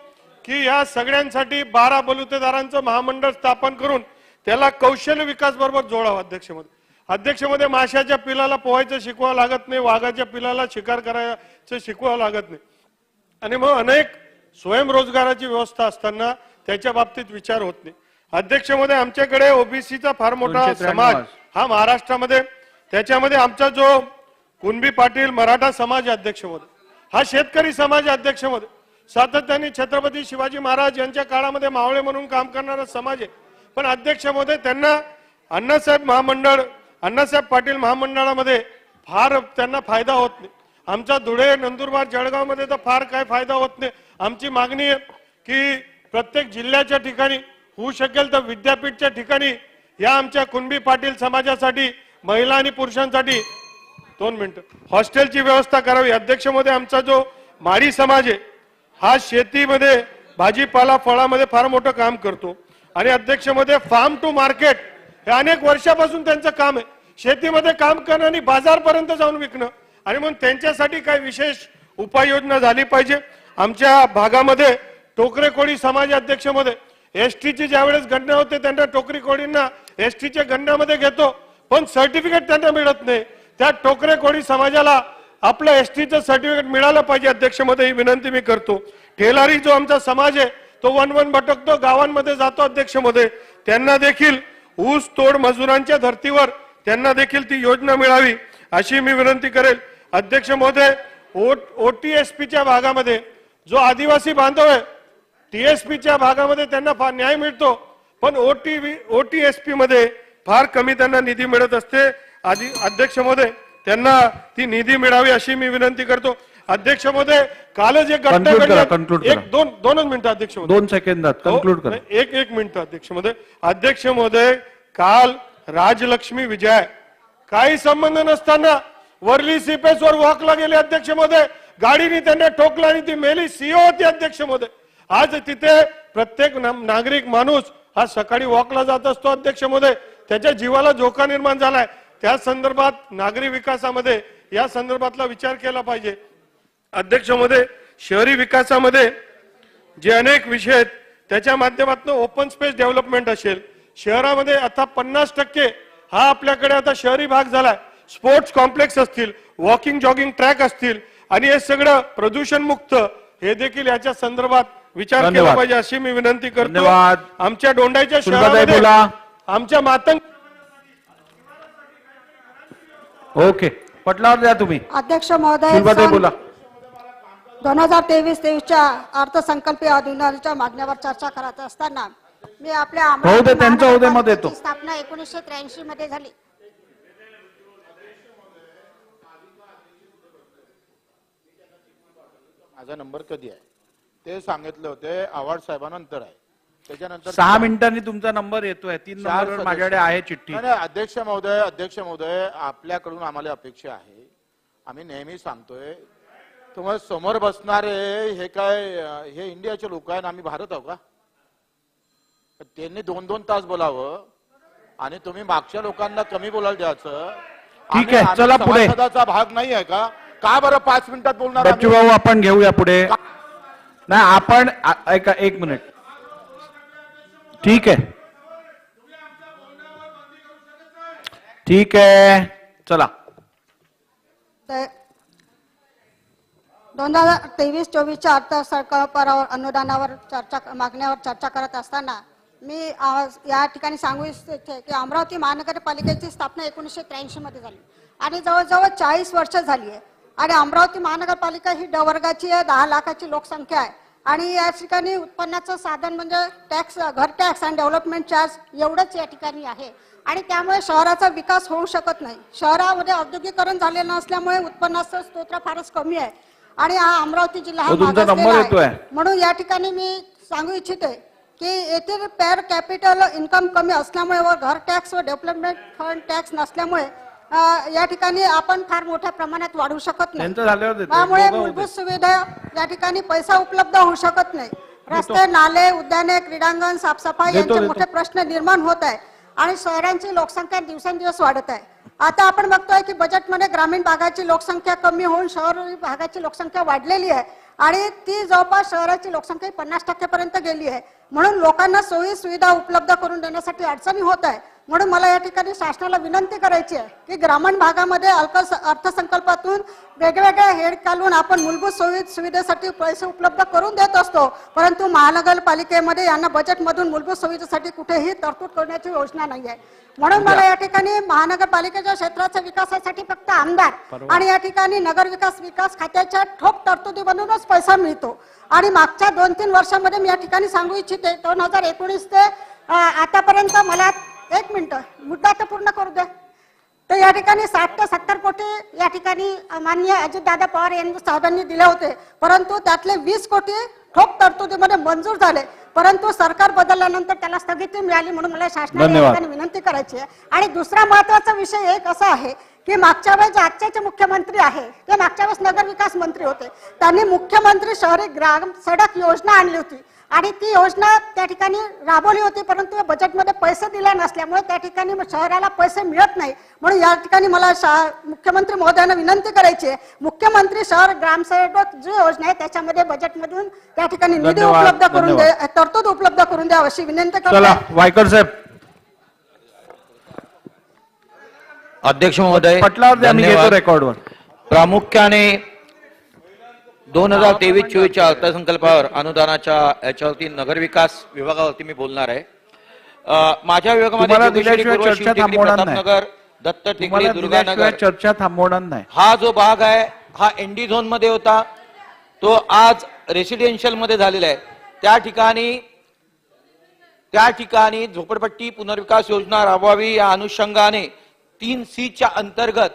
की या सगळ्यांसाठी 12 बलुतेदारांचं महामंडळ स्थापन करून त्याला कौशल्य विकास बरोबर जोडावं. अध्यक्ष महोदय, माशाच्या पिलाला पोहायचं शिकवावं लागत नाही, वाघाच्या पिलाला शिकार करायचं शिकवावं लागत नाही. आणि मग अनेक स्वयंरोजगाराची व्यवस्था असताना त्याच्या बाबतीत विचार होत नाही. अध्यक्ष महोदय, आमच्याकडे ओबीसीचा फार मोठा समाज हा महाराष्ट्रामध्ये, त्याच्यामध्ये आमचा जो कुणबी पाटील मराठा समाज अध्यक्ष महोदय, हा शेतकरी समाज अध्यक्ष महोदय, सातत्याने छत्रपती शिवाजी महाराज यांच्या काळामध्ये मावळे म्हणून काम करणारा समाज आहे. पण अध्यक्ष महोदय, त्यांना अण्णासाहेब पाटील महामंडळामध्ये फार त्यांना फायदा होत नाही. आमचा धुळे, नंदुरबार, जळगाव मध्ये तर फार काय फायदा होत नाही. आमची मागणी आहे की प्रत्येक जिल्ह्याच्या ठिकाणी होऊ शकेल तर विद्यापीठच्या ठिकाणी या आमच्या कुणबी पाटील समाजासाठी, महिला आणि पुरुषांसाठी 2 मिनिटं हॉस्टेलची व्यवस्था करावी. अध्यक्ष महोदय, आमचा जो माडी समाज आहे हा शेतीमध्ये, भाजीपाला, फळामध्ये फार मोठं काम करतो. आणि अध्यक्ष महोदय, फार्म टू मार्केट हे अनेक वर्षापासून त्यांचं काम आहे. शेतीमध्ये काम करणं आणि बाजारपर्यंत जाऊन विकणं. आणि म्हणून त्यांच्यासाठी काही विशेष उपाययोजना झाली पाहिजे. आमच्या भागामध्ये टोकरे कोळी समाज अध्यक्ष महोदय, एसटीची ज्यावेळेस गणना होते त्यांना टोकरी कोळींना एसटीच्या गणनामध्ये घेतो, पण सर्टिफिकेट त्यांना मिळत नाही. त्या टोकरे कोळी समाजाला आपलं एसटीचं सर्टिफिकेट मिळालं पाहिजे. अध्यक्ष महोदय, ही विनंती मी करतो. ठेलारी जो आमचा समाज आहे तो वन भटकतो, गावांमध्ये जातो. अध्यक्ष महोदय, त्यांना देखील ऊस तोड मजुरांच्या धर्तीवर त्यांना देखील ती योजना मिळावी अशी मी विनंती करेल. अध्यक्ष महोदय, ओटीएसपीच्या भागामध्ये जो आदिवासी बांधव आहे टीएसपीच्या भागामध्ये त्यांना फार न्याय मिळतो, पण ओटीएसपी मध्ये फार कमी त्यांना निधी मिळत असते. अध्यक्ष महोदय, त्यांना ती निधी मिळावी अशी मी विनंती करतो. अध्यक्ष महोदय, कालच एक घटना घडली. दोनच मिनिटं अध्यक्ष महोदय, 2 सेकंदात कंक्लूड करा. एक मिनिट अध्यक्ष महोदय. अध्यक्ष महोदय, काल राजलक्ष्मी विजय काही संबंध नसताना वर्ली सीपेस वर वॉकला गेले. अध्यक्ष महोदय, गाडीने त्यांना ठोकला आणि ती मेली. सीओ होती. अध्यक्ष महोदय, आज तिथे प्रत्येक नागरिक माणूस हा सकाळी वॉकला जात असतो. अध्यक्ष महोदय, त्याच्या जीवाला धोका निर्माण झालाय. त्या संदर्भात नागरी विकासामध्ये या संदर्भातला विचार केला पाहिजे. अध्यक्ष महोदय, शहरी विकासामध्ये जे अनेक विषय आहेत त्याच्या माध्यमातून ओपन स्पेस डेव्हलपमेंट असेल, शहरामध्ये आता 50% हा आपल्याकडे आता शहरी भाग झालाय. स्पोर्ट्स कॉम्प्लेक्स असतील, वॉकिंग जॉगिंग ट्रॅक असतील आणि हे सगळं प्रदूषण मुक्त, हे देखील याच्या संदर्भात विचार केला पाहिजे अशी मी विनंती करतो. आमच्या डोंडाईच्या शहरामध्ये आमच्या मातंग. ओके, पटलावर द्या तुम्ही. अध्यक्ष महोदय, बोला. 2023-24च्या अर्थसंकल्पीय अधिवेशनाच्या मागण्यावर चर्चा करत असताना मी आपल्या स्थापना 1983 मध्ये झाली. माझा नंबर कधी आहे ते सांगितले होते. आव्हाड साहेबांनंतर आहे. त्याच्यानंतर 6 मिनिटांनी तुमचा नंबर येतोय. 3 नंबर माझ्याकडे आहे चिठ्ठी. अध्यक्ष महोदय, आपल्याकडून आम्हाला अपेक्षा आहे, आम्ही नेहमी सांगतोय, तुम्हाला समोर बसणारे हे काय हे इंडियाचे लोक आहेत, आम्ही भारत आहोत का? त्यांनी 2-2 तास बोलावं आणि तुम्ही मागच्या लोकांना कमी बोलायला द्यायचं. ठीक आहे, चला पुढे. सभासदाचा भाग नाही आहे का बरं 5 मिनिटात बोलणार? बच्चू भाऊ, आपण घेऊया पुढे. नाही, आपण ऐका 1 मिनिट. ठीक आहे, ठीक आहे, चला. 2023-24च्या अर्थसंकल्पावर अनुदानावर मागण्यावर चर्चा करत असताना मी या ठिकाणी सांगू इच्छिते की अमरावती महानगरपालिकेची स्थापना 1983 मध्ये झाली आणि जवळजवळ 40 वर्ष झाली आहे आणि अमरावती महानगरपालिका ही ड वर्गाची आहे, 10 लाखाची लोकसंख्या आहे आणि या ठिकाणी उत्पन्नाचं साधन म्हणजे टॅक्स, घर टॅक्स आणि डेव्हलपमेंट चार्ज एवढंच या ठिकाणी आहे आणि त्यामुळे शहराचा विकास होऊ शकत नाही. शहरामध्ये औद्योगिकरण झालेलं नसल्यामुळे उत्पन्नाचं स्तोत्र फारच कमी आहे आणि हा अमरावती जिल्हा हा मागासलेला आहे. म्हणून या ठिकाणी मी सांगू इच्छिते की येथील पर कॅपिटल इन्कम कमी असल्यामुळे व घर टॅक्स व डेव्हलपमेंट फंड टॅक्स नसल्यामुळे या ठिकाणी आपण फार मोठ्या प्रमाणात वाढवू शकत नाही. त्यामुळे मूलभूत सुविधा या ठिकाणी पैसा उपलब्ध होऊ शकत नाही. रस्ते, नाले, उद्याने, क्रीडांगण, साफसफाई यांचे मोठे प्रश्न निर्माण होत आहे आणि शहरांची लोकसंख्या दिवसेंदिवस वाढत आहे. आता आपण बघतोय की बजेटमध्ये ग्रामीण भागाची लोकसंख्या कमी होऊन शहरी भागाची लोकसंख्या वाढलेली आहे आणि ती जवळपास शहराची लोकसंख्या 50% पर्यंत गेली आहे. म्हणून लोकांना सोयी सुविधा उपलब्ध करून देण्यासाठी अडचणी होत आहे. म्हणून मला या ठिकाणी शासनाला विनंती करायची आहे की ग्रामीण भागामध्ये अर्थसंकल्पातून वेगवेगळ्या हेड घालून आपण मूलभूत सुविधेसाठी पैसे उपलब्ध करून देत असतो, परंतु महानगरपालिकेमध्ये यांना बजेटमधून मूलभूत सुविधेसाठी कुठेही तरतूद करण्याची योजना नाही आहे. म्हणून मला या ठिकाणी महानगरपालिकेच्या क्षेत्राच्या विकासासाठी फक्त आमदार आणि या ठिकाणी नगर विकास खात्याच्या ठोक तरतुदीमधूनच पैसा मिळतो आणि मागच्या 2-3 वर्षांमध्ये मी या ठिकाणी सांगू इच्छिते 2019 ते आतापर्यंत मला 1 मिनिट मुद्दा तर पूर्ण करू द्या. तर या ठिकाणी 60 ते 70 कोटी या ठिकाणी माननीय अजितदादा पवार यांनी साहेबांनी दिले होते, परंतु त्यातले 20 कोटी ठोक तरतुदीमध्ये मंजूर झाले, परंतु सरकार बदलल्यानंतर त्याला स्थगिती मिळाली. म्हणून मला शासनाला या ठिकाणी विनंती करायची आहे. आणि दुसरा महत्वाचा विषय एक असा आहे की मागच्या वेळेस जे आजचे मुख्यमंत्री आहे ते मागच्या वेळेस नगर विकास मंत्री होते, त्यांनी मुख्यमंत्री शहरी ग्राम सडक योजना आणली होती आणि ती योजना त्या ठिकाणी राबवली होती, परंतु बजेटमध्ये पैसे दिले नसल्यामुळे त्या ठिकाणी शहराला पैसे मिळत नाही. म्हणून या ठिकाणी मला मुख्यमंत्री महोदयांना विनंती करायची आहे, मुख्यमंत्री शहर ग्रामसडक जी योजना आहे त्याच्यामध्ये बजेटमधून त्या ठिकाणी निधी उपलब्ध करून द्या, तरतूद उपलब्ध करून द्या अशी विनंती करतो. वायकर साहेब अध्यक्ष महोदय, रेकॉर्डवर प्रामुख्याने 2023-24च्या अर्थसंकल्पावर अनुदानाच्या याच्यावरती नगरविकास विभागावरती मी बोलणार आहे. माझ्या विभागामध्ये प्रतापनगर, दत्त टेकडी, दुर्गानगर चर्चा थांबवणार नाही. हा जो भाग आहे हा एनडी झोन मध्ये होता, तो आज रेसिडेन्शियल मध्ये झालेला आहे. त्या ठिकाणी झोपडपट्टी पुनर्विकास योजना राबवावी या अनुषंगाने 3C अंतर्गत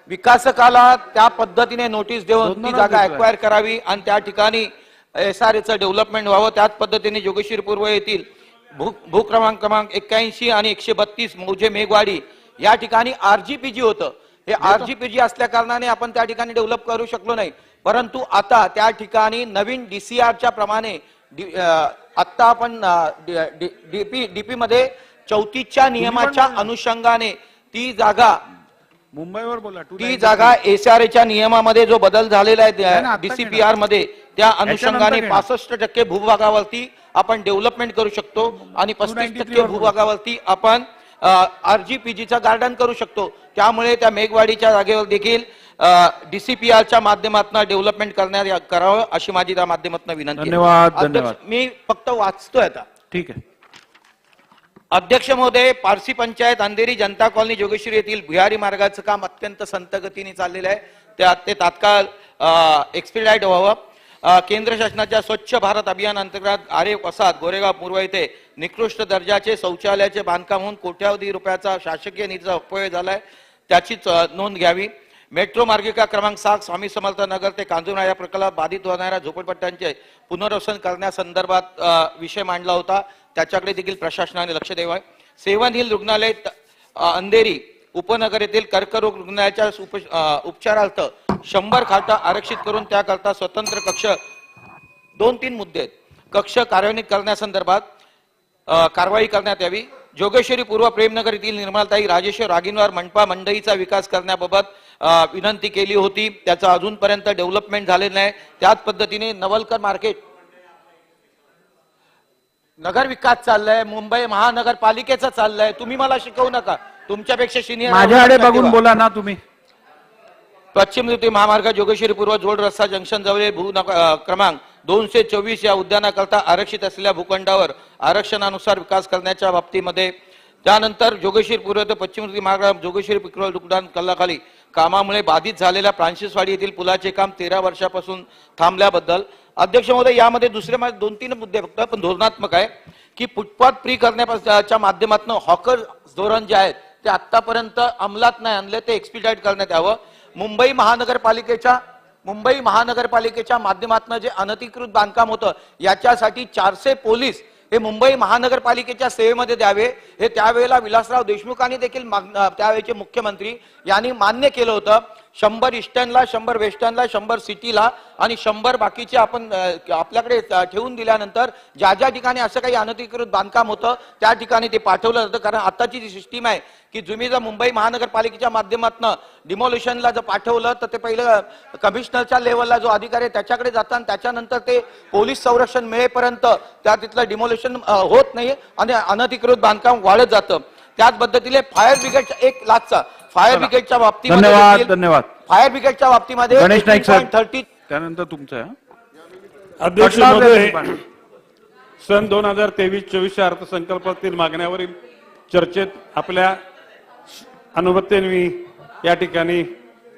विकासकाला त्या पद्धतीने नोटीस देऊन ती जागा अक्वायर करावी आणि त्या ठिकाणी SRAचं डेव्हलपमेंट व्हावं. त्याच पद्धतीने जोगेश्वरी पूर्व येथील भूक्रमांक 81 आणि 132 मौजे मेघवाडी या ठिकाणी RGPG होतं. हे RGPG असल्या कारणाने आपण त्या ठिकाणी डेव्हलप करू शकलो नाही, परंतु आता त्या ठिकाणी नवीन DCRच्या प्रमाणे आता आपण डीपी मध्ये 34च्या नियमाच्या अनुषंगाने ती जागा मुंबईवर बोला. ती जागा SRAच्या नियमामध्ये जो बदल झालेला आहे DCPR मध्ये, त्या अनुषंगाने 65% भूभागावरती आपण डेव्हलपमेंट करू शकतो आणि 35% भूभागावरती आपण RGPGचा गार्डन करू शकतो. त्यामुळे त्या मेघवाडीच्या जागेवर देखील DCPRच्या माध्यमातून डेव्हलपमेंट करावं अशी माझी त्या माध्यमातून विनंती. धन्यवाद. मी फक्त वाचतोय आता. ठीक आहे. अध्यक्ष महोदय, पारसी पंचायत, अंधेरी जनता कॉलनी, जोगेश्वरी येथील भुयारी मार्गाचं काम अत्यंत संत गतीने चाललेलं आहे. ते तात्काळ एक्सपिडाइट व्हावं. केंद्र शासनाच्या स्वच्छ भारत अभियान अंतर्गत आरे वसाहत गोरेगाव पूर्व येथे निकृष्ट दर्जाचे शौचालयाचे बांधकाम होऊन कोट्यावधी रुपयाचा शासकीय निधीचा अपव्यय झालाय, त्याची नोंद घ्यावी. मेट्रो मार्गिका क्रमांक 7 स्वामी समर्थ नगर ते कांजुरा या प्रकल्पात बाधित होणाऱ्या झोपडपट्ट्यांचे पुनर्वसन करण्यासंदर्भात विषय मांडला होता, त्याच्याकडे देखील प्रशासनाने लक्ष द्यावे. 7 हिल रुग्णालय अंधेरी उपनगर येथील कर्करोग रुग्णालयाच्या उपचारार्थ 100 खाटा आरक्षित करून त्याकरता स्वतंत्र कक्ष 2-3 मुद्दे आहेत. कक्ष कार्यान्वित करण्यासंदर्भात कारवाई करण्यात यावी. जोगेश्वरी पूर्व प्रेमनगर येथील निर्मलताई राजेश्वर रागिनवार मंडपा मंडईचा विकास करण्याबाबत विनंती केली होती, त्याचा अजूनपर्यंत डेव्हलपमेंट झालेलं नाही. त्याच पद्धतीने नवलकर मार्केट नगर विकास चाललाय, मुंबई महानगरपालिकेचा चाललाय. तुम्ही मला शिकवू नका, तुमच्यापेक्षा सिनियर माझ्याकडे बघून बोला ना तुम्ही. पश्चिम युती महामार्ग जोगेश्वरी पूर्व जोड रस्ता जंक्शन जवळ क्रमांक 224 या उद्यानाकरता आरक्षित असलेल्या भूखंडावर आरक्षणानुसार विकास करण्याच्या बाबतीमध्ये, त्यानंतर जोगेश्वरी पूर्व ते पश्चिम मार्ग जोगेश्वरी पिकरोल उड्डाण कल्लाखाली कामामुळे बाधित झालेल्या फ्रान्सिसवाडी येथील पुलाचे काम 13 वर्षापासून थांबल्याबद्दल अध्यक्ष महोदय, यामध्ये दुसरे माझे 2-3 मुद्दे फक्त पण धोरणात्मक आहे की फुटपाथ फ्री करण्याच्या माध्यमातून हॉकर धोरण जे आहेत ते आतापर्यंत अंमलात नाही आणले, ते एक्सपिडाइट करण्यात यावं. मुंबई महानगरपालिकेच्या माध्यमातून जे अनधिकृत बांधकाम होतं याच्यासाठी 400 पोलीस हे मुंबई महानगरपालिकेच्या सेवेमध्ये द्यावे, हे त्यावेळेला विलासराव देशमुखांनी देखील त्यावेळेचे मुख्यमंत्री यांनी मान्य केलं होतं. 100 ईस्टर्नला, 100 वेस्टर्नला, 100 सिटीला आणि 100 बाकीचे आपण आपल्याकडे ठेवून दिल्यानंतर ज्या ज्या ठिकाणी असं काही अनधिकृत बांधकाम होतं त्या ठिकाणी ते पाठवलं जातं. कारण आताची जी सिस्टीम आहे की तुम्ही जर मुंबई महानगरपालिकेच्या माध्यमातून डिमोल्युशनला जर पाठवलं तर ते पहिलं कमिशनरच्या लेवलला जो अधिकारी आहे त्याच्याकडे जातं आणि त्याच्यानंतर ते पोलीस संरक्षण मिळेपर्यंत त्या तिथलं डिमोल्युशन होत नाही आणि अनधिकृत बांधकाम वाढत जातं. त्याच पद्धतीने फायर ब्रिगेडच्या 1 लाखचा फायर ब्रिगेडच्या बाबतीमध्ये धन्यवाद. फायर ब्रिगेडच्या बाबतीमध्ये गणेश नाईक साहेब 30 त्यानंतर तुमचं आहे. अध्यक्ष महोदय, सन 2023-24 अर्थसंकल्पातील मागण्यावरील चर्चेत आपल्या अनुमतीने मी या ठिकाणी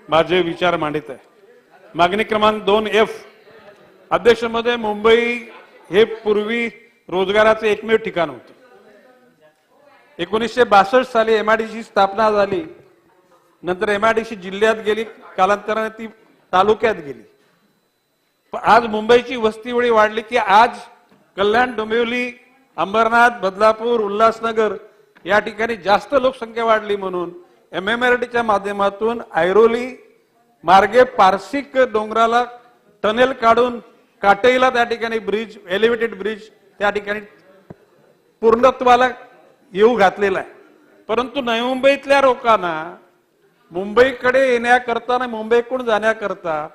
माझे विचार मांडित आहे. मागणी क्रमांक 2F. अध्यक्ष महोदय, मुंबई हे पूर्वी रोजगाराचे एकमेव ठिकाण होते. 1962 साली MIDC स्थापना झाली, नंतर MIDC जिल्ह्यात गेली, कालांतराने ती तालुक्यात गेली. आज मुंबईची वस्ती एवढी वाढली की आज कल्याण, डोंबिवली, अंबरनाथ, बदलापूर, उल्हासनगर या ठिकाणी जास्त लोकसंख्या वाढली म्हणून MMRDच्या माध्यमातून ऐरोली मार्गे पारसिक डोंगराला टनेल काढून काटेईला त्या ठिकाणी ब्रिज, एलिव्हेटेड ब्रिज त्या ठिकाणी पूर्णत्वाला येऊ घातलेला आहे. परंतु नवी मुंबईतल्या लोकांना मुंबईकडे येण्याकरता आणि मुंबईकडून जाण्याकरता,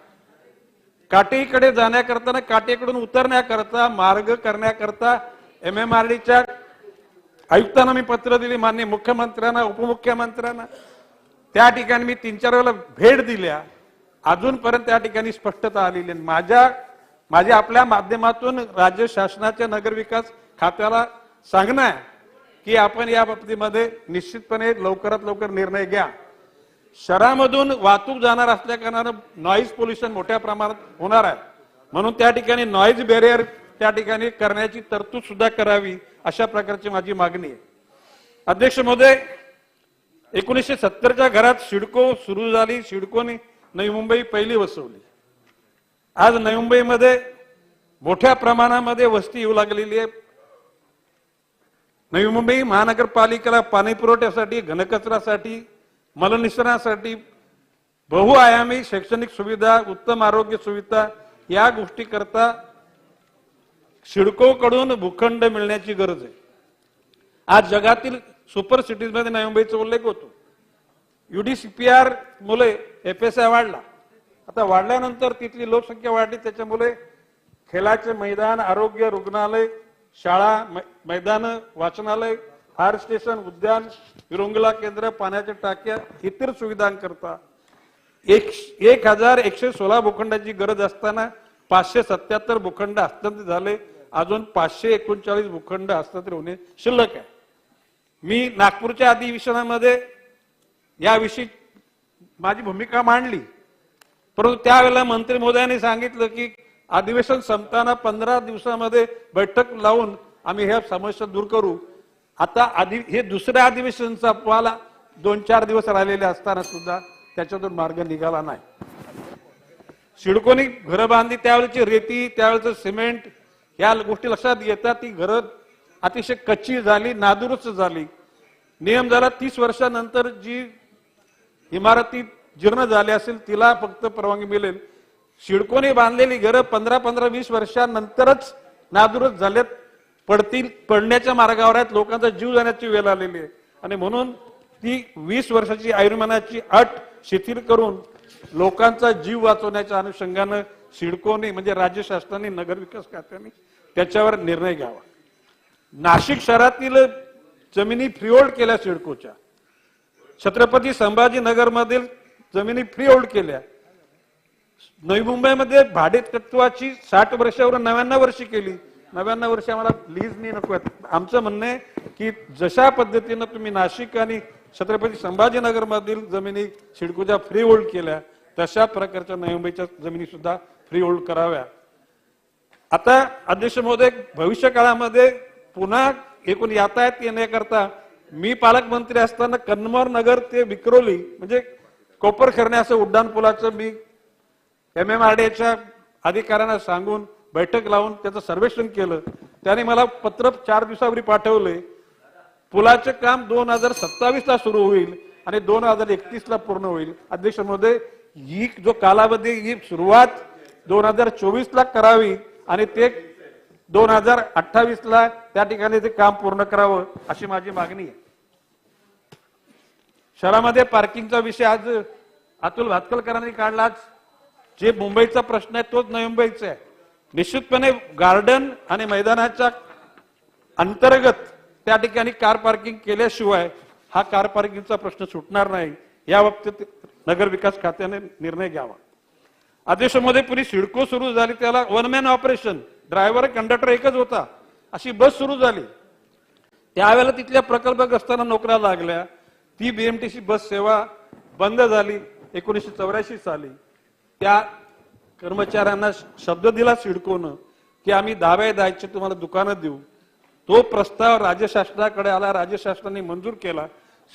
काटेईकडे जाण्याकरता, काटेकडून उतरण्याकरता मार्ग करण्याकरता MMRDच्या आयुक्तांना मी पत्र दिली, माननीय मुख्यमंत्र्यांना, उपमुख्यमंत्र्यांना. त्या ठिकाणी मी 3-4 वेळेला भेट दिल्या, अजूनपर्यंत त्या ठिकाणी स्पष्टता आलेली नाही. माझ्या आपल्या माध्यमातून राज्य शासनाच्या नगरविकास खात्याला सांगणं आहे की आपण या बाबतीमध्ये निश्चितपणे लवकरात लवकर निर्णय घ्या. शहरामधून वाहतूक जाणार असल्या कारणानं नॉईज पोल्युशन मोठ्या प्रमाणात होणार आहे, म्हणून त्या ठिकाणी नॉईज बॅरियर त्या ठिकाणी करण्याची तरतूद सुद्धा करावी, अशा प्रकारची माझी मागणी आहे. अध्यक्ष महोदय, 1970च्या घरात सिडको सुरू झाली, सिडकोने नवी मुंबई पहिली वसवली. आज नवी मुंबईमध्ये मोठ्या प्रमाणामध्ये वस्ती येऊ लागलेली आहे. नवी मुंबई महानगरपालिकेला पाणी पुरवठ्यासाठी, घनकचऱ्यासाठी, मलनिःसरणासाठी बहुआयामी शैक्षणिक सुविधा, उत्तम आरोग्य सुविधा या गोष्टी करता सिडको कडून भूखंड मिळण्याची गरज आहे. आज जगातील सुपर सिटीज मध्ये नवी मुंबईचा उल्लेख होतो. UDCPR मुळे FSI वाढला. आता वाढल्यानंतर तिथली लोकसंख्या वाढली, त्याच्यामुळे खेळाचे मैदान, आरोग्य, रुग्णालय, शाळा, मैदान, वाचनालय, फायर स्टेशन, उद्यान, विरंगुळा केंद्र, पाण्याच्या टाक्या इतर सुविधांकरता 1116 भूखंडाची गरज असताना 577 भूखंड हस्तांतरित झाले. अजून 539 भूखंड हस्तांतरित होणे शिल्लक आहे. मी नागपूरच्या अधिवेशनामध्ये याविषयी माझी भूमिका मांडली, परंतु त्यावेळेला मंत्री महोदयांनी सांगितलं की अधिवेशन संपताना 15 दिवसामध्ये बैठक लावून आम्ही ह्या समस्या दूर करू. आता हे दुसऱ्या अधिवेशन संपवायला 2-4 दिवस राहिलेले असताना सुद्धा त्याच्यातून मार्ग निघाला नाही. सिडकोनी घरं बांधली, त्यावेळेची रेती, त्यावेळेचं सिमेंट या गोष्टी लक्षात घेतात. ती घरं अतिशय कच्ची झाली, नादुरुस्त झाली. नियम झाला 30 वर्षानंतर जी इमारती जीर्ण झाली असेल तिला फक्त परवानगी मिळेल. सिडकोने बांधलेली घरं 15-20 वर्षानंतरच नादुरुस्त झालेत, पडण्याच्या मार्गावर आहेत, लोकांचा जीव जाण्याची वेळ आलेली आहे. आणि म्हणून ती 20 वर्षाची आयुर्मानाची अट शिथिल करून लोकांचा जीव वाचवण्याच्या अनुषंगानं सिडकोने म्हणजे राज्य शासनाने, नगरविकास खात्याने त्याच्यावर निर्णय घ्यावा. नाशिक शहरातील जमिनी फ्रीहोल्ड केल्या सिडकोच्या, छत्रपती संभाजीनगर मधील जमिनी फ्रीहोल्ड केल्या. नवी मुंबईमध्ये भाडेतत्वाची 60 वर्षावर 99 वर्षी केली. 99 वर्ष आम्हाला लीजनी नको आहेत. आमचं म्हणणं आहे की जशा पद्धतीनं तुम्ही नाशिक आणि छत्रपती संभाजीनगर मधील जमिनी सिडकोच्या फ्री होल्ड केल्या, तशा प्रकारच्या नवी मुंबईच्या जमिनी सुद्धा फ्री होल्ड कराव्या. आता अध्यक्ष महोदय, भविष्य काळामध्ये पुन्हा एकूण यातायात येण्याकरता मी पालकमंत्री असताना कन्नमोर नगर ते विक्रोली म्हणजे कोपरखर्णे असं उड्डाण पुलाचं मी MMRDAच्या अधिकाऱ्यांना सांगून बैठक लावून त्याचं सर्वेक्षण केलं. त्याने मला पत्र 4 दिवसापूर्वी पाठवले. पुलाचे काम 2027 ला सुरू होईल आणि 2031 ला पूर्ण होईल. अध्यक्ष महोदय, ही जो कालावधी ही सुरुवात 2024 ला करावी आणि ते 2028 ला त्या ठिकाणी ते काम पूर्ण करावं अशी माझी मागणी आहे. शहरामध्ये पार्किंगचा विषय आज अतुल भातकलकरांनी काढला. जे मुंबईचा प्रश्न आहे तोच नवी मुंबईचा आहे. निश्चितपणे गार्डन आणि मैदानाच्या अंतर्गत त्या ठिकाणी कार पार्किंग केल्याशिवाय हा कार पार्किंगचा प्रश्न सुटणार नाही. या बाबतीत नगर विकास खात्याने निर्णय घ्यावा. अध्यक्षमध्ये पूर्वी सिडको सुरू झाली, त्याला one man operation, driver conductor एकच होता, अशी बस सुरू झाली. त्यावेळेला तिथल्या प्रकल्पग्रस्तांना नोकऱ्या लागल्या. ती BMTC बस सेवा बंद झाली 1984 साली. त्या कर्मचाऱ्यांना शब्द दिला सिडकोनं की आम्ही 10 द्यायचे तुम्हाला दुकानं देऊ. तो प्रस्ताव राज्य शासनाकडे आला, राज्य शासनाने मंजूर केला.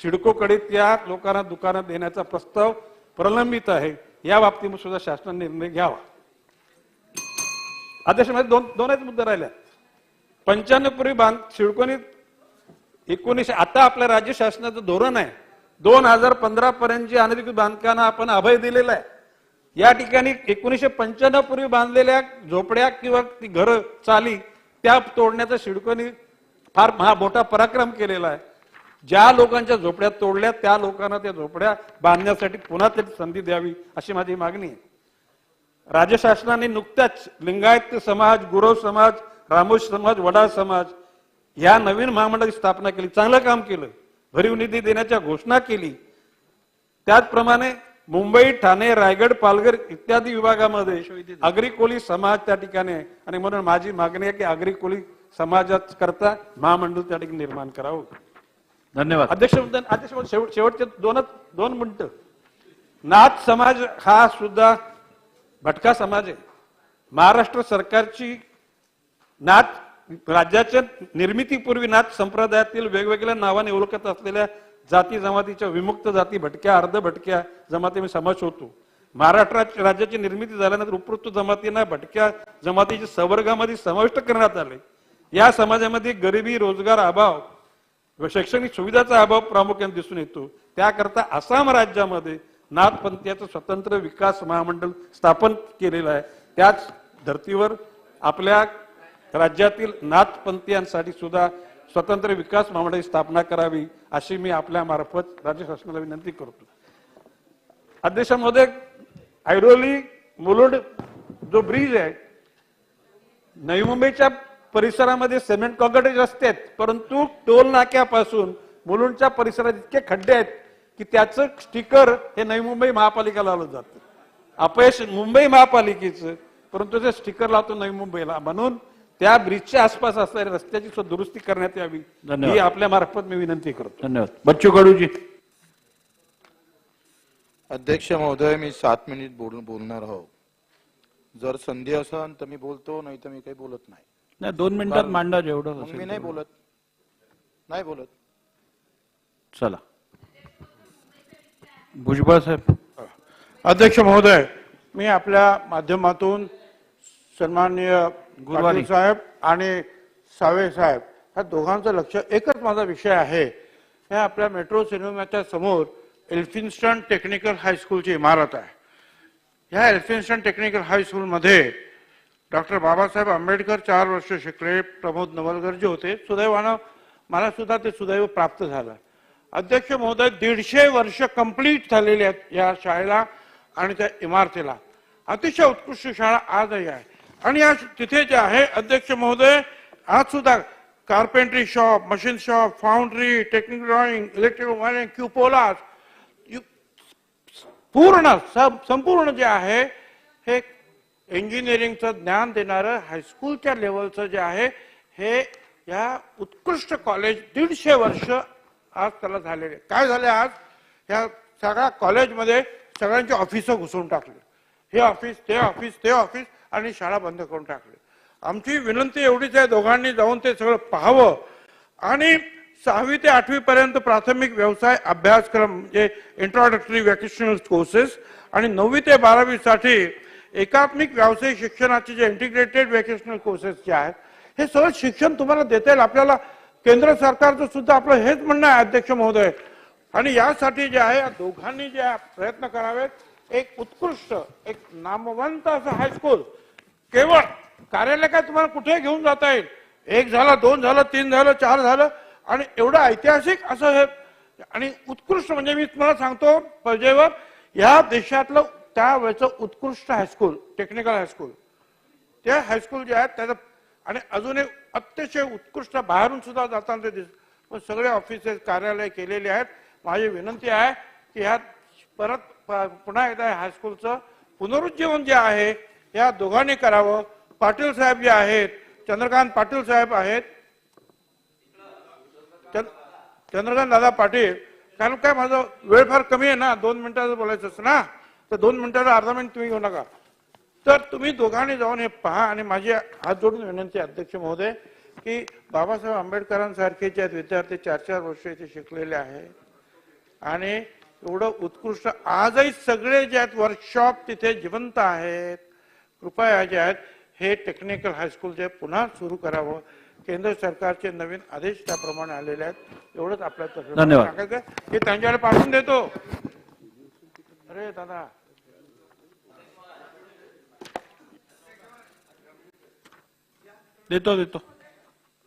सिडकोकडे त्या लोकांना दुकानं देण्याचा प्रस्ताव प्रलंबित आहे. या बाबतीत सुद्धा शासनाने निर्णय घ्यावा. अध्यक्षमध्ये दोनच मुद्दे राहिल्या. 95 पूर्वी सिडकोने 19 आता आपल्या राज्य शासनाचं धोरण आहे 2015 पर्यंत जी अनधिकृत बांधकामांना आपण अभय दिलेला आहे. या ठिकाणी 1995 पूर्वी बांधलेल्या झोपड्या किंवा ती घरं चाली त्या तोडण्याचा सिडकोने फार मोठा पराक्रम केलेला आहे. ज्या लोकांच्या झोपड्या तोडल्या त्या लोकांना त्या झोपड्या बांधण्यासाठी पुन्हा त्याची संधी द्यावी अशी माझी मागणी आहे. राज्य शासनाने नुकत्याच लिंगायत समाज, गुरव समाज, रामोशी समाज, वडा समाज या नवीन महामंडळाची स्थापना केली. चांगलं काम केलं. भरीव निधी देण्याच्या घोषणा केली. त्याचप्रमाणे मुंबई, ठाणे, रायगड, पालघर इत्यादी विभागामध्ये आगरी कोळी समाज त्या ठिकाणी आहे आणि म्हणून माझी मागणी आहे की आगरी कोळी समाजात करता महामंडळ त्या ठिकाणी निर्माण करावं. धन्यवाद. अध्यक्ष शेवटचे दोन मिनिटं. नाथ समाज हा सुद्धा भटका समाज आहे. महाराष्ट्र सरकारची नाथ राज्याच्या निर्मितीपूर्वी नाथ संप्रदायातील वेगवेगळ्या नावाने ओळखत असलेल्या जाती जमातीच्या विमुक्त जाती, भटक्या, अर्ध भटक्या जमाती मी समावेश होतो. महाराष्ट्र राज्याची निर्मिती झाल्यानंतर उपरोक्त जमातींना भटक्या जमातीच्या संवर्गामध्ये समाविष्ट करण्यात आले. या समाजामध्ये गरिबी, रोजगार अभाव व शैक्षणिक सुविधाचा अभाव प्रामुख्याने दिसून येतो. त्याकरता आसाम राज्यामध्ये नाथपंथीयाचं स्वतंत्र विकास महामंडळ स्थापन केलेलं आहे. त्याच धर्तीवर आपल्या राज्यातील नाथपंथीयांसाठी सुद्धा स्वतंत्र विकास महामंडळाची स्थापना करावी अशी मी आपल्या मार्फत राज्य शासनाला विनंती करतो. अध्यक्ष महोदय, ऐरोली मुलुंड जो ब्रिज आहे, नवी मुंबईच्या परिसरामध्ये सिमेंट कॉन्क्रीट रस्ते आहेत, परंतु टोल नाक्यापासून मुलुंडच्या परिसरात इतके खड्डे आहेत की त्याचं स्टिकर हे नवी मुंबई महापालिका लावलं जातं. अपयश मुंबई महापालिकेचं, परंतु ते स्टिकर लावतो नवी मुंबईला. म्हणून त्या ब्रिजच्या आसपास असणाऱ्या रस्त्याची दुरुस्ती करण्यात यावी ही आपल्या मार्फत मी विनंती करतो. धन्यवाद. बच्चू कडूजी. अध्यक्ष महोदय, मी 7 मिनिट बोलणार आहोत. जर संधी असेल तर मी बोलतो, नाही तर मी काही बोलत नाही. 2 मिनिटात मांडा जेवढं मग मी नाही बोलत. चला. भुजबळ साहेब. अध्यक्ष महोदय, मी आपल्या माध्यमातून सन्माननीय गुरुवारी साहेब आणि सावे साहेब ह्या दोघांचं लक्ष, एकच माझा विषय आहे. हे आपल्या मेट्रो सिनेमाच्या समोर एल्फिन्स्टन टेक्निकल हायस्कूलची इमारत आहे. ह्या एल्फिन्स्टन टेक्निकल हायस्कूलमध्ये डॉक्टर बाबासाहेब आंबेडकर 4 वर्ष शिकले. प्रमोद नवलगर्जे होते. सुदैवानं मला सुद्धा ते सुदैव प्राप्त झालं. अध्यक्ष महोदय, 150 वर्ष कंप्लीट झालेली आहेत या शाळेला आणि त्या इमारतीला. अतिशय उत्कृष्ट शाळा आजही आहे. आणि या तिथे जे आहे अध्यक्ष महोदय, आज सुद्धा carpentry shop, machine shop, foundry, technical drawing, electrical wiring, cupolas, पूर्ण संपूर्ण जे आहे हे इंजिनिअरिंगचं ज्ञान देणारं हायस्कूलच्या लेवलचं जे आहे हे या उत्कृष्ट कॉलेज 150 वर्ष आज त्याला झालेले. काय झाले आज ह्या सगळ्या कॉलेजमध्ये सगळ्यांची ऑफिसं घुसून टाकली. हे ऑफिस ते ऑफिस ते ऑफिस आणि शाळा बंद करून टाकली. आमची विनंती एवढीच आहे, दोघांनी जाऊन ते सगळं पाहावं आणि 6वी ते 8वी पर्यंत प्राथमिक व्यवसाय अभ्यासक्रम म्हणजे इंट्रोडक्टरी व्होकेशनल कोर्सेस आणि 9वी ते 12वी साठी एकात्मिक व्यावसायिक शिक्षणाचे जे इंटिग्रेटेड व्होकेशनल कोर्सेस जे आहेत हे सगळं शिक्षण तुम्हाला देता येईल. आपल्याला केंद्र सरकारचं सुद्धा आपलं हेच म्हणणं आहे अध्यक्ष महोदय. आणि यासाठी जे आहे या दोघांनी जे प्रयत्न करावेत. एक उत्कृष्ट एक नामवंत असं हायस्कूल केवळ कार्यालय काय तुम्हाला कुठे घेऊन जाता येईल. 1 झालं 2 झालं 3 झालं 4 झालं आणि एवढं ऐतिहासिक असं हे आणि उत्कृष्ट म्हणजे मी तुम्हाला सांगतो पर्जेवर या देशातलं त्यावेळेचं उत्कृष्ट हायस्कूल टेक्निकल हायस्कूल त्या हायस्कूल जे आहेत त्याचं आणि अजून एक अतिशय उत्कृष्ट बाहेरून सुद्धा जाताना ते सगळे ऑफिसेस कार्यालय केलेले आहेत. माझी विनंती आहे की ह्या परत पुन्हा एकदा हायस्कूलचं पुनरुज्जीवन जे आहे या दोघांनी करावं. पाटील साहेब जे आहेत चंद्रकांत पाटील साहेब आहेत चंद्रकांत दादा पाटील कारण काय माझं वेळ फार कमी आहे ना 2 मिनिटाचं बोलायचं असं ना तर 2 मिनिटाला अर्धा मिनिट तुम्ही घेऊ नका. तर तुम्ही दोघांनी जाऊन हे पहा आणि माझी हात जोडून विनंती अध्यक्ष महोदय की बाबासाहेब आंबेडकरांसारखे जे विद्यार्थी 4-4 वर्ष इथे शिकलेले आहेत आणि एवढं उत्कृष्ट आजही सगळे जे आहेत वर्कशॉप तिथे जिवंत आहेत. कृपया जे आहेत हे टेक्निकल हायस्कूल जे पुन्हा सुरू करावं. केंद्र सरकारचे नवीन आदेश त्याप्रमाणे आलेले आहेत. एवढंच आपल्या धन्यवाद. हे त्यांच्याकडे पाठवून देतो. अरे दादा देतो.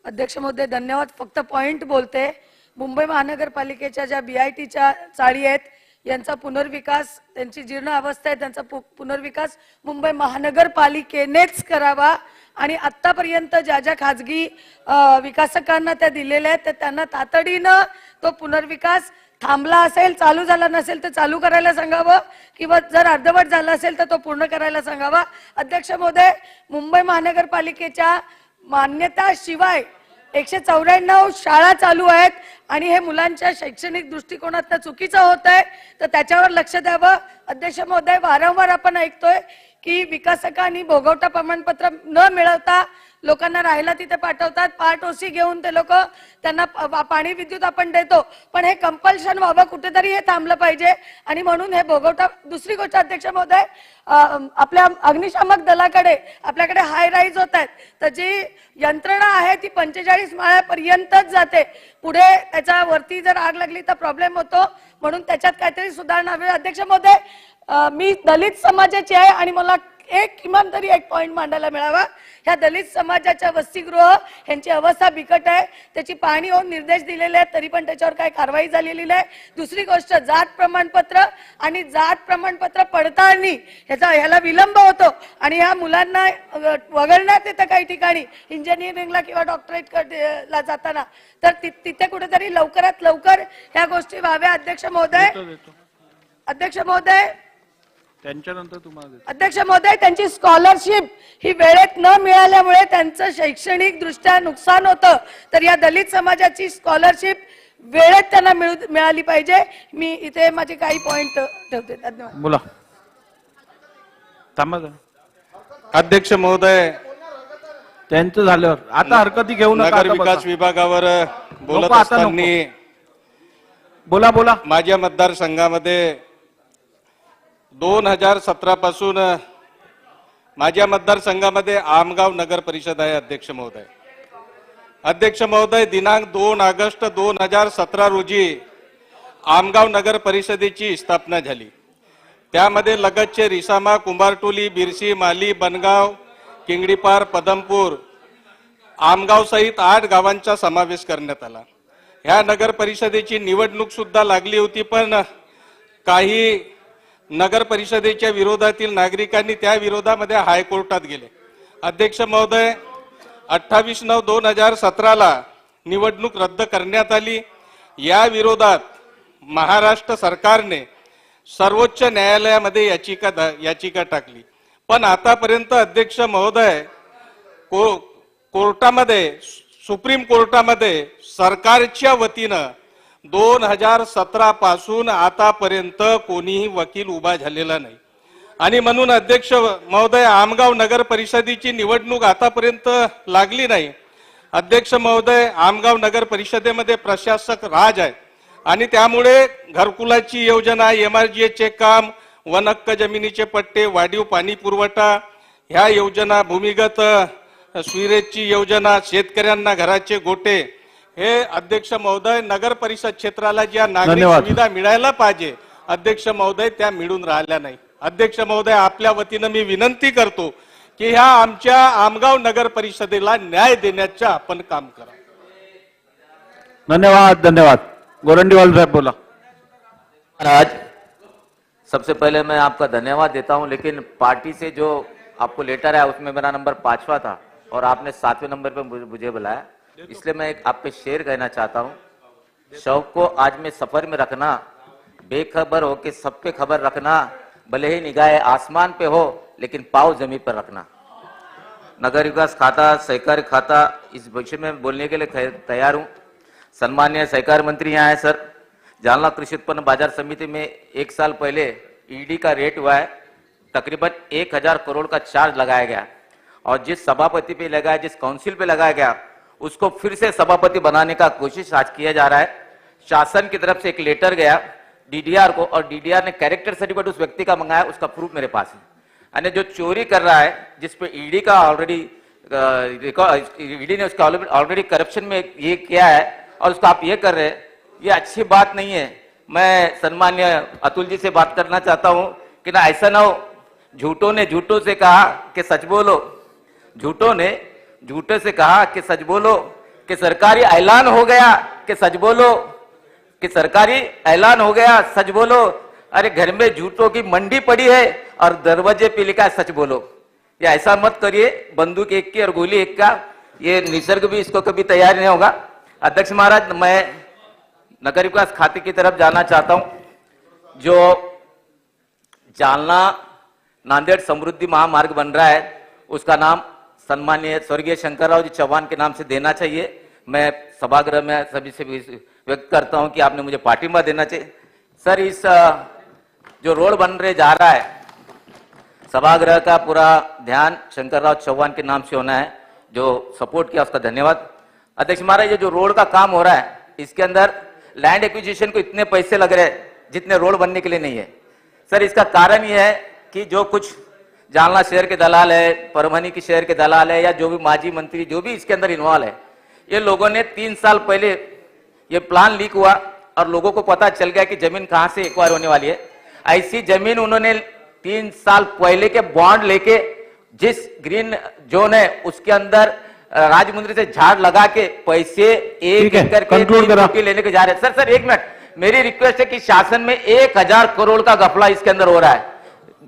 अध्यक्ष महोदय धन्यवाद. फक्त पॉइंट बोलते. मुंबई महानगरपालिकेच्या ज्या BITच्या चाळी आहेत यांचा पुनर्विकास त्यांची जीर्ण अवस्था आहे त्यांचा पुनर्विकास मुंबई महानगरपालिकेनेच करावा आणि आतापर्यंत ज्या ज्या खाजगी विकासकांना त्या दिलेल्या आहेत त्यांना तातडीनं तो पुनर्विकास थांबला असेल चालू झाला नसेल तर चालू करायला सांगावं किंवा जर अर्धवट झाला असेल तर तो पूर्ण करायला सांगावा. अध्यक्ष महोदय मुंबई महानगरपालिकेच्या मान्यताशिवाय 194 शाळा चालू आहेत आणि हे मुलांच्या शैक्षणिक दृष्टिकोनातून चुकीचं होत आहे तर त्याच्यावर लक्ष द्यावं. अध्यक्ष महोदय वारंवार आपण ऐकतोय की विकासकांनी भोगवटा प्रमाणपत्र न मिळवता लोकांना राहायला तिथे पाठवतात. पार्ट ओसी घेऊन ते लोक त्यांना पाणी विद्युत आपण देतो पण हे कंपल्शन व्हावं कुठेतरी हे थांबलं पाहिजे आणि म्हणून हे भोगवटा. दुसरी गोष्ट अध्यक्ष महोदय आपल्या अग्निशामक दलाकडे आपल्याकडे हाय राईज होत आहेत तर जी यंत्रणा आहे ती 45 माळ्यापर्यंतच जाते. पुढे त्याच्या वरती जर आग लागली तर प्रॉब्लेम होतो म्हणून त्याच्यात काहीतरी सुधारणा हवी. अध्यक्ष महोदय मी दलित समाजाची आहे आणि मला किमान तरी एक पॉइंट मांडायला मिळावा. ह्या दलित समाजाच्या वसतिगृह यांची अवस्था बिकट आहे. त्याची पाहणी होऊन निर्देश दिलेले आहेत तरी पण त्याच्यावर काही कारवाई झालेली नाही. दुसरी गोष्ट जात प्रमाणपत्र आणि जात प्रमाणपत्र पडताळणी ह्याला विलंब होतो आणि ह्या मुलांना वगळण्यात येतं काही ठिकाणी इंजिनिअरिंगला किंवा डॉक्टरेटला जाताना तर तिथे कुठेतरी लवकरात लवकर ह्या गोष्टी व्हाव्या. अध्यक्ष महोदय त्यांच्यानंतर तुम्हाला अध्यक्ष महोदय त्यांची स्कॉलरशिप ही वेळेत न मिळाल्यामुळे त्यांचं शैक्षणिक दृष्ट्या नुकसान होतं तर या दलित समाजाची स्कॉलरशिप वेळेत त्यांना मिळाली पाहिजे. मी इथे माझे काही पॉइंट ठेवते. धन्यवाद. बोला. थांबा. अध्यक्ष महोदय त्यांचं झाल्यावर आता हरकती घेऊ नका. नगर विकास विभागावर बोलत आता असताना बोला. माझ्या मतदारसंघामध्ये 2017 पासून माझ्या मतदारसंघामध्ये आमगाव नगर परिषद आहे. अध्यक्ष महोदय दिनांक 2 ऑगस्ट 2017 रोजी आमगाव नगर परिषदेची स्थापना झाली. त्यामध्ये लगतचे रिसामा कुंभारटोली बिरसी माली बनगाव किंगडीपार पदमपूर आमगाव सहित 8 गावांचा समावेश करण्यात आला. ह्या नगर परिषदेची निवडणूक सुद्धा लागली होती पण काही नगर परिषदेच्या विरोधातील नागरिकांनी त्या विरोधामध्ये हायकोर्टात गेले. अध्यक्ष महोदय 28/9/2017 निवडणूक रद्द करण्यात आली. या विरोधात महाराष्ट्र सरकारने सर्वोच्च न्यायालयामध्ये याचिका टाकली पण आतापर्यंत अध्यक्ष महोदय कोर्टामध्ये, सुप्रीम कोर्टामध्ये सरकारच्या वतीनं 2017 पासून आतापर्यंत कोणीही वकील उभा झालेला नाही. आणि म्हणून अध्यक्ष महोदय, आमगाव नगर परिषदेची निवडणूक आतापर्यंत लागली नाही. अध्यक्ष महोदय, आमगाव नगर परिषदेमध्ये प्रशासक राज आहे आणि त्यामुळे घरकुलाची योजना, MRGA काम, वनहक्क जमिनीचे पट्टे, वाढीव पाणी पुरवठा ह्या योजना, भूमिगत स्विरेजची योजना, शेतकऱ्यांना घराचे गोटे, हे अध्यक्ष महोदय नगर परिषद क्षेत्राला ज्या नागरिक सुविधा मिळायला पाहिजे अध्यक्ष महोदय त्या मिळून राहिल्या नाही. अध्यक्ष महोदय, आपल्या वतीनं मी विनंती करतो की ह्या आमच्या आमगाव नगर परिषदेला न्याय देण्याचं आपण काम करा. धन्यवाद. धन्यवाद. गोरंडीवाल साहब बोला. महाराज, सबसे पहले मैं आपका धन्यवाद देता हूं, लेकिन पार्टी से जो आपको लेटर है उसमें मेरा नंबर 5वां था और आपने 7वें नंबर पे मुझे बुलाया, इसलिए मैं एक आप पे शेर कहना चाहता हूं. शौक को आज में सफर में रखना, बेखबर हो के सब पे खबर रखना, भले ही निगाह आसमान पे हो लेकिन पाव जमीन पर रखना. नगर विकास खाता, सहकारी खाता, इस विषय में बोलने के लिए तैयार हूं. सम्माननीय सहकार मंत्री यहाँ है सर. जालना कृषि उत्पन्न बाजार समिति में 1 साल पहले ईडी का रेट हुआ है, तकरीबन 1000 करोड़ का चार्ज लगाया गया और जिस सभापति पे लगाया, जिस काउंसिल पे लगाया गया, उसको फिर से सभापति बनाने का कोशिश आज किया जा रहा है. शासन की तरफ से एक लेटर गया DDR को और DDR ने कैरेक्टर सर्टिफिकेट उस व्यक्ति का मंगाया, उसका प्रूफ मेरे पास है. यानी जो चोरी कर रहा है, जिसपे ईडी का ऑलरेडी ईडी ने उसका ऑलरेडी करप्शन में ये किया है और उसको आप ये कर रहे हैं, ये अच्छी बात नहीं है. मैं सम्मान्य अतुल जी से बात करना चाहता हूं कि ना ऐसा ना हो, झूठों ने झूठों से कहा कि सच बोलो, झूठों ने झूठे से कहा कि सच बोलो, कि सरकारी ऐलान हो गया कि सच बोलो, कि सरकारी ऐलान हो गया सच बोलो. अरे घर में झूठों की मंडी पड़ी है और दरवाजे पे लिखा है सच बोलो. ये ऐसा मत करिए, बंदूक एक की और गोली एक का, ये निसर्ग भी इसको कभी तैयार नहीं होगा. अध्यक्ष महाराज, मैं नगर विकास खाते की तरफ जाना चाहता हूं. जो जालना नांदेड़ समृद्धि महामार्ग बन रहा है, उसका नाम सम्माननीय स्वर्गीय शंकरराव जी चौहान के नाम से देना चाहिए. मैं सभागृह में सभी से व्यक्त करता हूं कि आपने मुझे पार्टिंबा देना चाहिए. सर, इस जो रोड बन रहे जा रहा है, सभागृह का पूरा ध्यान शंकरराव चौहान के नाम से होना है. जो सपोर्ट किया उसका धन्यवाद. अध्यक्ष महाराज, ये जो रोड का काम हो रहा है, इसके अंदर लैंड एक्विजिशन को इतने पैसे लग रहे हैं जितने रोड बनने के लिए नहीं है. सर, इसका कारण यह है कि जो कुछ जालना शहर के दलाल है, परभनी के शहर के दलाल है, या जो भी माजी मंत्री जो भी इसके अंदर इन्वॉल्व है, ये लोगों ने 3 साल पहले ये प्लान लीक हुआ और लोगों को पता चल गया कि जमीन कहां से एक्वायर होने वाली है. ऐसी जमीन उन्होंने 3 साल पहले के बॉन्ड लेके जिस ग्रीन जोन है उसके अंदर राजमुंद्री से झाड़ लगा के पैसे एक एकड़ के लेने के जा रहे हैं. सर 1 मिनट, मेरी रिक्वेस्ट है कि शासन में 1000 करोड़ का घपला इसके अंदर हो रहा है.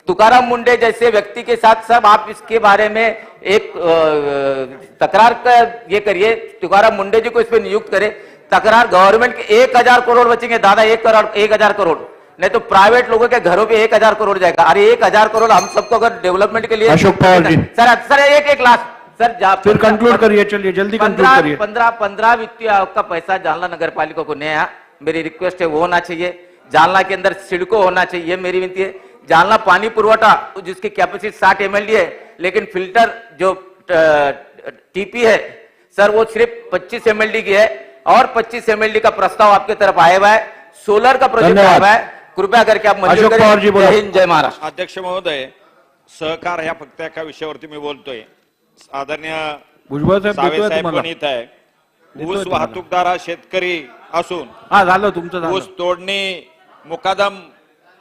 तुकाराम मुंडे जैसे व्यक्ति के साथ सब आप इसके बारे में एक तकरार का ये करिए, तुकाराम मुंडे जी को इस पर नियुक्त करें. तकरार गवर्नमेंट के 1000 करोड़ बचेंगे दादा, 1000 करोड़ नहीं तो प्राइवेट लोगों के घरों पे 1000 करोड़ जाएगा. अरे 1000 करोड़ हम सबको अगर डेवलपमेंट के लिए सर एक लास्ट सर फिर कंक्लूड करिए. चलिए जल्दी कंक्लूड करिए. 15 वित्तीय आयोग का पैसा जालना नगर पालिका को नहीं आया. मेरी रिक्वेस्ट है वो होना चाहिए. जालना के अंदर सिडको होना चाहिए, मेरी विनती है. जालना पानी पुरवठा जिसकी कैपेसिटी 60 MLD है, लेकिन फिल्टर जो TP है सर वो सिर्फ 25 MLD की है और 25 MLD का प्रस्ताव आपके तरफ आया हुआ है. सोलर का प्रोजेक्ट आया हुआ है. कृपया करके आप मंजूर करें. जय हिंद, जय महाराष्ट्र. अध्यक्ष महोदय, सहकार ह्या फक्त एका विषयावरती मी बोलतोय. आदरणीय सावे साहेब पण इथं आहे. ऊस वाहतूकदार हा शेतकरी असून झालं तुमचं ऊस तोडणी मुकादम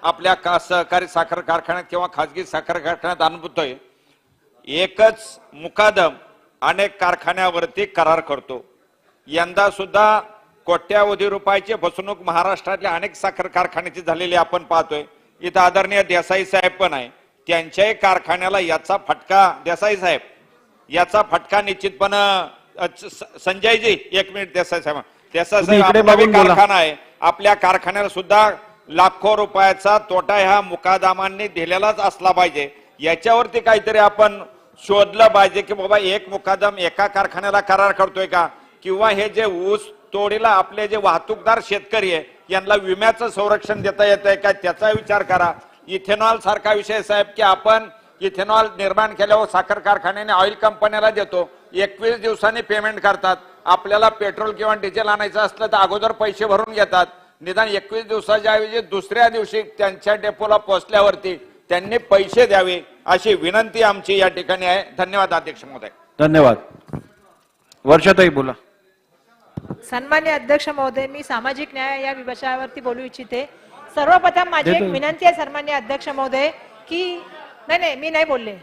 आपल्या सहकारी साखर कारखान्यात किंवा खाजगी साखर कारखान्यात अनुभवतोय. एकच मुकादम अनेक कारखान्यावरती करार करतो. यंदा सुद्धा कोट्यावधी रुपयाची फसवणूक महाराष्ट्रातल्या अनेक साखर कारखान्याची झालेली आपण पाहतोय. इथं आदरणीय देसाई साहेब पण आहे. त्यांच्याही कारखान्याला याचा फटका, देसाई साहेब याचा फटका निश्चितपणे संजयजी 1 मिनिट. देसाई साहेब कारखाना आहे, आपल्या कारखान्याला सुद्धा लाखो रुपयाचा तोटा ह्या मुकादमांनी दिलेलाच असला पाहिजे. याच्यावरती काहीतरी आपण शोधलं पाहिजे की बाबा एक मुकादम एका कारखान्याला करार करतोय का, किंवा हे जे ऊस तोडीला आपले जे वाहतूकदार शेतकरी आहे यांना विम्याचं संरक्षण देता येत आहे का, त्याचा विचार करा. इथेनॉल सारखा विषय साहेब की आपण इथेनॉल निर्माण केल्यावर साखर कारखान्याने ऑइल कंपन्याला देतो, 21 दिवसांनी पेमेंट करतात. आपल्याला पेट्रोल किंवा डिझेल आणायचं असलं तर अगोदर पैसे भरून घेतात. निदान 21 दिवसाच्या ऐवजी दुसऱ्या दिवशी त्यांच्या डेपोला पोहोचल्यावरती त्यांनी पैसे द्यावे अशी विनंती आमची या ठिकाणी आहे. धन्यवाद अध्यक्ष महोदय. धन्यवाद. वर्षाताई बोला. सन्मान्य अध्यक्ष महोदय, मी सामाजिक न्याय या विषयावरती बोलू इच्छिते. सर्वप्रथम माझी एक विनंती आहे सन्मान्य अध्यक्ष महोदय की नाही मी नाही बोलले,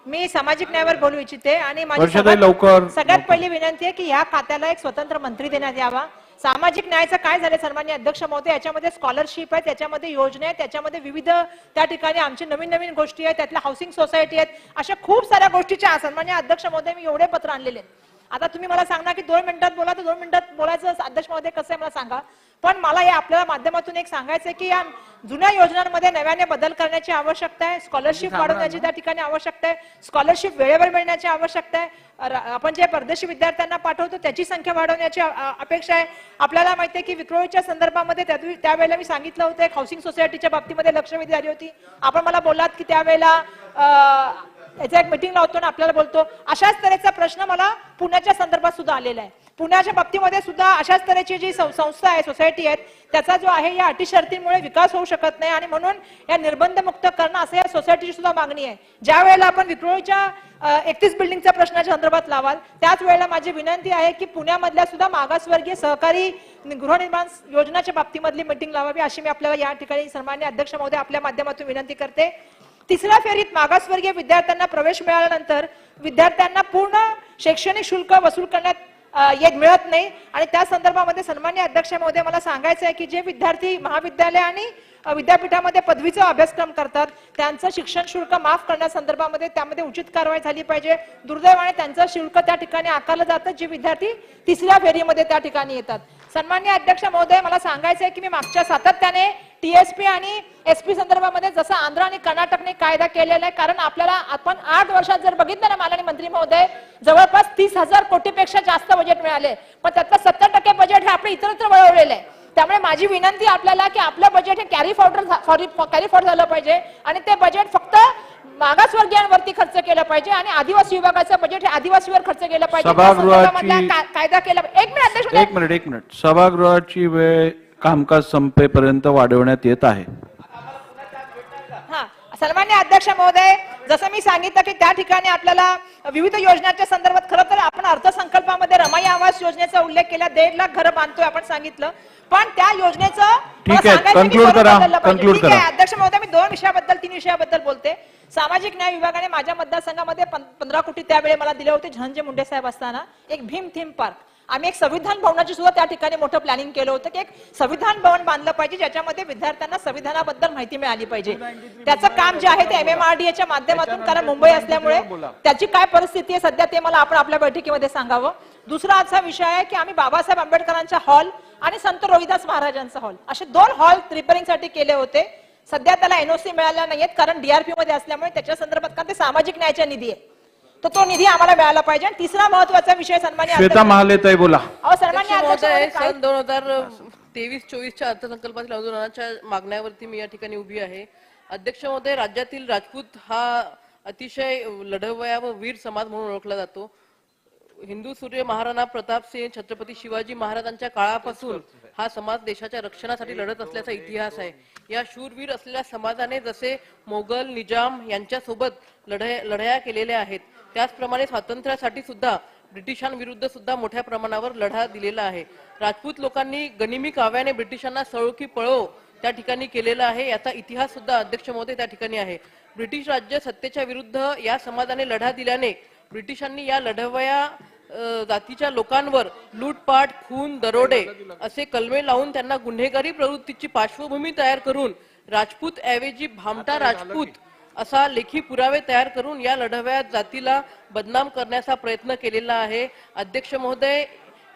मी सामाजिक न्यायावर बोलू इच्छिते. आणि माझी सगळ्यात पहिली विनंती आहे की या खात्याला एक स्वतंत्र मंत्री देण्यात यावा. सामाजिक न्यायाचं काय झालं सन्मान्य अध्यक्ष महोदय, याच्यामध्ये स्कॉलरशिप आहे, त्याच्यामध्ये योजना आहे, त्याच्यामध्ये विविध त्या ठिकाणी आमची नवीन नवीन गोष्टी आहेत, त्यातल्या हाऊसिंग सोसायटी आहेत, अशा खूप साऱ्या गोष्टीच्या सन्मान्य अध्यक्ष महोदय मी एवढे पत्र आणलेले आहेत. आता तुम्ही मला सांगा की 2 मिनिटात बोला तर 2 मिनिटात बोलायचं अध्यक्ष महोदय कसं आहे मला सांगा. पण मला हे आपल्याला माध्यमातून एक सांगायचं आहे की या जुन्या योजनांमध्ये नव्याने बदल करण्याची आवश्यकता आहे, स्कॉलरशिप वाढवण्याची त्या ठिकाणी आवश्यकता आहे, स्कॉलरशिप वेळेवर मिळण्याची आवश्यकता आहे, आपण जे परदेशी विद्यार्थ्यांना पाठवतो त्याची संख्या वाढवण्याची अपेक्षा आहे. आपल्याला माहिती आहे की विक्रोळीच्या संदर्भामध्ये त्यावेळेला मी सांगितलं होतं एक हाऊसिंग सोसायटीच्या बाबतीमध्ये लक्षवेधी झाली होती. आपण मला बोललात की त्यावेळेला याचा एक मीटिंग लावतो ना आपल्याला बोलतो. अशाच तऱ्हेचा प्रश्न मला पुण्याच्या संदर्भात सुद्धा आलेला आहे. पुण्याच्या बाबतीमध्ये सुद्धा अशाच तऱ्हेची जी संस्था आहे, सोसायटी आहेत, त्याचा जो आहे या अटी शर्तींमुळे विकास होऊ शकत नाही आणि म्हणून या निर्बंध मुक्त करणं असं या सोसायटीची सुद्धा मागणी आहे. ज्या वेळेला आपण विक्रोळीच्या 31 बिल्डिंगच्या प्रश्नाच्या संदर्भात लावाल त्याच वेळेला माझी विनंती आहे की पुण्यामधल्या सुद्धा मागासवर्गीय सहकारी गृहनिर्माण योजनेच्या बाबतीमधली मीटिंग लावावी अशी मी आपल्याला या ठिकाणी सन्मान्य अध्यक्ष महोदय आपल्या माध्यमातून विनंती करते. तिसऱ्या फेरीत मागासवर्गीय विद्यार्थ्यांना प्रवेश मिळाल्यानंतर विद्यार्थ्यांना पूर्ण शैक्षणिक शुल्क वसूल करण्यात मिळत नाही आणि त्या संदर्भामध्ये सन्मान्य अध्यक्ष महोदय मला सांगायचं आहे की जे विद्यार्थी महाविद्यालय आणि विद्यापीठामध्ये पदवीचा अभ्यासक्रम करतात त्यांचं शिक्षण शुल्क माफ करण्यासंदर्भामध्ये त्यामध्ये उचित कारवाई झाली पाहिजे. दुर्दैवाने त्यांचं शुल्क त्या ठिकाणी आकारलं जातं जे विद्यार्थी तिसऱ्या फेरीमध्ये त्या ठिकाणी येतात. सन्मान्य अध्यक्ष महोदय मला सांगायचं आहे की मी मागच्या सातत्याने टीएसपी आणि एसपी संदर्भामध्ये जसं आंध्र आणि कर्नाटकने कायदा केलेला आहे, कारण आपल्याला आपण 8 वर्षात जर बघितलं ना माननीय मंत्री महोदय जवळपास 30,000 कोटीपेक्षा जास्त बजेट मिळाले, पण त्यातलं 70% बजेट हे आपलं इतरत्र वळवलेलं आहे. त्यामुळे माझी विनंती आपल्याला की आपलं बजेट हे कॅरी फॉरवर्ड झालं पाहिजे आणि ते बजेट फक्त मागासवर्गीयांवरती खर्च केलं पाहिजे आणि आदिवासी विभागाचं बजेट हे आदिवासीवर खर्च केलं पाहिजे. कायदा केला. एक मिनिट. सभागृहाची वेळ कामकाज संपेपर्यंत वाढवण्यात येत आहे. सन्मान्य अध्यक्ष महोदय जसं मी सांगितलं की त्या ठिकाणी आपल्याला विविध योजनांच्या संदर्भात खरं तर आपण अर्थसंकल्पामध्ये रमाई आवास योजनेचा उल्लेख केला, 1.5 लाख घरं बांधतोय आपण सांगितलं, पण त्या योजनेचं ठीक आहे कन्क्लूड करा. अध्यक्ष महोदय मी 3 विषयाबद्दल बोलते. सामाजिक न्याय विभागाने माझ्या मतदारसंघामध्ये 15 कोटी त्यावेळी मला दिले होते धनंजय मुंडे साहेब असताना. एक भीम थीम पार्क, आम्ही एक संविधान भवनाची सुद्धा त्या ठिकाणी मोठं प्लॅनिंग केलं होतं की एक संविधान भवन बांधलं पाहिजे ज्याच्यामध्ये विद्यार्थ्यांना संविधानाबद्दल माहिती मिळाली पाहिजे. त्याचं काम जे आहे ते MMRDAच्या माध्यमातून, कारण मुंबई असल्यामुळे त्याची काय परिस्थिती आहे सध्या ते मला आपण आपल्या बैठकीमध्ये सांगावं. दुसरा असा विषय आहे की आम्ही बाबासाहेब आंबेडकरांचा हॉल आणि संत रोहिदास महाराजांचा हॉल असे 2 हॉल रिपेअरिंग साठी केले होते. सध्या त्याला NOC मिळाला नाहीयेत कारण DRP मध्ये असल्यामुळे त्याच्या संदर्भात कारण ते सामाजिक न्यायाचा निधी आहे तर तो निधी आम्हाला मिळाला पाहिजे. आणि तिसरा महत्त्वाचा विषय सन्मान्य श्वेता महालेताई बोला. सन्मान्य अध्यक्ष सन 2023-24च्या अर्थसंकल्पातील अनुदानाच्या मागण्यावरती मी या ठिकाणी उभी आहे. अध्यक्ष महोदय राज्यातील राजपूत हा अतिशय लढवया व वीर समाज म्हणून ओळखला जातो. हिंदू सूर्य महाराणा प्रताप सिंह छत्रपती शिवाजी महाराजांच्या काळापासून हा समाज देशाच्या रक्षणासाठी लढत असल्याचा इतिहास आहे. या शूरवीर असलेल्या समाजाने जसे मोगल निजाम यांच्या सोबत लढाया केलेल्या आहेत त्याचप्रमाणे स्वातंत्र्यासाठी सुद्धा ब्रिटिशांविरुद्ध सुद्धा मोठ्या प्रमाणावर लढा दिलेला आहे. राजपूत लोकांनी गनिमी काव्याने ब्रिटिशांना सळो की पळो त्या ठिकाणी केलेला आहे. याचा इतिहास सुद्धा अध्यक्ष महोदय त्या ठिकाणी आहे. ब्रिटिश राज्य सत्तेच्या विरुद्ध या समाजाने लढा दिल्याने ब्रिटिशांनी या लढवया जातीच्या लोकांवर लूटपाट, खून, दरोडे असे कलमे लावून त्यांना गुन्हेगारी प्रवृत्तीची पार्श्वभूमी तयार करून राजपूत ऐवजी भामटा राजपूत असा लेखी पुरावे तयार करून या लढवया जातीला बदनाम करण्याचा प्रयत्न केलेला आहे. अध्यक्ष महोदय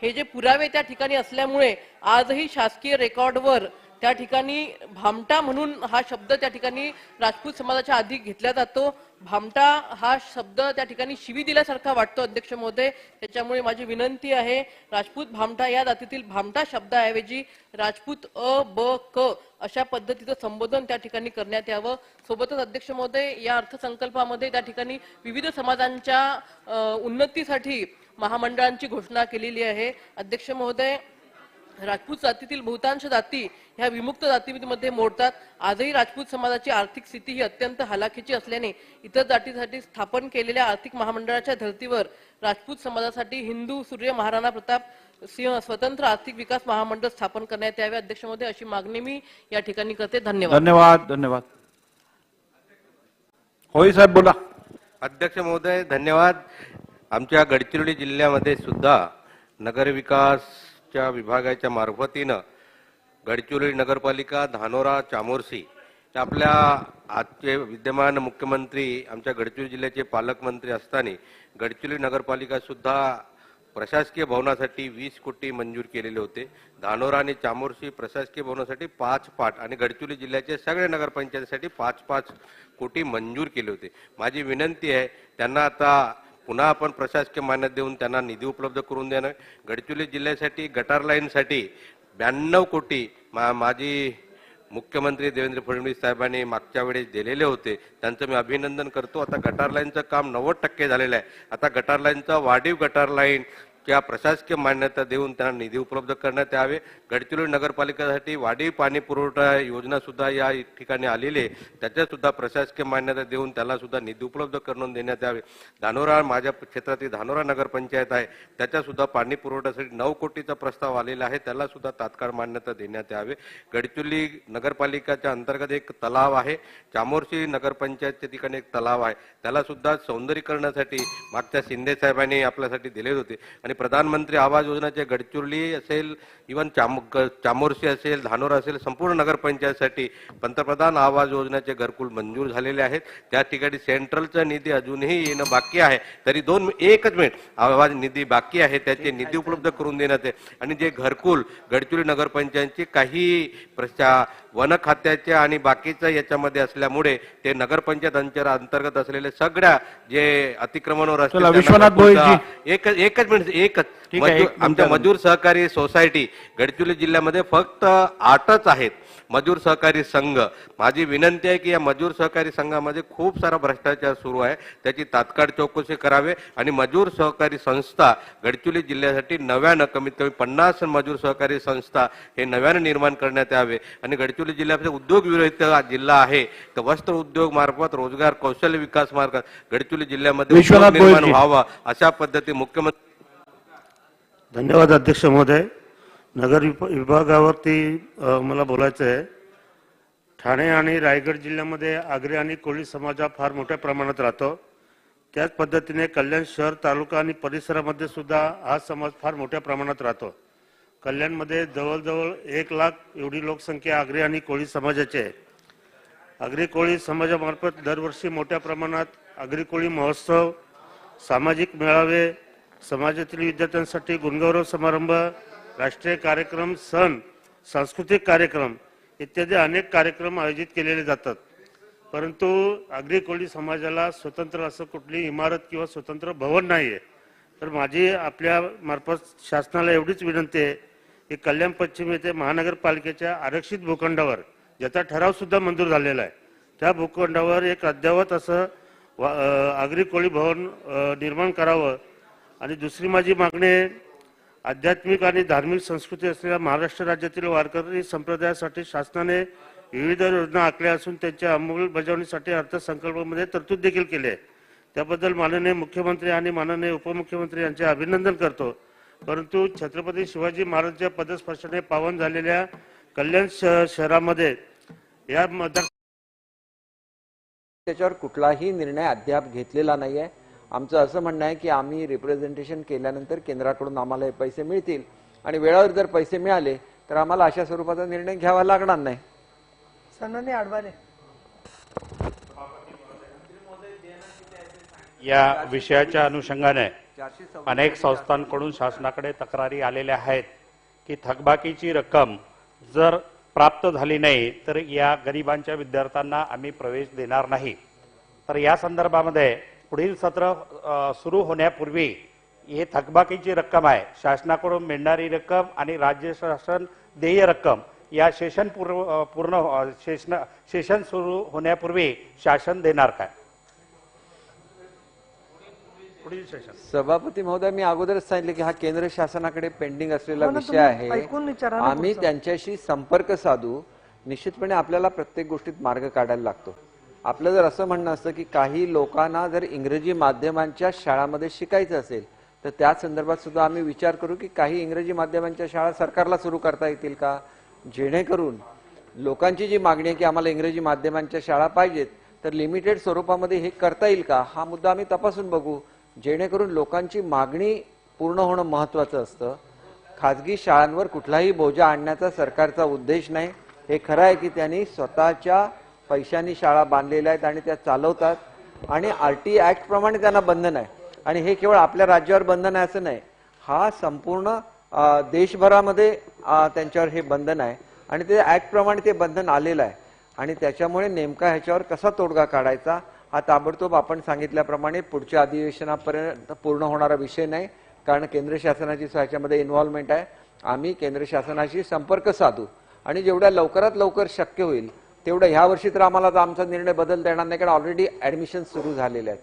हे जे पुरावे त्या ठिकाणी असल्यामुळे आजही शासकीय रेकॉर्डवर त्या ठिकाणी भामटा म्हणून हा शब्द त्या ठिकाणी राजपूत समाजाच्या आधी घेतला जातो. भामटा हा शब्द त्या ठिकाणी शिवी दिल्यासारखा वाटतो अध्यक्ष महोदय. त्याच्यामुळे माझी विनंती आहे, राजपूत भामटा या जातीतील भामटा शब्दाऐवजी राजपूत अ ब क अशा पद्धतीचं संबोधन त्या ठिकाणी करण्यात यावं. सोबतच अध्यक्ष महोदय, या अर्थसंकल्पामध्ये त्या ठिकाणी विविध समाजांच्या उन्नतीसाठी महामंडळांची घोषणा केलेली आहे. अध्यक्ष महोदय, राजपूत जातीतील बहुतांश जाती ह्या विमुक्त जातीमध्ये मोडतात. आजही राजपूत समाजाची आर्थिक स्थिती ही अत्यंत हलाखीची असल्याने इतर जातीसाठी स्थापन केलेल्या आर्थिक महामंडळाच्या धर्तीवर राजपूत समाजासाठी हिंदू सूर्य महाराणा प्रताप सिंह स्वतंत्र आर्थिक विकास महामंडळ स्थापन करण्यात यावे. अध्यक्ष महोदय, अशी मागणी मी या ठिकाणी करते. धन्यवाद. धन्यवाद. धन्यवाद. होई साहेब बोला. अध्यक्ष महोदय धन्यवाद. आमच्या गडचिरोली जिल्ह्यामध्ये सुद्धा नगरविकासच्या विभागाच्या मार्फतीनं गडचिरोली नगरपालिका, धानोरा, चामोर्शी आपल्या आजचे विद्यमान मुख्यमंत्री आमच्या गडचिरोली जिल्ह्याचे पालकमंत्री असताना गडचिरोली नगरपालिका सुद्धा प्रशासकीय भवनासाठी 20 कोटी मंजूर केलेले होते. धानोरा आणि चामोर्शी प्रशासकीय भवनासाठी 5 आणि गडचिरोली जिल्ह्याचे सगळे नगरपंचायतीसाठी 5 कोटी मंजूर केले होते. माझी विनंती आहे त्यांना आता पुन्हा आपण प्रशासकीय मान्यता देऊन त्यांना निधी उपलब्ध करून देणं. गडचिरोली जिल्ह्यासाठी गटार लाईनसाठी 92 कोटी माजी मुख्यमंत्री देवेंद्र फडणवीस साहेबांनी मागच्या वेळेस दिलेले होते, त्यांचं मी अभिनंदन करतो. आता गटार लाईनचं काम 90% झालेलं आहे. आता गटार लाईनचा वाढीव गटार लाईन त्या प्रशासकीय मान्यता देऊन त्यांना निधी उपलब्ध करण्यात यावे. गडचिरोली नगरपालिकेसाठी वाढीव पाणी पुरवठा योजना सुद्धा या ठिकाणी आलेली आहे, त्याच्या सुद्धा प्रशासकीय मान्यता देऊन त्याला सुद्धा निधी उपलब्ध करून देण्यात यावे. धानोरा माझ्या क्षेत्रातील धानोरा नगरपंचायत आहे, त्याच्या सुद्धा पाणी पुरवठ्यासाठी 9 कोटीचा प्रस्ताव आलेला आहे, त्याला सुद्धा तात्काळ मान्यता देण्यात यावे. गडचिरोली नगरपालिकेच्या अंतर्गत एक तलाव आहे, चामोर्शी नगरपंचायतच्या ठिकाणी एक तलाव आहे, त्याला सुद्धा सौंदर्यीकरणासाठी मागच्या शिंदे साहेबांनी आपल्यासाठी दिले होते. आणि प्रधानमंत्री आवास योजनेचे गडचिरोली असेल, इव्हन चामोर्शी असेल, धानोरा असेल, संपूर्ण नगरपंचायतसाठी पंतप्रधान आवास योजनेचे घरकुल मंजूर झालेले आहेत. त्या ठिकाणी सेंट्रलचा निधी अजूनही येणं बाकी आहे, तरी एकच मिनिट आवाज निधी बाकी आहे, त्याचे निधी उपलब्ध करून देण्यात आहे. आणि जे घरकुल गडचिरोली नगरपंचायतची काही वन खात्याच्या आणि बाकीचं याच्यामध्ये असल्यामुळे ते नगरपंचायत अंतर्गत असलेले सगळ्या जे अतिक्रमणावर असलेले एकच मिनिट आमच्या मजूर सहकारी सोसायटी गडचिरोली जिल्ह्यामध्ये फक्त 8च आहेत मजूर सहकारी संघ. माझी विनंती आहे की या मजूर सहकारी संघामध्ये खूप सारा भ्रष्टाचार सुरू आहे, त्याची तात्काळ चौकशी करावे. आणि मजूर सहकारी संस्था गडचिरोली जिल्ह्यासाठी नव्यानं कमीत कमी 50 मजूर सहकारी संस्था हे नव्यानं निर्माण करण्यात यावे. आणि गडचिरोली जिल्ह्यामध्ये उद्योग विरहित जिल्हा आहे, तर वस्त्र उद्योग मार्फत, रोजगार कौशल्य विकास मार्फत गडचिरोली जिल्ह्यामध्ये निर्माण व्हावा अशा पद्धती मुख्यमंत्री. धन्यवाद अध्यक्ष महोदय. नगर विभागावरती मला बोलायचं आहे. ठाणे आणि रायगड जिल्ह्यामध्ये आगरी आणि कोळी समाज हा फार मोठ्या प्रमाणात राहतो. त्याच पद्धतीने कल्याण शहर, तालुका आणि परिसरामध्ये सुद्धा हा समाज फार मोठ्या प्रमाणात राहतो. कल्याणमध्ये जवळजवळ 1 लाख एवढी लोकसंख्या आगरी आणि कोळी समाजाची आहे. आगरी कोळी समाजामार्फत दरवर्षी मोठ्या प्रमाणात आगरी कोळी महोत्सव, सामाजिक मेळावे, समाजातील विद्यार्थ्यांसाठी गुणगौरव समारंभ, राष्ट्रीय कार्यक्रम, सण, सांस्कृतिक कार्यक्रम इत्यादी अनेक कार्यक्रम आयोजित केलेले जातात. परंतु आगरी कोळी समाजाला स्वतंत्र असं कुठली इमारत किंवा स्वतंत्र भवन नाही आहे. तर माझी आपल्या मार्फत शासनाला एवढीच विनंती आहे की कल्याण पश्चिम येथे महानगरपालिकेच्या आरक्षित भूखंडावर, ज्याचा ठराव सुद्धा मंजूर झालेला आहे, त्या भूखंडावर एक अद्ययावत असं आगरी कोळी भवन निर्माण करावं. आणि दुसरी माझी मागणी, आध्यात्मिक आणि धार्मिक संस्कृती असलेल्या महाराष्ट्र राज्यातील वारकरी संप्रदायासाठी शासनाने विविध योजना आखल्या असून त्यांच्या अंमलबजावणीसाठी अर्थसंकल्पामध्ये तरतूद देखील केली आहे. त्याबद्दल माननीय मुख्यमंत्री आणि माननीय उपमुख्यमंत्री यांचे अभिनंदन करतो. परंतु छत्रपती शिवाजी महाराजांच्या पदस्पर्शाने पावन झालेल्या कल्याण शहरामध्ये या त्याच्यावर कुठलाही निर्णय अद्याप घेतलेला नाही आहे. आमचं असं म्हणणं आहे की आम्ही रिप्रेझेंटेशन केल्यानंतर केंद्राकडून आम्हाला हे पैसे मिळतील आणि वेळेवर जर पैसे मिळाले तर आम्हाला अशा स्वरूपाचा निर्णय घ्यावा लागणार नाही. सन्माननीय आडवाले. या विषयाच्या अनुषंगाने अनेक संस्थांकडून शासनाकडे तक्रारी आलेल्या आहेत की थकबाकीची रक्कम जर प्राप्त झाली नाही तर या गरिबांच्या विद्यार्थ्यांना आम्ही प्रवेश देणार नाही. तर या संदर्भामध्ये पुढील सत्र सुरू होण्यापूर्वी हे थकबाकीची रक्कम आहे, शासनाकडून मिळणारी रक्कम आणि राज्य शासन देय रक्कम या सेशन सुरू होण्यापूर्वी शासन देणार काय? पुढील सेशन. सभापती महोदय, मी अगोदरच सांगितले की हा केंद्र शासनाकडे पेंडिंग असलेला विषय आहे. आम्ही त्यांच्याशी संपर्क साधू. निश्चितपणे आपल्याला प्रत्येक गोष्टीत मार्ग काढायला लागतो. आपलं जर असं म्हणणं असतं की काही लोकांना जर इंग्रजी माध्यमांच्या शाळांमध्ये शिकायचं असेल तर त्या संदर्भात सुद्धा आम्ही विचार करू की काही इंग्रजी माध्यमांच्या शाळा सरकारला सुरू करता येतील का, जेणेकरून लोकांची जी मागणी आहे की आम्हाला इंग्रजी माध्यमांच्या शाळा पाहिजेत तर लिमिटेड स्वरूपामध्ये हे करता येईल का, हा मुद्दा आम्ही तपासून बघू. जेणेकरून लोकांची मागणी पूर्ण होणं महत्त्वाचं असतं. खाजगी शाळांवर कुठलाही बोजा आणण्याचा सरकारचा उद्देश नाही. हे खरं आहे की त्यांनी स्वतःच्या पैशांनी शाळा बांधलेल्या आहेत आणि त्या चालवतात आणि RT ऍक्ट प्रमाणे त्यांना बंधन आहे. आणि हे केवळ आपल्या राज्यावर बंधन आहे असं नाही, हा संपूर्ण देशभरामध्ये त्यांच्यावर हे बंधन आहे आणि ते ऍक्ट प्रमाणे ते बंधन आलेलं आहे. आणि त्याच्यामुळे नेमका ह्याच्यावर कसा तोडगा काढायचा हा ताबडतोब आपण सांगितल्याप्रमाणे पुढच्या अधिवेशनापर्यंत पूर्ण होणारा विषय नाही, कारण केंद्र शासनाची ह्याच्यामध्ये इन्व्हॉल्वमेंट आहे. आम्ही केंद्र शासनाशी संपर्क साधू आणि जेवढ्या लवकरात लवकर शक्य होईल तेवढं ह्या वर्षी तर आम्हाला आमचा निर्णय बदलता येणार नाही, कारण ऑलरेडी ऍडमिशन सुरू झालेले आहेत.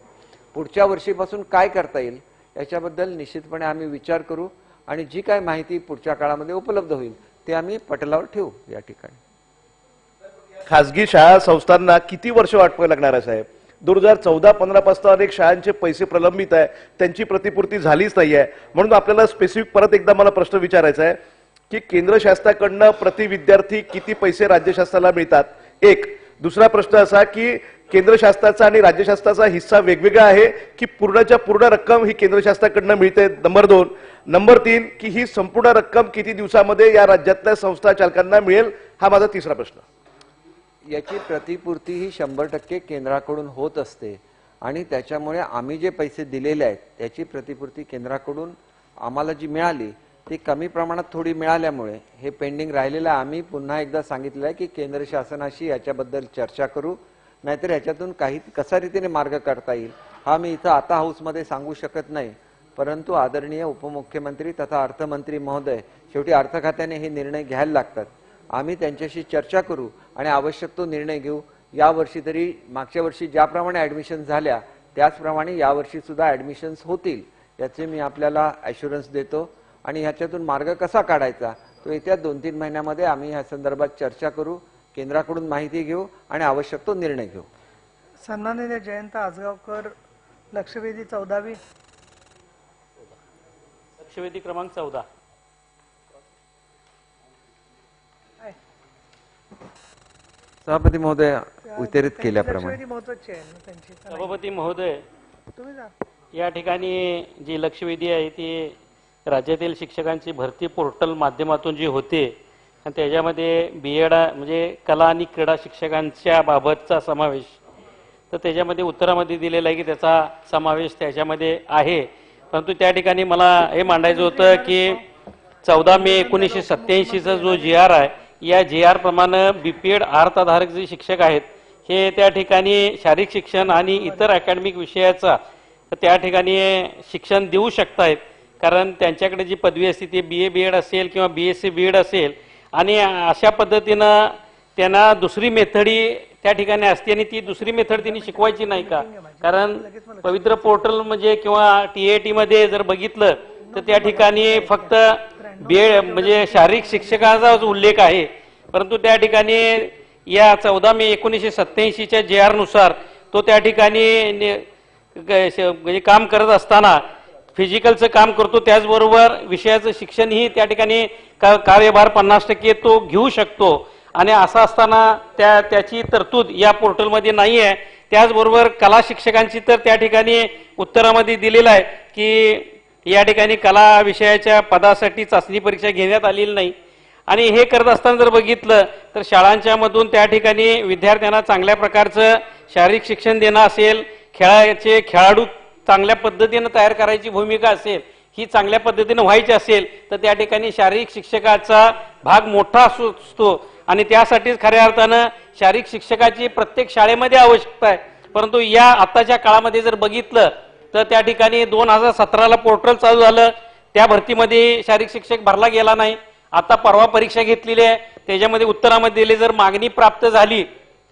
पुढच्या वर्षीपासून काय करता येईल याच्याबद्दल निश्चितपणे आम्ही विचार करू आणि जी काय माहिती पुढच्या काळामध्ये उपलब्ध होईल ते आम्ही पटलावर ठेवू. या ठिकाणी खासगी शाळा संस्थांना किती वर्ष वाट पाहावी लागणार आहे साहेब? 2014-15 पासून अनेक शाळांचे पैसे प्रलंबित आहे, त्यांची प्रतिपूर्ती झालीच नाही आहे. म्हणून आपल्याला स्पेसिफिक परत एकदा मला प्रश्न विचारायचा आहे की केंद्र शासनाकडनं प्रति विद्यार्थी किती पैसे राज्य शासनाला मिळतात, एक. दुसरा प्रश्न असा की केंद्र शासनाचा आणि राज्य शासनाचा हिस्सा वेगवेगळा आहे की पूर्णच्या पूर्ण रक्कम ही केंद्र शासनाकडनं मिळते, नंबर 2. नंबर 3 की ही संपूर्ण रक्कम किती दिवसामध्ये या राज्यातल्या संस्था चालकांना मिळेल, हा माझा तिसरा प्रश्न. याची प्रतिपूर्ती ही 100% केंद्राकडून होत असते आणि त्याच्यामुळे आम्ही जे पैसे दिलेले आहेत त्याची प्रतिपूर्ती केंद्राकडून आम्हाला जी मिळाली ती कमी प्रमाणात थोडी मिळाल्यामुळे हे पेंडिंग राहिलेलं आहे. आम्ही पुन्हा एकदा सांगितलं आहे की केंद्र शासनाशी याच्याबद्दल चर्चा करू, नाहीतर याच्यातून काही कसा रीतीने मार्ग काढता येईल हा मी इथं आता हाऊसमध्ये सांगू शकत नाही. परंतु आदरणीय उपमुख्यमंत्री तथा अर्थमंत्री महोदय, शेवटी अर्थ खात्याने हे निर्णय घ्यायला लागतात. आम्ही त्यांच्याशी चर्चा करू आणि आवश्यक तो निर्णय घेऊ. यावर्षी तरी मागच्या वर्षी ज्याप्रमाणे ॲडमिशन झाल्या त्याचप्रमाणे यावर्षी सुद्धा ॲडमिशन्स होतील याचे मी आपल्याला ॲश्युरन्स देतो. आणि ह्याच्यातून मार्ग कसा काढायचा तो येत्या 2-3 महिन्यामध्ये आम्ही ह्या संदर्भात चर्चा करू, केंद्राकडून माहिती घेऊ आणि आवश्यक तो निर्णय घेऊ. सन्माननीय जयंत आसगावकर, लक्षवेधी 14वी. लक्षवेधी क्रमांक 14. सभापती महोदय, वितरित केल्याप्रमाणे. सभापती महोदय, या ठिकाणी जी लक्षवेधी आहे ती राज्यातील शिक्षकांची भरती पोर्टल माध्यमातून जी होते आणि त्याच्यामध्ये BEd म्हणजे कला आणि क्रीडा शिक्षकांच्या बाबतचा समावेश, तर त्याच्यामध्ये उत्तरामध्ये दिलेला आहे की त्याचा समावेश त्याच्यामध्ये आहे. परंतु त्या ठिकाणी मला हे मांडायचं होतं की 14 मे 1987चा जो GR आहे या GR प्रमाणे BPEd अर्थाधारक जे शिक्षक आहेत हे त्या ठिकाणी शारीरिक शिक्षण आणि इतर अकॅडमिक विषयाचा त्या ठिकाणी शिक्षण देऊ शकतायत, कारण त्यांच्याकडे जी पदवी असते ती BA BEd असेल किंवा BSc BEd असेल आणि अशा पद्धतीनं त्यांना दुसरी मेथडी त्या ठिकाणी असते आणि ती दुसरी मेथड त्यांनी शिकवायची नाही का? कारण पवित्र पोर्टल म्हणजे किंवा TAT मध्ये जर बघितलं तर त्या ठिकाणी फक्त BEd म्हणजे शारीरिक शिक्षकाचा उल्लेख आहे, परंतु त्या ठिकाणी या 14 मे 1987च्या GR नुसार तो त्या ठिकाणी म्हणजे काम करत असताना फिजिकलचं काम करतो, त्याचबरोबर विषयाचं शिक्षणही त्या ठिकाणी कार्यभार 50% तो घेऊ शकतो आणि असं असताना त्याची तरतूद या पोर्टलमध्ये नाही आहे. त्याचबरोबर कला शिक्षकांची तर त्या ठिकाणी उत्तरामध्ये दिलेलं आहे की या ठिकाणी कला विषयाच्या पदासाठी चाचणी परीक्षा घेण्यात आलेली नाही आणि हे करत असताना जर बघितलं तर शाळांच्या मधून त्या ठिकाणी विद्यार्थ्यांना चांगल्या प्रकारचं शारीरिक शिक्षण देणं असेल, खेळाचे खेळाडू चांगल्या पद्धतीने तयार करायची भूमिका असेल, ही चांगल्या पद्धतीने व्हायची असेल तर त्या ठिकाणी शारीरिक शिक्षकाचा भाग मोठा असतो आणि त्यासाठीच खऱ्या अर्थानं शारीरिक शिक्षकाची प्रत्येक शाळेमध्ये आवश्यकता आहे. परंतु या आताच्या काळामध्ये जर बघितलं तर त्या ठिकाणी 2017ला पोर्टल चालू झालं, त्या भरतीमध्ये शारीरिक शिक्षक भरला गेला नाही. आता परवा परीक्षा घेतलेली आहे, त्याच्यामध्ये उत्तरामध्ये दिले जर मागणी प्राप्त झाली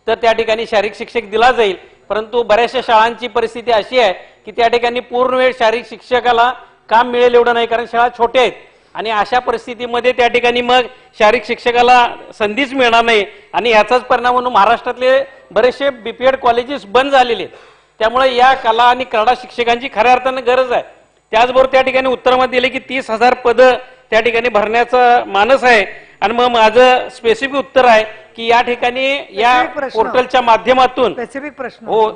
तर त्या ठिकाणी शारीरिक शिक्षक दिला जाईल. परंतु बऱ्याचशा शाळांची परिस्थिती अशी आहे की त्या ठिकाणी पूर्ण वेळ शारीरिक शिक्षकाला काम मिळेल एवढं नाही, कारण शाळा छोट्या आहेत आणि अशा परिस्थितीमध्ये त्या ठिकाणी मग शारीरिक शिक्षकाला संधीच मिळणार नाही आणि याचाच परिणाम म्हणून महाराष्ट्रातले बरेचसे बीपीएड कॉलेजेस बंद झालेले आहेत. त्यामुळे या कला आणि क्रीडा शिक्षकांची खऱ्या अर्थानं गरज आहे. त्याचबरोबर त्या ठिकाणी उत्तरामध्ये दिले की 30,000 पदं त्या ठिकाणी भरण्याचा मानस आहे. आणि मग माझं स्पेसिफिक उत्तर आहे की या ठिकाणी या पोर्टलच्या माध्यमातून हो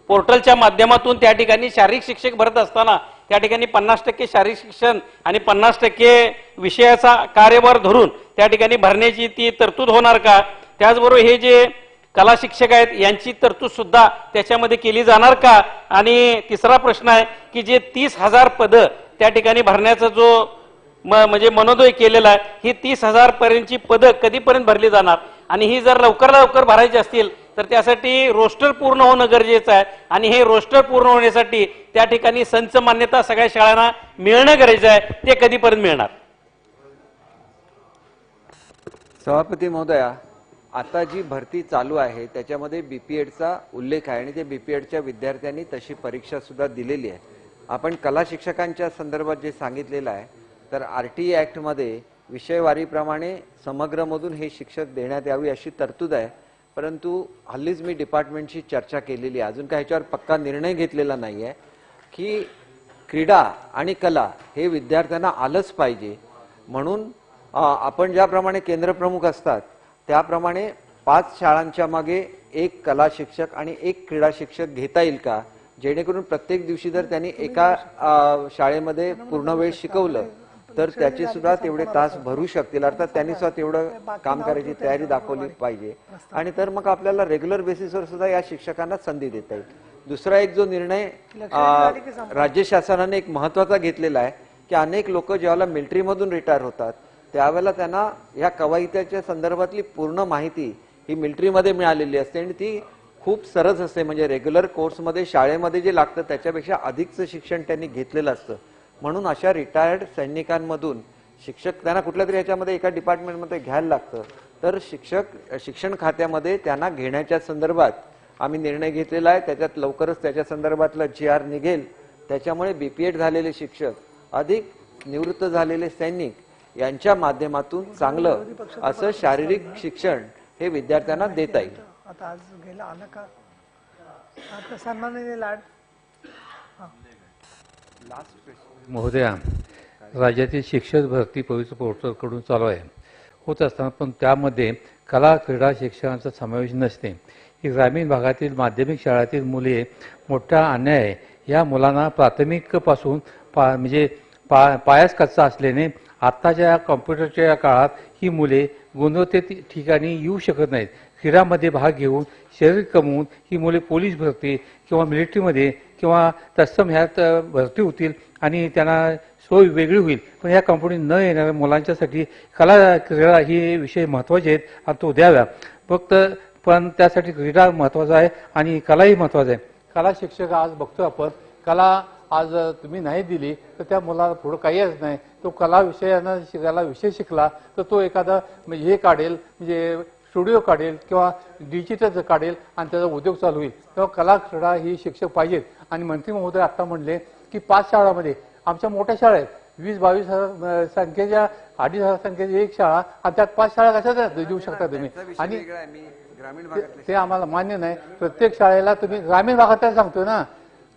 पोर्टलच्या माध्यमातून त्या ठिकाणी शारीरिक शिक्षक भरत असताना त्या ठिकाणी 50% शारीरिक शिक्षण आणि 50% विषयाचा कार्यभार धरून त्या ठिकाणी भरण्याची ती तरतूद होणार का? त्याचबरोबर हे जे कला शिक्षक आहेत यांची तरतूद सुद्धा त्याच्यामध्ये केली जाणार का? आणि तिसरा प्रश्न आहे की जे 30,000 पदं त्या ठिकाणी भरण्याचा जो म्हणजे मनोदय केलेला आहे, ही 30,000 पर्यंतची पदं कधीपर्यंत भरली जाणार? आणि ही जर लवकर भरायची असतील तर त्यासाठी रोस्टर पूर्ण होणं गरजेचं आहे आणि हे रोस्टर पूर्ण होण्यासाठी त्या ठिकाणी संच मान्यता सगळ्या शाळांना मिळणं गरजेचं आहे. ते कधीपर्यंत मिळणार? सभापती महोदया, आता जी भरती चालू आहे त्याच्यामध्ये बीपीएडचा उल्लेख आहे आणि ते बीपीएडच्या विद्यार्थ्यांनी तशी परीक्षा सुद्धा दिलेली आहे. आपण कला शिक्षकांच्या संदर्भात जे सांगितलेलं आहे तर RTE ॲक्टमध्ये विषयवारीप्रमाणे समग्रमधून हे शिक्षक देण्यात यावी अशी तरतूद आहे. परंतु हल्लीच मी डिपार्टमेंटशी चर्चा केलेली आहे, अजून काही ह्याच्यावर पक्का निर्णय घेतलेला नाही आहे की क्रीडा आणि कला हे विद्यार्थ्यांना आलंच पाहिजे. म्हणून आपण ज्याप्रमाणे केंद्रप्रमुख असतात त्याप्रमाणे 5 शाळांच्या मागे एक कला शिक्षक आणि एक क्रीडा शिक्षक घेता येईल का, जेणेकरून प्रत्येक दिवशी जर त्यांनी एका शाळेमध्ये पूर्ण वेळ शिकवलं तर त्याचे सुद्धा तेवढे तास भरू शकतील. अर्थात त्यांनी सुद्धा तेवढं काम करायची तयारी दाखवली पाहिजे आणि तर मग आपल्याला रेग्युलर बेसिसवर सुद्धा या शिक्षकांना संधी देता येईल. दुसरा एक जो निर्णय राज्य शासनाने एक महत्वाचा घेतलेला आहे की अनेक लोक ज्यावेळेला मिलिटरीमधून रिटायर होतात त्यावेळेला त्यांना या कवायतीच्या संदर्भातली पूर्ण माहिती ही मिलिटरीमध्ये मिळालेली असते आणि ती खूप सरस असते. म्हणजे रेग्युलर कोर्समध्ये शाळेमध्ये जे लागतं त्याच्यापेक्षा अधिकचं शिक्षण त्यांनी घेतलेलं असतं. म्हणून अशा रिटायर्ड सैनिकांमधून शिक्षक त्यांना कुठल्या तरी याच्यामध्ये एका डिपार्टमेंटमध्ये घ्यायला लागतं, तर शिक्षण खात्यामध्ये त्यांना घेण्याच्या संदर्भात आम्ही निर्णय घेतलेला आहे. त्याच्यात लवकरच त्याच्या संदर्भातलं GR निघेल. त्याच्यामुळे बीपीएड झालेले शिक्षक अधिक निवृत्त झालेले सैनिक यांच्या माध्यमातून चांगलं असं शारीरिक शिक्षण हे विद्यार्थ्यांना देता येईल. आता आज गेला आला का आता सन्माननीय लाड महोदया, राज्यातील शिक्षक भरती पवित्र पोर्टलकडून चालू आहे होत असताना पण त्यामध्ये कला क्रीडा शिक्षणाचा समावेश नसते. ही ग्रामीण भागातील माध्यमिक शाळेतील मुले मोठा अन्याय आहे. या मुलांना प्राथमिकपासून पायाच कच्चा असल्याने आत्ताच्या कॉम्प्युटरच्या काळात ही मुले गुणवत्तेच्या ठिकाणी येऊ शकत नाहीत. क्रीडामध्ये भाग घेऊन शरीर कमवून ही मुले पोलीस भरती किंवा मिलिटरीमध्ये किंवा तत्सम ह्यात भरती होतील आणि त्यांना सोय वेगळी होईल. पण ह्या कंपनी न येणाऱ्या मुलांच्यासाठी कला क्रीडा ही विषय महत्त्वाचे आहेत आणि तो द्याव्या. फक्त पण त्यासाठी क्रीडा महत्त्वाचा आहे आणि कलाही महत्त्वाचा आहे. कला शिक्षक आज बघतो आपण, कला आज तुम्ही नाही दिली तर त्या मुलाला पुढं काहीच नाही. तो कला विषयानं शिकायला विषय शिकला तर तो एखादा म्हणजे हे काढेल, म्हणजे स्टुडिओ काढेल किंवा डिजिटल काढेल आणि त्याचा उद्योग चालू होईल. तेव्हा कला क्रीडा ही शिक्षक पाहिजेत. आणि मंत्री महोदय आता म्हणले की 5 शाळामध्ये आमच्या मोठ्या शाळा आहेत, 20-22 हजार संख्येच्या 2,500 संख्येची एक शाळा आणि त्यात 5 शाळा कशा देऊ शकता तुम्ही? आणि ते आम्हाला मान्य नाही. प्रत्येक शाळेला तुम्ही ग्रामीण भागातल्या सांगतोय ना,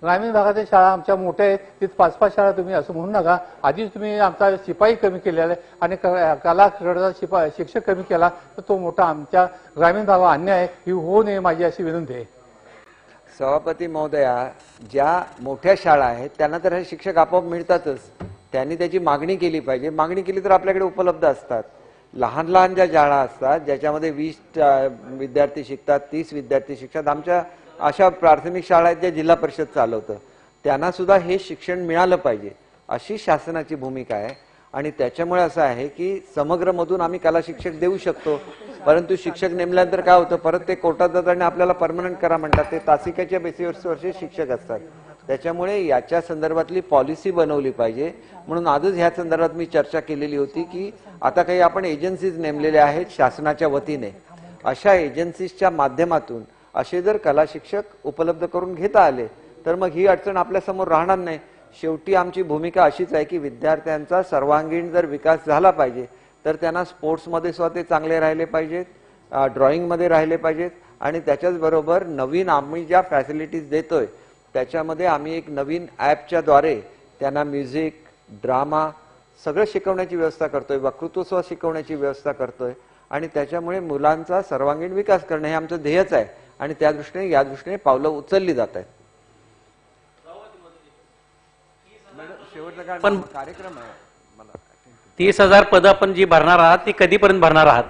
ग्रामीण भागातील शाळा आमच्या मोठ्या आहेत, तिथे 5-5 शाळा तुम्ही असं म्हणू नका. आधीच तुम्ही आमचा शिपाई कमी केलेला आहे आणि कला क्रीडेचा शिक्षक कमी केला तर तो मोठा आमच्या ग्रामीण भागावर अन्याय ही होऊ नये माझी अशी विनंती आहे. सभापती महोदया, ज्या मोठ्या शाळा आहेत त्यांना तर हे शिक्षक आपोआप मिळतातच. त्यांनी त्याची मागणी केली पाहिजे. मागणी केली तर आपल्याकडे उपलब्ध असतात. लहान लहान ज्या शाळा असतात ज्याच्यामध्ये 20 विद्यार्थी शिकतात, 30 विद्यार्थी शिकतात, आमच्या अशा प्राथमिक शाळा आहेत ज्या जिल्हा परिषद चालवतं, त्यांना सुद्धा हे शिक्षण मिळालं पाहिजे अशी शासनाची भूमिका आहे. आणि त्याच्यामुळे असं आहे की समग्रमधून आम्ही कला शिक्षक देऊ शकतो, परंतु शिक्षक नेमल्यानंतर काय होतं, परत ते कोर्टात जातात आणि आपल्याला परमनंट करा म्हणतात. ते तासिकाच्या बेसिसवर शिक्षक असतात. त्याच्यामुळे याच्या संदर्भातली पॉलिसी बनवली पाहिजे. म्हणून आजच ह्या संदर्भात मी चर्चा केलेली होती की आता काही आपण एजन्सीज नेमलेल्या आहेत शासनाच्या वतीने. अशा एजन्सीजच्या माध्यमातून असे जर कला शिक्षक उपलब्ध करून घेता आले तर मग ही अडचण आपल्या समोर राहणार नाही. शेवटी आमची भूमिका अशीच आहे की विद्यार्थ्यांचा सर्वांगीण जर विकास झाला पाहिजे तर त्यांना स्पोर्ट्समध्ये सुद्धा ते चांगले राहिले पाहिजेत, ड्रॉइंगमध्ये राहिले पाहिजेत आणि त्याच्याच बरोबर नवीन आम्ही ज्या फॅसिलिटीज देतोय त्याच्यामध्ये आम्ही एक नवीन ॲपच्या द्वारे त्यांना म्युझिक, ड्रामा सगळं शिकवण्याची व्यवस्था करतोय, वक्तृत्व शिकवण्याची व्यवस्था करतोय आणि त्याच्यामुळे मुलांचा सर्वांगीण विकास करणं हे आमचं ध्येयच आहे आणि त्या दृष्टीने या दृष्टीने पावलं उचलली जात आहेत. पण कार्यक्रम आहे मला 30,000 पदं आपण जी भरणार आहात ती कधीपर्यंत भरणार आहात?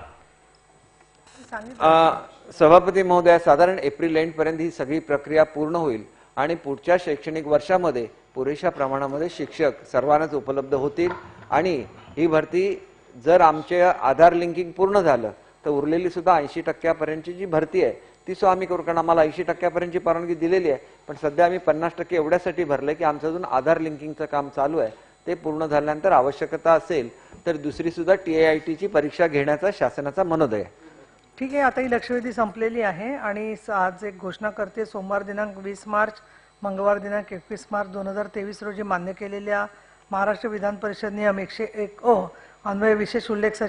सभापती महोदया, साधारण एप्रिल एंड पर्यंत ही सगळी प्रक्रिया पूर्ण होईल आणि पुढच्या शैक्षणिक वर्षामध्ये पुरेशा प्रमाणामध्ये शिक्षक सर्वांनाच उपलब्ध होतील आणि ही भरती जर आमचे आधार लिंकिंग पूर्ण झालं तर उरलेली सुद्धा 80% जी भरती आहे ती सुद्धा आम्ही करू, कारण आम्हाला 80% परवानगी दिलेली आहे. पण सध्या आम्ही 50% एवढ्यासाठी भरले की आमचं अजून आधार लिंकिंगचं काम चालू आहे. ते पूर्ण झाल्यानंतर आवश्यकता असेल तर दुसरी सुद्धा TIIT ची परीक्षा घेण्याचा शासनाचा मनोदय आहे. ठीक आहे, आता ही लक्षवेधी संपलेली आहे आणि आज एक घोषणा करते. सोमवार दिनांक 20 मार्च, मंगळवार दिनांक 21 मार्च 2023 रोजी मान्य केलेल्या महाराष्ट्र विधान परिषद नियम 101 अन्वय विशेष उल्लेख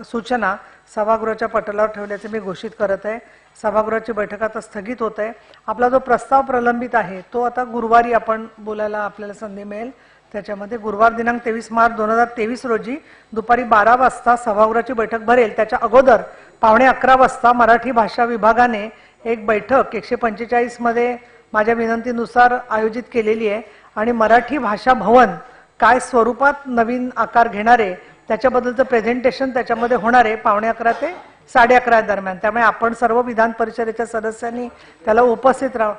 सूचना सभागृहाच्या पटलावर ठेवल्याचे मी घोषित करत आहे. सभागृहाची बैठक आता स्थगित होत आहे. आपला जो प्रस्ताव प्रलंबित आहे तो आता गुरुवारी आपण बोलायला आपल्याला संधी मिळेल. त्याच्यामध्ये गुरुवार दिनांक 23 मार्च 2023 रोजी दुपारी 12 वाजता सभागृहाची बैठक भरेल. त्याच्या अगोदर 11:15 वाजता मराठी भाषा विभागाने एक बैठक 145 मध्ये माझ्या विनंतीनुसार आयोजित केलेली आहे आणि मराठी भाषा भवन काय स्वरूपात नवीन आकार घेणार आहे त्याच्याबद्दलचं प्रेझेंटेशन त्याच्यामध्ये होणार आहे 11:15 ते 11:30 दरम्यान. त्यामुळे आपण सर्व विधान परिषदेच्या सदस्यांनी त्याला उपस्थित राहा.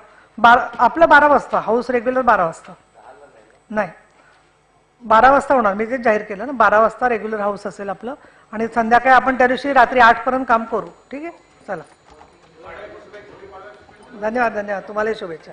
आपलं 12 वाजता हाऊस रेग्युलर 12 वाजता नाही 12 वाजता होणार, मी ते जाहीर केलं ना. 12 वाजता रेग्युलर हाऊस असेल आपलं आणि संध्याकाळी आपण त्या दिवशी रात्री 8 पर्यंत काम करू. ठीक आहे, चला. धन्यवाद. तुम्हाला शुभेच्छा.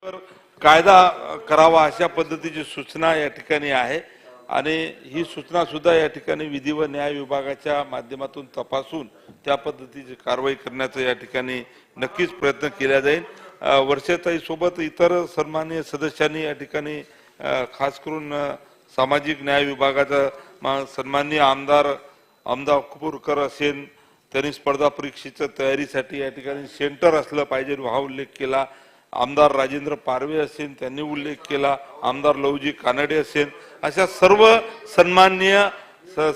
कायदा करावा अशा पद्धतीची सूचना या ठिकाणी आहे आणि ही सूचना सुद्धा या ठिकाणी विधी व न्याय विभागाच्या माध्यमातून तपासून त्या पद्धतीची कारवाई करण्याचा या ठिकाणी नक्कीच प्रयत्न केला जाईल. वर्षाताई सोबत इतर सन्माननीय सदस्यांनी या ठिकाणी खास करून सामाजिक न्याय विभागाचा सन्माननीय आमदार कुपूरकर असेल, त्यांनी स्पर्धा परीक्षेच्या तयारीसाठी या ठिकाणी सेंटर असलं पाहिजे हा उल्लेख केला. आमदार राजेंद्र पारवे असेल त्यांनी उल्लेख केला, आमदार लवजी कानडे असेल, अशा सर्व सन्माननीय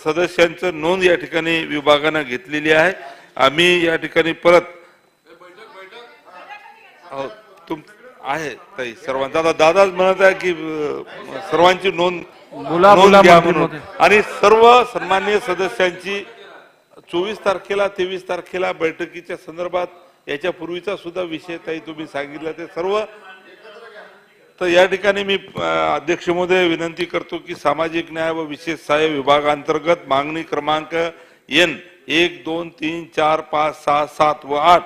सदस्यांचं नोंद या ठिकाणी विभागानं घेतलेली आहे. आम्ही या ठिकाणी परत आहे ताई सर्वांचा आता दादाच म्हणत आहे की सर्वांची नोंद घ्या म्हणून आणि सर्व सन्माननीय सदस्यांची 24 तारखेला 23 तारखेला बैठकीच्या संदर्भात याच्या पूर्वीचा सुद्धा विषय ताई तुम्ही सांगितलं ते सर्व. तर या ठिकाणी मी अध्यक्ष महोदय विनंती करतो की सामाजिक न्याय व विशेष सहाय्य विभागांतर्गत मागणी क्रमांक N 1, 2, 3, 4, 5, 6, 7 व 8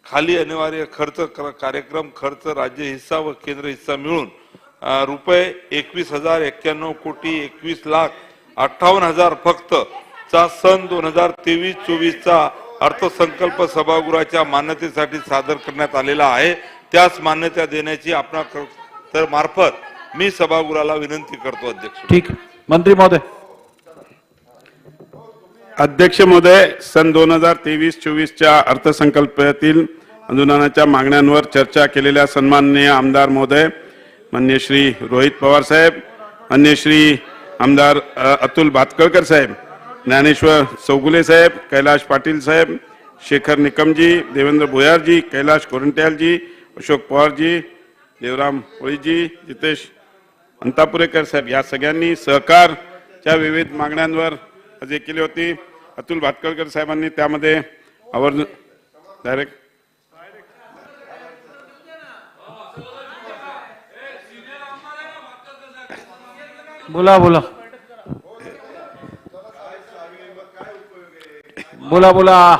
खाली अनिवार्य खर्च कार्यक्रम खर्च राज्य हिस्सा व केंद्र हिस्सा मिळून रुपये 21,091 कोटी 21,58,000 फक्त चा सन 2023-24 अर्थसंकल्प सभागृहाच्या मान्यतेसाठी सादर करण्यात आलेला आहे. त्यास मान्यता देण्याची आपल्या मार्फत मी सभागृहाला विनंती करतो अध्यक्ष. ठीक, मंत्री महोदय. अध्यक्ष महोदय, सन 2023-24 अर्थसंकल्पातील अनुदानाच्या मागण्यांवर चर्चा केलेल्या सन्माननीय आमदार महोदय माननीय श्री रोहित पवार साहेब, माननीय श्री आमदार अतुल भातखळकर साहेब, ज्ञानेश्वर चौगुले साहेब, कैलाश पाटील साहेब, शेखर निकमजी, देवेंद्र भुयारजी, कैलाश कोरंट्यालजी, अशोक पवारजी, देवराम होळीजी, जितेश अंतापुरेकर साहेब या सगळ्यांनी सहकारच्या विविध मागण्यांवर अर्ज केली होती. अतुल भातखळकर साहेबांनी त्यामध्ये आवर्जून डायरेक्ट बोला बोला बोला बोला.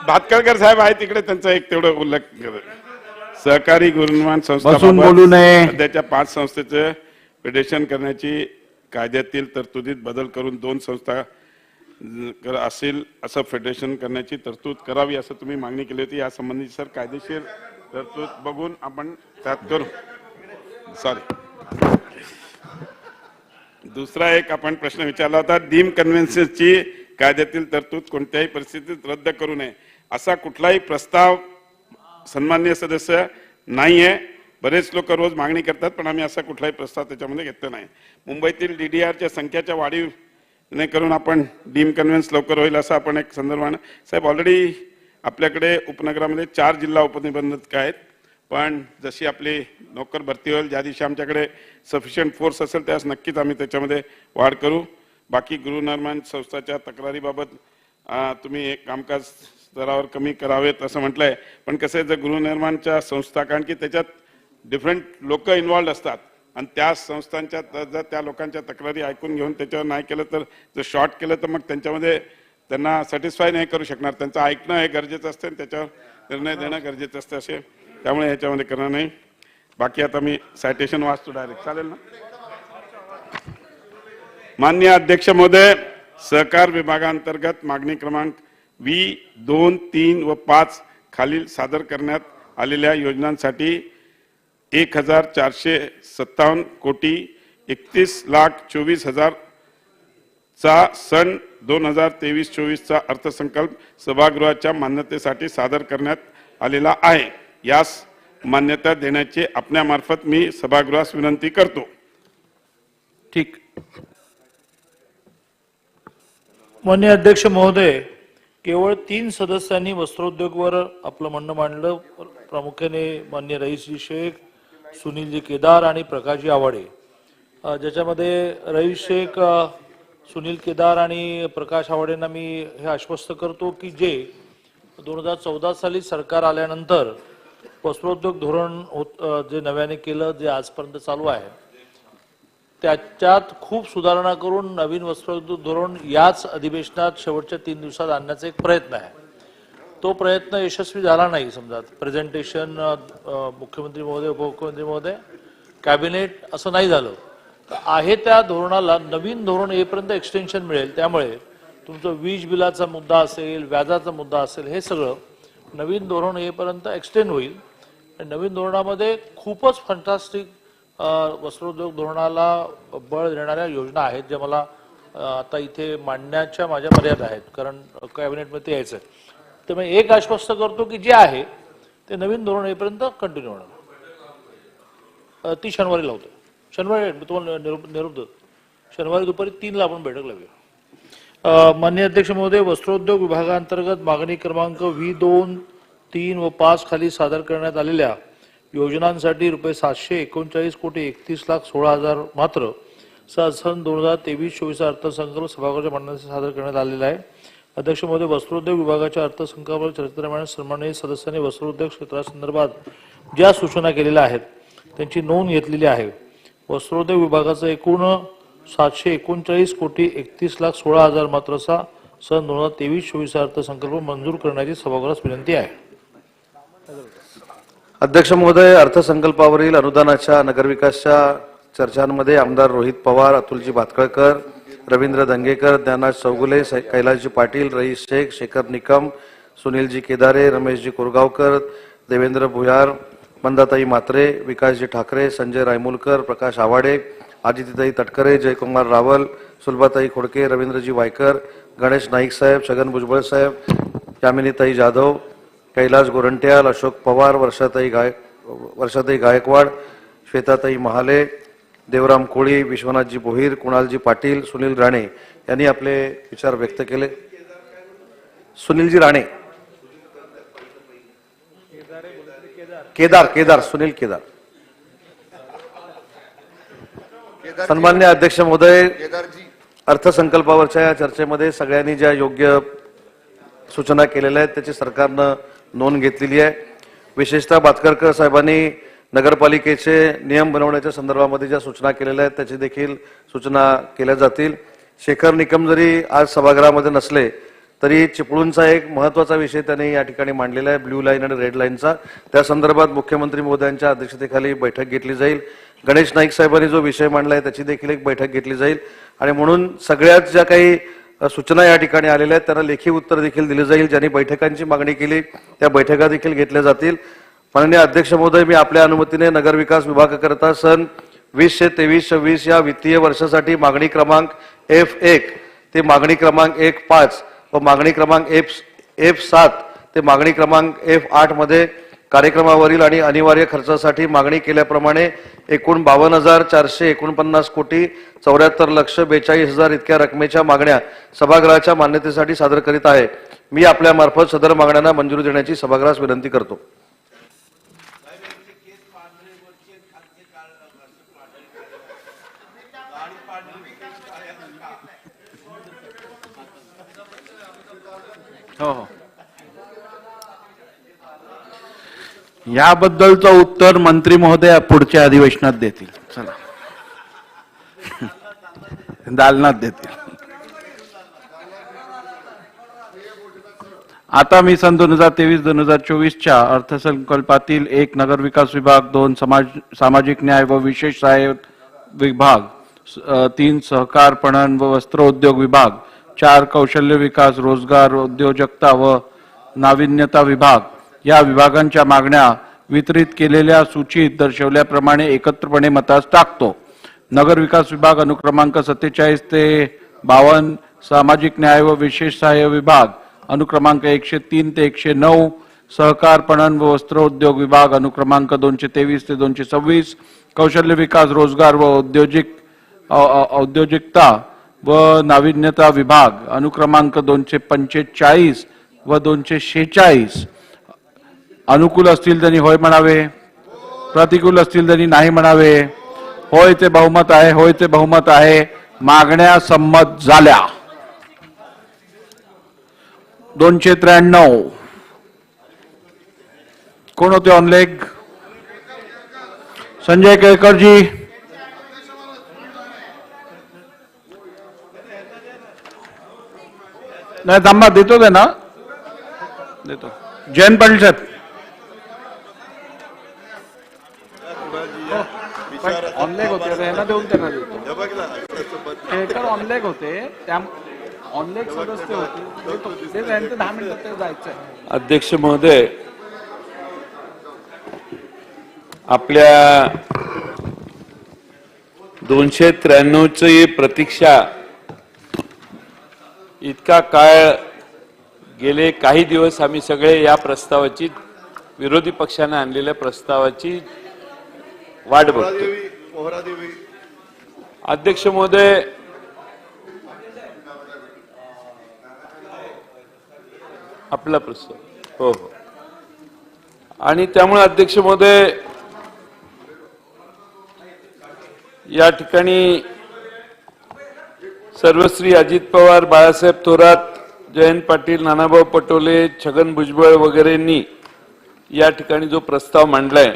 भातखळकर साहेब आहे तिकडे, त्यांचा एक तेवढं उल्लेख सहकारी गृहनिर्माण बसून बोलू नये. सध्याच्या 5 संस्थेचे फेडरेशन करण्याची कायद्यातील तरतुदीत बदल करून 2 संस्था असेल असं फेडरेशन करण्याची तरतूद करावी असं तुम्ही मागणी केली होती. या संबंधी सर कायदेशीर तरतूद बघून आपण त्यात करू. सॉरी, दुसरा एक आपण प्रश्न विचारला होता, डीम कन्व्हेन्शनची कायद्यातील तरतूद कोणत्याही परिस्थितीत रद्द करू नये असा कुठलाही प्रस्ताव सन्माननीय सदस्य नाहीये. बरेच लोक रोज मागणी करतात पण आम्ही असा कुठलाही प्रस्ताव त्याच्यामध्ये घेतला नाही. मुंबईतील DDRच्या संख्येच्या वाढीव करून आपण डीम कन्व्हेन्स लवकर होईल असं आपण एक संदर्भाने साहेब ऑलरेडी आपल्याकडे उपनगरामध्ये 4 जिल्हा उपनिबंधक आहेत. पण जशी आपली नोकर भरती होईल ज्या दिवशी आमच्याकडे सफिशियंट फोर्स असेल त्यास नक्कीच आम्ही त्याच्यामध्ये वाढ करू. बाकी गृहनिर्माण संस्थाच्या तक्रारीबाबत तुम्ही एक कामकाज स्तरावर कमी करावेत असं म्हटलंय. पण कसं आहे, जर गृहनिर्माणच्या संस्था कारण की त्याच्यात डिफरंट लोक इन्व्हॉल्ड असतात आणि त्या संस्थांच्या जर त्या लोकांच्या तक्रारी ऐकून घेऊन त्याच्यावर नाही केलं तर जर शॉर्ट केलं तर मग त्यांच्यामध्ये त्यांना सॅटिस्फाय नाही करू शकणार. त्यांचं ऐकणं हे गरजेचं असतं आणि त्याच्यावर निर्णय देणं गरजेचं असतं असे. त्यामुळे ह्याच्यामध्ये करणार नाही. बाकी आता मी सायटेशन वाचतो डायरेक्ट, चालेल ना. माननीय अध्यक्ष महोदय, सहकार विभागांतर्गत मागणी क्रमांक V2, 3 व 5 खालील सादर करण्यात आलेल्या योजनांसाठी 1,457 कोटी 31,24,000 चा सन 2023-24 अर्थसंकल्प सभागृहाच्या मान्यतेसाठी सादर करण्यात आलेला आहे. यास मान्यता देण्याची आपल्यामार्फत मी सभागृहास विनंती करतो. ठीक. माननीय अध्यक्ष महोदय, केवळ 3 सदस्यांनी वस्त्रोद्योगवर आपलं म्हणणं मांडलं. प्रामुख्याने माननीय रईसजी शेख, सुनीलजी केदार आणि प्रकाशजी आवाडे. ज्याच्यामध्ये रईस शेख, सुनील केदार आणि प्रकाश आवाडेंना मी हे आश्वस्त करतो की जे 2014 साली सरकार आल्यानंतर वस्त्रोद्योग धोरण जे नव्याने केलं, जे आजपर्यंत चालू आहे, त्याच्यात खूप सुधारणा करून नवीन वस्त्रोद्योग धोरण याच अधिवेशनात शेवटच्या 3 दिवसात आणण्याचा एक प्रयत्न आहे. तो प्रयत्न यशस्वी झाला नाही. समजा प्रेझेंटेशन मुख्यमंत्री महोदय, उपमुख्यमंत्री महोदय, कॅबिनेट असं नाही झालं तर आहे त्या धोरणाला नवीन धोरण येईपर्यंत एक्सटेन्शन मिळेल. त्यामुळे तुमचं वीज बिलाचा मुद्दा असेल, व्याजाचा मुद्दा असेल, हे सगळं नवीन धोरण येईपर्यंत एक्सटेंड होईल. नवीन धोरणामध्ये खूपच फंटास्टिक वस्त्रोद्योग धोरणाला बळ देणाऱ्या योजना आहेत ज्या मला आता इथे मांडण्याच्या माझ्या मर्यादा आहेत, कारण कॅबिनेटमध्ये यायचं आहे. तर मी एक आश्वस्त करतो की जे आहे ते नवीन धोरण येईपर्यंत कंटिन्यू होणार. ती शनिवारी लावतो. शनिवारी तुम्हाला निरोप देतो. शनिवारी दुपारी 3ला आपण बैठक लावूया. माननीय अध्यक्ष महोदय, वस्त्रोद्योग विभागांतर्गत मागणी क्रमांक V2, 3 व 5 खाली सादर करण्यात आलेल्या योजनांसाठी रुपये 739,31,16,00,000 मात्र सन 2023-24 अर्थसंकल्प सभागृहाच्या मान्यतेसाठी सादर करण्यात आलेला आहे. अध्यक्ष महोदय, वस्त्रोद्योग विभागाच्या अर्थसंकल्पावर चर्चेदरम्यान सन्माननीय सदस्यांनी वस्त्रोद्योग क्षेत्रासंदर्भात ज्या सूचना केलेल्या आहेत त्यांची नोंद घेतलेली आहे. वस्त्रोद्योग विभागाचा एकूण 739,31,16,00,000 मात्रचा सन 2023-24 अर्थसंकल्प मंजूर करण्याची सभागृहास विनंती आहे. अध्यक्ष महोदय, अर्थसंकल्पावरील अनुदानाच्या नगरविकासच्या चर्चांमध्ये आमदार रोहित पवार, अतुलजी भातखळकर, रवींद्र दंगेकर, ज्ञानाज चौगुले, कैलासजी पाटील, रईस शेख, शेखर निकम, सुनीलजी केदारे, रमेशजी कोरगावकर, देवेंद्र भुयार, मंदाताई मात्रे, विकासजी ठाकरे, संजय रायमुलकर, प्रकाश आवाडे, आदितीताई तटकरे, जयकुमार रावल, सुलभाताई खोडके, रवींद्रजी वायकर, गणेश नाईक साहेब, छगन भुजबळ साहेब, यामिनीताई जाधव, कैलास गोरंट्याल, अशोक पवार, वर्षाताई गायकवाड, श्वेताताई महाले, देवराम कोळी, विश्वनाथजी भोईर, कुणालजी पाटील, सुनील राणे यांनी आपले विचार व्यक्त केले. सुनीलजी राणे, केदार सुनील केदार. सन्मान्य अध्यक्ष महोदय, अर्थसंकल्पावरच्या या चर्चेमध्ये सगळ्यांनी ज्या योग्य सूचना केलेल्या आहेत त्याची सरकारनं नोंद घेतलेली आहे. विशेषतः भातखळकर साहेबांनी नगरपालिकेचे नियम बनवण्याच्या संदर्भामध्ये ज्या सूचना केलेल्या आहेत त्याची देखील सूचना केल्या जातील. शेखर निकम जरी आज सभागृहामध्ये नसले तरी चिपळूणचा एक महत्त्वाचा विषय त्यांनी या ठिकाणी मांडलेला आहे, ब्ल्यू लाईन आणि रेड लाईनचा. त्या संदर्भात मुख्यमंत्री महोदयांच्या अध्यक्षतेखाली बैठक घेतली जाईल. गणेश नाईक साहेबांनी जो विषय मांडला आहे त्याची देखील एक बैठक घेतली जाईल आणि म्हणून सगळ्यात ज्या काही सूचना या ठिकाणी आलेल्या आहेत त्यांना लेखी उत्तर देखील दिले जाईल. ज्यांनी बैठकांची मागणी केली त्या बैठका देखील घेतल्या जातील. माननीय अध्यक्ष महोदय, मी आपल्या अनुमतीने नगरविकास विभागाकरता सन 2023-26 या वित्तीय वर्षासाठी मागणी क्रमांक F1 ते मागणी क्रमांक F5 व मागणी क्रमांक F7 ते मागणी क्रमांक F8 मध्ये कार्यक्रमावरील आणि अनिवार्य खर्चासाठी मागणी केल्याप्रमाणे एकूण 52,449 कोटी 74,42,000 इतक्या रकमेच्या मागण्या सभागृहाच्या मान्यतेसाठी सादर करीत आहे. मी आपल्यामार्फत सदर मागण्यांना मंजुरी देण्याची सभागृहास विनंती करतो. हो हो, याबद्दलचं उत्तर मंत्री महोदय पुढच्या अधिवेशनात देतील. चला, दालनात देतील. आता मी सन 2023-2024च्या अर्थसंकल्पातील 1 नगरविकास विभाग, 2 सामाजिक न्याय व विशेष सहाय्य विभाग, 3 सहकार पणन व वस्त्रोद्योग विभाग, 4 कौशल्य विकास, रोजगार, उद्योजकता व नाविन्यता विभाग या विभागांच्या मागण्या वितरित केलेल्या सूचीत दर्शवल्याप्रमाणे एकत्रपणे मतास टाकतो. नगर विकास विभाग अनुक्रमांक 47 ते 52, सामाजिक न्याय व विशेष सहाय्य विभाग अनुक्रमांक 103 ते 109, सहकार पणन व वस्त्रोद्योग विभाग अनुक्रमांक 223 ते 226, कौशल्य विकास, रोजगार व औद्योगिकता व नाविन्यता विभाग अनुक्रमांक 245 व 246 अनुकूल असतील त्यांनी होय म्हणावे, प्रतिकूल असतील त्यांनी नाही म्हणावे. होय ते बहुमत आहे, होय ते बहुमत आहे. मागण्या संमत झाल्या. 293. कोण होते ऑन लेग? संजय केळकरजी. नाही थांबा, देतो ते ना. देतो. जयंत पाटील साहेब. ऑनलाईन होते यांना देऊन त्यांना देतो. ऑनलाईन होते त्या ऑनलाईन सदस्य होते ते 10 मिनिटात जायचं. अध्यक्ष महोदय, आपल्या 293ची प्रतीक्षा इतका काळ गेले काही दिवस आम्ही सगळे या प्रस्तावाची, विरोधी पक्षाने आणलेल्या प्रस्तावाची वाट बघतो. अध्यक्ष महोदय, आपला प्रस्ताव. हो हो. आणि त्यामुळे अध्यक्ष महोदय, या ठिकाणी सर्वश्री अजित पवार, बाळासाहेब थोरात, जयंत पाटील, नानाभाऊ पटोले, छगन भुजबळ वगैरेंनी या ठिकाणी जो प्रस्ताव मांडलाय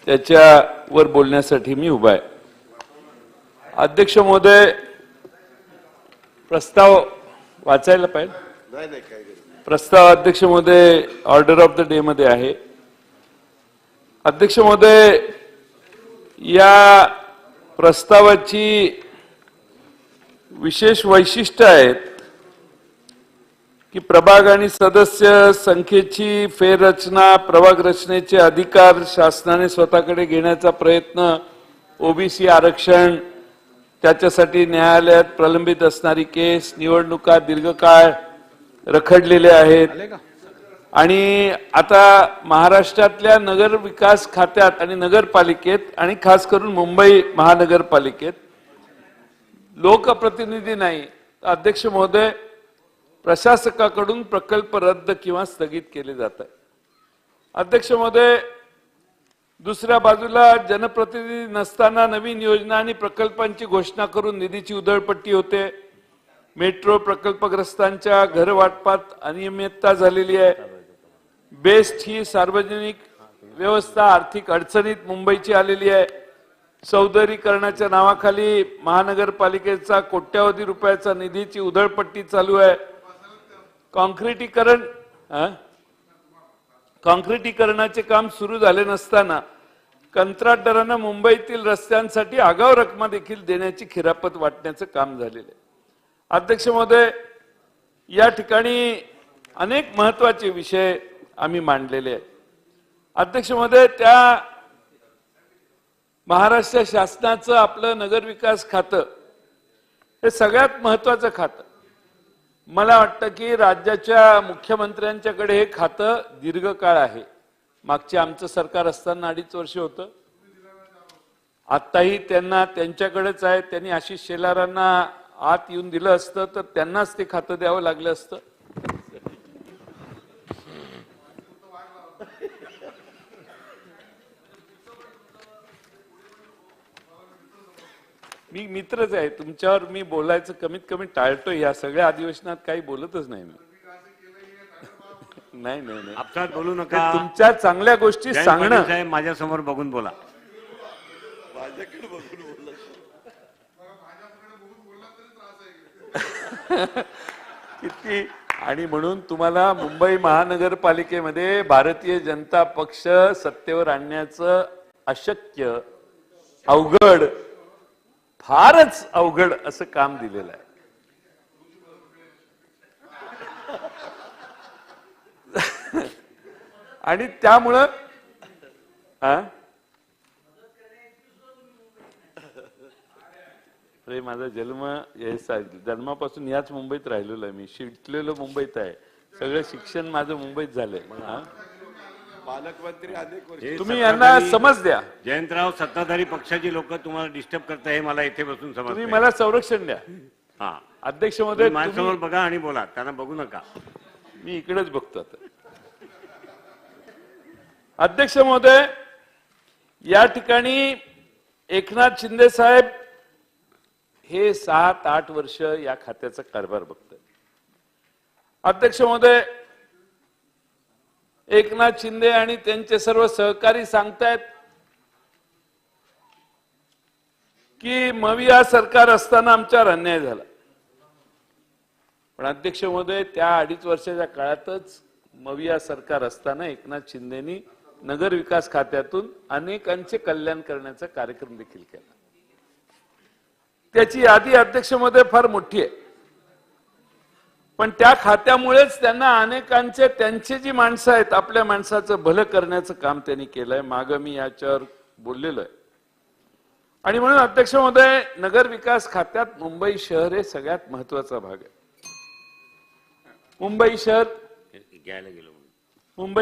त्याच्यावर बोलण्यासाठी मी उभा आहे. अध्यक्ष महोदय, प्रस्ताव वाचायला पाहिजे. प्रस्ताव अध्यक्ष महोदय ऑर्डर ऑफ द डे मध्ये आहे. अध्यक्ष महोदय, या प्रस्तावाची विशेष वैशिष्ट्य आहेत की प्रभाग आणि सदस्य संख्येची फेररचना, प्रभाग रचनेचे अधिकार शासनाने स्वतःकडे घेण्याचा प्रयत्न, ओबीसी आरक्षण, त्याच्यासाठी न्यायालयात प्रलंबित असणारी केस, निवडणुका दीर्घकाळ रखडलेले आहेत. आणि आता महाराष्ट्रातल्या नगर विकास खात्यात आणि नगरपालिकेत आणि खास करून मुंबई महानगरपालिकेत लोकप्रतिनिधी नाही. अध्यक्ष महोदय, प्रशासकाकडून प्रकल्प रद्द किंवा स्थगित केले जात आहे. अध्यक्ष महोदय, दुसऱ्या बाजूला जनप्रतिनिधी नसताना नवीन योजना आणि प्रकल्पांची घोषणा करून निधीची उधळपट्टी होते. मेट्रो प्रकल्पग्रस्तांच्या घर वाटपात अनियमितता झालेली आहे. बेस्ट ही सार्वजनिक व्यवस्था आर्थिक अडचणीत मुंबईची आलेली आहे. सौंदर्यीकरणाच्या नावाखाली महानगरपालिकेचा कोट्यावधी रुपयाचा निधीची उधळपट्टी चालू आहे. कॉन्क्रिटीकरणाचे काम सुरू झाले नसताना कंत्राटदारांना मुंबईतील रस्त्यांसाठी आगाऊ रक्कम देखील देण्याची खिरापत वाटण्याचं काम झालेलं आहे. अध्यक्ष महोदय, या ठिकाणी अनेक महत्वाचे विषय आम्ही मांडलेले आहेत. अध्यक्ष महोदय, त्या महाराष्ट्र शासनाचं आपलं नगरविकास खातं हे सगळ्यात महत्वाचं खातं. मला वाटतं की राज्याच्या मुख्यमंत्र्यांच्याकडे हे खातं दीर्घकाळ आहे. मागचे आमचं सरकार असताना 2.5 वर्ष होतं. आत्ताही त्यांना त्यांच्याकडेच आहे. त्यांनी आशिष शेलारांना आत येऊन दिलं असतं तर त्यांनाच ते खातं द्यावं लागलं असतं. मी मित्रच आहे तुमच्यावर, मी बोलायचं कमीत कमी टाळतो. या सगळ्या अधिवेशनात काही बोलतच नाही मी. नाही नाही नाही, आपसात बोलू नका. तुमच्या चांगल्या गोष्टी सांगणं. माझ्या समोर बघून बोला. किती. आणि म्हणून तुम्हाला मुंबई महानगरपालिकेमध्ये भारतीय जनता पक्ष सत्तेवर आणण्याचं अशक्य, अवघड, फारच अवघड असं काम दिलेलं आहे. आणि त्यामुळं अरे माझा जन्मापासून याच मुंबईत राहिलेलो आहे. मी शिकलेलो मुंबईत आहे. सगळं शिक्षण माझं मुंबईत झालंय. पालकमंत्री अनेक वर्ष. तुम्ही यांना समज द्या. जयंतराव, सत्ताधारी पक्षाची लोक तुम्हाला डिस्टर्ब करताय हे मला इथे बसून समजतंय. तुम्ही मला संरक्षण द्या. हा, अध्यक्ष महोदय, माझ्यासमोर बघा आणि बोला, त्यांना बघू नका. मी इकडेच बघतो आता. अध्यक्ष महोदय, या ठिकाणी एकनाथ शिंदे साहेब हे 7-8 वर्ष या खात्याचा कारभार बघतात. अध्यक्ष महोदय, एकनाथ शिंदे आणि त्यांचे सर्व सहकारी सांगतायत की मविया सरकार असताना आमच्यावर अन्याय झाला. पण अध्यक्ष महोदय, त्या 2.5 वर्षाच्या काळातच मविया सरकार असताना एकनाथ शिंदेनी नगर विकास खात्यातून अनेकांचे कल्याण करण्याचा कार्यक्रम देखील केला. त्याची यादी अध्यक्ष महोदय फार मोठी आहे, पण त्या खात्यामुळेच त्यांना अनेकांचे त्यांची जी माणसं आहेत आपल्या माणसाचं भलं करण्याचं काम त्यांनी केलंय. मागं मी याच्यावर बोललेलो आहे. आणि म्हणून अध्यक्ष महोदय, नगर विकास खात्यात मुंबई शहर हे सगळ्यात महत्वाचा भाग आहे. मुंबई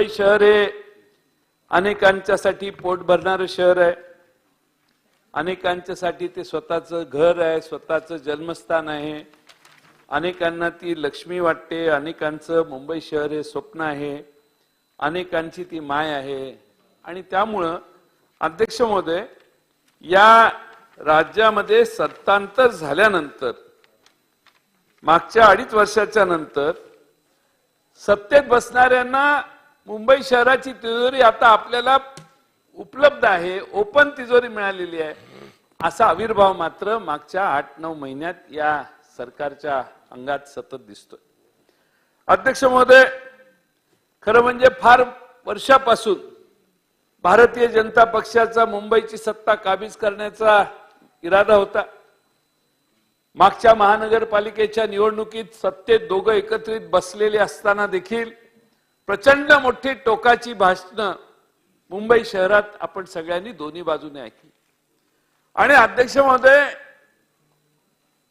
शहर हे अनेकांच्यासाठी पोट भरणारं शहर आहे. अनेकांच्यासाठी ते स्वतःचं घर आहे, स्वतःचं जन्मस्थान आहे. अनेकांना ती लक्ष्मी वाटते. अनेकांचं मुंबई शहर हे स्वप्न आहे. अनेकांची ती माय आहे. आणि त्यामुळं अध्यक्ष महोदय, या राज्यामध्ये सत्तांतर झाल्यानंतर मागच्या 2.5 वर्षाच्या नंतर सत्तेत बसणाऱ्यांना मुंबई शहराची तिजोरी आता आपल्याला उपलब्ध आहे, ओपन तिजोरी मिळालेली आहे, असा आविर्भाव मात्र मागच्या 8-9 महिन्यात या सरकारच्या अंगात सतत दिसतोय. अध्यक्ष महोदय, खरं म्हणजे फार वर्षापासून भारतीय जनता पक्षाचा मुंबईची सत्ता काबीज करण्याचा इरादा होता. मागच्या महानगरपालिकेच्या निवडणुकीत सत्तेत दोघं एकत्रित बसलेले असताना देखील प्रचंड मोठी टोकाची भाषणं मुंबई शहरात आपण सगळ्यांनी दोन्ही बाजूने ऐकली. आणि अध्यक्ष महोदय,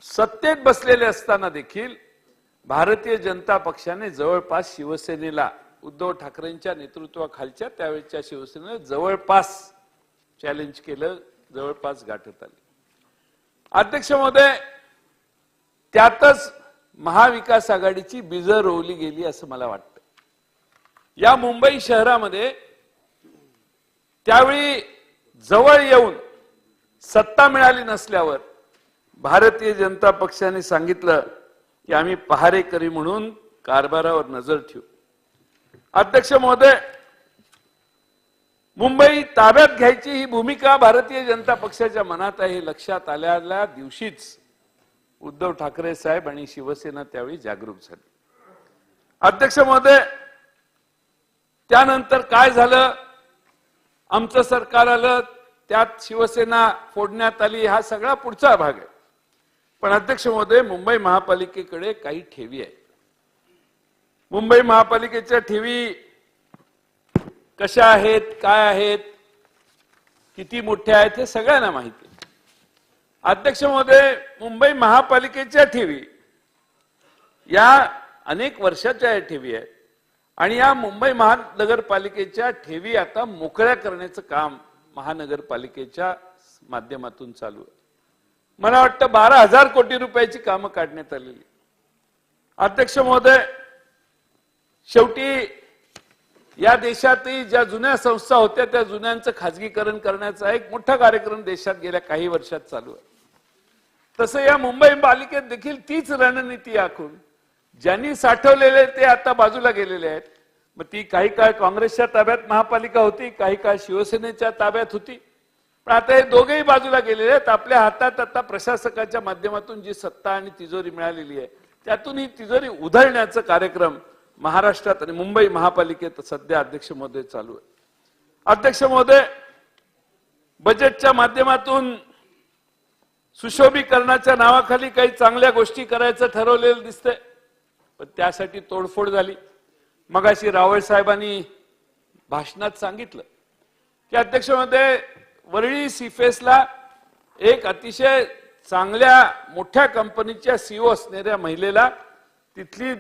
सत्तेत बसलेले असताना देखील भारतीय जनता पक्षाने जवळपास शिवसेनेला, उद्धव ठाकरेंच्या नेतृत्वाखालच्या त्यावेळेच्या शिवसेनेला जवळपास चॅलेंज केलं, जवळपास गाठत आले. अध्यक्ष महोदय, त्यातच महाविकास आघाडीची बीजं रोवली गेली असं मला वाटतं. या मुंबई शहरामध्ये त्यावेळी जवळ येऊन सत्ता मिळाली नसल्यावर भारतीय जनता पक्षाने सांगितलं की आम्ही पहारेकरी म्हणून कारभारावर नजर ठेवू. अध्यक्ष महोदय, मुंबई ताब्यात घ्यायची ही भूमिका भारतीय जनता पक्षाच्या मनात आहे हे लक्षात आलेल्या दिवशीच उद्धव ठाकरे साहेब आणि शिवसेना त्यावेळी जागरूक झाली. अध्यक्ष महोदय, त्यानंतर काय झालं? आमचं सरकार आलं, त्यात शिवसेना फोडण्यात आली, हा सगळा पुढचा भाग आहे. पण अध्यक्ष महोदय, मुंबई महापालिकेकडे काही ठेवी आहे. मुंबई महापालिकेच्या ठेवी कशा आहेत, काय आहेत, किती मोठ्या आहेत हे सगळ्यांना माहिती आहे. अध्यक्ष महोदय, मुंबई महापालिकेच्या ठेवी या अनेक वर्षाच्या ठेवी आहेत आणि या मुंबई महानगरपालिकेच्या ठेवी आता मोकळ्या करण्याचं काम महानगरपालिकेच्या माध्यमातून चालू आहे. मला वाटतं 12,000 कोटी रुपयाची कामं काढण्यात आलेली. अध्यक्ष महोदय, शेवटी या देशातही ज्या जुन्या संस्था होत्या त्या जुन्यांचं खाजगीकरण करण्याचा एक मोठा कार्यक्रम देशात गेल्या काही वर्षात चालू आहे. तसं या मुंबई पालिकेत देखील तीच रणनीती आखून ज्यांनी साठवलेले ते आता बाजूला गेलेले आहेत. मग ती काही काळ काँग्रेसच्या ताब्यात महापालिका होती, काही काळ शिवसेनेच्या ताब्यात होती, पण आता हे दोघेही बाजूला गेलेले आहेत. आपल्या हातात आता प्रशासकाच्या माध्यमातून जी सत्ता आणि तिजोरी मिळालेली आहे त्यातून ही तिजोरी उधळण्याचा कार्यक्रम महाराष्ट्रात आणि मुंबई महापालिकेत सध्या अध्यक्ष महोदय चालू आहे. अध्यक्ष महोदय, बजेटच्या माध्यमातून सुशोभीकरणाच्या नावाखाली काही चांगल्या गोष्टी करायचं ठरवलेलं दिसतंय, पण त्यासाठी तोडफोड झाली. मगाशी रावळ साहेबांनी भाषणात सांगितलं की अध्यक्ष महोदय, वरळी सीफेसला एक अतिशय चांगल्या मोठ्या कंपनीच्या सीईओ असणाऱ्या महिलेला तिथली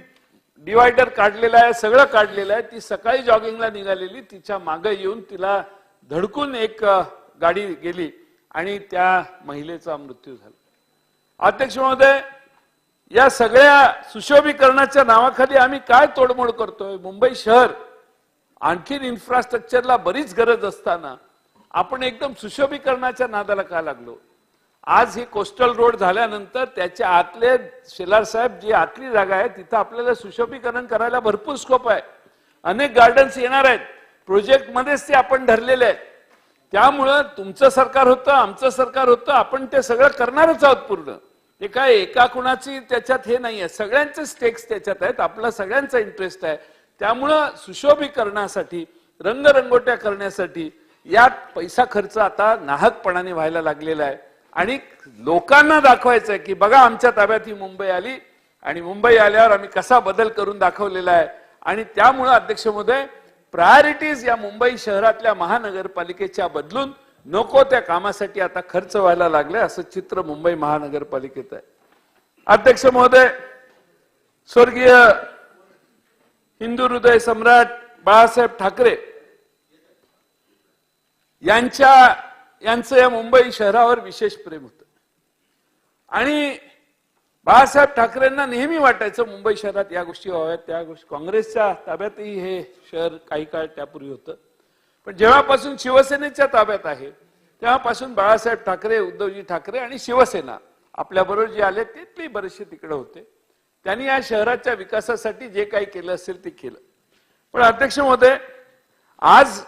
डिवायडर काढलेला आहे, सगळं काढलेलं आहे. ती सकाळी जॉगिंगला निघालेली, तिच्या मागे येऊन तिला धडकून एक गाडी गेली आणि त्या महिलेचा मृत्यू झाला. अध्यक्ष महोदय, या सगळ्या सुशोभीकरणाच्या नावाखाली आम्ही काय तोडमोड करतोय? मुंबई शहर आणखीन इन्फ्रास्ट्रक्चरला बरीच गरज असताना आपण एकदम सुशोभीकरणाच्या नादाला का लागलो? आज ही कोस्टल रोड झाल्यानंतर त्याच्या आतले शेलार साहेब जी आतली जागा आहे तिथं आपल्याला सुशोभीकरण करायला भरपूर स्कोप आहे. अनेक गार्डन्स येणार आहेत, प्रोजेक्ट मध्येच ते आपण धरलेले आहेत. त्यामुळं तुमचं सरकार होतं, आमचं सरकार होतं, आपण ते सगळं करणारच आहोत पूर्ण. ते काय एका कुणाची त्याच्यात हे नाहीये, सगळ्यांचे स्टेक्स त्याच्यात आहेत, आपला सगळ्यांचा इंटरेस्ट आहे. त्यामुळं सुशोभीकरणासाठी रंगरंगोट्या करण्यासाठी यात पैसा खर्च आता नाहकपणाने व्हायला लागलेला आहे आणि लोकांना दाखवायचं आहे की बघा आमच्या ताब्यात ही मुंबई आली आणि मुंबई आल्यावर आम्ही कसा बदल करून दाखवलेला आहे. आणि त्यामुळं अध्यक्ष महोदय प्रायोरिटीज या मुंबई शहरातल्या महानगरपालिकेच्या बदलून नको त्या कामासाठी आता खर्च व्हायला लागले असं चित्र मुंबई महानगरपालिकेत आहे. अध्यक्ष महोदय, स्वर्गीय हिंदू हृदय सम्राट बाळासाहेब ठाकरे यांचं या मुंबई शहरावर विशेष प्रेम होतं आणि बाळासाहेब ठाकरेंना नेहमी वाटायचं मुंबई शहरात या गोष्टी व्हाव्यात, त्या गोष्टी. काँग्रेसच्या ताब्यातही हे शहर काही काळ त्यापूर्वी होतं, पण जेव्हापासून शिवसेनेच्या ताब्यात आहे तेव्हापासून बाळासाहेब ठाकरे, उद्धवजी ठाकरे आणि शिवसेना आपल्याबरोबर जे आले तिथले बरेचसे तिकडे होते. त्यांनी या शहराच्या विकासासाठी जे काही केलं असेल ते केलं. पण अध्यक्ष महोदय, आज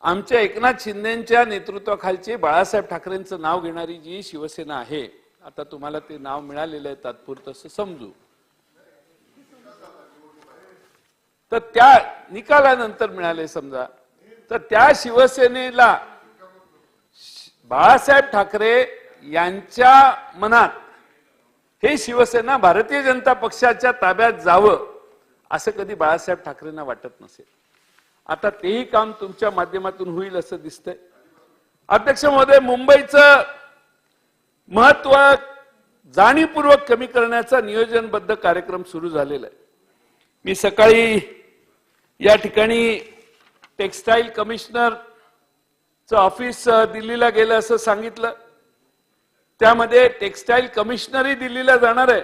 आमच्या एकनाथ शिंदेच्या नेतृत्वाखालची बाळासाहेब ठाकरेंचं नाव घेणारी जी शिवसेना आहे, आता तुम्हाला ते नाव मिळालेलं आहे तात्पुरतं असं समजू, तर त्या निकालानंतर मिळाले समजा, तर त्या शिवसेनेला बाळासाहेब ठाकरे यांच्या मनात हे शिवसेना भारतीय जनता पक्षाच्या ताब्यात जावं असं कधी बाळासाहेब ठाकरेंना वाटत नसेल. आता तेही काम तुमच्या माध्यमातून होईल असं दिसतंय. अध्यक्ष महोदय, मुंबईचं महत्व जाणीवपूर्वक कमी करण्याचा नियोजनबद्ध कार्यक्रम सुरू झालेला आहे. मी सकाळी या ठिकाणी टेक्सटाईल कमिशनरचं ऑफिस दिल्लीला गेलं असं सांगितलं. त्यामध्ये टेक्सटाईल कमिशनरही दिल्लीला जाणार आहे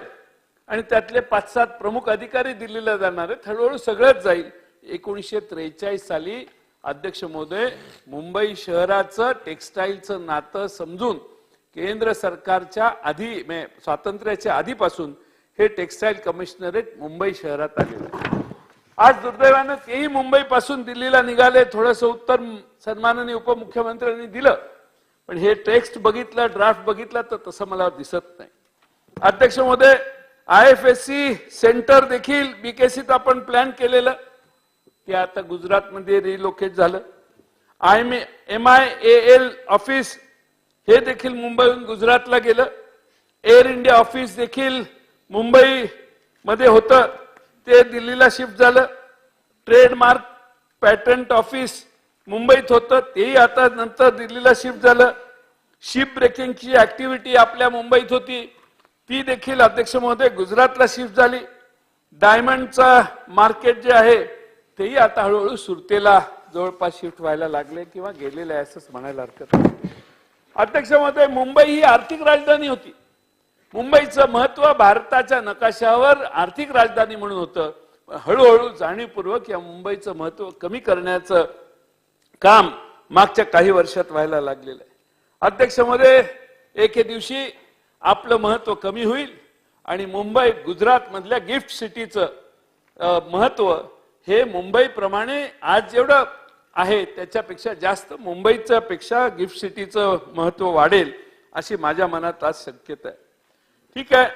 आणि त्यातले 5-7 प्रमुख अधिकारी दिल्लीला जाणार आहेत. हळूहळू सगळंच जाईल. 1943 साली अध्यक्ष महोदय मुंबई शहराचं टेक्सटाईलचं नातं समजून केंद्र सरकारच्या आधी स्वातंत्र्याच्या आधीपासून हे टेक्सटाईल कमिशनरेट मुंबई शहरात आलेलं. आज दुर्दैवानं तेही मुंबईपासून दिल्लीला निघाले. थोडंसं उत्तर सन्माननीय उपमुख्यमंत्र्यांनी दिलं, पण हे टेक्स्ट बघितलं, ड्राफ्ट बघितला तर तसं मला दिसत नाही. अध्यक्ष महोदय, IFSC सेंटर देखील BKCत आपण प्लॅन केलेलं ते आता गुजरातमध्ये रिलोकेट झालं. MIAL ऑफिस हे देखील मुंबईहून गुजरातला गेलं. एअर इंडिया ऑफिस देखील मुंबईमध्ये होतं ते दिल्लीला शिफ्ट झालं. ट्रेडमार्क पॅटंट ऑफिस मुंबईत होतं तेही आता नंतर दिल्लीला शिफ्ट झालं. शिप ब्रेकिंगची ऍक्टिव्हिटी आपल्या मुंबईत होती ती देखील अध्यक्ष महोदय गुजरातला शिफ्ट झाली. डायमंडचं मार्केट जे आहे तेही आता हळूहळू सुरतेला जवळपास शिफ्ट व्हायला लागले किंवा गेलेले आहे असंच म्हणायला हरकत नाही. अध्यक्ष महोदय, मुंबई ही आर्थिक राजधानी होती. मुंबईचं महत्व भारताच्या नकाशावर आर्थिक राजधानी म्हणून होतं. हळूहळू जाणीवपूर्वक या मुंबईचं महत्व कमी करण्याचं काम मागच्या काही वर्षात व्हायला लागलेलं आहे. अध्यक्ष महोदय, एके दिवशी आपलं महत्व कमी होईल आणि मुंबई गुजरात मधल्या गिफ्ट सिटीचं महत्व हे मुंबईप्रमाणे आज जेवढं आहे त्याच्यापेक्षा जास्त मुंबईच्या पेक्षा गिफ्ट सिटीचं महत्व वाढेल अशी माझ्या मनात आज शक्यता आहे. ठीक आहे,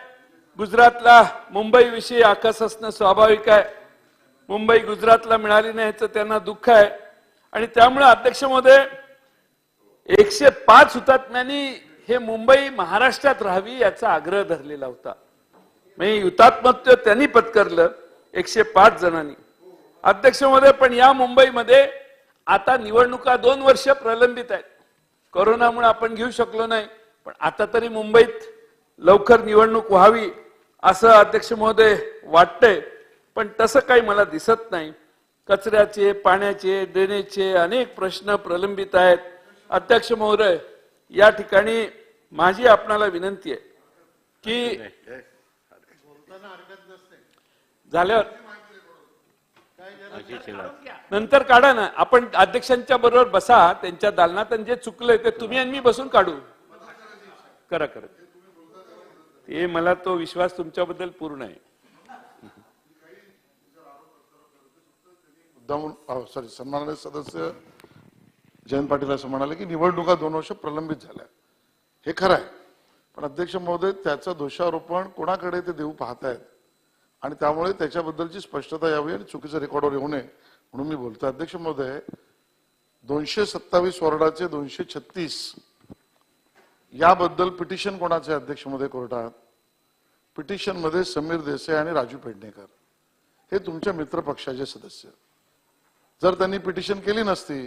गुजरातला मुंबईविषयी आकस असणं स्वाभाविक आहे. मुंबई गुजरातला मिळाली नाही याचं त्यांना दुःख आहे आणि त्यामुळे अध्यक्ष महोदय 105 हुतात्म्यांनी हे मुंबई महाराष्ट्रात राहावी याचा आग्रह धरलेला होता. म्हणजे हुतात्मत्व त्यांनी पत्करलं 105 जणांनी. अध्यक्ष महोदय, पण या मुंबईमध्ये आता निवडणुका 2 वर्ष प्रलंबित आहेत. कोरोनामुळे आपण घेऊ शकलो नाही, पण आता तरी मुंबईत लवकर निवडणूक व्हावी असं अध्यक्ष महोदय वाटतंय, पण तसं काही मला दिसत नाही. कचऱ्याचे, पाण्याचे, ड्रेनेजचे अनेक प्रश्न प्रलंबित आहेत. अध्यक्ष महोदय, या ठिकाणी माझी आपणाला विनंती आहे की झाल्यावर नंतर काढा ना, आपण अध्यक्षांच्या बरोबर बसा त्यांच्या दालनात आणि जे चुकलंय ते तुम्ही आणि मी बसून काढू. करा करा, ते मला तो विश्वास तुमच्याबद्दल पूर्ण आहे. सॉरी, सन्माननीय सदस्य जयंत पाटील असं म्हणाले की निवडणुका 2 वर्ष प्रलंबित झाल्या. हे खरं आहे, पण अध्यक्ष महोदय त्याचं दोषारोपण कोणाकडे ते देऊ पाहतायत. आणि त्यामुळे त्याच्याबद्दलची स्पष्टता यावी आणि चुकीचं रेकॉर्डवर येऊ नये म्हणून मी बोलतो. अध्यक्ष महोदय, 227 वॉर्डाचे 236 याबद्दल पिटिशन कोणाचे अध्यक्ष महोदय कोर्टात? पिटिशन मध्ये समीर देसाई आणि राजू पेडणेकर हे तुमच्या मित्र पक्षाचे सदस्य. जर त्यांनी पिटिशन केली नसती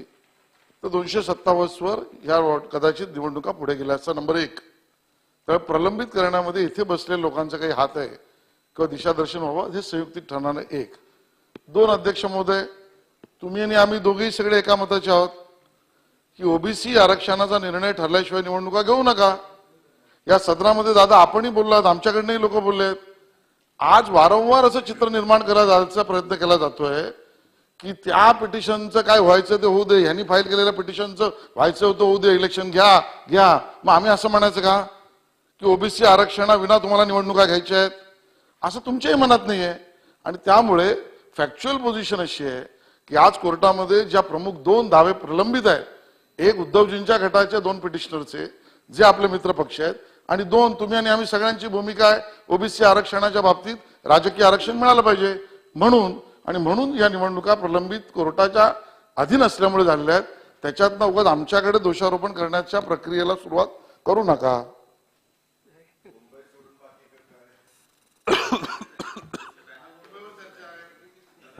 तर 227 वर या कदाचित निवडणुका पुढे गेल्या असता. नंबर 1. तर प्रलंबित करण्यामध्ये इथे बसलेल्या लोकांचा काही हात आहे किंवा दिशादर्शन व्हावं हे संयुक्तिक ठरणार. 1. 2 अध्यक्ष महोदय, तुम्ही आणि आम्ही दोघेही सगळे एका मताचे आहोत की ओबीसी आरक्षणाचा निर्णय ठरल्याशिवाय निवडणुका घेऊ नका. या सदनामध्ये दादा आपणही बोललात, आमच्याकडनंही लोक बोललेत. आज वारंवार असं चित्र निर्माण करायचा प्रयत्न केला जातोय की त्या पिटिशनचं काय व्हायचं ते होऊ दे, ह्यांनी फाईल केलेल्या पिटिशनचं व्हायचं होतं होऊ दे, इलेक्शन घ्या. मग आम्ही असं म्हणायचं का की ओबीसी आरक्षणाविना तुम्हाला निवडणुका घ्यायच्या आहेत? असं तुमच्याही मनात नाहीये. आणि त्यामुळे फॅक्च्युअल पोझिशन अशी आहे की आज कोर्टामध्ये ज्या प्रमुख 2 दावे प्रलंबित आहेत, एक उद्धवजींच्या गटाच्या 2 पिटिशनरचे जे आपले मित्र पक्ष आहेत, आणि 2 तुम्ही आणि आम्ही सगळ्यांची भूमिका आहे ओबीसी आरक्षणाच्या बाबतीत राजकीय आरक्षण मिळालं पाहिजे म्हणून या निवडणुका प्रलंबित कोर्टाच्या अधीन असल्यामुळे झालेल्या आहेत. त्याच्यातनं उगाच आमच्याकडे दोषारोपण करण्याच्या प्रक्रियेला सुरुवात करू नका.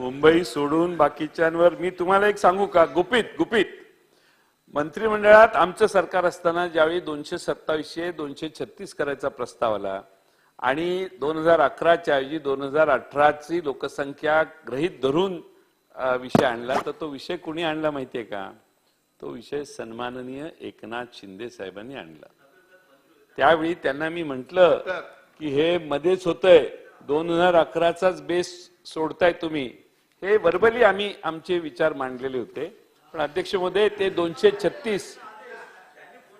मुंबई सोडून बाकीच्यांवर मी तुम्हाला एक सांगू का, गुपित मंत्रिमंडळात आमचं सरकार असताना ज्यावेळी 227 236 करायचा प्रस्ताव आला आणि 2011च्या ऐवजी 2018ची लोकसंख्या गृहीत धरून विषय आणला, तर तो विषय कुणी आणला माहितीये का? तो विषय सन्माननीय एकनाथ शिंदे साहेबांनी आणला. त्यावेळी त्यांना मी म्हंटल की हे मध्येच होतंय, 2011चाच बेस सोडताय तुम्ही. हे वर्बली आम्ही आमचे विचार मांडलेले होते. पण अध्यक्ष महोदय, ते 236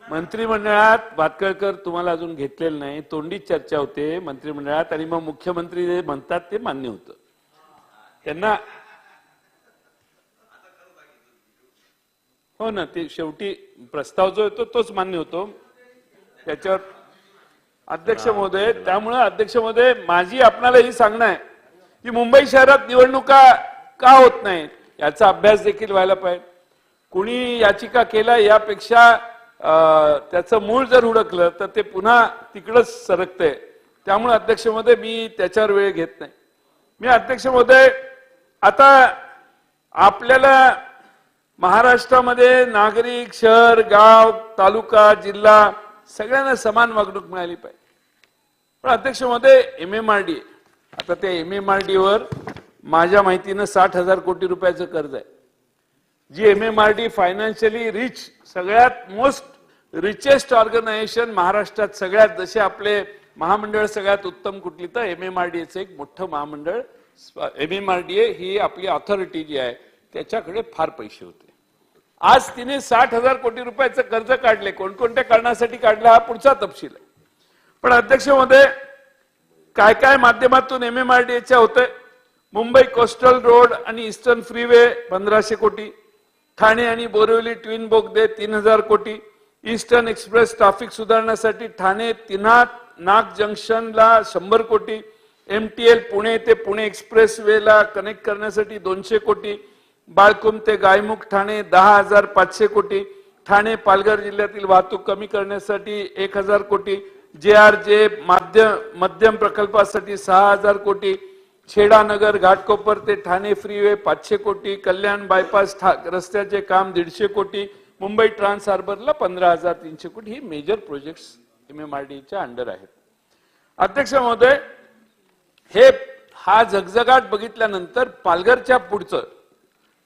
मंत्रिमंडळात भातकळकर तुम्हाला अजून घेतलेलं नाही, तोंडीच चर्चा होते मंत्रिमंडळात, आणि मग मुख्यमंत्री जे म्हणतात ते मान्य होतं. त्यांना हो ना, ते शेवटी प्रस्ताव जो येतो तोच मान्य होतो त्याच्यावर. अध्यक्ष महोदय, त्यामुळे अध्यक्ष महोदय, माझी आपणाला ही सांगणं आहे की मुंबई शहरात निवडणुका का होत नाहीत याचा अभ्यास देखील व्हायला पाहिजे. कुणी याचिका केला यापेक्षा त्याचं मूळ जर हुडकलं तर ते पुन्हा तिकडच सरकतंय. त्यामुळे अध्यक्ष महोदय, मी त्याच्यावर वेळ घेत नाही. मी अध्यक्ष महोदय, आता आपल्याला महाराष्ट्रामध्ये नागरिक, शहर, गाव, तालुका, जिल्हा सगळ्यांना समान वागणूक मिळाली पाहिजे. पण अध्यक्ष महोदय, MMRDA, आता त्या MMRDA वर माझ्या माहितीनं 60,000 कोटी रुपयाचं कर्ज आहे. जी MMRDA फायनान्शियली रिच, सगळ्यात मोस्ट रिचेस्ट ऑर्गनायझेशन महाराष्ट्रात, सगळ्यात जसे आपले महामंडळ सगळ्यात उत्तम कुठली, तर MMRDAचं एक मोठं महामंडळ. MMRDA ही आपली ऑथॉरिटी जी आहे त्याच्याकडे फार पैसे होते. आज तिने 60,000 कोटी रुपयाचं कर्ज काढले. कोणकोणत्या कारणासाठी काढलं हा पुढचा तपशील आहे. पण अध्यक्ष महोदय, काय काय माध्यमातून MMRDAच्या होतंय? मुंबई कोस्टल रोड आणि ईस्टर्न फ्रीवे 1,500 कोटी, ठाणे आणि बोरिवली ट्विन बोगदे 3,000 कोटी, ईस्टर्न एक्सप्रेस ट्रॅफिक सुधारण्यासाठी ठाणे नाग जंक्शनला 100 कोटी, MTL पुणे ते पुणे एक्सप्रेस वेला कनेक्ट करण्यासाठी 200 कोटी, बाळकुम ते गायमुख ठाणे 10,500 कोटी, ठाणे पालघर जिल्ह्यातील वाहतूक कमी करण्यासाठी 1,000 कोटी, JRJ मध्यम प्रकल्पासाठी 6,000 कोटी, छेडानगर घाटकोपर ते ठाणे फ्रीवे 500 कोटी, कल्याण बायपास रस्त्याचे काम 150 कोटी, मुंबई ट्रान्स हार्बरला 15,300 कोटी. ही मेजर प्रोजेक्ट्स MMRDAच्या अंडर आहेत. अध्यक्ष महोदय, हा झगझगाट बघितल्यानंतर पालघरच्या पुढचं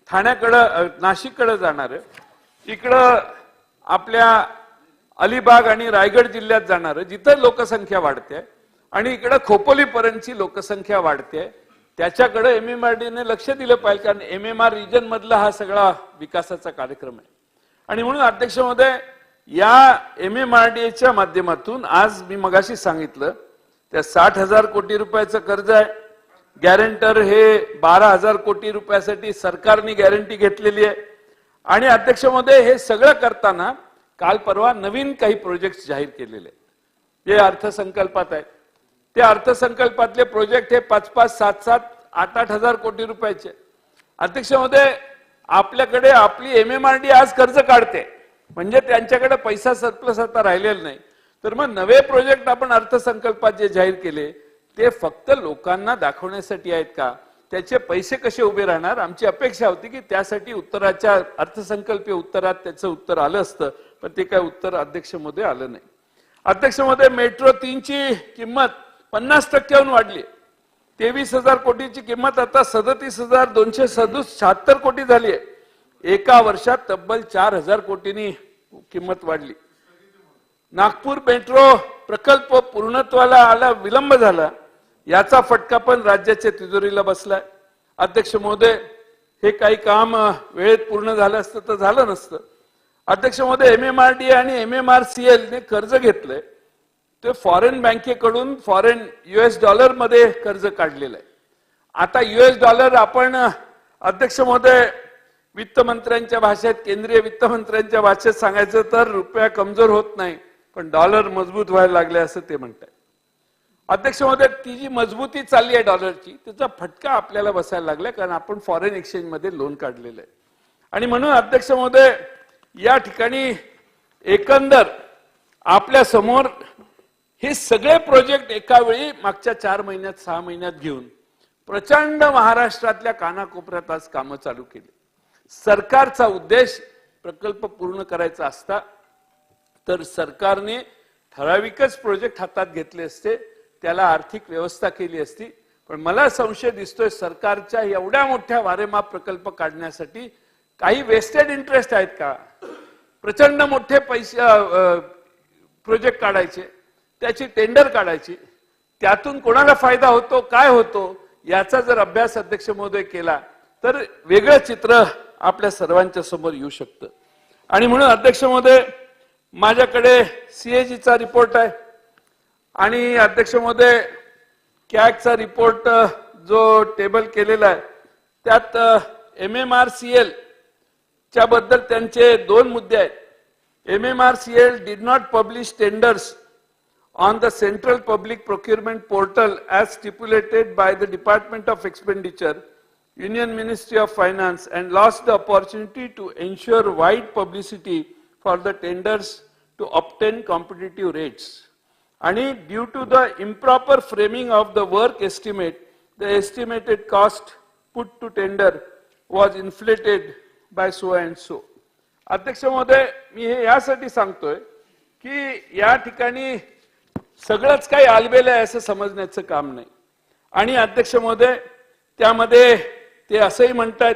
ठाण्याकडं, नाशिककडे जाणार आहे, इकडं आपल्या अलिबाग आणि रायगड जिल्ह्यात जाणार, जिथं लोकसंख्या वाढते, आणि इकडे खोपोलीपर्यंतची लोकसंख्या वाढते, त्याच्याकडे MMRDAने लक्ष दिलं पाहिजे. कारण MMR रिजन मधला हा सगळा विकासाचा कार्यक्रम आहे. आणि म्हणून अध्यक्ष महोदय, या MMRDAच्या माध्यमातून आज मी मगाशी सांगितलं त्या 60,000 कोटी रुपयाचं कर्ज आहे. गॅरंटर हे 12,000 कोटी रुपयासाठी सरकारने गॅरंटी घेतलेली आहे. आणि अध्यक्ष महोदय, हे सगळं करताना काल परवा नवीन काही प्रोजेक्ट जाहीर केलेले आहेत जे अर्थसंकल्पात आहेत. ते अर्थसंकल्पातले प्रोजेक्ट हे 5-5, 7-7, 8-8 हजार कोटी रुपयाचे. अध्यक्ष महोदय, आपल्याकडे आपली MMRD आज कर्ज काढते, म्हणजे त्यांच्याकडे पैसा सरप्लस आता राहिलेला नाही. तर मग नवे प्रोजेक्ट आपण अर्थसंकल्पात जे जाहीर केले ते फक्त लोकांना दाखवण्यासाठी आहेत का? त्याचे पैसे कसे उभे राहणार? आमची अपेक्षा होती की त्यासाठी उत्तराच्या अर्थसंकल्पीय उत्तरात त्याचं उत्तर आलं असतं, पण ते काय उत्तर अध्यक्ष महोदय आलं नाही. अध्यक्ष महोदय, मेट्रो 3 ची किंमत 50% वाढली. 23,000 कोटीची किंमत आता 37,276 कोटी झाली आहे. एका वर्षात तब्बल 4,000 कोटींनी किंमत वाढली. नागपूर मेट्रो प्रकल्प पूर्णत्वाला आला, विलंब झाला, याचा फटका पण राज्याच्या तिजोरीला बसलाय. अध्यक्ष महोदय, हे काही काम वेळेत पूर्ण झालं असतं तर झालं नसतं. अध्यक्ष महोदय, MMRD आणि MMRCL ने कर्ज घेतलंय, ते फॉरेन बँकेकडून फॉरेन US मध्ये कर्ज काढलेलं आहे. आता US आपण अध्यक्ष महोदय, वित्तमंत्र्यांच्या भाषेत, केंद्रीय वित्तमंत्र्यांच्या भाषेत सांगायचं तर रुपया कमजोर होत नाही, पण डॉलर मजबूत व्हायला लागले असं ते म्हणतात. अध्यक्ष महोदय, ती जी मजबूती चालली आहे डॉलरची, त्याचा फटका आपल्याला बसायला लागला, कारण आपण फॉरेन एक्सचेंज मध्ये लोन काढलेलं आहे. आणि म्हणून अध्यक्ष महोदय, या ठिकाणी एकंदर आपल्या समोर हे सगळे प्रोजेक्ट एका वेळी मागच्या 4 महिन्यात 6 महिन्यात घेऊन प्रचंड महाराष्ट्रातल्या कानाकोपऱ्यात आज कामं चालू केली. सरकारचा उद्देश प्रकल्प पूर्ण करायचा असता तर सरकारने ठराविकच प्रोजेक्ट हातात घेतले असते, त्याला आर्थिक व्यवस्था केली असती. पण मला संशय दिसतोय सरकारच्या एवढ्या मोठ्या वारेमाप प्रकल्प काढण्यासाठी काही वेस्टेड इंटरेस्ट आहेत का? प्रचंड मोठे पैसे प्रोजेक्ट काढायचे, त्याची टेंडर काढायची, त्यातून कोणाला फायदा होतो, काय होतो, याचा जर अभ्यास अध्यक्ष महोदय केला तर वेगळं चित्र आपल्या सर्वांच्या समोर येऊ शकतं. आणि म्हणून अध्यक्ष महोदय, माझ्याकडे CAGचा रिपोर्ट आहे आणि अध्यक्ष महोदय, CAGचा रिपोर्ट जो टेबल केलेला आहे त्यात MMRCL च्या बद्दल त्यांचे 2 मुद्दे आहेत. MMRCL did not publish tenders on the central public procurement portal as stipulated by the Department of Expenditure, Union Ministry of Finance, and lost the opportunity to ensure wide publicity for the tenders to obtain competitive rates. And due to the improper framing of the work estimate, the estimated cost put to tender was inflated by so and so. अध्यक्ष महोदय, मी हे यासाठी सांगतोय की या ठिकाणी सगळंच काही आलबेल आहे असं समजण्याचं काम नाही. आणि अध्यक्ष महोदय, त्यामध्ये ते असंही म्हणतात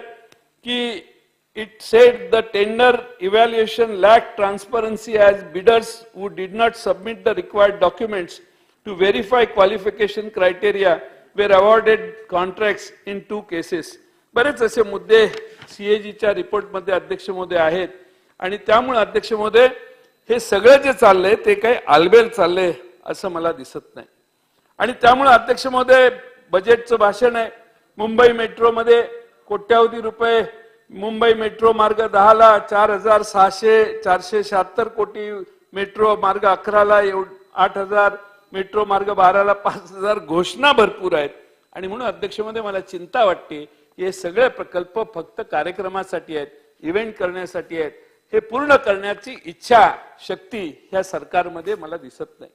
की it said the tender evaluation lacked transparency as bidders who did not submit the required documents to verify qualification criteria were awarded contracts in 2 cases. बरेच असे मुद्दे CAGच्या रिपोर्टमध्ये अध्यक्ष महोदय आहेत आणि त्यामुळे अध्यक्ष महोदय, हे सगळं जे चाललंय ते काही आलबेल चाललंय असं मला दिसत नाही. आणि त्यामुळे अध्यक्ष महोदय, बजेटचं भाषण आहे, मुंबई मेट्रोमध्ये कोट्यावधी रुपये, मुंबई मेट्रो मार्ग 10ला 4,676 कोटी, मेट्रो मार्ग 11ला 8,000, मेट्रो मार्ग 12ला 5,000, घोषणा भरपूर आहेत. आणि म्हणून अध्यक्ष महोदय, मला चिंता वाटते की हे सगळे प्रकल्प फक्त कार्यक्रमासाठी आहेत, इव्हेंट करण्यासाठी आहेत. हे पूर्ण करण्याची इच्छा शक्ती ह्या सरकारमध्ये मला दिसत नाही.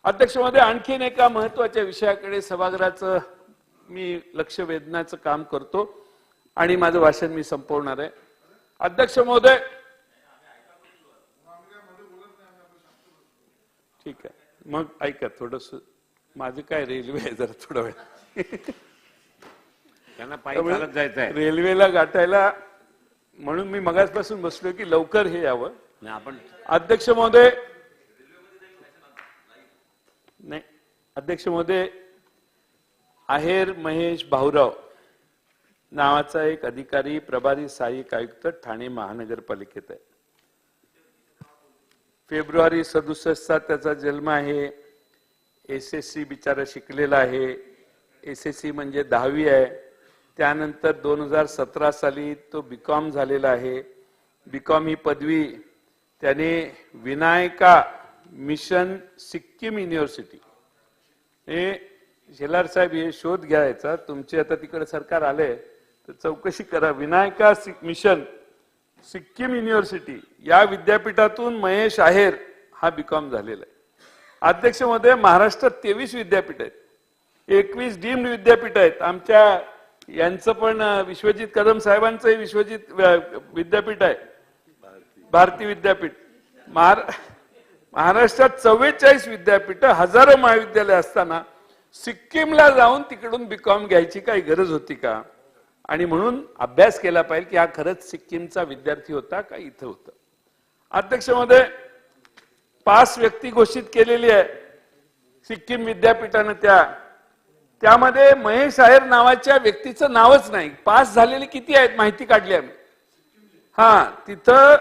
अध्यक्ष महोदय, आणखीन एका महत्वाच्या विषयाकडे सभागृहाचं मी लक्ष वेधण्याचं काम करतो आणि माझं भाषण मी संपवणार आहे. अध्यक्ष महोदय, ठीक आहे, मग ऐका, थोडस माझं काय रेल्वे आहे, जरा थोडा वेळ त्यांना पायी चालत जायचं आहे. रेल्वेला गाठायला म्हणून मी मगासपासून बसलोय की लवकर हे यावं. आपण अध्यक्ष महोदय, नाही, अध्यक्ष महोदय, आहेर महेश भाऊराव नावाचा एक अधिकारी प्रभारी सहाय्यक आयुक्त ठाणे महानगरपालिकेत आहे. फेब्रुवारी 67 त्याचा जन्म आहे. SSC बिचारा शिकलेला आहे. SSC म्हणजे 10वी आहे. त्यानंतर 2017 साली तो BCom झालेला आहे. BCom ही पदवी त्याने विनायका मिशन सिक्कीम युनिव्हर्सिटी हे शेलार साहेब हे शोध घ्यायचा. तुमचे आता तिकडे सरकार आले तर चौकशी करा. विनायका मिशन सिक्कीम युनिव्हर्सिटी या विद्यापीठातून महेश आहेर हा बीकॉम झालेला आहे. अध्यक्ष महोदय, महाराष्ट्रात 23 विद्यापीठ आहेत, 21 डीम्ड विद्यापीठ आहेत. आमच्या यांचं पण विश्वजित कदम साहेबांचंही विश्वजित विद्यापीठ आहे, भारती विद्यापीठ. महाराष्ट्रात 44 विद्यापीठ, हजारो महाविद्यालय असताना सिक्कीमला जाऊन तिकडून बीकॉम घ्यायची काही गरज होती का? आणि म्हणून अभ्यास केला पाहिजे की हा खरंच सिक्कीमचा विद्यार्थी होता का इथं होता. अध्यक्ष महोदय, 5 व्यक्ती घोषित केलेली आहे सिक्कीम विद्यापीठानं. त्यामध्ये महेश आहेर नावाच्या व्यक्तीचं नावच नाही. पास झालेले किती आहेत माहिती काढली आम्ही. तिथं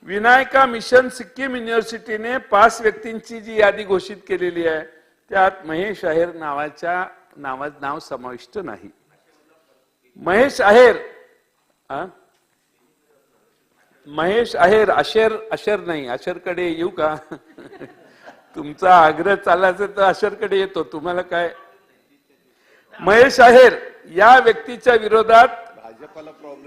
विनायका मिशन सिक्कीम युनिव्हर्सिटीने 5 व्यक्तींची जी यादी घोषित केलेली आहे त्यात महेश आहेर नाव समाविष्ट नाही. महेश आहेर अशर नाही. अशरकडे येऊ का? तुमचा आग्रह चालायचा तर अशरकडे येतो. तुम्हाला काय? महेश आहेर या व्यक्तीच्या विरोधात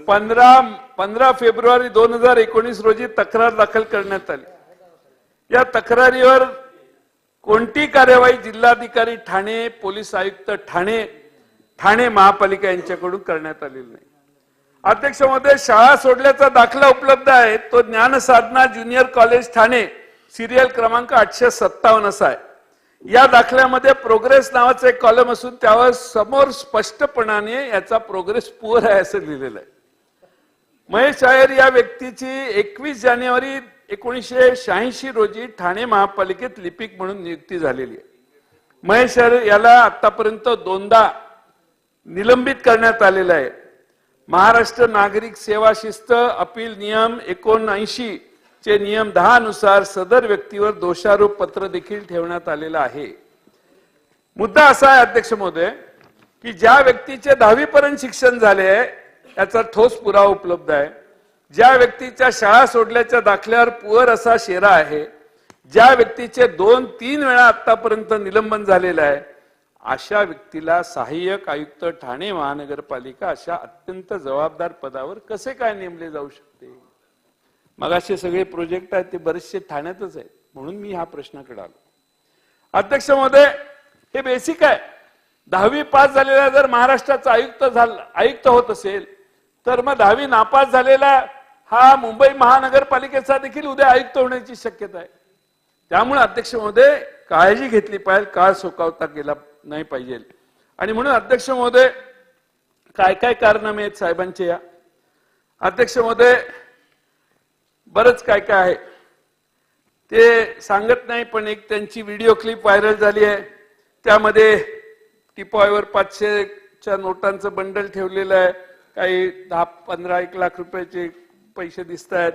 15 फेब्रुवारी 2019 रोजी तक्रार दाखल करण्यात आली. या तक्रारीवर कोणती कार्यवाही जिल्हाधिकारी ठाणे, पोलीस आयुक्त ठाणे महापालिका यांच्याकडून करण्यात आलेली नाही. अध्यक्ष महोदय, शाळा सोडल्याचा दाखला उपलब्ध आहे. तो ज्ञानसाधना ज्युनियर कॉलेज ठाणे, सिरियल क्रमांक 857 असा आहे. या दाखल्यामध्ये प्रोग्रेस नावाचा एक कॉलम असून त्यावर समोर स्पष्टपणाने याचा प्रोग्रेस पुअर आहे असं लिहिलेलं आहे. महेश आहेर या व्यक्तीची 21 जानेवारी 1986 रोजी ठाणे महापालिकेत लिपिक म्हणून नियुक्ती झालेली आहे. महेश आहेर याला आतापर्यंत 2दा निलंबित करण्यात आलेलं आहे. महाराष्ट्र नागरिक सेवा शिस्त अपील नियम 79 चे नियम 10 नुसार सदर व्यक्तीवर दोषारोप पत्र देखील ठेवण्यात आलेलं आहे. मुद्दा असा आहे अध्यक्ष महोदय की ज्या व्यक्तीचे 10वी पर्यंत शिक्षण झाले आहे याचा ठोस पुरावा उपलब्ध आहे. ज्या व्यक्तीच्या शाळा सोडल्याच्या दाखल्यावर पुअर असा शेरा आहे, ज्या व्यक्तीचे 2-3 वेळा आतापर्यंत निलंबन झालेलं आहे, अशा व्यक्तीला सहाय्यक आयुक्त ठाणे महानगरपालिका अशा अत्यंत जबाबदार पदावर कसे काय नेमले जाऊ शकते? मगाशी सगळे प्रोजेक्ट आहेत ते बरेचसे ठाण्यातच आहेत. म्हणून मी हा प्रश्नाकडे आलो. अध्यक्ष महोदय, हे बेसिक आहे. 10वी पास झालेला जर महाराष्ट्राचा आयुक्त होत असेल तर मग 10वी नापास झालेला हा मुंबई महानगरपालिकेचा देखील उद्या आयुक्त होण्याची शक्यता आहे. त्यामुळे अध्यक्ष महोदय काळजी घेतली पाहिजे, काळ सोकावता गेला नाही पाहिजे. आणि म्हणून अध्यक्ष महोदय काय काय कारनामे आहेत साहेबांचे या? अध्यक्ष महोदय बरंच काय काय आहे ते सांगत नाही, पण एक त्यांची व्हिडिओ क्लिप व्हायरल झाली आहे. त्यामध्ये टिपॉयवर 500च्या नोटांचं बंडल ठेवलेलं आहे. काही 10-15-1 लाख रुपयाचे पैसे दिसत आहेत.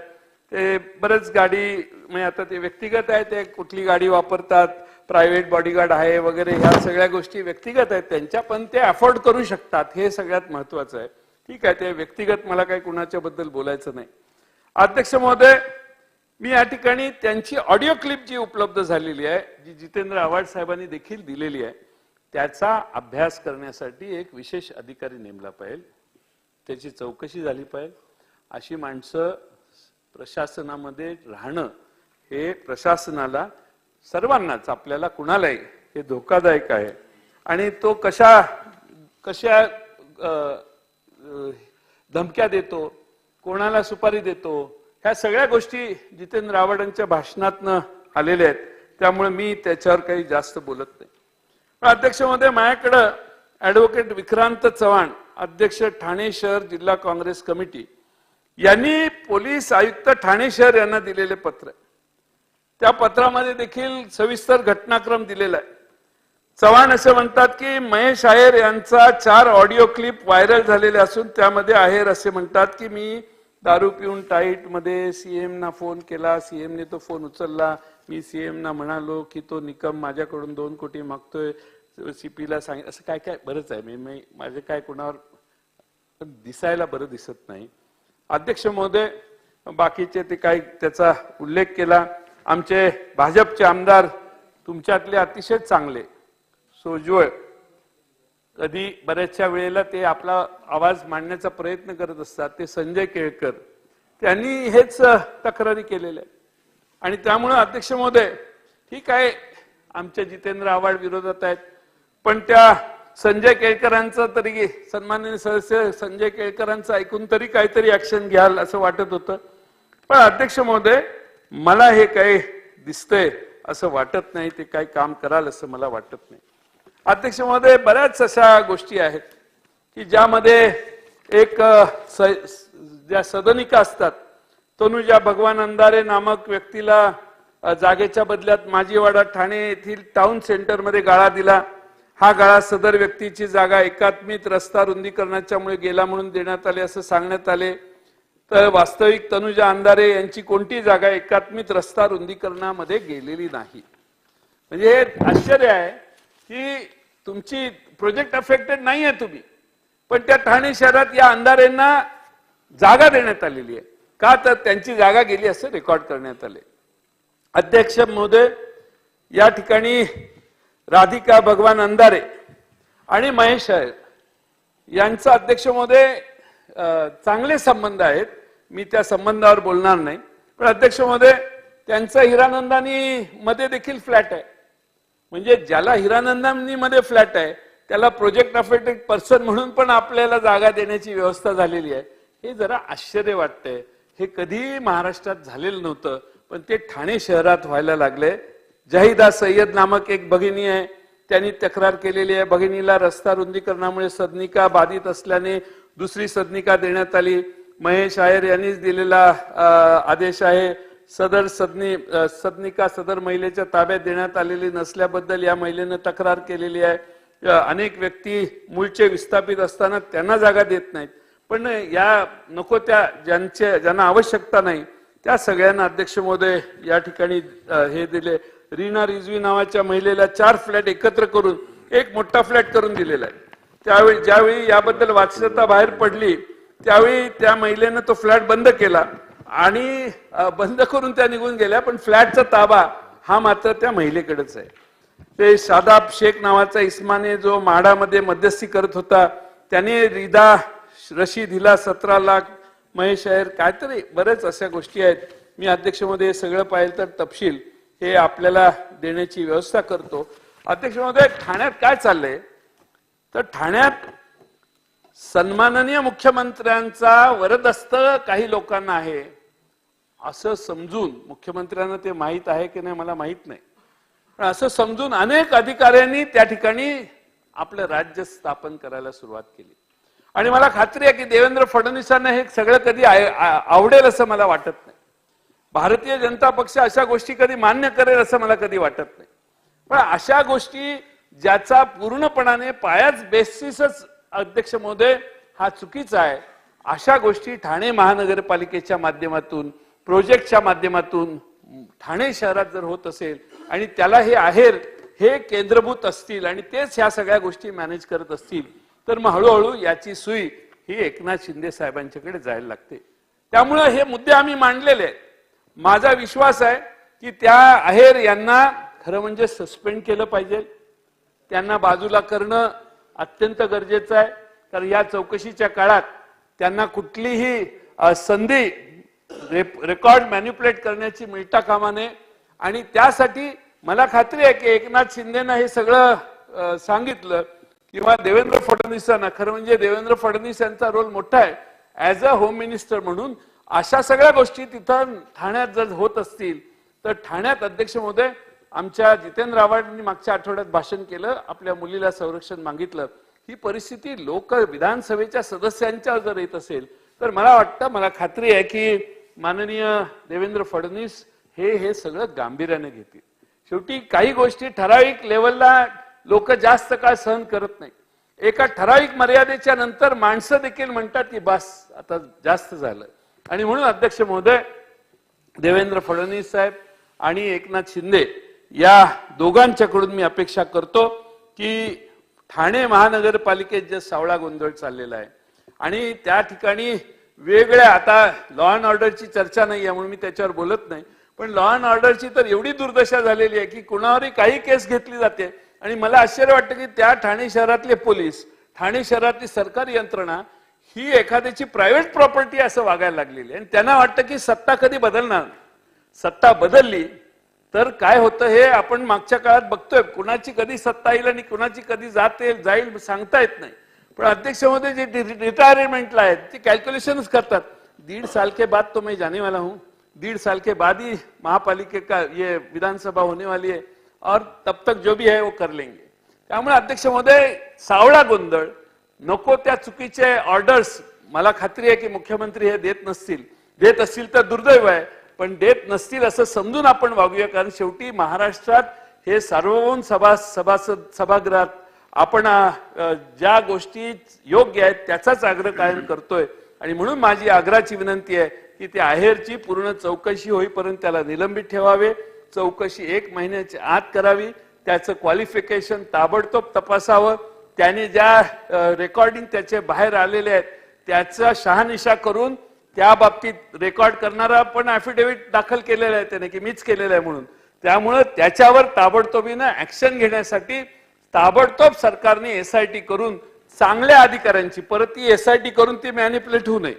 ते बरंच गाडी म्हणजे आता ते व्यक्तिगत आहे, ते कुठली गाडी वापरतात, प्रायव्हेट बॉडीगार्ड आहे वगैरे, ह्या सगळ्या गोष्टी व्यक्तिगत आहेत त्यांच्या, पण ते अफोर्ड करू शकतात, हे सगळ्यात महत्वाचं आहे. ठीक आहे, ते व्यक्तिगत मला काही कुणाच्या बद्दल बोलायचं नाही. अध्यक्ष महोदय, मी या ठिकाणी त्यांची ऑडिओ क्लिप जी उपलब्ध झालेली आहे, जी जितेंद्र आव्हाड साहेबांनी देखील दिलेली आहे, त्याचा अभ्यास करण्यासाठी एक विशेष अधिकारी नेमला पाहिजे, त्याची चौकशी झाली पाहिजे. अशी माणसं प्रशासनामध्ये राहणं हे प्रशासनाला सर्वांनाच आपल्याला कुणालाही हे धोकादायक आहे. आणि तो कशा धमक्या देतो, कोणाला सुपारी देतो, ह्या सगळ्या गोष्टी जितेंद्र आव्हाडांच्या भाषणातनं आलेल्या आहेत. त्यामुळे मी त्याच्यावर काही जास्त बोलत नाही. अध्यक्ष महोदय, माझ्याकडं ऍडव्होकेट विक्रांत चव्हाण, अध्यक्ष ठाणे शहर जिल्हा काँग्रेस कमिटी, यांनी पोलीस आयुक्त ठाणे शहर यांना दिलेले पत्र आहे. त्या पत्रामध्ये देखील सविस्तर घटनाक्रम दिलेला आहे. चव्हाण असे म्हणतात की महेश आहेर यांचा 4 ऑडिओ क्लिप व्हायरल झालेले असून त्यामध्ये आहेर असे म्हणतात की मी दारू पिऊन टाईट मध्ये सीएम ना फोन केला, सीएम ने तो फोन उचलला, मी सीएम ना म्हणालो की तो निकम माझ्याकडून 2 कोटी मागतोय, सीपीला सांगितलं, असं काय काय बरंच आहे. मी माझे काय कोणावर दिसायला बरं दिसत नाही. अध्यक्ष महोदय, बाकीचे ते काय त्याचा उल्लेख केला. आमचे भाजपचे आमदार तुमच्यातले अतिशय चांगले, सोज्वळ, कधी बऱ्याचशा वेळेला ते आपला आवाज मांडण्याचा प्रयत्न करत असतात, ते संजय केळकर, त्यांनी हेच तक्रारी केलेल्या आहे. आणि त्यामुळे अध्यक्ष महोदय, ठीक आहे आमचे जितेंद्र आव्हाड विरोधात आहेत, पण त्या संजय केळकरांचं तरी, सन्माननीय सदस्य संजय केळकरांचं ऐकून तरी काहीतरी ऍक्शन घ्याल असं वाटत होतं. पण अध्यक्ष महोदय, मला हे काही दिसतंय असं वाटत नाही, ते काही काम कराल असं मला वाटत नाही. अध्यक्ष महोदय, बऱ्याच अशा गोष्टी आहेत की ज्यामध्ये एक ज्या सदनिका असतात, तनुजा भगवान अंधारे नामक व्यक्तीला जागेच्या बदल्यात माजीवाडा ठाणे येथील टाउन सेंटरमध्ये गाळा दिला. हा गाळा सदर व्यक्तीची जागा एकात्मिक रस्ता रुंदीकरणाच्यामुळे गेला म्हणून देण्यात आले असं सांगण्यात आले. तर वास्तविक तनुजा अंधारे यांची कोणती जागा एकात्मिक रस्ता रुंदीकरणामध्ये गेलेली नाही. म्हणजे हे आश्चर्य आहे की तुमची प्रोजेक्ट अफेक्टेड नाही आहे तुम्ही, पण त्या ठाणे शहरात या अंधारेंना जागा देण्यात आलेली आहे. का तर त्यांची जागा गेली असं रेकॉर्ड करण्यात आले. अध्यक्ष महोदय, या ठिकाणी राधिका भगवान अंधारे आणि महेश अयर यांचा अध्यक्ष महोदय चांगले संबंध आहेत, मी त्या संबंधावर बोलणार नाही. पण अध्यक्ष महोदय, त्यांचा हिरानंदानी मध्ये देखील फ्लॅट आहे. म्हणजे ज्याला हिरानंदानी मध्ये फ्लॅट आहे त्याला प्रोजेक्ट अफेक्टेड पर्सन म्हणून पण आपल्याला जागा देण्याची व्यवस्था झालेली आहे. हे जरा आश्चर्य वाटतंय. हे कधी महाराष्ट्रात झालेलं नव्हतं, पण ते ठाणे शहरात व्हायला लागले. जाहिदा सय्यद नामक एक भगिनी आहे, त्यांनी तक्रार केलेली आहे. भगिनीला रस्ता रुंदीकरणामुळे सदनिका बाधित असल्याने दुसरी सदनिका देण्यात आली. महेश अयर यांनीच दिलेला आदेश आहे. सदर सदनिका सदर महिलेच्या ताब्यात देण्यात आलेली नसल्याबद्दल या महिलेनं तक्रार केलेली आहे. अनेक व्यक्ती मूळचे विस्थापित असताना त्यांना जागा देत नाहीत. पण या नको त्या ज्यांना आवश्यकता नाही त्या सगळ्यांना अध्यक्ष महोदय या ठिकाणी हे दिले. रीना रिजवी नावाच्या महिलेला 4 फ्लॅट एकत्र करून एक मोठा फ्लॅट करून दिलेला आहे. त्यावेळी ज्यावेळी याबद्दल वाच्यता बाहेर पडली त्यावेळी त्या महिलेनं तो फ्लॅट बंद केला आणि बंद करून त्या निघून गेल्या. पण फ्लॅटचा ताबा हा मात्र त्या महिलेकडेच आहे. ते शादाब शेख नावाचा इस्माने जो म्हाडामध्ये मध्यस्थी करत होता, त्याने रिदा रशीद हिला 17 लाख, महेश अयर, काहीतरी बरेच अशा गोष्टी आहेत. मी अध्यक्ष महोदय हे सगळं पाहिलं तर तपशील हे आपल्याला देण्याची व्यवस्था करतो. अध्यक्ष महोदय, ठाण्यात काय चाललंय तर ठाण्यात सन्माननीय मुख्यमंत्र्यांचा वरदहस्त काही लोकांना आहे असं समजून, मुख्यमंत्र्यांना ते माहित आहे की नाही मला माहित नाही, पण असं समजून अनेक अधिकाऱ्यांनी त्या ठिकाणी आपलं राज्य स्थापन करायला सुरुवात केली. आणि मला खात्री आहे की देवेंद्र फडणवीसांना हे सगळं कधी आवडेल असं मला वाटत नाही. भारतीय जनता पक्ष अशा गोष्टी कधी मान्य करेल असं मला कधी वाटत नाही. पण अशा गोष्टी ज्याचा पूर्णपणाने पायाच बेसिसच अध्यक्ष महोदय हा चुकीचा आहे, अशा गोष्टी ठाणे महानगरपालिकेच्या माध्यमातून, प्रोजेक्टच्या माध्यमातून ठाणे शहरात जर होत असेल आणि त्याला हे आहेर हे केंद्रभूत असतील आणि तेच ह्या सगळ्या गोष्टी मॅनेज करत असतील तर मग हळूहळू याची सुई ही एकनाथ शिंदे साहेबांच्याकडे जायला लागते. त्यामुळे हे मुद्दे आम्ही मांडलेले आहेत. माझा विश्वास आहे की त्या आहेर यांना खरं म्हणजे सस्पेंड केलं पाहिजे, त्यांना बाजूला करणं अत्यंत गरजेचं आहे. कारण या चौकशीच्या काळात त्यांना कुठलीही संधी रेकॉर्ड मॅन्युप्युलेट करण्याची मिळता कामा नये. आणि त्यासाठी मला खात्री आहे की एकनाथ शिंदेना हे सगळं सांगितलं किंवा देवेंद्र फडणवीसांना, खरं म्हणजे देवेंद्र फडणवीस यांचा रोल मोठा आहे ऍज अ होम मिनिस्टर म्हणून. अशा सगळ्या गोष्टी तिथं ठाण्यात जर होत असतील तर ठाण्यात अध्यक्ष महोदय आमच्या जितेंद्र आव्हाडांनी मागच्या आठवड्यात भाषण केलं, आपल्या मुलीला संरक्षण मागितलं. ही परिस्थिती लोक विधानसभेच्या सदस्यांच्या जर येत असेल तर मला वाटतं, मला खात्री आहे की माननीय देवेंद्र फडणवीस हे सगळं गांभीर्याने घेतील. शेवटी काही गोष्टी ठराविक लेवलला लोक जास्त काळ सहन करत नाही. एका ठराविक मर्यादेच्या नंतर माणसं देखील म्हणतात की बस आता जास्त झालं. आणि म्हणून अध्यक्ष महोदय, देवेंद्र फडणवीस साहेब आणि एकनाथ शिंदे या दोघांच्याकडून मी अपेक्षा करतो की ठाणे महानगरपालिकेत जे सावळा गोंधळ चाललेला आहे आणि त्या ठिकाणी वेगळ्या, आता लॉ अँड ऑर्डरची चर्चा नाही आहे म्हणून मी त्याच्यावर बोलत नाही, पण लॉ अँड ऑर्डरची तर एवढी दुर्दशा झालेली आहे की कुणावरही काही केस घेतली जाते आणि मला आश्चर्य वाटतं की त्या ठाणे शहरातले पोलीस, ठाणे शहरातली सरकारी यंत्रणा ही एखाद्याची प्रायव्हेट प्रॉपर्टी असं वागायला लागलेली आहे. आणि त्यांना वाटतं की सत्ता कधी बदलणार. सत्ता बदलली तर काय होतं हे आपण मागच्या काळात बघतोय. कुणाची कधी सत्ता येईल आणि कुणाची कधी जाईल सांगता येत नाही. पण अध्यक्ष महोदय जे रिटायरमेंटला आहेत ते कॅल्क्युलेशनच करतात. 1.5 साल के बाद तो मैं जाने वाला हूं, 1.5 साल के बाद ही महापालिका का ये विधानसभा होने वाली है और तब तक जो भी है वो कर लेंगे. त्यामुळे अध्यक्ष महोदय सावळा गोंधळ, नको त्या चुकीचे ऑर्डर्स, मला खात्री आहे की मुख्यमंत्री हे देत नसतील, देत असतील तर दुर्दैव आहे, पण देत नसतील असं समजून आपण वागूया. कारण शेवटी महाराष्ट्रात हे सार्वभौम सभागृहात आपण ज्या गोष्टी योग्य आहेत त्याचाच आग्रह कायम करतोय. आणि म्हणून माझी आग्रहाची विनंती आहे की त्या आहेरची पूर्ण चौकशी होईपर्यंत त्याला निलंबित ठेवावे. चौकशी 1 महिन्याच्या आत करावी. त्याचं क्वालिफिकेशन ताबडतोब तपासावं. त्याने ज्या रेकॉर्डिंग त्याचे बाहेर आलेले आहेत त्याचा शहानिशा करून त्या बाबतीत रेकॉर्ड करणारा पण ऍफिडेव्हिट दाखल केलेला आहे त्याने की मीच केलेलं आहे म्हणून. त्यामुळं त्याच्यावर ताबडतोबीनं ऍक्शन घेण्यासाठी ताबडतोब सरकारने SIT करून चांगल्या अधिकाऱ्यांची, परत ती SIT करून ती मॅनिप्युलेट होऊ नये,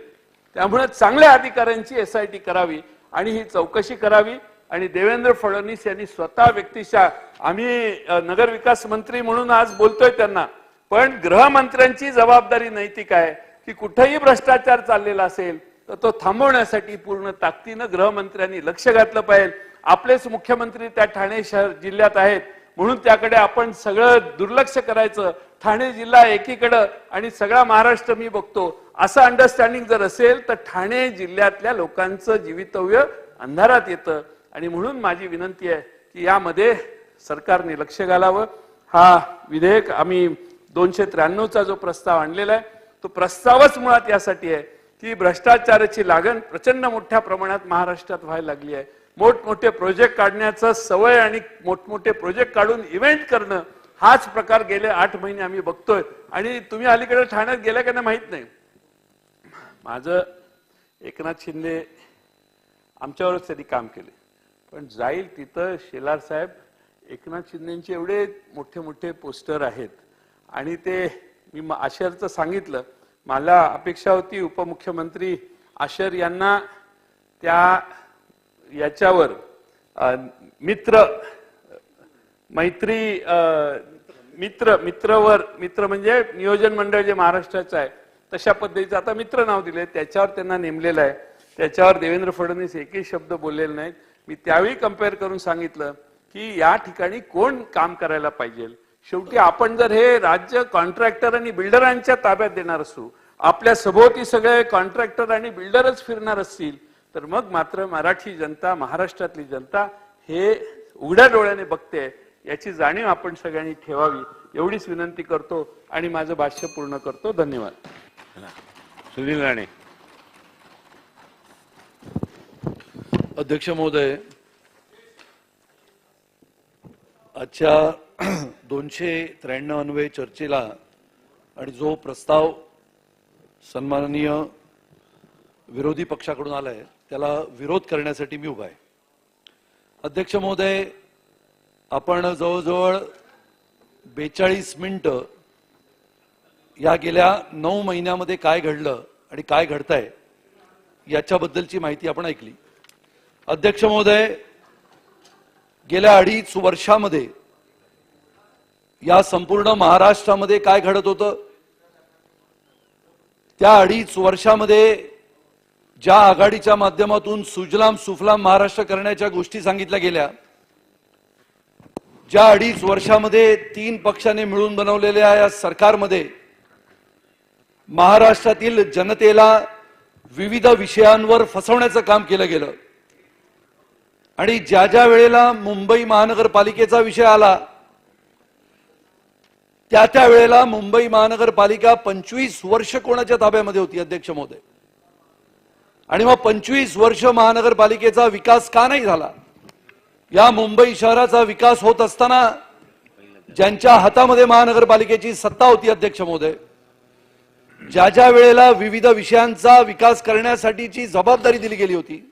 त्यामुळे चांगल्या अधिकाऱ्यांची SIT करावी आणि ही चौकशी करावी. आणि देवेंद्र फडणवीस यांनी स्वतः व्यक्तिशः, आम्ही नगर विकास मंत्री म्हणून आज बोलतोय त्यांना, पण गृहमंत्र्यांची जबाबदारी नैतिक आहे की कुठेही भ्रष्टाचार चाललेला असेल तर तो थांबवण्यासाठी पूर्ण ताकदीनं गृहमंत्र्यांनी लक्ष घातलं पाहिजे. आपलेच मुख्यमंत्री त्या ठाणे शहर जिल्ह्यात आहेत म्हणून त्याकडे आपण सगळं दुर्लक्ष करायचं. ठाणे जिल्हा एकीकडं आणि सगळा महाराष्ट्र मी बघतो असं अंडरस्टँडिंग जर असेल तर ठाणे जिल्ह्यातल्या लोकांचं जीवितव्य अंधारात येतं. आणि म्हणून माझी विनंती आहे की यामध्ये सरकारने लक्ष घालावं. हा विधेयक आम्ही 293चा जो प्रस्ताव आणलेला आहे तो प्रस्तावच मुळात यासाठी आहे की भ्रष्टाचाराची लागण प्रचंड मोठ्या प्रमाणात महाराष्ट्रात व्हायला लागली आहे. मोठमोठे प्रोजेक्ट काढण्याचा सवय आणि मोठमोठे प्रोजेक्ट काढून इव्हेंट करणं हाच प्रकार गेले 8 महिने आम्ही बघतोय. आणि तुम्ही अलीकडे ठाण्यात गेल्या का नाही माहित नाही. माझं एकनाथ शिंदे आमच्यावरच त्यांनी काम केले, पण जाईल तिथं शेलार साहेब एकनाथ शिंदेचे एवढे मोठे मोठे पोस्टर आहेत. आणि ते मी आशरचं सांगितलं, मला अपेक्षा होती उपमुख्यमंत्री आशर यांना त्या याच्यावर मित्र म्हणजे नियोजन मंडळ जे महाराष्ट्राचं आहे तशा पद्धतीचं आता मित्र नाव दिले, त्याच्यावर त्यांना नेमलेलं आहे. त्याच्यावर देवेंद्र फडणवीस एकही शब्द बोललेले नाहीत. मी त्यावेळी कम्पेअर करून सांगितलं की या ठिकाणी कोण काम करायला पाहिजे. शेवटी आपण जर हे राज्य कॉन्ट्रॅक्टर आणि बिल्डरांच्या ताब्यात देणार असू, आपल्या सभोवती सगळे कॉन्ट्रॅक्टर आणि बिल्डरच फिरणार असतील तर मग मात्र मराठी जनता, महाराष्ट्रातली जनता हे उघड्या डोळ्याने बघते. याची जाणीव आपण सगळ्यांनी ठेवावी एवढीच विनंती करतो आणि माझं भाष्य पूर्ण करतो. धन्यवाद. सुनील राणे. अध्यक्ष महोदय, आजच्या 293 अन्वये चर्चेला आणि जो प्रस्ताव सन्माननीय विरोधी पक्षाकडून आलाय त्याला विरोध करण्यासाठी मी उभा आहे. अध्यक्ष महोदय, आपण जवळजवळ 42 मिनिटं या गेल्या 9 महिन्यामध्ये काय घडलं आणि काय घडतंय याच्याबद्दलची माहिती आपण ऐकली. अध्यक्ष महोदय, गेल्या 2.5 वर्षामध्ये या संपूर्ण महाराष्ट्रामध्ये काय घडत होतं, त्या 2.5 वर्षामध्ये ज्या आघाडीच्या माध्यमातून सुजलाम सुफलाम महाराष्ट्र करण्याच्या गोष्टी सांगितल्या गेल्या, ज्या 2.5 वर्षामध्ये 3 पक्षाने मिळून बनवलेल्या या सरकारमध्ये महाराष्ट्रातील जनतेला विविध विषयांवर फसवण्याचं काम केलं गेलं. आणि ज्या ज्या वेळेला मुंबई महानगरपालिकेचा विषय आला त्या त्या वेळेला मुंबई महानगरपालिका 25 वर्ष कोणाच्या ताब्यामध्ये होती अध्यक्ष महोदय. आणि मग 25 वर्ष महानगरपालिकेचा विकास का नाही झाला. या मुंबई शहराचा विकास होत असताना ज्यांच्या हातामध्ये महानगरपालिकेची सत्ता होती अध्यक्ष महोदय, ज्या ज्या वेळेला विविध विषयांचा विकास करण्यासाठीची जबाबदारी दिली गेली होती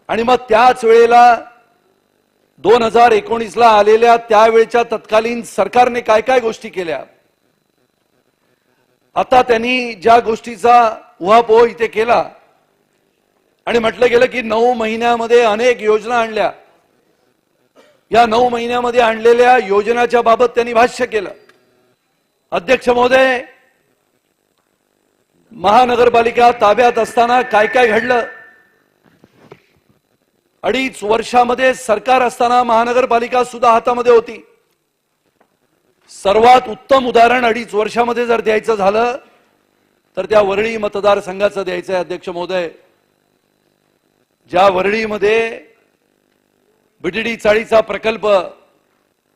आणि मग त्याच वेळेला 2019ला आलेल्या त्यावेळच्या तत्कालीन सरकारने काय काय गोष्टी केल्या, आता त्यांनी ज्या गोष्टीचा उहापोह इथे केला आणि म्हटलं गेलं की 9 महिन्यामध्ये अनेक योजना आणल्या, या 9 महिन्यामध्ये आणलेल्या योजनाच्या बाबत त्यांनी भाष्य केलं. अध्यक्ष महोदय, महानगरपालिका ताब्यात असताना काय काय घडलं, 2.5 वर्षामध्ये सरकार असताना महानगरपालिका सुद्धा हातामध्ये होती. सर्वात उत्तम उदाहरण 2.5 वर्षामध्ये जर द्यायचं झालं तर त्या वरळी मतदारसंघाचं द्यायचं आहे. अध्यक्ष महोदय, ज्या वरळीमध्ये बीटीडी चाळीचा प्रकल्प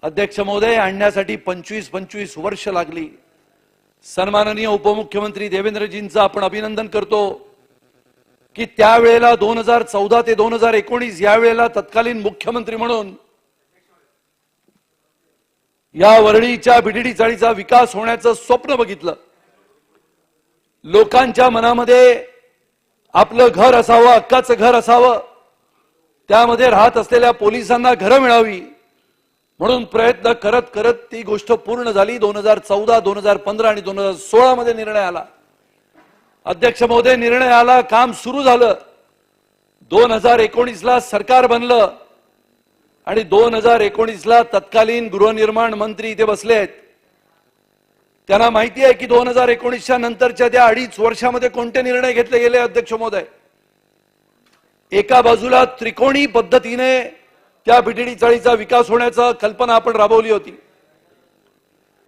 अध्यक्ष महोदय आणण्यासाठी 25 वर्ष लागली. सन्माननीय उपमुख्यमंत्री देवेंद्रजींचं आपण अभिनंदन करतो की त्यावेळेला 2014 ते 2019 या वेळेला तत्कालीन मुख्यमंत्री म्हणून या वरळीच्या बीटीडी चाळीचा विकास होण्याचं स्वप्न बघितलं. लोकांच्या मनामध्ये आपलं घर असावं, हक्काचं घर असावं, त्यामध्ये राहत असलेल्या पोलिसांना घरं मिळावी म्हणून प्रयत्न करत करत ती गोष्ट पूर्ण झाली. 2014, 2015 आणि 2016 मध्ये निर्णय आला. अध्यक्ष महोदय, निर्णय आला, काम सुरू झालं. 2019ला सरकार बनलं आणि 2019ला तत्कालीन गृहनिर्माण मंत्री इथे बसलेत. त्यांना माहिती आहे की 2019च्या नंतरच्या त्या 2.5 वर्षामध्ये कोणते निर्णय घेतले गेले. अध्यक्ष महोदय, एका बाजूला त्रिकोणी पद्धतीने त्या बीटीडी चाळीचा विकास होण्याचा कल्पना आपण राबवली होती,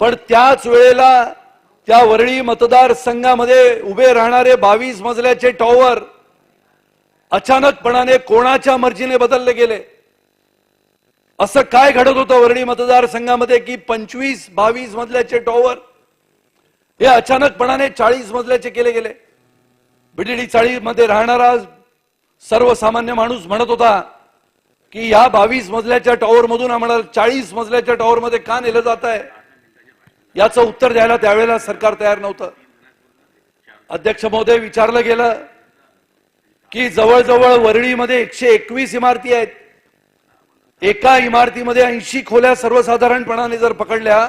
पण त्याच वेळेला त्या वरळी मतदारसंघामध्ये उभे राहणारे 22 मजल्याचे टॉवर अचानकपणाने कोणाच्या मर्जीने बदलले गेले. असं काय घडत होतं वरळी मतदारसंघामध्ये की 22 मजल्याचे टॉवर हे अचानकपणाने 40 मजल्याचे केले गेले. बीटीडी चाळीमध्ये राहणारा सर्वसामान्य माणूस म्हणत होता की या 22 मजल्याच्या टॉवर मधून आम्हाला 40 मजल्याच्या टॉवर मध्ये का नेलं जात आहे, याचं उत्तर द्यायला त्यावेळेला सरकार तयार नव्हतं. अध्यक्ष महोदय, विचारलं गेलं की जवळजवळ वरळीमध्ये 121 इमारती आहेत. एका इमारतीमध्ये 80 खोल्या सर्वसाधारणपणाने जर पकडल्या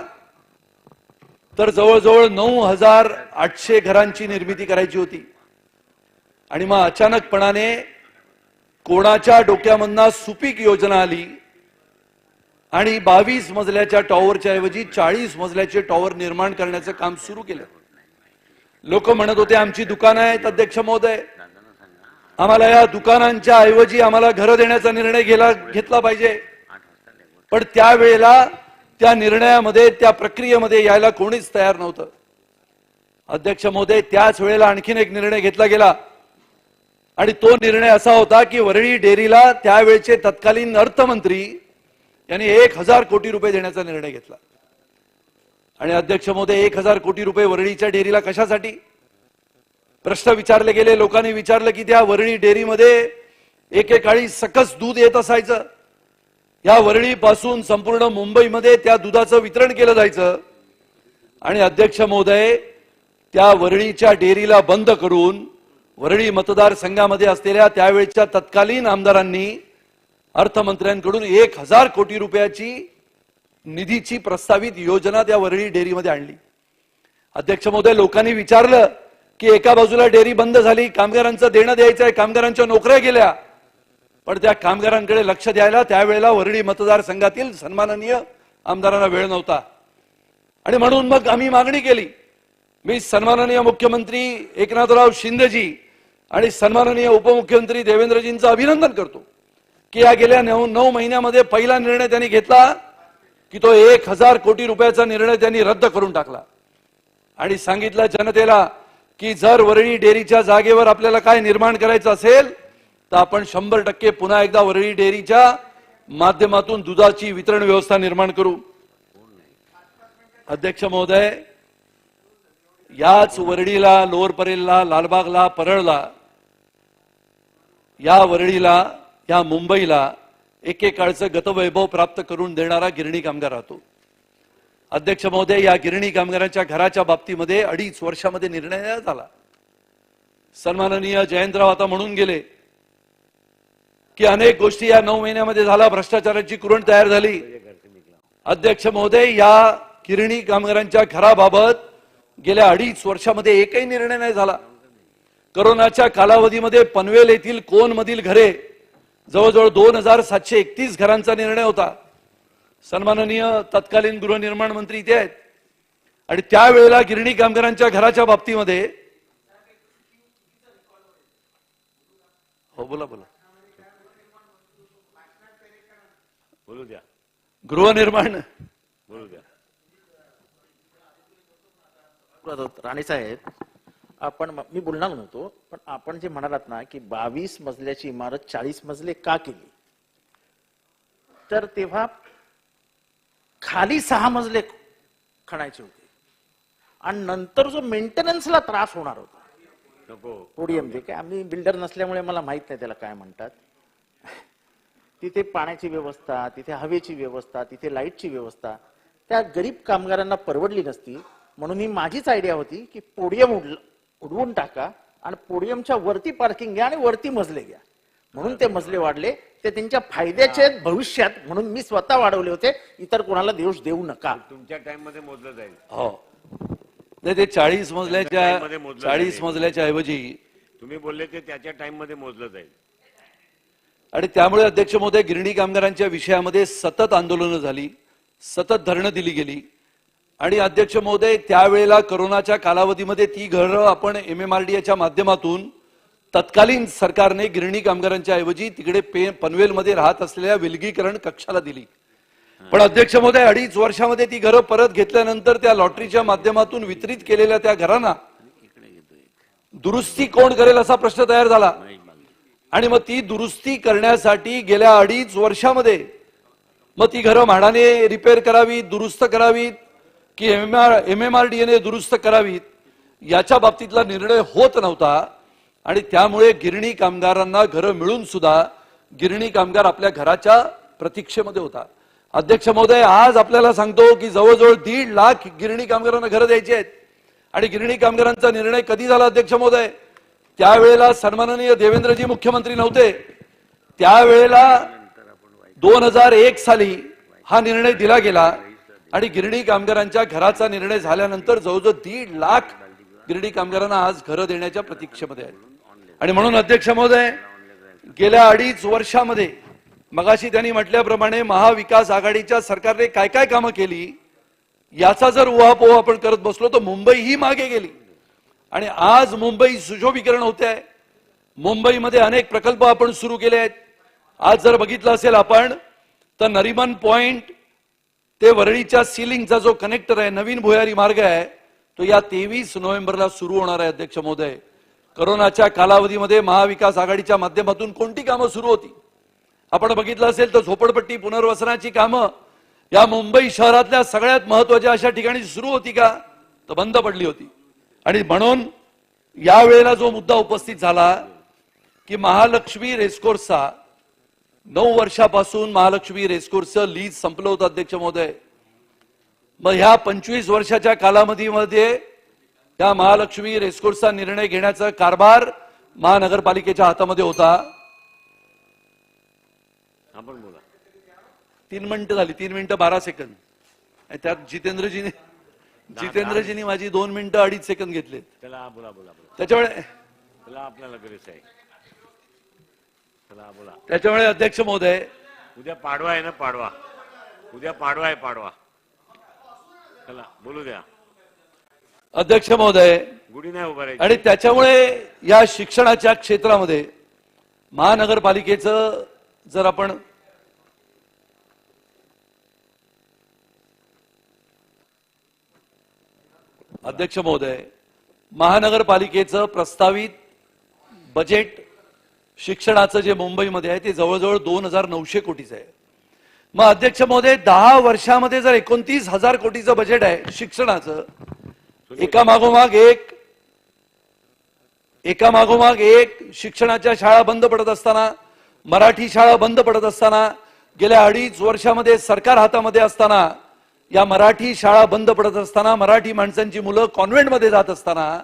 तर जवळजवळ 9,800 घरांची निर्मिती करायची होती. आणि मग अचानकपणाने कोणाच्या डोक्यामधनं सुपीक योजना आली आणि 22 मजल्याच्या टॉवरच्या ऐवजी 40 मजल्याचे टॉवर निर्माण करण्याचं काम सुरू केलं. लोक म्हणत होते आमची दुकानं आहेत. अध्यक्ष महोदय, आम्हाला या दुकानांच्या ऐवजी आम्हाला घरं देण्याचा निर्णय घेतला पाहिजे, पण त्यावेळेला त्या निर्णयामध्ये, त्या प्रक्रियेमध्ये यायला कोणीच तयार नव्हतं. अध्यक्ष महोदय, त्याच वेळेला आणखीन एक निर्णय घेतला गेला आणि तो निर्णय असा होता की वरळी डेअरीला त्यावेळचे तत्कालीन अर्थमंत्री यांनी 1,000 कोटी रुपये देण्याचा निर्णय घेतला. आणि अध्यक्ष महोदय, 1,000 कोटी रुपये वरळीच्या डेअरीला कशासाठी? प्रश्न विचारले गेले. लोकांनी विचारलं की त्या वरळी डेअरीमध्ये एकेकाळी सकस दूध येत असायचं. या वरळीपासून संपूर्ण मुंबईमध्ये त्या दुधाचं वितरण केलं जायचं. आणि अध्यक्ष महोदय, त्या वरळीच्या डेअरीला बंद करून वरळी मतदारसंघामध्ये असलेल्या त्यावेळच्या तत्कालीन आमदारांनी अर्थमंत्र्यांकडून 1,000 कोटी रुपयाची निधीची प्रस्तावित योजना त्या वरळी डेअरीमध्ये आणली. अध्यक्ष महोदय, लोकांनी विचारलं की एका बाजूला डेअरी बंद झाली, कामगारांचं देणं द्यायचं आहे, कामगारांच्या नोकऱ्या गेल्या, पण त्या कामगारांकडे लक्ष द्यायला त्यावेळेला वरळी मतदारसंघातील सन्माननीय आमदारांना वेळ नव्हता. आणि म्हणून मग आम्ही मागणी केली. मी सन्माननीय मुख्यमंत्री एकनाथराव शिंदेजी आणि सन्माननीय उपमुख्यमंत्री देवेंद्रजींचं अभिनंदन करतो की या गेल्या 9 महिन्यामध्ये पहिला निर्णय त्यांनी घेतला की तो 1,000 कोटी रुपयाचा निर्णय त्यांनी रद्द करून टाकला आणि सांगितलं जनतेला की जर वरळी डेअरीच्या जागेवर आपल्याला काय निर्माण करायचं असेल तर आपण 100% पुन्हा एकदा वरळी डेअरीच्या माध्यमातून दुधाची वितरण व्यवस्था निर्माण करू. अध्यक्ष महोदय, याच वरळीला, लोअर परेलला, लालबागला, परळला, या वरळीला, या मुंबईला एकेकाळचं गतवैभव प्राप्त करून देणारा गिरणी कामगार राहतो. अध्यक्ष महोदय, या गिरणी कामगारांच्या घराच्या बाबतीमध्ये 2.5 वर्षामध्ये निर्णय झाला. सन्माननीय जयंतराव आता म्हणून गेले की अनेक गोष्टी या 9 महिन्यामध्ये झाला, भ्रष्टाचाराची कुरण तयार झाली. अध्यक्ष महोदय, या गिरणी कामगारांच्या घराबाबत गेल्या 2.5 वर्षामध्ये एकही निर्णय नाही झाला. कोरोनाच्या कालावधीमध्ये पनवेल येथील कोन मधील घरे जवळजवळ 2731 घरांचा निर्णय होता. सन्माननीय तत्कालीन गृहनिर्माण मंत्री इथे आहेत आणि त्यावेळेला गिरणी कामगारांच्या घराच्या बाबतीमध्ये हो बोला बोलू द्या. गृहनिर्माण बोलू द्या. राणे साहेब, आपण मी बोलणार नव्हतो, पण आपण जे म्हणालात ना की 22 मजल्याची इमारत 40 मजले का केली, तर तेव्हा खाली 6 मजले खणायचे होते आणि नंतर जो मेंटेनन्सला त्रास होणार होता पोडियम, जे काय आम्ही बिल्डर नसल्यामुळे मला माहित नाही त्याला काय म्हणतात, तिथे पाण्याची व्यवस्था, तिथे हवेची व्यवस्था, तिथे लाईटची व्यवस्था त्या गरीब कामगारांना परवडली नसती. म्हणून ही माझीच आयडिया होती की पोडियम उडवून टाका आणि पोडियमच्या वरती पार्किंग घ्या आणि वरती मजले घ्या. म्हणून ते मजले वाढले, ते त्यांच्या फायद्याचे आहेत भविष्यात, म्हणून मी स्वतः वाढवले होते. इतर कोणाला दोष देऊ नका. तुमच्या टाइम मध्ये मोजलं जाईल. हो, नाही ते 40 मजल्याच्या ऐवजी तुम्ही बोलले ते त्याच्या टाइम मध्ये मोजलं जाईल. आणि त्यामुळे अध्यक्ष महोदय, गिरणी कामगारांच्या विषयामध्ये सतत आंदोलनं झाली, सतत धरणं दिली गेली. आणि अध्यक्ष महोदय, त्यावेळेला कोरोनाच्या कालावधीमध्ये ती घरं आपण MMRDAच्या माध्यमातून तत्कालीन सरकारने गिरणी कामगारांच्या ऐवजी तिकडे पनवेलमध्ये राहत असलेल्या विलगीकरण कक्षाला दिली. पण अध्यक्ष महोदय, 2.5 वर्षामध्ये ती घरं परत घेतल्यानंतर त्या लॉटरीच्या माध्यमातून वितरित केलेल्या त्या घरांना दुरुस्ती कोण करेल असा प्रश्न तयार झाला. आणि मग ती दुरुस्ती करण्यासाठी गेल्या 2.5 वर्षामध्ये मग ती घरं म्हाडाने रिपेअर करावीत, दुरुस्त करावीत की MMRDAने दुरुस्त करावीत, याच्या बाबतीतला निर्णय होत नव्हता. आणि त्यामुळे गिरणी कामगारांना घरं मिळून सुद्धा गिरणी कामगार आपल्या घराच्या प्रतीक्षेमध्ये होता. अध्यक्ष महोदय, आज आपल्याला सांगतो की जवळजवळ 1.5 लाख गिरणी कामगारांना घरं द्यायची आहेत. आणि गिरणी कामगारांचा निर्णय कधी झाला अध्यक्ष महोदय? त्यावेळेला सन्माननीय देवेंद्रजी मुख्यमंत्री नव्हते, त्यावेळेला 2001 साली हा निर्णय दिला गेला. आणि गिरणी कामगारांच्या घराचा निर्णय झाल्यानंतर जवळजवळ 1.5 लाख गिरणी कामगारांना आज घरं देण्याच्या प्रतीक्षेमध्ये आहेत. आणि म्हणून अध्यक्ष महोदय, गेल्या 2.5 वर्षामध्ये मगाशी त्यांनी म्हटल्याप्रमाणे महाविकास आघाडीच्या सरकारने काय काय कामं केली याचा जर उहापोह आपण करत बसलो तर मुंबई ही मागे गेली. आणि आज मुंबई सुशोभीकरण होते आहे. मुंबईमध्ये अनेक प्रकल्प आपण सुरू केले आहेत. आज जर बघितलं असेल आपण तर नरिमन पॉइंट ते वरळीच्या सिलिंगचा जो कनेक्टर आहे, नवीन भुयारी मार्ग आहे, तो या 23 नोव्हेंबरला सुरू होणार आहे. अध्यक्ष महोदय, कोरोनाच्या कालावधीमध्ये महाविकास आघाडीच्या माध्यमातून कोणती कामं सुरू होती आपण बघितलं असेल तर झोपडपट्टी पुनर्वसनाची कामं या मुंबई शहरातल्या सगळ्यात महत्वाच्या अशा ठिकाणी सुरू होती का? तर बंद पडली होती. आणि म्हणून यावेळेला जो मुद्दा उपस्थित झाला की महालक्ष्मी रेसकोर्सचा 9 वर्षापासून महालक्ष्मी रेसकोर्सचं लीज संपलं होतं अध्यक्ष महोदय. मग ह्या 25 वर्षाच्या कालावधीमध्ये त्या महालक्ष्मी रेसकोर्सचा निर्णय घेण्याचा कारभार महानगरपालिकेच्या हातामध्ये होता. आपण बोला. 3 मिनिटं झाली, 3 मिनिटं 12 सेकंद. आणि त्यात जितेंद्रजींनी माझी 2 मिनिटं 2.5 सेकंद घेतले. चला बोला बोला. त्याच्यामुळे चला आपल्याला गरज आहे. चला बोला. त्याच्यामुळे अध्यक्ष महोदय, उद्या पाडवा आहे ना, पाडवा उद्या पाडवा आहे, पाडवा. चला बोलू द्या. अध्यक्ष महोदय, गुढी नाही उभारायची. आणि त्याच्यामुळे या शिक्षणाच्या क्षेत्रामध्ये महानगरपालिकेचं जर आपण अध्यक्ष महोदय, महानगरपालिकेचं प्रस्तावित बजेट शिक्षणाचं जे मुंबईमध्ये आहे ते जवळजवळ 2,900 कोटीचं आहे. मग अध्यक्ष महोदय, 10 वर्षामध्ये जर 29,000 कोटीचं बजेट आहे शिक्षणाचं, एकामागोमाग एक शिक्षणाच्या शाळा बंद पडत असताना, मराठी शाळा बंद पडत असताना, गेल्या 2.5 वर्षामध्ये सरकार हातामध्ये असताना, या मराठी शाळा बंद पडत असताना, मराठी माणसांची मुलं कॉन्व्हेंटमध्ये जात असताना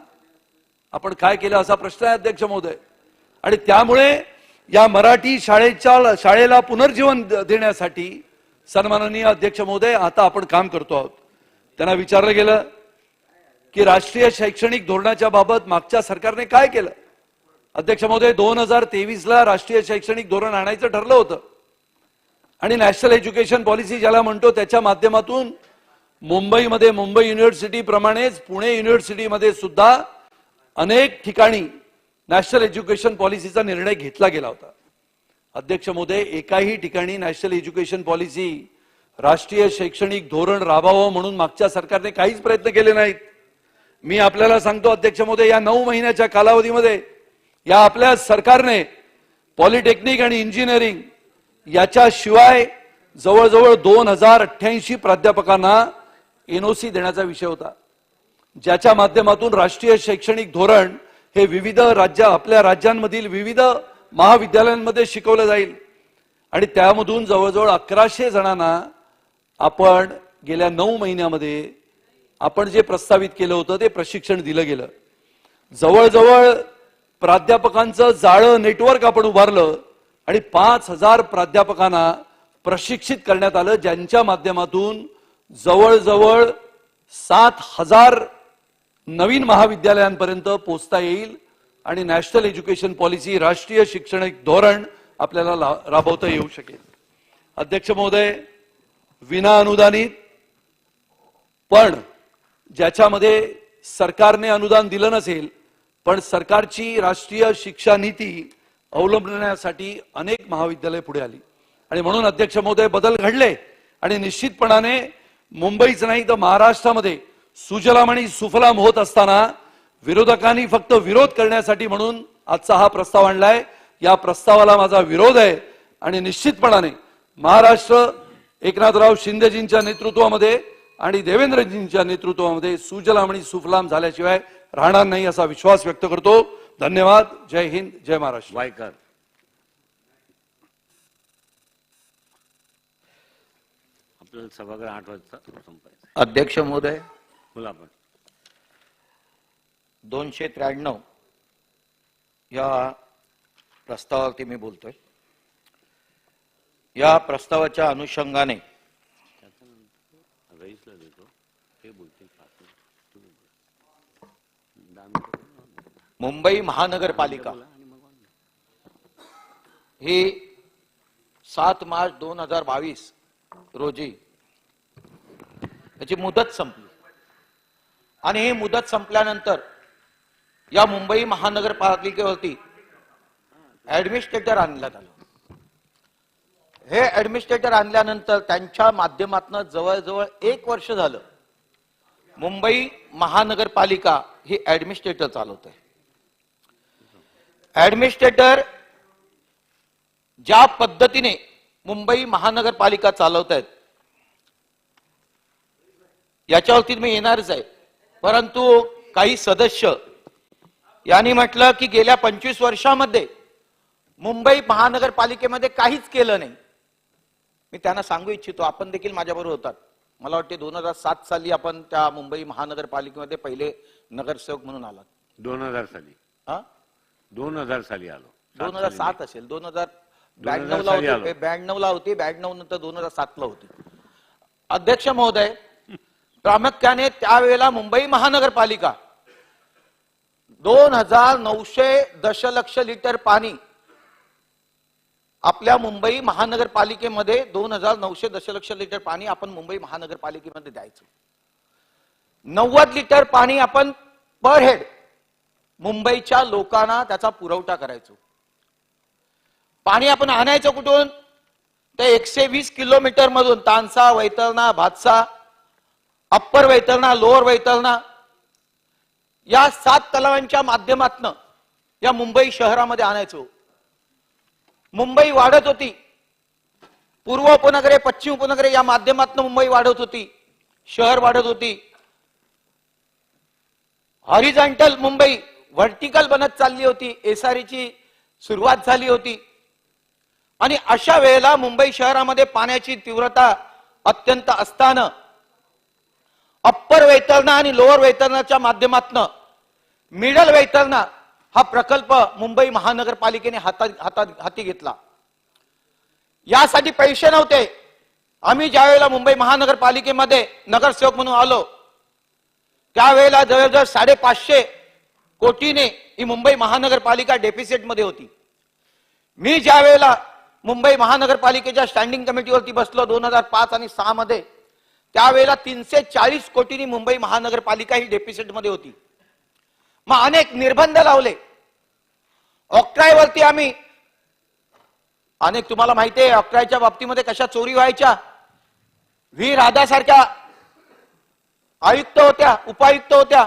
आपण काय केलं असा प्रश्न आहे अध्यक्ष महोदय. आणि त्यामुळे या मराठी शाळेला पुनर्जीवन देण्यासाठी सन्माननीय अध्यक्ष महोदय आता आपण काम करतो आहोत. त्यांना विचारलं गेलं की राष्ट्रीय शैक्षणिक धोरणाच्या बाबत मागच्या सरकारने काय केलं. अध्यक्ष महोदय 2023ला राष्ट्रीय शैक्षणिक धोरण आणायचं ठरलं होतं आणि नॅशनल एज्युकेशन पॉलिसी ज्याला म्हणतो त्याच्या माध्यमातून मुंबईमध्ये मुंबई युनिव्हर्सिटी प्रमाणेच पुणे युनिव्हर्सिटीमध्ये सुद्धा अनेक ठिकाणी नॅशनल एज्युकेशन पॉलिसीचा निर्णय घेतला गेला होता. अध्यक्ष महोदय एकाही ठिकाणी नॅशनल एज्युकेशन पॉलिसी राष्ट्रीय शैक्षणिक धोरण राबवावं म्हणून मागच्या सरकारने काहीच प्रयत्न केले नाहीत. मी आपल्याला सांगतो अध्यक्ष महोदय, या 9 महिन्याच्या कालावधीमध्ये या आपल्या सरकारने पॉलिटेक्निक आणि इंजिनिअरिंग याच्याशिवाय जवळजवळ 2088 प्राध्यापकांना एनओसी देण्याचा विषय होता, ज्याच्या माध्यमातून राष्ट्रीय शैक्षणिक धोरण हे विविध आपल्या राज्यांमधील विविध महाविद्यालयांमध्ये शिकवलं जाईल आणि त्यामधून जवळजवळ 1100 जणांना आपण गेल्या 9 महिन्यामध्ये आपण जे प्रस्तावित केलं होतं ते प्रशिक्षण दिलं गेलं. जवळजवळ प्राध्यापकांचं जाळं नेटवर्क आपण उभारलं आणि 5000 प्राध्यापकांना प्रशिक्षित करण्यात आलं, ज्यांच्या माध्यमातून जवळजवळ 7000 नवीन महाविद्यालयांपर्यंत पोहोचता येईल आणि नॅशनल एज्युकेशन पॉलिसी राष्ट्रीय शैक्षणिक धोरण आपल्याला राबवता येऊ शकेल. अध्यक्ष महोदय, विना अनुदानित पण ज्याच्यामध्ये सरकारने अनुदान दिलं नसेल पण सरकारची राष्ट्रीय शिक्षा नीती अवलंबण्यासाठी अनेक महाविद्यालय पुढे आली आणि म्हणून अध्यक्ष महोदय बदल घडले आणि निश्चितपणाने मुंबईच नाही तर महाराष्ट्रामध्ये सुजलाम आणि सुफलाम होत असताना विरोधकांनी फक्त विरोध करण्यासाठी म्हणून आजचा हा प्रस्ताव आणलाय. या प्रस्तावाला माझा विरोध आहे आणि निश्चितपणाने महाराष्ट्र एकनाथराव शिंदेजींच्या नेतृत्वामध्ये आणि देवेंद्रजींच्या नेतृत्वामध्ये सुजलाम आणि सुफलाम झाल्याशिवाय राहणार नाही असा विश्वास व्यक्त करतो. धन्यवाद. जय हिंद, जय महाराष्ट्र. वायकर. आपल्याला सभागृह 8 वाजता संपायचं. अध्यक्ष महोदय, बोला. आपण 293 या प्रस्तावावरती मी बोलतोय. या प्रस्तावाच्या अनुषंगाने रईसला देतो, हे बोलतील. मुंबई महानगरपालिका ही 7 मार्च 2022 रोजी याची मुदत संपली आणि ही मुदत संपल्यानंतर या मुंबई महानगरपालिकेवरती ऍडमिनिस्ट्रेटर आणण्यात आलं. हे ऍडमिनिस्ट्रेटर आणल्यानंतर त्यांच्या माध्यमातून जवळजवळ 1 वर्ष झालं मुंबई महानगरपालिका ही ऍडमिनिस्ट्रेटर चालवत आहे. ऍडमिनिस्ट्रेटर ज्या पद्धतीने मुंबई महानगरपालिका चालवत आहेत याच्यावरती मी येणारच आहे, परंतु काही सदस्य यांनी म्हटलं की गेल्या 25 वर्षामध्ये मुंबई महानगरपालिकेमध्ये काहीच केलं नाही. मी त्यांना सांगू इच्छितो, आपण देखील माझ्याबरोबर होतात. मला वाटते 2007 साली आपण त्या मुंबई महानगरपालिकेमध्ये पहिले नगरसेवक म्हणून आलात. 2000 साली. 2000 साली आलो. 2007 असेल. 2092 ला होते. 92 ला होती. 92 नंतर 2007 ला होती. अध्यक्ष महोदय, प्रामुख्याने त्यावेळेला मुंबई महानगरपालिका 2900 दशलक्ष लिटर पाणी आपल्या मुंबई महानगरपालिकेमध्ये 2900 दशलक्ष लिटर पाणी आपण मुंबई महानगरपालिकेमध्ये द्यायचं. 90 लिटर पाणी आपण पर हेड मुंबईच्या लोकांना त्याचा पुरवठा करायचो. पाणी आपण आणायचं कुठून? ते 120 किलोमीटर मधून तानसा, वैतरणा, भातसा, अप्पर वैतरणा, लोअर वैतरणा या 7 तलावांच्या माध्यमातून या मुंबई शहरामध्ये आणायचो. मुंबई वाढत होती. पूर्व उपनगरे, पश्चिम उपनगरे या माध्यमातून मुंबई वाढत होती. शहर वाढत होती. हॉरिझॉन्टल मुंबई व्हर्टिकल बनत चालली होती. एसआरईची सुरुवात झाली होती आणि अशा वेळेला मुंबई शहरामध्ये पाण्याची तीव्रता अत्यंत असताना अप्पर वैतरणा आणि लोअर वैतरणाच्या माध्यमातून मिडल वैतरणा हा प्रकल्प मुंबई महानगरपालिकेने हाती घेतला. यासाठी पैसे नव्हते. आम्ही ज्यावेळेला मुंबई महानगरपालिकेमध्ये नगरसेवक म्हणून आलो त्यावेळेला जवळजवळ 550 कोटीने ही मुंबई महानगरपालिका डेफिसिट मध्ये होती. मी ज्या वेळेला मुंबई महानगरपालिकेच्या स्टँडिंग कमिटीवरती बसलो 2005 आणि 6 मध्ये, त्यावेळेला 340 कोटींनी मुंबई महानगरपालिका ही डेफिसिट मध्ये होती. मग अनेक निर्बंध लावले. ऑक्ट्रायवरती आम्ही अनेक, तुम्हाला माहिती आहे ऑक्ट्रायच्या बाबतीमध्ये कशा चोरी व्हायच्या. व्ही राधासारख्या आयुक्त होत्या, उपायुक्त होत्या.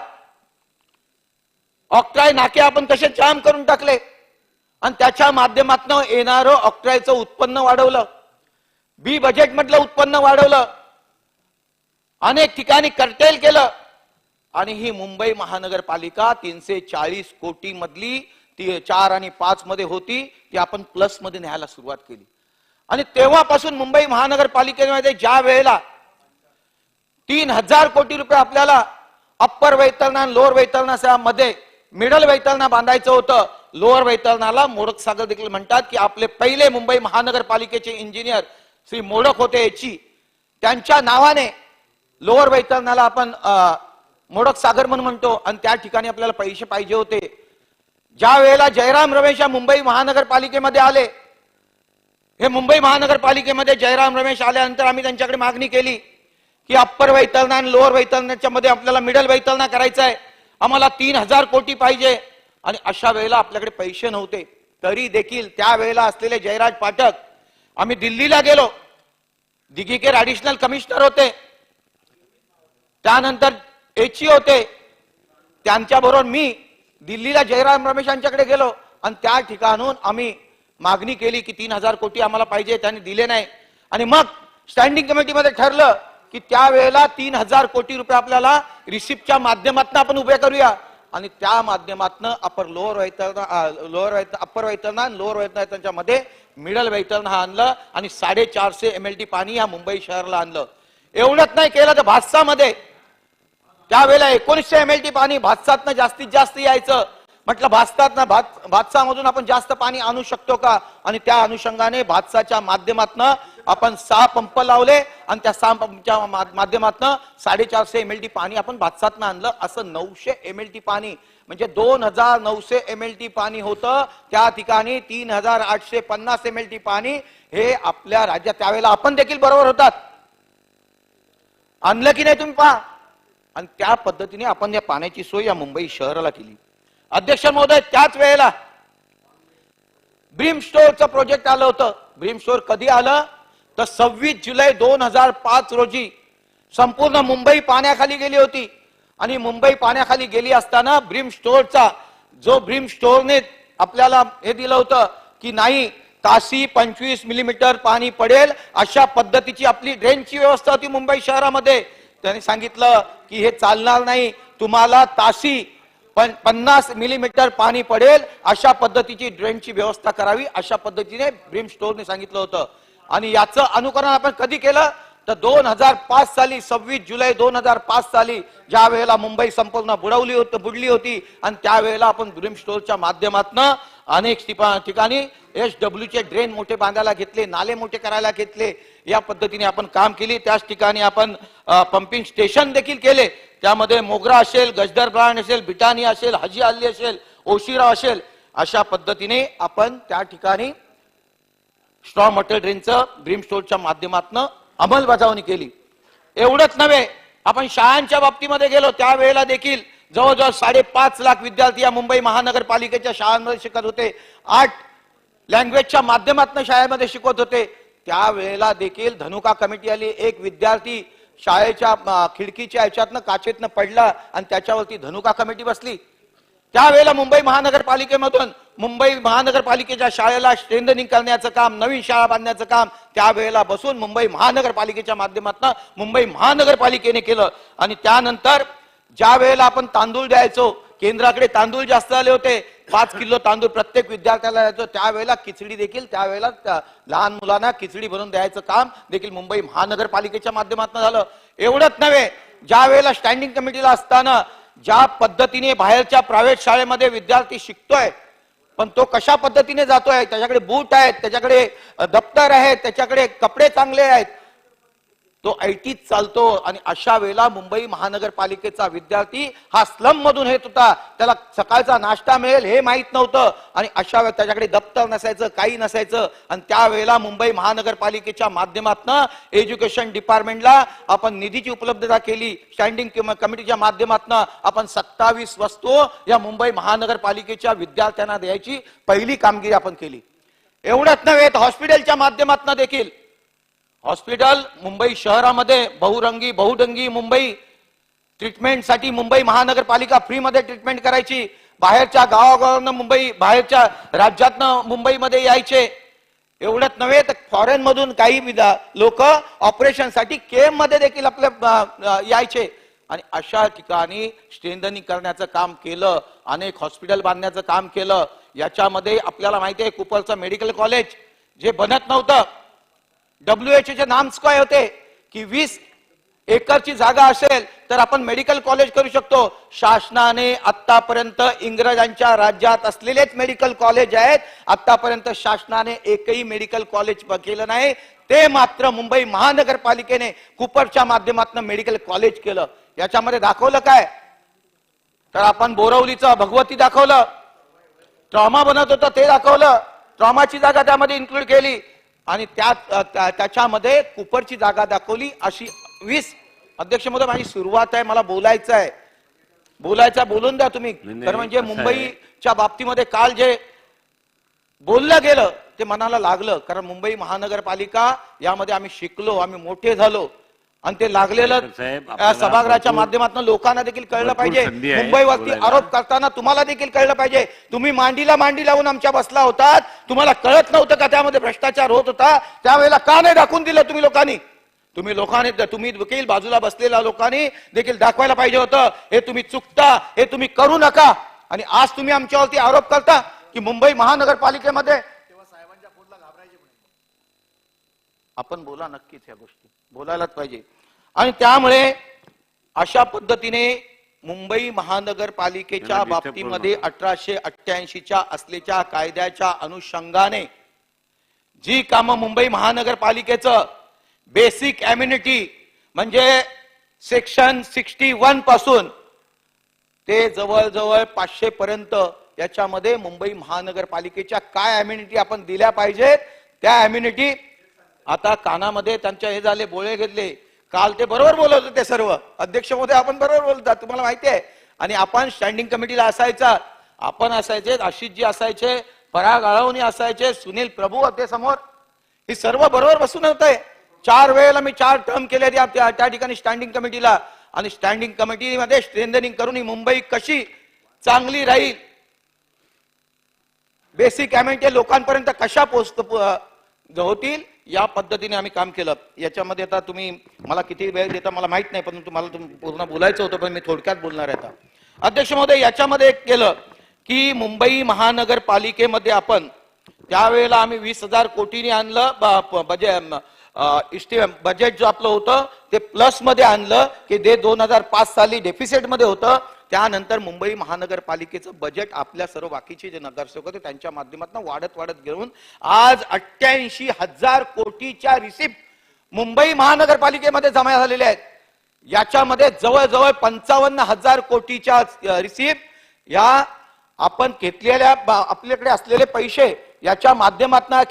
ऑक्ट्राय नाके आपण कसे जाम करून टाकले आणि त्याच्या माध्यमातून येणारं ऑक्ट्रायचं उत्पन्न वाढवलं. बी बजेट मधलं उत्पन्न वाढवलं. अनेक ठिकाणी कर्टेल केलं आणि ही मुंबई महानगरपालिका 340 कोटी मधली ती 4 आणि 5 मध्ये होती, ती आपण प्लस मध्ये न्यायला सुरुवात केली. आणि तेव्हापासून मुंबई महानगरपालिकेमध्ये ज्या वेळेला 3000 कोटी रुपये आपल्याला अप्पर वैतरणा आणि लोअर वैतरणामध्ये मिडल वैतरणा बांधायचं होतं. लोअर वैतरणाला मोडक सागर देखील म्हणतात की आपले पहिले मुंबई महानगरपालिकेचे इंजिनियर श्री मोडक होते याची, त्यांच्या नावाने लोअर वैतरणाला आपण मोडक सागर म्हणून म्हणतो आणि त्या ठिकाणी आपल्याला पैसे पाहिजे होते. ज्या वेळेला जयराम रमेश या मुंबई महानगरपालिकेमध्ये आले, हे मुंबई महानगरपालिकेमध्ये जयराम रमेश आल्यानंतर आम्ही त्यांच्याकडे मागणी केली की अप्पर वैतरणा आणि लोअर वैतरणाच्या मध्ये आपल्याला मिडल वैतरणा करायचा आहे, आम्हाला 3000 कोटी पाहिजे. आणि अशा वेळेला आपल्याकडे पैसे नव्हते. तरी देखील त्यावेळेला असलेले जयराज पाठक, आम्ही दिल्लीला गेलो. दिघीकर ऍडिशनल कमिशनर होते, त्यानंतर एची होते, त्यांच्याबरोबर मी दिल्लीला जयराम रमेश यांच्याकडे गेलो आणि त्या ठिकाणून आम्ही मागणी केली की 3000 कोटी आम्हाला पाहिजे. त्यांनी दिले नाही. आणि मग स्टँडिंग कमिटीमध्ये ठरलं की त्यावेळेला 3000 कोटी रुपये आपल्याला रिसिप्टच्या माध्यमातून आपण उभे करूया आणि त्या माध्यमातून अप्पर वैतरणा आणि लोअर वैतरणाच्या मध्ये मिडल वैतरणा हा आणलं आणि 450 MLT पाणी या मुंबई शहराला आणलं. एवढंच नाही केलं तर भातसामध्ये त्यावेळेला 1900 MLT पाणी भातसातनं जास्तीत जास्त यायचं. म्हटलं भातसामधून आपण जास्त पाणी आणू शकतो का, आणि त्या अनुषंगाने भातसाच्या माध्यमातून आपण 6 पंप लावले आणि त्या 6 पंपच्या माध्यमातून 450 MLT पाणी आपण भातसातनं आणलं. असं 900 MLT पाणी म्हणजे 2900 MLT पाणी होतं. त्या ठिकाणी 3850 MLT पाणी हे आपल्या राज्यात त्यावेळेला आपण देखील बरोबर होतात. आणलं की नाही तुम्ही पहा. आणि त्या पद्धतीने आपण या पाण्याची सोय या मुंबई शहराला केली. अध्यक्ष महोदय, त्याच वेळेला ब्रीम स्टोअरचं प्रोजेक्ट आलं होतं. ब्रीम स्टोअर कधी आलं तर 26 जुलै 2005 रोजी संपूर्ण मुंबई पाण्याखाली गेली होती. आणि मुंबई पाण्याखाली गेली असताना ब्रीम स्टोअरने आपल्याला हे दिलं होतं की नाही, ताशी 25 मिलीमीटर पाणी पडेल अशा पद्धतीची आपली ड्रेनची व्यवस्था होती मुंबई शहरामध्ये. त्यांनी सांगितलं की हे चालणार नाही, तुम्हाला ताशी 50 मिलीमीटर पाणी पडेल अशा पद्धतीची ड्रेनची व्यवस्था करावी, अशा पद्धतीने ब्रीम स्टोअरने सांगितलं होतं. आणि याचं अनुकरण आपण कधी केलं तर 2005 साली 26 जुलै 2005 साली ज्या वेळेला मुंबई संपूर्ण बुडली होती आणि त्यावेळेला आपण ब्रीम स्टोअरच्या माध्यमातून अनेक ठिकाणी SW चे ड्रेन मोठे बांधायला घेतले, नाले मोठे करायला घेतले. या पद्धतीने आपण काम केली. त्याच ठिकाणी आपण पंपिंग स्टेशन देखील केले. त्यामध्ये मोगरा असेल, गजदर ब्रांड असेल, बिटानिया असेल, हाजी अली असेल, ओशिरा असेल, अशा पद्धतीने आपण त्या ठिकाणी स्ट्रॉ मटेरियल ड्रेनचं ब्रीम स्टोअरच्या माध्यमातून अंमलबजावणी केली. एवढंच नव्हे, आपण शाळांच्या बाबतीमध्ये गेलो. त्यावेळेला देखील जवळजवळ 5.5 लाख विद्यार्थी या मुंबई महानगरपालिकेच्या शाळांमध्ये शिकत होते. 8 लँग्वेजच्या माध्यमातून शाळेमध्ये शिकवत होते. त्यावेळेला देखील धनुका कमिटी आली. एक विद्यार्थी शाळेच्या खिडकीच्या ह्याच्यातनं काचेतनं पडला आणि त्याच्यावरती धनुका कमिटी बसली. त्यावेळेला मुंबई महानगरपालिकेमधून मुंबई महानगरपालिकेच्या शाळेला स्ट्रेंथनिंग करण्याचं काम, नवीन शाळा बांधण्याचं काम त्यावेळेला बसून मुंबई महानगरपालिकेच्या माध्यमातून मुंबई महानगरपालिकेने केलं. आणि त्यानंतर ज्या वेळेला आपण तांदूळ द्यायचो, केंद्राकडे तांदूळ जास्त आले होते, 5 किलो तांदूळ प्रत्येक विद्यार्थ्याला द्यायचो. त्यावेळेला खिचडी देखील त्यावेळेला लहान मुलांना खिचडी बनवून द्यायचं काम देखील मुंबई महानगरपालिकेच्या माध्यमातून झालं. एवढंच नव्हे, ज्या वेळेला स्टँडिंग कमिटीला असताना ज्या पद्धतीने बाहेरच्या प्रायव्हेट शाळेमध्ये विद्यार्थी शिकतोय, पण तो कशा पद्धतीने जातोय, त्याच्याकडे बूट आहेत, त्याच्याकडे दप्तर आहेत, त्याच्याकडे कपडे चांगले आहेत, तो ऐटीत चालतो. आणि अशा वेळेला मुंबई महानगरपालिकेचा विद्यार्थी हा स्लम मधून येत होता, त्याला सकाळचा नाश्ता मिळेल हे माहित नव्हतं, आणि अशा वेळेला त्याच्याकडे दप्तर नसायचं, काही नसायचं. आणि त्यावेळेला मुंबई महानगरपालिकेच्या माध्यमातून एज्युकेशन डिपार्टमेंटला आपण निधीची उपलब्धता केली. स्टँडिंग कमिटीच्या माध्यमातून आपण 27 वस्तू या मुंबई महानगरपालिकेच्या विद्यार्थ्यांना द्यायची पहिली कामगिरी आपण केली. एवढंच नव्हे तर हॉस्पिटलच्या माध्यमातून देखील हॉस्पिटल मुंबई शहरामध्ये बहुरंगी बहुढंगी मुंबई ट्रीटमेंटसाठी मुंबई महानगरपालिका फ्री मध्ये ट्रीटमेंट करायची. बाहेरच्या गावागावांना मुंबई, बाहेरच्या राज्यातनं मुंबईमध्ये यायचे. एवढंच नव्हे तर फॉरेन मधून काही लोक ऑपरेशनसाठी केम मध्ये देखील आपल्या यायचे. आणि अशा ठिकाणी स्ट्रेंथनिंग करण्याचं काम केलं, अनेक हॉस्पिटल बांधण्याचं काम केलं. याच्यामध्ये आपल्याला माहिती आहे कुपरचं मेडिकल कॉलेज जे बनत नव्हतं, WHO चे नाम्स काय होते की 20 एकरची जागा असेल तर आपण मेडिकल कॉलेज करू शकतो. शासनाने आतापर्यंत इंग्रजांच्या राज्यात असलेलेच मेडिकल कॉलेज आहेत, आतापर्यंत शासनाने एकही मेडिकल कॉलेज केलं नाही. ते मात्र मुंबई महानगरपालिकेने कुपरच्या माध्यमातून मेडिकल कॉलेज केलं. याच्यामध्ये दाखवलं काय तर आपण बोरवलीचं भगवती दाखवलं, ट्रॉमा बनत होतं ते दाखवलं, ट्रॉमाची जागा त्यामध्ये इन्क्लूड केली, आणि त्याच्यामध्ये कुपरची जागा दाखवली. अशी 20 अध्यक्ष महोदय माझी सुरुवात आहे, मला बोलायचं आहे, बोलून द्या तुम्ही. तर म्हणजे मुंबईच्या बाबतीमध्ये काल जे बोललं गेलं ते मनाला लागलं, कारण मुंबई महानगरपालिका यामध्ये आम्ही शिकलो, आम्ही मोठे झालो, आणि ते लागलेलं सभागृहाच्या माध्यमातून लोकांना देखील कळलं पाहिजे. मुंबईवरती आरोप करताना तुम्हाला देखील कळलं पाहिजे. तुम्ही मांडीला मांडी लावून आमच्या बसला होतात, तुम्हाला कळत नव्हतं का त्यामध्ये भ्रष्टाचार होत होता? त्यावेळेला का नाही दाखवून दिलं तुम्ही लोकांनी? तुम्ही देखील बाजूला बसलेल्या लोकांनी देखील दाखवायला पाहिजे होतं, हे तुम्ही चुकता, हे तुम्ही करू नका. आणि आज तुम्ही आमच्यावरती आरोप करता की मुंबई महानगरपालिकेमध्ये आपण बोला, नक्कीच या गोष्टी बोलायलाच पाहिजे. आणि त्यामुळे अशा पद्धतीने मुंबई महानगरपालिकेच्या बाबतीमध्ये 1888च्या असलेल्या कायद्याच्या अनुषंगाने जी कामं मुंबई महानगरपालिकेचं बेसिक एम्युनिटी म्हणजे सेक्शन 61 पासून ते जवळजवळ 500 पर्यंत याच्यामध्ये मुंबई महानगरपालिकेच्या काय एम्युनिटी आपण दिल्या पाहिजेत त्या एम्युनिटी आता कानामध्ये त्यांच्या हे झाले, बोळे घेतले. काल ते बरोबर बोलत होते सर्व अध्यक्ष महोदय, आपण बरोबर बोलतात, तुम्हाला माहिती आहे. आणि आपण स्टँडिंग कमिटीला असायचा, आपण असायचे, आशिषजी असायचे, पराग आळवणी असायचे, सुनील प्रभू होते समोर, हे सर्व बरोबर बसून होते. 4 वेळेला मी 4 टर्म केले त्या ठिकाणी स्टँडिंग कमिटीला. आणि स्टँडिंग कमिटीमध्ये स्ट्रेंथनिंग करून ही मुंबई कशी चांगली राहील, बेसिक एम्युनिटी लोकांपर्यंत कशा होतील या पद्धतीने आम्ही काम केलं. याच्यामध्ये आता तुम्ही मला किती वेळ देता मला माहित नाही, पण तुम्हाला पूर्ण बोलायचं होतं, पण मी थोडक्यात बोलणार आहे. आता अध्यक्ष महोदय याच्यामध्ये एक केलं की मुंबई महानगरपालिकेमध्ये आपण त्यावेळेला आम्ही 20,000 कोटींनी आणलं बजेट जो आपलं होतं ते प्लस मध्ये आणलं की ते 2005 साली डेफिसिट मध्ये होतं. त्यानंतर मुंबई महानगरपालिकेचं बजेट आपल्या सर्व बाकीचे जे नगरसेवक होते त्यांच्या माध्यमातून वाढत घेऊन आज 88,000 कोटीच्या रिसिप्ट मुंबई महानगरपालिकेमध्ये जमा झालेल्या आहेत. याच्यामध्ये जवळजवळ 55,000 कोटीच्या रिसिप्ट या आपण घेतलेल्या आपल्याकडे असलेले पैसे याच्या माध्यमातून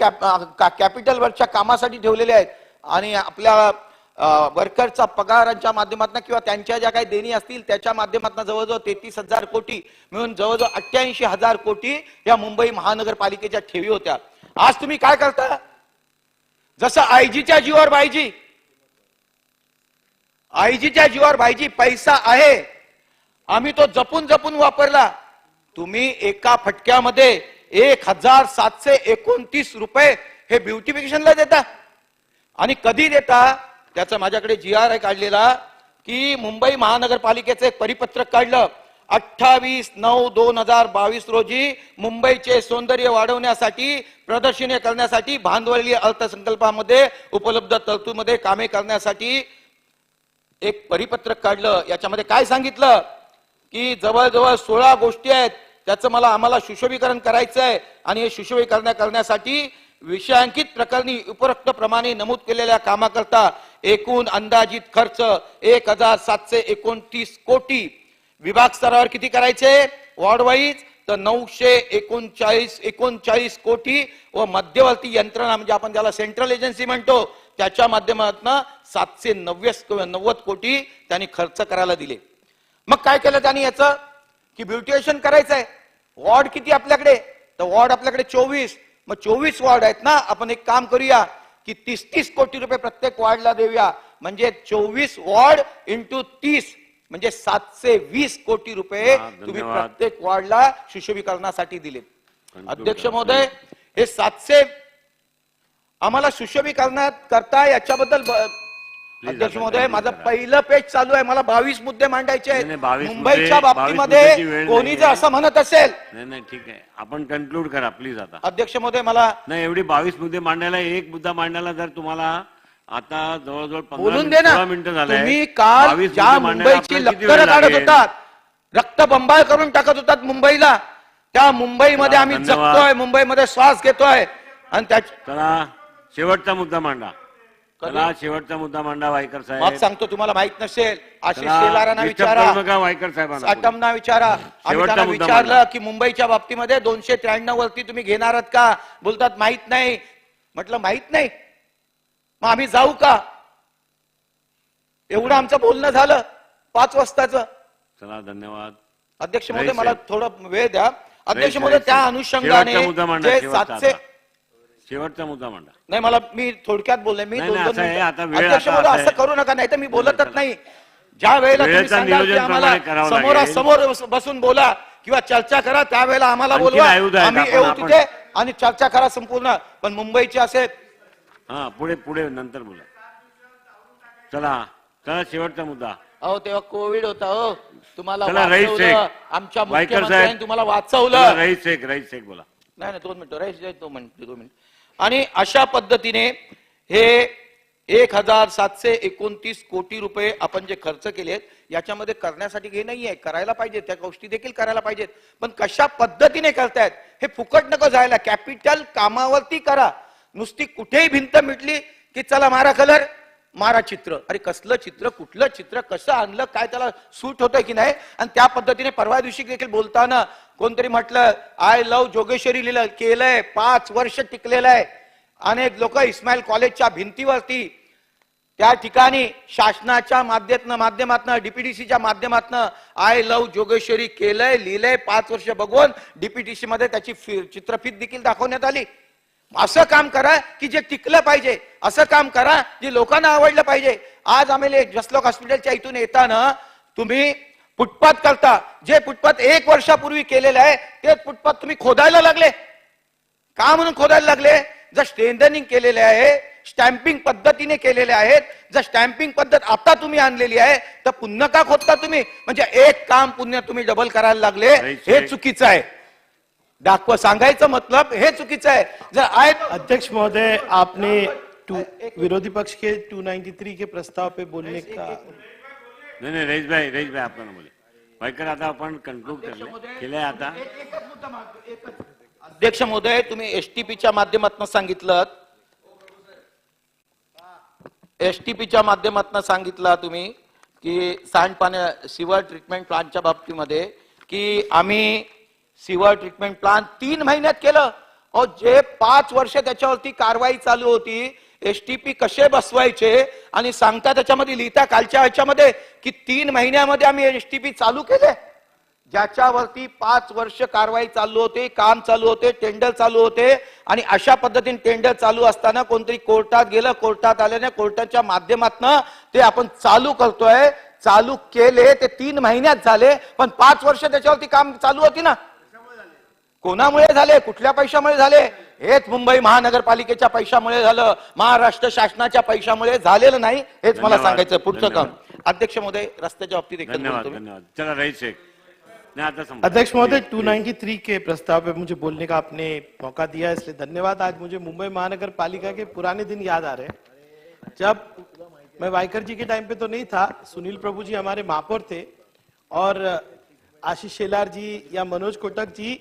कॅपिटलवरच्या कामासाठी ठेवलेले आहेत. आणि आपल्या वर्करचा पगारांच्या माध्यमातून किंवा त्यांच्या ज्या काही देणी असतील त्याच्या माध्यमातून जवळजवळ 33,000 कोटी मिळून जवळजवळ 88,000 कोटी या मुंबई महानगरपालिकेच्या ठेवी होत्या. आज तुम्ही काय करता, जसं आयजीच्या जीवावर बायजी, आयजीच्या जीवावर बायजी, पैसा आहे आम्ही तो जपून वापरला. तुम्ही एका फटक्यामध्ये 1,729 रुपये हे ब्युटिफिकेशनला देता. आणि कधी देता त्याचा माझ्याकडे GR आहे काढलेला की मुंबई महानगरपालिकेचं एक परिपत्रक काढलं 28/9/2022 रोजी मुंबईचे सौंदर्य वाढवण्यासाठी प्रदर्शने करण्यासाठी भांडवली अर्थसंकल्पामध्ये उपलब्ध तरतूदमध्ये कामे करण्यासाठी एक परिपत्रक काढलं. याच्यामध्ये काय सांगितलं की जवळजवळ 16 गोष्टी आहेत त्याचं आम्हाला सुशोभीकरण करायचं आहे आणि हे सुशोभीकरण करण्यासाठी विषयांकित प्रकरणी उपरोक्त प्रमाणे नमूद केलेल्या कामाकरता एकूण अंदाजित खर्च 1729 कोटी. विभाग स्तरावर किती करायचे वॉर्ड वाईज तर 939 कोटी व मध्यवर्ती यंत्रणा म्हणजे आपण ज्याला सेंट्रल एजन्सी म्हणतो त्याच्या माध्यमातून 790 कोटी त्यांनी खर्च करायला दिले. मग काय केलं त्यांनी याचं की ब्युटिएशन करायचंय. वॉर्ड किती आपल्याकडे तर वॉर्ड आपल्याकडे 24. मग 24 वॉर्ड आहेत ना. आपण एक काम करूया की 30 कोटी रुपये प्रत्येक वॉर्डला देऊया म्हणजे 24 वॉर्ड इंटू 30 म्हणजे 720 कोटी रुपये तुम्ही प्रत्येक वॉर्डला सुशोभीकरणासाठी दिले. अध्यक्ष महोदय हे 700 आम्हाला सुशोभीकरणात करता याच्याबद्दल अध्यक्ष महोदय माझं पहिलं पेज चालू आहे. मला 22 मुद्दे मांडायचे आहेत. मुंबईच्या बाबतीमध्ये कोणी जर असं म्हणत असेल नाही ठीक आहे आपण कन्क्लूड करा प्लीज. आता अध्यक्ष महोदय मला नाही एवढी 22 मुद्दे मांडायला एक मुद्दा मांडायला जर तुम्हाला आता जवळजवळ बोलून दे ना. 16 मिनिटं झाले. तुम्ही काल ज्या मुंबईची लक्कर काढत होतात रक्तबंबाळ करून टाकत होतात मुंबईला त्या मुंबईमध्ये आम्ही जगतोय मुंबईमध्ये श्वास घेतोय आणि चला शेवटचा मुद्दा मांडा. चला शेवटचा मुद्दा मांडा वायकर साहेब. मग सांगतो तुम्हाला माहित नसेल आशिष शेलारांना विचारा वायकर साहेबांना साटमना विचारा. आम्ही त्यांना विचारलं की मुंबईच्या बाबतीमध्ये 293 वरती तुम्ही घेणार आहात का बोलतात माहित नाही. म्हटलं माहित नाही मग आम्ही जाऊ का. एवढं आमचं बोलणं झालं 5 वाजताचं. चला धन्यवाद अध्यक्ष महोदय मला थोडं वेळ द्या. अध्यक्ष महोदय त्या अनुषंगाने जे 700 शेवटचा मुद्दा मांडा. नाही मला मी थोडक्यात बोलले मी नाही, 2 असं आहे, आता वेळ अध्यक्ष आता महोदय असं असं आहे. करू नका नाही तर मी बोलतच नाही. ज्या वेळेला तुम्ही वेळेचं सांगाल की नियोजन आम्हाला प्रमाणे करावं लागेल. समोरासमोर बसून बोला किंवा चर्चा करा त्यावेळेला आम्हाला आणखी बोलवा आयुध आहेत आम्ही आपण- येऊ आपण- तिथे आणि चर्चा करा संपूर्ण. पण मुंबईचे असे हा पुढे पुढे नंतर बोला. चला चला शेवटचा मुद्दा. अहो तेव्हा कोविड होता हो तुम्हाला चला, रईस वाचवलं शेख. आमच्या वायकर मुख्यमंत्र्यांनी साहेब. तुम्हाला चला, वाचवलं. रईस शेख बोला. नाही 2 मिनिटं रईस शेख 2 मिनिट. आणि अशा पद्धतीने हे 1729 कोटी रुपये आपण जे खर्च केलेत याच्यामध्ये करण्यासाठी हे नाहीये करायला पाहिजे त्या गोष्टी देखील करायला पाहिजेत पण कशा पद्धतीने करतायत हे फुकट नको जायला. कॅपिटल कामावरती करा. नुसती कुठेही भिंत मिटली की चला मारा कलर मारा चित्र. अरे कसलं चित्र कुठलं चित्र कसं आणलं काय त्याला सूट होतंय की नाही. आणि त्या पद्धतीने परवा दिवशी देखील बोलताना कोणतरी म्हटलं आय लव्ह जोगेश्वरी लिहिलं केलंय 5 वर्ष टिकलेलं आहे. अनेक लोक इस्माईल कॉलेजच्या भिंतीवरती त्या ठिकाणी शासनाच्या माध्यमातून डीपीडीसीच्या माध्यमातून आय लव्ह जोगेश्वरी केलंय लिहिलंय 5 वर्ष बघून डीपीडीसी मध्ये त्याची चित्रफित देखील दाखवण्यात आली. असं काम करा की जे टिकलं पाहिजे. असं काम करा जे लोकांना आवडलं पाहिजे. आज आम्ही जसलोक हॉस्पिटलच्या इथून येताना तुम्ही फुटपाथ करता. जे फुटपाथ 1 वर्षापूर्वी केलेलं आहे तेच फुटपाथ तुम्ही खोदायला लागले. का म्हणून खोदायला लागले. जर स्ट्रेंथनिंग केलेले आहे स्टॅम्पिंग पद्धतीने केलेले आहेत. जर स्टॅम्पिंग पद्धत आता तुम्ही आणलेली आहे तर पुन्हा का खोदता तुम्ही. म्हणजे एक काम पुन्हा तुम्ही डबल करायला लागले हे चुकीचं आहे. सांगायचं मतलब हे चुकीचं आहे. जर अध्यक्ष महोदय आपने विरोधी पक्ष के 293 के प्रस्ताव पे बोलने का नाही रईस भाई आपण बोले वायकर आता आपण कन्क्लूड केलंय आता. अध्यक्ष महोदय तुम्ही एसटीपीच्या माध्यमातून सांगितलं तुम्ही की सांडपाण्या सिवर ट्रीटमेंट प्लांटच्या बाबतीमध्ये की आम्ही सिवर ट्रीटमेंट प्लांट 3 महिन्यात केलं. जे 5 वर्ष त्याच्यावरती कारवाई चालू होती एसटीपी कसे बसवायचे आणि सांगता त्याच्यामध्ये लिहिता कालच्या ह्याच्यामध्ये की 3 महिन्यामध्ये आम्ही एसटीपी चालू केले. ज्याच्यावरती 5 वर्ष कारवाई चालू होते काम चालू होते टेंडर चालू होते आणि अशा पद्धतीने टेंडर चालू असताना कोणतरी कोर्टात गेलं कोर्टात आल्याने कोर्टाच्या माध्यमातून ते आपण चालू करतोय. चालू केले ते 3 महिन्यात झाले पण 5 वर्ष त्याच्यावरती काम चालू होती ना. कोणामुळे झाले कुठल्या पैशामुळे झाले. हेच मुंबई महानगरपालिकेच्या पैशामुळे झालं. महाराष्ट्र शासनाच्या पैशामुळे झालेलं नाही. हेच मला सांगायचं पुढचं काम. अध्यक्ष महोदय रस्त्याच्या बाबतीत धन्यवाद. चला रईस शेख. अध्यक्ष महोदय 293 के प्रस्ताव पे मुझे बोलने का आपने मौका दिया इसलिए धन्यवाद. आज मुझे मुंबई महानगर पालिका के पुराने दिन याद आ रहे हैं जब मैं वायकर जी के टाइम पे तो नहीं था. सुनील प्रभु जी हमारे महापौर थे और आशीष शेलार जी या मनोज कोटक जी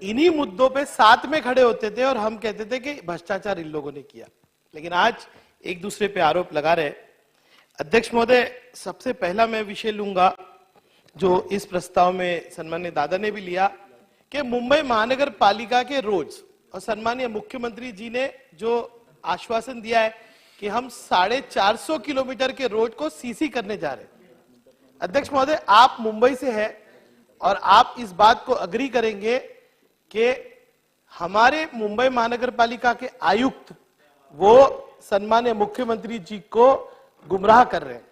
इन्हीं मुद्दों पे साथ में खड़े होते थे और हम कहते थे कि भ्रष्टाचार इन लोगों ने किया, लेकिन आज एक दूसरे पे आरोप लगा रहे। अध्यक्ष महोदय, सबसे पहला मैं विषय लूंगा जो इस प्रस्ताव में सन्मान्य दादा ने भी लिया कि मुंबई महानगर पालिका के रोड्स, और सन्मान्य मुख्यमंत्री जी ने जो आश्वासन दिया है कि हम 450 किलोमीटर के रोड को सीसी करने जा रहे हैं। अध्यक्ष महोदय, आप मुंबई से हैं और आप इस बात को अग्री करेंगे कि हमारे मुंबई महानगर पालिका के आयुक्त वो सन्मान्य मुख्यमंत्री जी को गुमराह कर रहे हैं।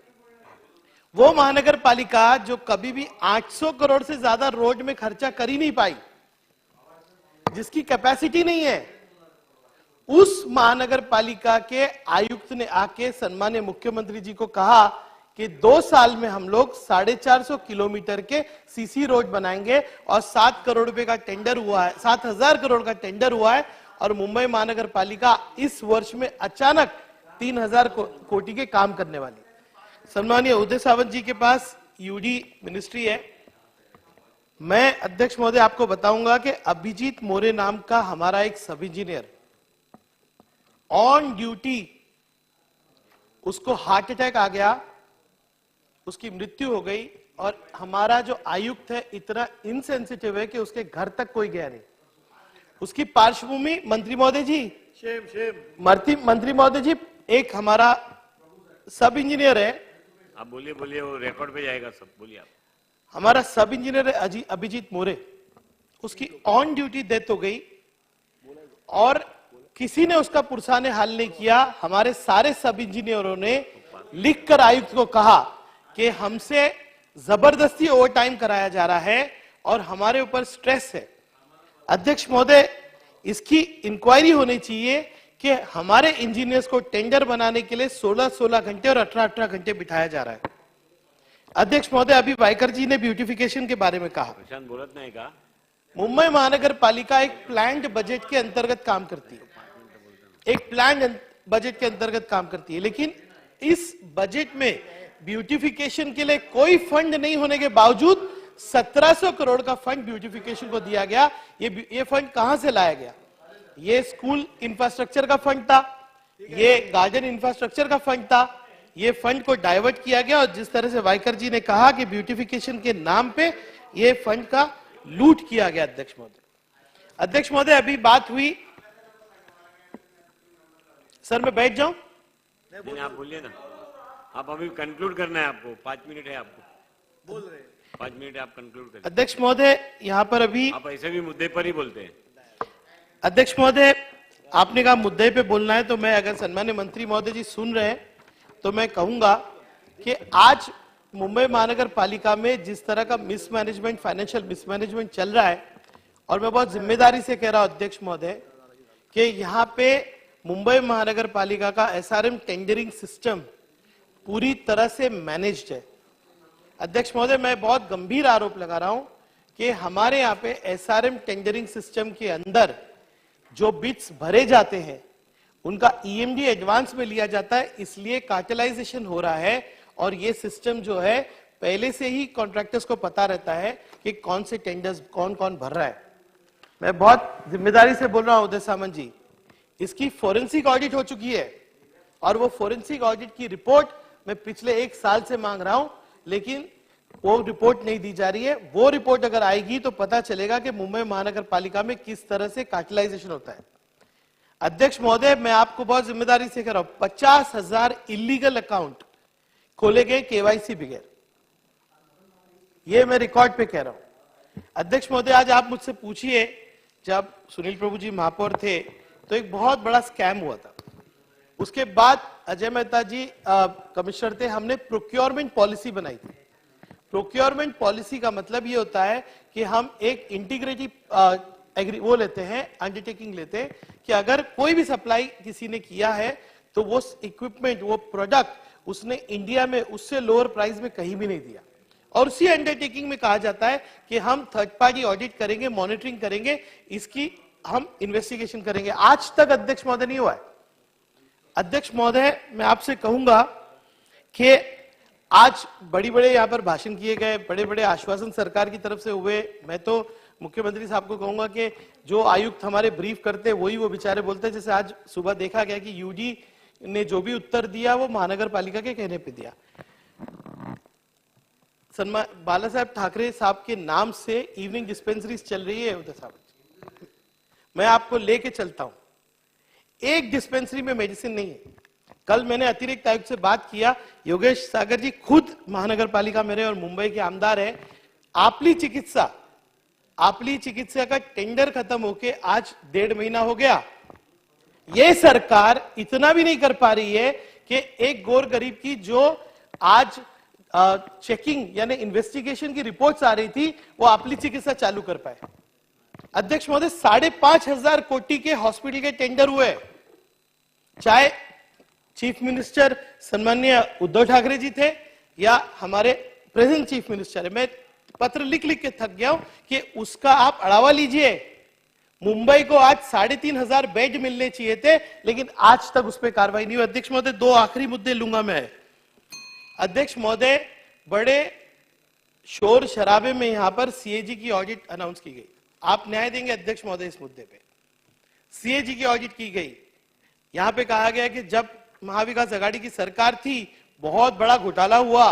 वो महानगर पालिका जो कभी भी 800 करोड़ से ज्यादा रोड में खर्चा कर ही नहीं पाई, जिसकी कैपेसिटी नहीं है, उस महानगर पालिका के आयुक्त ने आके सन्मान्य मुख्यमंत्री जी को कहा कि 2 साल में हम लोग 450 किलोमीटर के सीसी रोड बनाएंगे और 7 करोड़ रुपए का टेंडर हुआ है, 7000 करोड़ का टेंडर हुआ है और मुंबई महानगर पालिका इस वर्ष में अचानक 3000 कोटी के काम करने वाली। सन्माननीय उदय सावंत जी के पास यूडी मिनिस्ट्री है। मैं अध्यक्ष महोदय आपको बताऊंगा कि अभिजीत मोरे नाम का हमारा एक सब इंजीनियर ऑन ड्यूटी, उसको हार्ट अटैक आ गया, उसकी मृत्यु हो गई और हमारा जो आयुक्त है इतना इनसेंसिटिव है कि उसके घर तक कोई गया नहीं। उसकी पार्श्वभूमि मंत्री महोदय जी, मंत्री महोदय जी, एक हमारा सब इंजीनियर है, आप बोलिए बोलिए, वो रिकॉर्ड पे जाएगा सब, बोलिए आप। हमारा सब इंजीनियर है अभिजीत मोरे, उसकी ऑन ड्यूटी डेथ हो गई और किसी ने उसका पुरसाने हाल नहीं किया। हमारे सारे सब इंजीनियरों ने लिखकर आयुक्त को कहा कि हमसे जबरदस्ती ओवर टाइम कराया जा रहा है और हमारे ऊपर स्ट्रेस है। अध्यक्ष महोदय, इसकी इंक्वायरी होनी चाहिए कि हमारे इंजीनियर्स को टेंडर बनाने के लिए 16-16 घंटे और 18-18 घंटे बिठाया जा रहा है। अध्यक्ष महोदय, अभी वाइकर जी ने ब्यूटिफिकेशन के बारे में कहा, प्रशांत बोलत नाही का? मुंबई महानगर पालिका एक प्लान्ड बजट के अंतर्गत काम करती है, एक प्लान्ड बजट के अंतर्गत काम करती है, लेकिन इस बजट में ब्यूटिफिकेशन के लिए कोई फंड नहीं होने के बावजूद 1700 करोड़ का फंड ब्यूटिफिकेशन को दिया गया। ये फंड कहां से लाया गया? ये स्कूल इंफ्रास्ट्रक्चर का फंड था, ये गार्डन इंफ्रास्ट्रक्चर का फंड था, ये फंड को डाइवर्ट किया गया और जिस तरह से वाइकर जी ने कहा कि ब्यूटिफिकेशन के नाम पे ये फंड का लूट किया गया। अध्यक्ष महोदय, अभी बात हुई, सर मैं बैठ जाऊं? नहीं, आप बोलिए ना, आप अभी कंक्लूड करना है आपको, 5 मिनट है आपको, बोल रहे 5 मिनट है, आप कंक्लूड करें। अध्यक्ष महोदय, यहाँ पर अभी आप ऐसे भी मुद्दे पर ही बोलते हैं। अध्यक्ष महोदय, आपने कहा मुद्दे पे बोलना है, तो मैं अगर सन्मान्य मंत्री महोदय जी सुन रहे हैं तो मैं कहूंगा कि आज मुंबई महानगर पालिका में जिस तरह का मिसमैनेजमेंट, फाइनेंशियल मिसमैनेजमेंट चल रहा है, और मैं बहुत जिम्मेदारी से कह रहा हूं अध्यक्ष महोदय कि यहाँ पे मुंबई महानगर पालिका का एसआरएम टेंडरिंग सिस्टम पूरी तरह से मैनेज्ड है। अध्यक्ष महोदय, मैं बहुत गंभीर आरोप लगा रहा हूं कि हमारे यहाँ पे एसआरएम टेंडरिंग सिस्टम के अंदर जो बिट्स भरे जाते हैं उनका ईएमडी एडवांस में लिया जाता है, इसलिए कार्टेलाइजेशन हो रहा है और ये सिस्टम जो है पहले से ही कॉन्ट्रैक्टर्स को पता रहता है कि कौन से टेंडर्स कौन कौन भर रहा है। मैं बहुत जिम्मेदारी से बोल रहा हूं उदय सामंत जी, इसकी फोरेंसिक ऑडिट हो चुकी है और वो फोरेंसिक ऑडिट की रिपोर्ट मैं पिछले 1 साल से मांग रहा हूं, लेकिन वो रिपोर्ट नहीं दी जा रही है। वो रिपोर्ट अगर आएगी तो पता चलेगा कि मुंबई महानगर पालिका में किस तरह से कार्टेलाइजेशन होता है। अध्यक्ष महोदय, मैं आपको बहुत जिम्मेदारी से कह रहा हूं, 50,000 इलीगल अकाउंट खोले गए केवाईसी बगैर, ये मैं रिकॉर्ड पे कह रहा हूं। अध्यक्ष महोदय, आज आप मुझसे पूछिए, जब सुनील प्रभु जी महापौर थे तो एक बहुत बड़ा स्कैम हुआ था, उसके बाद अजय मेहता जी कमिश्नर थे, हमने प्रोक्योरमेंट पॉलिसी बनाई थी। प्रोक्योरमेंट पॉलिसी का मतलब ये होता है कि हम एक इंटीग्रेटिव वो लेते हैं, अंडरटेकिंग लेते हैं कि अगर कोई भी सप्लाई किसी ने किया है तो वो इक्विपमेंट, वो प्रोडक्ट उसने इंडिया में उससे लोअर प्राइस में कहीं भी नहीं दिया, और उसी अंडरटेकिंग में कहा जाता है कि हम थर्ड पार्टी ऑडिट करेंगे, मॉनिटरिंग करेंगे, इसकी हम इन्वेस्टिगेशन करेंगे। आज तक अध्यक्ष महोदय नहीं हुआ है। अध्यक्ष महोदय, मैं आपसे कहूंगा कि आज बड़ी बड़े यहाँ पर भाषण किए गए, बड़े बड़े आश्वासन सरकार की तरफ से हुए। मैं तो मुख्यमंत्री साहब को कहूंगा कि जो आयुक्त हमारे ब्रीफ करते वही वो बेचारे बोलते हैं। जैसे आज सुबह देखा गया कि यूडी ने जो भी उत्तर दिया वो महानगर पालिका के कहने पे दिया। सन्मान बाला साहब ठाकरे साहब के नाम से इवनिंग डिस्पेंसरीज चल रही है उधर साहब, मैं आपको लेके चलता हूं। एक डिस्पेंसरी में मेडिसिन नहीं है। कल मैंने अतिरिक्त आयुक्त से बात किया, योगेश सागर जी खुद महानगर पालिका में रहे और मुंबई के आमदार है। आपली चिकित्सा का टेंडर खत्म होके आज 1.5 महीना हो गया। ये सरकार इतना भी नहीं कर पा रही है कि एक गोर गरीब की जो आज चेकिंग यानी इन्वेस्टिगेशन की रिपोर्ट्स आ रही थी वो आपली चिकित्सा चालू कर पाए। अध्यक्ष महोदय 5,500 कोटी के हॉस्पिटल के टेंडर हुए, चाहे चीफ मिनिस्टर सम्माननीय उद्धव ठाकरे जी थे या हमारे प्रेजेंट चीफ मिनिस्टर है। मैं पत्र लिख लिख के थक गया हूं कि उसका आप अड़ावा लीजिए। मुंबई को आज 3,500 बेड मिलने चाहिए थे, लेकिन आज तक उस पर कार्रवाई नहीं हुई। अध्यक्ष महोदय 2 आखिरी मुद्दे लूंगा मैं। अध्यक्ष महोदय बड़े शोर शराबे में यहां पर सीएजी की ऑडिट अनाउंस की गई। आप न्याय देंगे अध्यक्ष महोदय इस मुद्दे पे? सीएजी की ऑडिट की गई। यहां पे कहा गया कि जब महाविकास आघाड़ी की सरकार थी बहुत बड़ा घोटाला हुआ,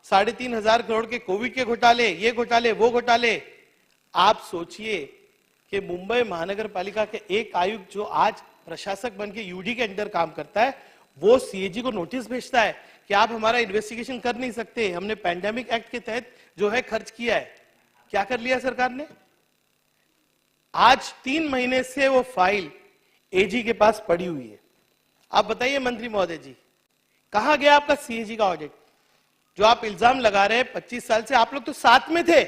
3,500 करोड़ के कोविड के घोटाले, ये घोटाले वो घोटाले। आप सोचिए कि मुंबई महानगर पालिका के एक आयुक्त जो आज प्रशासक बन के यूडी के अंडर काम करता है, वो सीएजी को नोटिस भेजता है कि आप हमारा इन्वेस्टिगेशन कर नहीं सकते, हमने पैंडेमिक एक्ट के तहत जो है खर्च किया है। क्या कर लिया सरकार ने? आज 3 महीने से वो फाइल एजी के पास पड़ी हुई है। आप बताइए मंत्री महोदय जी, कहां गया आपका सीएजी का ऑडिट? जो आप इल्जाम लगा रहे हैं 25 साल से, आप लोग तो साथ में थे।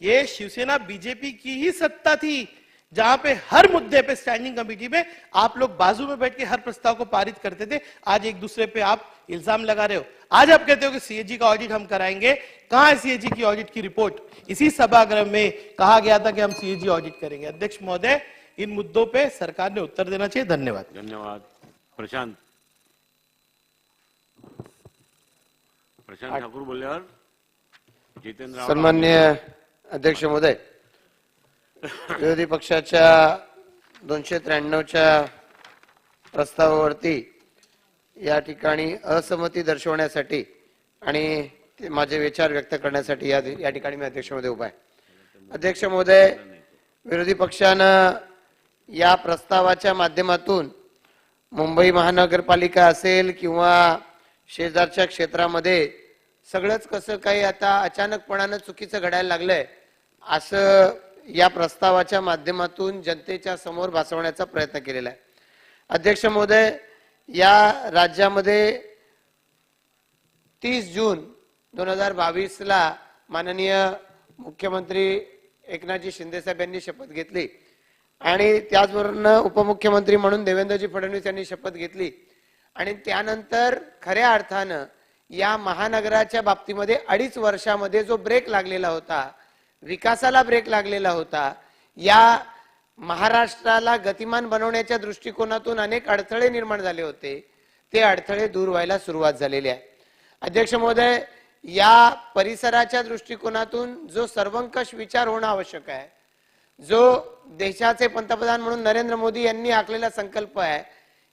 ये शिवसेना बीजेपी की ही सत्ता थी जहां पे हर मुद्दे पे स्टैंडिंग कमेटी में आप लोग बाजू में बैठ के हर प्रस्ताव को पारित करते थे। आज एक दूसरे पे आप इल्जाम लगा रहे हो। आज आप कहते हो कि सीएजी का ऑडिट हम कराएंगे। कहां है सीएजी की ऑडिट की रिपोर्ट? इसी सभागृह में कहा गया था कि हम सीएजी ऑडिट करेंगे। अध्यक्ष महोदय इन मुद्दों पे सरकार ने उत्तर देना चाहिए। धन्यवाद। धन्यवाद। प्रशांत ठाकुर बोलल्यावर जितेंद्र सन्मान्य अध्यक्ष महोदय, विरोधी पक्षाच्या 293च्या प्रस्तावावरती या ठिकाणी असहमती दर्शवण्यासाठी आणि माझे विचार व्यक्त करण्यासाठी या ठिकाणी मी अध्यक्ष महोदय उभा आहे। अध्यक्ष महोदय, विरोधी पक्षानं या प्रस्तावाच्या माध्यमातून मुंबई महानगरपालिका असेल किंवा शेजारच्या क्षेत्रामध्ये सगळंच कसं काही आता अचानकपणानं चुकीचं घडायला लागलंय असं या प्रस्तावाच्या माध्यमातून जनतेच्या समोर भासवण्याचा प्रयत्न केलेला आहे। अध्यक्ष महोदय, या राज्यामध्ये 30 जून 2022ला माननीय मुख्यमंत्री एकनाथजी शिंदे साहेब यांनी शपथ घेतली आणि त्याचबरोबर उपमुख्यमंत्री म्हणून देवेंद्रजी फडणवीस यांनी शपथ घेतली आणि त्यानंतर खऱ्या अर्थानं या महानगराच्या बाबतीमध्ये 2.5 वर्षामध्ये जो ब्रेक लागलेला होता, विकासाला ब्रेक लागलेला होता, या महाराष्ट्राला गतिमान बनवण्याच्या दृष्टिकोनातून अनेक अडथळे निर्माण झाले होते, ते अडथळे दूर व्हायला सुरुवात झालेली आहे। अध्यक्ष महोदय, या परिसराच्या दृष्टिकोनातून जो सर्वंकष विचार होणं आवश्यक आहे, जो देशाचे पंतप्रधान म्हणून नरेंद्र मोदी यांनी आखलेला संकल्प आहे,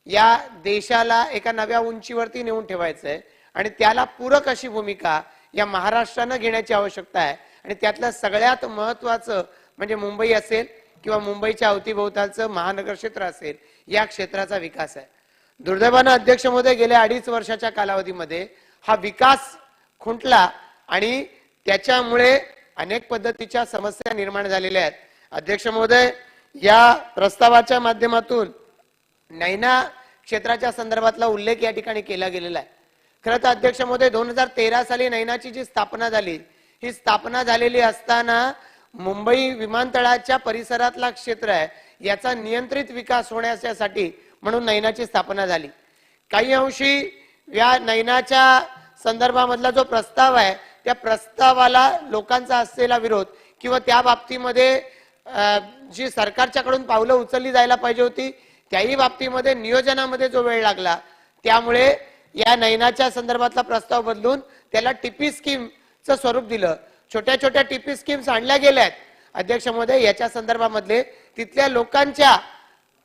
या देशाला एका नव्या उंचीवरती नेऊन ठेवायचं आहे आणि त्याला पूरक अशी भूमिका या महाराष्ट्रानं घेण्याची आवश्यकता आहे। आणि त्यातलं सगळ्यात महत्त्वाचं म्हणजे मुंबई असेल किंवा मुंबईच्या अवतीभोवतालचं महानगर क्षेत्र असेल, या क्षेत्राचा विकास आहे। दुर्दैवानं अध्यक्ष महोदय, गेल्या 2.5 वर्षाच्या कालावधीमध्ये हा विकास खुंटला आणि त्याच्यामुळे अनेक पद्धतीच्या समस्या निर्माण झालेल्या आहेत। अध्यक्ष महोदय, या प्रस्तावाच्या माध्यमातून नैना क्षेत्राच्या संदर्भातला उल्लेख या ठिकाणी केला गेलेला आहे। खरं तर अध्यक्ष महोदय, 2013 साली नैनाची जी स्थापना झाली, ही स्थापना झालेली असताना मुंबई विमानतळाच्या परिसरातला क्षेत्र आहे याचा नियंत्रित विकास होण्यासाठी म्हणून नैनाची स्थापना झाली। काही अंशी या नैनाच्या संदर्भामधला जो प्रस्ताव आहे त्या प्रस्तावाला लोकांचा असलेला विरोध किंवा त्या बाबतीमध्ये जी सरकारच्याकडून पावलं उचलली जायला पाहिजे होती त्याही बाबतीमध्ये नियोजनामध्ये जो वेळ लागला, त्यामुळे या नैनाच्या संदर्भातला प्रस्ताव बदलून त्याला टीपी स्कीमचं स्वरूप दिलं. छोट्या छोट्या टीपी स्कीम्स आणल्या गेल्यात अध्यक्ष महोदय. याच्या संदर्भामधले तिथल्या लोकांच्या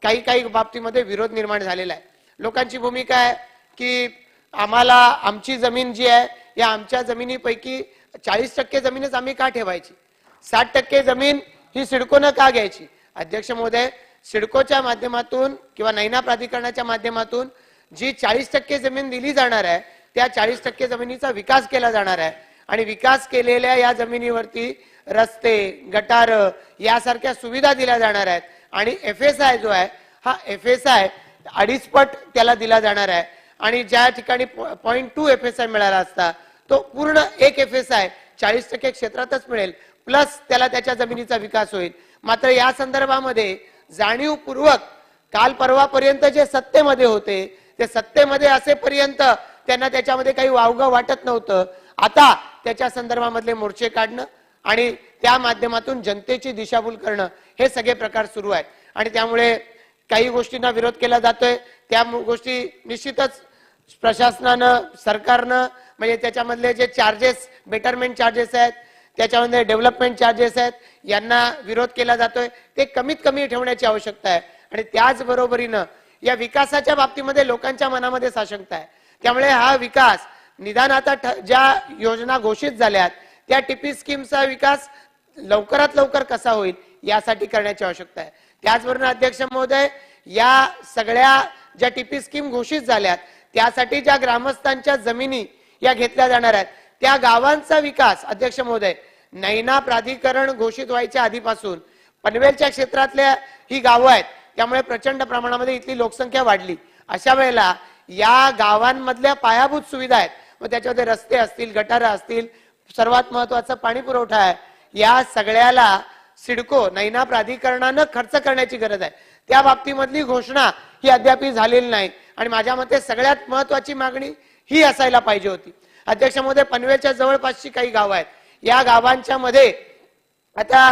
काही बाबतीमध्ये विरोध निर्माण झालेला आहे. लोकांची भूमिका आहे की आम्हाला आमची जमीन जी आहे या आमच्या जमिनीपैकी 40% जमीनच आम्ही का ठेवायची, 60% जमीन ही सिडकोनं का घ्यायची. अध्यक्ष महोदय, सिडकोच्या माध्यमातून किंवा नैना प्राधिकरणाच्या माध्यमातून जी 40% जमीन दिली जाणार आहे त्या 40% जमिनीचा विकास केला जाणार आहे आणि विकास केलेल्या या जमिनीवरती रस्ते, गटार यासारख्या सुविधा दिल्या जाणार आहेत आणि FSI जो आहे हा FSI 2.5 पट त्याला दिला जाणार आहे आणि ज्या ठिकाणी 0.2 FSI मिळाला असता तो पूर्ण 1 FSI 40% क्षेत्रातच मिळेल, प्लस त्याला त्याच्या जमिनीचा विकास होईल. मात्र या संदर्भामध्ये जाणीवपूर्वक काल परवापर्यंत जे सत्तेमध्ये होते ते सत्तेमध्ये असेपर्यंत त्यांना त्याच्यामध्ये काही वावगं वाटत नव्हतं. आता त्याच्या संदर्भामधले मोर्चे काढणं आणि त्या माध्यमातून जनतेची दिशाभूल करणं हे सगळे प्रकार सुरू आहेत आणि त्यामुळे काही गोष्टींना विरोध केला जातोय. त्या गोष्टी निश्चितच प्रशासनानं, सरकारनं म्हणजे त्याच्यामधले जे चार्जेस, बेटरमेंट चार्जेस आहेत, त्याच्यामध्ये डेव्हलपमेंट चार्जेस आहेत, यांना विरोध केला जातोय. ते कमीत कमी ठेवण्याची आवश्यकता आहे आणि त्याचबरोबरीनं या विकासाच्या बाबतीमध्ये लोकांच्या मनामध्ये साशंकता आहे. त्यामुळे हा विकास निदान आता ज्या योजना घोषित झाल्यात त्या टीपी स्कीमचा विकास लवकरात लवकर कसा होईल यासाठी करण्याची आवश्यकता आहे. त्याचबरोबर अध्यक्ष महोदय, या सगळ्या ज्या टीपी स्कीम घोषित झाल्यात त्यासाठी ज्या ग्रामस्थांच्या जमिनी या घेतल्या जाणार आहेत त्या गावांचा विकास अध्यक्ष महोदय नैना प्राधिकरण घोषित व्हायच्या आधीपासून पनवेलच्या क्षेत्रातल्या ही गावं आहेत, त्यामुळे प्रचंड प्रमाणामध्ये इथली लोकसंख्या वाढली. अशा वेळेला या गावांमधल्या पायाभूत सुविधा आहेत, मग त्याच्यामध्ये रस्ते असतील, गटारं असतील, सर्वात महत्वाचा पाणी पुरवठा आहे, या सगळ्याला सिडको नैना प्राधिकरणानं खर्च करण्याची गरज आहे. त्या बाबतीमधली घोषणा ही अद्याप झालेली नाही आणि माझ्या मते सगळ्यात महत्वाची मागणी ही असायला पाहिजे होती. अध्यक्ष महोदय, पनवेलच्या जवळपासची काही गावं आहेत, या गावांच्या मध्ये आता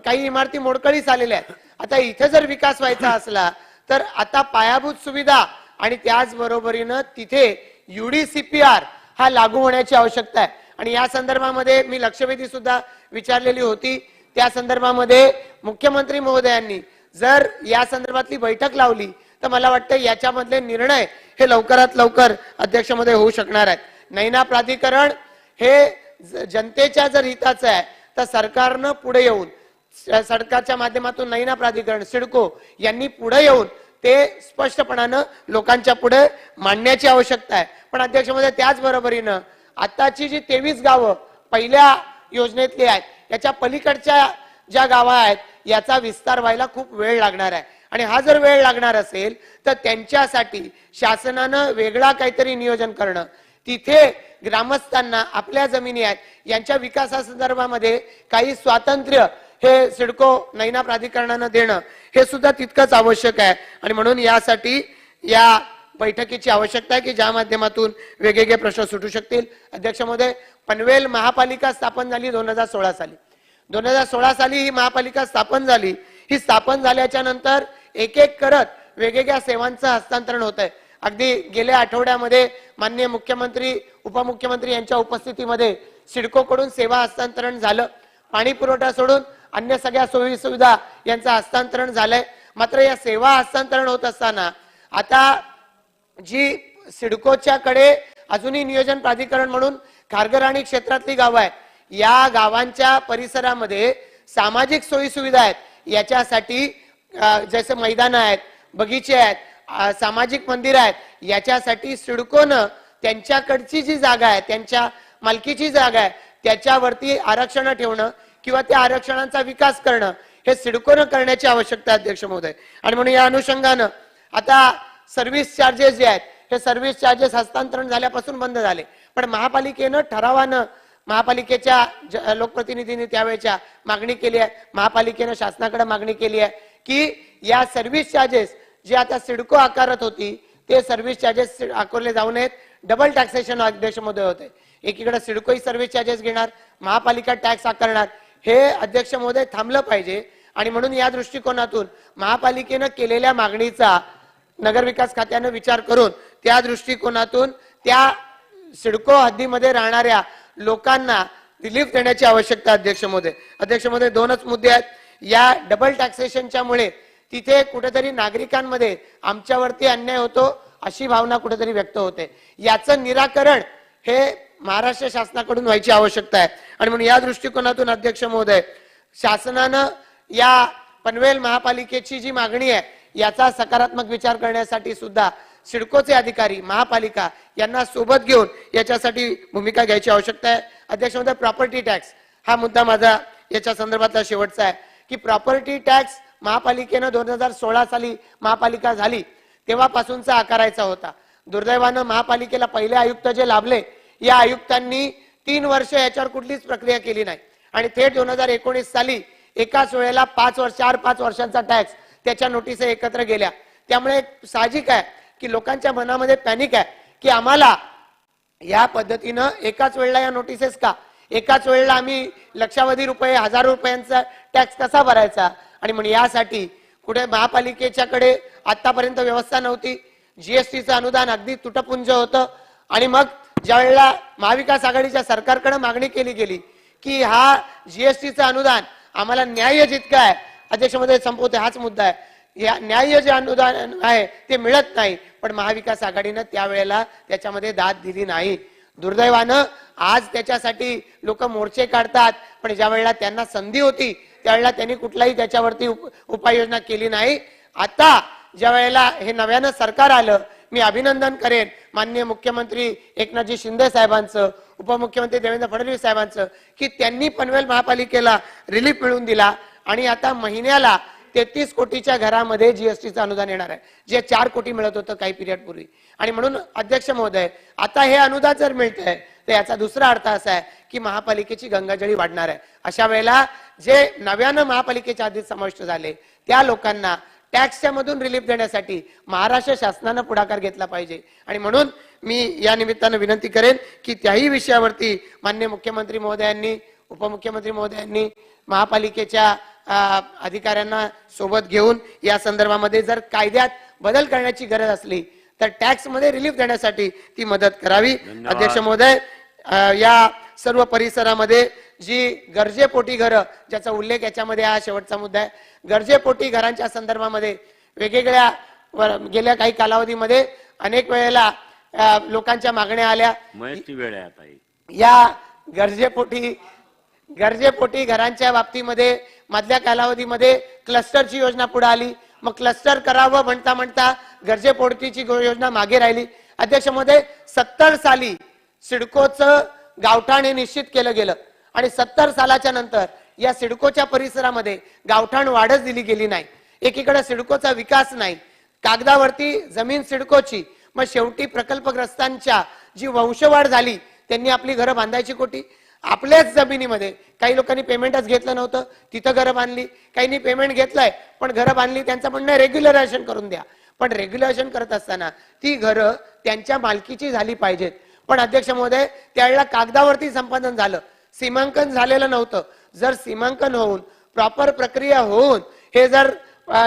काही इमारती मोडकळीस आलेल्या आहेत. आता इथे जर विकास व्हायचा असला तर आता पायाभूत सुविधा आणि त्याचबरोबरीनं तिथे UDCPR हा लागू होण्याची आवश्यकता आहे आणि या संदर्भामध्ये मी लक्षवेधी सुद्धा विचारलेली होती. त्या संदर्भामध्ये मुख्यमंत्री महोदयांनी जर या संदर्भातली बैठक लावली तर मला वाटतं याच्यामधले निर्णय हे लवकरात लवकर अध्यक्ष महोदय होऊ शकणार आहेत. नैना प्राधिकरण हे जनतेच्या जर हिताचं आहे तर सरकारनं पुढे येऊन, सरकारच्या माध्यमातून नैना प्राधिकरण सिडको यांनी पुढे येऊन ते स्पष्टपणानं लोकांच्या पुढे मांडण्याची आवश्यकता आहे. पण अध्यक्ष महोदय, त्याचबरोबरीनं आताची जी 23 गावं पहिल्या योजनेतली आहेत याच्या पलीकडच्या ज्या गावा आहेत याचा विस्तार व्हायला खूप वेळ लागणार आहे आणि हा जर वेळ लागणार असेल तर त्यांच्यासाठी शासनानं वेगळा काहीतरी नियोजन करणं, तिथे ग्रामस्थांना आपल्या जमिनी आहेत यांच्या विकासासंदर्भामध्ये काही स्वातंत्र्य हे सिडको नैना प्राधिकरणानं देणं हे सुद्धा तितकंच आवश्यक आहे आणि म्हणून यासाठी या बैठकीची आवश्यकता आहे की ज्या माध्यमातून वेगवेगळे प्रश्न सुटू शकतील. अध्यक्ष महोदय, पनवेल महापालिका स्थापन झाली 2016 साली. 2016 साली ही महापालिका स्थापन झाली. ही स्थापन झाल्याच्या नंतर एक एक करत वेगवेगळ्या सेवांचं हस्तांतरण होत आहे. अगदी गेल्या आठवड्यामध्ये माननीय मुख्यमंत्री, उपमुख्यमंत्री यांच्या उपस्थितीमध्ये सिडको कडून सेवा हस्तांतरण झालं. पाणी पुरवठा सोडून अन्य सगळ्या सोयी सुविधा यांचं हस्तांतरण झालंय. मात्र या सेवा हस्तांतरण होत असताना आता जी सिडकोच्या कडे अजूनही नियोजन प्राधिकरण म्हणून खारघराणी क्षेत्रातली गावं आहेत, या गावांच्या परिसरामध्ये सामाजिक सोयी सुविधा आहेत. याच्यासाठी जसे मैदान आहेत, बगीचे आहेत, सामाजिक मंदिर आहेत, याच्यासाठी सिडकोनं त्यांच्याकडची जी जागा आहे, त्यांच्या मालकीची जागा आहे, त्याच्यावरती आरक्षण ठेवणं किंवा त्या आरक्षणांचा विकास करणं हे सिडकोनं करण्याची आवश्यकता आहे अध्यक्ष महोदय. आणि म्हणून या अनुषंगानं आता सर्व्हिस चार्जेस जे आहेत हे सर्व्हिस चार्जेस हस्तांतरण झाल्यापासून बंद झाले, पण महापालिकेनं ठरावानं महापालिकेच्या लोकप्रतिनिधींनी त्यावेळेच्या मागणी केली आहे, महापालिकेनं शासनाकडे मागणी केली आहे की या सर्व्हिस चार्जेस जे आता सिडको आकारत होती ते सर्व्हिस चार्जेस आकारले जाऊ नयेत. डबल टॅक्सेशन अध्यक्ष महोदय होते, एकीकडे सिडकोही सर्व्हिस चार्जेस घेणार, महापालिका टॅक्स आकारणार, हे अध्यक्ष महोदय थांबलं पाहिजे. आणि म्हणून या दृष्टिकोनातून महापालिकेनं केलेल्या मागणीचा नगरविकास खात्यानं विचार करून त्या दृष्टिकोनातून त्या सिडको हद्दीमध्ये राहणाऱ्या लोकांना रिलीफ देण्याची आवश्यकता आहे अध्यक्ष महोदय. अध्यक्ष महोदय, दोनच मुद्दे आहेत. या डबल टॅक्सेशनच्या मुळे तिथे कुठेतरी नागरिकांमध्ये आमच्यावरती अन्याय होतो अशी भावना कुठेतरी व्यक्त होते. याचं निराकरण हे महाराष्ट्र शासनाकडून व्हायची आवश्यकता आहे. आणि म्हणून या दृष्टिकोनातून अध्यक्ष महोदय, शासनानं या पनवेल महापालिकेची जी मागणी आहे याचा सकारात्मक विचार करण्यासाठी सुद्धा सिडकोचे अधिकारी, महापालिका यांना सोबत घेऊन याच्यासाठी भूमिका घ्यायची आवश्यकता आहे. अध्यक्ष महोदय, प्रॉपर्टी टॅक्स हा मुद्दा माझा याच्या संदर्भातला शेवटचा आहे की प्रॉपर्टी टॅक्स महापालिकेनं 2016 साली महापालिका झाली तेव्हापासूनचा आकारायचा होता. दुर्दैवानं महापालिकेला पहिले आयुक्त जे लाभले, या आयुक्तांनी 3 वर्ष याच्यावर कुठलीच प्रक्रिया केली नाही आणि थेट 2019 साली एकाच वेळेला 4-5 वर्षांचा टॅक्स त्याच्या नोटीस एकत्र गेल्या. त्यामुळे साहजिक आहे की लोकांच्या मनामध्ये पॅनिक आहे की आम्हाला या पद्धतीनं एकाच वेळेला या नोटिसेस का, एकाच वेळेला आम्ही लक्षावधी रुपये, हजारो रुपयांचा टॅक्स कसा भरायचा. आणि म्हणून यासाठी कुठे महापालिकेच्याकडे आतापर्यंत व्यवस्था नव्हती. जीएसटीचं अनुदान अगदी तुटपुंज होतं आणि मग ज्या वेळेला महाविकास आघाडीच्या सरकारकडे मागणी केली गेली की हा जीएसटीचं अनुदान आम्हाला न्याय्य जितकं आहे, अध्यक्ष महोदय संपवते हाच मुद्दा आहे, या न्याय्य जे अनुदान आहे ते मिळत नाही, पण महाविकास आघाडीनं त्यावेळेला त्याच्यामध्ये दाद दिली नाही. दुर्दैवानं आज त्याच्यासाठी लोक मोर्चे काढतात, पण ज्या वेळेला त्यांना संधी होती त्यावेळेला त्यांनी कुठलाही त्याच्यावरती उपाययोजना केली नाही. आता ज्या वेळेला हे नव्यानं सरकार आलं, मी अभिनंदन करेन माननीय मुख्यमंत्री एकनाथजी शिंदे साहेबांचं, उपमुख्यमंत्री देवेंद्र फडणवीस साहेबांचं की त्यांनी पनवेल महापालिकेला रिलीफ मिळवून दिला आणि आता महिन्याला 33 कोटीच्या घरामध्ये जीएसटीचं अनुदान येणार आहे, जे 4 कोटी मिळत होतं काही पिरियड पूर्वी. आणि म्हणून अध्यक्ष महोदय, आता हे अनुदान जर मिळतंय तर याचा दुसरा अर्थ असा आहे की महापालिकेची गंगाजळी वाढणार आहे. अशा वेळेला जे नव्यानं महापालिकेच्या आधीच समाविष्ट झाले त्या लोकांना टॅक्सच्या मधून रिलीफ देण्यासाठी महाराष्ट्र शासनानं पुढाकार घेतला पाहिजे. आणि म्हणून मी या निमित्तानं विनंती करेन की त्याही विषयावरती माननीय मुख्यमंत्री महोदयांनी, उपमुख्यमंत्री महोदयांनी महापालिकेच्या अधिकाऱ्यांना सोबत घेऊन या संदर्भामध्ये जर कायद्यात बदल करण्याची गरज असली तर टॅक्स मध्ये रिलीफ देण्यासाठी ती मदत करावी. अध्यक्ष महोदय, या सर्व परिसरामध्ये जी गरजेपोटी घरं, ज्याचा उल्लेख याच्यामध्ये हा शेवटचा मुद्दा आहे, गरजेपोटी घरांच्या संदर्भामध्ये वेगवेगळ्या गेल्या काही कालावधीमध्ये अनेक वेळेला लोकांच्या मागण्या आल्या. वेळ आहे आता या गरजेपोटी घरांच्या बाबतीमध्ये मधल्या कालावधीमध्ये क्लस्टरची योजना पुढे आली. मग क्लस्टर करावं म्हणता म्हणता गरजेपोटीची योजना मागे राहिली. अध्यक्ष महोदय, 70 साली सिडकोचं गावठाण हे निश्चित केलं गेलं आणि 70 सालाच्या नंतर या सिडकोच्या परिसरामध्ये गावठाण वाढच दिली गेली नाही. एकीकडे सिडकोचा विकास नाही, कागदावरती जमीन सिडकोची, मग शेवटी प्रकल्पग्रस्तांच्या जी वंशवाढ झाली त्यांनी आपली घरं बांधायची कोटी. आपल्याच जमिनीमध्ये काही लोकांनी पेमेंटच घेतलं नव्हतं, तिथं घरं बांधली. काहींनी पेमेंट घेतलंय पण घरं बांधली. त्यांचं म्हणणं आहे रेग्युलरायझेशन करून द्या, पण रेग्युलेशन करत असताना ती घरं त्यांच्या मालकीची झाली पाहिजेत. पण अध्यक्ष महोदय, त्यावेळेला कागदावरती संपादन झालं, सीमांकन झालेलं नव्हतं. जर सीमांकन होऊन प्रॉपर प्रक्रिया होऊन हे जर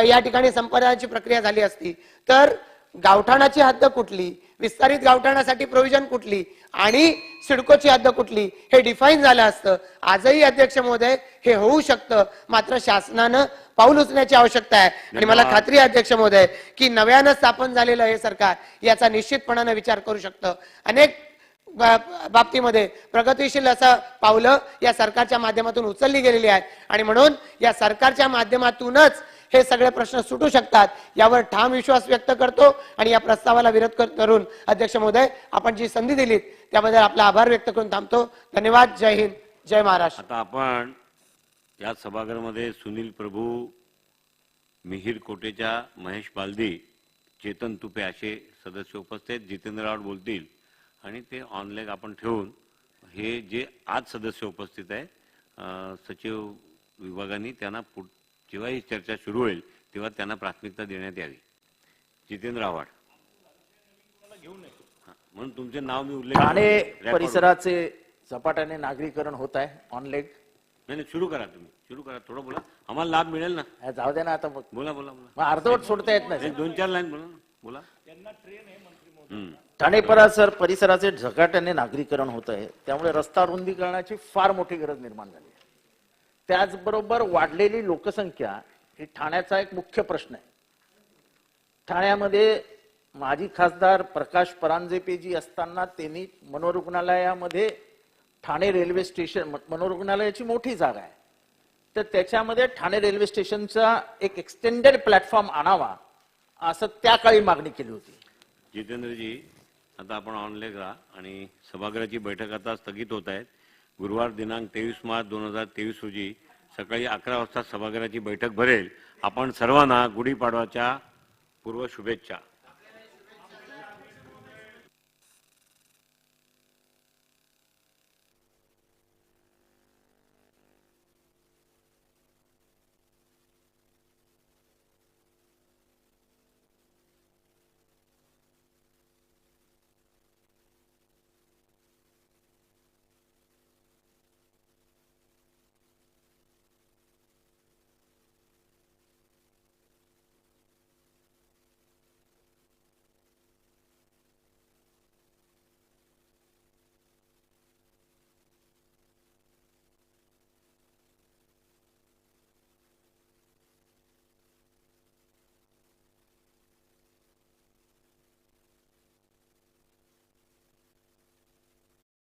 या ठिकाणी संपादनाची प्रक्रिया झाली असती तर गावठाणाची हद्द कुठली, विस्तारित गावठाणासाठी प्रोव्हिजन कुठली आणि सिडकोची हद्द कुठली हे डिफाईन झालं असतं. आजही अध्यक्ष महोदय हे होऊ शकतं, मात्र शासनानं पाऊल उचलण्याची आवश्यकता आहे. आणि मला खात्री आहे अध्यक्ष महोदय की नव्यानं स्थापन झालेलं हे सरकार याचा निश्चितपणानं विचार करू शकतं. अनेक बाबतीमध्ये प्रगतिशील असं पावलं या सरकारच्या माध्यमातून उचलली गेलेली आहेत आणि म्हणून या सरकारच्या माध्यमातूनच हे सगळे प्रश्न सुटू शकतात यावर ठाम विश्वास व्यक्त करतो आणि या प्रस्तावाला विरोध करून अध्यक्ष महोदय आपण जी संधी दिलीत त्याबद्दल आपला आभार व्यक्त करून थांबतो. धन्यवाद. जय हिंद, जय महाराष्ट्र. आता आपण या सभागृहामध्ये सुनील प्रभू, मिहिर कोटेचा, महेश बालदी, चेतन तुपे असे सदस्य उपस्थित. जितेंद्र रावत बोलतील आणि ते ऑनलाईन आपण ठेवून हे जे आज सदस्य उपस्थित आहे सचिव विभागाने त्यांना जेव्हा ही चर्चा सुरू होईल तेव्हा त्यांना प्राथमिकता देण्यात यावी. जितेंद्र आव्हाड, म्हणून तुमचे नाव मी उल्लेख ठाणे परिसराचे झपाट्याने नागरीकरण होत आहे ऑनलाईन. नाही, सुरू करा, तुम्ही सुरू करा, थोडं बोला, आम्हाला लाभ मिळेल ना. जाऊ दे ना आता, बोला बोला बोला. मग अर्धवट सोडता येत नाही. 2-4 लाईन बोला ना, बोला. ठाणे परिसराचे झपाट्याने नागरीकरण होत आहे, त्यामुळे रस्ता रुंदीकरणाची फार मोठी गरज निर्माण झाली आहे. त्याचबरोबर वाढलेली लोकसंख्या ही ठाण्याचा एक मुख्य प्रश्न आहे. ठाण्यामध्ये माजी खासदार प्रकाश परांजपेजी असताना त्यांनी मनोरुग्णालयामध्ये ठाणे रेल्वे स्टेशन मनोरुग्णालयाची मोठी जागा आहे, तर त्याच्यामध्ये ठाणे रेल्वे स्टेशनचा एक एक्सटेंडेड प्लॅटफॉर्म आणावा असं त्या काळी मागणी केली होती. जितेंद्रजी, आता आपण ऑनलाईन राहा आणि सभागृहाची बैठक आता स्थगित होत आहे. गुरुवार दिनांक 23 मार्च 2023 रोजी सकाळी 11 वाजता सभागृहाची बैठक भरेल. आपण सर्वांना गुढीपाडवाच्या पूर्व शुभेच्छा.